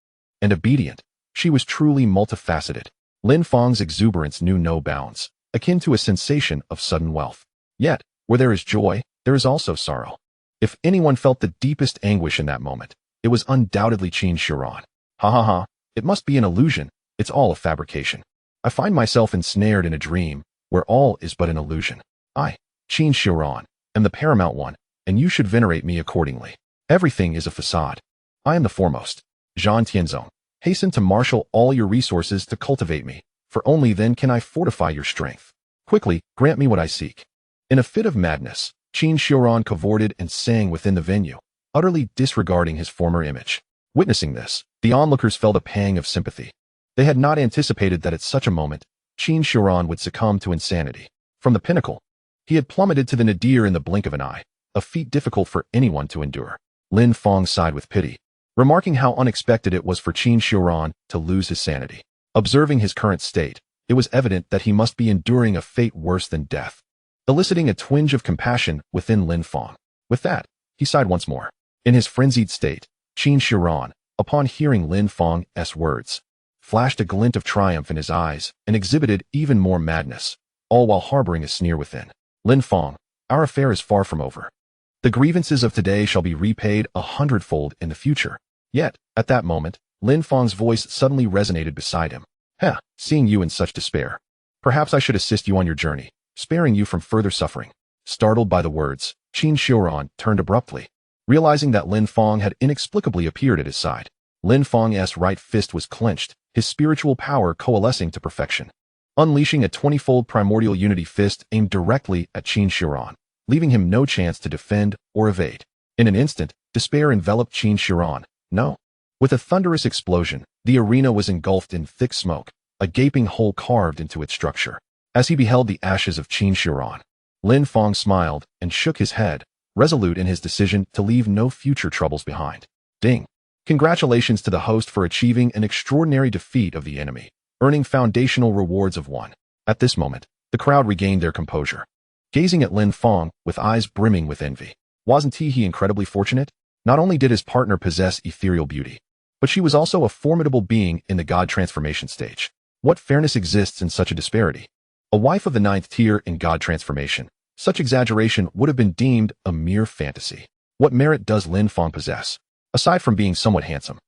and obedient, she was truly multifaceted. Lin Fang's exuberance knew no bounds, akin to a sensation of sudden wealth. Yet, where there is joy, there is also sorrow. If anyone felt the deepest anguish in that moment, it was undoubtedly Qin Shiran. Ha ha ha, it must be an illusion, it's all a fabrication. I find myself ensnared in a dream, where all is but an illusion. I, Qin Shiran, am the paramount one, and you should venerate me accordingly. Everything is a facade. I am the foremost. Zhan Tianzong, hasten to marshal all your resources to cultivate me, for only then can I fortify your strength. Quickly, grant me what I seek. In a fit of madness, Qin Shiran cavorted and sang within the venue, utterly disregarding his former image. Witnessing this, the onlookers felt a pang of sympathy. They had not anticipated that at such a moment, Qin Shiran would succumb to insanity. From the pinnacle, he had plummeted to the nadir in the blink of an eye, a feat difficult for anyone to endure. Lin Fong sighed with pity, remarking how unexpected it was for Qin Shiran to lose his sanity. Observing his current state, it was evident that he must be enduring a fate worse than death, eliciting a twinge of compassion within Lin Fong. With that, he sighed once more. In his frenzied state, Qin Shiran, upon hearing Lin Fong's words, flashed a glint of triumph in his eyes and exhibited even more madness, all while harboring a sneer within. Lin Fong, our affair is far from over. The grievances of today shall be repaid 100-fold in the future. Yet, at that moment, Lin Fong's voice suddenly resonated beside him. Seeing you in such despair. Perhaps I should assist you on your journey, sparing you from further suffering. Startled by the words, Qin Shiran turned abruptly, realizing that Lin Fong had inexplicably appeared at his side. Lin Fong's right fist was clenched, his spiritual power coalescing to perfection, unleashing a 20-fold primordial unity fist aimed directly at Qin Shiran, leaving him no chance to defend or evade. In an instant, despair enveloped Qin Shiran. No. With a thunderous explosion, the arena was engulfed in thick smoke, a gaping hole carved into its structure. As he beheld the ashes of Qin Shiran, Lin Fong smiled and shook his head, resolute in his decision to leave no future troubles behind. Ding! Congratulations to the host for achieving an extraordinary defeat of the enemy, earning foundational rewards of 1. At this moment, the crowd regained their composure, gazing at Lin Fong with eyes brimming with envy. Wasn't he incredibly fortunate? Not only did his partner possess ethereal beauty, but she was also a formidable being in the god transformation stage. What fairness exists in such a disparity? A wife of the 9th tier in god transformation, such exaggeration would have been deemed a mere fantasy. What merit does Lin Fong possess, aside from being somewhat handsome?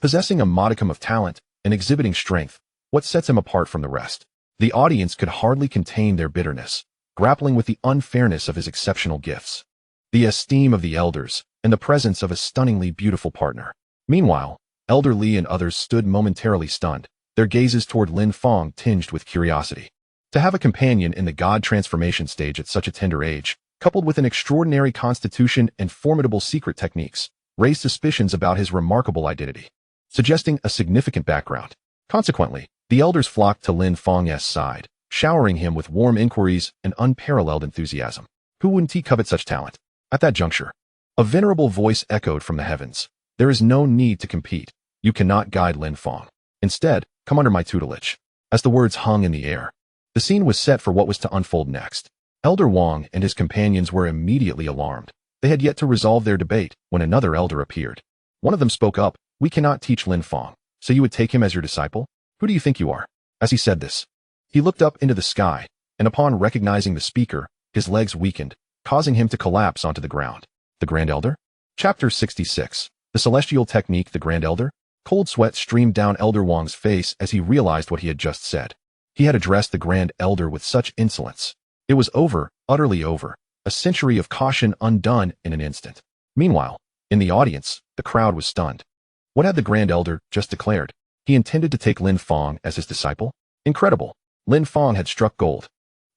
Possessing a modicum of talent and exhibiting strength, what sets him apart from the rest? The audience could hardly contain their bitterness, grappling with the unfairness of his exceptional gifts, the esteem of the elders, and the presence of a stunningly beautiful partner. Meanwhile, Elder Li and others stood momentarily stunned, their gazes toward Lin Fong tinged with curiosity. To have a companion in the god transformation stage at such a tender age, coupled with an extraordinary constitution and formidable secret techniques, raised suspicions about his remarkable identity, suggesting a significant background. Consequently, the elders flocked to Lin Fong's side, showering him with warm inquiries and unparalleled enthusiasm. Who wouldn't he covet such talent? At that juncture, a venerable voice echoed from the heavens. There is no need to compete. You cannot guide Lin Fong. Instead, come under my tutelage. As the words hung in the air, the scene was set for what was to unfold next. Elder Wang and his companions were immediately alarmed. They had yet to resolve their debate when another elder appeared. One of them spoke up. We cannot teach Lin Fong, so you would take him as your disciple? Who do you think you are? As he said this, he looked up into the sky, and upon recognizing the speaker, his legs weakened, causing him to collapse onto the ground. The Grand Elder? Chapter 66. The Celestial Technique. The Grand Elder? Cold sweat streamed down Elder Wang's face as he realized what he had just said. He had addressed the Grand Elder with such insolence. It was over, utterly over, a century of caution undone in an instant. Meanwhile, in the audience, the crowd was stunned. What had the Grand Elder just declared? He intended to take Lin Fong as his disciple? Incredible. Lin Fong had struck gold.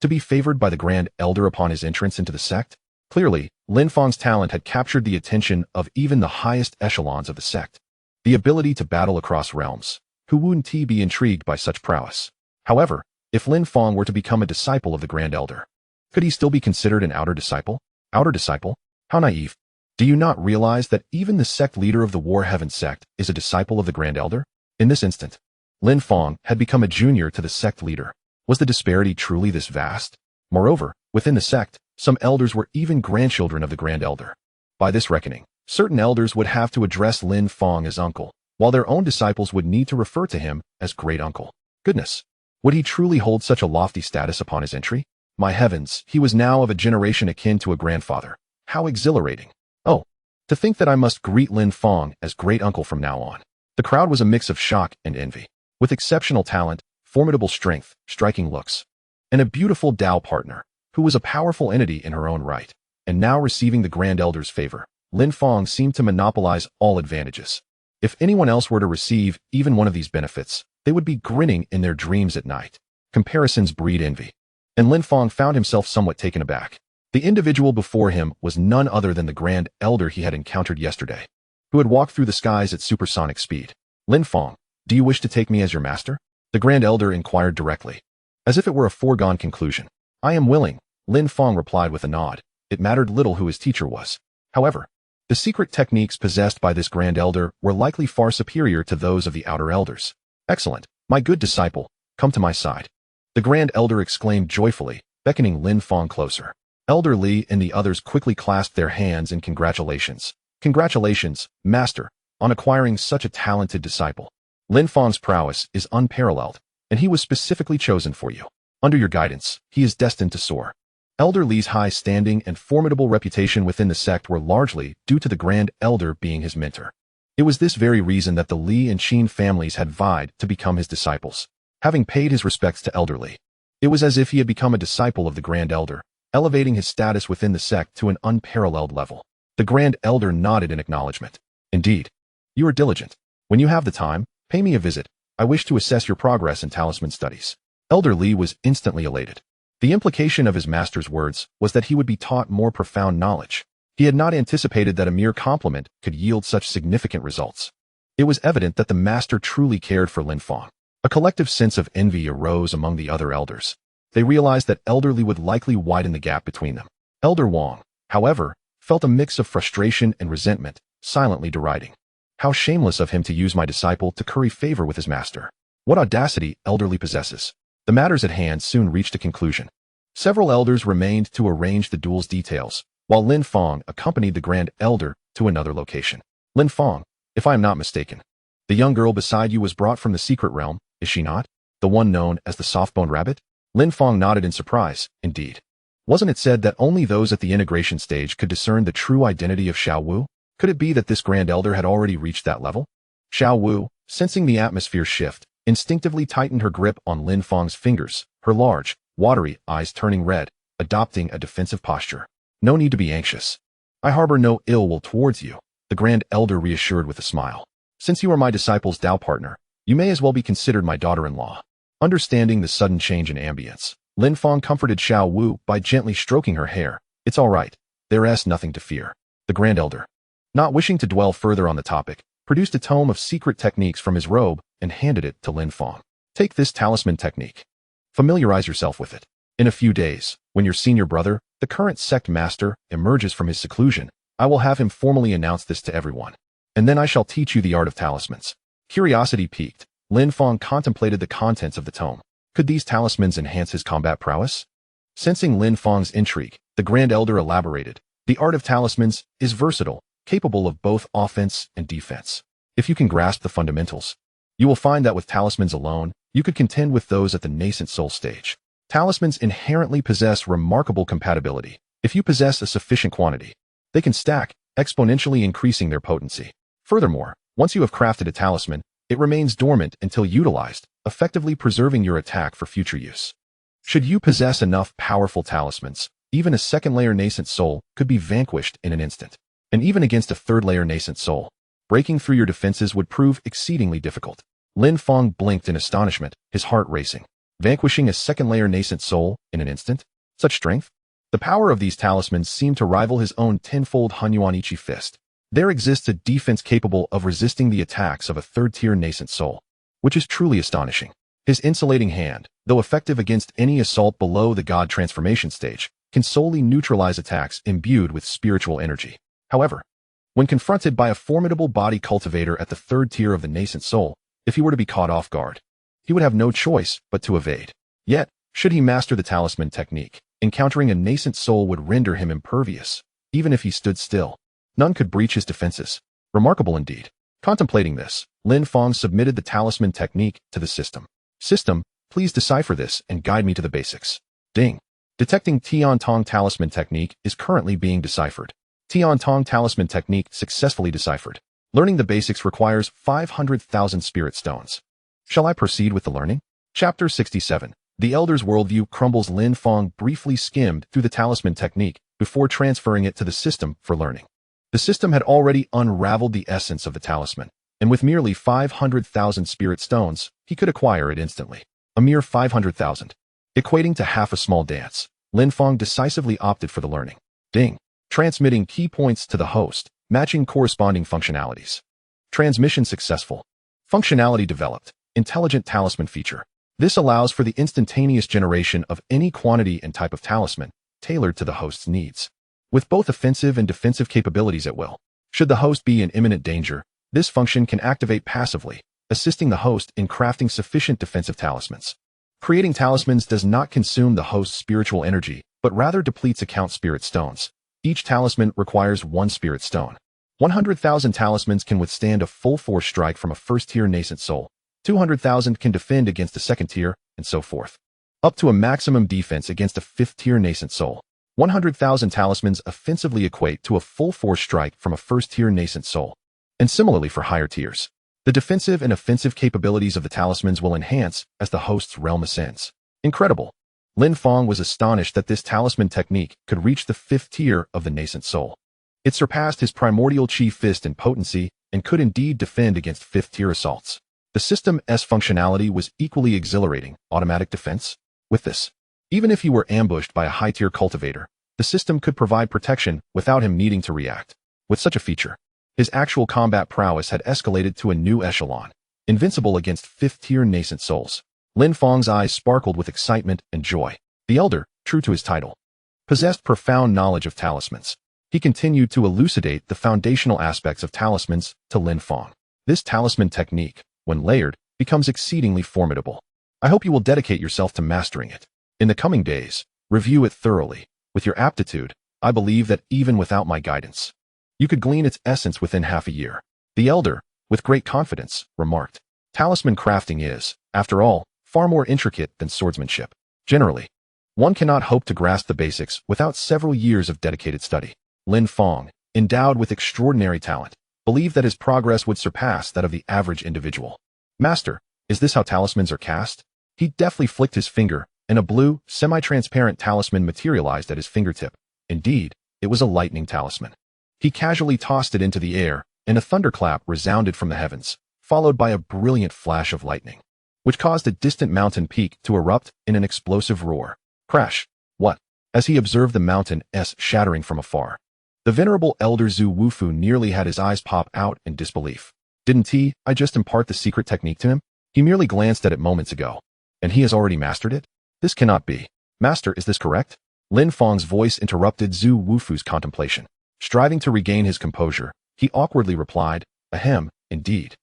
To be favored by the Grand Elder upon his entrance into the sect? Clearly, Lin Fong's talent had captured the attention of even the highest echelons of the sect. The ability to battle across realms. Who wouldn't he be intrigued by such prowess? However, if Lin Fong were to become a disciple of the Grand Elder, could he still be considered an outer disciple? Outer disciple? How naive. Do you not realize that even the sect leader of the War Heaven sect is a disciple of the Grand Elder? In this instant, Lin Fong had become a junior to the sect leader. Was the disparity truly this vast? Moreover, within the sect, some elders were even grandchildren of the Grand Elder. By this reckoning, certain elders would have to address Lin Fong as uncle, while their own disciples would need to refer to him as great uncle. Goodness! Would he truly hold such a lofty status upon his entry? My heavens, he was now of a generation akin to a grandfather. How exhilarating! Oh, to think that I must greet Lin Fong as great uncle from now on. The crowd was a mix of shock and envy. With exceptional talent, formidable strength, striking looks, and a beautiful Dao partner, who was a powerful entity in her own right, and now receiving the Grand Elder's favor, Lin Fong seemed to monopolize all advantages. If anyone else were to receive even one of these benefits, they would be grinning in their dreams at night. Comparisons breed envy. And Lin Fong found himself somewhat taken aback. The individual before him was none other than the Grand Elder he had encountered yesterday, who had walked through the skies at supersonic speed. Lin Fong, do you wish to take me as your master? The Grand Elder inquired directly, as if it were a foregone conclusion. I am willing, Lin Fong replied with a nod. It mattered little who his teacher was. However, The secret techniques possessed by this Grand Elder were likely far superior to those of the Outer Elders. Excellent, my good disciple, come to my side. The Grand Elder exclaimed joyfully, beckoning Lin Fong closer. Elder Li and the others quickly clasped their hands in congratulations. Congratulations, Master, on acquiring such a talented disciple. Lin Fong's prowess is unparalleled, and he was specifically chosen for you. Under your guidance, he is destined to soar. Elder Li's high standing and formidable reputation within the sect were largely due to the Grand Elder being his mentor. It was this very reason that the Li and Qin families had vied to become his disciples. Having paid his respects to Elder Li, it was as if he had become a disciple of the Grand Elder, elevating his status within the sect to an unparalleled level. The Grand Elder nodded in acknowledgement. Indeed, you are diligent. When you have the time, pay me a visit. I wish to assess your progress in talisman studies. Elder Li was instantly elated. The implication of his master's words was that he would be taught more profound knowledge. He had not anticipated that a mere compliment could yield such significant results. It was evident that the master truly cared for Lin Fong. A collective sense of envy arose among the other elders. They realized that Elder Li would likely widen the gap between them. Elder Wang, however, felt a mix of frustration and resentment, silently deriding. How shameless of him to use my disciple to curry favor with his master. What audacity Elder Li possesses. The matters at hand soon reached a conclusion. Several elders remained to arrange the duel's details, while Lin Fong accompanied the Grand Elder to another location. Lin Fong, if I am not mistaken, the young girl beside you was brought from the secret realm, is she not? The one known as the soft-boned rabbit? Lin Fong nodded in surprise. Indeed. Wasn't it said that only those at the integration stage could discern the true identity of Xiao Wu? Could it be that this Grand Elder had already reached that level? Xiao Wu, sensing the atmosphere shift, instinctively tightened her grip on Lin Fong's fingers, her large, watery eyes turning red, adopting a defensive posture. No need to be anxious. I harbor no ill will towards you, the Grand Elder reassured with a smile. Since you are my disciple's Tao partner, you may as well be considered my daughter-in-law. Understanding the sudden change in ambience, Lin Fong comforted Xiao Wu by gently stroking her hair. It's all right. There is nothing to fear. The Grand Elder, not wishing to dwell further on the topic, produced a tome of secret techniques from his robe and handed it to Lin Fong. Take this talisman technique. Familiarize yourself with it. In a few days, when your senior brother, the current sect master, emerges from his seclusion, I will have him formally announce this to everyone. And then I shall teach you the art of talismans. Curiosity piqued, Lin Fong contemplated the contents of the tome. Could these talismans enhance his combat prowess? Sensing Lin Fong's intrigue, the Grand Elder elaborated. The art of talismans is versatile, capable of both offense and defense. If you can grasp the fundamentals, you will find that with talismans alone, you could contend with those at the nascent soul stage. Talismans inherently possess remarkable compatibility. If you possess a sufficient quantity, they can stack, exponentially increasing their potency. Furthermore, once you have crafted a talisman, it remains dormant until utilized, effectively preserving your attack for future use. Should you possess enough powerful talismans, even a second-layer nascent soul could be vanquished in an instant. And even against a third-layer nascent soul, breaking through your defenses would prove exceedingly difficult. Lin Fong blinked in astonishment, his heart racing. Vanquishing a second-layer nascent soul in an instant? Such strength? The power of these talismans seemed to rival his own tenfold Hunyuan Ichi fist. There exists a defense capable of resisting the attacks of a third-tier nascent soul, which is truly astonishing. His insulating hand, though effective against any assault below the God transformation stage, can solely neutralize attacks imbued with spiritual energy. However, when confronted by a formidable body cultivator at the third tier of the nascent soul, if he were to be caught off guard, he would have no choice but to evade. Yet, should he master the talisman technique, encountering a nascent soul would render him impervious. Even if he stood still, none could breach his defenses. Remarkable indeed. Contemplating this, Lin Fong submitted the talisman technique to the system. System, please decipher this and guide me to the basics. Ding. Detecting Tian Tong talisman technique is currently being deciphered. Tian Tong talisman technique successfully deciphered. Learning the basics requires 500,000 spirit stones. Shall I proceed with the learning? Chapter 67. The Elder's Worldview crumbles. Lin Fong briefly skimmed through the talisman technique before transferring it to the system for learning. The system had already unraveled the essence of the talisman, and with merely 500,000 spirit stones, he could acquire it instantly. A mere 500,000. Equating to half a small dance, Lin Fong decisively opted for the learning. Ding. Transmitting key points to the host, matching corresponding functionalities. Transmission successful. Functionality developed. Intelligent talisman feature. This allows for the instantaneous generation of any quantity and type of talisman, tailored to the host's needs. With both offensive and defensive capabilities at will. Should the host be in imminent danger, this function can activate passively, assisting the host in crafting sufficient defensive talismans. Creating talismans does not consume the host's spiritual energy, but rather depletes account spirit stones. Each talisman requires 1 spirit stone. 100,000 talismans can withstand a full force strike from a first-tier nascent soul. 200,000 can defend against a second tier, and so forth. Up to a maximum defense against a 5th-tier nascent soul. 100,000 talismans offensively equate to a full force strike from a first-tier nascent soul. And similarly for higher tiers. The defensive and offensive capabilities of the talismans will enhance as the host's realm ascends. Incredible. Lin Fong was astonished that this talisman technique could reach the 5th tier of the nascent soul. It surpassed his primordial chi fist in potency and could indeed defend against 5th-tier assaults. The system's functionality was equally exhilarating. Automatic defense? With this, even if he were ambushed by a high-tier cultivator, the system could provide protection without him needing to react. With such a feature, his actual combat prowess had escalated to a new echelon, invincible against 5th-tier nascent souls. Lin Fong's eyes sparkled with excitement and joy. The elder, true to his title, possessed profound knowledge of talismans. He continued to elucidate the foundational aspects of talismans to Lin Fong. This talisman technique, when layered, becomes exceedingly formidable. I hope you will dedicate yourself to mastering it. In the coming days, review it thoroughly. With your aptitude, I believe that even without my guidance, you could glean its essence within half a year. The elder, with great confidence, remarked. Talisman crafting is, after all, far more intricate than swordsmanship. Generally, one cannot hope to grasp the basics without several years of dedicated study. Lin Fong, endowed with extraordinary talent, believed that his progress would surpass that of the average individual. Master, is this how talismans are cast? He deftly flicked his finger, and a blue, semi-transparent talisman materialized at his fingertip. Indeed, it was a lightning talisman. He casually tossed it into the air, and a thunderclap resounded from the heavens, followed by a brilliant flash of lightning, which caused a distant mountain peak to erupt in an explosive roar. Crash! What? As he observed the mountain's shattering from afar, the venerable elder Zhu Wufu nearly had his eyes pop out in disbelief. Didn't I just impart the secret technique to him? He merely glanced at it moments ago, and he has already mastered it? This cannot be. Master, is this correct? Lin Fong's voice interrupted Zhu Wufu's contemplation. Striving to regain his composure, he awkwardly replied, Ahem, indeed.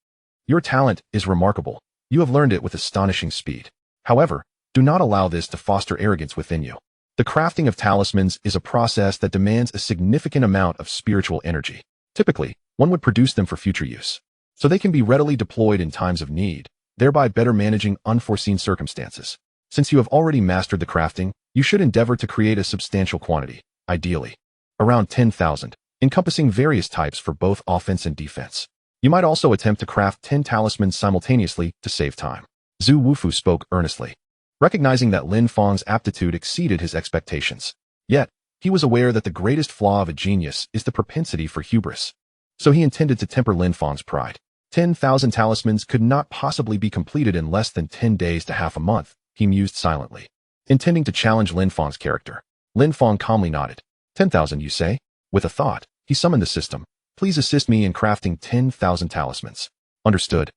Your talent is remarkable. You have learned it with astonishing speed. However, do not allow this to foster arrogance within you. The crafting of talismans is a process that demands a significant amount of spiritual energy. Typically, one would produce them for future use, so they can be readily deployed in times of need, thereby better managing unforeseen circumstances. Since you have already mastered the crafting, you should endeavor to create a substantial quantity, ideally around 10,000, encompassing various types for both offense and defense. You might also attempt to craft 10 talismans simultaneously to save time. Zhu Wufu spoke earnestly, recognizing that Lin Fong's aptitude exceeded his expectations. Yet, he was aware that the greatest flaw of a genius is the propensity for hubris. So he intended to temper Lin Fong's pride. 10,000 talismans could not possibly be completed in less than 10 days to half a month, he mused silently, intending to challenge Lin Fong's character. Lin Fong calmly nodded. 10,000, you say? With a thought, he summoned the system. Please assist me in crafting 10,000 talismans. Understood.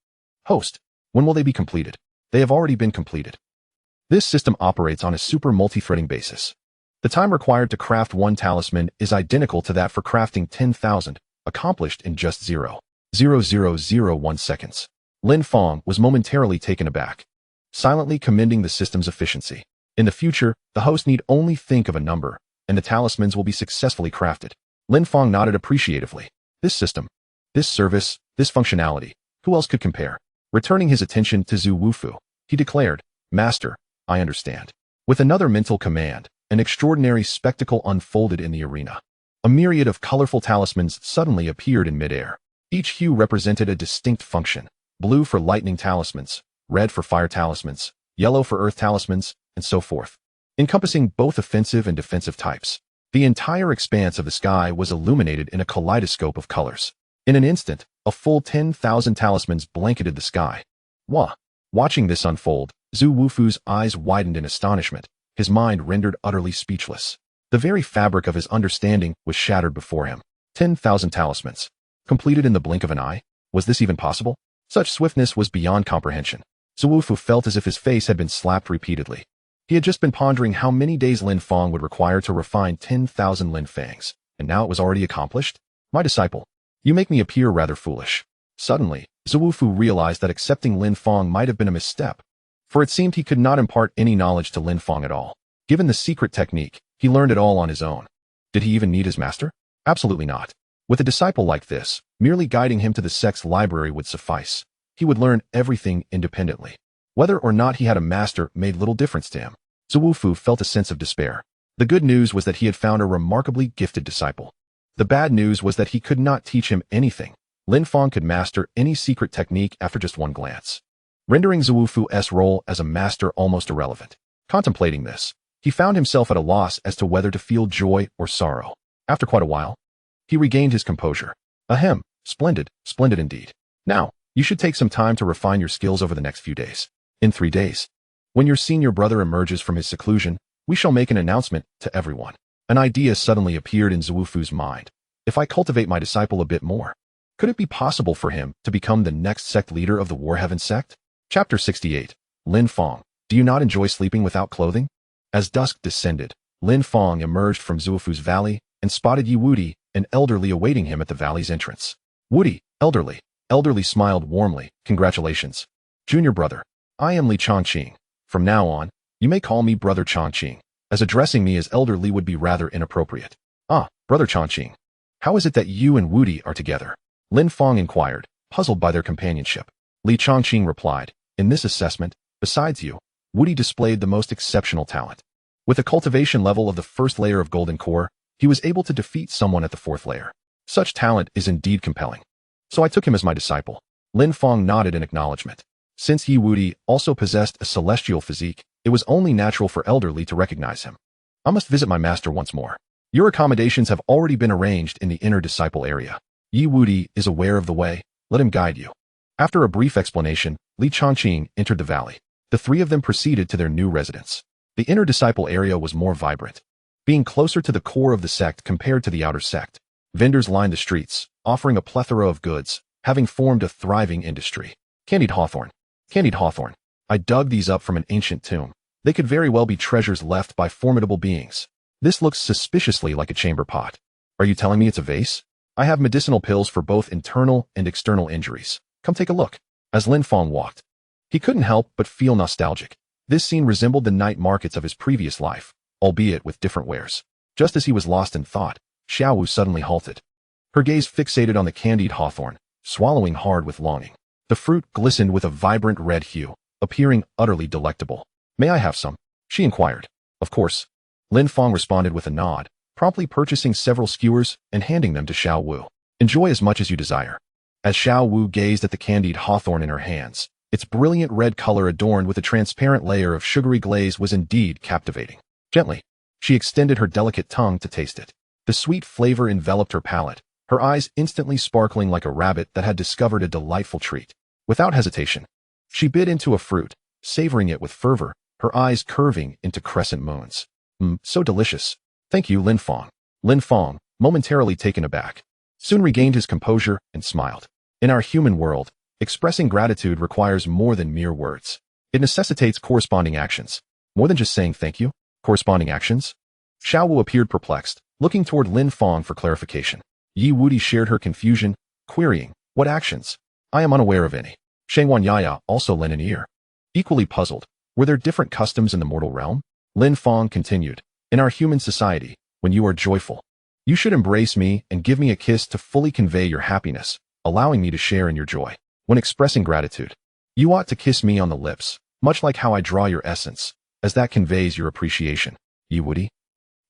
Host, when will they be completed? They have already been completed. This system operates on a super multi-threading basis. The time required to craft one talisman is identical to that for crafting 10,000, accomplished in just 0.0001 seconds. Lin Fong was momentarily taken aback, silently commending the system's efficiency. In the future, the host need only think of a number, and the talismans will be successfully crafted. Lin Fong nodded appreciatively. This system, this service, this functionality, who else could compare? Returning his attention to Zhu Wufu, he declared, Master, I understand. With another mental command, an extraordinary spectacle unfolded in the arena. A myriad of colorful talismans suddenly appeared in midair. Each hue represented a distinct function. Blue for lightning talismans, red for fire talismans, yellow for earth talismans, and so forth, encompassing both offensive and defensive types. The entire expanse of the sky was illuminated in a kaleidoscope of colors. In an instant, a full 10,000 talismans blanketed the sky. Wah! Watching this unfold, Zhu Wufu's eyes widened in astonishment, his mind rendered utterly speechless. The very fabric of his understanding was shattered before him. 10,000 talismans, completed in the blink of an eye? Was this even possible? Such swiftness was beyond comprehension. Zhu Wufu felt as if his face had been slapped repeatedly. He had just been pondering how many days Lin Fong would require to refine 10,000 Lin Fangs, and now it was already accomplished? My disciple, You make me appear rather foolish. Suddenly, Zhufu realized that accepting Lin Fong might have been a misstep, for it seemed he could not impart any knowledge to Lin Fong at all. Given the secret technique, he learned it all on his own. Did he even need his master? Absolutely not. With a disciple like this, merely guiding him to the sect's library would suffice. He would learn everything independently. Whether or not he had a master made little difference to him. Zhufu felt a sense of despair. The good news was that he had found a remarkably gifted disciple. The bad news was that he could not teach him anything. Lin Fong could master any secret technique after just one glance, rendering Zhufu's role as a master almost irrelevant. Contemplating this, he found himself at a loss as to whether to feel joy or sorrow. After quite a while, he regained his composure. Ahem, splendid, splendid indeed. Now, you should take some time to refine your skills over the next few days. In 3 days, when your senior brother emerges from his seclusion, we shall make an announcement to everyone. An idea suddenly appeared in Zhufu's mind. If I cultivate my disciple a bit more, could it be possible for him to become the next sect leader of the War Heaven sect? Chapter 68. Lin Fong, do you not enjoy sleeping without clothing? As dusk descended, Lin Fong emerged from Zhufu's valley and spotted Yi Wudi, an elderly, awaiting him at the valley's entrance. Wudi, elderly smiled warmly. Congratulations, junior brother. I am Li Chongqing. From now on, you may call me Brother Chongqing, as addressing me as elderly would be rather inappropriate. Ah, Brother Chongqing. How is it that you and Wudi are together? Lin Fong inquired, puzzled by their companionship. Li Chongqing replied, in this assessment, besides you, Wudi displayed the most exceptional talent. With a cultivation level of the first layer of golden core, he was able to defeat someone at the 4th layer. Such talent is indeed compelling. So I took him as my disciple. Lin Fong nodded in acknowledgement. Since Yi Wudi also possessed a celestial physique, it was only natural for elderly to recognize him. I must visit my master once more. Your accommodations have already been arranged in the inner disciple area. Yi Wudi is aware of the way. Let him guide you. After a brief explanation, Li Chongqing entered the valley. The 3 of them proceeded to their new residence. The inner disciple area was more vibrant, being closer to the core of the sect compared to the outer sect. Vendors lined the streets, offering a plethora of goods, having formed a thriving industry. Candied hawthorn. Candied hawthorn. I dug these up from an ancient tomb. They could very well be treasures left by formidable beings. This looks suspiciously like a chamber pot. Are you telling me it's a vase? I have medicinal pills for both internal and external injuries. Come take a look. As Lin Fong walked, he couldn't help but feel nostalgic. This scene resembled the night markets of his previous life, albeit with different wares. Just as he was lost in thought, Xiaowu suddenly halted. Her gaze fixated on the candied hawthorn, swallowing hard with longing. The fruit glistened with a vibrant red hue, appearing utterly delectable. May I have some? She inquired. Of course. Lin Fong responded with a nod, promptly purchasing several skewers and handing them to Xiaowu. Enjoy as much as you desire. As Xiaowu gazed at the candied hawthorn in her hands, its brilliant red color adorned with a transparent layer of sugary glaze was indeed captivating. Gently, she extended her delicate tongue to taste it. The sweet flavor enveloped her palate, her eyes instantly sparkling like a rabbit that had discovered a delightful treat. Without hesitation, she bit into a fruit, savoring it with fervor, her eyes curving into crescent moons. So delicious. Thank you, Lin Fong. Lin Fong, momentarily taken aback, soon regained his composure and smiled. In our human world, expressing gratitude requires more than mere words. It necessitates corresponding actions. More than just saying thank you. Corresponding actions? Xiaowu appeared perplexed, looking toward Lin Fong for clarification. Yi Wudi shared her confusion, querying, what actions? I am unaware of any. Shengwan Yaya also lent an ear. Equally puzzled, were there different customs in the mortal realm? Lin Fong continued, in our human society, when you are joyful, you should embrace me and give me a kiss to fully convey your happiness, allowing me to share in your joy. When expressing gratitude, you ought to kiss me on the lips, much like how I draw your essence, as that conveys your appreciation. Yi Wudi?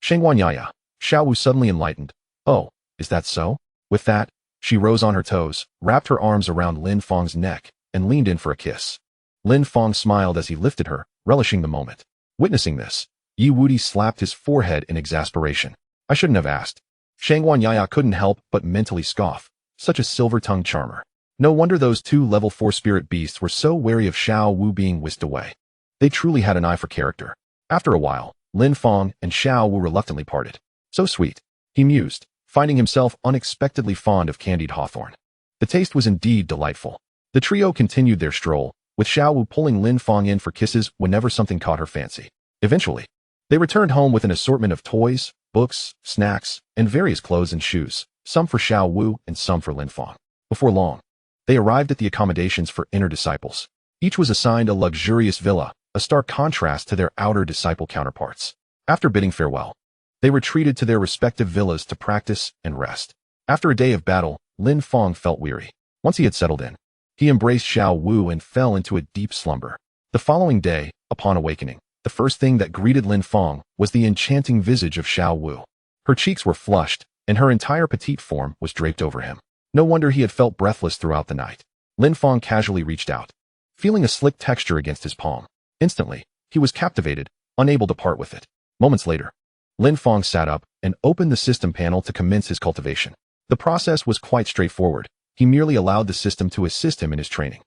Shengwan Yaya. Xiaowu suddenly enlightened. Oh, is that so? With that, she rose on her toes, wrapped her arms around Lin Fong's neck, and leaned in for a kiss. Lin Fong smiled as he lifted her, relishing the moment. Witnessing this, Yi Wudi slapped his forehead in exasperation. I shouldn't have asked. Shengwan Yaya couldn't help but mentally scoff. Such a silver-tongued charmer. No wonder those 2 level 4 spirit beasts were so wary of Xiaowu being whisked away. They truly had an eye for character. After a while, Lin Fong and Xiaowu reluctantly parted. So sweet, he mused, finding himself unexpectedly fond of candied hawthorn. The taste was indeed delightful. The trio continued their stroll, with Xiaowu pulling Lin Fong in for kisses whenever something caught her fancy. Eventually, they returned home with an assortment of toys, books, snacks, and various clothes and shoes. some for Xiao Wu and some for Lin Fong. Before long, they arrived at the accommodations for inner disciples. Each was assigned a luxurious villa, a stark contrast to their outer disciple counterparts. After bidding farewell, they retreated to their respective villas to practice and rest. After a day of battle, Lin Fong felt weary. Once he had settled in, he embraced Xiao Wu and fell into a deep slumber. The following day, upon awakening, the first thing that greeted Lin Fong was the enchanting visage of Xiao Wu. Her cheeks were flushed, and her entire petite form was draped over him. No wonder he had felt breathless throughout the night. Lin Fong casually reached out, feeling a slick texture against his palm. Instantly, he was captivated, unable to part with it. Moments later, Lin Fong sat up and opened the system panel to commence his cultivation. The process was quite straightforward. He merely allowed the system to assist him in his training.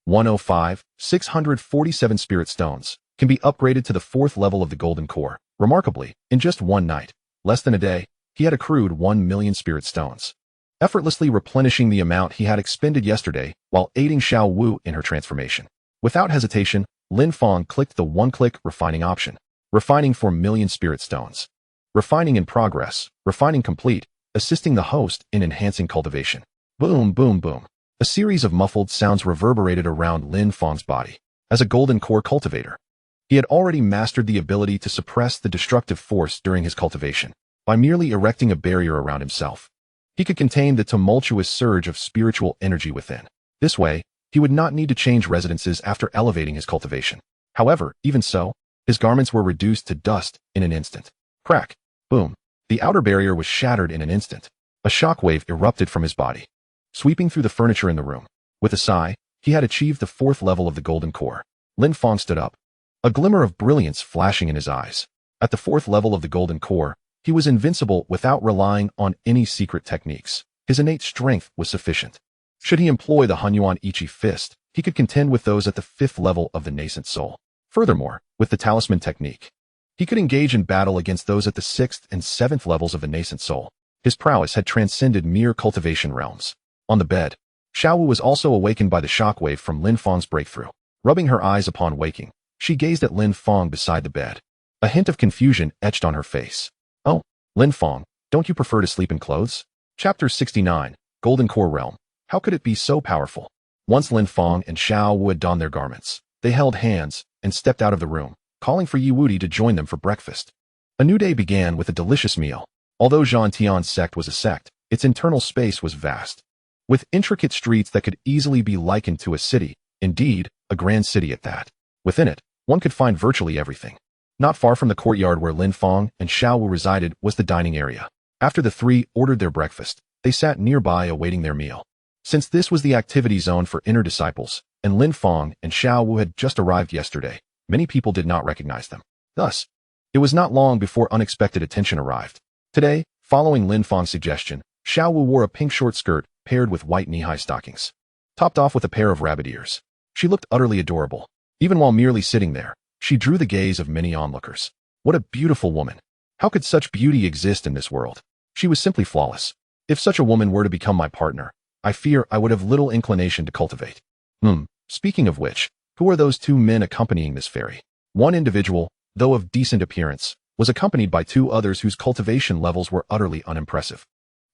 105, 647 spirit stones can be upgraded to the 4th level of the golden core. Remarkably, in just one night, less than a day, he had accrued 1 million spirit stones, effortlessly replenishing the amount he had expended yesterday while aiding Xiao Wu in her transformation. Without hesitation, Lin Fong clicked the one-click refining option. Refining for million spirit stones. Refining in progress. Refining complete, assisting the host in enhancing cultivation. Boom, boom, boom. A series of muffled sounds reverberated around Lin Fong's body. As a golden core cultivator, he had already mastered the ability to suppress the destructive force during his cultivation. By merely erecting a barrier around himself, he could contain the tumultuous surge of spiritual energy within. This way, he would not need to change residences after elevating his cultivation. However, even so, his garments were reduced to dust in an instant. Crack. Boom. The outer barrier was shattered in an instant. A shockwave erupted from his body, sweeping through the furniture in the room. With a sigh, he had achieved the 4th level of the golden core. Lin Fong stood up, a glimmer of brilliance flashing in his eyes. At the 4th level of the golden core, he was invincible without relying on any secret techniques. His innate strength was sufficient. Should he employ the Hunyuan Ichi fist, he could contend with those at the 5th level of the nascent soul. Furthermore, with the talisman technique, he could engage in battle against those at the 6th and 7th levels of the nascent soul. His prowess had transcended mere cultivation realms. On the bed, Xiao Wu was also awakened by the shockwave from Lin Fong's breakthrough. Rubbing her eyes upon waking, she gazed at Lin Fong beside the bed. A hint of confusion etched on her face. Oh, Lin Fong, don't you prefer to sleep in clothes? Chapter 69, Golden Core Realm. How could it be so powerful? Once Lin Fong and Xiao Wu had donned their garments, they held hands and stepped out of the room, calling for Yi Wudi to join them for breakfast. A new day began with a delicious meal. Although Zhan Tian's sect was a sect, its internal space was vast, with intricate streets that could easily be likened to a city, indeed, a grand city at that. Within it, one could find virtually everything. Not far from the courtyard where Lin Fong and Xiao Wu resided was the dining area. After the three ordered their breakfast, they sat nearby awaiting their meal. Since this was the activity zone for inner disciples, and Lin Fong and Xiao Wu had just arrived yesterday, many people did not recognize them. Thus, it was not long before unexpected attention arrived. Today, following Lin Fong's suggestion, Xiao Wu wore a pink short skirt paired with white knee-high stockings, topped off with a pair of rabbit ears. She looked utterly adorable. Even while merely sitting there, she drew the gaze of many onlookers. What a beautiful woman. How could such beauty exist in this world? She was simply flawless. If such a woman were to become my partner, I fear I would have little inclination to cultivate. Speaking of which, who are those two men accompanying this fairy? One individual, though of decent appearance, was accompanied by two others whose cultivation levels were utterly unimpressive.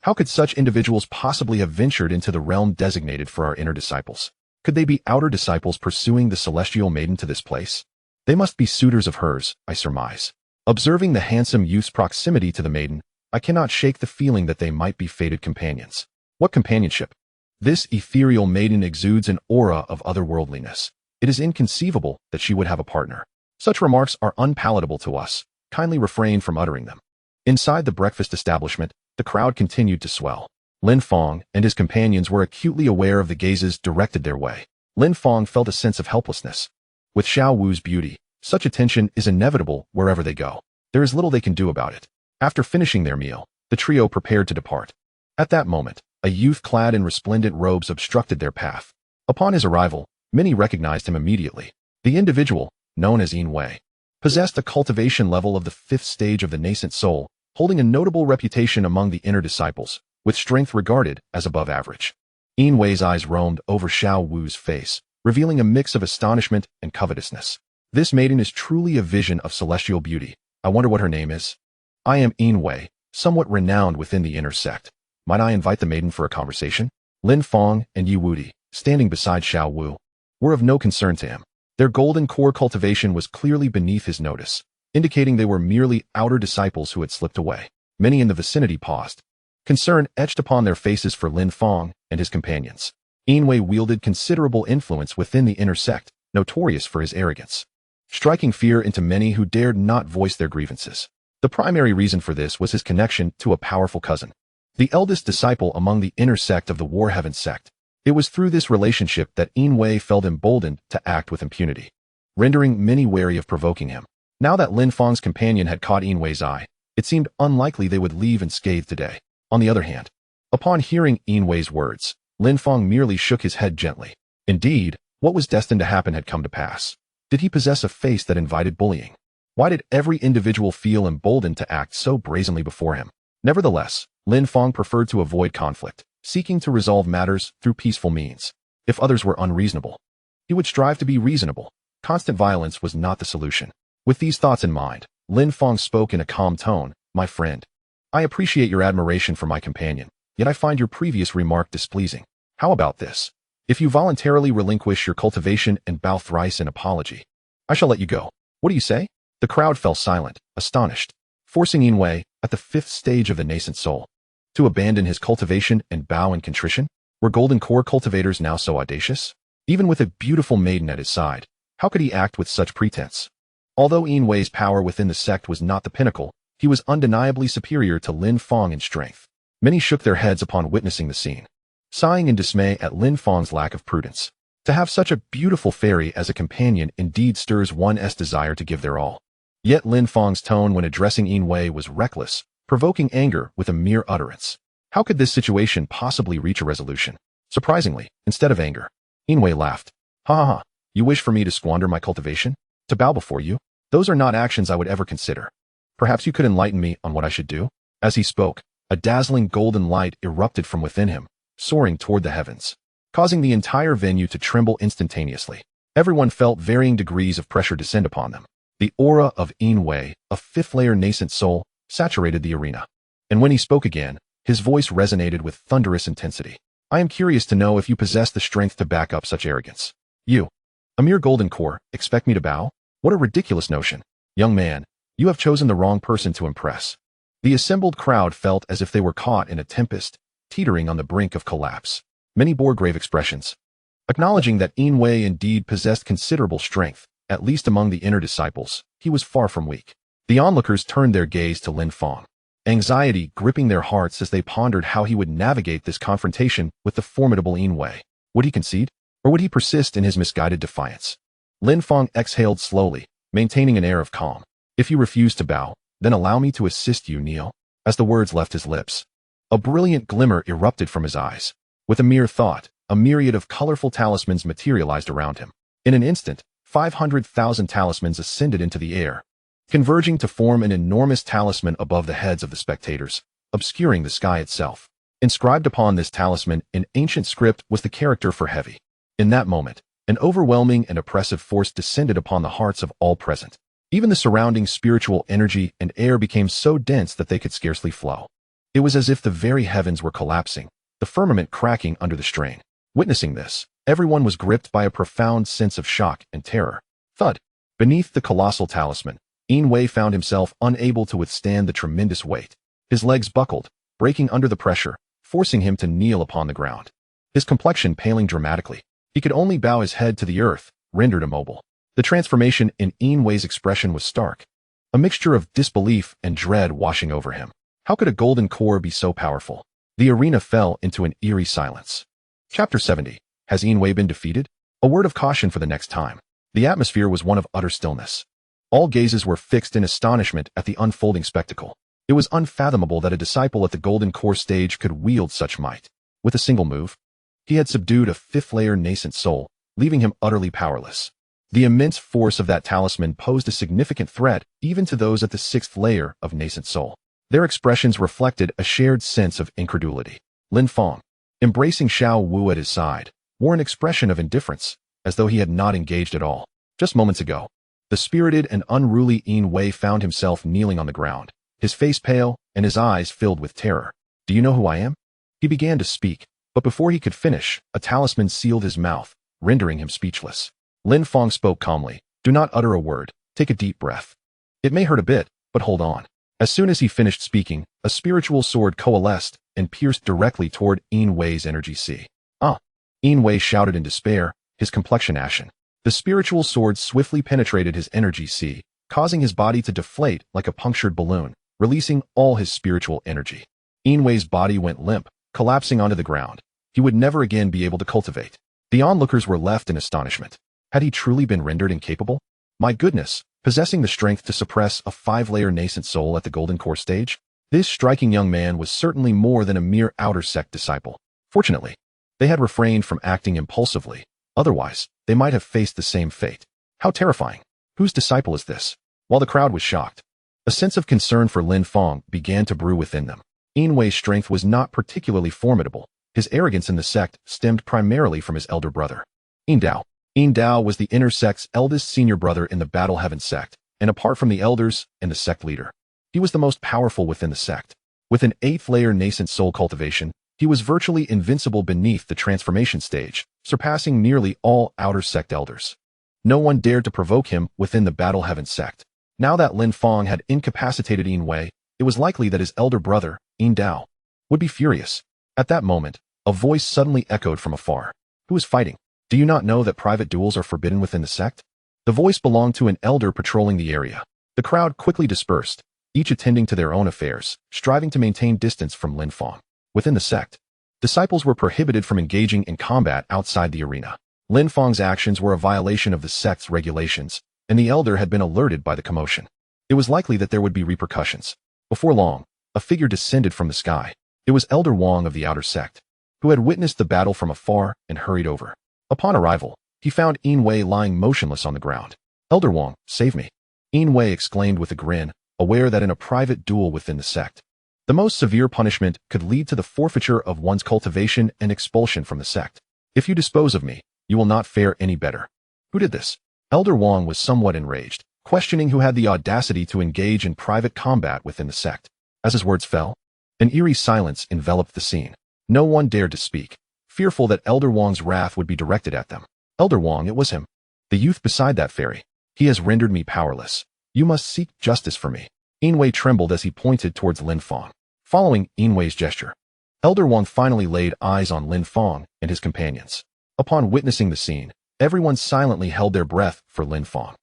How could such individuals possibly have ventured into the realm designated for our inner disciples? Could they be outer disciples pursuing the celestial maiden to this place? They must be suitors of hers, I surmise. Observing the handsome youth's proximity to the maiden, I cannot shake the feeling that they might be fated companions. What companionship? This ethereal maiden exudes an aura of otherworldliness. It is inconceivable that she would have a partner. Such remarks are unpalatable to us. Kindly refrain from uttering them. Inside the breakfast establishment, the crowd continued to swell. Lin Fong and his companions were acutely aware of the gazes directed their way. Lin Fong felt a sense of helplessness. With Xiao Wu's beauty, such attention is inevitable wherever they go. There is little they can do about it. After finishing their meal, the trio prepared to depart. At that moment, a youth clad in resplendent robes obstructed their path. Upon his arrival, many recognized him immediately. The individual, known as Yin Wei, possessed a cultivation level of the 5th stage of the nascent soul, holding a notable reputation among the inner disciples, with strength regarded as above average. Yin Wei's eyes roamed over Xiao Wu's face, revealing a mix of astonishment and covetousness. This maiden is truly a vision of celestial beauty. I wonder what her name is. I am Yin Wei, somewhat renowned within the inner sect. Might I invite the maiden for a conversation? Lin Fong and Yi Wudi, standing beside Xiao Wu, were of no concern to him. Their golden core cultivation was clearly beneath his notice, indicating they were merely outer disciples who had slipped away. Many in the vicinity paused, concern etched upon their faces for Lin Fong and his companions. Yinwei wielded considerable influence within the inner sect, notorious for his arrogance, striking fear into many who dared not voice their grievances. The primary reason for this was his connection to a powerful cousin, the eldest disciple among the inner sect of the War Heaven sect. It was through this relationship that Yinwei felt emboldened to act with impunity, rendering many wary of provoking him. Now that Lin Fong's companion had caught Yinwei's eye, it seemed unlikely they would leave unscathed today. On the other hand, upon hearing Yinwei's words, Lin Fong merely shook his head gently. Indeed, what was destined to happen had come to pass. Did he possess a face that invited bullying? Why did every individual feel emboldened to act so brazenly before him? Nevertheless, Lin Fong preferred to avoid conflict, seeking to resolve matters through peaceful means. If others were unreasonable, he would strive to be reasonable. Constant violence was not the solution. With these thoughts in mind, Lin Fong spoke in a calm tone. My friend, I appreciate your admiration for my companion, yet I find your previous remark displeasing. How about this? If you voluntarily relinquish your cultivation and bow thrice in apology, I shall let you go. What do you say? The crowd fell silent, astonished, forcing Yinwei, at the 5th stage of the nascent soul, to abandon his cultivation and bow in contrition. Were golden core cultivators now so audacious? Even with a beautiful maiden at his side, how could he act with such pretense? Although Yinwei's power within the sect was not the pinnacle, he was undeniably superior to Lin Fong in strength. Many shook their heads upon witnessing the scene, sighing in dismay at Lin Fong's lack of prudence. To have such a beautiful fairy as a companion indeed stirs one's desire to give their all. Yet Lin Fong's tone when addressing Yinwei was reckless, provoking anger with a mere utterance. How could this situation possibly reach a resolution? Surprisingly, instead of anger, Yinwei laughed. Ha ha ha, you wish for me to squander my cultivation? To bow before you? Those are not actions I would ever consider. Perhaps you could enlighten me on what I should do? As he spoke, a dazzling golden light erupted from within him, soaring toward the heavens, causing the entire venue to tremble instantaneously. Everyone felt varying degrees of pressure descend upon them. The aura of Yinwei, a 5th-layer nascent soul, saturated the arena. And when he spoke again, his voice resonated with thunderous intensity. I am curious to know if you possess the strength to back up such arrogance. You, a mere golden core, expect me to bow? What a ridiculous notion. Young man, you have chosen the wrong person to impress. The assembled crowd felt as if they were caught in a tempest, teetering on the brink of collapse. Many bore grave expressions, acknowledging that Yinwei indeed possessed considerable strength, at least among the inner disciples. He was far from weak. The onlookers turned their gaze to Lin Fong, anxiety gripping their hearts as they pondered how he would navigate this confrontation with the formidable Yinwei. Would he concede, or would he persist in his misguided defiance? Lin Fong exhaled slowly, maintaining an air of calm. If you refuse to bow, then allow me to assist you, kneel. As the words left his lips, a brilliant glimmer erupted from his eyes. With a mere thought, a myriad of colorful talismans materialized around him. In an instant, 500,000 talismans ascended into the air, converging to form an enormous talisman above the heads of the spectators, obscuring the sky itself. Inscribed upon this talisman in ancient script was the character for heavy. In that moment, an overwhelming and oppressive force descended upon the hearts of all present. Even the surrounding spiritual energy and air became so dense that they could scarcely flow. It was as if the very heavens were collapsing, the firmament cracking under the strain. Witnessing this, everyone was gripped by a profound sense of shock and terror. Thud! Beneath the colossal talisman, Yinwei found himself unable to withstand the tremendous weight. His legs buckled, breaking under the pressure, forcing him to kneel upon the ground. His complexion paling dramatically, he could only bow his head to the earth, rendered immobile. The transformation in Yinwei's expression was stark, a mixture of disbelief and dread washing over him. How could a golden core be so powerful? The arena fell into an eerie silence. Chapter 70. Has Yinwei been defeated? A word of caution for the next time. The atmosphere was one of utter stillness. All gazes were fixed in astonishment at the unfolding spectacle. It was unfathomable that a disciple at the golden core stage could wield such might. With a single move, he had subdued a 5th-layer nascent soul, leaving him utterly powerless. The immense force of that talisman posed a significant threat even to those at the 6th layer of nascent soul. Their expressions reflected a shared sense of incredulity. Lin Fong, embracing Xiao Wu at his side, wore an expression of indifference, as though he had not engaged at all. Just moments ago, the spirited and unruly Yinwei found himself kneeling on the ground, his face pale and his eyes filled with terror. "Do you know who I am?" He began to speak, but before he could finish, a talisman sealed his mouth, rendering him speechless. Lin Fong spoke calmly. "Do not utter a word. Take a deep breath. It may hurt a bit, but hold on." As soon as he finished speaking, a spiritual sword coalesced and pierced directly toward Yin Wei's energy sea. "Ah!" Yin Wei shouted in despair, his complexion ashen. The spiritual sword swiftly penetrated his energy sea, causing his body to deflate like a punctured balloon, releasing all his spiritual energy. Yin Wei's body went limp, collapsing onto the ground. He would never again be able to cultivate. The onlookers were left in astonishment. Had he truly been rendered incapable? My goodness, possessing the strength to suppress a 5-layer nascent soul at the Golden Core stage? This striking young man was certainly more than a mere outer sect disciple. Fortunately, they had refrained from acting impulsively. Otherwise, they might have faced the same fate. How terrifying. Whose disciple is this? While the crowd was shocked, a sense of concern for Lin Fong began to brew within them. Yin Wei's strength was not particularly formidable. His arrogance in the sect stemmed primarily from his elder brother, Yin Dao. Yin Dao was the inner sect's eldest senior brother in the Battle Heaven sect, and apart from the elders and the sect leader, he was the most powerful within the sect. With an 8th-layer nascent soul cultivation, he was virtually invincible beneath the transformation stage, surpassing nearly all outer sect elders. No one dared to provoke him within the Battle Heaven sect. Now that Lin Fong had incapacitated Yin Wei, it was likely that his elder brother, Yin Dao, would be furious. At that moment, a voice suddenly echoed from afar. "Who is fighting? Do you not know that private duels are forbidden within the sect?" The voice belonged to an elder patrolling the area. The crowd quickly dispersed, each attending to their own affairs, striving to maintain distance from Lin Fong. Within the sect, disciples were prohibited from engaging in combat outside the arena. Lin Fong's actions were a violation of the sect's regulations, and the elder had been alerted by the commotion. It was likely that there would be repercussions. Before long, a figure descended from the sky. It was Elder Wang of the outer sect, who had witnessed the battle from afar and hurried over. Upon arrival, he found Yin Wei lying motionless on the ground. "Elder Wang, save me!" Yin Wei exclaimed with a grin, aware that in a private duel within the sect, the most severe punishment could lead to the forfeiture of one's cultivation and expulsion from the sect. "If you dispose of me, you will not fare any better." "Who did this?" Elder Wang was somewhat enraged, questioning who had the audacity to engage in private combat within the sect. As his words fell, an eerie silence enveloped the scene. No one dared to speak, fearful that Elder Wang's wrath would be directed at them. "Elder Wang, it was him. The youth beside that fairy. He has rendered me powerless. You must seek justice for me." Yin Wei trembled as he pointed towards Lin Fong. Following Yin Wei's gesture, Elder Wang finally laid eyes on Lin Fong and his companions. Upon witnessing the scene, everyone silently held their breath for Lin Fong.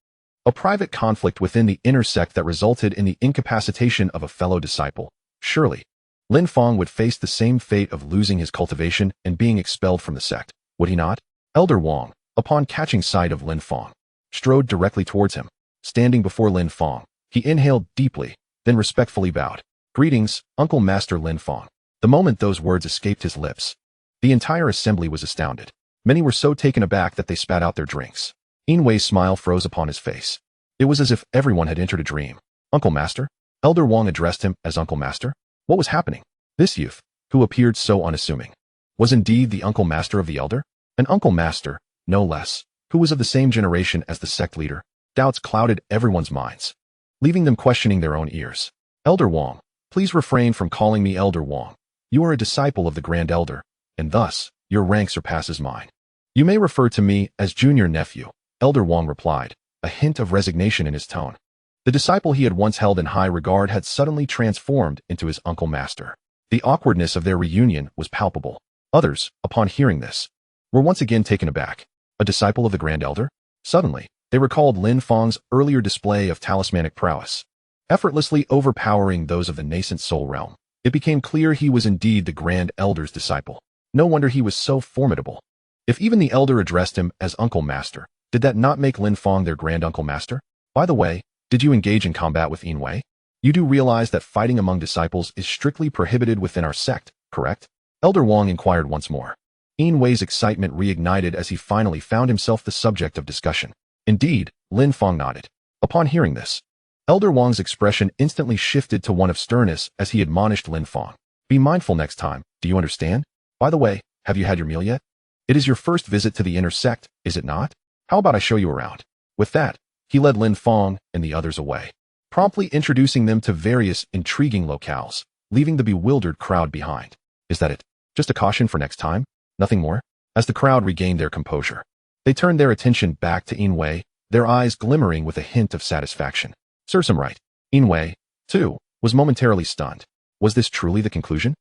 A private conflict within the inner sect that resulted in the incapacitation of a fellow disciple. Surely, Lin Fong would face the same fate of losing his cultivation and being expelled from the sect, would he not? Elder Wang, upon catching sight of Lin Fong, strode directly towards him. Standing before Lin Fong, he inhaled deeply, then respectfully bowed. "Greetings, Uncle Master Lin Fong." The moment those words escaped his lips, the entire assembly was astounded. Many were so taken aback that they spat out their drinks. Yin Wei's smile froze upon his face. It was as if everyone had entered a dream. "Uncle Master?" Elder Wang addressed him as Uncle Master. What was happening? This youth, who appeared so unassuming, was indeed the Uncle Master of the Elder? An Uncle Master, no less, who was of the same generation as the sect leader. Doubts clouded everyone's minds, leaving them questioning their own ears. "Elder Wang, please refrain from calling me Elder Wang. You are a disciple of the Grand Elder, and thus, your rank surpasses mine. You may refer to me as Junior Nephew," Elder Wang replied, a hint of resignation in his tone. The disciple he had once held in high regard had suddenly transformed into his Uncle Master. The awkwardness of their reunion was palpable. Others, upon hearing this, were once again taken aback. A disciple of the Grand Elder? Suddenly, they recalled Lin Fong's earlier display of talismanic prowess, effortlessly overpowering those of the nascent soul realm. It became clear he was indeed the Grand Elder's disciple. No wonder he was so formidable. If even the Elder addressed him as Uncle Master, did that not make Lin Fong their Grand Uncle Master? By the way, did you engage in combat with Yin Wei? You do realize that fighting among disciples is strictly prohibited within our sect, correct? Elder Wang inquired once more. Yin Wei's excitement reignited as he finally found himself the subject of discussion. Indeed, Lin Fong nodded. Upon hearing this, Elder Wang's expression instantly shifted to one of sternness as he admonished Lin Fong. "Be mindful next time, do you understand? By the way, have you had your meal yet? It is your first visit to the inner sect, is it not? How about I show you around?" With that, he led Lin Fong and the others away. promptly introducing them to various intriguing locales, leaving the bewildered crowd behind. Is that it? Just a caution for next time? Nothing more? As the crowd regained their composure, they turned their attention back to Yin Wei, their eyes glimmering with a hint of satisfaction. Serves him right. Yin Wei, too, was momentarily stunned. Was this truly the conclusion?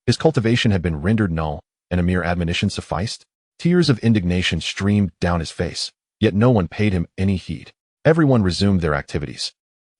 His cultivation had been rendered null, and a mere admonition sufficed? Tears of indignation streamed down his face, yet no one paid him any heed. Everyone resumed their activities,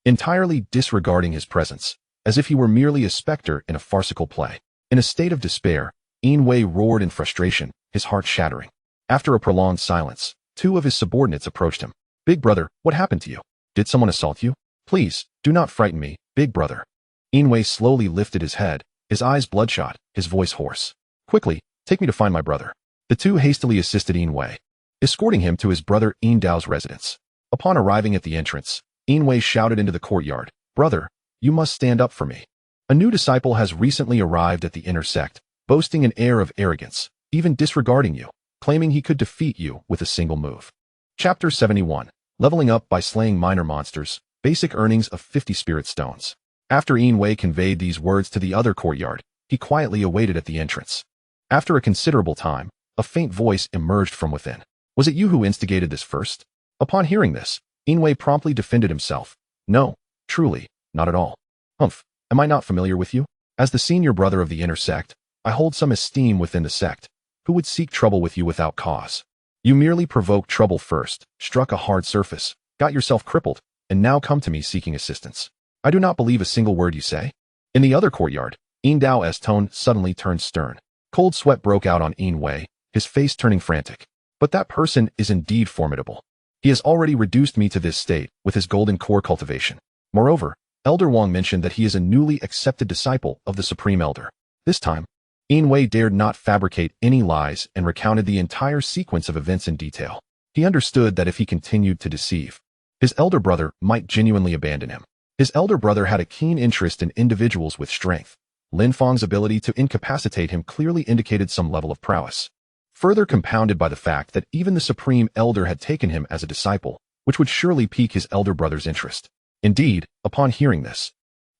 entirely disregarding his presence, as if he were merely a specter in a farcical play. In a state of despair, Yin Wei roared in frustration, his heart shattering. After a prolonged silence, two of his subordinates approached him. Big brother, what happened to you? Did someone assault you? Please, do not frighten me, big brother. Yin Wei slowly lifted his head, his eyes bloodshot, his voice hoarse. Quickly, take me to find my brother. The two hastily assisted Yin Wei, escorting him to his brother Yin Dao's residence. Upon arriving at the entrance, Yin Wei shouted into the courtyard, "Brother, you must stand up for me. A new disciple has recently arrived at the inner sect, boasting an air of arrogance, even disregarding you, claiming he could defeat you with a single move." Chapter 71. Leveling up by slaying minor monsters, basic earnings of 50 spirit stones. After Yin Wei conveyed these words to the other courtyard, he quietly awaited at the entrance. After a considerable time, a faint voice emerged from within. Was it you who instigated this first? Upon hearing this, Yin Wei promptly defended himself. No, truly, not at all. Humph, am I not familiar with you? As the senior brother of the inner sect, I hold some esteem within the sect. Who would seek trouble with you without cause? You merely provoked trouble first, struck a hard surface, got yourself crippled, and now come to me seeking assistance. I do not believe a single word you say. In the other courtyard, Yin Dao's tone suddenly turned stern. Cold sweat broke out on Yin Wei, his face turning frantic. But that person is indeed formidable. He has already reduced me to this state with his golden core cultivation. Moreover, Elder Wang mentioned that he is a newly accepted disciple of the Supreme Elder. This time, Yin Wei dared not fabricate any lies and recounted the entire sequence of events in detail. He understood that if he continued to deceive, his elder brother might genuinely abandon him. His elder brother had a keen interest in individuals with strength. Lin Fang's ability to incapacitate him clearly indicated some level of prowess, further compounded by the fact that even the Supreme Elder had taken him as a disciple, which would surely pique his elder brother's interest. Indeed, upon hearing this,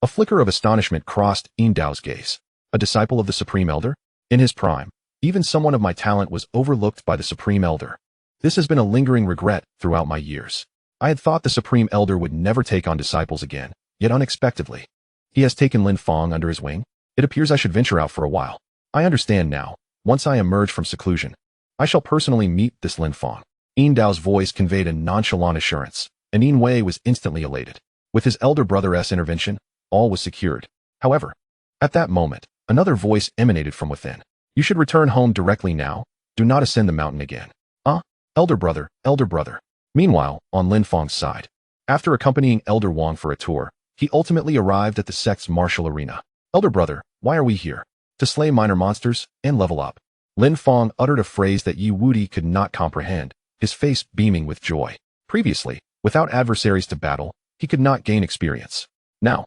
a flicker of astonishment crossed Yin Dao's gaze. A disciple of the Supreme Elder? In his prime, even someone of my talent was overlooked by the Supreme Elder. This has been a lingering regret throughout my years. I had thought the Supreme Elder would never take on disciples again, yet unexpectedly, he has taken Lin Fong under his wing. It appears I should venture out for a while. I understand now. Once I emerge from seclusion, I shall personally meet this Lin Fong. Yin Dao's voice conveyed a nonchalant assurance, and Yin Wei was instantly elated. With his elder brother's intervention, all was secured. However, at that moment, another voice emanated from within. You should return home directly now. Do not ascend the mountain again. Elder brother, elder brother. Meanwhile, on Lin Fong's side, after accompanying Elder Wang for a tour, he ultimately arrived at the sect's martial arena. Elder brother, why are we here? To slay minor monsters and level up. Lin Fong uttered a phrase that Yi Wudi could not comprehend, his face beaming with joy. Previously, without adversaries to battle, he could not gain experience. Now,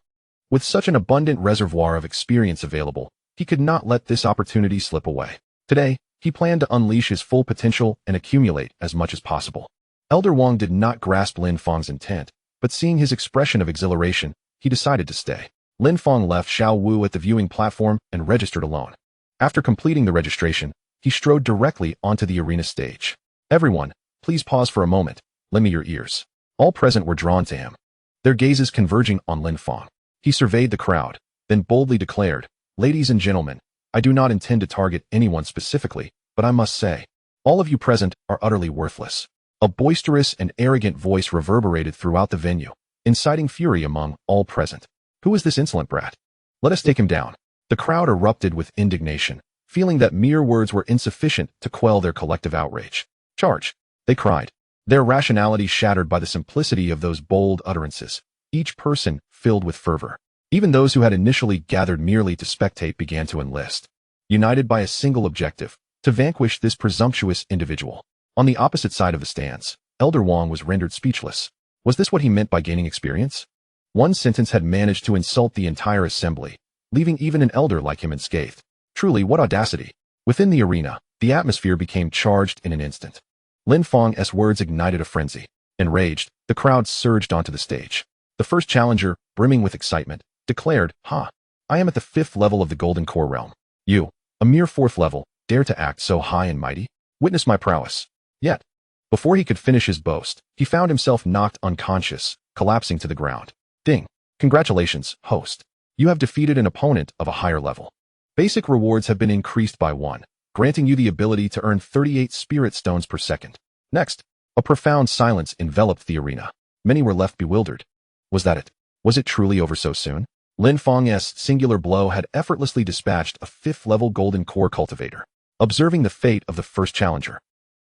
with such an abundant reservoir of experience available, he could not let this opportunity slip away. Today, he planned to unleash his full potential and accumulate as much as possible. Elder Wang did not grasp Lin Fong's intent, but seeing his expression of exhilaration, he decided to stay. Lin Fong left Xiao Wu at the viewing platform and registered alone. After completing the registration, he strode directly onto the arena stage. Everyone, please pause for a moment. Lend me your ears. All present were drawn to him, their gazes converging on Lin Fong. He surveyed the crowd, then boldly declared, "Ladies and gentlemen, I do not intend to target anyone specifically, but I must say, all of you present are utterly worthless." A boisterous and arrogant voice reverberated throughout the venue, inciting fury among all present. Who is this insolent brat? Let us take him down. The crowd erupted with indignation, feeling that mere words were insufficient to quell their collective outrage. Charge! They cried, their rationality shattered by the simplicity of those bold utterances, each person filled with fervor. Even those who had initially gathered merely to spectate began to enlist, united by a single objective, to vanquish this presumptuous individual. On the opposite side of the stands, Elder Wang was rendered speechless. Was this what he meant by gaining experience? One sentence had managed to insult the entire assembly, leaving even an elder like him unscathed. Truly, what audacity! Within the arena, the atmosphere became charged in an instant. Lin Fong's words ignited a frenzy. Enraged, the crowd surged onto the stage. The first challenger, brimming with excitement, declared, "Ha! I am at the 5th level of the Golden Core realm. You, a mere 4th level, dare to act so high and mighty? Witness my prowess." Yet, before he could finish his boast, he found himself knocked unconscious, collapsing to the ground. Ding! Congratulations, host. You have defeated an opponent of a higher level. Basic rewards have been increased by 1, granting you the ability to earn 38 spirit stones per second. Next, a profound silence enveloped the arena. Many were left bewildered. Was that it? Was it truly over so soon? Lin Fong's singular blow had effortlessly dispatched a 5th-level Golden Core cultivator. Observing the fate of the first challenger,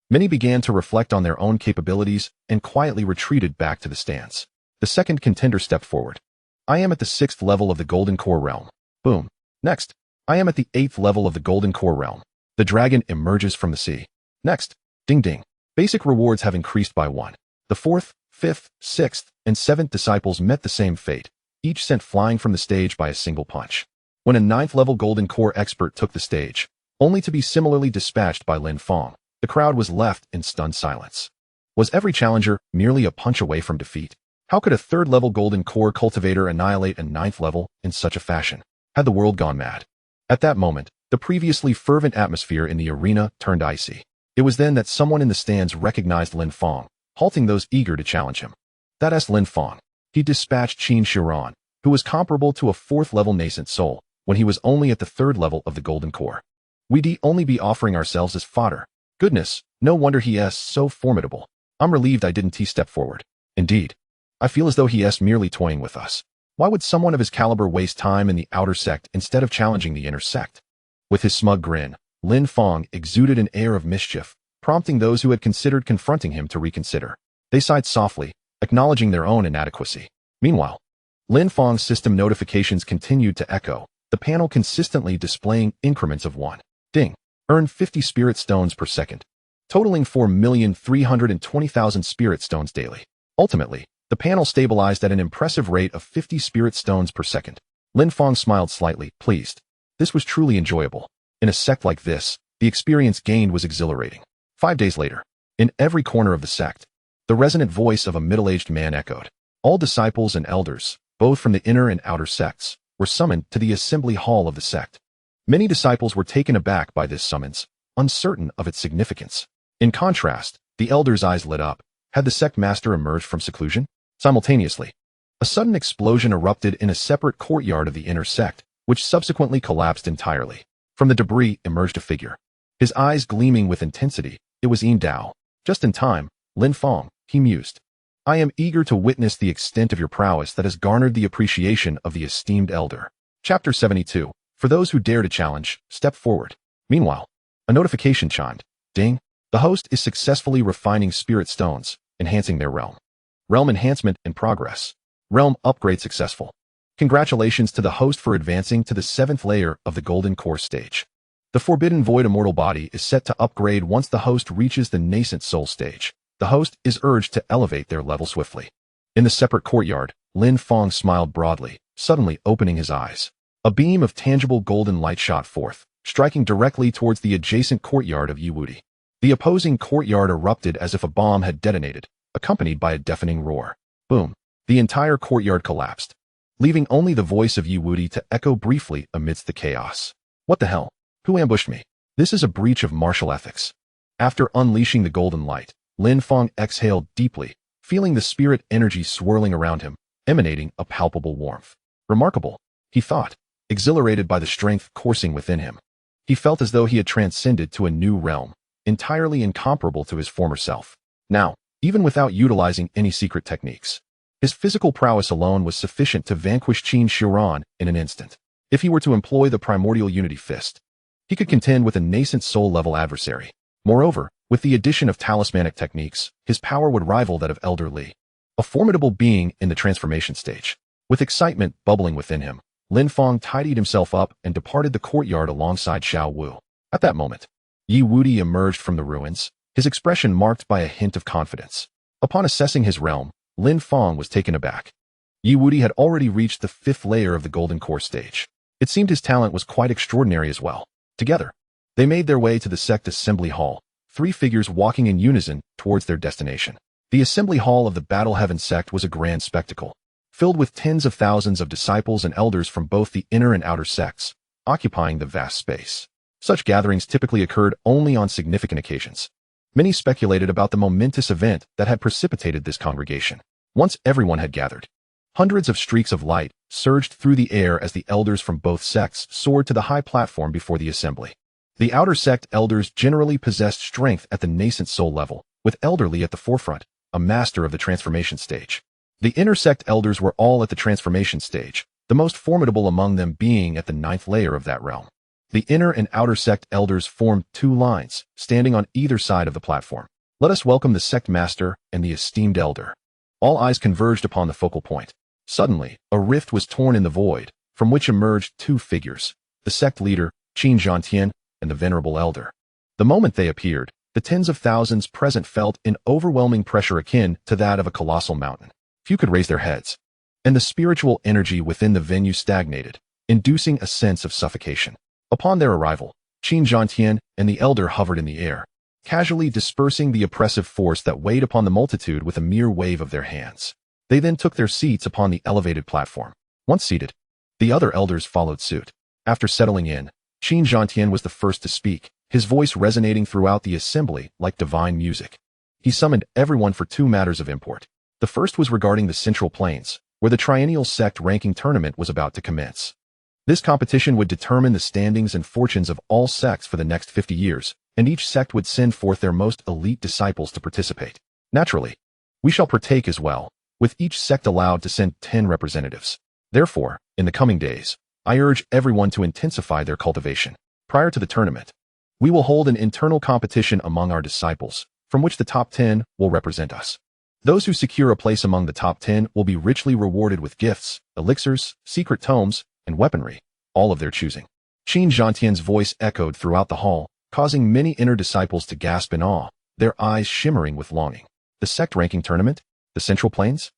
many began to reflect on their own capabilities and quietly retreated back to the stands. The second contender stepped forward. "I am at the 6th level of the Golden Core realm." Boom. Next, "I am at the 8th level of the Golden Core realm." The dragon emerges from the sea. Next, ding ding. Basic rewards have increased by 1. The 4th, 5th, 6th, and 7th disciples met the same fate, each sent flying from the stage by a single punch. When a 9th-level Golden Core expert took the stage, only to be similarly dispatched by Lin Fong, the crowd was left in stunned silence. Was every challenger merely a punch away from defeat? How could a 3rd-level Golden Core cultivator annihilate a 9th level in such a fashion? Had the world gone mad? At that moment, the previously fervent atmosphere in the arena turned icy. It was then that someone in the stands recognized Lin Fong, halting those eager to challenge him. That's Lin Fong. He dispatched Qin Shiran, who was comparable to a 4th-level nascent soul, when he was only at the 3rd level of the Golden Core. We'd only be offering ourselves as fodder. Goodness, no wonder he is so formidable. I'm relieved I didn't step forward. Indeed, I feel as though he is merely toying with us. Why would someone of his caliber waste time in the outer sect instead of challenging the inner sect? With his smug grin, Lin Fong exuded an air of mischief, prompting those who had considered confronting him to reconsider. They sighed softly, acknowledging their own inadequacy. Meanwhile, Lin Fong's system notifications continued to echo, the panel consistently displaying increments of 1. Ding. Earn 50 spirit stones per second, totaling 4,320,000 spirit stones daily. Ultimately, the panel stabilized at an impressive rate of 50 spirit stones per second. Lin Fong smiled slightly, pleased. This was truly enjoyable. In a sect like this, the experience gained was exhilarating. 5 days later, in every corner of the sect, the resonant voice of a middle-aged man echoed. All disciples and elders, both from the inner and outer sects, were summoned to the assembly hall of the sect. Many disciples were taken aback by this summons, uncertain of its significance. In contrast, the elders' eyes lit up. Had the sect master emerged from seclusion? Simultaneously, a sudden explosion erupted in a separate courtyard of the inner sect, which subsequently collapsed entirely. From the debris emerged a figure. His eyes gleaming with intensity, it was Yin Dao. Just in time, Lin Fong, he mused. I am eager to witness the extent of your prowess that has garnered the appreciation of the esteemed elder. Chapter 72. For those who dare to challenge, step forward. Meanwhile, a notification chimed. Ding. The host is successfully refining spirit stones, enhancing their realm. Realm enhancement in progress. Realm upgrade successful. Congratulations to the host for advancing to the 7th layer of the Golden Core stage. The Forbidden Void Immortal Body is set to upgrade once the host reaches the Nascent Soul stage. The host is urged to elevate their level swiftly. In the separate courtyard, Lin Fong smiled broadly, suddenly opening his eyes. A beam of tangible golden light shot forth, striking directly towards the adjacent courtyard of Yiwudi. The opposing courtyard erupted as if a bomb had detonated, accompanied by a deafening roar. Boom. The entire courtyard collapsed, leaving only the voice of Yiwudi to echo briefly amidst the chaos. What the hell? Who ambushed me? This is a breach of martial ethics. After unleashing the golden light, Lin Fong exhaled deeply, feeling the spirit energy swirling around him, emanating a palpable warmth. Remarkable, he thought, exhilarated by the strength coursing within him. He felt as though he had transcended to a new realm, entirely incomparable to his former self. Now, even without utilizing any secret techniques, his physical prowess alone was sufficient to vanquish Qin Shiran in an instant. If he were to employ the primordial unity fist, he could contend with a nascent soul-level adversary. Moreover, with the addition of talismanic techniques, his power would rival that of Elder Li, a formidable being in the transformation stage. With excitement bubbling within him, Lin Fong tidied himself up and departed the courtyard alongside Xiao Wu. At that moment, Yi Wudi emerged from the ruins, his expression marked by a hint of confidence. Upon assessing his realm, Lin Fong was taken aback. Yi Wudi had already reached the 5th layer of the Golden Core stage. It seemed his talent was quite extraordinary as well. Together, they made their way to the sect assembly hall, 3 figures walking in unison towards their destination. The assembly hall of the Battle Heaven sect was a grand spectacle. filled with tens of thousands of disciples and elders from both the inner and outer sects, occupying the vast space. Such gatherings typically occurred only on significant occasions. Many speculated about the momentous event that had precipitated this congregation. Once everyone had gathered, hundreds of streaks of light surged through the air as the elders from both sects soared to the high platform before the assembly. The outer sect elders generally possessed strength at the nascent soul level, with elderly at the forefront, a master of the transformation stage. The inner sect elders were all at the transformation stage, the most formidable among them being at the 9th layer of that realm. The inner and outer sect elders formed 2 lines, standing on either side of the platform. Let us welcome the sect master and the esteemed elder. All eyes converged upon the focal point. Suddenly, a rift was torn in the void, from which emerged 2 figures, the sect leader, Qin Zhantian, and the venerable elder. The moment they appeared, the tens of thousands present felt an overwhelming pressure akin to that of a colossal mountain. Few could raise their heads, and the spiritual energy within the venue stagnated, inducing a sense of suffocation. Upon their arrival, Qin Zhantian and the elder hovered in the air, casually dispersing the oppressive force that weighed upon the multitude with a mere wave of their hands. They then took their seats upon the elevated platform. Once seated, the other elders followed suit. After settling in, Qin Zhantian was the first to speak, his voice resonating throughout the assembly like divine music. He summoned everyone for 2 matters of import. The first was regarding the Central Plains, where the triennial sect ranking tournament was about to commence. This competition would determine the standings and fortunes of all sects for the next 50 years, and each sect would send forth their most elite disciples to participate. Naturally, we shall partake as well, with each sect allowed to send 10 representatives. Therefore, in the coming days, I urge everyone to intensify their cultivation. Prior to the tournament, we will hold an internal competition among our disciples, from which the top 10 will represent us. Those who secure a place among the top 10 will be richly rewarded with gifts, elixirs, secret tomes, and weaponry, all of their choosing. Qin Zhantian's voice echoed throughout the hall, causing many inner disciples to gasp in awe, their eyes shimmering with longing. The sect ranking tournament? The Central Plains?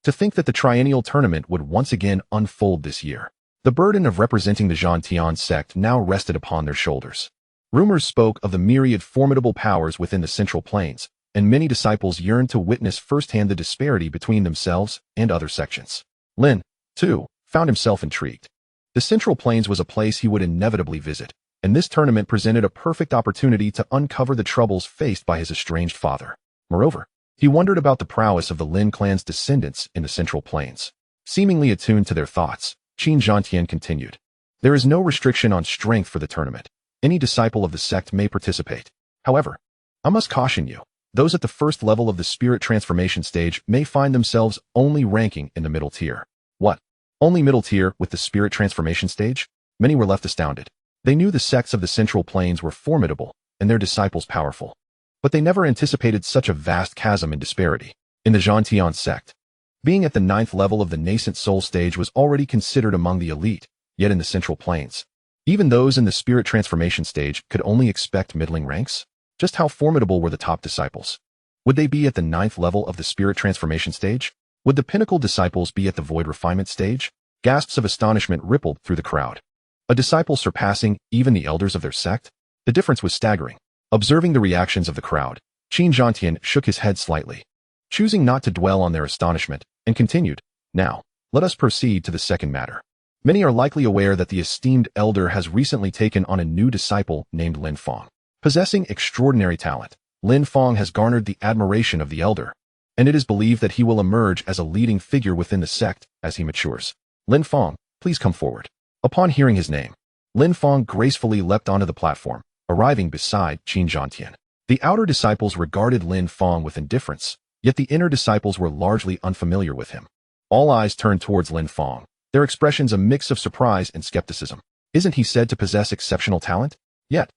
To think that the triennial tournament would once again unfold this year. The burden of representing the Zhantian sect now rested upon their shoulders. Rumors spoke of the myriad formidable powers within the Central Plains, and many disciples yearned to witness firsthand the disparity between themselves and other sections. Lin, too, found himself intrigued. The Central Plains was a place he would inevitably visit, and this tournament presented a perfect opportunity to uncover the troubles faced by his estranged father. Moreover, he wondered about the prowess of the Lin clan's descendants in the Central Plains. Seemingly attuned to their thoughts, Qin Zhantian continued. There is no restriction on strength for the tournament. Any disciple of the sect may participate. However, I must caution you, those at the first level of the spirit transformation stage may find themselves only ranking in the middle tier. What? Only middle tier with the spirit transformation stage? Many were left astounded. They knew the sects of the Central Plains were formidable and their disciples powerful, but they never anticipated such a vast chasm in disparity. In the Zhantian sect, being at the 9th level of the nascent soul stage was already considered among the elite, yet in the Central Plains, even those in the spirit transformation stage could only expect middling ranks. Just how formidable were the top disciples? Would they be at the 9th level of the spirit transformation stage? Would the pinnacle disciples be at the void refinement stage? Gasps of astonishment rippled through the crowd. A disciple surpassing even the elders of their sect? The difference was staggering. Observing the reactions of the crowd, Qin Zhantian shook his head slightly, choosing not to dwell on their astonishment, and continued, Now, let us proceed to the second matter. Many are likely aware that the esteemed elder has recently taken on a new disciple named Lin Fong. Possessing extraordinary talent, Lin Fong has garnered the admiration of the elder, and it is believed that he will emerge as a leading figure within the sect as he matures. Lin Fong, please come forward. Upon hearing his name, Lin Fong gracefully leapt onto the platform, arriving beside Qin Zhantian. The outer disciples regarded Lin Fong with indifference, yet the inner disciples were largely unfamiliar with him. All eyes turned towards Lin Fong, their expressions a mix of surprise and skepticism. Isn't he said to possess exceptional talent? Yet,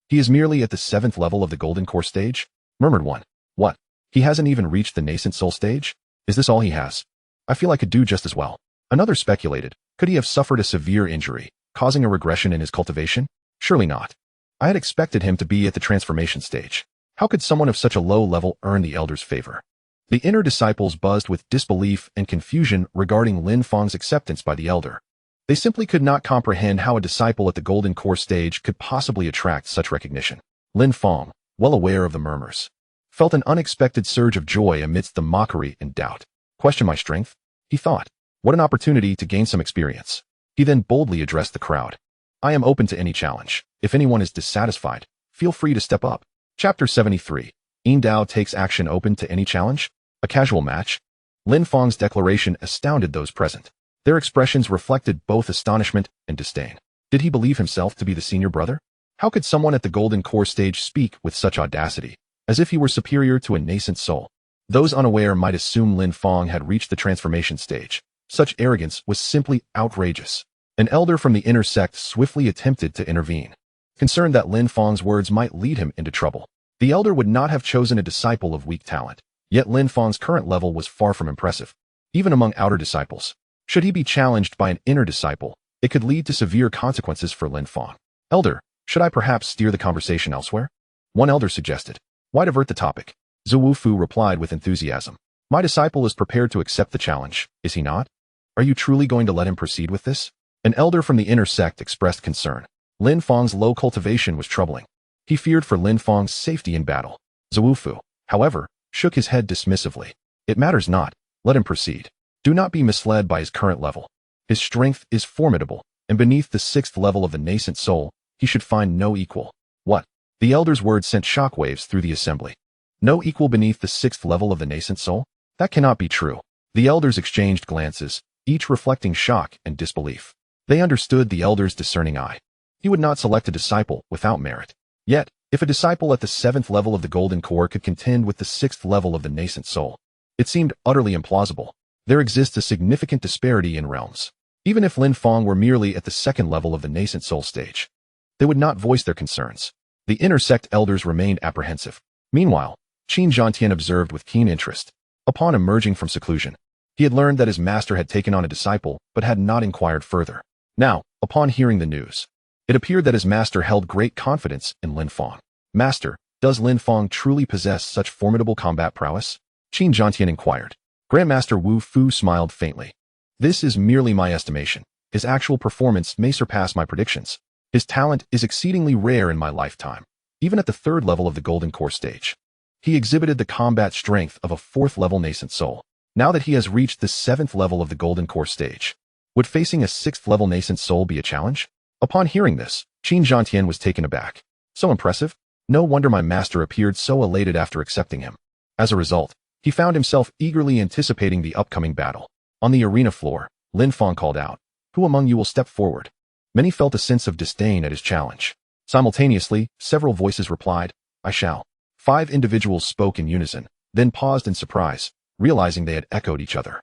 he is merely at the 7th level of the Golden Core stage? Murmured one. What? He hasn't even reached the nascent soul stage? Is this all he has? I feel I could do just as well. Another speculated, could he have suffered a severe injury, causing a regression in his cultivation? Surely not. I had expected him to be at the transformation stage. How could someone of such a low level earn the elder's favor? The inner disciples buzzed with disbelief and confusion regarding Lin Fong's acceptance by the elder. They simply could not comprehend how a disciple at the Golden Core stage could possibly attract such recognition. Lin Fong, well aware of the murmurs, felt an unexpected surge of joy amidst the mockery and doubt. Question my strength? He thought. What an opportunity to gain some experience. He then boldly addressed the crowd. I am open to any challenge. If anyone is dissatisfied, feel free to step up. Chapter 73. Yin Dao takes action open to any challenge? A casual match? Lin Fong's declaration astounded those present. Their expressions reflected both astonishment and disdain. Did he believe himself to be the senior brother? How could someone at the Golden Core stage speak with such audacity, as if he were superior to a nascent soul? Those unaware might assume Lin Fong had reached the transformation stage. Such arrogance was simply outrageous. An elder from the inner sect swiftly attempted to intervene, concerned that Lin Fong's words might lead him into trouble. The elder would not have chosen a disciple of weak talent, yet Lin Fong's current level was far from impressive, even among outer disciples. Should he be challenged by an inner disciple, it could lead to severe consequences for Lin Fong. Elder, should I perhaps steer the conversation elsewhere? One elder suggested. Why divert the topic? Zhu Fu replied with enthusiasm. My disciple is prepared to accept the challenge, is he not? Are you truly going to let him proceed with this? An elder from the inner sect expressed concern. Lin Fong's low cultivation was troubling. He feared for Lin Fong's safety in battle. Zhu Fu, however, shook his head dismissively. It matters not. Let him proceed. Do not be misled by his current level. His strength is formidable, and beneath the 6th level of the nascent soul, he should find no equal. What? The elder's words sent shockwaves through the assembly. No equal beneath the 6th level of the nascent soul? That cannot be true. The elders exchanged glances, each reflecting shock and disbelief. They understood the elder's discerning eye. He would not select a disciple without merit. Yet, if a disciple at the 7th level of the Golden Core could contend with the 6th level of the nascent soul, it seemed utterly implausible. There exists a significant disparity in realms. Even if Lin Fong were merely at the 2nd level of the nascent soul stage, they would not voice their concerns. The inner sect elders remained apprehensive. Meanwhile, Qin Zhantian observed with keen interest. Upon emerging from seclusion, he had learned that his master had taken on a disciple but had not inquired further. Now, upon hearing the news, it appeared that his master held great confidence in Lin Fong. Master, does Lin Fong truly possess such formidable combat prowess? Qin Zhantian inquired. Grandmaster Wu Fu smiled faintly. This is merely my estimation. His actual performance may surpass my predictions. His talent is exceedingly rare in my lifetime, even at the 3rd level of the Golden Core stage. He exhibited the combat strength of a 4th level nascent soul. Now that he has reached the 7th level of the Golden Core stage, would facing a 6th level nascent soul be a challenge? Upon hearing this, Qin Zhantian was taken aback. So impressive? No wonder my master appeared so elated after accepting him. As a result, he found himself eagerly anticipating the upcoming battle. On the arena floor, Lin Fong called out, Who among you will step forward? Many felt a sense of disdain at his challenge. Simultaneously, several voices replied, I shall. 5 individuals spoke in unison, then paused in surprise, realizing they had echoed each other.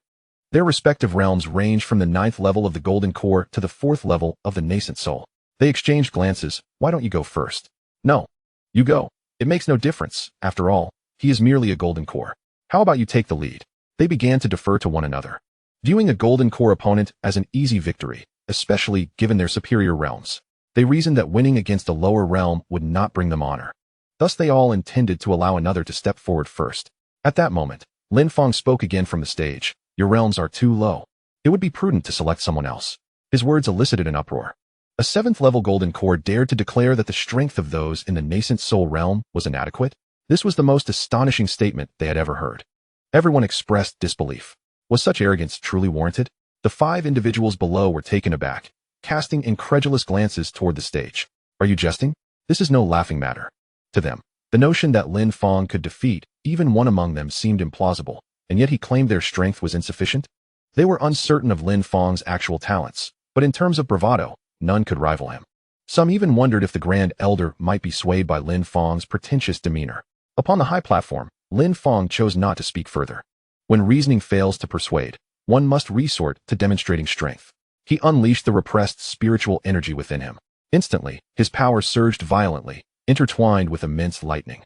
Their respective realms ranged from the 9th level of the Golden Core to the 4th level of the nascent soul. They exchanged glances. Why don't you go first? No. You go. It makes no difference. After all, he is merely a Golden Core. How about you take the lead? They began to defer to one another, viewing a Golden Core opponent as an easy victory, especially given their superior realms. They reasoned that winning against a lower realm would not bring them honor. Thus they all intended to allow another to step forward first. At that moment, Lin Fong spoke again from the stage. Your realms are too low. It would be prudent to select someone else. His words elicited an uproar. A 7th level Golden Core dared to declare that the strength of those in the nascent soul realm was inadequate. This was the most astonishing statement they had ever heard. Everyone expressed disbelief. Was such arrogance truly warranted? The 5 individuals below were taken aback, casting incredulous glances toward the stage. Are you jesting? This is no laughing matter. To them, the notion that Lin Fong could defeat even one among them seemed implausible, and yet he claimed their strength was insufficient. They were uncertain of Lin Fong's actual talents, but in terms of bravado, none could rival him. Some even wondered if the Grand Elder might be swayed by Lin Fong's pretentious demeanor. Upon the high platform, Lin Fong chose not to speak further. When reasoning fails to persuade, one must resort to demonstrating strength. He unleashed the repressed spiritual energy within him. Instantly, his power surged violently, intertwined with immense lightning,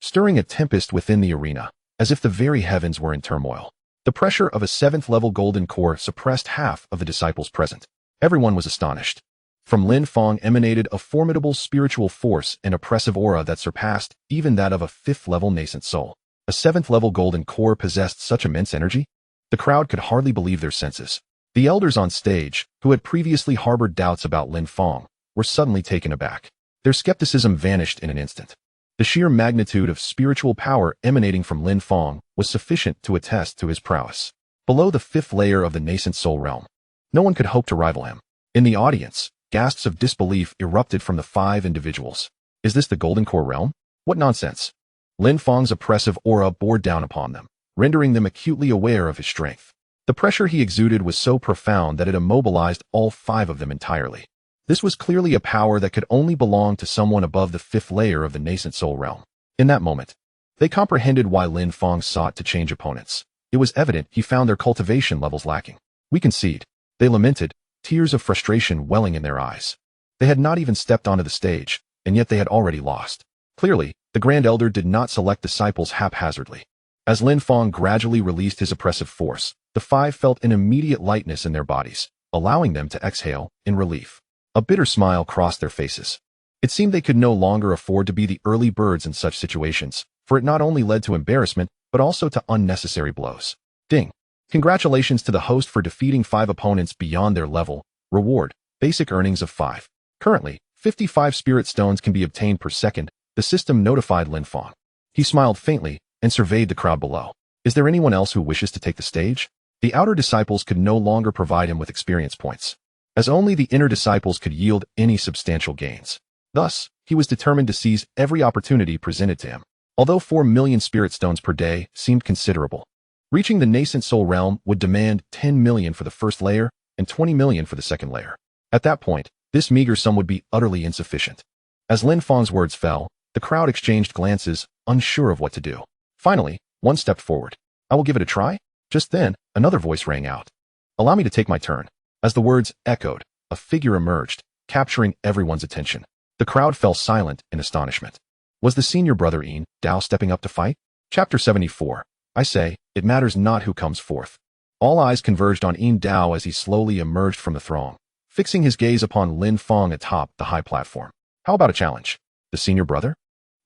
stirring a tempest within the arena, as if the very heavens were in turmoil. The pressure of a 7th level Golden Core suppressed half of the disciples present. Everyone was astonished. From Lin Fong emanated a formidable spiritual force and oppressive aura that surpassed even that of a 5th level nascent soul. A 7th level Golden Core possessed such immense energy? The crowd could hardly believe their senses. The elders on stage, who had previously harbored doubts about Lin Fong, were suddenly taken aback. Their skepticism vanished in an instant. The sheer magnitude of spiritual power emanating from Lin Fong was sufficient to attest to his prowess. below the 5th layer of the nascent soul realm. No one could hope to rival him. In the audience, gasps of disbelief erupted from the 5 individuals. Is this the Golden Core realm? What nonsense! Lin Fang's oppressive aura bore down upon them, rendering them acutely aware of his strength. The pressure he exuded was so profound that it immobilized all 5 of them entirely. This was clearly a power that could only belong to someone above the 5th layer of the nascent soul realm. In that moment, they comprehended why Lin Fang sought to change opponents. It was evident he found their cultivation levels lacking. We concede. They lamented, tears of frustration welling in their eyes. They had not even stepped onto the stage, and yet they had already lost. Clearly, the Grand Elder did not select disciples haphazardly. As Lin Fang gradually released his oppressive force, the 5 felt an immediate lightness in their bodies, allowing them to exhale in relief. A bitter smile crossed their faces. It seemed they could no longer afford to be the early birds in such situations, for it not only led to embarrassment, but also to unnecessary blows. Ding! Congratulations to the host for defeating 5 opponents beyond their level. Reward, basic earnings of 5. Currently, 55 spirit stones can be obtained per second, the system notified Lin Fang. He smiled faintly and surveyed the crowd below. Is there anyone else who wishes to take the stage? The outer disciples could no longer provide him with experience points, as only the inner disciples could yield any substantial gains. Thus, he was determined to seize every opportunity presented to him. Although 4 million spirit stones per day seemed considerable, reaching the nascent soul realm would demand 10 million for the first layer and 20 million for the second layer. At that point, this meager sum would be utterly insufficient. As Lin Fang's words fell, the crowd exchanged glances, unsure of what to do. Finally, one stepped forward. I will give it a try? Just then, another voice rang out. Allow me to take my turn. As the words echoed, a figure emerged, capturing everyone's attention. The crowd fell silent in astonishment. Was the senior brother Yin Dao stepping up to fight? Chapter 74. I say, it matters not who comes forth. All eyes converged on Yin Dao as he slowly emerged from the throng, fixing his gaze upon Lin Fang atop the high platform. How about a challenge? The senior brother?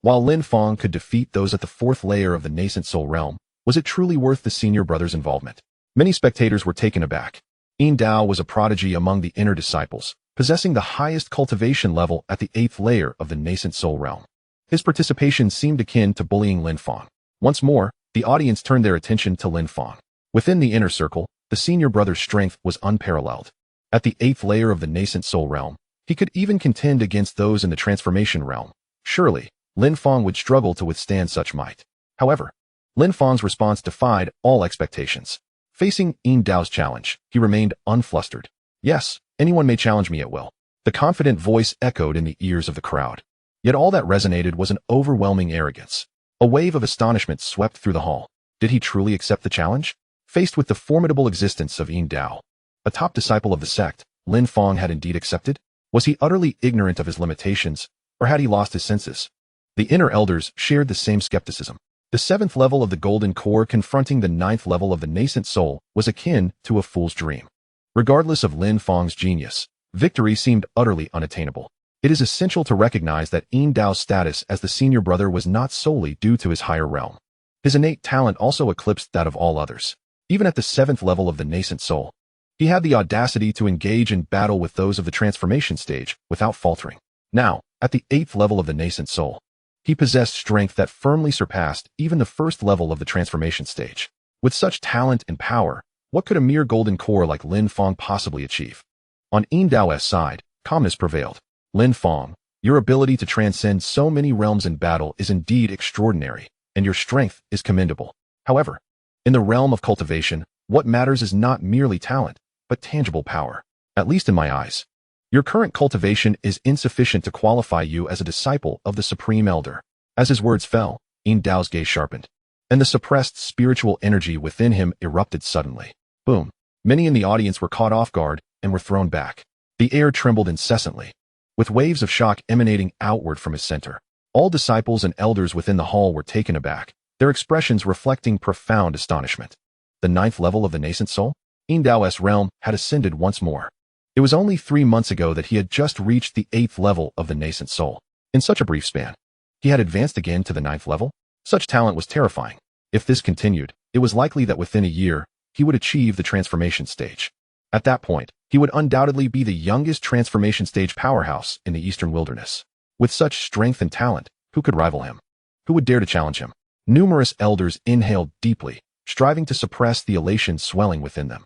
While Lin Fang could defeat those at the 4th layer of the nascent soul realm, was it truly worth the senior brother's involvement? Many spectators were taken aback. Yin Dao was a prodigy among the inner disciples, possessing the highest cultivation level at the 8th layer of the nascent soul realm. His participation seemed akin to bullying Lin Fang. Once more, the audience turned their attention to Lin Fang. Within the inner circle, the senior brother's strength was unparalleled. At the 8th layer of the nascent soul realm, he could even contend against those in the transformation realm. Surely, Lin Fang would struggle to withstand such might. However, Lin Fang's response defied all expectations. Facing Yin Dao's challenge, he remained unflustered. Yes, anyone may challenge me at will. The confident voice echoed in the ears of the crowd. Yet all that resonated was an overwhelming arrogance. A wave of astonishment swept through the hall. Did he truly accept the challenge? Faced with the formidable existence of Yin Dao, a top disciple of the sect, Lin Fang had indeed accepted? Was he utterly ignorant of his limitations, or had he lost his senses? The inner elders shared the same skepticism. The 7th level of the Golden Core confronting the 9th level of the nascent soul was akin to a fool's dream. Regardless of Lin Fang's genius, victory seemed utterly unattainable. It is essential to recognize that Yin Dao's status as the senior brother was not solely due to his higher realm. His innate talent also eclipsed that of all others. Even at the 7th level of the nascent soul, he had the audacity to engage in battle with those of the transformation stage without faltering. Now, at the 8th level of the nascent soul, he possessed strength that firmly surpassed even the 1st level of the transformation stage. With such talent and power, what could a mere golden core like Lin Fang possibly achieve? On Yin Dao's side, calmness prevailed. Lin Fang, your ability to transcend so many realms in battle is indeed extraordinary, and your strength is commendable. However, in the realm of cultivation, what matters is not merely talent, but tangible power. At least in my eyes. Your current cultivation is insufficient to qualify you as a disciple of the Supreme Elder. As his words fell, Yin Dao's gaze sharpened, and the suppressed spiritual energy within him erupted suddenly. Boom. Many in the audience were caught off guard and were thrown back. The air trembled incessantly, with waves of shock emanating outward from his center. All disciples and elders within the hall were taken aback, their expressions reflecting profound astonishment. The 9th level of the nascent soul? Yin Dao's realm had ascended once more. It was only 3 months ago that he had just reached the 8th level of the nascent soul. In such a brief span, he had advanced again to the 9th level? Such talent was terrifying. If this continued, it was likely that within a year, he would achieve the transformation stage. At that point, he would undoubtedly be the youngest transformation stage powerhouse in the Eastern Wilderness. With such strength and talent, who could rival him? Who would dare to challenge him? Numerous elders inhaled deeply, striving to suppress the elation swelling within them.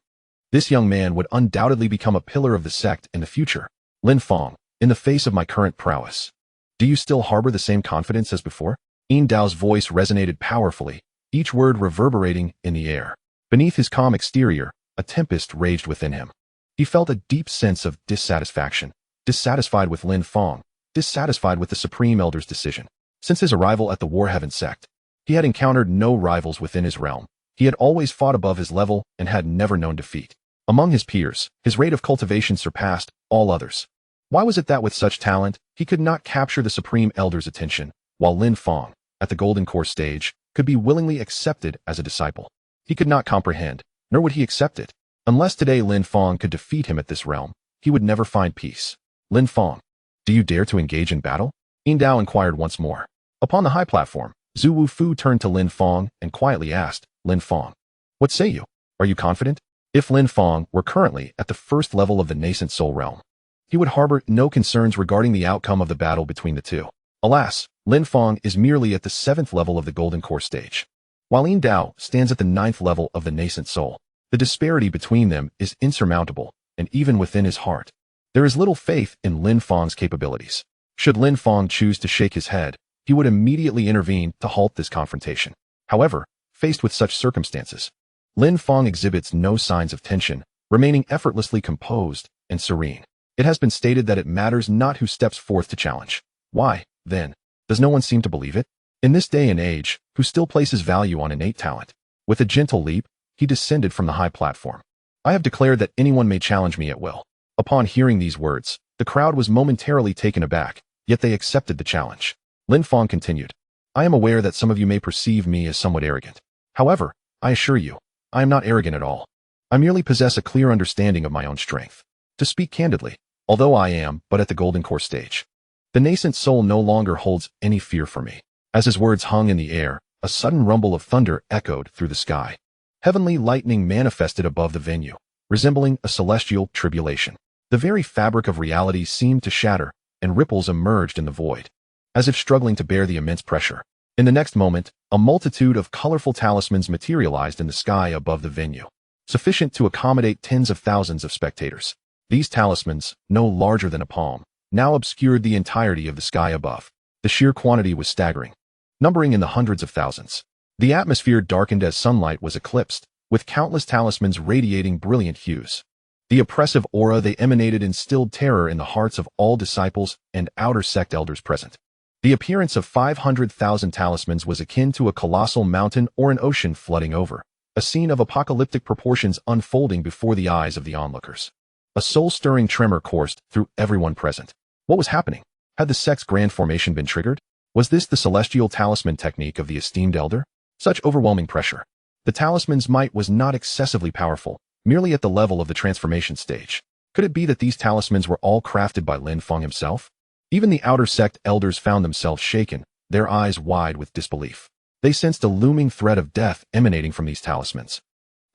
This young man would undoubtedly become a pillar of the sect in the future. Lin Fong, in the face of my current prowess, do you still harbor the same confidence as before? Yin Dao's voice resonated powerfully, each word reverberating in the air. Beneath his calm exterior, a tempest raged within him. He felt a deep sense of dissatisfaction, dissatisfied with Lin Fong, dissatisfied with the Supreme Elder's decision. Since his arrival at the War Heaven sect, he had encountered no rivals within his realm. He had always fought above his level and had never known defeat. Among his peers, his rate of cultivation surpassed all others. Why was it that with such talent, he could not capture the Supreme Elder's attention, while Lin Fong, at the Golden Core stage, could be willingly accepted as a disciple? He could not comprehend, nor would he accept it. Unless today Lin Fong could defeat him at this realm, he would never find peace. Lin Fong, do you dare to engage in battle? Yin Dao inquired once more. Upon the high platform, Zhu Wufu turned to Lin Fong and quietly asked, Lin Fong, what say you? Are you confident? If Lin Fong were currently at the first level of the nascent soul realm, he would harbor no concerns regarding the outcome of the battle between the two. Alas, Lin Fong is merely at the 7th level of the Golden Core stage, while Yin Dao stands at the 9th level of the nascent soul. The disparity between them is insurmountable, and even within his heart, there is little faith in Lin Fong's capabilities. Should Lin Fong choose to shake his head, he would immediately intervene to halt this confrontation. However, faced with such circumstances, Lin Fong exhibits no signs of tension, remaining effortlessly composed and serene. It has been stated that it matters not who steps forth to challenge. Why, then, does no one seem to believe it? In this day and age, who still places value on innate talent? With a gentle leap, he descended from the high platform. I have declared that anyone may challenge me at will. Upon hearing these words, the crowd was momentarily taken aback, yet they accepted the challenge. Lin Fong continued, I am aware that some of you may perceive me as somewhat arrogant. However, I assure you, I am not arrogant at all. I merely possess a clear understanding of my own strength. To speak candidly, although I am but at the Golden Core stage, the nascent soul no longer holds any fear for me. As his words hung in the air, a sudden rumble of thunder echoed through the sky. Heavenly lightning manifested above the venue, resembling a celestial tribulation. The very fabric of reality seemed to shatter, and ripples emerged in the void, as if struggling to bear the immense pressure. In the next moment, a multitude of colorful talismans materialized in the sky above the venue, sufficient to accommodate tens of thousands of spectators. These talismans, no larger than a palm, now obscured the entirety of the sky above. The sheer quantity was staggering, numbering in the hundreds of thousands. The atmosphere darkened as sunlight was eclipsed, with countless talismans radiating brilliant hues. The oppressive aura they emanated instilled terror in the hearts of all disciples and outer sect elders present. The appearance of 500,000 talismans was akin to a colossal mountain or an ocean flooding over, a scene of apocalyptic proportions unfolding before the eyes of the onlookers. A soul-stirring tremor coursed through everyone present. What was happening? Had the sect's grand formation been triggered? Was this the celestial talisman technique of the esteemed elder? Such overwhelming pressure. The talisman's might was not excessively powerful, merely at the level of the transformation stage. Could it be that these talismans were all crafted by Lin Fong himself? Even the outer sect elders found themselves shaken, their eyes wide with disbelief. They sensed a looming threat of death emanating from these talismans,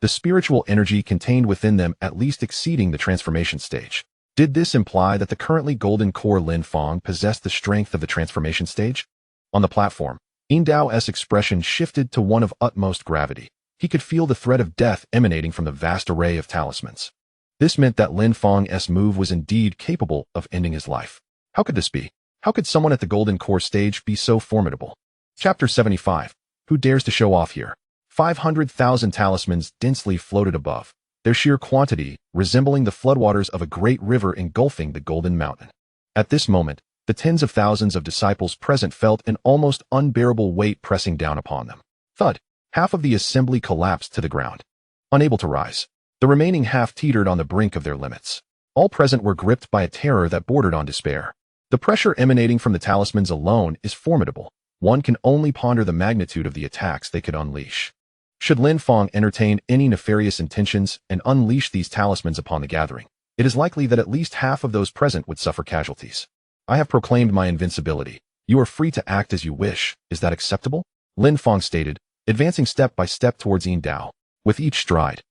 the spiritual energy contained within them at least exceeding the transformation stage. Did this imply that the currently golden core Lin Fong possessed the strength of the transformation stage? On the platform, Yin Dao's expression shifted to one of utmost gravity. He could feel the threat of death emanating from the vast array of talismans. This meant that Lin Fong's move was indeed capable of ending his life. How could this be? How could someone at the Golden Core stage be so formidable? Chapter 75. Who dares to show off here? 500,000 talismans densely floated above, their sheer quantity resembling the floodwaters of a great river engulfing the Golden Mountain. At this moment, the tens of thousands of disciples present felt an almost unbearable weight pressing down upon them. Thud! Half of the assembly collapsed to the ground, unable to rise. The remaining half teetered on the brink of their limits. All present were gripped by a terror that bordered on despair. The pressure emanating from the talismans alone is formidable. One can only ponder the magnitude of the attacks they could unleash. Should Lin Fong entertain any nefarious intentions and unleash these talismans upon the gathering, it is likely that at least half of those present would suffer casualties. I have proclaimed my invincibility. You are free to act as you wish. Is that acceptable? Lin Fong stated, advancing step by step towards Yin Dao. With each stride,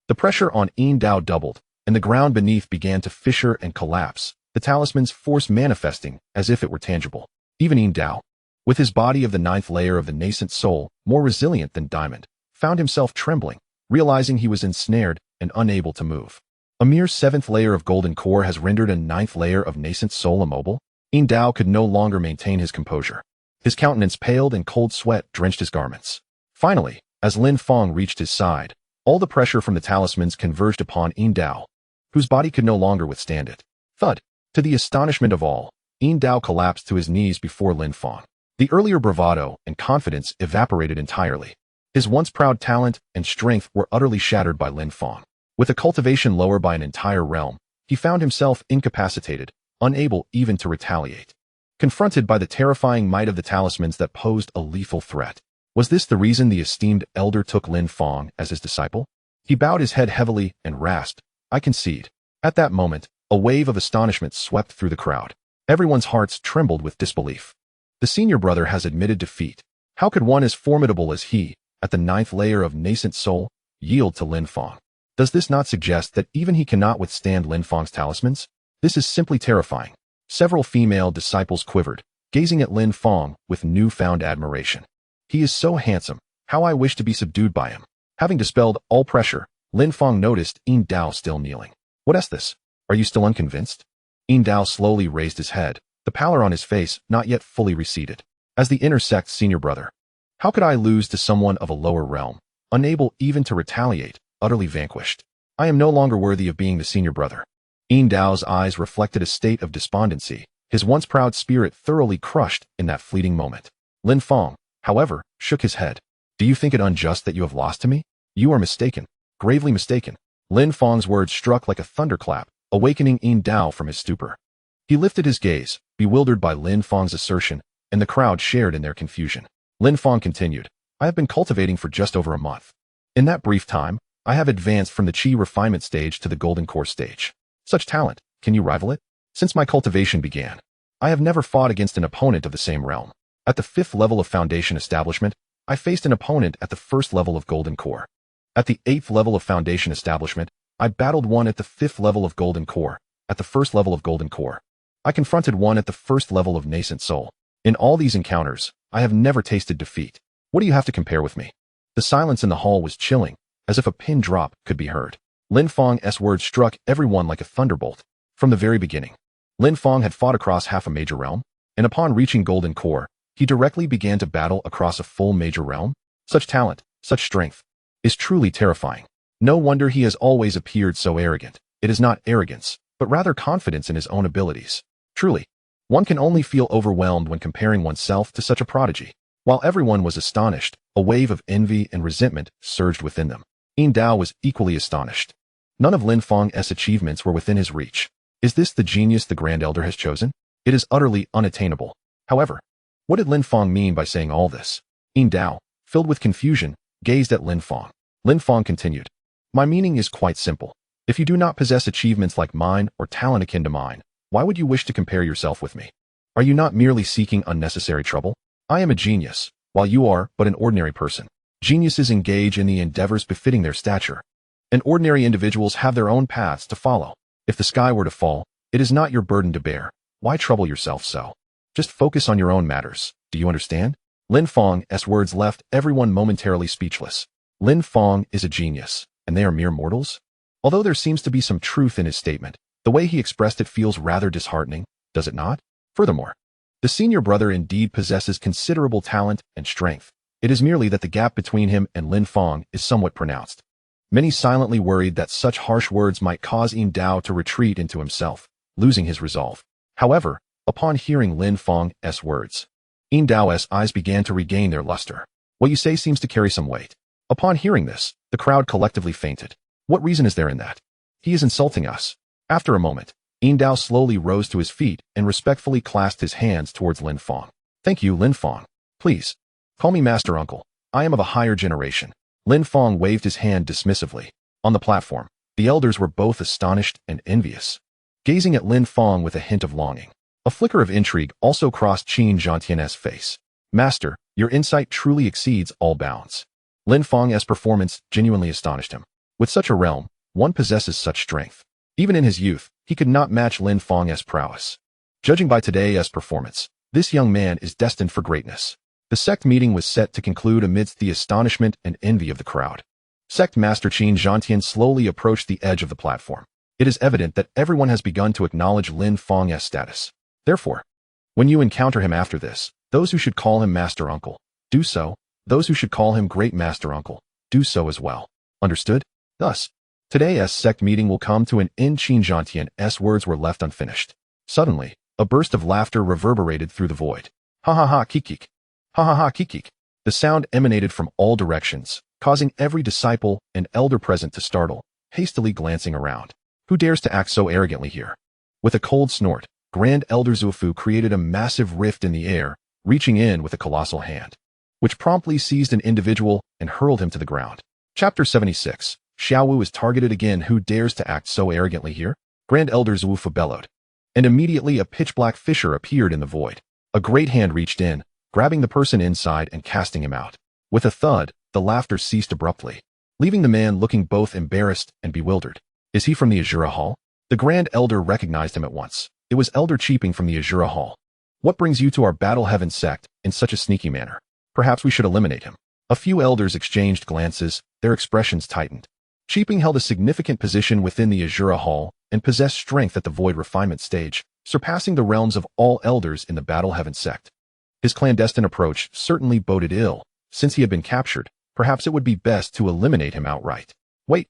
the pressure on Yin Dao doubled, and the ground beneath began to fissure and collapse, the talisman's force manifesting as if it were tangible. Even Yin Dao, with his body of the 9th layer of the nascent soul, more resilient than diamond, found himself trembling, realizing he was ensnared and unable to move. A mere 7th layer of golden core has rendered a 9th layer of nascent soul immobile. Yin Dao could no longer maintain his composure. His countenance paled and cold sweat drenched his garments. Finally, as Lin Fong reached his side, all the pressure from the talismans converged upon Yin Dao, whose body could no longer withstand it. Thud! To the astonishment of all, Yin Dao collapsed to his knees before Lin Fong. The earlier bravado and confidence evaporated entirely. His once proud talent and strength were utterly shattered by Lin Fong. With a cultivation lower by an entire realm, he found himself incapacitated, unable even to retaliate. Confronted by the terrifying might of the talismans that posed a lethal threat. Was this the reason the esteemed elder took Lin Fong as his disciple? He bowed his head heavily and rasped, "I concede." At that moment, a wave of astonishment swept through the crowd. Everyone's hearts trembled with disbelief. The senior brother has admitted defeat. How could one as formidable as he, at the 9th layer of nascent soul, yield to Lin Fong? Does this not suggest that even he cannot withstand Lin Fong's talismans? This is simply terrifying. Several female disciples quivered, gazing at Lin Fong with newfound admiration. He is so handsome. How I wish to be subdued by him. Having dispelled all pressure, Lin Fong noticed Yin Dao still kneeling. What is this? Are you still unconvinced? Yin Dao slowly raised his head, the pallor on his face not yet fully receded. As the inner sect's senior brother, how could I lose to someone of a lower realm, unable even to retaliate, utterly vanquished? I am no longer worthy of being the senior brother. Yin Dao's eyes reflected a state of despondency, his once proud spirit thoroughly crushed in that fleeting moment. Lin Fong, however, shook his head. Do you think it unjust that you have lost to me? You are mistaken, gravely mistaken. Lin Fong's words struck like a thunderclap, awakening Yin Dao from his stupor. He lifted his gaze, bewildered by Lin Fong's assertion, and the crowd shared in their confusion. Lin Fong continued, I have been cultivating for just over a month. In that brief time, I have advanced from the Qi refinement stage to the golden core stage. Such talent, can you rival it? Since my cultivation began, I have never fought against an opponent of the same realm. At the 5th level of foundation establishment, I faced an opponent at the 1st level of golden core. At the 8th level of foundation establishment, I battled one at the 5th level of golden core. At the 1st level of golden core, I confronted one at the 1st level of nascent soul. In all these encounters, I have never tasted defeat. What do you have to compare with me? The silence in the hall was chilling, as if a pin drop could be heard. Lin Fong's words struck everyone like a thunderbolt. From the very beginning, Lin Fong had fought across half a major realm, and upon reaching golden core, he directly began to battle across a full major realm. Such talent, such strength, is truly terrifying. No wonder he has always appeared so arrogant. It is not arrogance, but rather confidence in his own abilities. Truly, one can only feel overwhelmed when comparing oneself to such a prodigy. While everyone was astonished, a wave of envy and resentment surged within them. Yin Dao was equally astonished. None of Lin Fong's achievements were within his reach. Is this the genius the Grand Elder has chosen? It is utterly unattainable. However, what did Lin Fong mean by saying all this? Yin Dao, filled with confusion, gazed at Lin Fong. Lin Fong continued, My meaning is quite simple. If you do not possess achievements like mine or talent akin to mine, why would you wish to compare yourself with me? Are you not merely seeking unnecessary trouble? I am a genius, while you are but an ordinary person. Geniuses engage in the endeavors befitting their stature, and ordinary individuals have their own paths to follow. If the sky were to fall, it is not your burden to bear. Why trouble yourself so? Just focus on your own matters. Do you understand? Lin Fong's words left everyone momentarily speechless. Lin Fong is a genius, and they are mere mortals? Although there seems to be some truth in his statement, the way he expressed it feels rather disheartening, does it not? Furthermore, the senior brother indeed possesses considerable talent and strength. It is merely that the gap between him and Lin Fong is somewhat pronounced. Many silently worried that such harsh words might cause Yin Dao to retreat into himself, losing his resolve. However, upon hearing Lin Fong's words, Yin Dao's eyes began to regain their luster. What you say seems to carry some weight. Upon hearing this, the crowd collectively fainted. What reason is there in that? He is insulting us. After a moment, Yin Dao slowly rose to his feet and respectfully clasped his hands towards Lin Fong. Thank you, Lin Fong. Please, call me Master Uncle. I am of a higher generation. Lin Fong waved his hand dismissively. On the platform, the elders were both astonished and envious, gazing at Lin Fong with a hint of longing. A flicker of intrigue also crossed Qin Zhantian's face. Master, your insight truly exceeds all bounds. Lin Fong's performance genuinely astonished him. With such a realm, one possesses such strength. Even in his youth, he could not match Lin Fong's prowess. Judging by today's performance, this young man is destined for greatness. The sect meeting was set to conclude amidst the astonishment and envy of the crowd. Sect Master Qin Zhantian slowly approached the edge of the platform. It is evident that everyone has begun to acknowledge Lin Fang's status. Therefore, when you encounter him after this, those who should call him Master Uncle, do so. Those who should call him Great Master Uncle, do so as well. Understood? Thus, today's sect meeting will come to an end. Qin Zhantian's words were left unfinished. Suddenly, a burst of laughter reverberated through the void. Ha ha ha kikik. Ha ha ha kikik. The sound emanated from all directions, causing every disciple and elder present to startle, hastily glancing around. Who dares to act so arrogantly here? With a cold snort, Grand Elder Zuofu created a massive rift in the air, reaching in with a colossal hand, which promptly seized an individual and hurled him to the ground. Chapter 76. Xiaowu is targeted again. Who dares to act so arrogantly here? Grand Elder Zuofu bellowed. And immediately a pitch-black fissure appeared in the void. A great hand reached in, grabbing the person inside and casting him out. With a thud, the laughter ceased abruptly, leaving the man looking both embarrassed and bewildered. Is he from the Azura Hall? The Grand Elder recognized him at once. It was Elder Cheaping from the Azura Hall. What brings you to our Battle Heaven sect in such a sneaky manner? Perhaps we should eliminate him. A few elders exchanged glances, their expressions tightened. Cheaping held a significant position within the Azura Hall and possessed strength at the Void Refinement stage, surpassing the realms of all elders in the Battle Heaven sect. His clandestine approach certainly boded ill. Since he had been captured, perhaps it would be best to eliminate him outright. Wait.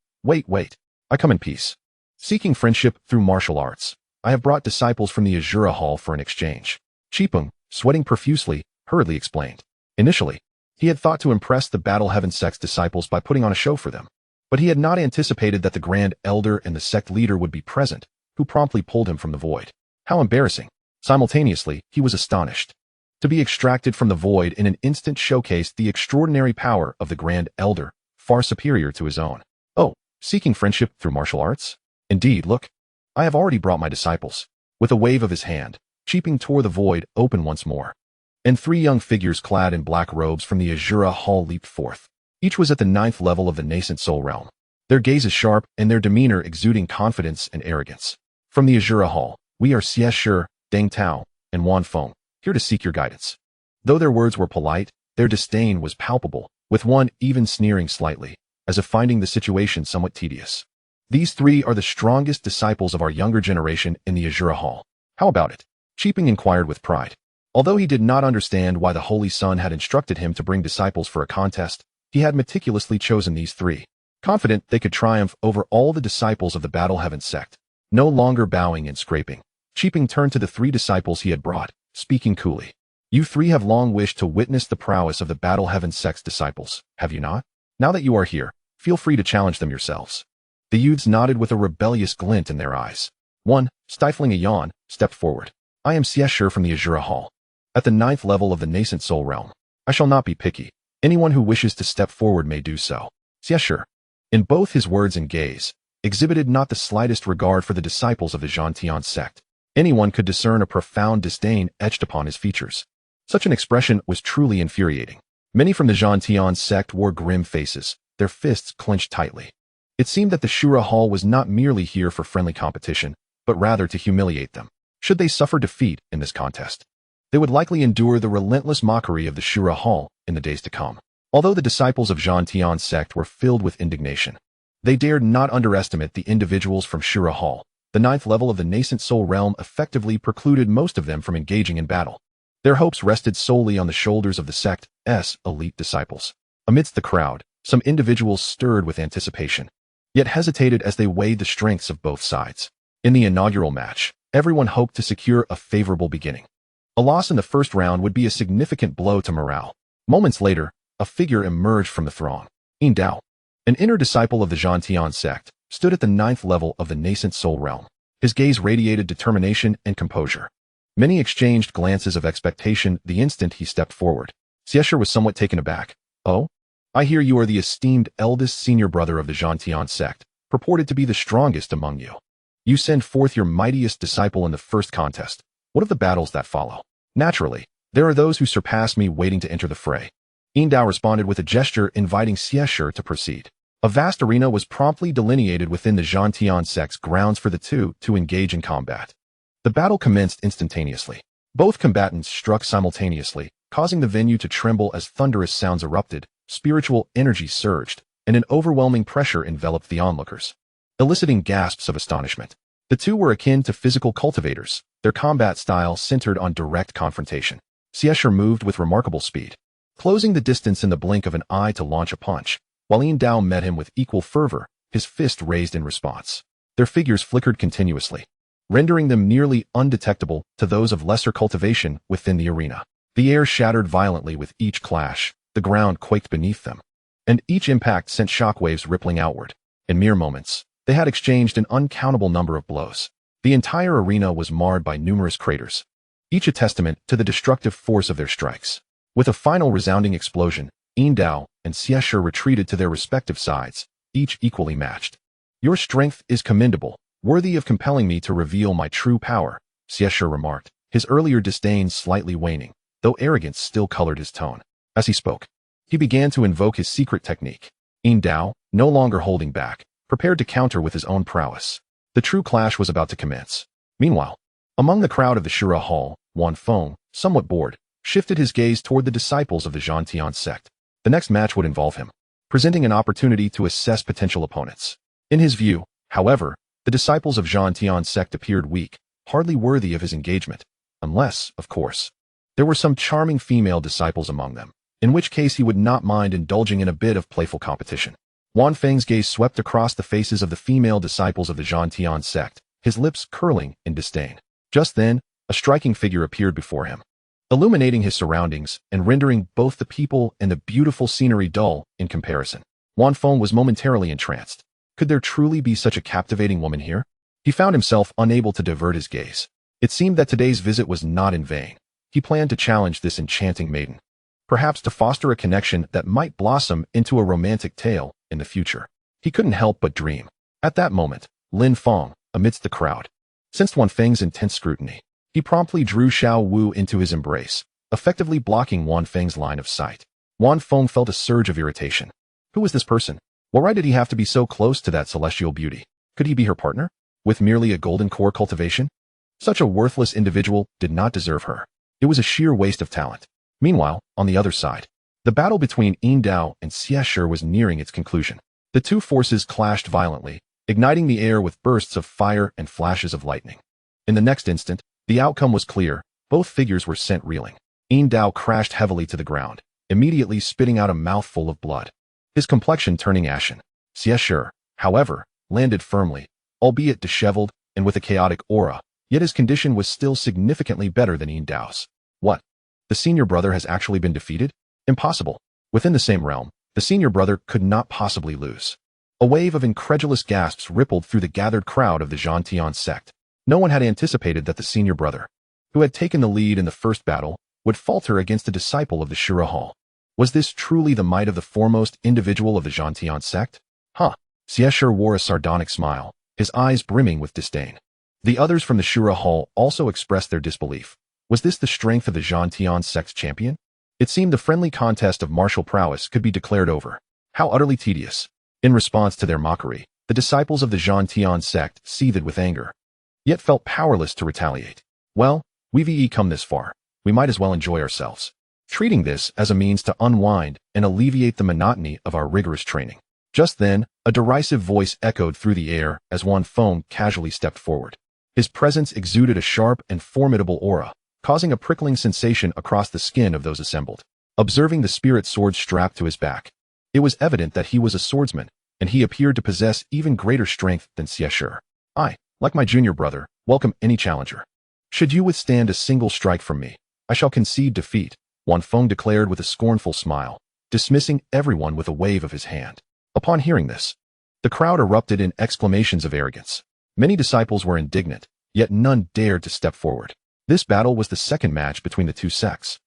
I come in peace. Seeking friendship through martial arts, I have brought disciples from the Azura Hall for an exchange. Cheaping, sweating profusely, hurriedly explained. Initially, he had thought to impress the Battle Heaven sect's disciples by putting on a show for them, but he had not anticipated that the Grand Elder and the sect leader would be present, who promptly pulled him from the void. How embarrassing! Simultaneously, he was astonished. To be extracted from the void in an instant showcased the extraordinary power of the Grand Elder, far superior to his own. Oh, seeking friendship through martial arts? Indeed, look. I have already brought my disciples. With a wave of his hand, Cheaping tore the void open once more. And 3 young figures clad in black robes from the Azura Hall leaped forth. Each was at the 9th level of the nascent soul realm. Their gaze is sharp and their demeanor exuding confidence and arrogance. From the Azura Hall, we are Xie Shi, Deng Tao, and Wan Feng, here to seek your guidance. Though their words were polite, their disdain was palpable, with one even sneering slightly, as if finding the situation somewhat tedious. These 3 are the strongest disciples of our younger generation in the Azura Hall. How about it? Cheaping inquired with pride. Although he did not understand why the Holy Sun had instructed him to bring disciples for a contest, he had meticulously chosen these 3, confident they could triumph over all the disciples of the Battle Heaven sect. No longer bowing and scraping, Cheaping turned to the 3 disciples he had brought, speaking coolly. You 3 have long wished to witness the prowess of the Battle Heaven sect's disciples, have you not? Now that you are here, feel free to challenge them yourselves. The youths nodded with a rebellious glint in their eyes. One, stifling a yawn, stepped forward. I am Xie Shi from the Azura Hall. At the 9th level of the nascent soul realm, I shall not be picky. Anyone who wishes to step forward may do so. Xie Shi, in both his words and gaze, exhibited not the slightest regard for the disciples of the Zhantian sect. Anyone could discern a profound disdain etched upon his features. Such an expression was truly infuriating. Many from the Zhantian sect wore grim faces, their fists clenched tightly. It seemed that the Shura Hall was not merely here for friendly competition, but rather to humiliate them. Should they suffer defeat in this contest, they would likely endure the relentless mockery of the Shura Hall in the days to come. Although the disciples of Zhantian sect were filled with indignation, they dared not underestimate the individuals from Shura Hall. The 9th level of the nascent soul realm effectively precluded most of them from engaging in battle. Their hopes rested solely on the shoulders of the sect's elite disciples. Amidst the crowd, some individuals stirred with anticipation, yet hesitated as they weighed the strengths of both sides. In the inaugural match, everyone hoped to secure a favorable beginning. A loss in the first round would be a significant blow to morale. Moments later, a figure emerged from the throng. Yin Dao, an inner disciple of the Zhantian sect, stood at the 9th level of the nascent soul realm. His gaze radiated determination and composure. Many exchanged glances of expectation the instant he stepped forward. Xie Shi was somewhat taken aback. Oh? I hear you are the esteemed eldest senior brother of the Zhantian sect, purported to be the strongest among you. You send forth your mightiest disciple in the first contest. What of the battles that follow? Naturally, there are those who surpass me waiting to enter the fray. Yin Dao responded with a gesture inviting Xie Shi to proceed. A vast arena was promptly delineated within the Zhantian sect's grounds for the 2 to engage in combat. The battle commenced instantaneously. Both combatants struck simultaneously, causing the venue to tremble as thunderous sounds erupted, spiritual energy surged, and an overwhelming pressure enveloped the onlookers, eliciting gasps of astonishment. The two were akin to physical cultivators, their combat style centered on direct confrontation. Xiesher moved with remarkable speed, closing the distance in the blink of an eye to launch a punch, while Yin Dao met him with equal fervor, his fist raised in response. Their figures flickered continuously, rendering them nearly undetectable to those of lesser cultivation within the arena. The air shattered violently with each clash, the ground quaked beneath them, and each impact sent shockwaves rippling outward. In mere moments, they had exchanged an uncountable number of blows. The entire arena was marred by numerous craters, each a testament to the destructive force of their strikes. With a final resounding explosion, Yin Dao and Xiesher retreated to their respective sides, each equally matched. "Your strength is commendable, worthy of compelling me to reveal my true power," Xiesher remarked, his earlier disdain slightly waning, though arrogance still colored his tone. As he spoke, he began to invoke his secret technique. Yin Dao, no longer holding back, prepared to counter with his own prowess. The true clash was about to commence. Meanwhile, among the crowd of the Shura Hall, Lin Fong, somewhat bored, shifted his gaze toward the disciples of the Zhantian sect. The next match would involve him, presenting an opportunity to assess potential opponents. In his view, however, the disciples of Zhantian sect appeared weak, hardly worthy of his engagement, unless, of course, there were some charming female disciples among them, in which case he would not mind indulging in a bit of playful competition. Wan Feng's gaze swept across the faces of the female disciples of the Zhantian sect, his lips curling in disdain. Just then, a striking figure appeared before him, illuminating his surroundings and rendering both the people and the beautiful scenery dull in comparison. Wan Feng was momentarily entranced. Could there truly be such a captivating woman here? He found himself unable to divert his gaze. It seemed that today's visit was not in vain. He planned to challenge this enchanting maiden, perhaps to foster a connection that might blossom into a romantic tale in the future. He couldn't help but dream. At that moment, Lin Fong, amidst the crowd, sensed Wan Feng's intense scrutiny. He promptly drew Xiao Wu into his embrace, effectively blocking Wan Feng's line of sight. Wan Feng felt a surge of irritation. Who was this person? What right did he have to be so close to that celestial beauty? Could he be her partner? With merely a golden core cultivation? Such a worthless individual did not deserve her. It was a sheer waste of talent. Meanwhile, on the other side, the battle between Yin Dao and Xiesher was nearing its conclusion. The two forces clashed violently, igniting the air with bursts of fire and flashes of lightning. In the next instant, the outcome was clear. Both figures were sent reeling. Yin Dao crashed heavily to the ground, immediately spitting out a mouthful of blood, his complexion turning ashen. Xiesher, however, landed firmly, albeit disheveled and with a chaotic aura, yet his condition was still significantly better than Yin Dao's. What? The senior brother has actually been defeated? Impossible. Within the same realm, the senior brother could not possibly lose. A wave of incredulous gasps rippled through the gathered crowd of the Zhantian sect. No one had anticipated that the senior brother, who had taken the lead in the first battle, would falter against a disciple of the Shura Hall. Was this truly the might of the foremost individual of the Zhantian sect? Huh. Xiesher wore a sardonic smile, his eyes brimming with disdain. The others from the Shura Hall also expressed their disbelief. Was this the strength of the Zhantian sect's champion? It seemed the friendly contest of martial prowess could be declared over. How utterly tedious. In response to their mockery, the disciples of the Zhantian sect seethed with anger, yet felt powerless to retaliate. Well, we've come this far. We might as well enjoy ourselves, treating this as a means to unwind and alleviate the monotony of our rigorous training. Just then, a derisive voice echoed through the air as Wan Feng casually stepped forward. His presence exuded a sharp and formidable aura, causing a prickling sensation across the skin of those assembled. Observing the spirit sword strapped to his back, it was evident that he was a swordsman, and he appeared to possess even greater strength than Xiesher. I, like my junior brother, welcome any challenger. Should you withstand a single strike from me, I shall concede defeat, Wan Feng declared with a scornful smile, dismissing everyone with a wave of his hand. Upon hearing this, the crowd erupted in exclamations of arrogance. Many disciples were indignant, yet none dared to step forward. This battle was the second match between the two sects,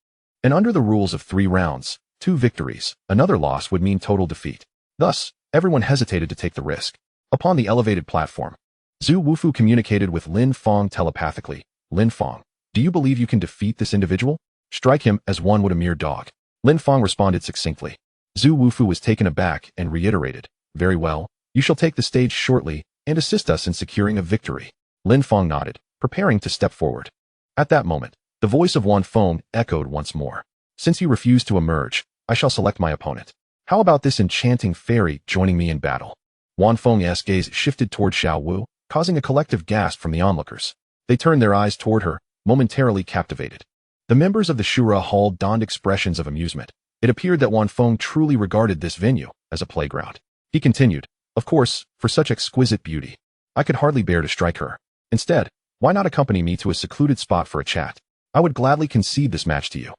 and under the rules of 3 rounds, 2 victories, another loss would mean total defeat. Thus, everyone hesitated to take the risk. Upon the elevated platform, Zhu Wufu communicated with Lin Fong telepathically. Lin Fong, do you believe you can defeat this individual? Strike him as one would a mere dog. Lin Fong responded succinctly. Zhu Wufu was taken aback and reiterated, very well, you shall take the stage shortly and assist us in securing a victory. Lin Fong nodded, preparing to step forward. At that moment, the voice of Wan Feng echoed once more. Since you refuse to emerge, I shall select my opponent. How about this enchanting fairy joining me in battle? Wan Feng's gaze shifted toward Xiao Wu, causing a collective gasp from the onlookers. They turned their eyes toward her, momentarily captivated. The members of the Shura Hall donned expressions of amusement. It appeared that Wan Feng truly regarded this venue as a playground. He continued, of course, for such exquisite beauty, I could hardly bear to strike her. Instead, why not accompany me to a secluded spot for a chat? I would gladly concede this match to you.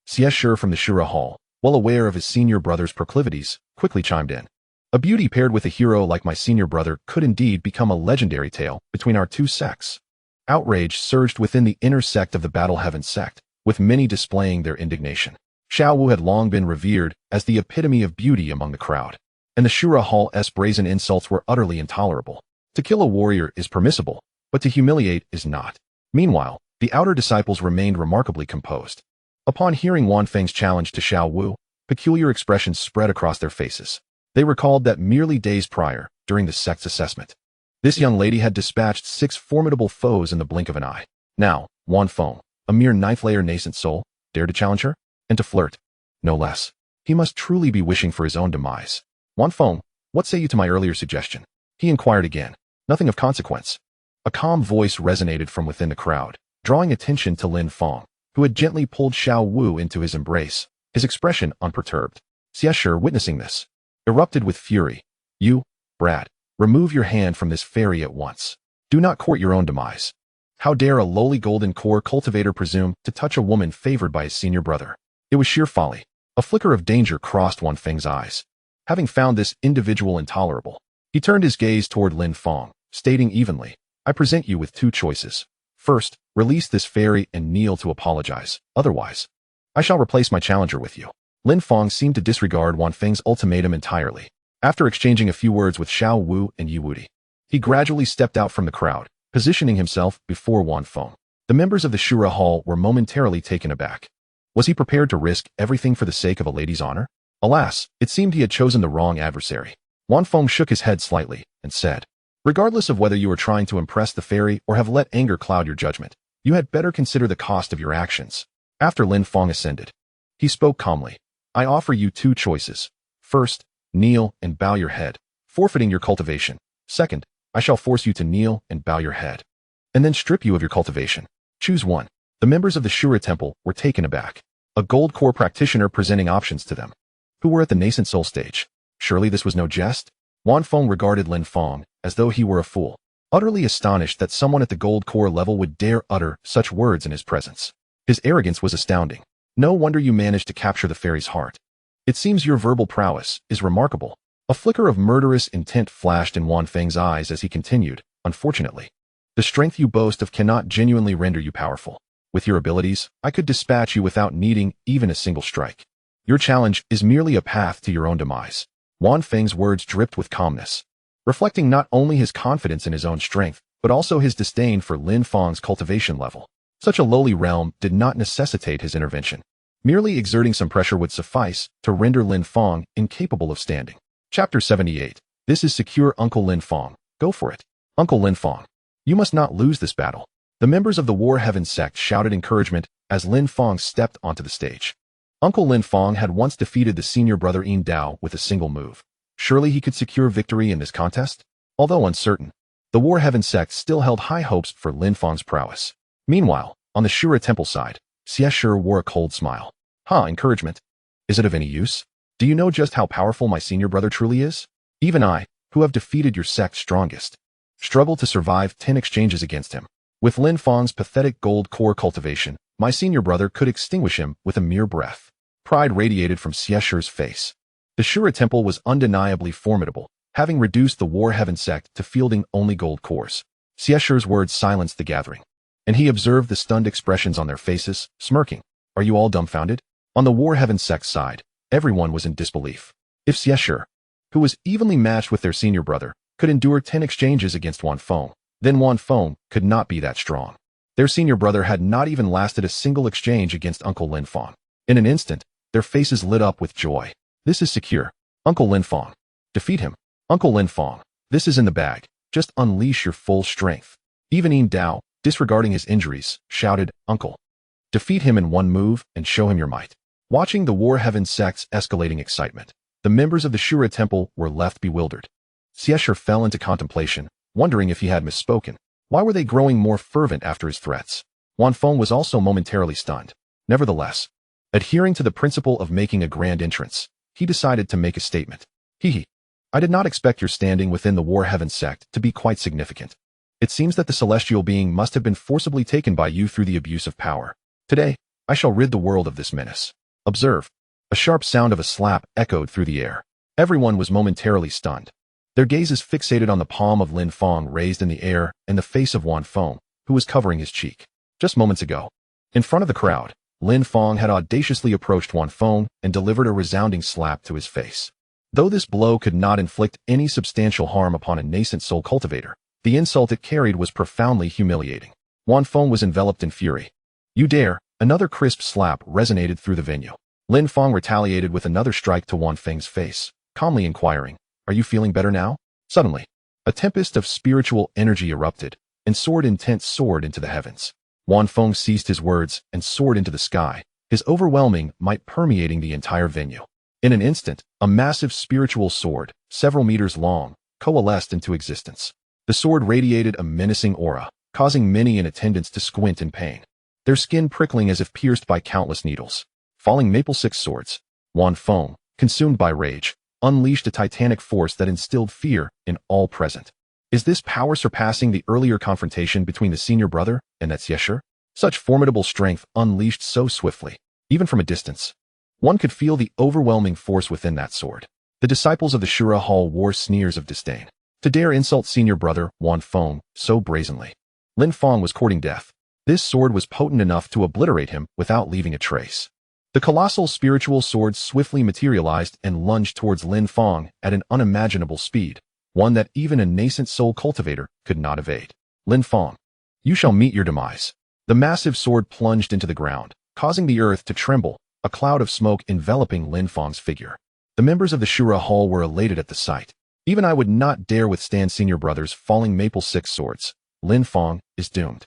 Xie from the Shura Hall, well aware of his senior brother's proclivities, quickly chimed in. A beauty paired with a hero like my senior brother could indeed become a legendary tale between our two sects. Outrage surged within the inner sect of the Battle Heaven sect, with many displaying their indignation. Xiao Wu had long been revered as the epitome of beauty among the crowd, and the Shura Hall's brazen insults were utterly intolerable. To kill a warrior is permissible, but to humiliate is not. Meanwhile, the outer disciples remained remarkably composed. Upon hearing Wan Feng's challenge to Xiao Wu, peculiar expressions spread across their faces. They recalled that merely days prior, during the sect's assessment, this young lady had dispatched 6 formidable foes in the blink of an eye. Now, Wan Feng, a mere ninth-layer nascent soul, dared to challenge her? And to flirt? No less. He must truly be wishing for his own demise. Wan Feng, what say you to my earlier suggestion? He inquired again. Nothing of consequence. A calm voice resonated from within the crowd, drawing attention to Lin Fong, who had gently pulled Xiao Wu into his embrace, his expression unperturbed. Xie, witnessing this, erupted with fury. You, Brad, remove your hand from this fairy at once. Do not court your own demise. How dare a lowly golden core cultivator presume to touch a woman favored by his senior brother? It was sheer folly. A flicker of danger crossed Wan Feng's eyes. Having found this individual intolerable, he turned his gaze toward Lin Fong, stating evenly, I present you with 2 choices. First, release this fairy and kneel to apologize. Otherwise, I shall replace my challenger with you. Lin Fong seemed to disregard Wan Feng's ultimatum entirely. After exchanging a few words with Xiao Wu and Yi Wudi, he gradually stepped out from the crowd, positioning himself before Wan Feng. The members of the Shura Hall were momentarily taken aback. Was he prepared to risk everything for the sake of a lady's honor? Alas, it seemed he had chosen the wrong adversary. Wan Feng shook his head slightly and said, regardless of whether you are trying to impress the fairy or have let anger cloud your judgment, you had better consider the cost of your actions. After Lin Fong ascended, he spoke calmly. I offer you 2 choices. First, kneel and bow your head, forfeiting your cultivation. Second, I shall force you to kneel and bow your head, and then strip you of your cultivation. Choose one. The members of the Shura Temple were taken aback. A gold core practitioner presenting options to them, who were at the nascent soul stage. Surely this was no jest? Wan Feng regarded Lin Fong as though he were a fool, utterly astonished that someone at the gold core level would dare utter such words in his presence. His arrogance was astounding. No wonder you managed to capture the fairy's heart. It seems your verbal prowess is remarkable. A flicker of murderous intent flashed in Wan Feng's eyes as he continued, unfortunately, the strength you boast of cannot genuinely render you powerful. With your abilities, I could dispatch you without needing even a single strike. Your challenge is merely a path to your own demise. Wan Feng's words dripped with calmness, reflecting not only his confidence in his own strength, but also his disdain for Lin Fong's cultivation level. Such a lowly realm did not necessitate his intervention. Merely exerting some pressure would suffice to render Lin Fong incapable of standing. Chapter 78. This is secure, Uncle Lin Fong. Go for it. Uncle Lin Fong, you must not lose this battle. The members of the War Heaven sect shouted encouragement as Lin Fong stepped onto the stage. Uncle Lin Fong had once defeated the senior brother Yin Dao with a single move. Surely he could secure victory in this contest? Although uncertain, the War Heaven sect still held high hopes for Lin Fong's prowess. Meanwhile, on the Shura Temple side, Xie wore a cold smile. Encouragement. Is it of any use? Do you know just how powerful my senior brother truly is? Even I, who have defeated your sect's strongest, struggle to survive 10 exchanges against him. With Lin Fong's pathetic gold core cultivation, my senior brother could extinguish him with a mere breath. Pride radiated from Xie's face. The Shura Temple was undeniably formidable, having reduced the War Heaven sect to fielding only gold cores. Xie's words silenced the gathering, and he observed the stunned expressions on their faces, smirking. Are you all dumbfounded? On the War Heaven sect's side, everyone was in disbelief. If Xie, who was evenly matched with their senior brother, could endure 10 exchanges against Wan Feng, then Wan Feng could not be that strong. Their senior brother had not even lasted a single exchange against Uncle Lin Fong. In an instant, their faces lit up with joy. This is secure. Uncle Lin Fong. Defeat him. Uncle Lin Fong. This is in the bag. Just unleash your full strength. Even Yin Dao, disregarding his injuries, shouted, Uncle. Defeat him in one move and show him your might. Watching the War Heaven sect's escalating excitement, the members of the Shura Temple were left bewildered. Xiesher fell into contemplation, wondering if he had misspoken. Why were they growing more fervent after his threats? Fong was also momentarily stunned. Nevertheless, adhering to the principle of making a grand entrance, he decided to make a statement. I did not expect your standing within the War Heaven sect to be quite significant. It seems that the celestial being must have been forcibly taken by you through the abuse of power. Today, I shall rid the world of this menace. Observe. A sharp sound of a slap echoed through the air. Everyone was momentarily stunned. Their gazes fixated on the palm of Lin Fong raised in the air and the face of Fong, who was covering his cheek. Just moments ago, in front of the crowd, Lin Fong had audaciously approached Fong and delivered a resounding slap to his face. Though this blow could not inflict any substantial harm upon a nascent soul cultivator, the insult it carried was profoundly humiliating. Fong was enveloped in fury. You dare! Another crisp slap resonated through the venue. Lin Fong retaliated with another strike to Feng's face, calmly inquiring, "Are you feeling better now?" Suddenly, a tempest of spiritual energy erupted, and soared into the heavens. Fong ceased his words and soared into the sky, his overwhelming might permeating the entire venue. In an instant, a massive spiritual sword, several meters long, coalesced into existence. The sword radiated a menacing aura, causing many in attendance to squint in pain, their skin prickling as if pierced by countless needles. Falling Maple Six Swords, Fong, consumed by rage, unleashed a titanic force that instilled fear in all present. Is this power surpassing the earlier confrontation between the senior brother and that Xiesher? Such formidable strength unleashed so swiftly, even from a distance. One could feel the overwhelming force within that sword. The disciples of the Shura Hall wore sneers of disdain. To dare insult senior brother Fong so brazenly. Lin Fong was courting death. This sword was potent enough to obliterate him without leaving a trace. The colossal spiritual sword swiftly materialized and lunged towards Lin Fong at an unimaginable speed, one that even a nascent soul cultivator could not evade. Lin Fong, you shall meet your demise. The massive sword plunged into the ground, causing the earth to tremble, a cloud of smoke enveloping Lin Fong's figure. The members of the Shura Hall were elated at the sight. Even I would not dare withstand senior brother's falling Maple Six Swords. Lin Fong is doomed.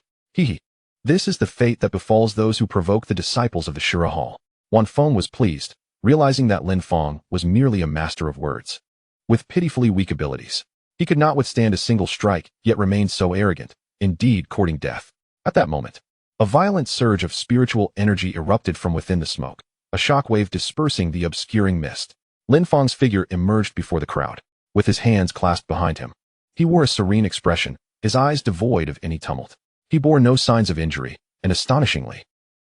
This is the fate that befalls those who provoke the disciples of the Shura Hall. Fong was pleased, realizing that Lin Fong was merely a master of words. With pitifully weak abilities, he could not withstand a single strike, yet remained so arrogant, indeed courting death. At that moment, a violent surge of spiritual energy erupted from within the smoke, a shockwave dispersing the obscuring mist. Lin Fong's figure emerged before the crowd, with his hands clasped behind him. He wore a serene expression, his eyes devoid of any tumult. He bore no signs of injury, and astonishingly,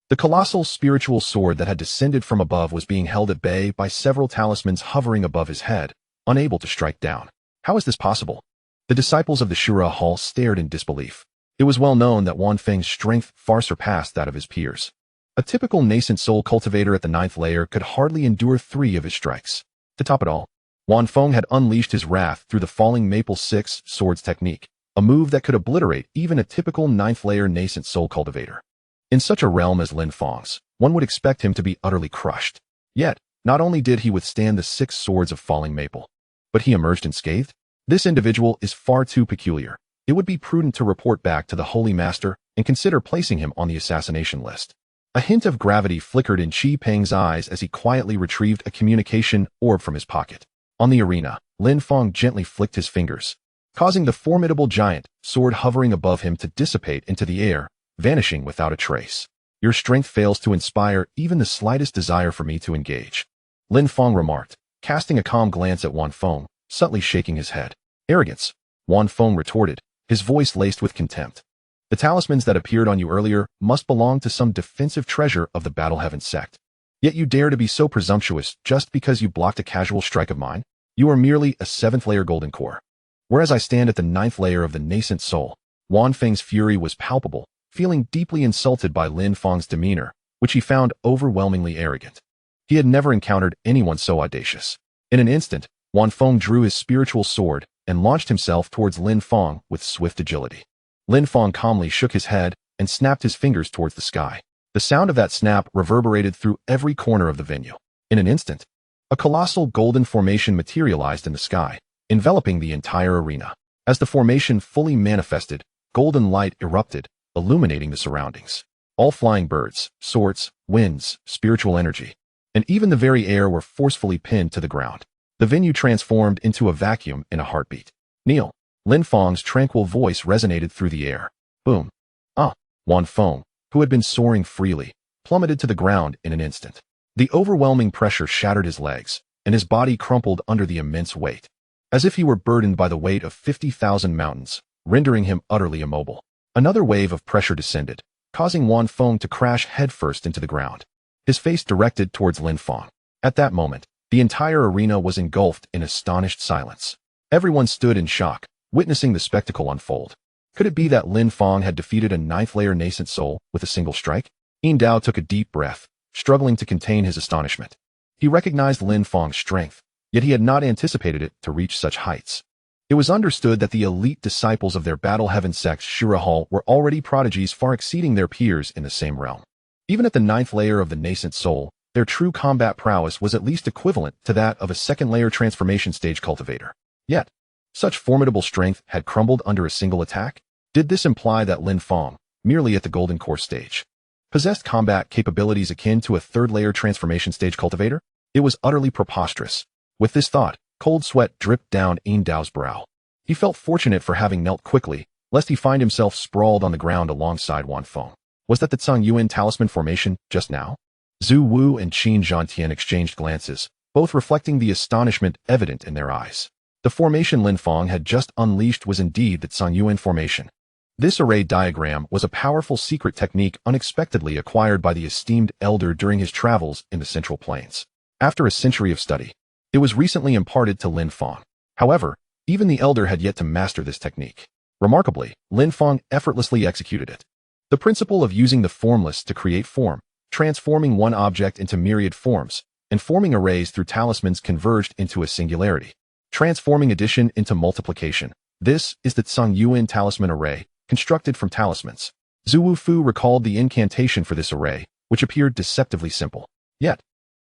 the colossal spiritual sword that had descended from above was being held at bay by several talismans hovering above his head, unable to strike down. How is this possible? The disciples of the Shura Hall stared in disbelief. It was well known that Feng's strength far surpassed that of his peers. A typical nascent soul cultivator at the 9th layer could hardly endure 3 of his strikes. To top it all, Feng had unleashed his wrath through the falling Maple Six Swords technique, a move that could obliterate even a typical 9th layer nascent soul cultivator. In such a realm as Lin Fong's, one would expect him to be utterly crushed. Yet, not only did he withstand the 6 swords of falling maple, but he emerged unscathed. This individual is far too peculiar. It would be prudent to report back to the Holy Master and consider placing him on the assassination list. A hint of gravity flickered in Qi Peng's eyes as he quietly retrieved a communication orb from his pocket. On the arena, Lin Fong gently flicked his fingers, causing the formidable giant sword hovering above him to dissipate into the air, vanishing without a trace. Your strength fails to inspire even the slightest desire for me to engage, Lin Fong remarked, casting a calm glance at Fong, subtly shaking his head. Arrogance, Fong retorted, his voice laced with contempt. The talismans that appeared on you earlier must belong to some defensive treasure of the Battle Heaven sect. Yet you dare to be so presumptuous just because you blocked a casual strike of mine? You are merely a 7th layer golden core. Whereas I stand at the 9th layer of the nascent soul. Feng's fury was palpable, feeling deeply insulted by Lin Fong's demeanor, which he found overwhelmingly arrogant. He had never encountered anyone so audacious. In an instant, Fong drew his spiritual sword and launched himself towards Lin Fong with swift agility. Lin Fong calmly shook his head and snapped his fingers towards the sky. The sound of that snap reverberated through every corner of the venue. In an instant, a colossal golden formation materialized in the sky, enveloping the entire arena. As the formation fully manifested, golden light erupted, illuminating the surroundings. All flying birds, swords, winds, spiritual energy, and even the very air were forcefully pinned to the ground. The venue transformed into a vacuum in a heartbeat. Kneel. Lin Fong's tranquil voice resonated through the air. Boom. Wan Fong, who had been soaring freely, plummeted to the ground in an instant. The overwhelming pressure shattered his legs, and his body crumpled under the immense weight, as if he were burdened by the weight of 50,000 mountains, rendering him utterly immobile. Another wave of pressure descended, causing Wan Fong to crash headfirst into the ground, his face directed towards Lin Fong. At that moment, the entire arena was engulfed in astonished silence. Everyone stood in shock, witnessing the spectacle unfold. Could it be that Lin Fong had defeated a ninth-layer nascent soul with a single strike? Yin Dao took a deep breath, struggling to contain his astonishment. He recognized Lin Fong's strength, yet he had not anticipated it to reach such heights. It was understood that the elite disciples of their Battle Heaven sect's Shura Hall were already prodigies far exceeding their peers in the same realm. Even at the ninth layer of the nascent soul, their true combat prowess was at least equivalent to that of a second-layer transformation stage cultivator. Yet, such formidable strength had crumbled under a single attack? Did this imply that Lin Fong, merely at the Golden Core stage, possessed combat capabilities akin to a third-layer transformation stage cultivator? It was utterly preposterous. With this thought, cold sweat dripped down Yin Dao's brow. He felt fortunate for having knelt quickly, lest he find himself sprawled on the ground alongside Wan Fong. Was that the Tsang Yuan talisman formation just now? Zhu Wu and Qin Zhantian exchanged glances, both reflecting the astonishment evident in their eyes. The formation Lin Fong had just unleashed was indeed the Tsang Yuan formation. This array diagram was a powerful secret technique unexpectedly acquired by the esteemed elder during his travels in the Central Plains. After a century of study, it was recently imparted to Lin Fong. However, even the elder had yet to master this technique. Remarkably, Lin Fong effortlessly executed it. The principle of using the formless to create form, transforming one object into myriad forms, and forming arrays through talismans converged into a singularity, transforming addition into multiplication. This is the Tsang Yuan talisman array, constructed from talismans. Zhu Wufu recalled the incantation for this array, which appeared deceptively simple. Yet,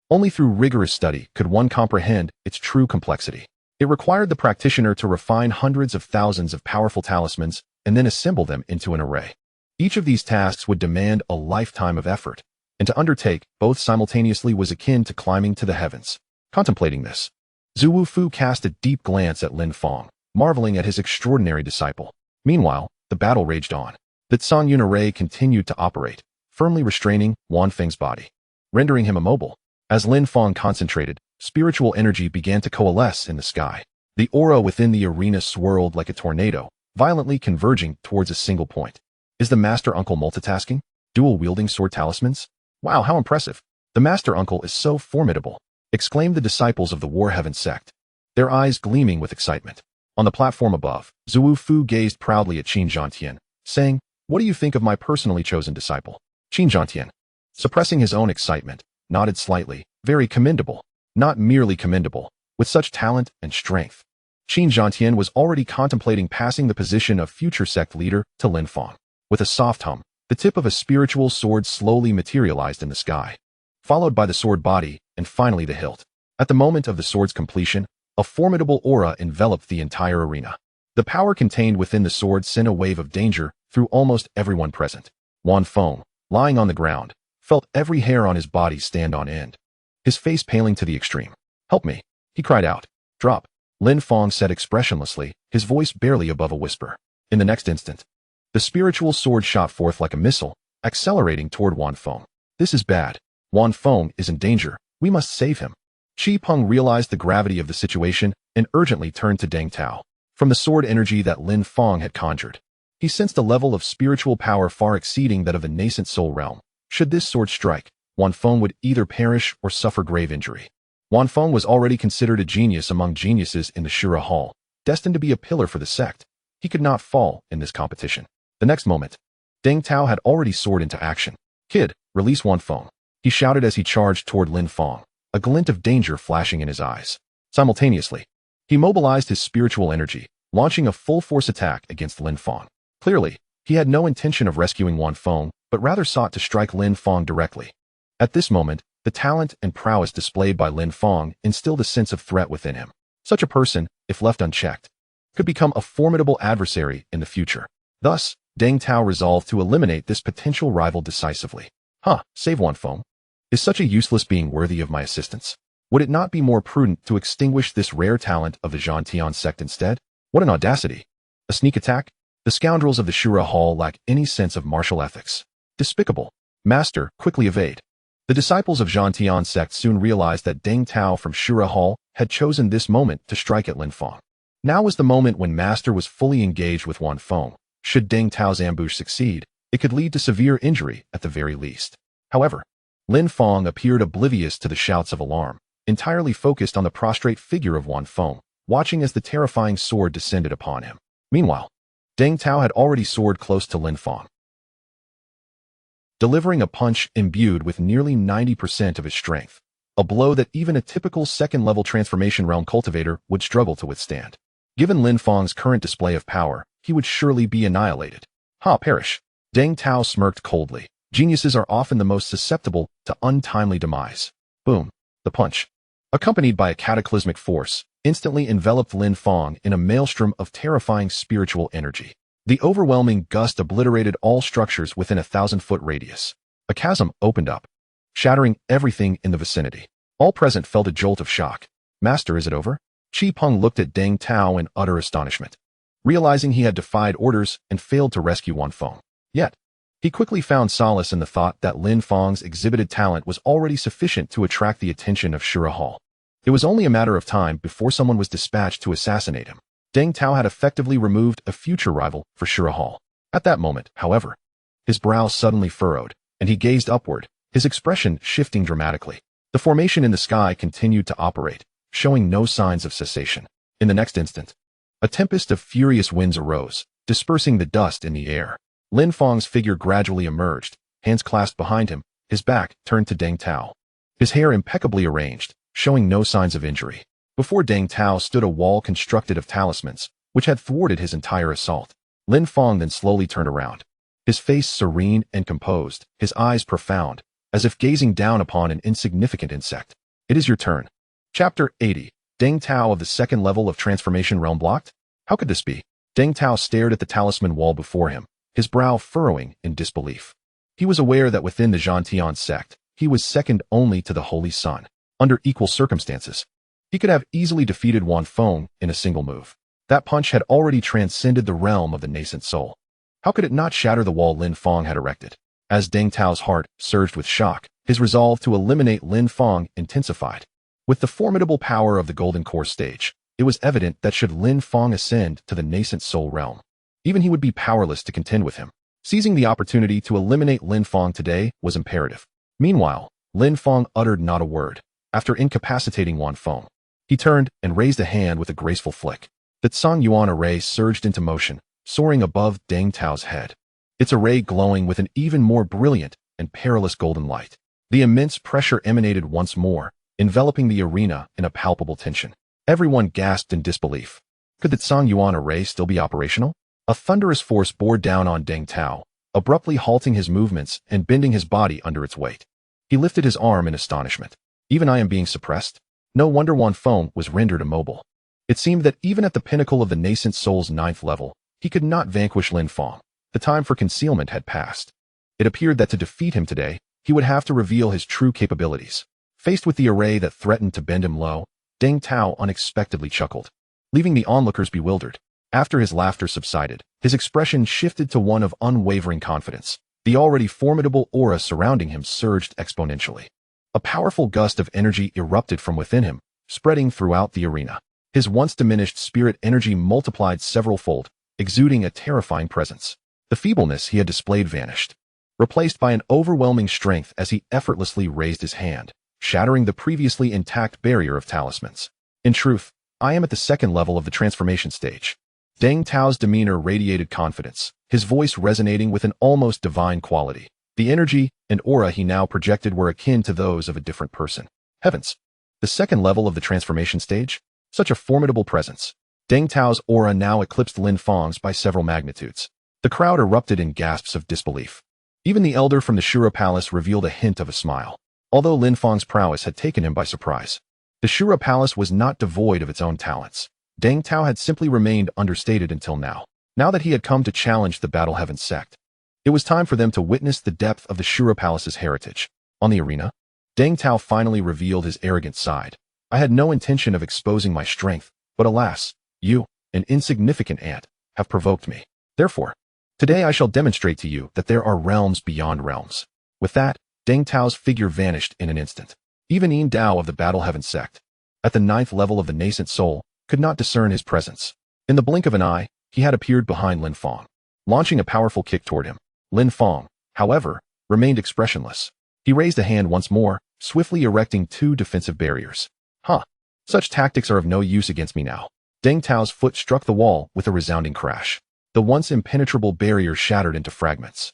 only through rigorous study could one comprehend its true complexity. It required the practitioner to refine hundreds of thousands of powerful talismans and then assemble them into an array. Each of these tasks would demand a lifetime of effort, and to undertake both simultaneously was akin to climbing to the heavens. Contemplating this, Zhu Wufu cast a deep glance at Lin Fong, marveling at his extraordinary disciple. Meanwhile, the battle raged on. The Tsang Yuan array continued to operate, firmly restraining Wan Feng's body, rendering him immobile. As Lin Fong concentrated, spiritual energy began to coalesce in the sky. The aura within the arena swirled like a tornado, violently converging towards a single point. Is the Master Uncle multitasking? Dual-wielding sword talismans? Wow, how impressive! The Master Uncle is so formidable, exclaimed the disciples of the War Heaven sect, their eyes gleaming with excitement. On the platform above, Zhu Wufu gazed proudly at Qin Zhantian, saying, "What do you think of my personally chosen disciple?" Qin Zhantian, suppressing his own excitement, nodded slightly. Very commendable. Not merely commendable, with such talent and strength. Qin Zhantian was already contemplating passing the position of future sect leader to Lin Fong. With a soft hum, the tip of a spiritual sword slowly materialized in the sky, followed by the sword body, and finally the hilt. At the moment of the sword's completion, a formidable aura enveloped the entire arena. The power contained within the sword sent a wave of danger through almost everyone present. Wan Fong, lying on the ground, felt every hair on his body stand on end, his face paling to the extreme. "Help me," he cried out. "Drop," Lin Fong said expressionlessly, his voice barely above a whisper. In the next instant, the spiritual sword shot forth like a missile, accelerating toward Wan Fong. "This is bad. Wan Fong is in danger. We must save him." Qi Peng realized the gravity of the situation and urgently turned to Deng Tao. From the sword energy that Lin Fong had conjured, he sensed a level of spiritual power far exceeding that of the nascent soul realm. Should this sword strike, Wan Fong would either perish or suffer grave injury. Wan Fong was already considered a genius among geniuses in the Shura Hall, destined to be a pillar for the sect. He could not fall in this competition. The next moment, Deng Tao had already soared into action. "Kid, release Wan Fong," he shouted as he charged toward Lin Fong, a glint of danger flashing in his eyes. Simultaneously, he mobilized his spiritual energy, launching a full-force attack against Lin Fong. Clearly, he had no intention of rescuing Wan Fong, but rather sought to strike Lin Fong directly. At this moment, the talent and prowess displayed by Lin Fong instilled a sense of threat within him. Such a person, if left unchecked, could become a formidable adversary in the future. Thus, Deng Tao resolved to eliminate this potential rival decisively. "Save Wan Fong. Is such a useless being worthy of my assistance? Would it not be more prudent to extinguish this rare talent of the Zhantian sect instead? What an audacity! A sneak attack? The scoundrels of the Shura Hall lack any sense of martial ethics. Despicable. Master, quickly evade. The disciples of Zhantian sect soon realized that Deng Tao from Shura Hall had chosen this moment to strike at Lin Fong. Now was the moment when Master was fully engaged with Wan Fong. Should Deng Tao's ambush succeed, it could lead to severe injury at the very least. However, Lin Fong appeared oblivious to the shouts of alarm, entirely focused on the prostrate figure of Wan Fong, watching as the terrifying sword descended upon him. Meanwhile, Deng Tao had already soared close to Lin Fong, delivering a punch imbued with nearly 90% of his strength, a blow that even a typical second-level transformation realm cultivator would struggle to withstand. Given Lin Fong's current display of power, he would surely be annihilated. Perish. Deng Tao smirked coldly. Geniuses are often the most susceptible to untimely demise. Boom. The punch, accompanied by a cataclysmic force, instantly enveloped Lin Fong in a maelstrom of terrifying spiritual energy. The overwhelming gust obliterated all structures within a 1,000-foot radius. A chasm opened up, shattering everything in the vicinity. All present felt a jolt of shock. Master, is it over? Chi Peng looked at Deng Tao in utter astonishment, realizing he had defied orders and failed to rescue Wan Fong. Yet, he quickly found solace in the thought that Lin Fong's exhibited talent was already sufficient to attract the attention of Shura Hall. It was only a matter of time before someone was dispatched to assassinate him. Deng Tao had effectively removed a future rival for Shura Hall. At that moment, however, his brow suddenly furrowed, and he gazed upward, his expression shifting dramatically. The formation in the sky continued to operate, showing no signs of cessation. In the next instant, a tempest of furious winds arose, dispersing the dust in the air. Lin Fong's figure gradually emerged, hands clasped behind him, his back turned to Deng Tao. His hair impeccably arranged, showing no signs of injury. Before Deng Tao stood a wall constructed of talismans, which had thwarted his entire assault. Lin Fong then slowly turned around, his face serene and composed, his eyes profound, as if gazing down upon an insignificant insect. It is your turn. Chapter 80. Deng Tao of the second level of transformation realm blocked? How could this be? Deng Tao stared at the talisman wall before him, his brow furrowing in disbelief. He was aware that within the Zhantian sect, he was second only to the Holy Sun. Under equal circumstances, he could have easily defeated Wan Fong in a single move. That punch had already transcended the realm of the nascent soul. How could it not shatter the wall Lin Fong had erected? As Deng Tao's heart surged with shock, his resolve to eliminate Lin Fong intensified. With the formidable power of the Golden Core stage, it was evident that should Lin Fong ascend to the nascent soul realm, even he would be powerless to contend with him. Seizing the opportunity to eliminate Lin Fong today was imperative. Meanwhile, Lin Fong uttered not a word. After incapacitating Wan Fong, he turned and raised a hand with a graceful flick. The Tsang Yuan array surged into motion, soaring above Deng Tao's head, its array glowing with an even more brilliant and perilous golden light. The immense pressure emanated once more, enveloping the arena in a palpable tension. Everyone gasped in disbelief. Could the Tsang Yuan array still be operational? A thunderous force bore down on Deng Tao, abruptly halting his movements and bending his body under its weight. He lifted his arm in astonishment. Even I am being suppressed? No wonder Wan Fong was rendered immobile. It seemed that even at the pinnacle of the nascent soul's 9th level, he could not vanquish Lin Fong. The time for concealment had passed. It appeared that to defeat him today, he would have to reveal his true capabilities. Faced with the array that threatened to bend him low, Deng Tao unexpectedly chuckled, leaving the onlookers bewildered. After his laughter subsided, his expression shifted to one of unwavering confidence. The already formidable aura surrounding him surged exponentially. A powerful gust of energy erupted from within him, spreading throughout the arena. His once diminished spirit energy multiplied several-fold, exuding a terrifying presence. The feebleness he had displayed vanished, replaced by an overwhelming strength as he effortlessly raised his hand, shattering the previously intact barrier of talismans. In truth, I am at the second level of the transformation stage. Deng Tao's demeanor radiated confidence, his voice resonating with an almost divine quality. The energy and aura he now projected were akin to those of a different person. Heavens! The second level of the transformation stage? Such a formidable presence. Deng Tao's aura now eclipsed Lin Fong's by several magnitudes. The crowd erupted in gasps of disbelief. Even the elder from the Shura Palace revealed a hint of a smile. Although Lin Fong's prowess had taken him by surprise, the Shura Palace was not devoid of its own talents. Deng Tao had simply remained understated until now. Now that he had come to challenge the Battle Heaven sect, it was time for them to witness the depth of the Shura Palace's heritage. On the arena, Deng Tao finally revealed his arrogant side. I had no intention of exposing my strength, but alas, you, an insignificant ant, have provoked me. Therefore, today I shall demonstrate to you that there are realms beyond realms. With that, Deng Tao's figure vanished in an instant. Even Yin Dao of the Battle Heaven sect, at the 9th level of the nascent soul, could not discern his presence. In the blink of an eye, he had appeared behind Lin Fong. Launching a powerful kick toward him, Lin Fong, however, remained expressionless. He raised a hand once more, swiftly erecting 2 defensive barriers. Such tactics are of no use against me now. Deng Tao's foot struck the wall with a resounding crash. The once impenetrable barrier shattered into fragments.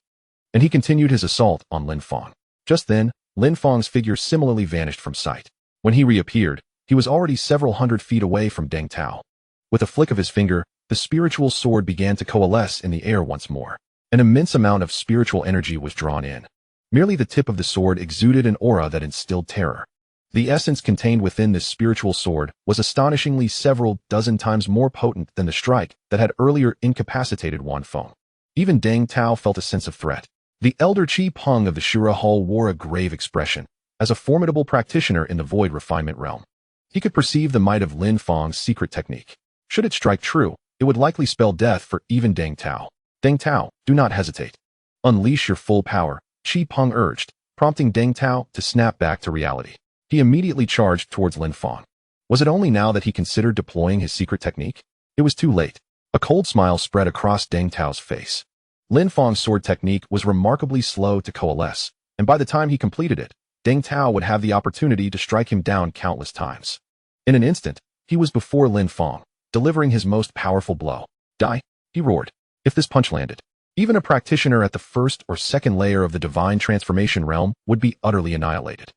And he continued his assault on Lin Fong. Just then, Lin Fong's figure similarly vanished from sight. When he reappeared, he was already several hundred feet away from Deng Tao. With a flick of his finger, the spiritual sword began to coalesce in the air once more. An immense amount of spiritual energy was drawn in. Merely the tip of the sword exuded an aura that instilled terror. The essence contained within this spiritual sword was astonishingly several dozen times more potent than the strike that had earlier incapacitated Wan Feng. Even Deng Tao felt a sense of threat. The elder Qi Peng of the Shura Hall wore a grave expression. As a formidable practitioner in the void refinement realm, he could perceive the might of Lin Fang's secret technique. Should it strike true, it would likely spell death for even Deng Tao. Deng Tao, do not hesitate. Unleash your full power, Qi Peng urged, prompting Deng Tao to snap back to reality. He immediately charged towards Lin Fang. Was it only now that he considered deploying his secret technique? It was too late. A cold smile spread across Deng Tao's face. Lin Fang's sword technique was remarkably slow to coalesce, and by the time he completed it, Deng Tao would have the opportunity to strike him down countless times. In an instant, he was before Lin Fang, delivering his most powerful blow. Die, he roared. If this punch landed, even a practitioner at the 1st or 2nd layer of the divine transformation realm would be utterly annihilated.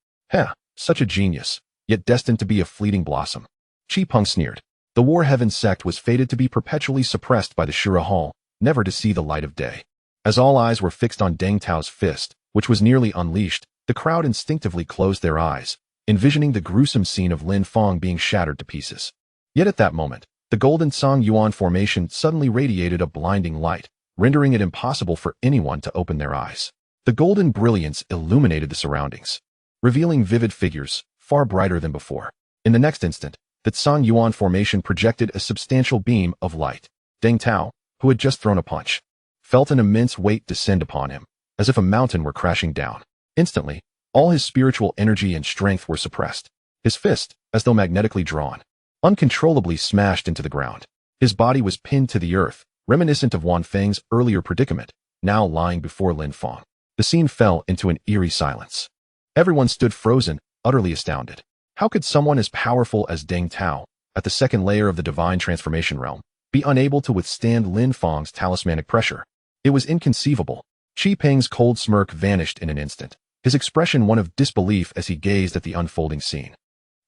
Such a genius, yet destined to be a fleeting blossom. Qi Peng sneered. The War Heaven sect was fated to be perpetually suppressed by the Shura Hall, never to see the light of day. As all eyes were fixed on Deng Tao's fist, which was nearly unleashed, the crowd instinctively closed their eyes, envisioning the gruesome scene of Lin Fang being shattered to pieces. Yet at that moment, the golden Song Yuan formation suddenly radiated a blinding light, rendering it impossible for anyone to open their eyes. The golden brilliance illuminated the surroundings, revealing vivid figures, far brighter than before. In the next instant, the Song Yuan formation projected a substantial beam of light. Deng Tao, who had just thrown a punch, felt an immense weight descend upon him, as if a mountain were crashing down. Instantly, all his spiritual energy and strength were suppressed. His fist, as though magnetically drawn, uncontrollably smashed into the ground. His body was pinned to the earth, reminiscent of Wan Feng's earlier predicament, now lying before Lin Fang. The scene fell into an eerie silence. Everyone stood frozen, utterly astounded. How could someone as powerful as Deng Tao, at the 2nd layer of the divine transformation realm, be unable to withstand Lin Fang's talismanic pressure? It was inconceivable. Qi Peng's cold smirk vanished in an instant, his expression one of disbelief as he gazed at the unfolding scene.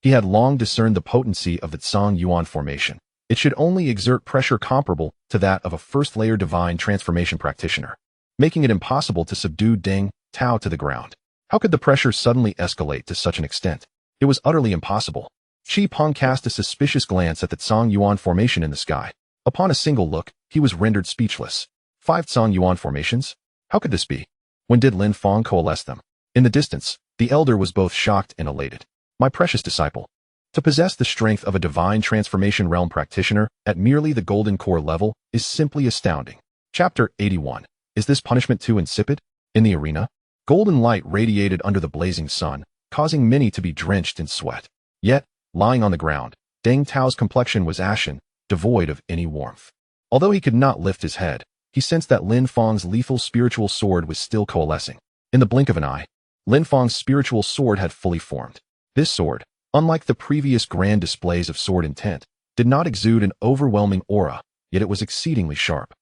He had long discerned the potency of the Song Yuan formation. It should only exert pressure comparable to that of a 1st-layer divine transformation practitioner, making it impossible to subdue Deng Tao to the ground. How could the pressure suddenly escalate to such an extent? It was utterly impossible. Qi Peng cast a suspicious glance at the Song Yuan formation in the sky. Upon a single look, he was rendered speechless. 5 Song Yuan formations? How could this be? When did Lin Fang coalesce them? In the distance, the elder was both shocked and elated. My precious disciple. To possess the strength of a divine transformation realm practitioner at merely the golden core level is simply astounding. Chapter 81. Is this punishment too insipid? In the arena, golden light radiated under the blazing sun, causing many to be drenched in sweat. Yet, lying on the ground, Deng Tao's complexion was ashen, devoid of any warmth. Although he could not lift his head, he sensed that Lin Fang's lethal spiritual sword was still coalescing. In the blink of an eye, Lin Fang's spiritual sword had fully formed. This sword, unlike the previous grand displays of sword intent, did not exude an overwhelming aura, yet it was exceedingly sharp,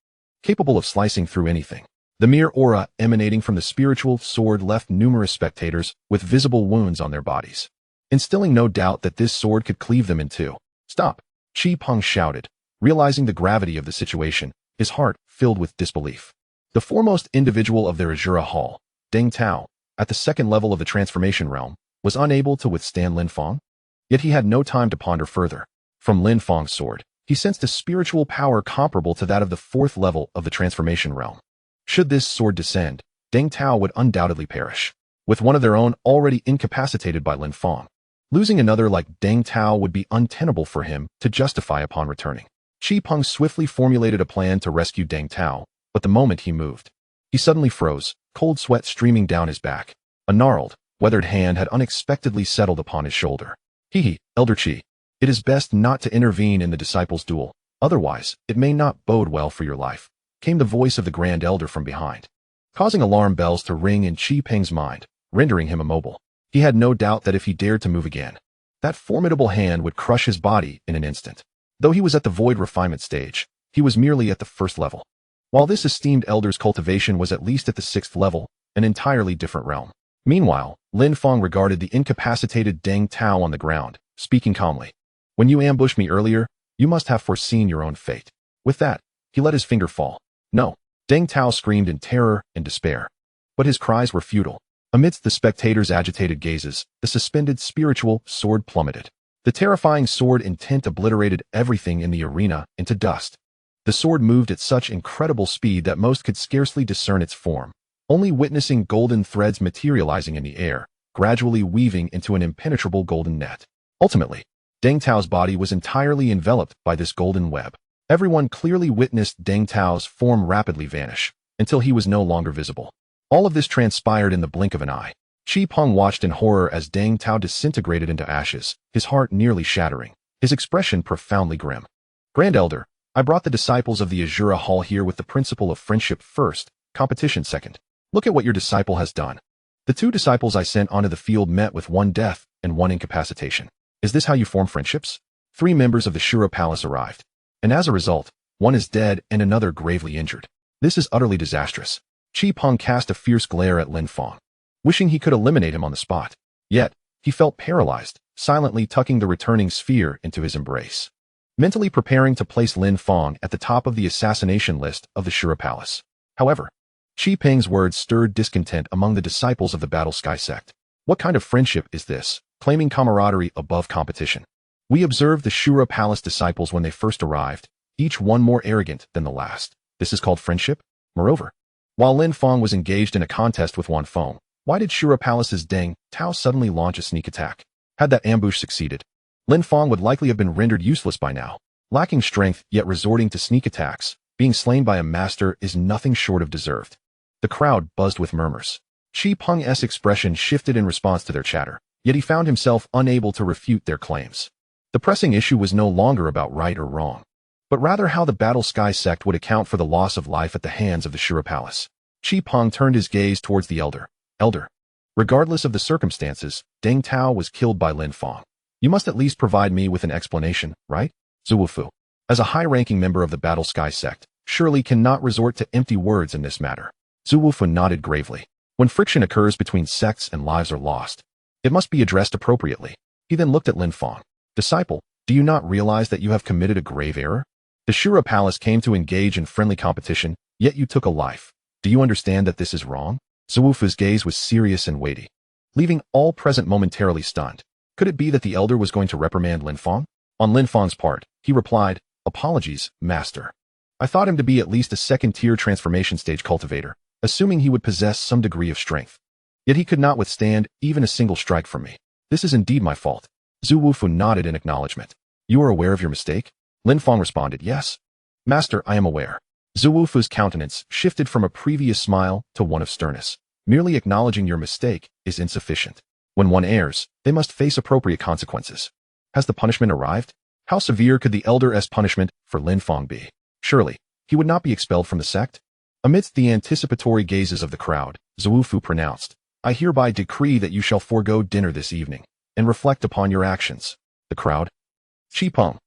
capable of slicing through anything. The mere aura emanating from the spiritual sword left numerous spectators with visible wounds on their bodies, instilling no doubt that this sword could cleave them in two. Stop! Qi Peng shouted, realizing the gravity of the situation, his heart filled with disbelief. The foremost individual of their Azura Hall, Deng Tao, at the 2nd level of the transformation realm, was unable to withstand Lin Fang. Yet he had no time to ponder further. From Lin Fang's sword, he sensed a spiritual power comparable to that of the 4th level of the transformation realm. Should this sword descend, Deng Tao would undoubtedly perish. with one of their own already incapacitated by Lin Fong. Losing another like Deng Tao would be untenable for him to justify upon returning. Qi Peng swiftly formulated a plan to rescue Deng Tao, but the moment he moved, he suddenly froze, cold sweat streaming down his back. A gnarled, weathered hand had unexpectedly settled upon his shoulder. Hee, Elder Qi. It is best not to intervene in the disciples' duel, otherwise it may not bode well for your life, came the voice of the Grand Elder from behind, causing alarm bells to ring in Qi Peng's mind, rendering him immobile. He had no doubt that if he dared to move again, that formidable hand would crush his body in an instant. Though he was at the void refinement stage, he was merely at the first level. While this esteemed elder's cultivation was at least at the 6th level, an entirely different realm. Meanwhile, Lin Fong regarded the incapacitated Deng Tao on the ground, speaking calmly. When you ambushed me earlier, you must have foreseen your own fate. With that, he let his finger fall. No. Deng Tao screamed in terror and despair. But his cries were futile. Amidst the spectators' agitated gazes, the suspended spiritual sword plummeted. The terrifying sword intent obliterated everything in the arena into dust. The sword moved at such incredible speed that most could scarcely discern its form, only witnessing golden threads materializing in the air, gradually weaving into an impenetrable golden net. Ultimately, Deng Tao's body was entirely enveloped by this golden web. Everyone clearly witnessed Deng Tao's form rapidly vanish, until he was no longer visible. All of this transpired in the blink of an eye. Qi Peng watched in horror as Deng Tao disintegrated into ashes, his heart nearly shattering, his expression profoundly grim. Grand Elder, I brought the disciples of the Azura Hall here with the principle of friendship first, competition second. Look at what your disciple has done. The 2 disciples I sent onto the field met with 1 death and 1 incapacitation. Is this how you form friendships? 3 members of the Shura Palace arrived, and as a result, 1 is dead and another gravely injured. This is utterly disastrous. Qi Peng cast a fierce glare at Lin Fong, wishing he could eliminate him on the spot. Yet, he felt paralyzed, silently tucking the returning sphere into his embrace, mentally preparing to place Lin Fong at the top of the assassination list of the Shura Palace. However, Qi Peng's words stirred discontent among the disciples of the Battle Sky sect. What kind of friendship is this, claiming camaraderie above competition? We observed the Shura Palace disciples when they first arrived, each one more arrogant than the last. This is called friendship? Moreover, while Lin Fong was engaged in a contest with Wan Fong, why did Shura Palace's Deng Tao suddenly launch a sneak attack? Had that ambush succeeded, Lin Fong would likely have been rendered useless by now. Lacking strength yet resorting to sneak attacks, being slain by a master is nothing short of deserved. The crowd buzzed with murmurs. Qi Peng's expression shifted in response to their chatter, yet he found himself unable to refute their claims. The pressing issue was no longer about right or wrong, but rather how the Battle Sky sect would account for the loss of life at the hands of the Shura Palace. Qi Peng turned his gaze towards the elder. Elder, regardless of the circumstances, Deng Tao was killed by Lin Fong. You must at least provide me with an explanation, right? Zuofu, as a high-ranking member of the Battle Sky sect, surely cannot resort to empty words in this matter. Zuofu nodded gravely. When friction occurs between sects and lives are lost, it must be addressed appropriately. He then looked at Lin Fong. Disciple, do you not realize that you have committed a grave error? The Shura Palace came to engage in friendly competition, yet you took a life. Do you understand that this is wrong? Zuofu's gaze was serious and weighty, leaving all present momentarily stunned. Could it be that the elder was going to reprimand Lin Fong? On Lin Fong's part, he replied, Apologies, master. I thought him to be at least a second-tier transformation stage cultivator, assuming he would possess some degree of strength. Yet he could not withstand even a single strike from me. This is indeed my fault. Zuofu nodded in acknowledgement. You are aware of your mistake? Lin Fong responded, Yes. Master, I am aware. Zuofu's countenance shifted from a previous smile to one of sternness. Merely acknowledging your mistake is insufficient. When one errs, they must face appropriate consequences. Has the punishment arrived? How severe could the elder's punishment for Lin Fong be? Surely, he would not be expelled from the sect? Amidst the anticipatory gazes of the crowd, Zuofu pronounced, I hereby decree that you shall forego dinner this evening, and reflect upon your actions. The crowd? Qi Peng.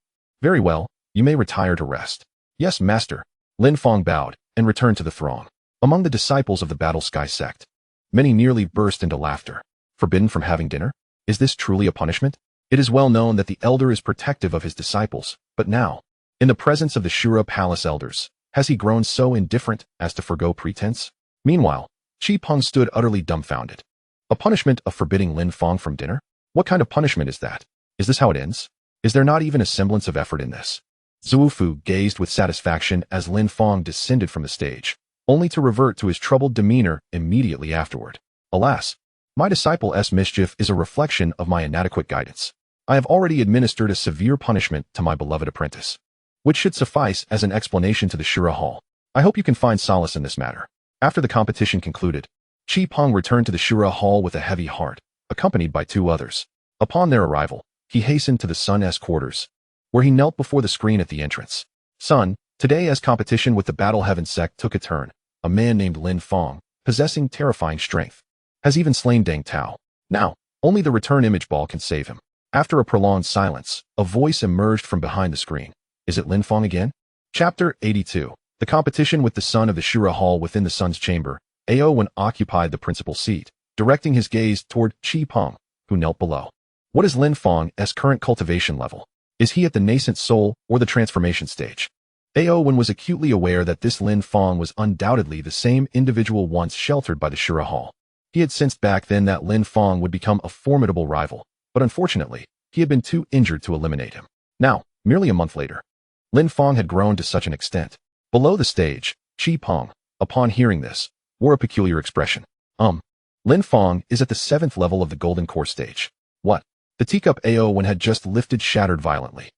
Very well, you may retire to rest. Yes, master. Lin Fong bowed, and returned to the throng. Among the disciples of the Battle Sky sect, many nearly burst into laughter. Forbidden from having dinner? Is this truly a punishment? It is well known that the elder is protective of his disciples, but now, in the presence of the Shura Palace elders, has he grown so indifferent as to forgo pretense? Meanwhile, Qi Peng stood utterly dumbfounded. A punishment of forbidding Lin Fong from dinner? What kind of punishment is that? Is this how it ends? Is there not even a semblance of effort in this? Zuofu gazed with satisfaction as Lin Fong descended from the stage, only to revert to his troubled demeanor immediately afterward. Alas, My disciple's mischief is a reflection of my inadequate guidance. I have already administered a severe punishment to my beloved apprentice, which should suffice as an explanation to the Shura Hall. I hope you can find solace in this matter. After the competition concluded, Chi Peng returned to the Shura Hall with a heavy heart, accompanied by 2 others. Upon their arrival, he hastened to the Sun's quarters, where he knelt before the screen at the entrance. Son, today as competition with the Battle Heaven sect took a turn, a man named Lin Fong, possessing terrifying strength, has even slain Deng Tao. Now, only the return image ball can save him. After a prolonged silence, a voice emerged from behind the screen. Is it Lin Fong again? Chapter 82. The competition with the son of the Shura Hall within the Sun's chamber. Aowen occupied the principal seat, directing his gaze toward Chi Peng, who knelt below. What is Lin Fong's current cultivation level? Is he at the nascent soul or the transformation stage? Aowen was acutely aware that this Lin Fong was undoubtedly the same individual once sheltered by the Shura Hall. He had sensed back then that Lin Fong would become a formidable rival, but unfortunately, he had been too injured to eliminate him. Now, merely a month later, Lin Fong had grown to such an extent. Below the stage, Chi Peng, upon hearing this, wore a peculiar expression. Lin Fong is at the 7th level of the Golden Core stage. What? The teacup Aowen had just lifted shattered violently.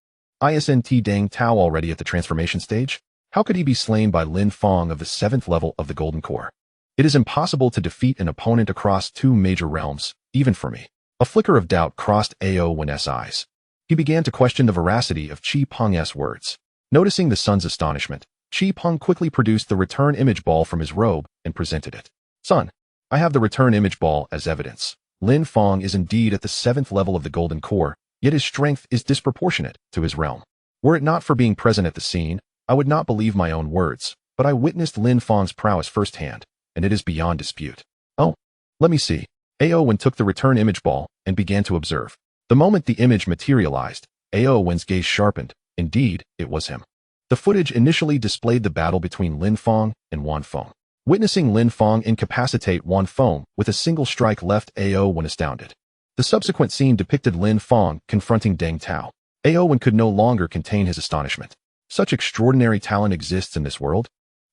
Isn't Deng Tao already at the transformation stage? How could he be slain by Lin Fong of the 7th level of the Golden Core? It is impossible to defeat an opponent across 2 major realms, even for me. A flicker of doubt crossed Aowen's eyes. He began to question the veracity of Chi Peng's words. Noticing the son's astonishment, Chi Peng quickly produced the return image ball from his robe and presented it. Son, I have the return image ball as evidence. Lin Fong is indeed at the 7th level of the Golden Core, yet his strength is disproportionate to his realm. Were it not for being present at the scene, I would not believe my own words, but I witnessed Lin Fong's prowess firsthand, and it is beyond dispute. Oh, let me see. Aowen took the return image ball and began to observe. The moment the image materialized, Aowen's gaze sharpened. Indeed, it was him. The footage initially displayed the battle between Lin Fong and Wan Fong. Witnessing Lin Fong incapacitate Wan Fong with a single strike left Aowen astounded. The subsequent scene depicted Lin Fong confronting Deng Tao. Aowen could no longer contain his astonishment. Such extraordinary talent exists in this world?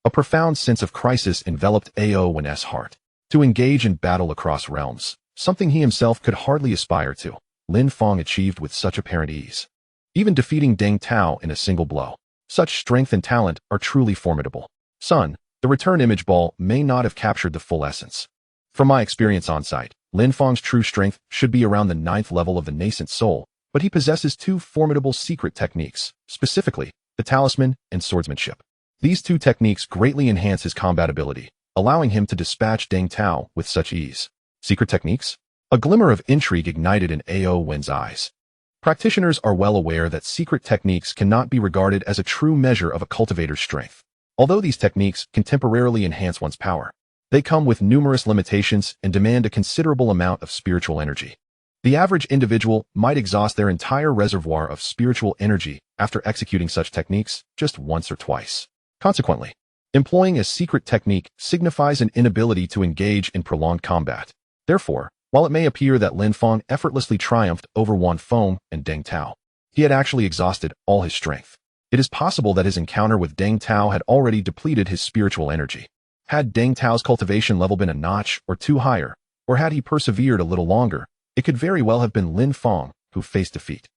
A profound sense of crisis enveloped Aowen's heart. To engage in battle across realms, something he himself could hardly aspire to, Lin Fong achieved with such apparent ease. Even defeating Deng Tao in a single blow. Such strength and talent are truly formidable. Son, the return image ball may not have captured the full essence. From my experience on site, Lin Fong's true strength should be around the 9th level of the nascent soul, but he possesses 2 formidable secret techniques, specifically, the talisman and swordsmanship. These 2 techniques greatly enhance his combat ability, allowing him to dispatch Deng Tao with such ease. Secret techniques? A glimmer of intrigue ignited in Aowen's eyes. Practitioners are well aware that secret techniques cannot be regarded as a true measure of a cultivator's strength. Although these techniques can temporarily enhance one's power, they come with numerous limitations and demand a considerable amount of spiritual energy. The average individual might exhaust their entire reservoir of spiritual energy after executing such techniques just once or twice. Consequently, employing a secret technique signifies an inability to engage in prolonged combat. Therefore, while it may appear that Lin Fong effortlessly triumphed over Wan Fong and Deng Tao, he had actually exhausted all his strength. It is possible that his encounter with Deng Tao had already depleted his spiritual energy. Had Deng Tao's cultivation level been a notch or 2 higher, or had he persevered a little longer, it could very well have been Lin Fong who faced defeat.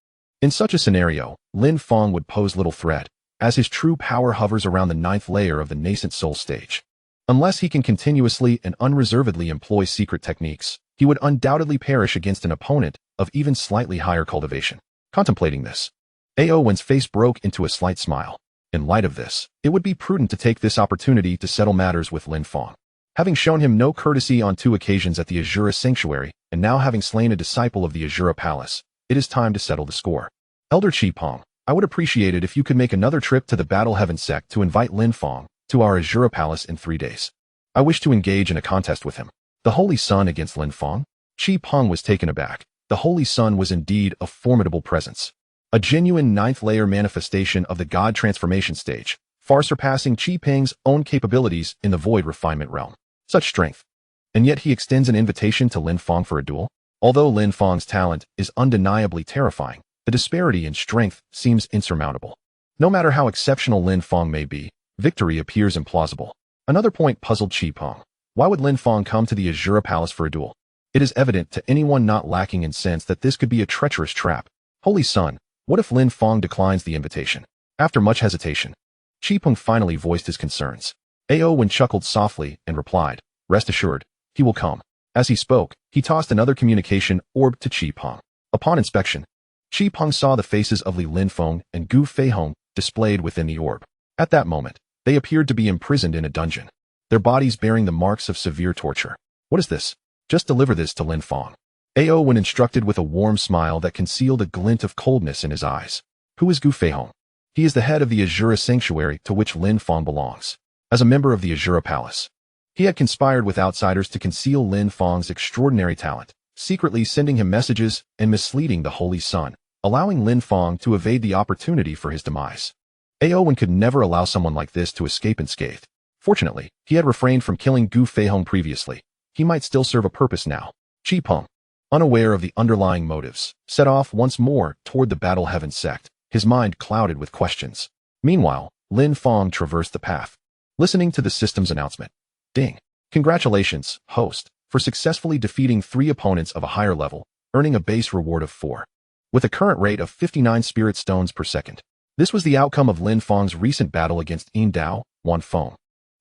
In such a scenario, Lin Fong would pose little threat, as his true power hovers around the 9th layer of the nascent soul stage. Unless he can continuously and unreservedly employ secret techniques, he would undoubtedly perish against an opponent of even slightly higher cultivation. Contemplating this, Aowen's face broke into a slight smile. In light of this, it would be prudent to take this opportunity to settle matters with Lin Fong. Having shown him no courtesy on 2 occasions at the Azura Sanctuary, and now having slain a disciple of the Azura Palace, it is time to settle the score. Elder Chi Peng, I would appreciate it if you could make another trip to the Battle Heaven sect to invite Lin Fong to our Azura Palace in 3 days. I wish to engage in a contest with him. The Holy Sun against Lin Fong? Chi Peng was taken aback. The Holy Sun was indeed a formidable presence. A genuine 9th layer manifestation of the God transformation stage, far surpassing Chi Peng's own capabilities in the void refinement realm. Such strength. And yet he extends an invitation to Lin Fong for a duel? Although Lin Fong's talent is undeniably terrifying, the disparity in strength seems insurmountable. No matter how exceptional Lin Fong may be, victory appears implausible. Another point puzzled Chi Peng. Why would Lin Fong come to the Azura Palace for a duel? It is evident to anyone not lacking in sense that this could be a treacherous trap. Holy Son, what if Lin Fong declines the invitation? After much hesitation, Qi Peng finally voiced his concerns. Ao Wen chuckled softly and replied, "Rest assured, he will come." As he spoke, he tossed another communication orb to Qi Peng. Upon inspection, Qi Peng saw the faces of Lin Fong and Gu Feihong displayed within the orb. At that moment, they appeared to be imprisoned in a dungeon, their bodies bearing the marks of severe torture. "What is this? Just deliver this to Lin Fong." Ao Wen instructed with a warm smile that concealed a glint of coldness in his eyes. "Who is Gu Feihong?" "He is the head of the Azura sanctuary to which Lin Fong belongs. As a member of the Azura Palace, he had conspired with outsiders to conceal Lin Fong's extraordinary talent, secretly sending him messages and misleading the Holy Son, allowing Lin Fong to evade the opportunity for his demise." Ao Wen could never allow someone like this to escape unscathed. Fortunately, he had refrained from killing Gu Feihong previously. He might still serve a purpose now. Qi Peng, unaware of the underlying motives, set off once more toward the Battle Heaven sect, his mind clouded with questions. Meanwhile, Lin Fong traversed the path, listening to the system's announcement. "Ding. Congratulations, host, for successfully defeating 3 opponents of a higher level, earning a base reward of 4. With a current rate of 59 spirit stones per second. This was the outcome of Lin Fong's recent battle against Yin Dao, Wan Feng,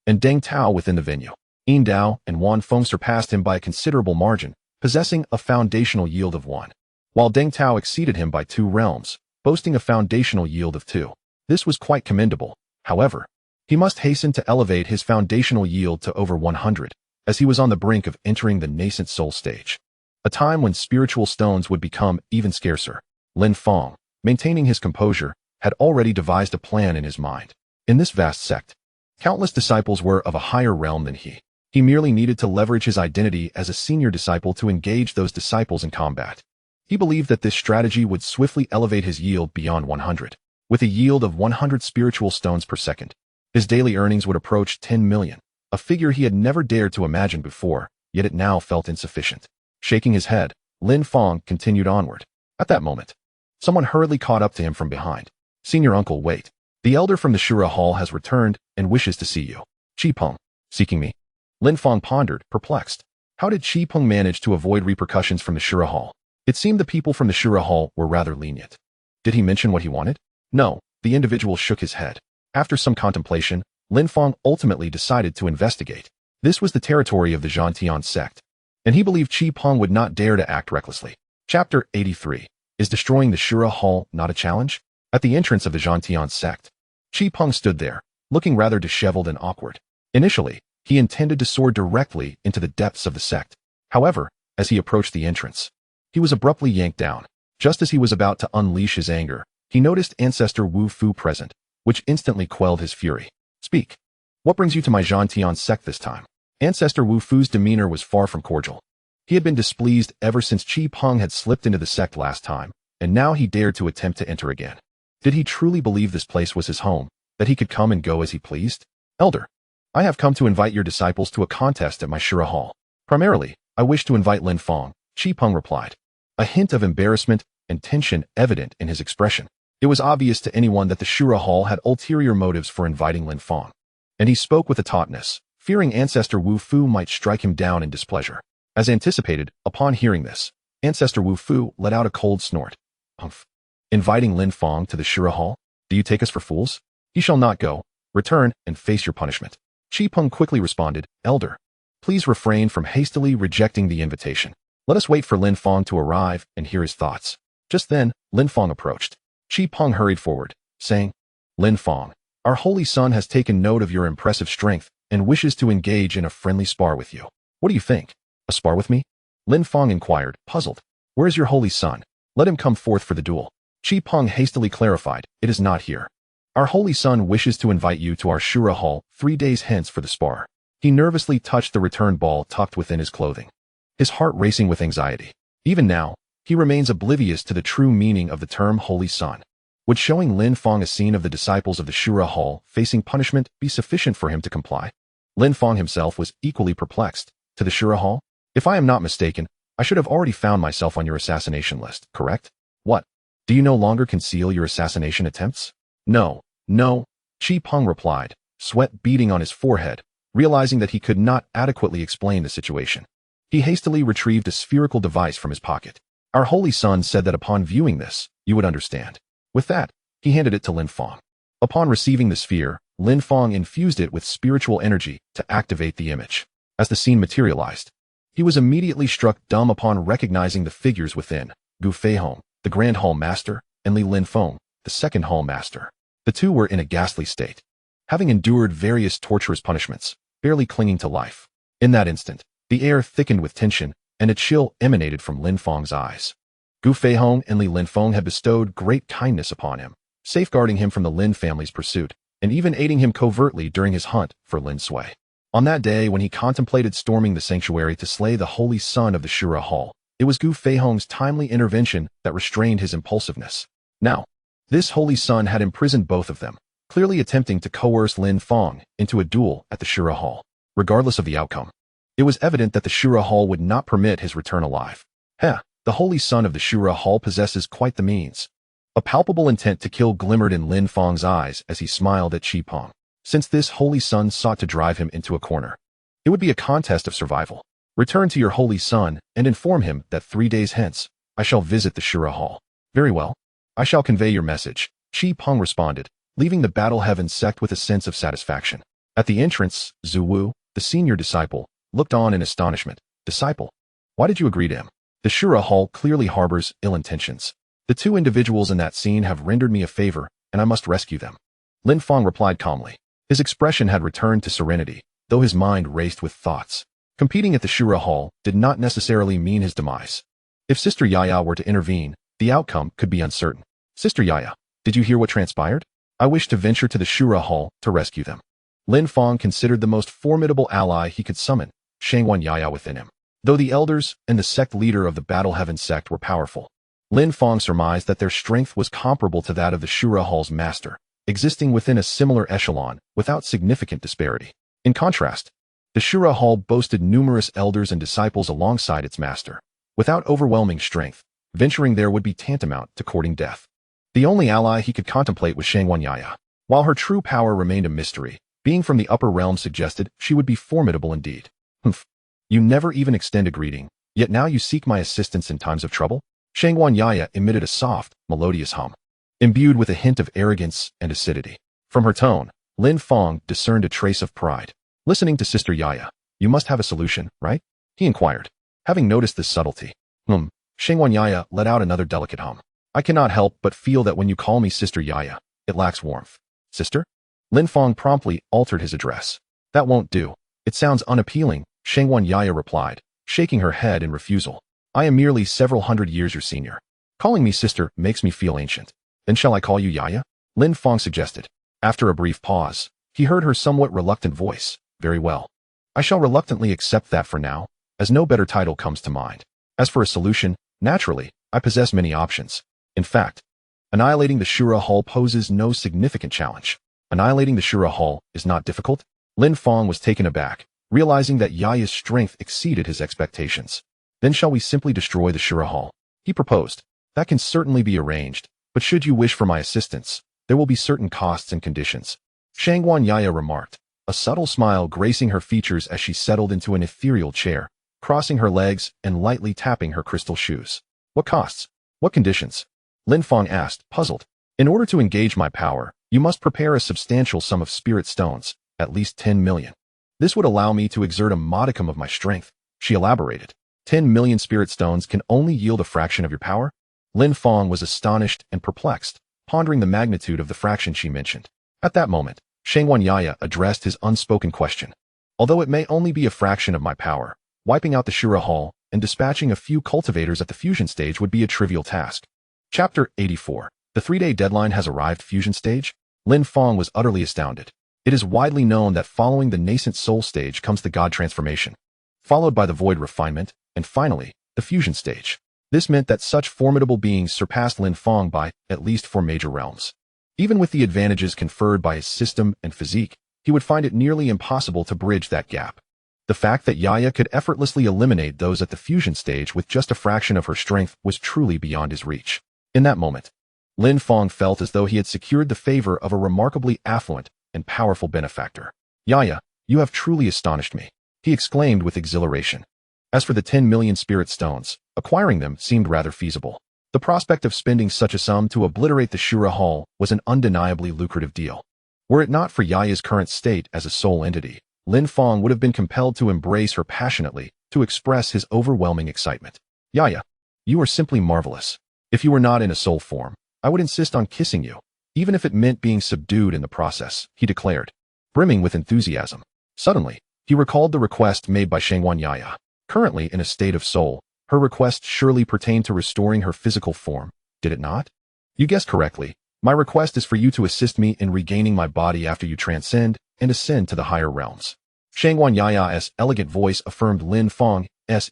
and Deng Tao within the venue. Yin Dao and Wan Feng surpassed him by a considerable margin, possessing a foundational yield of 1, while Deng Tao exceeded him by 2 realms, boasting a foundational yield of 2. This was quite commendable. However, he must hasten to elevate his foundational yield to over 100, as he was on the brink of entering the nascent soul stage, a time when spiritual stones would become even scarcer. Lin Fong, maintaining his composure, had already devised a plan in his mind. In this vast sect, countless disciples were of a higher realm than he. He merely needed to leverage his identity as a senior disciple to engage those disciples in combat. He believed that this strategy would swiftly elevate his yield beyond 100. With a yield of 100 spiritual stones per second, his daily earnings would approach 10 million, a figure he had never dared to imagine before, yet it now felt insufficient. Shaking his head, Lin Fong continued onward. At that moment, someone hurriedly caught up to him from behind. "Senior uncle, wait. The elder from the Shura Hall has returned and wishes to see you." "Qi Peng, seeking me?" Lin Fong pondered, perplexed. How did Qi Peng manage to avoid repercussions from the Shura Hall? It seemed the people from the Shura Hall were rather lenient. Did he mention what he wanted? No, the individual shook his head. After some contemplation, Lin Fong ultimately decided to investigate. This was the territory of the Zhantian sect, and he believed Qi Peng would not dare to act recklessly. Chapter 83. Is destroying the Shura Hall not a challenge? At the entrance of the Zhantian sect, Qi Peng stood there, looking rather disheveled and awkward. Initially, he intended to soar directly into the depths of the sect. However, as he approached the entrance, he was abruptly yanked down. Just as he was about to unleash his anger, he noticed Ancestor Wu Fu present, which instantly quelled his fury. "Speak. What brings you to my Zhantian sect this time?" Ancestor Wu Fu's demeanor was far from cordial. He had been displeased ever since Qi Peng had slipped into the sect last time, and now he dared to attempt to enter again. Did he truly believe this place was his home, that he could come and go as he pleased? "Elder, I have come to invite your disciples to a contest at my Shura Hall. Primarily, I wish to invite Lin Fong," Qi Peng replied, a hint of embarrassment and tension evident in his expression. It was obvious to anyone that the Shura Hall had ulterior motives for inviting Lin Fong, and he spoke with a tautness, fearing Ancestor Wu Fu might strike him down in displeasure. As anticipated, upon hearing this, Ancestor Wu Fu let out a cold snort. "Humph. Inviting Lin Fong to the Shura Hall? Do you take us for fools? He shall not go. Return and face your punishment." Qi Peng quickly responded, "Elder, please refrain from hastily rejecting the invitation. Let us wait for Lin Fong to arrive and hear his thoughts." Just then, Lin Fong approached. Qi Peng hurried forward, saying, "Lin Fong, our holy son has taken note of your impressive strength and wishes to engage in a friendly spar with you. What do you think? A spar with me?" Lin Fong inquired, puzzled. "Where is your holy son? Let him come forth for the duel." Qi Peng hastily clarified, "It is not here. Our holy son wishes to invite you to our Shura Hall 3 days hence for the spar." He nervously touched the return ball tucked within his clothing, his heart racing with anxiety. Even now, he remains oblivious to the true meaning of the term holy son. Would showing Lin Fong a scene of the disciples of the Shura Hall facing punishment be sufficient for him to comply? Lin Fong himself was equally perplexed. To the Shura Hall? If I am not mistaken, I should have already found myself on your assassination list, correct? What? Do you no longer conceal your assassination attempts? No, Qi Peng replied, sweat beading on his forehead, realizing that he could not adequately explain the situation. He hastily retrieved a spherical device from his pocket. Our holy son said that upon viewing this, you would understand. With that, he handed it to Lin Fong. Upon receiving the sphere, Lin Fong infused it with spiritual energy to activate the image. As the scene materialized, he was immediately struck dumb upon recognizing the figures within: Gu Feihong, the Grand Hall Master, and Lin Fong, the Second Hall Master. The two were in a ghastly state, having endured various torturous punishments, barely clinging to life. In that instant, the air thickened with tension, and a chill emanated from Lin Fong's eyes. Gu Feihong and Lin Fong had bestowed great kindness upon him, safeguarding him from the Lin family's pursuit, and even aiding him covertly during his hunt for Lin Sui. On that day when he contemplated storming the sanctuary to slay the holy son of the Shura Hall, it was Gu Feihong's timely intervention that restrained his impulsiveness. Now, this holy son had imprisoned both of them, clearly attempting to coerce Lin Fong into a duel at the Shura Hall. Regardless of the outcome, it was evident that the Shura Hall would not permit his return alive. The holy son of the Shura Hall possesses quite the means. A palpable intent to kill glimmered in Lin Fong's eyes as he smiled at Chi Peng. Since this holy son sought to drive him into a corner, it would be a contest of survival. Return to your holy son and inform him that 3 days hence, I shall visit the Shura Hall. Very well. I shall convey your message, Chi Peng responded, leaving the Battle Heaven sect with a sense of satisfaction. At the entrance, Zhu Wu, the senior disciple, looked on in astonishment. Disciple? Why did you agree to him? The Shura Hall clearly harbors ill intentions. The two individuals in that scene have rendered me a favor, and I must rescue them. Lin Fong replied calmly. His expression had returned to serenity, though his mind raced with thoughts. Competing at the Shura Hall did not necessarily mean his demise. If Sister Yaya were to intervene, the outcome could be uncertain. Sister Yaya, did you hear what transpired? I wish to venture to the Shura Hall to rescue them. Lin Fong considered the most formidable ally he could summon, Shangwan Yaya, within him. Though the elders and the sect leader of the Battle Heaven sect were powerful, Lin Fong surmised that their strength was comparable to that of the Shura Hall's master, existing within a similar echelon without significant disparity. In contrast, the Shura Hall boasted numerous elders and disciples alongside its master. Without overwhelming strength, venturing there would be tantamount to courting death. The only ally he could contemplate was Shangwan Yaya. While her true power remained a mystery, being from the upper realm suggested she would be formidable indeed. Humph. You never even extend a greeting, yet now you seek my assistance in times of trouble? Shangwan Yaya emitted a soft, melodious hum, imbued with a hint of arrogance and acidity. From her tone, Lin Fong discerned a trace of pride. Listening to Sister Yaya, you must have a solution, right? He inquired, having noticed this subtlety. Shangwan Yaya let out another delicate hum. I cannot help but feel that when you call me Sister Yaya, it lacks warmth. Sister? Lin Fong promptly altered his address. That won't do. It sounds unappealing, Shangwan Yaya replied, shaking her head in refusal. I am merely several hundred years your senior. Calling me sister makes me feel ancient. Then shall I call you Yaya? Lin Fong suggested. After a brief pause, he heard her somewhat reluctant voice. Very well. I shall reluctantly accept that for now, as no better title comes to mind. As for a solution, naturally, I possess many options. In fact, annihilating the Shura Hall poses no significant challenge. Annihilating the Shura Hall is not difficult? Lin Fong was taken aback, realizing that Yaya's strength exceeded his expectations. Then shall we simply destroy the Shura Hall? He proposed. That can certainly be arranged, but should you wish for my assistance, there will be certain costs and conditions. Shangwan Yaya remarked, a subtle smile gracing her features as she settled into an ethereal chair, crossing her legs and lightly tapping her crystal shoes. What costs? What conditions? Lin Fong asked, puzzled. In order to engage my power, you must prepare a substantial sum of spirit stones, at least 10 million. This would allow me to exert a modicum of my strength, she elaborated. 10 million spirit stones can only yield a fraction of your power? Lin Fong was astonished and perplexed, pondering the magnitude of the fraction she mentioned. At that moment, Shangwan Yaya addressed his unspoken question. Although it may only be a fraction of my power, wiping out the Shura Hall and dispatching a few cultivators at the fusion stage would be a trivial task. Chapter 84. The 3-day deadline has arrived. Fusion stage? Lin Fong was utterly astounded. It is widely known that following the nascent soul stage comes the God transformation, followed by the void refinement, and finally, the fusion stage. This meant that such formidable beings surpassed Lin Fong by, at least 4 major realms. Even with the advantages conferred by his system and physique, he would find it nearly impossible to bridge that gap. The fact that Yaya could effortlessly eliminate those at the fusion stage with just a fraction of her strength was truly beyond his reach. In that moment, Lin Fong felt as though he had secured the favor of a remarkably affluent and powerful benefactor. Yaya, you have truly astonished me, he exclaimed with exhilaration. As for the 10 million spirit stones, acquiring them seemed rather feasible. The prospect of spending such a sum to obliterate the Shura Hall was an undeniably lucrative deal. Were it not for Yaya's current state as a soul entity, Lin Fong would have been compelled to embrace her passionately to express his overwhelming excitement. Yaya, you are simply marvelous. If you were not in a soul form, I would insist on kissing you, even if it meant being subdued in the process, he declared, brimming with enthusiasm. Suddenly, he recalled the request made by Shangwan Yaya. Currently in a state of soul, her request surely pertained to restoring her physical form, did it not? You guessed correctly. My request is for you to assist me in regaining my body after you transcend and ascend to the higher realms. Shangwan Yaya's elegant voice affirmed Lin Fong's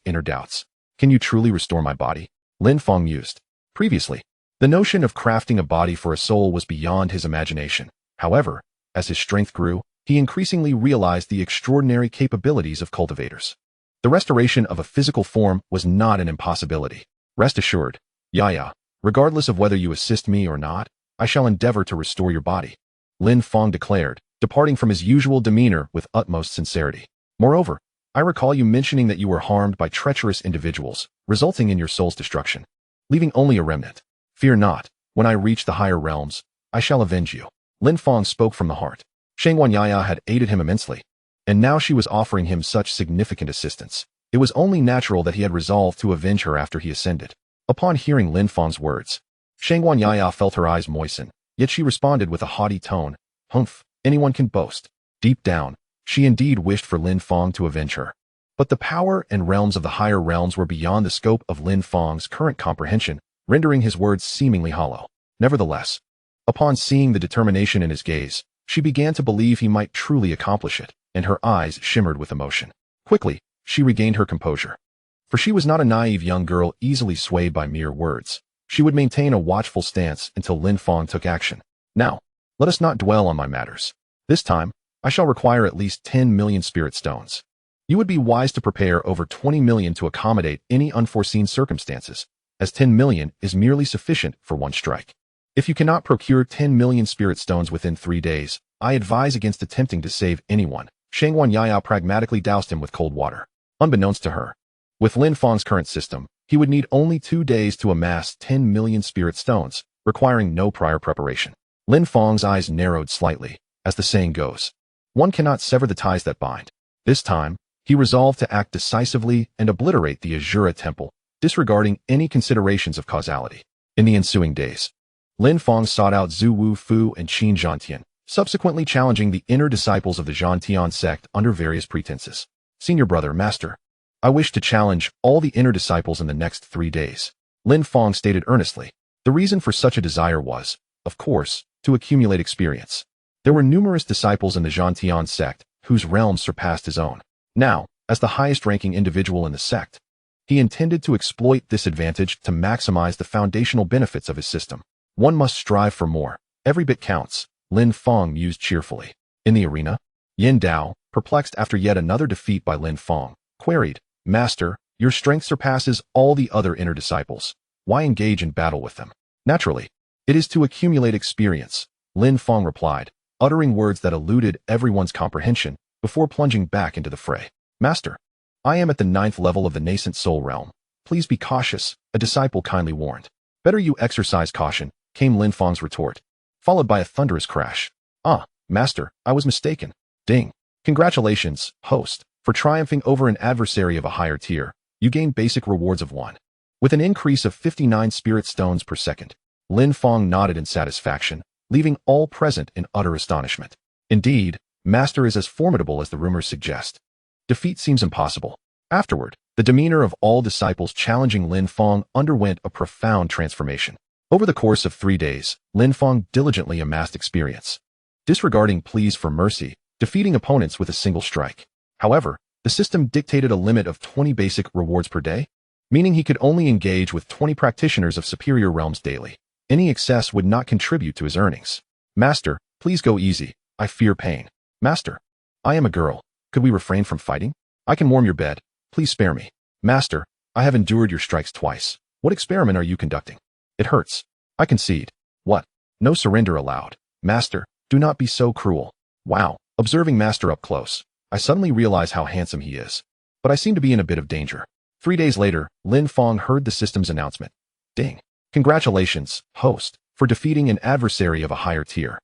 inner doubts. Can you truly restore my body? Lin Fong mused. Previously, the notion of crafting a body for a soul was beyond his imagination. However, as his strength grew, he increasingly realized the extraordinary capabilities of cultivators. The restoration of a physical form was not an impossibility. Rest assured, Yaya, regardless of whether you assist me or not, I shall endeavor to restore your body, Lin Fong declared, departing from his usual demeanor with utmost sincerity. Moreover, I recall you mentioning that you were harmed by treacherous individuals, resulting in your soul's destruction, leaving only a remnant. Fear not, when I reach the higher realms, I shall avenge you. Lin Fong spoke from the heart. Shangwan Yaya had aided him immensely, and now she was offering him such significant assistance. It was only natural that he had resolved to avenge her after he ascended. Upon hearing Lin Fong's words, Shangwan Yaya felt her eyes moisten, yet she responded with a haughty tone. Humph, anyone can boast. Deep down, she indeed wished for Lin Fong to avenge her. But the power and realms of the higher realms were beyond the scope of Lin Fong's current comprehension, rendering his words seemingly hollow. Nevertheless, upon seeing the determination in his gaze, she began to believe he might truly accomplish it, and her eyes shimmered with emotion. Quickly, she regained her composure. For she was not a naive young girl easily swayed by mere words. She would maintain a watchful stance until Lin Fong took action. Now, let us not dwell on my matters. This time, I shall require at least 10 million spirit stones. You would be wise to prepare over 20 million to accommodate any unforeseen circumstances, as 10 million is merely sufficient for one strike. If you cannot procure 10 million spirit stones within 3 days, I advise against attempting to save anyone. Shangwan Yaya pragmatically doused him with cold water. Unbeknownst to her, with Lin Fong's current system, he would need only 2 days to amass 10 million spirit stones, requiring no prior preparation. Lin Fong's eyes narrowed slightly, as the saying goes. One cannot sever the ties that bind. This time, he resolved to act decisively and obliterate the Azura temple, disregarding any considerations of causality. In the ensuing days, Lin Fong sought out Zhu Wu Fu and Qin Zhantian, subsequently challenging the inner disciples of the Zhantian sect under various pretenses. Senior brother, master, I wish to challenge all the inner disciples in the next 3 days, Lin Fong stated earnestly. The reason for such a desire was, of course, to accumulate experience. There were numerous disciples in the Zhantian sect whose realms surpassed his own. Now, as the highest-ranking individual in the sect, he intended to exploit this advantage to maximize the foundational benefits of his system. One must strive for more. Every bit counts, Lin Fong mused cheerfully. In the arena, Yin Dao, perplexed after yet another defeat by Lin Fong, queried, Master, your strength surpasses all the other inner disciples. Why engage in battle with them? Naturally, it is to accumulate experience, Lin Fong replied, uttering words that eluded everyone's comprehension before plunging back into the fray. Master, I am at the 9th level of the nascent soul realm. Please be cautious, a disciple kindly warned. Better you exercise caution, came Lin Fong's retort, followed by a thunderous crash. Ah, master, I was mistaken. Ding. Congratulations, host, for triumphing over an adversary of a higher tier. You gain basic rewards of 1. With an increase of 59 spirit stones per second, Lin Fong nodded in satisfaction, leaving all present in utter astonishment. Indeed, master is as formidable as the rumors suggest. Defeat seems impossible. Afterward, the demeanor of all disciples challenging Lin Fong underwent a profound transformation. Over the course of 3 days, Lin Fong diligently amassed experience, disregarding pleas for mercy, defeating opponents with a single strike. However, the system dictated a limit of 20 basic rewards per day, meaning he could only engage with 20 practitioners of superior realms daily. Any excess would not contribute to his earnings. Master, please go easy. I fear pain. Master, I am a girl. Could we refrain from fighting? I can warm your bed. Please spare me. Master, I have endured your strikes twice. What experiment are you conducting? It hurts. I concede. What? No surrender allowed. Master, do not be so cruel. Wow. Observing Master up close, I suddenly realize how handsome he is. but I seem to be in a bit of danger. 3 days later, Lin Fong heard the system's announcement. Ding. Congratulations, host, for defeating an adversary of a higher tier.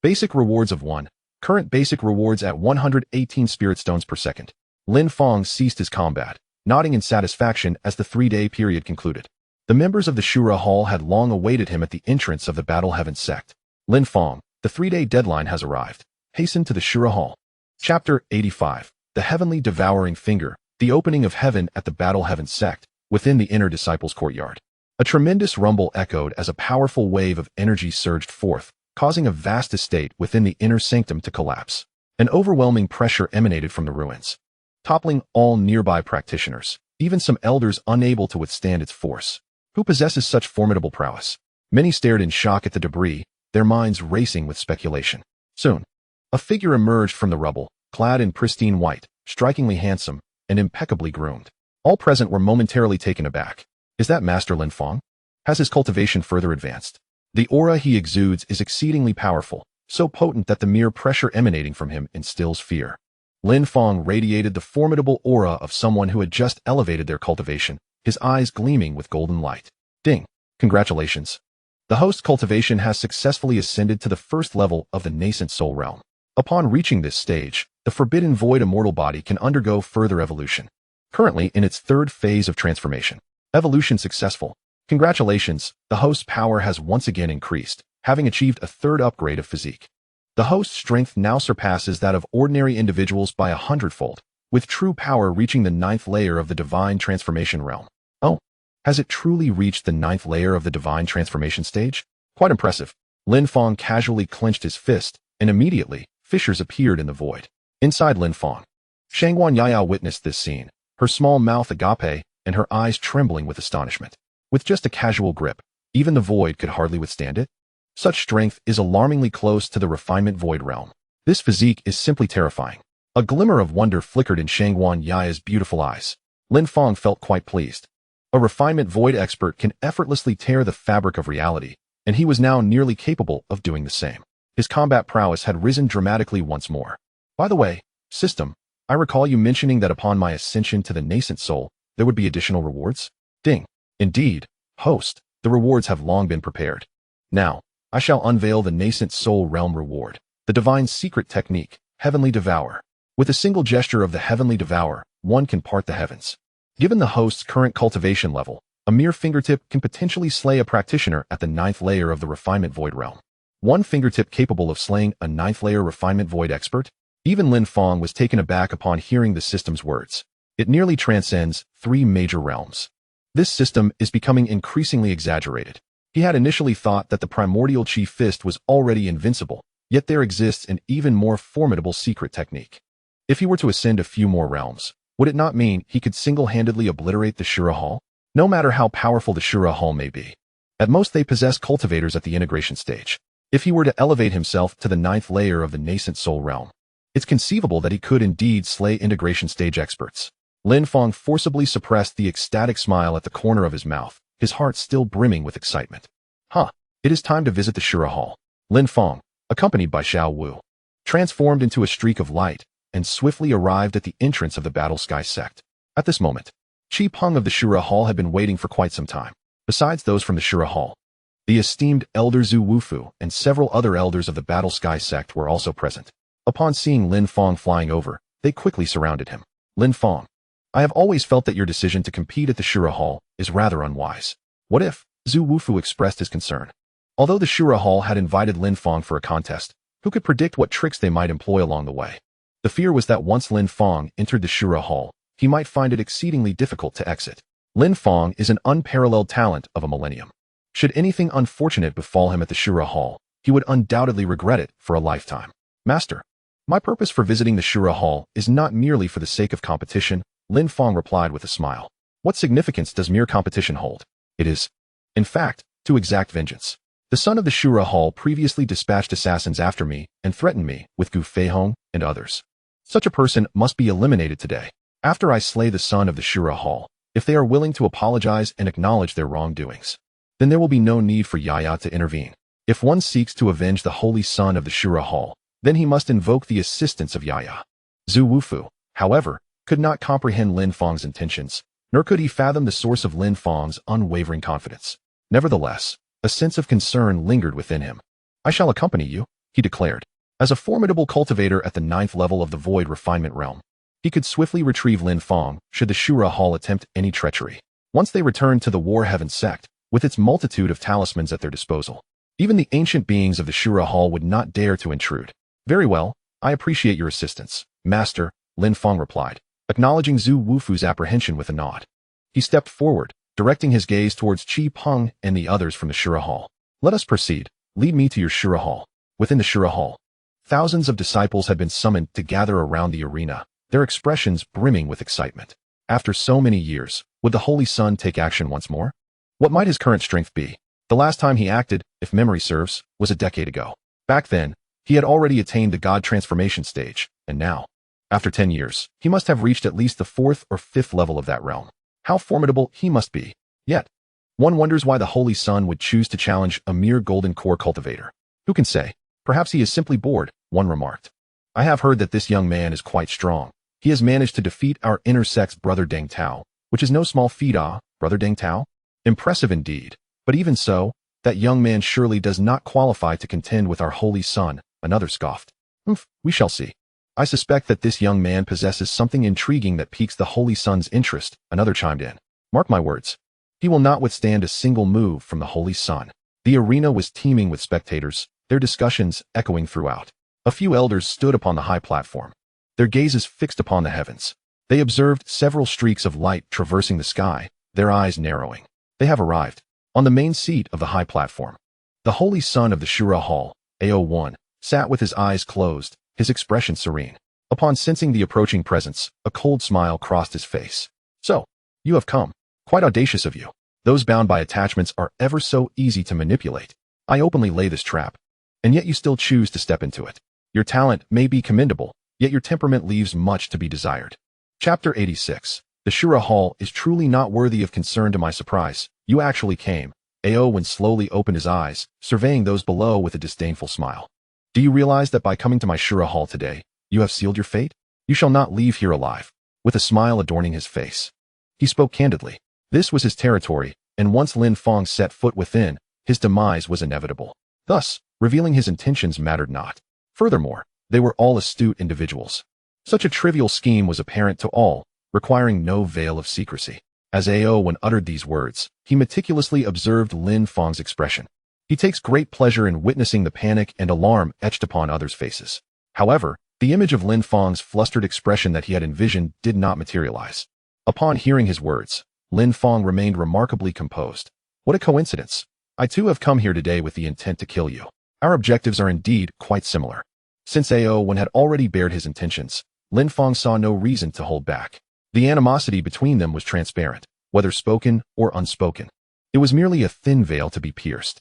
Basic rewards of 1. Current basic rewards at 118 spirit stones per second. Lin Fong ceased his combat, nodding in satisfaction as the 3-day period concluded. The members of the Shura Hall had long awaited him at the entrance of the Battle Heaven sect. Lin Fong, the 3-day deadline has arrived. Hasten to the Shura Hall. Chapter 85. The Heavenly Devouring Finger. The opening of heaven at the Battle Heaven sect, within the inner disciples' courtyard. A tremendous rumble echoed as a powerful wave of energy surged forth, causing a vast estate within the inner sanctum to collapse. An overwhelming pressure emanated from the ruins, toppling all nearby practitioners, even some elders unable to withstand its force. Who possesses such formidable prowess? Many stared in shock at the debris, their minds racing with speculation. Soon, a figure emerged from the rubble, clad in pristine white, strikingly handsome, and impeccably groomed. All present were momentarily taken aback. Is that Master Lin Fong? Has his cultivation further advanced? The aura he exudes is exceedingly powerful, so potent that the mere pressure emanating from him instills fear. Lin Fong radiated the formidable aura of someone who had just elevated their cultivation, his eyes gleaming with golden light. Ding! Congratulations. The host cultivation has successfully ascended to the first level of the nascent soul realm. Upon reaching this stage, the forbidden void immortal body can undergo further evolution. Currently in its 3rd phase of transformation. Evolution successful. Congratulations, the host's power has once again increased, having achieved a 3rd upgrade of physique. The host's strength now surpasses that of ordinary individuals by 100-fold, with true power reaching the 9th layer of the divine transformation realm. Oh, has it truly reached the 9th layer of the divine transformation stage? Quite impressive. Lin Fong casually clenched his fist, and immediately, fissures appeared in the void. Inside Lin Fong, Shangguan Yaya witnessed this scene, her small mouth agape and her eyes trembling with astonishment. With just a casual grip, even the void could hardly withstand it. Such strength is alarmingly close to the refinement void realm. This physique is simply terrifying. A glimmer of wonder flickered in Shangguan Yaya's beautiful eyes. Lin Fong felt quite pleased. A refinement void expert can effortlessly tear the fabric of reality, and he was now nearly capable of doing the same. His combat prowess had risen dramatically once more. By the way, system, I recall you mentioning that upon my ascension to the nascent soul, there would be additional rewards? Ding. Indeed, host, the rewards have long been prepared. Now, I shall unveil the nascent soul realm reward, the divine secret technique, Heavenly Devour. With a single gesture of the Heavenly Devour, one can part the heavens. Given the host's current cultivation level, a mere fingertip can potentially slay a practitioner at the 9th layer of the refinement void realm. One fingertip capable of slaying a 9th layer refinement void expert? Even Lin Fong was taken aback upon hearing the system's words. It nearly transcends 3 major realms. This system is becoming increasingly exaggerated. He had initially thought that the primordial chi fist was already invincible, yet there exists an even more formidable secret technique. If he were to ascend a few more realms, would it not mean he could single-handedly obliterate the Shura Hall? No matter how powerful the Shura Hall may be. At most they possess cultivators at the integration stage. If he were to elevate himself to the 9th layer of the nascent soul realm, it's conceivable that he could indeed slay integration stage experts. Lin Fong forcibly suppressed the ecstatic smile at the corner of his mouth, his heart still brimming with excitement. It is time to visit the Shura Hall. Lin Fong, accompanied by Xiao Wu, transformed into a streak of light and swiftly arrived at the entrance of the Battle Sky sect. At this moment, Chi Peng of the Shura Hall had been waiting for quite some time. Besides those from the Shura Hall, the esteemed Elder Zhu Wufu and several other elders of the Battle Sky sect were also present. Upon seeing Lin Fong flying over, they quickly surrounded him. Lin Fong, I have always felt that your decision to compete at the Shura Hall is rather unwise. What if? Zhu Wufu expressed his concern. Although the Shura Hall had invited Lin Fong for a contest, who could predict what tricks they might employ along the way? The fear was that once Lin Fong entered the Shura Hall, he might find it exceedingly difficult to exit. Lin Fong is an unparalleled talent of a millennium. Should anything unfortunate befall him at the Shura Hall, he would undoubtedly regret it for a lifetime. Master, my purpose for visiting the Shura Hall is not merely for the sake of competition, Lin Fong replied with a smile. What significance does mere competition hold? It is, in fact, to exact vengeance. The son of the Shura Hall previously dispatched assassins after me and threatened me with Gu Feihong and others. Such a person must be eliminated today. After I slay the son of the Shura Hall, if they are willing to apologize and acknowledge their wrongdoings, then there will be no need for Yaya to intervene. If one seeks to avenge the holy son of the Shura Hall, then he must invoke the assistance of Yaya. Zhu Wufu, however, could not comprehend Lin Fong's intentions, nor could he fathom the source of Lin Fong's unwavering confidence. Nevertheless, a sense of concern lingered within him. "I shall accompany you," he declared. As a formidable cultivator at the 9th level of the Void Refinement Realm, he could swiftly retrieve Lin Fong should the Shura Hall attempt any treachery. Once they returned to the War Heaven sect, with its multitude of talismans at their disposal, even the ancient beings of the Shura Hall would not dare to intrude. "Very well, I appreciate your assistance, Master," Lin Fong replied, acknowledging Zhu Wufu's apprehension with a nod. He stepped forward, directing his gaze towards Qi Peng and the others from the Shura Hall. "Let us proceed. Lead me to your Shura Hall." Within the Shura Hall, thousands of disciples had been summoned to gather around the arena, their expressions brimming with excitement. After so many years, would the Holy Sun take action once more? What might his current strength be? The last time he acted, if memory serves, was a decade ago. Back then, he had already attained the God transformation stage, and now, after 10 years, he must have reached at least the 4th or 5th level of that realm. How formidable he must be. Yet, one wonders why the Holy Sun would choose to challenge a mere golden core cultivator. Who can say? Perhaps he is simply bored, one remarked. "I have heard that this young man is quite strong. He has managed to defeat our inner sect's brother Deng Tao, which is no small feat, brother Deng Tao? Impressive indeed. But even so, that young man surely does not qualify to contend with our Holy Sun," another scoffed. We shall see. "I suspect that this young man possesses something intriguing that piques the Holy Sun's interest," another chimed in. "Mark my words. He will not withstand a single move from the Holy Sun." The arena was teeming with spectators, their discussions echoing throughout. A few elders stood upon the high platform, their gazes fixed upon the heavens. They observed several streaks of light traversing the sky, their eyes narrowing. They have arrived. On the main seat of the high platform, the Holy Sun of the Shura Hall, AO1, sat with his eyes closed, his expression serene. Upon sensing the approaching presence, a cold smile crossed his face. "So, you have come. Quite audacious of you. Those bound by attachments are ever so easy to manipulate. I openly lay this trap, and yet you still choose to step into it. Your talent may be commendable, yet your temperament leaves much to be desired." Chapter 86. The Shura Hall is truly not worthy of concern. To my surprise, you actually came. Ao slowly opened his eyes, surveying those below with a disdainful smile. "Do you realize that by coming to my Shura Hall today, you have sealed your fate? You shall not leave here alive," with a smile adorning his face. He spoke candidly. This was his territory, and once Lin Fong set foot within, his demise was inevitable. Thus, revealing his intentions mattered not. Furthermore, they were all astute individuals. Such a trivial scheme was apparent to all, requiring no veil of secrecy. As Ao uttered these words, he meticulously observed Lin Fong's expression. He takes great pleasure in witnessing the panic and alarm etched upon others' faces. However, the image of Lin Fong's flustered expression that he had envisioned did not materialize. Upon hearing his words, Lin Fong remained remarkably composed. "What a coincidence. I too have come here today with the intent to kill you. Our objectives are indeed quite similar." Since Ao had already bared his intentions, Lin Fong saw no reason to hold back. The animosity between them was transparent, whether spoken or unspoken. It was merely a thin veil to be pierced.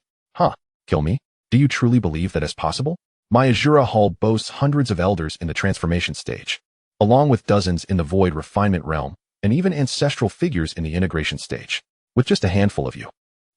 Kill me? Do you truly believe that is possible? My Azura Hall boasts hundreds of elders in the transformation stage, along with dozens in the Void Refinement Realm, and even ancestral figures in the integration stage. With just a handful of you,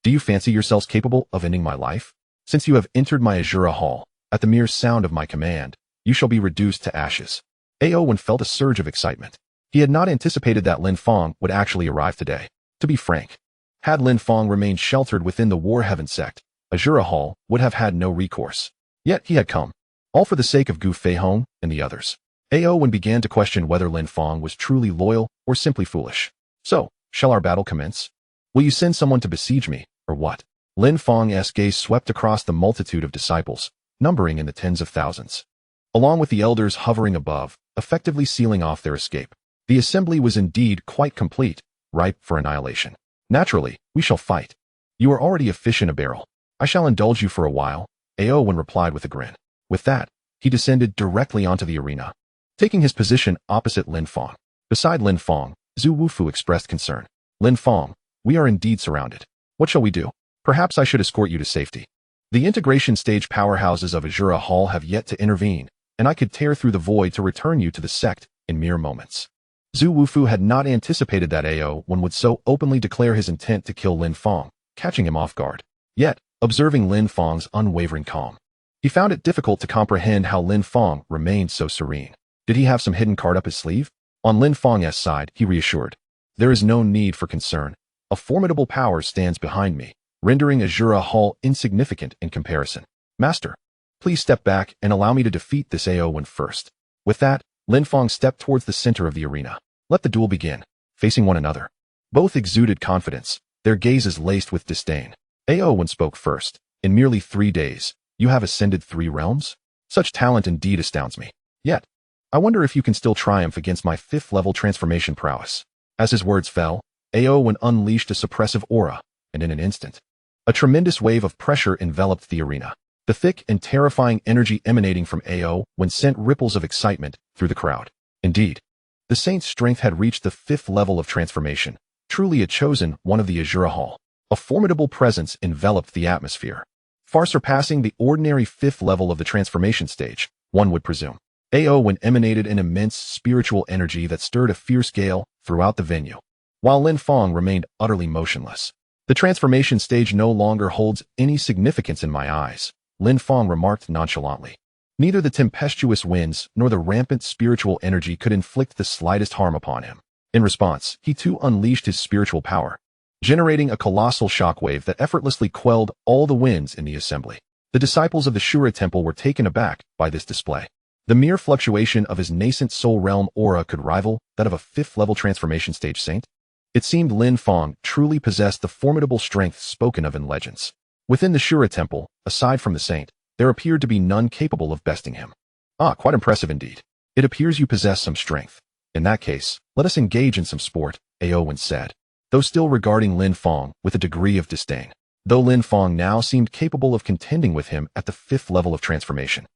do you fancy yourselves capable of ending my life? Since you have entered my Azura Hall, at the mere sound of my command, you shall be reduced to ashes." Ao felt a surge of excitement. He had not anticipated that Lin Fong would actually arrive today. To be frank, had Lin Fong remained sheltered within the War Heaven sect, Azura Hall would have had no recourse. Yet he had come, all for the sake of Gu Feihong and the others. Ao began to question whether Lin Fong was truly loyal or simply foolish. "So, shall our battle commence? Will you send someone to besiege me, or what?" Lin Fong's gaze swept across the multitude of disciples, numbering in the tens of thousands. Along with the elders hovering above, effectively sealing off their escape, the assembly was indeed quite complete, ripe for annihilation. "Naturally, we shall fight. You are already a fish in a barrel. I shall indulge you for a while," Ao replied with a grin. With that, he descended directly onto the arena, taking his position opposite Lin Fong. Beside Lin Fong, Zhu Wufu expressed concern. "Lin Fong, we are indeed surrounded. What shall we do? Perhaps I should escort you to safety. The integration stage powerhouses of Azura Hall have yet to intervene, and I could tear through the void to return you to the sect in mere moments." Zhu Wufu had not anticipated that Ao would so openly declare his intent to kill Lin Fong, catching him off guard. Yet, observing Lin Fong's unwavering calm, he found it difficult to comprehend how Lin Fong remained so serene. Did he have some hidden card up his sleeve? On Lin Fong's side, he reassured. There is no need for concern. A formidable power stands behind me, rendering Azura Hall insignificant in comparison. Master, please step back and allow me to defeat this Aowen first. With that, Lin Fong stepped towards the center of the arena. Let the duel begin, facing one another. Both exuded confidence, their gazes laced with disdain. Aowen spoke first. In merely 3 days, you have ascended 3 realms? Such talent indeed astounds me. Yet, I wonder if you can still triumph against my 5th-level transformation prowess. As his words fell, Aowen unleashed a suppressive aura, and in an instant, a tremendous wave of pressure enveloped the arena. The thick and terrifying energy emanating from Aowen sent ripples of excitement through the crowd. Indeed, the saint's strength had reached the 5th level of transformation, truly a chosen one of the Azura Hall. A formidable presence enveloped the atmosphere, far surpassing the ordinary 5th level of the transformation stage, one would presume. Aowen emanated an immense spiritual energy that stirred a fierce gale throughout the venue, while Lin Fong remained utterly motionless. The transformation stage no longer holds any significance in my eyes, Lin Fong remarked nonchalantly. Neither the tempestuous winds nor the rampant spiritual energy could inflict the slightest harm upon him. In response, he too unleashed his spiritual power, generating a colossal shockwave that effortlessly quelled all the winds in the assembly. The disciples of the Shura Temple were taken aback by this display. The mere fluctuation of his nascent soul realm aura could rival that of a 5th-level transformation stage saint. It seemed Lin Fong truly possessed the formidable strength spoken of in legends. Within the Shura Temple, aside from the saint, there appeared to be none capable of besting him. Ah, quite impressive indeed. It appears you possess some strength. In that case, let us engage in some sport, Aowen said, though still regarding Lin Fong with a degree of disdain. Though Lin Fong now seemed capable of contending with him at the 5th level of transformation.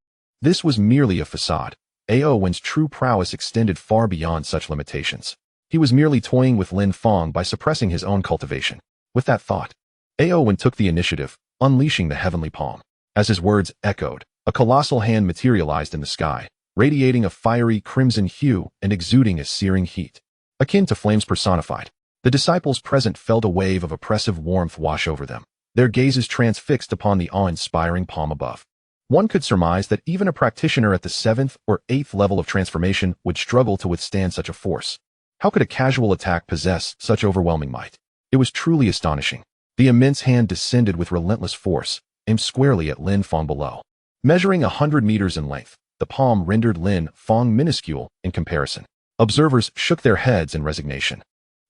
This was merely a facade. Aowen's true prowess extended far beyond such limitations. He was merely toying with Lin Fong by suppressing his own cultivation. With that thought, Aowen took the initiative, unleashing the heavenly palm. As his words echoed, a colossal hand materialized in the sky, radiating a fiery crimson hue and exuding a searing heat, akin to flames personified. The disciples present felt a wave of oppressive warmth wash over them, their gazes transfixed upon the awe-inspiring palm above. One could surmise that even a practitioner at the 7th or 8th level of transformation would struggle to withstand such a force. How could a casual attack possess such overwhelming might? It was truly astonishing. The immense hand descended with relentless force, aimed squarely at Lin Fong below. Measuring 100 meters in length, the palm rendered Lin Fong minuscule in comparison. Observers shook their heads in resignation,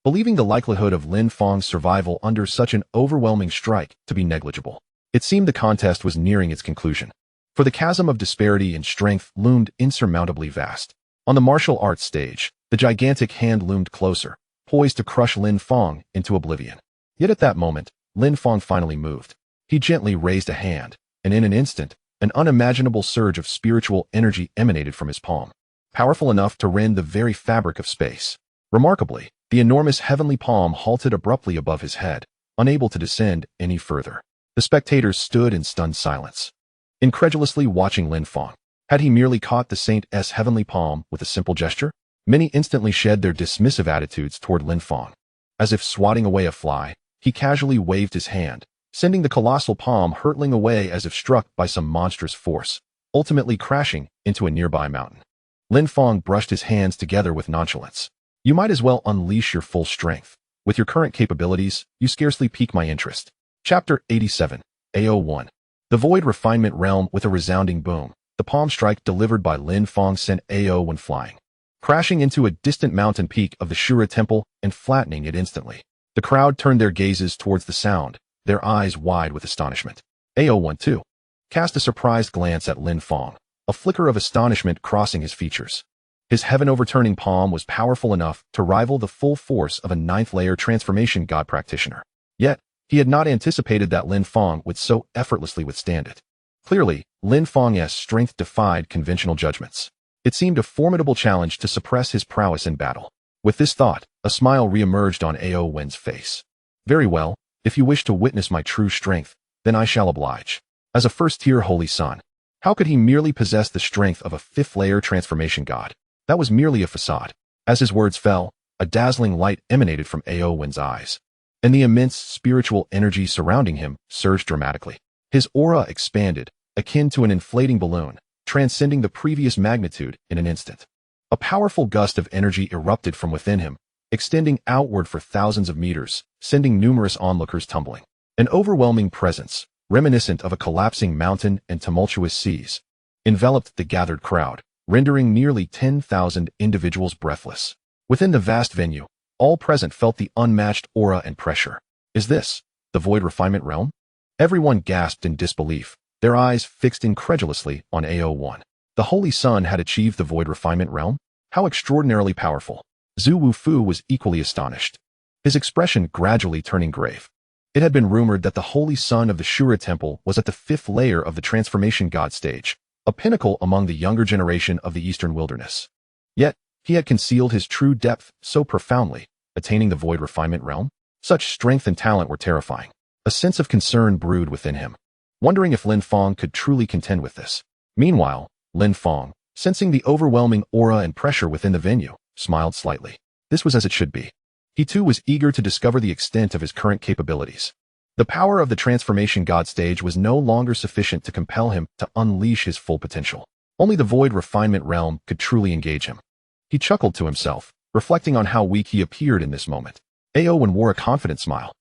believing the likelihood of Lin Fong's survival under such an overwhelming strike to be negligible. It seemed the contest was nearing its conclusion, for the chasm of disparity in strength loomed insurmountably vast. On the martial arts stage, the gigantic hand loomed closer, poised to crush Lin Fong into oblivion. Yet at that moment, Lin Fong finally moved. He gently raised a hand, and in an instant, an unimaginable surge of spiritual energy emanated from his palm, powerful enough to rend the very fabric of space. Remarkably, the enormous heavenly palm halted abruptly above his head, unable to descend any further. The spectators stood in stunned silence, incredulously watching Lin Fong. Had he merely caught the saint's heavenly palm with a simple gesture? Many instantly shed their dismissive attitudes toward Lin Fong. As if swatting away a fly, he casually waved his hand, sending the colossal palm hurtling away as if struck by some monstrous force, ultimately crashing into a nearby mountain. Lin Fong brushed his hands together with nonchalance. You might as well unleash your full strength. With your current capabilities, you scarcely pique my interest. Chapter 87, AO1. The Void Refinement Realm with a resounding boom. The palm strike delivered by Lin Fong sent AO1 flying, crashing into a distant mountain peak of the Shura Temple and flattening it instantly. The crowd turned their gazes towards the sound, their eyes wide with astonishment. AO1 too cast a surprised glance at Lin Fong, a flicker of astonishment crossing his features. His heaven-overturning palm was powerful enough to rival the full force of a 9th-layer transformation god practitioner. Yet, he had not anticipated that Lin Fong would so effortlessly withstand it. Clearly, Lin Fong's strength defied conventional judgments. It seemed a formidable challenge to suppress his prowess in battle. With this thought, a smile re-emerged on Ao Wen's face. Very well, if you wish to witness my true strength, then I shall oblige. As a first-tier holy son, how could he merely possess the strength of a 5th-layer transformation god? That was merely a facade. As his words fell, a dazzling light emanated from Ao Wen's eyes, and the immense spiritual energy surrounding him surged dramatically. His aura expanded, akin to an inflating balloon, transcending the previous magnitude in an instant. A powerful gust of energy erupted from within him, extending outward for thousands of meters, sending numerous onlookers tumbling. An overwhelming presence, reminiscent of a collapsing mountain and tumultuous seas, enveloped the gathered crowd, rendering nearly 10,000 individuals breathless. Within the vast venue, all present felt the unmatched aura and pressure. Is this the Void Refinement Realm? Everyone gasped in disbelief, their eyes fixed incredulously on AO1. The Holy Sun had achieved the Void Refinement Realm? How extraordinarily powerful! Zhu Wufu was equally astonished, his expression gradually turning grave. It had been rumored that the Holy Sun of the Shura Temple was at the 5th layer of the Transformation God stage, a pinnacle among the younger generation of the Eastern Wilderness. Yet, he had concealed his true depth so profoundly, attaining the Void Refinement Realm. Such strength and talent were terrifying. A sense of concern brewed within him, wondering if Lin Fong could truly contend with this. Meanwhile, Lin Fong, sensing the overwhelming aura and pressure within the venue, smiled slightly. This was as it should be. He too was eager to discover the extent of his current capabilities. The power of the Transformation God stage was no longer sufficient to compel him to unleash his full potential. Only the Void Refinement Realm could truly engage him. He chuckled to himself, reflecting on how weak he appeared in this moment. Aowen wore a confident smile,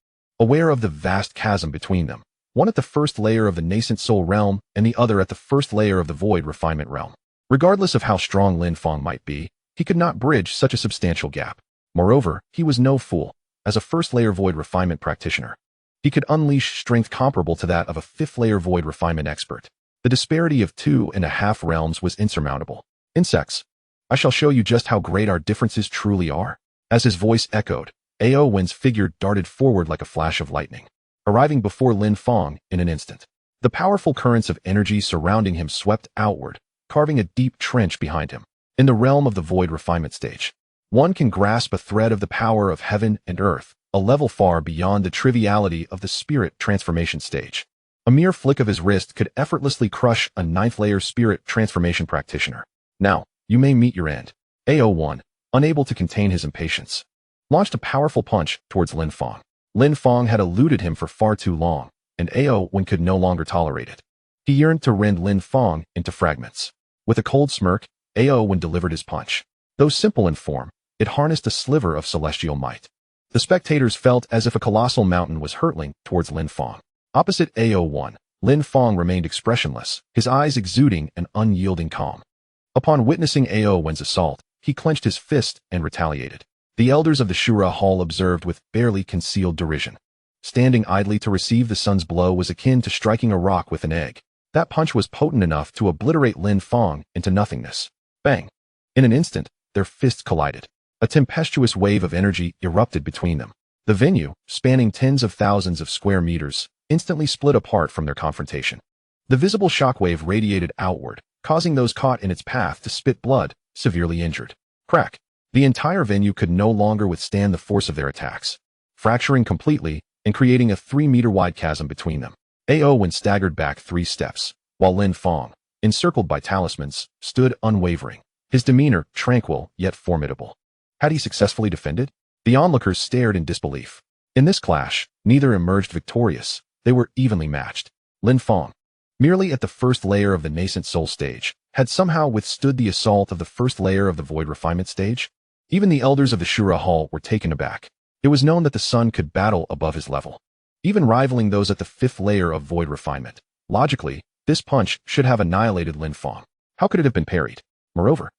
aware of the vast chasm between them, one at the first layer of the nascent soul realm and the other at the first layer of the Void Refinement Realm. Regardless of how strong Lin Fong might be, he could not bridge such a substantial gap. Moreover, he was no fool. As a first-layer Void Refinement practitioner, he could unleash strength comparable to that of a 5th-layer Void Refinement expert. The disparity of 2.5 realms was insurmountable. Insects, I shall show you just how great our differences truly are. As his voice echoed, Ao Wen's figure darted forward like a flash of lightning, arriving before Lin Fong in an instant. The powerful currents of energy surrounding him swept outward, carving a deep trench behind him. In the realm of the Void Refinement stage, one can grasp a thread of the power of heaven and earth, a level far beyond the triviality of the Spirit Transformation stage. A mere flick of his wrist could effortlessly crush a 9th-layer Spirit Transformation practitioner. Now, you may meet your end. AO1, unable to contain his impatience, launched a powerful punch towards Lin Fong. Lin Fong had eluded him for far too long, and AO1 could no longer tolerate it. He yearned to rend Lin Fong into fragments. With a cold smirk, AO1 delivered his punch. Though simple in form, it harnessed a sliver of celestial might. The spectators felt as if a colossal mountain was hurtling towards Lin Fong. Opposite AO1, Lin Fong remained expressionless, his eyes exuding an unyielding calm. Upon witnessing AO1's assault, he clenched his fist and retaliated. The elders of the Shura Hall observed with barely concealed derision. Standing idly to receive the sun's blow was akin to striking a rock with an egg. That punch was potent enough to obliterate Lin Fong into nothingness. Bang! In an instant, their fists collided. A tempestuous wave of energy erupted between them. The venue, spanning tens of thousands of square meters, instantly split apart from their confrontation. The visible shockwave radiated outward, causing those caught in its path to spit blood, severely injured. Crack! The entire venue could no longer withstand the force of their attacks, fracturing completely and creating a 3-meter-wide chasm between them. Ao staggered back 3 steps, while Lin Fong, encircled by talismans, stood unwavering, his demeanor tranquil yet formidable. Had he successfully defended? The onlookers stared in disbelief. In this clash, neither emerged victorious. They were evenly matched. Lin Fong, merely at the first layer of the nascent soul stage, had somehow withstood the assault of the first layer of the Void Refinement stage. Even the elders of the Shura Hall were taken aback. It was known that the sun could battle above his level, even rivaling those at the 5th layer of Void Refinement. Logically, this punch should have annihilated Lin Fong. How could it have been parried? Moreover,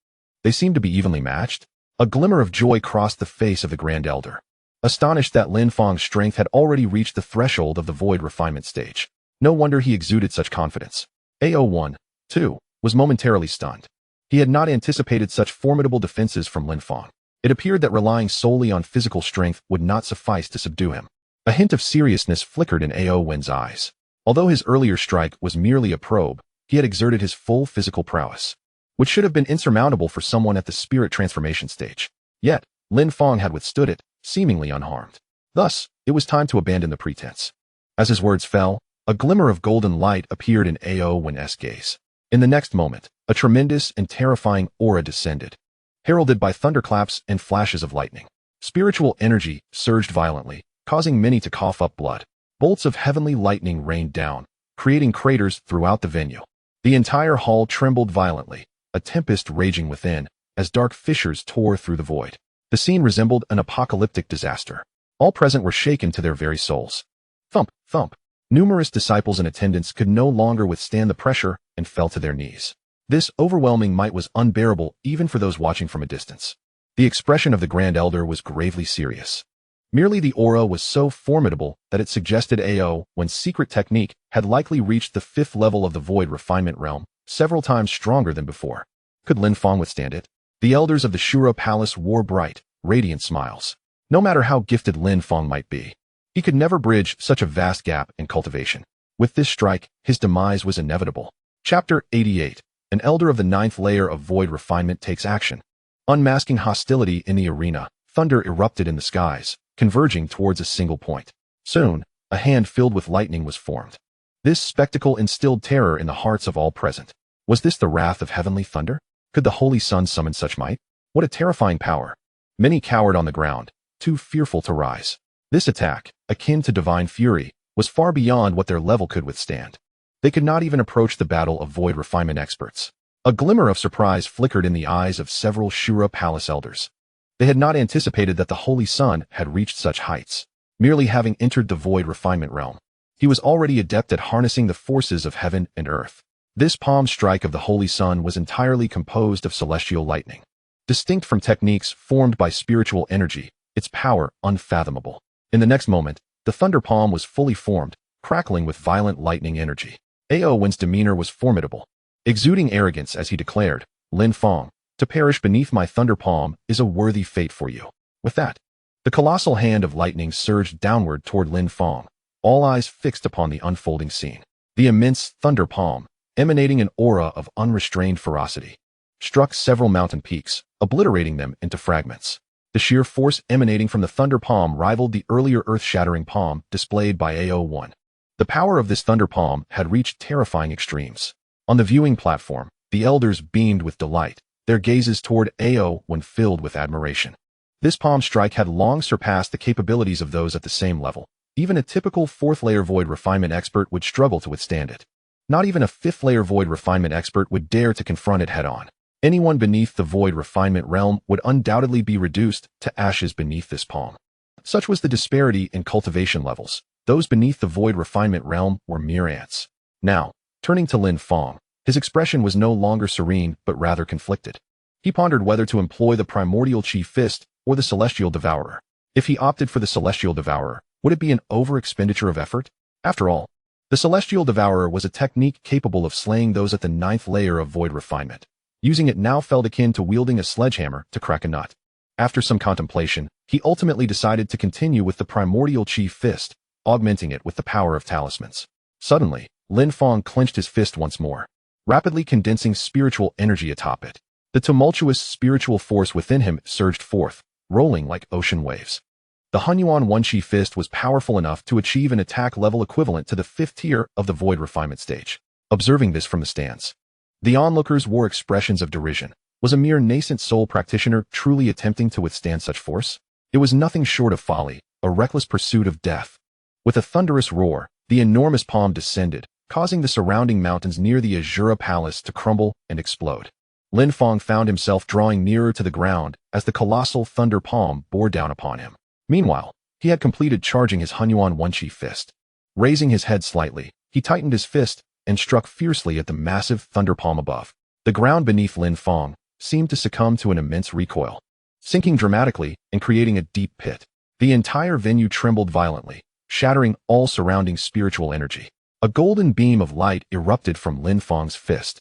they seemed to be evenly matched. A glimmer of joy crossed the face of the Grand Elder, astonished that Lin Fong's strength had already reached the threshold of the Void Refinement stage. No wonder he exuded such confidence. AO1, too, was momentarily stunned. He had not anticipated such formidable defenses from Lin Fong. It appeared that relying solely on physical strength would not suffice to subdue him. A hint of seriousness flickered in Ao Wen's eyes. Although his earlier strike was merely a probe, he had exerted his full physical prowess, which should have been insurmountable for someone at the Spirit Transformation stage. Yet, Lin Fong had withstood it, seemingly unharmed. Thus, it was time to abandon the pretense. As his words fell, a glimmer of golden light appeared in Ao Wen's gaze. In the next moment, a tremendous and terrifying aura descended, heralded by thunderclaps and flashes of lightning. Spiritual energy surged violently, causing many to cough up blood. Bolts of heavenly lightning rained down, creating craters throughout the venue. The entire hall trembled violently, a tempest raging within, as dark fissures tore through the void. The scene resembled an apocalyptic disaster. All present were shaken to their very souls. Thump, thump. Numerous disciples and attendants could no longer withstand the pressure and fell to their knees. This overwhelming might was unbearable even for those watching from a distance. The expression of the Grand Elder was gravely serious. Merely the aura was so formidable that it suggested AO, when secret technique, had likely reached the 5th level of the void refinement realm, several times stronger than before. Could Lin Fong withstand it? The elders of the Shura Palace wore bright, radiant smiles. No matter how gifted Lin Fong might be, he could never bridge such a vast gap in cultivation. With this strike, his demise was inevitable. Chapter 88. An elder of the 9th layer of void refinement takes action. Unmasking hostility in the arena, thunder erupted in the skies, converging towards a single point. Soon, a hand filled with lightning was formed. This spectacle instilled terror in the hearts of all present. Was this the wrath of heavenly thunder? Could the Holy Sun summon such might? What a terrifying power! Many cowered on the ground, too fearful to rise. This attack, akin to divine fury, was far beyond what their level could withstand. They could not even approach the battle of void refinement experts. A glimmer of surprise flickered in the eyes of several Shura Palace elders. They had not anticipated that the Holy Sun had reached such heights. Merely having entered the void refinement realm, he was already adept at harnessing the forces of heaven and earth. This palm strike of the Holy Sun was entirely composed of celestial lightning. Distinct from techniques formed by spiritual energy, its power unfathomable. In the next moment, the thunder palm was fully formed, crackling with violent lightning energy. Ao Wen's demeanor was formidable, exuding arrogance as he declared, "Lin Fong, to perish beneath my thunder palm is a worthy fate for you." With that, the colossal hand of lightning surged downward toward Lin Fong, all eyes fixed upon the unfolding scene. The immense thunder palm, emanating an aura of unrestrained ferocity, struck several mountain peaks, obliterating them into fragments. The sheer force emanating from the thunder palm rivaled the earlier earth-shattering palm displayed by AO1. The power of this thunder palm had reached terrifying extremes. On the viewing platform, the elders beamed with delight, their gazes toward AO1 filled with admiration. This palm strike had long surpassed the capabilities of those at the same level. Even a typical 4th-layer void refinement expert would struggle to withstand it. Not even a 5th-layer void refinement expert would dare to confront it head-on. Anyone beneath the void refinement realm would undoubtedly be reduced to ashes beneath this palm. Such was the disparity in cultivation levels. Those beneath the void refinement realm were mere ants. Now, turning to Lin Fong, his expression was no longer serene but rather conflicted. He pondered whether to employ the primordial chi fist or the celestial devourer. If he opted for the celestial devourer, would it be an over-expenditure of effort? After all, the celestial devourer was a technique capable of slaying those at the 9th layer of void refinement. Using it now felt akin to wielding a sledgehammer to crack a nut. After some contemplation, he ultimately decided to continue with the primordial chi fist, augmenting it with the power of talismans. Suddenly, Lin Fong clenched his fist once more, rapidly condensing spiritual energy atop it. The tumultuous spiritual force within him surged forth, rolling like ocean waves. The Hunyuan One Chi fist was powerful enough to achieve an attack level equivalent to the 5th tier of the void refinement stage. Observing this from the stands, the onlookers wore expressions of derision. Was a mere nascent soul practitioner truly attempting to withstand such force? It was nothing short of folly, a reckless pursuit of death. With a thunderous roar, the enormous palm descended, causing the surrounding mountains near the Azura Palace to crumble and explode. Lin Fong found himself drawing nearer to the ground as the colossal thunder palm bore down upon him. Meanwhile, he had completed charging his Hunyuan One Chi fist. Raising his head slightly, he tightened his fist and struck fiercely at the massive thunder palm above. The ground beneath Lin Fong seemed to succumb to an immense recoil, sinking dramatically and creating a deep pit. The entire venue trembled violently, shattering all surrounding spiritual energy. A golden beam of light erupted from Lin Fong's fist,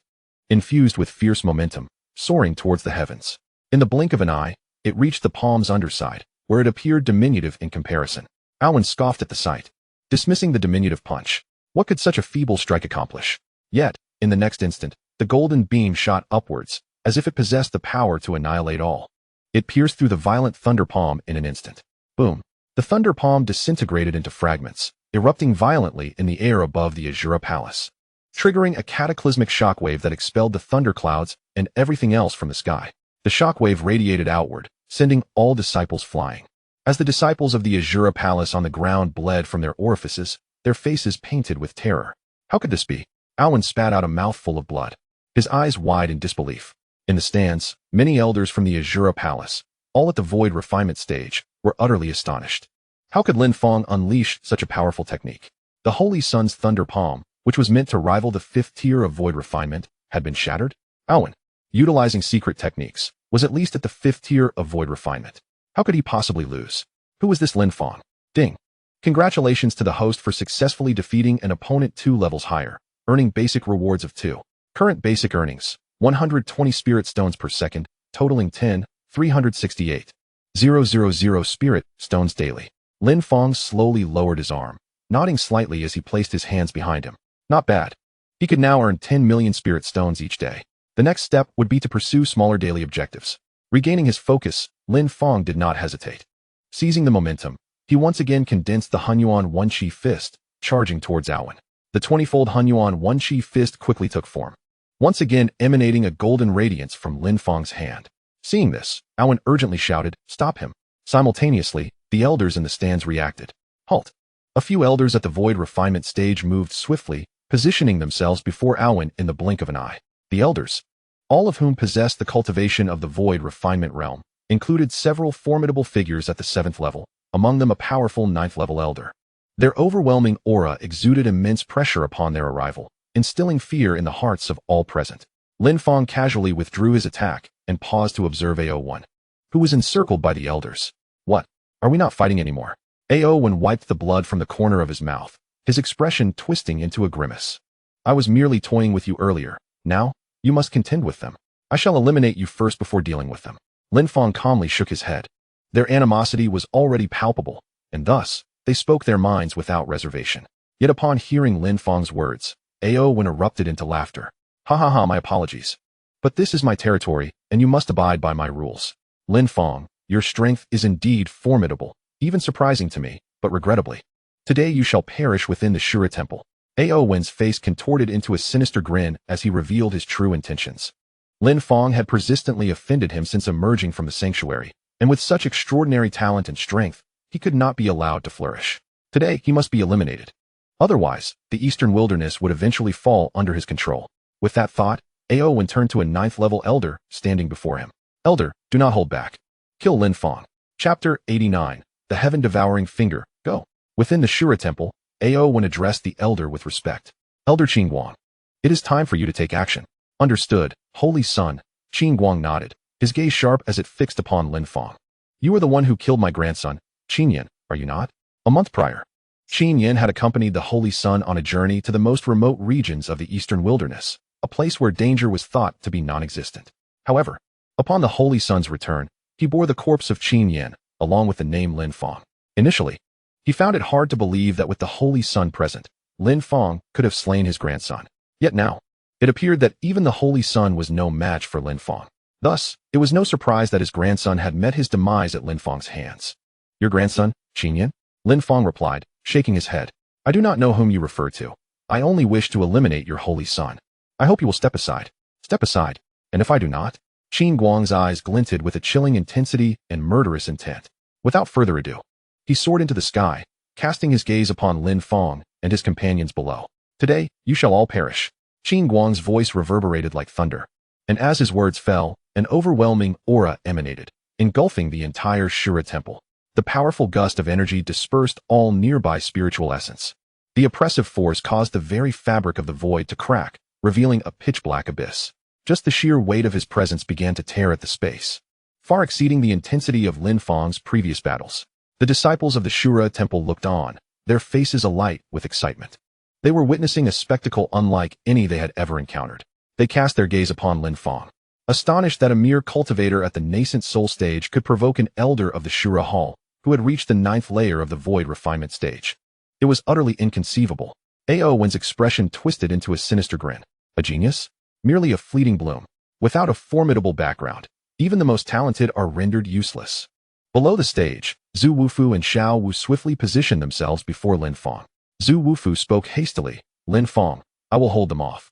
infused with fierce momentum, soaring towards the heavens. In the blink of an eye, it reached the palm's underside, where it appeared diminutive in comparison. Owen scoffed at the sight, dismissing the diminutive punch. What could such a feeble strike accomplish? Yet, in the next instant, the golden beam shot upwards, as if it possessed the power to annihilate all. It pierced through the violent thunder palm in an instant. Boom! The thunder palm disintegrated into fragments, erupting violently in the air above the Azura Palace, triggering a cataclysmic shockwave that expelled the thunderclouds and everything else from the sky. The shockwave radiated outward, sending all disciples flying. As the disciples of the Azura Palace on the ground bled from their orifices, their faces painted with terror. How could this be? Owen spat out a mouthful of blood, his eyes wide in disbelief. In the stands, many elders from the Azura Palace, all at the void refinement stage, were utterly astonished. How could Lin Fong unleash such a powerful technique? The Holy Sun's Thunder Palm, which was meant to rival the 5th tier of void refinement, had been shattered? Awen, utilizing secret techniques, was at least at the 5th tier of void refinement. How could he possibly lose? Who was this Lin Fong? Ding. Congratulations to the host for successfully defeating an opponent 2 levels higher, earning basic rewards of 2. Current basic earnings, 120 spirit stones per second, totaling 10,368,000 spirit stones daily. Lin Fong slowly lowered his arm, nodding slightly as he placed his hands behind him. Not bad. He could now earn 10 million spirit stones each day. The next step would be to pursue smaller daily objectives. Regaining his focus, Lin Fong did not hesitate. Seizing the momentum, he once again condensed the Hunyuan One Chi Fist, charging towards Awen. The 20-fold Hunyuan One Chi Fist quickly took form, once again emanating a golden radiance from Lin Fong's hand. Seeing this, Awen urgently shouted, "Stop him!" Simultaneously, the elders in the stands reacted. Halt! A few elders at the void refinement stage moved swiftly, positioning themselves before Awen in the blink of an eye. The elders, all of whom possessed the cultivation of the void refinement realm, included several formidable figures at the 7th level, among them a powerful 9th level elder. Their overwhelming aura exuded immense pressure upon their arrival, instilling fear in the hearts of all present. Lin Fong casually withdrew his attack and paused to observe AO1, who was encircled by the elders. What? Are we not fighting anymore? AO1 wiped the blood from the corner of his mouth, his expression twisting into a grimace. I was merely toying with you earlier. Now, you must contend with them. I shall eliminate you first before dealing with them. Lin Fong calmly shook his head. Their animosity was already palpable, and thus, they spoke their minds without reservation. Yet upon hearing Lin Fong's words, AO1 erupted into laughter. Ha ha ha, my apologies. But this is my territory, and you must abide by my rules. Lin Fong, your strength is indeed formidable, even surprising to me, but regrettably. Today you shall perish within the Shura Temple. AO1's face contorted into a sinister grin as he revealed his true intentions. Lin Fong had persistently offended him since emerging from the sanctuary, and with such extraordinary talent and strength, he could not be allowed to flourish. Today he must be eliminated. Otherwise, the Eastern Wilderness would eventually fall under his control. With that thought, AO1 turned to a 9th level elder standing before him. Elder, do not hold back. Kill Lin Fong. Chapter 89. The Heaven-Devouring Finger. Go. Within the Shura Temple, AO1 addressed the elder with respect. Elder Qingguang, it is time for you to take action. Understood, Holy Son. Qingguang nodded, his gaze sharp as it fixed upon Lin Fong. You are the one who killed my grandson, Qingyan, are you not? A month prior, Qingyan had accompanied the Holy Son on a journey to the most remote regions of the Eastern Wilderness, a place where danger was thought to be non-existent. However, upon the Holy Son's return, he bore the corpse of Qingyan, along with the name Lin Fong. Initially, he found it hard to believe that with the Holy Son present, Lin Fong could have slain his grandson. Yet now, it appeared that even the Holy Son was no match for Lin Fong. Thus, it was no surprise that his grandson had met his demise at Lin Fong's hands. Your grandson, Qingyan? Lin Fong replied, shaking his head. I do not know whom you refer to. I only wish to eliminate your Holy Son. I hope you will step aside. Step aside. And if I do not? Qingguang's eyes glinted with a chilling intensity and murderous intent. Without further ado, he soared into the sky, casting his gaze upon Lin Fong and his companions below. Today, you shall all perish. Qingguang's voice reverberated like thunder, and as his words fell, an overwhelming aura emanated, engulfing the entire Shura Temple. The powerful gust of energy dispersed all nearby spiritual essence. The oppressive force caused the very fabric of the void to crack, revealing a pitch-black abyss. Just the sheer weight of his presence began to tear at the space, far exceeding the intensity of Lin Fong's previous battles. The disciples of the Shura Temple looked on, their faces alight with excitement. They were witnessing a spectacle unlike any they had ever encountered. They cast their gaze upon Lin Fong, astonished that a mere cultivator at the nascent soul stage could provoke an elder of the Shura Hall, who had reached the 9th layer of the void refinement stage. It was utterly inconceivable. AO1's expression twisted into a sinister grin. A genius? Merely a fleeting bloom. Without a formidable background, even the most talented are rendered useless. Below the stage, Zhu Wufu and Xiao Wu swiftly positioned themselves before Lin Fong. Zhu Wufu spoke hastily. Lin Fong, I will hold them off.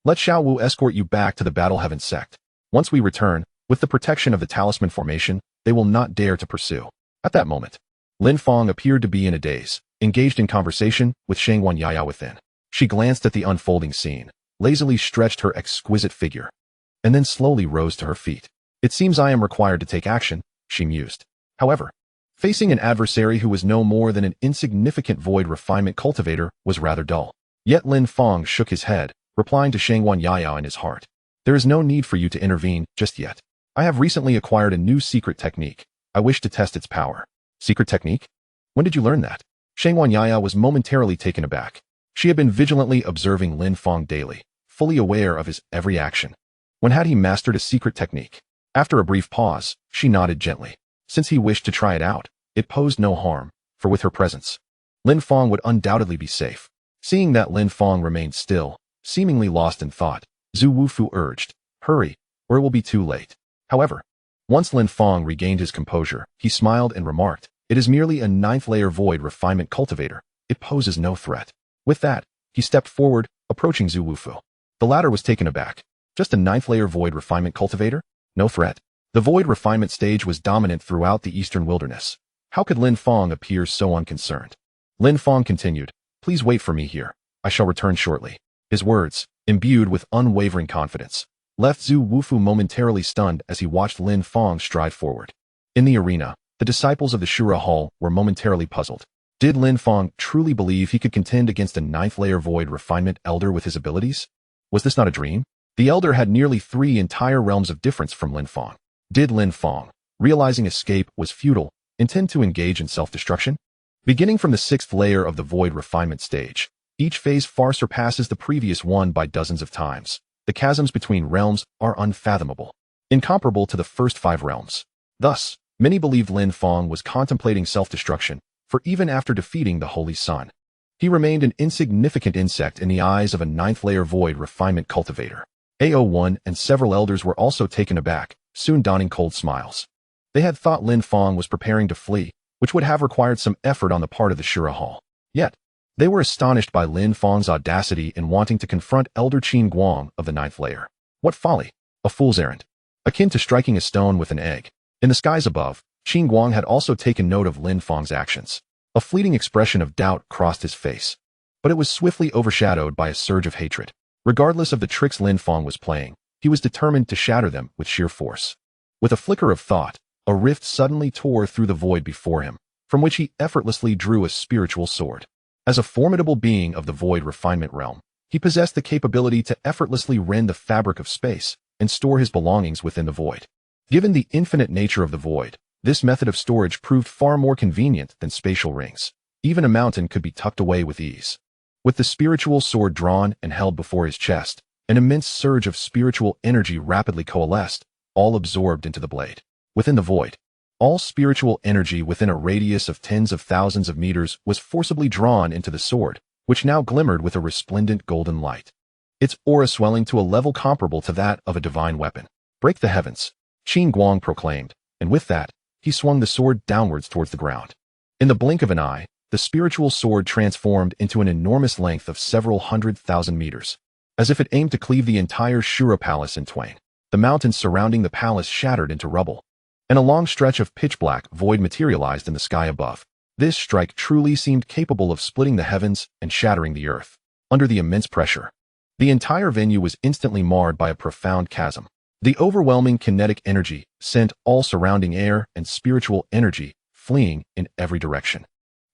Let Xiao Wu escort you back to the Battle Heaven sect. Once we return, with the protection of the talisman formation, they will not dare to pursue. At that moment, Lin Fong appeared to be in a daze, engaged in conversation with Shangguan Yaya within. She glanced at the unfolding scene, lazily stretched her exquisite figure, and then slowly rose to her feet. It seems I am required to take action, she mused. However, facing an adversary who was no more than an insignificant void refinement cultivator was rather dull. Yet Lin Fong shook his head, replying to Shangwan Yaya in his heart. There is no need for you to intervene just yet. I have recently acquired a new secret technique. I wish to test its power. Secret technique? When did you learn that? Shangwan Yaya was momentarily taken aback. She had been vigilantly observing Lin Fong daily, fully aware of his every action. When had he mastered a secret technique? After a brief pause, she nodded gently. Since he wished to try it out, it posed no harm, for with her presence, Lin Fong would undoubtedly be safe. Seeing that Lin Fong remained still, seemingly lost in thought, Zhu Wufu urged, "Hurry, or it will be too late." However, once Lin Fong regained his composure, he smiled and remarked, "It is merely a 9th-layer void refinement cultivator. It poses no threat." With that, he stepped forward, approaching Zhu Wufu. The latter was taken aback. Just a 9th-layer void refinement cultivator? No threat. The void refinement stage was dominant throughout the eastern wilderness. How could Lin Fong appear so unconcerned? Lin Fong continued, "Please wait for me here. I shall return shortly." His words, imbued with unwavering confidence, left Zhu Wufu momentarily stunned as he watched Lin Fong stride forward. In the arena, the disciples of the Shura Hall were momentarily puzzled. Did Lin Fong truly believe he could contend against a 9th-layer void refinement elder with his abilities? Was this not a dream? The elder had nearly 3 entire realms of difference from Lin Fong. Did Lin Fong, realizing escape was futile, intend to engage in self-destruction? Beginning from the 6th layer of the void refinement stage, each phase far surpasses the previous one by dozens of times. The chasms between realms are unfathomable, incomparable to the first 5 realms. Thus, many believed Lin Fong was contemplating self-destruction, for even after defeating the Holy Sun, he remained an insignificant insect in the eyes of a 9th-layer void refinement cultivator. AO1 and several elders were also taken aback, soon donning cold smiles. They had thought Lin Fong was preparing to flee, which would have required some effort on the part of the Shura Hall. Yet, they were astonished by Lin Fong's audacity in wanting to confront Elder Qin Guang of the 9th layer. What folly! A fool's errand. Akin to striking a stone with an egg. In the skies above, Qin Guang had also taken note of Lin Fong's actions. A fleeting expression of doubt crossed his face, but it was swiftly overshadowed by a surge of hatred. Regardless of the tricks Lin Fong was playing, he was determined to shatter them with sheer force. With a flicker of thought, a rift suddenly tore through the void before him, from which he effortlessly drew a spiritual sword. As a formidable being of the void refinement realm, he possessed the capability to effortlessly rend the fabric of space and store his belongings within the void. Given the infinite nature of the void, this method of storage proved far more convenient than spatial rings. Even a mountain could be tucked away with ease. With the spiritual sword drawn and held before his chest, an immense surge of spiritual energy rapidly coalesced, all absorbed into the blade. Within the void, all spiritual energy within a radius of tens of thousands of meters was forcibly drawn into the sword, which now glimmered with a resplendent golden light. Its aura swelling to a level comparable to that of a divine weapon. "Break the heavens," Qin Guang proclaimed, and with that, he swung the sword downwards towards the ground. In the blink of an eye, the spiritual sword transformed into an enormous length of several 100,000 meters. As if it aimed to cleave the entire Shura Palace in twain, the mountains surrounding the palace shattered into rubble, and a long stretch of pitch-black void materialized in the sky above. This strike truly seemed capable of splitting the heavens and shattering the earth. Under the immense pressure, the entire venue was instantly marred by a profound chasm. The overwhelming kinetic energy sent all surrounding air and spiritual energy fleeing in every direction,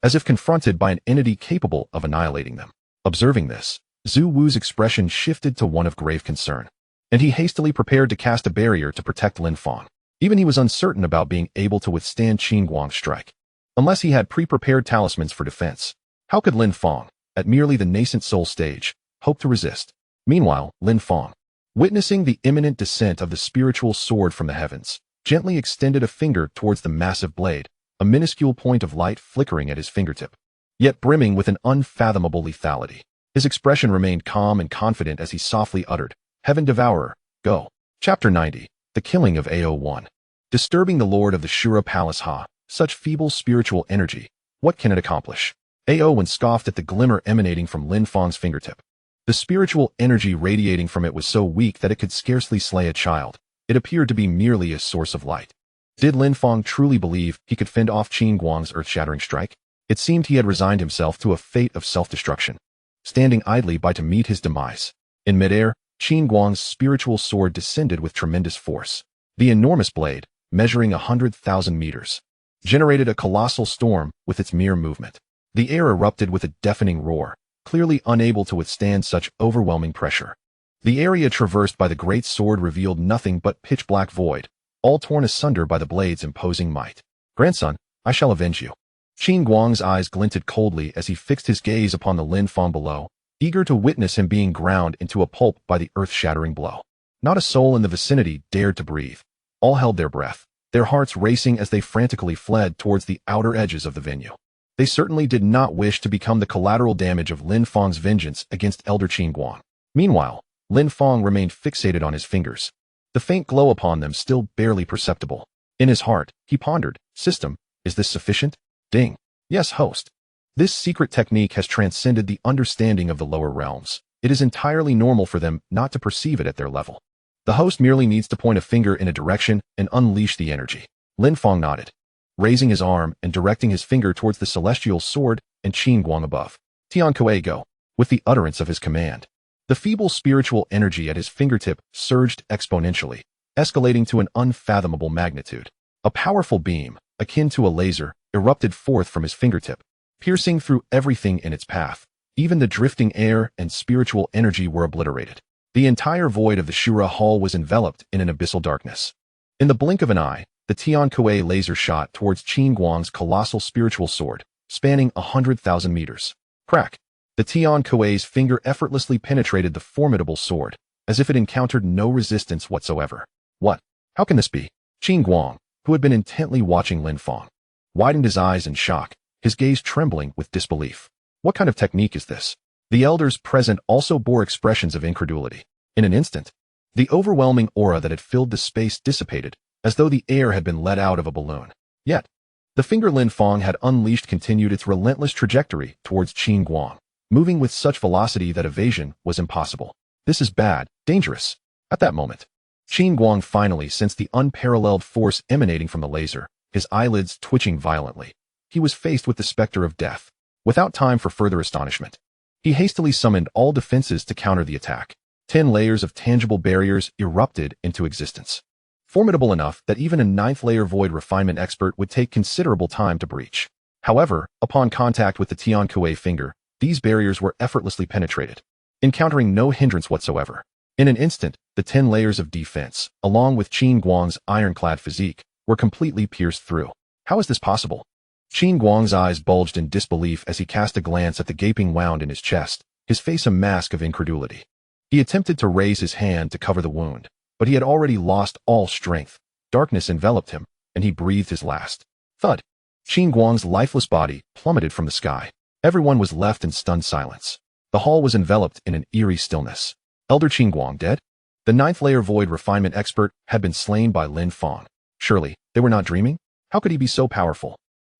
as if confronted by an entity capable of annihilating them. Observing this, Zhu Wu's expression shifted to one of grave concern, and he hastily prepared to cast a barrier to protect Lin Fong. Even he was uncertain about being able to withstand Qin Guang's strike, unless he had pre-prepared talismans for defense. How could Lin Fong, at merely the nascent soul stage, hope to resist? Meanwhile, Lin Fong, witnessing the imminent descent of the spiritual sword from the heavens, gently extended a finger towards the massive blade, a minuscule point of light flickering at his fingertip, yet brimming with an unfathomable lethality. His expression remained calm and confident as he softly uttered, "Heaven Devourer, go." Chapter 90. The Killing of AO1. Disturbing the Lord of the Shura Palace. Such feeble spiritual energy, what can it accomplish? AO1 scoffed at the glimmer emanating from Lin Fong's fingertip. The spiritual energy radiating from it was so weak that it could scarcely slay a child. It appeared to be merely a source of light. Did Lin Fong truly believe he could fend off Qin Guang's earth-shattering strike? It seemed he had resigned himself to a fate of self-destruction, standing idly by to meet his demise. In midair, Qin Guang's spiritual sword descended with tremendous force. The enormous blade, measuring 100,000 meters, generated a colossal storm with its mere movement. The air erupted with a deafening roar, clearly unable to withstand such overwhelming pressure. The area traversed by the great sword revealed nothing but pitch-black void, all torn asunder by the blade's imposing might. "Grandson, I shall avenge you." Qin Guang's eyes glinted coldly as he fixed his gaze upon the Lin Fong below, eager to witness him being ground into a pulp by the earth-shattering blow. Not a soul in the vicinity dared to breathe. All held their breath, their hearts racing as they frantically fled towards the outer edges of the venue. They certainly did not wish to become the collateral damage of Lin Fong's vengeance against Elder Qin Guang. Meanwhile, Lin Fong remained fixated on his fingers, the faint glow upon them still barely perceptible. In his heart, he pondered, "System, is this sufficient?" Ding. "Yes, host. This secret technique has transcended the understanding of the lower realms. It is entirely normal for them not to perceive it at their level. The host merely needs to point a finger in a direction and unleash the energy." Lin Fong nodded, raising his arm and directing his finger towards the celestial sword and Qin Guang above. "Tian Kuei go." With the utterance of his command, the feeble spiritual energy at his fingertip surged exponentially, escalating to an unfathomable magnitude. A powerful beam, akin to a laser, erupted forth from his fingertip, piercing through everything in its path. Even the drifting air and spiritual energy were obliterated. The entire void of the Shura Hall was enveloped in an abyssal darkness. In the blink of an eye, the Tian Kuei laser shot towards Qin Guang's colossal spiritual sword, spanning 100,000 meters. Crack! The Tian Kuei's finger effortlessly penetrated the formidable sword, as if it encountered no resistance whatsoever. "What? How can this be?" Qin Guang, who had been intently watching Lin Fong, widened his eyes in shock, his gaze trembling with disbelief. What kind of technique is this? The elders present also bore expressions of incredulity. In an instant, the overwhelming aura that had filled the space dissipated, as though the air had been let out of a balloon. Yet, the finger Lin Fong had unleashed continued its relentless trajectory towards Qin Guang, moving with such velocity that evasion was impossible. "This is bad, dangerous." At that moment, Qin Guang finally sensed the unparalleled force emanating from the laser, his eyelids twitching violently. He was faced with the specter of death. Without time for further astonishment, he hastily summoned all defenses to counter the attack. 10 layers of tangible barriers erupted into existence, formidable enough that even a 9th-layer void refinement expert would take considerable time to breach. However, upon contact with the Tian Kuei finger, these barriers were effortlessly penetrated, encountering no hindrance whatsoever. In an instant, the 10 layers of defense, along with Qin Guang's ironclad physique, were completely pierced through. How is this possible? Qin Guang's eyes bulged in disbelief as he cast a glance at the gaping wound in his chest, his face a mask of incredulity. He attempted to raise his hand to cover the wound, but he had already lost all strength. Darkness enveloped him, and he breathed his last. Thud! Qin Guang's lifeless body plummeted from the sky. Everyone was left in stunned silence. The hall was enveloped in an eerie stillness. Elder Qin Guang dead? The 9th-layer void refinement expert had been slain by Lin Fong. Surely, they were not dreaming? How could he be so powerful?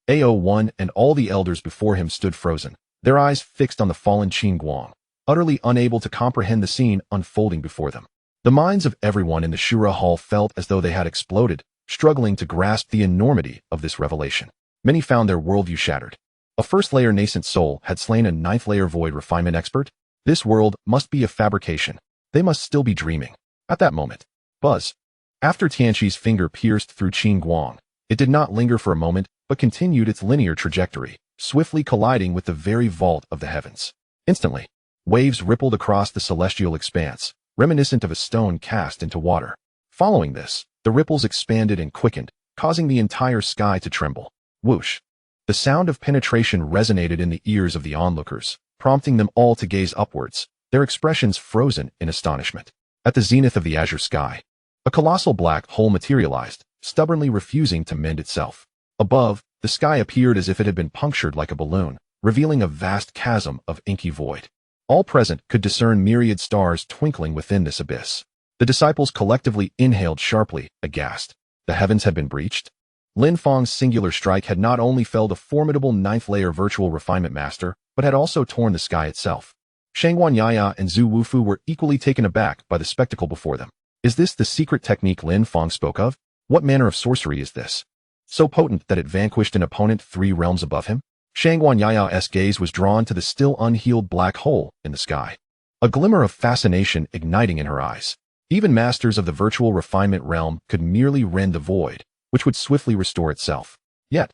AO1 and all the elders before him stood frozen, their eyes fixed on the fallen Qin Guang, utterly unable to comprehend the scene unfolding before them. The minds of everyone in the Shura Hall felt as though they had exploded, struggling to grasp the enormity of this revelation. Many found their worldview shattered. A 1st-layer nascent soul had slain a 9th-layer void refinement expert? This world must be a fabrication. They must still be dreaming. At that moment, buzz. After Tianqi's finger pierced through Qin Guang, it did not linger for a moment, but continued its linear trajectory, swiftly colliding with the very vault of the heavens. Instantly, waves rippled across the celestial expanse, reminiscent of a stone cast into water. Following this, the ripples expanded and quickened, causing the entire sky to tremble. Whoosh! The sound of penetration resonated in the ears of the onlookers, prompting them all to gaze upwards, their expressions frozen in astonishment. At the zenith of the azure sky, a colossal black hole materialized, stubbornly refusing to mend itself. Above, the sky appeared as if it had been punctured like a balloon, revealing a vast chasm of inky void. All present could discern myriad stars twinkling within this abyss. The disciples collectively inhaled sharply, aghast. The heavens had been breached? Lin Fong's singular strike had not only felled a formidable 9th-layer virtual refinement master, but had also torn the sky itself. Shangguan Yaya and Zhu Wufu were equally taken aback by the spectacle before them. Is this the secret technique Lin Fong spoke of? What manner of sorcery is this? So potent that it vanquished an opponent 3 realms above him? Shangguan Yaya's gaze was drawn to the still unhealed black hole in the sky. a glimmer of fascination igniting in her eyes. Even masters of the virtual refinement realm could merely rend the void, which would swiftly restore itself. Yet,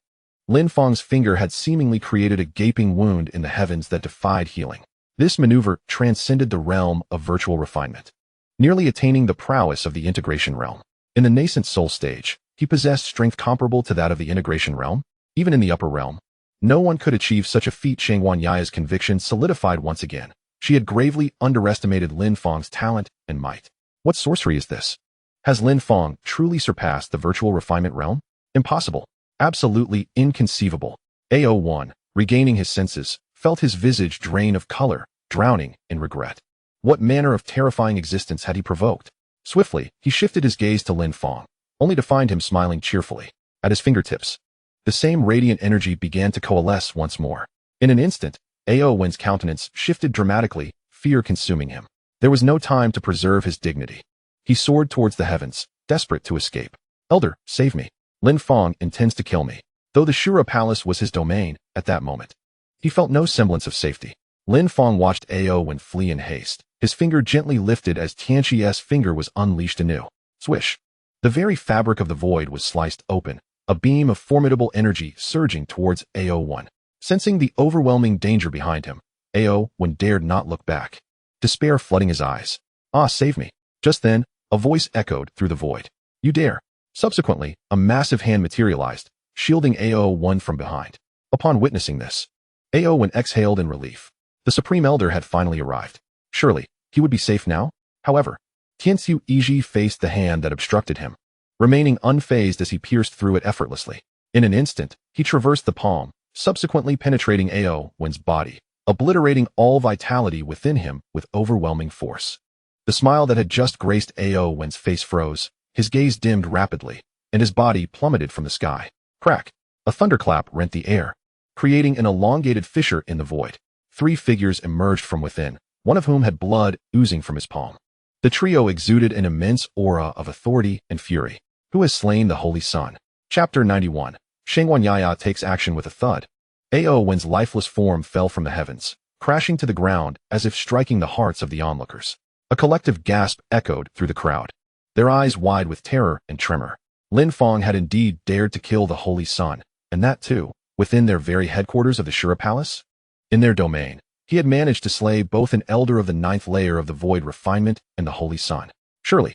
Lin Fang's finger had seemingly created a gaping wound in the heavens that defied healing. This maneuver transcended the realm of virtual refinement, nearly attaining the prowess of the integration realm. In the nascent soul stage, he possessed strength comparable to that of the integration realm. Even in the upper realm, no one could achieve such a feat. Shangwan Yaya's conviction solidified once again. She had gravely underestimated Lin Fang's talent and might. What sorcery is this? Has Lin Fang truly surpassed the virtual refinement realm? Impossible. Absolutely inconceivable. AO1, regaining his senses, felt his visage drain of color, drowning in regret. What manner of terrifying existence had he provoked? Swiftly, he shifted his gaze to Lin Fang, only to find him smiling cheerfully. At his fingertips, the same radiant energy began to coalesce once more. In an instant, Ao-Wen's countenance shifted dramatically, fear consuming him. There was no time to preserve his dignity. He soared towards the heavens, desperate to escape. Elder, save me. Lin Fang intends to kill me. Though the Shura Palace was his domain, at that moment, he felt no semblance of safety. Lin Fang watched Ao-Wen flee in haste. His finger gently lifted as Tianqi's finger was unleashed anew. Swish. The very fabric of the void was sliced open, a beam of formidable energy surging towards Ao-Wen. Sensing the overwhelming danger behind him, Ao-Wen dared not look back, despair flooding his eyes. Ah, save me. Just then, a voice echoed through the void. You dare. Subsequently, a massive hand materialized, shielding Ao-Wen from behind. Upon witnessing this, Ao-Wen exhaled in relief. The Supreme Elder had finally arrived. Surely, he would be safe now? However, Tianqiu Yiji faced the hand that obstructed him, remaining unfazed as he pierced through it effortlessly. In an instant, he traversed the palm, subsequently penetrating Ao-Wen's body, obliterating all vitality within him with overwhelming force. The smile that had just graced Ao-Wen's face froze, his gaze dimmed rapidly, and his body plummeted from the sky. Crack! A thunderclap rent the air, creating an elongated fissure in the void. 3 figures emerged from within, one of whom had blood oozing from his palm. The trio exuded an immense aura of authority and fury. Who has slain the Holy Sun? Chapter 91. Shangwan Yaya takes action with a thud. Ao-Wen's lifeless form fell from the heavens, crashing to the ground as if striking the hearts of the onlookers. A collective gasp echoed through the crowd, their eyes wide with terror and tremor. Lin Fang had indeed dared to kill the Holy Sun, and that too, within their very headquarters of the Shura Palace? In their domain, he had managed to slay both an elder of the 9th layer of the Void Refinement and the Holy Sun. Surely,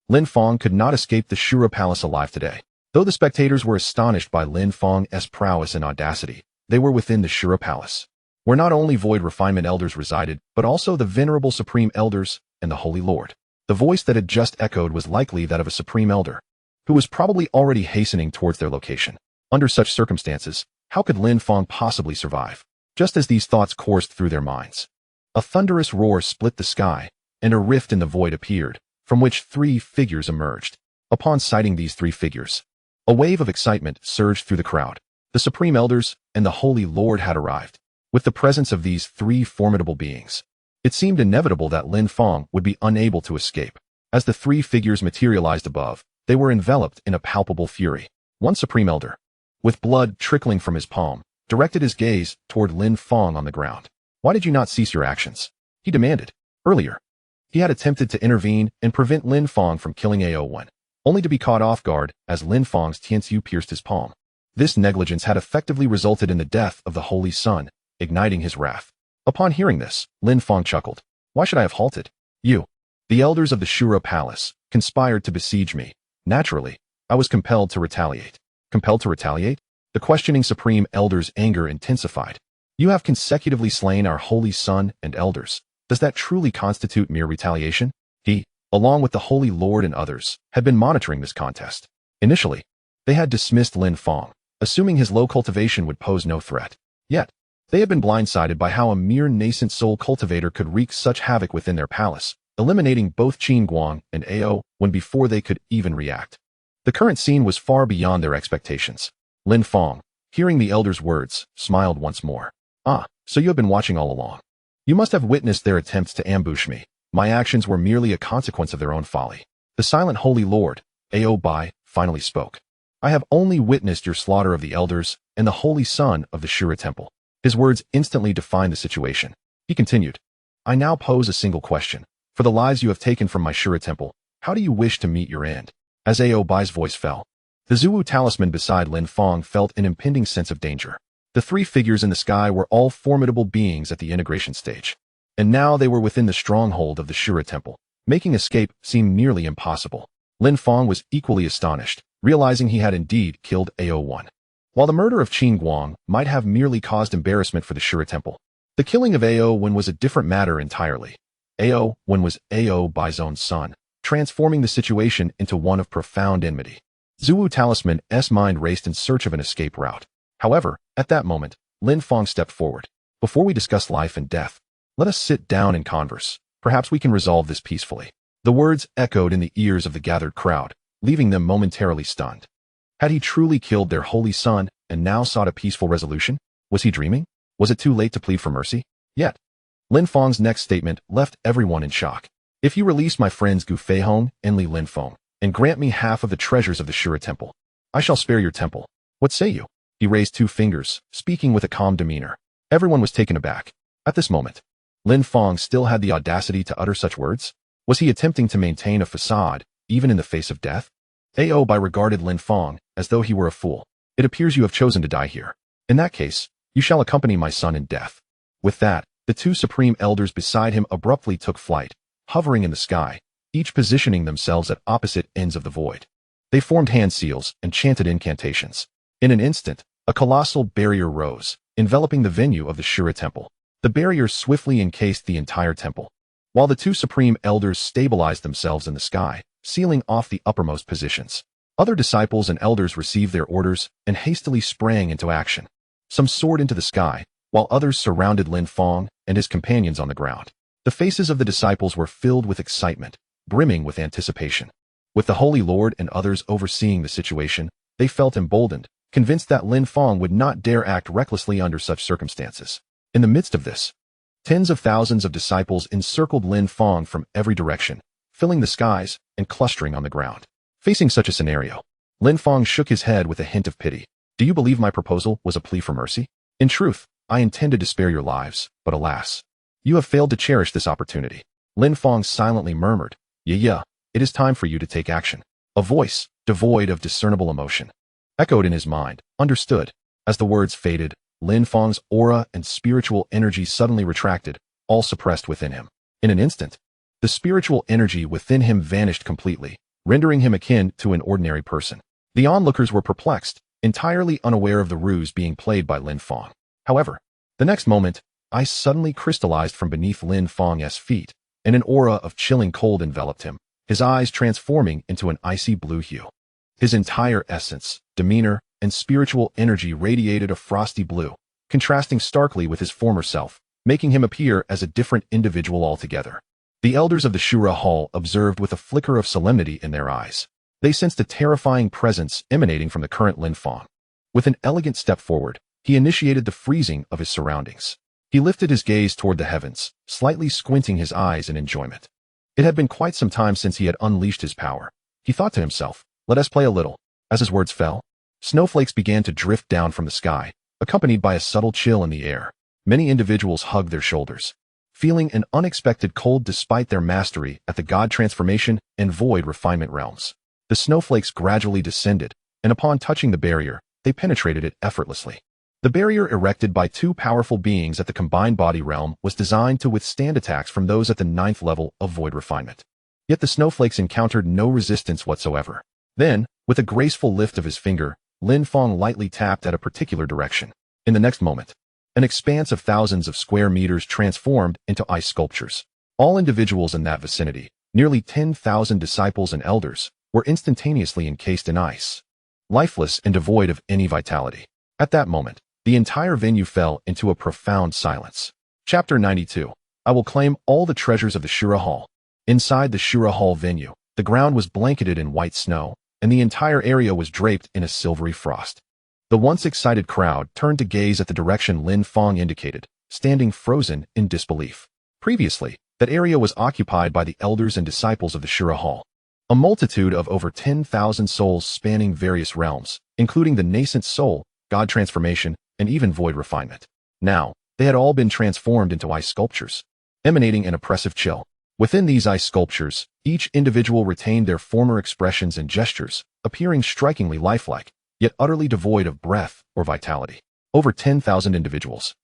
Lin Fang could not escape the Shura Palace alive today. Though the spectators were astonished by Lin Fang's prowess and audacity, they were within the Shura Palace, where not only Void Refinement elders resided, but also the venerable Supreme Elders and the Holy Lord. The voice that had just echoed was likely that of a Supreme Elder, who was probably already hastening towards their location. Under such circumstances, how could Lin Fang possibly survive? Just as these thoughts coursed through their minds, a thunderous roar split the sky, and a rift in the void appeared, from which 3 figures emerged. Upon sighting these 3 figures, a wave of excitement surged through the crowd. The Supreme Elders and the Holy Lord had arrived. With the presence of these 3 formidable beings, it seemed inevitable that Lin Fang would be unable to escape. As the 3 figures materialized above, they were enveloped in a palpable fury. One Supreme Elder, with blood trickling from his palm, directed his gaze toward Lin Fang on the ground. Why did you not cease your actions? He demanded. Earlier, he had attempted to intervene and prevent Lin Fang from killing Ao-Wen, only to be caught off guard as Lin Fang's Tianqiu pierced his palm. This negligence had effectively resulted in the death of the Holy Sun, igniting his wrath. Upon hearing this, Lin Fang chuckled. Why should I have halted? You, the elders of the Shura Palace, conspired to besiege me. Naturally, I was compelled to retaliate. Compelled to retaliate? The questioning Supreme Elder's anger intensified. You have consecutively slain our Holy Sun and Elders. Does that truly constitute mere retaliation? He, along with the Holy Lord and others, had been monitoring this contest. Initially, they had dismissed Lin Fang, assuming his low cultivation would pose no threat. Yet, they had been blindsided by how a mere nascent soul cultivator could wreak such havoc within their palace, eliminating both Qin Guang and Ao-Wen before they could even react. The current scene was far beyond their expectations. Lin Fang, hearing the elder's words, smiled once more. Ah, so you have been watching all along. You must have witnessed their attempts to ambush me. My actions were merely a consequence of their own folly. The silent Holy Lord, Ao-Bai, finally spoke. I have only witnessed your slaughter of the elders and the Holy Sun of the Shura Temple. His words instantly defined the situation. He continued. I now pose a single question. For the lives you have taken from my Shura temple, how do you wish to meet your end? As Aobai's voice fell, the Zhuwu talisman beside Lin Fong felt an impending sense of danger. The three figures in the sky were all formidable beings at the integration stage. And now they were within the stronghold of the Shura temple, making escape seem nearly impossible. Lin Fong was equally astonished, realizing he had indeed killed Ao1. While the murder of Qin Guang might have merely caused embarrassment for the Shura temple, the killing of Ao1 was a different matter entirely. Ao1 was Aobai's own son, transforming the situation into one of profound enmity. Zhuwu Talisman's mind raced in search of an escape route. However, at that moment, Lin Fong stepped forward. Before we discuss life and death, let us sit down and converse. Perhaps we can resolve this peacefully. The words echoed in the ears of the gathered crowd, leaving them momentarily stunned. Had he truly killed their holy son and now sought a peaceful resolution? Was he dreaming? Was it too late to plead for mercy? Yet, Lin Fong's next statement left everyone in shock. If you release my friends Gu Feihong and Li Lin Fong, and grant me half of the treasures of the Shura temple, I shall spare your temple. What say you? He raised two fingers, speaking with a calm demeanor. Everyone was taken aback. At this moment, Lin Fong still had the audacity to utter such words? Was he attempting to maintain a facade, even in the face of death? Aobai regarded Lin Fong as though he were a fool. It appears you have chosen to die here. In that case, you shall accompany my son in death. With that, the two supreme elders beside him abruptly took flight, hovering in the sky, each positioning themselves at opposite ends of the void. They formed hand seals and chanted incantations. In an instant, a colossal barrier rose, enveloping the venue of the Shura temple. The barrier swiftly encased the entire temple, while the two supreme elders stabilized themselves in the sky, sealing off the uppermost positions. Other disciples and elders received their orders and hastily sprang into action. Some soared into the sky, while others surrounded Lin Fong and his companions on the ground. The faces of the disciples were filled with excitement, brimming with anticipation. With the Holy Lord and others overseeing the situation, they felt emboldened, convinced that Lin Fong would not dare act recklessly under such circumstances. In the midst of this, tens of thousands of disciples encircled Lin Fong from every direction, filling the skies and clustering on the ground. Facing such a scenario, Lin Fong shook his head with a hint of pity. Do you believe my proposal was a plea for mercy? In truth, I intended to spare your lives, but alas, you have failed to cherish this opportunity. Lin Fong silently murmured, Yeah, it is time for you to take action. A voice, devoid of discernible emotion, echoed in his mind. Understood. As the words faded, Lin Fong's aura and spiritual energy suddenly retracted, all suppressed within him. In an instant, the spiritual energy within him vanished completely, rendering him akin to an ordinary person. The onlookers were perplexed, entirely unaware of the ruse being played by Lin Fong. However, the next moment, ice suddenly crystallized from beneath Lin Fong's feet, and an aura of chilling cold enveloped him, his eyes transforming into an icy blue hue. His entire essence, demeanor, and spiritual energy radiated a frosty blue, contrasting starkly with his former self, making him appear as a different individual altogether. The elders of the Shura Hall observed with a flicker of solemnity in their eyes. They sensed a terrifying presence emanating from the current Lin Fong. With an elegant step forward, he initiated the freezing of his surroundings. He lifted his gaze toward the heavens, slightly squinting his eyes in enjoyment. It had been quite some time since he had unleashed his power. He thought to himself, let us play a little. As his words fell, snowflakes began to drift down from the sky, accompanied by a subtle chill in the air. Many individuals hugged their shoulders, feeling an unexpected cold despite their mastery at the God transformation and void refinement realms. The snowflakes gradually descended, and upon touching the barrier, they penetrated it effortlessly. The barrier erected by two powerful beings at the combined body realm was designed to withstand attacks from those at the 9th level of void refinement. Yet the snowflakes encountered no resistance whatsoever. Then, with a graceful lift of his finger, Lin Fong lightly tapped at a particular direction. In the next moment, an expanse of thousands of square meters transformed into ice sculptures. All individuals in that vicinity, nearly 10,000 disciples and elders, were instantaneously encased in ice, lifeless and devoid of any vitality. At that moment, the entire venue fell into a profound silence. Chapter 92. I will claim all the treasures of the Shura Hall. Inside the Shura Hall venue, the ground was blanketed in white snow, and the entire area was draped in a silvery frost. The once excited crowd turned to gaze at the direction Lin Fong indicated, standing frozen in disbelief. Previously, that area was occupied by the elders and disciples of the Shura Hall, a multitude of over 10,000 souls spanning various realms, including the nascent soul, God transformation, and even void refinement. Now, they had all been transformed into ice sculptures. emanating an oppressive chill. Within these ice sculptures, each individual retained their former expressions and gestures, appearing strikingly lifelike, yet utterly devoid of breath or vitality. Over 10,000 individuals,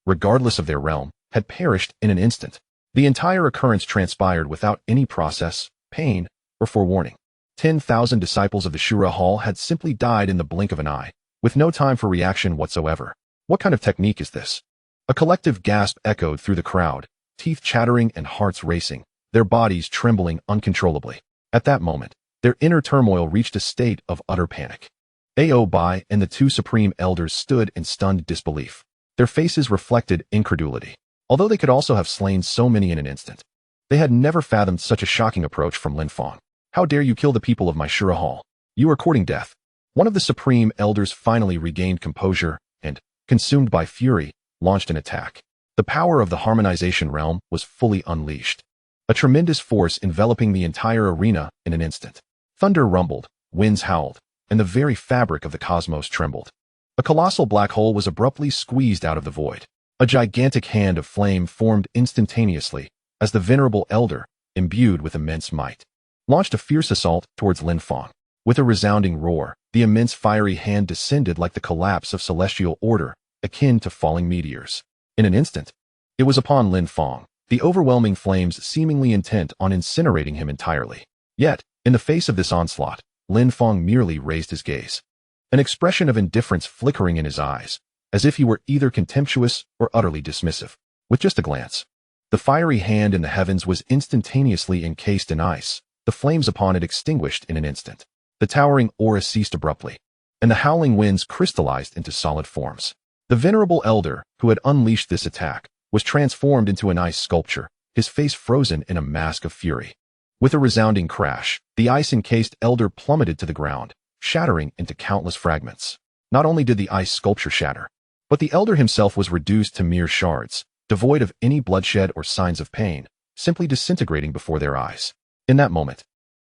regardless of their realm, had perished in an instant. The entire occurrence transpired without any process, pain, or forewarning. 10,000 disciples of the Shura Hall had simply died in the blink of an eye, with no time for reaction whatsoever. What kind of technique is this? A collective gasp echoed through the crowd, teeth chattering and hearts racing, their bodies trembling uncontrollably. At that moment, their inner turmoil reached a state of utter panic. Ao Bai and the two supreme elders stood in stunned disbelief. Their faces reflected incredulity. Although they could also have slain so many in an instant, they had never fathomed such a shocking approach from Lin Fong. How dare you kill the people of my Shura Hall? You are courting death. One of the supreme elders finally regained composure and, consumed by fury, launched an attack. The power of the harmonization realm was fully unleashed. A tremendous force enveloping the entire arena in an instant. Thunder rumbled, winds howled, and the very fabric of the cosmos trembled. A colossal black hole was abruptly squeezed out of the void. A gigantic hand of flame formed instantaneously as the venerable elder, imbued with immense might, launched a fierce assault towards Lin Fong. With a resounding roar, the immense fiery hand descended like the collapse of celestial order, akin to falling meteors. In an instant, it was upon Lin Fong, the overwhelming flames seemingly intent on incinerating him entirely. Yet, in the face of this onslaught, Lin Fong merely raised his gaze, an expression of indifference flickering in his eyes, as if he were either contemptuous or utterly dismissive. With just a glance, the fiery hand in the heavens was instantaneously encased in ice, the flames upon it extinguished in an instant. The towering aura ceased abruptly, and the howling winds crystallized into solid forms. The venerable elder, who had unleashed this attack, was transformed into an ice sculpture, his face frozen in a mask of fury. With a resounding crash, the ice-encased elder plummeted to the ground, shattering into countless fragments. Not only did the ice sculpture shatter, but the elder himself was reduced to mere shards, devoid of any bloodshed or signs of pain, simply disintegrating before their eyes. In that moment,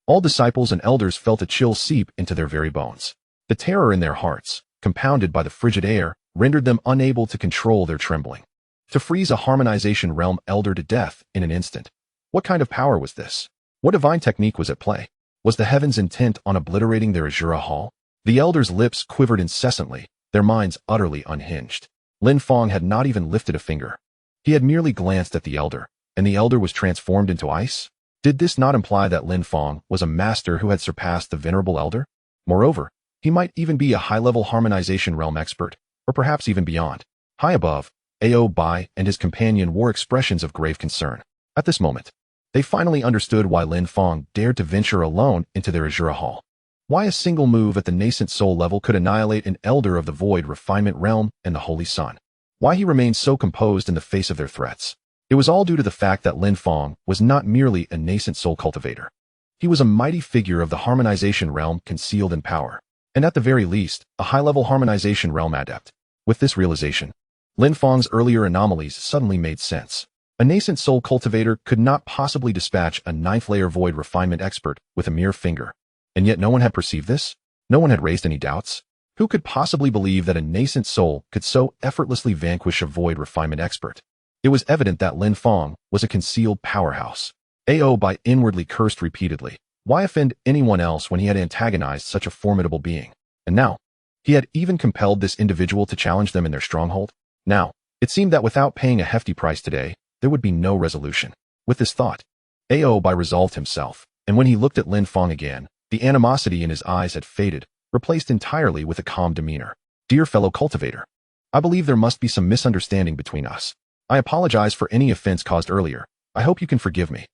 all disciples and elders felt a chill seep into their very bones. The terror in their hearts, compounded by the frigid air, rendered them unable to control their trembling. To freeze a harmonization realm elder to death in an instant. What kind of power was this? What divine technique was at play? Was the heavens intent on obliterating their Azura Hall? The elders' lips quivered incessantly, their minds utterly unhinged. Lin Fong had not even lifted a finger. He had merely glanced at the elder, and the elder was transformed into ice? Did this not imply that Lin Fong was a master who had surpassed the venerable elder? Moreover, he might even be a high-level harmonization realm expert, or perhaps even beyond. High above, Ao Bai and his companion wore expressions of grave concern. At this moment, they finally understood why Lin Fong dared to venture alone into their Azura Hall. Why a single move at the nascent soul level could annihilate an elder of the void refinement realm and the Holy Sun. Why he remained so composed in the face of their threats. It was all due to the fact that Lin Fong was not merely a nascent soul cultivator. He was a mighty figure of the harmonization realm concealed in power, and at the very least, a high-level harmonization realm adept. With this realization, Lin Fong's earlier anomalies suddenly made sense. A nascent soul cultivator could not possibly dispatch a ninth-layer void refinement expert with a mere finger. And yet no one had perceived this? No one had raised any doubts? Who could possibly believe that a nascent soul could so effortlessly vanquish a void refinement expert? It was evident that Lin Fong was a concealed powerhouse. Ao Bai inwardly cursed repeatedly. Why offend anyone else when he had antagonized such a formidable being? And now, he had even compelled this individual to challenge them in their stronghold? Now, it seemed that without paying a hefty price today, there would be no resolution. With this thought, Ao Bai resolved himself, and when he looked at Lin Fong again, the animosity in his eyes had faded, replaced entirely with a calm demeanor. Dear fellow cultivator, I believe there must be some misunderstanding between us. I apologize for any offense caused earlier. I hope you can forgive me.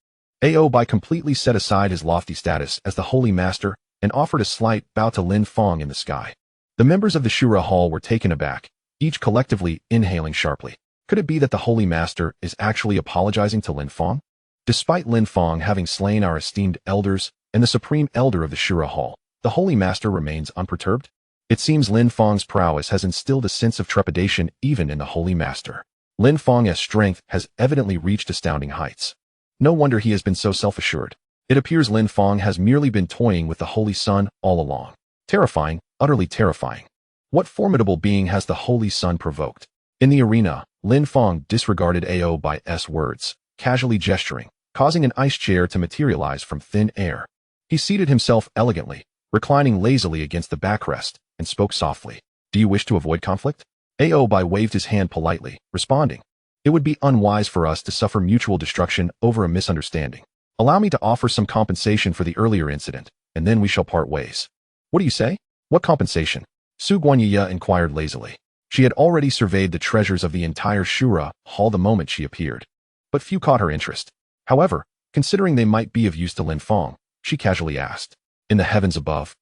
Ao Bai completely set aside his lofty status as the Holy Master and offered a slight bow to Lin Fong in the sky. The members of the Shura Hall were taken aback, each collectively inhaling sharply. Could it be that the Holy Master is actually apologizing to Lin Fong? Despite Lin Fong having slain our esteemed elders and the Supreme Elder of the Shura Hall, the Holy Master remains unperturbed? It seems Lin Fong's prowess has instilled a sense of trepidation even in the Holy Master. Lin Fong's strength has evidently reached astounding heights. No wonder he has been so self-assured. It appears Lin Fong has merely been toying with the Holy Sun all along. Terrifying, utterly terrifying. What formidable being has the Holy Sun provoked? In the arena, Lin Fong disregarded Ao Bai's words, casually gesturing, causing an ice chair to materialize from thin air. He seated himself elegantly, reclining lazily against the backrest, and spoke softly. Do you wish to avoid conflict? Aobai waved his hand politely, responding. It would be unwise for us to suffer mutual destruction over a misunderstanding. Allow me to offer some compensation for the earlier incident, and then we shall part ways. What do you say? What compensation? Su Guanyiya inquired lazily. She had already surveyed the treasures of the entire Shura hall the moment she appeared. But few caught her interest. However, considering they might be of use to Lin Fong, she casually asked. In the heavens above.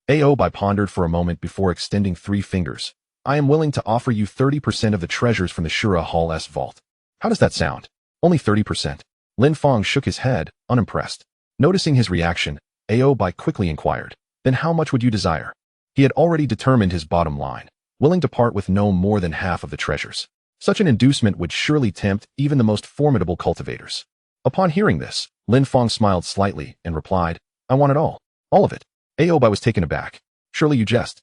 Aobai pondered for a moment before extending 3 fingers. I am willing to offer you 30% of the treasures from the Shura Hall's vault. How does that sound? Only 30%. Lin Fong shook his head, unimpressed. Noticing his reaction, Aobai quickly inquired, then how much would you desire? He had already determined his bottom line, willing to part with no more than half of the treasures. Such an inducement would surely tempt even the most formidable cultivators. Upon hearing this, Lin Fong smiled slightly and replied, I want it all. All of it. Aobai was taken aback. Surely you jest.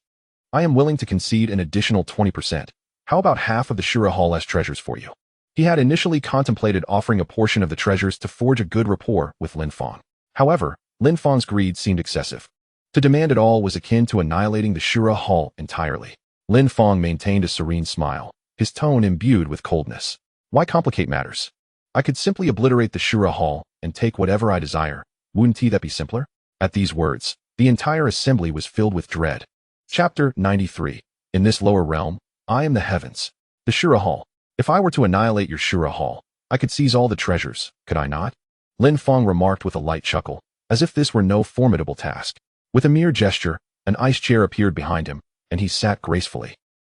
I am willing to concede an additional 20%. How about half of the Shura Hall's treasures for you? He had initially contemplated offering a portion of the treasures to forge a good rapport with Lin Fong. However, Lin Fong's greed seemed excessive. To demand it all was akin to annihilating the Shura Hall entirely. Lin Fong maintained a serene smile, his tone imbued with coldness. Why complicate matters? I could simply obliterate the Shura Hall and take whatever I desire. Wouldn't that be simpler? At these words, the entire assembly was filled with dread. Chapter 93. In this lower realm, I am the heavens. The Shura Hall. If I were to annihilate your Shura Hall, I could seize all the treasures, could I not? Lin Fong remarked with a light chuckle, as if this were no formidable task. With a mere gesture, an ice chair appeared behind him, and he sat gracefully,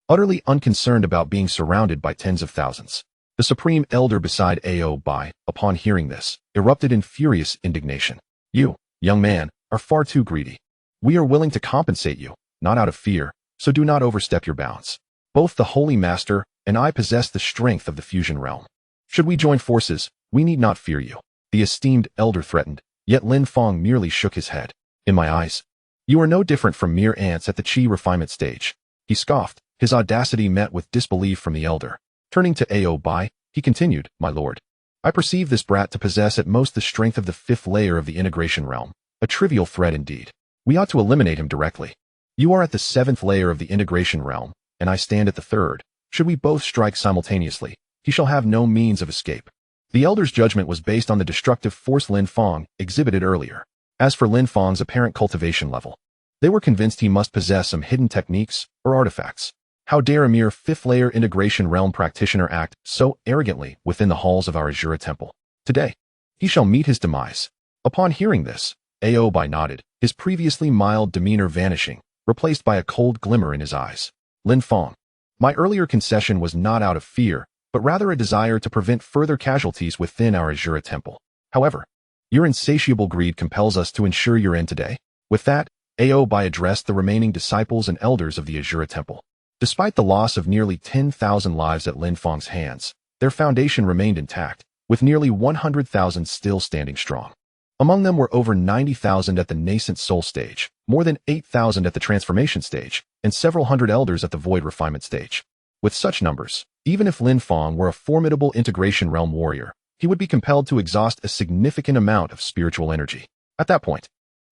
utterly unconcerned about being surrounded by tens of thousands. The supreme elder beside Aobai, upon hearing this, erupted in furious indignation. You, young man, are far too greedy. We are willing to compensate you, not out of fear, so do not overstep your bounds. Both the Holy Master and I possess the strength of the fusion realm. Should we join forces, we need not fear you. The esteemed elder threatened, yet Lin Fong merely shook his head. In my eyes, you are no different from mere ants at the chi refinement stage. He scoffed, his audacity met with disbelief from the elder. Turning to Aobai, he continued, My lord, I perceive this brat to possess at most the strength of the 5th layer of the integration realm. A trivial threat indeed. We ought to eliminate him directly. You are at the 7th layer of the integration realm, and I stand at the 3rd. Should we both strike simultaneously, he shall have no means of escape. The elder's judgment was based on the destructive force Lin Fong exhibited earlier. As for Lin Fong's apparent cultivation level, they were convinced he must possess some hidden techniques or artifacts. How dare a mere 5th layer integration realm practitioner act so arrogantly within the halls of our Azura temple? Today, he shall meet his demise. Upon hearing this, Aobai nodded, his previously mild demeanor vanishing, replaced by a cold glimmer in his eyes. Lin Fong, my earlier concession was not out of fear, but rather a desire to prevent further casualties within our Azura temple. However, your insatiable greed compels us to ensure your end today. With that, Aobai addressed the remaining disciples and elders of the Azura temple. Despite the loss of nearly 10,000 lives at Lin Fong's hands, their foundation remained intact, with nearly 100,000 still standing strong. Among them were over 90,000 at the nascent soul stage, more than 8,000 at the transformation stage, and several hundred elders at the void refinement stage. With such numbers, even if Lin Fong were a formidable integration realm warrior, he would be compelled to exhaust a significant amount of spiritual energy. At that point,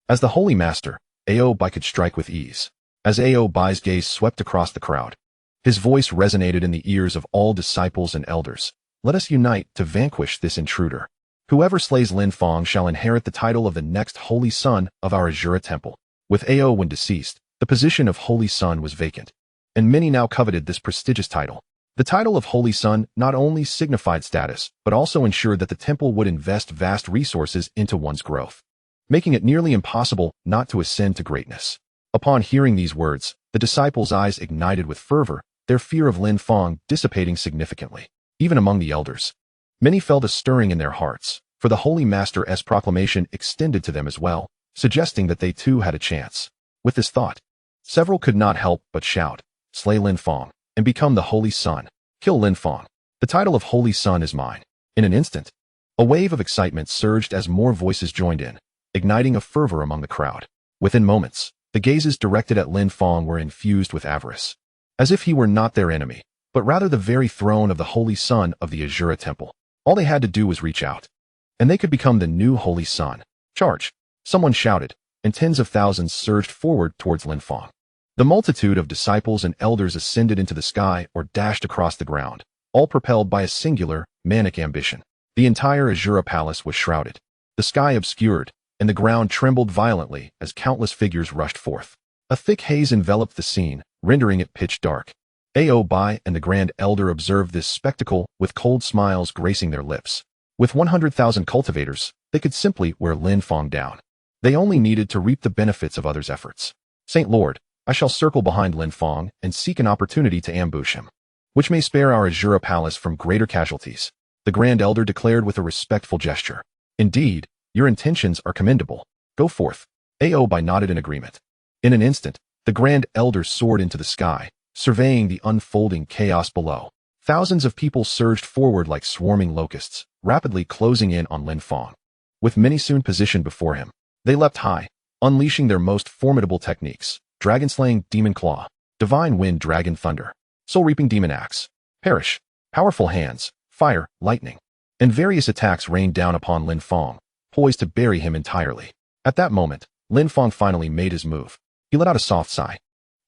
as the Holy Master, Aobai could strike with ease. As Aobai's gaze swept across the crowd, his voice resonated in the ears of all disciples and elders. Let us unite to vanquish this intruder. Whoever slays Lin Fong shall inherit the title of the next Holy Son of our Azura temple. With Ao when deceased, the position of Holy Son was vacant, and many now coveted this prestigious title. The title of Holy Son not only signified status, but also ensured that the temple would invest vast resources into one's growth, making it nearly impossible not to ascend to greatness. Upon hearing these words, the disciples' eyes ignited with fervor, their fear of Lin Fong dissipating significantly. Even among the elders, many felt a stirring in their hearts, for the Holy Master's proclamation extended to them as well, suggesting that they too had a chance. With this thought, several could not help but shout, Slay Lin Fong, and become the Holy Son. Kill Lin Fong. The title of Holy Son is mine. In an instant, a wave of excitement surged as more voices joined in, igniting a fervor among the crowd. Within moments, the gazes directed at Lin Fong were infused with avarice, as if he were not their enemy, but rather the very throne of the Holy Son of the Azura temple. All they had to do was reach out, and they could become the new Holy Sun. Charge! Someone shouted, and tens of thousands surged forward towards Lin Fong. The multitude of disciples and elders ascended into the sky or dashed across the ground, all propelled by a singular, manic ambition. The entire Azura Palace was shrouded. The sky obscured, and the ground trembled violently as countless figures rushed forth. A thick haze enveloped the scene, rendering it pitch dark. Ao Bai and the Grand Elder observed this spectacle with cold smiles gracing their lips. With 100,000 cultivators, they could simply wear Lin Fong down. They only needed to reap the benefits of others' efforts. Saint Lord, I shall circle behind Lin Fong and seek an opportunity to ambush him, which may spare our Azura Palace from greater casualties, the Grand Elder declared with a respectful gesture. Indeed, your intentions are commendable. Go forth. Ao Bai nodded in agreement. In an instant, the Grand Elder soared into the sky, surveying the unfolding chaos below. Thousands of people surged forward like swarming locusts, rapidly closing in on Lin Fong. With many soon positioned before him, they leapt high, unleashing their most formidable techniques: dragon-slaying demon claw, divine wind dragon thunder, soul-reaping demon axe, perish, powerful hands, fire, lightning, and various attacks rained down upon Lin Fong, poised to bury him entirely. At that moment, Lin Fong finally made his move. He let out a soft sigh.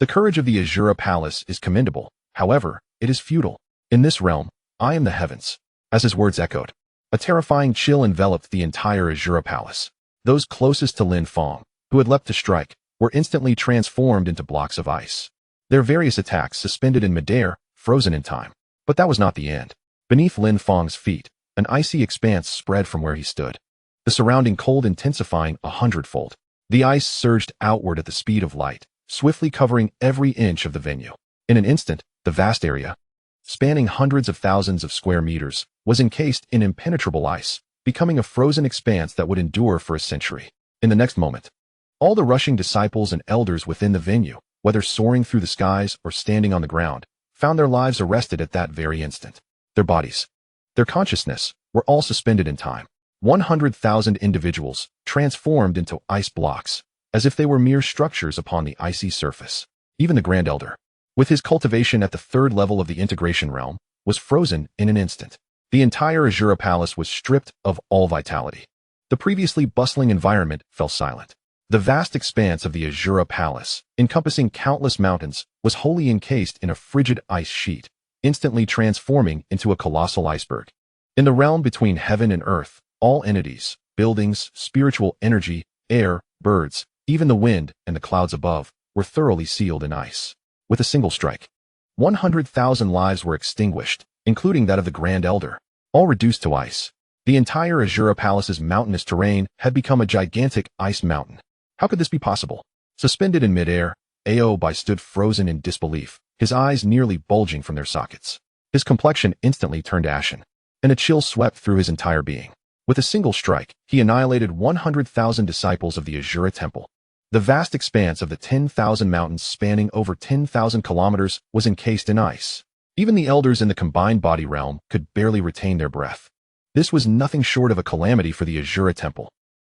The courage of the Azura Palace is commendable, however, it is futile. In this realm, I am the heavens. As his words echoed, a terrifying chill enveloped the entire Azura Palace. Those closest to Lin Fong, who had leapt to strike, were instantly transformed into blocks of ice. Their various attacks suspended in midair, frozen in time. But that was not the end. Beneath Lin Fong's feet, an icy expanse spread from where he stood, the surrounding cold intensifying 100-fold. The ice surged outward at the speed of light, swiftly covering every inch of the venue. In an instant, the vast area, spanning hundreds of thousands of square meters, was encased in impenetrable ice, becoming a frozen expanse that would endure for a century. In the next moment, all the rushing disciples and elders within the venue, whether soaring through the skies or standing on the ground, found their lives arrested at that very instant. Their bodies, their consciousness, were all suspended in time. 100,000 individuals transformed into ice blocks, as if they were mere structures upon the icy surface. Even the Grand Elder, with his cultivation at the third level of the integration realm, was frozen in an instant. The entire Azura Palace was stripped of all vitality. The previously bustling environment fell silent. The vast expanse of the Azura Palace, encompassing countless mountains, was wholly encased in a frigid ice sheet, instantly transforming into a colossal iceberg. In the realm between heaven and earth, all entities, buildings, spiritual energy, air, birds, even the wind and the clouds above, were thoroughly sealed in ice. With a single strike, 100,000 lives were extinguished, including that of the Grand Elder, all reduced to ice. The entire Azura Palace's mountainous terrain had become a gigantic ice mountain. How could this be possible? Suspended in midair, Ao Bai stood frozen in disbelief, his eyes nearly bulging from their sockets. His complexion instantly turned ashen, and a chill swept through his entire being. With a single strike, he annihilated 100,000 disciples of the Azura Temple. The vast expanse of the 10,000 mountains spanning over 10,000 kilometers was encased in ice. Even the elders in the combined body realm could barely retain their breath. This was nothing short of a calamity for the Azura Temple.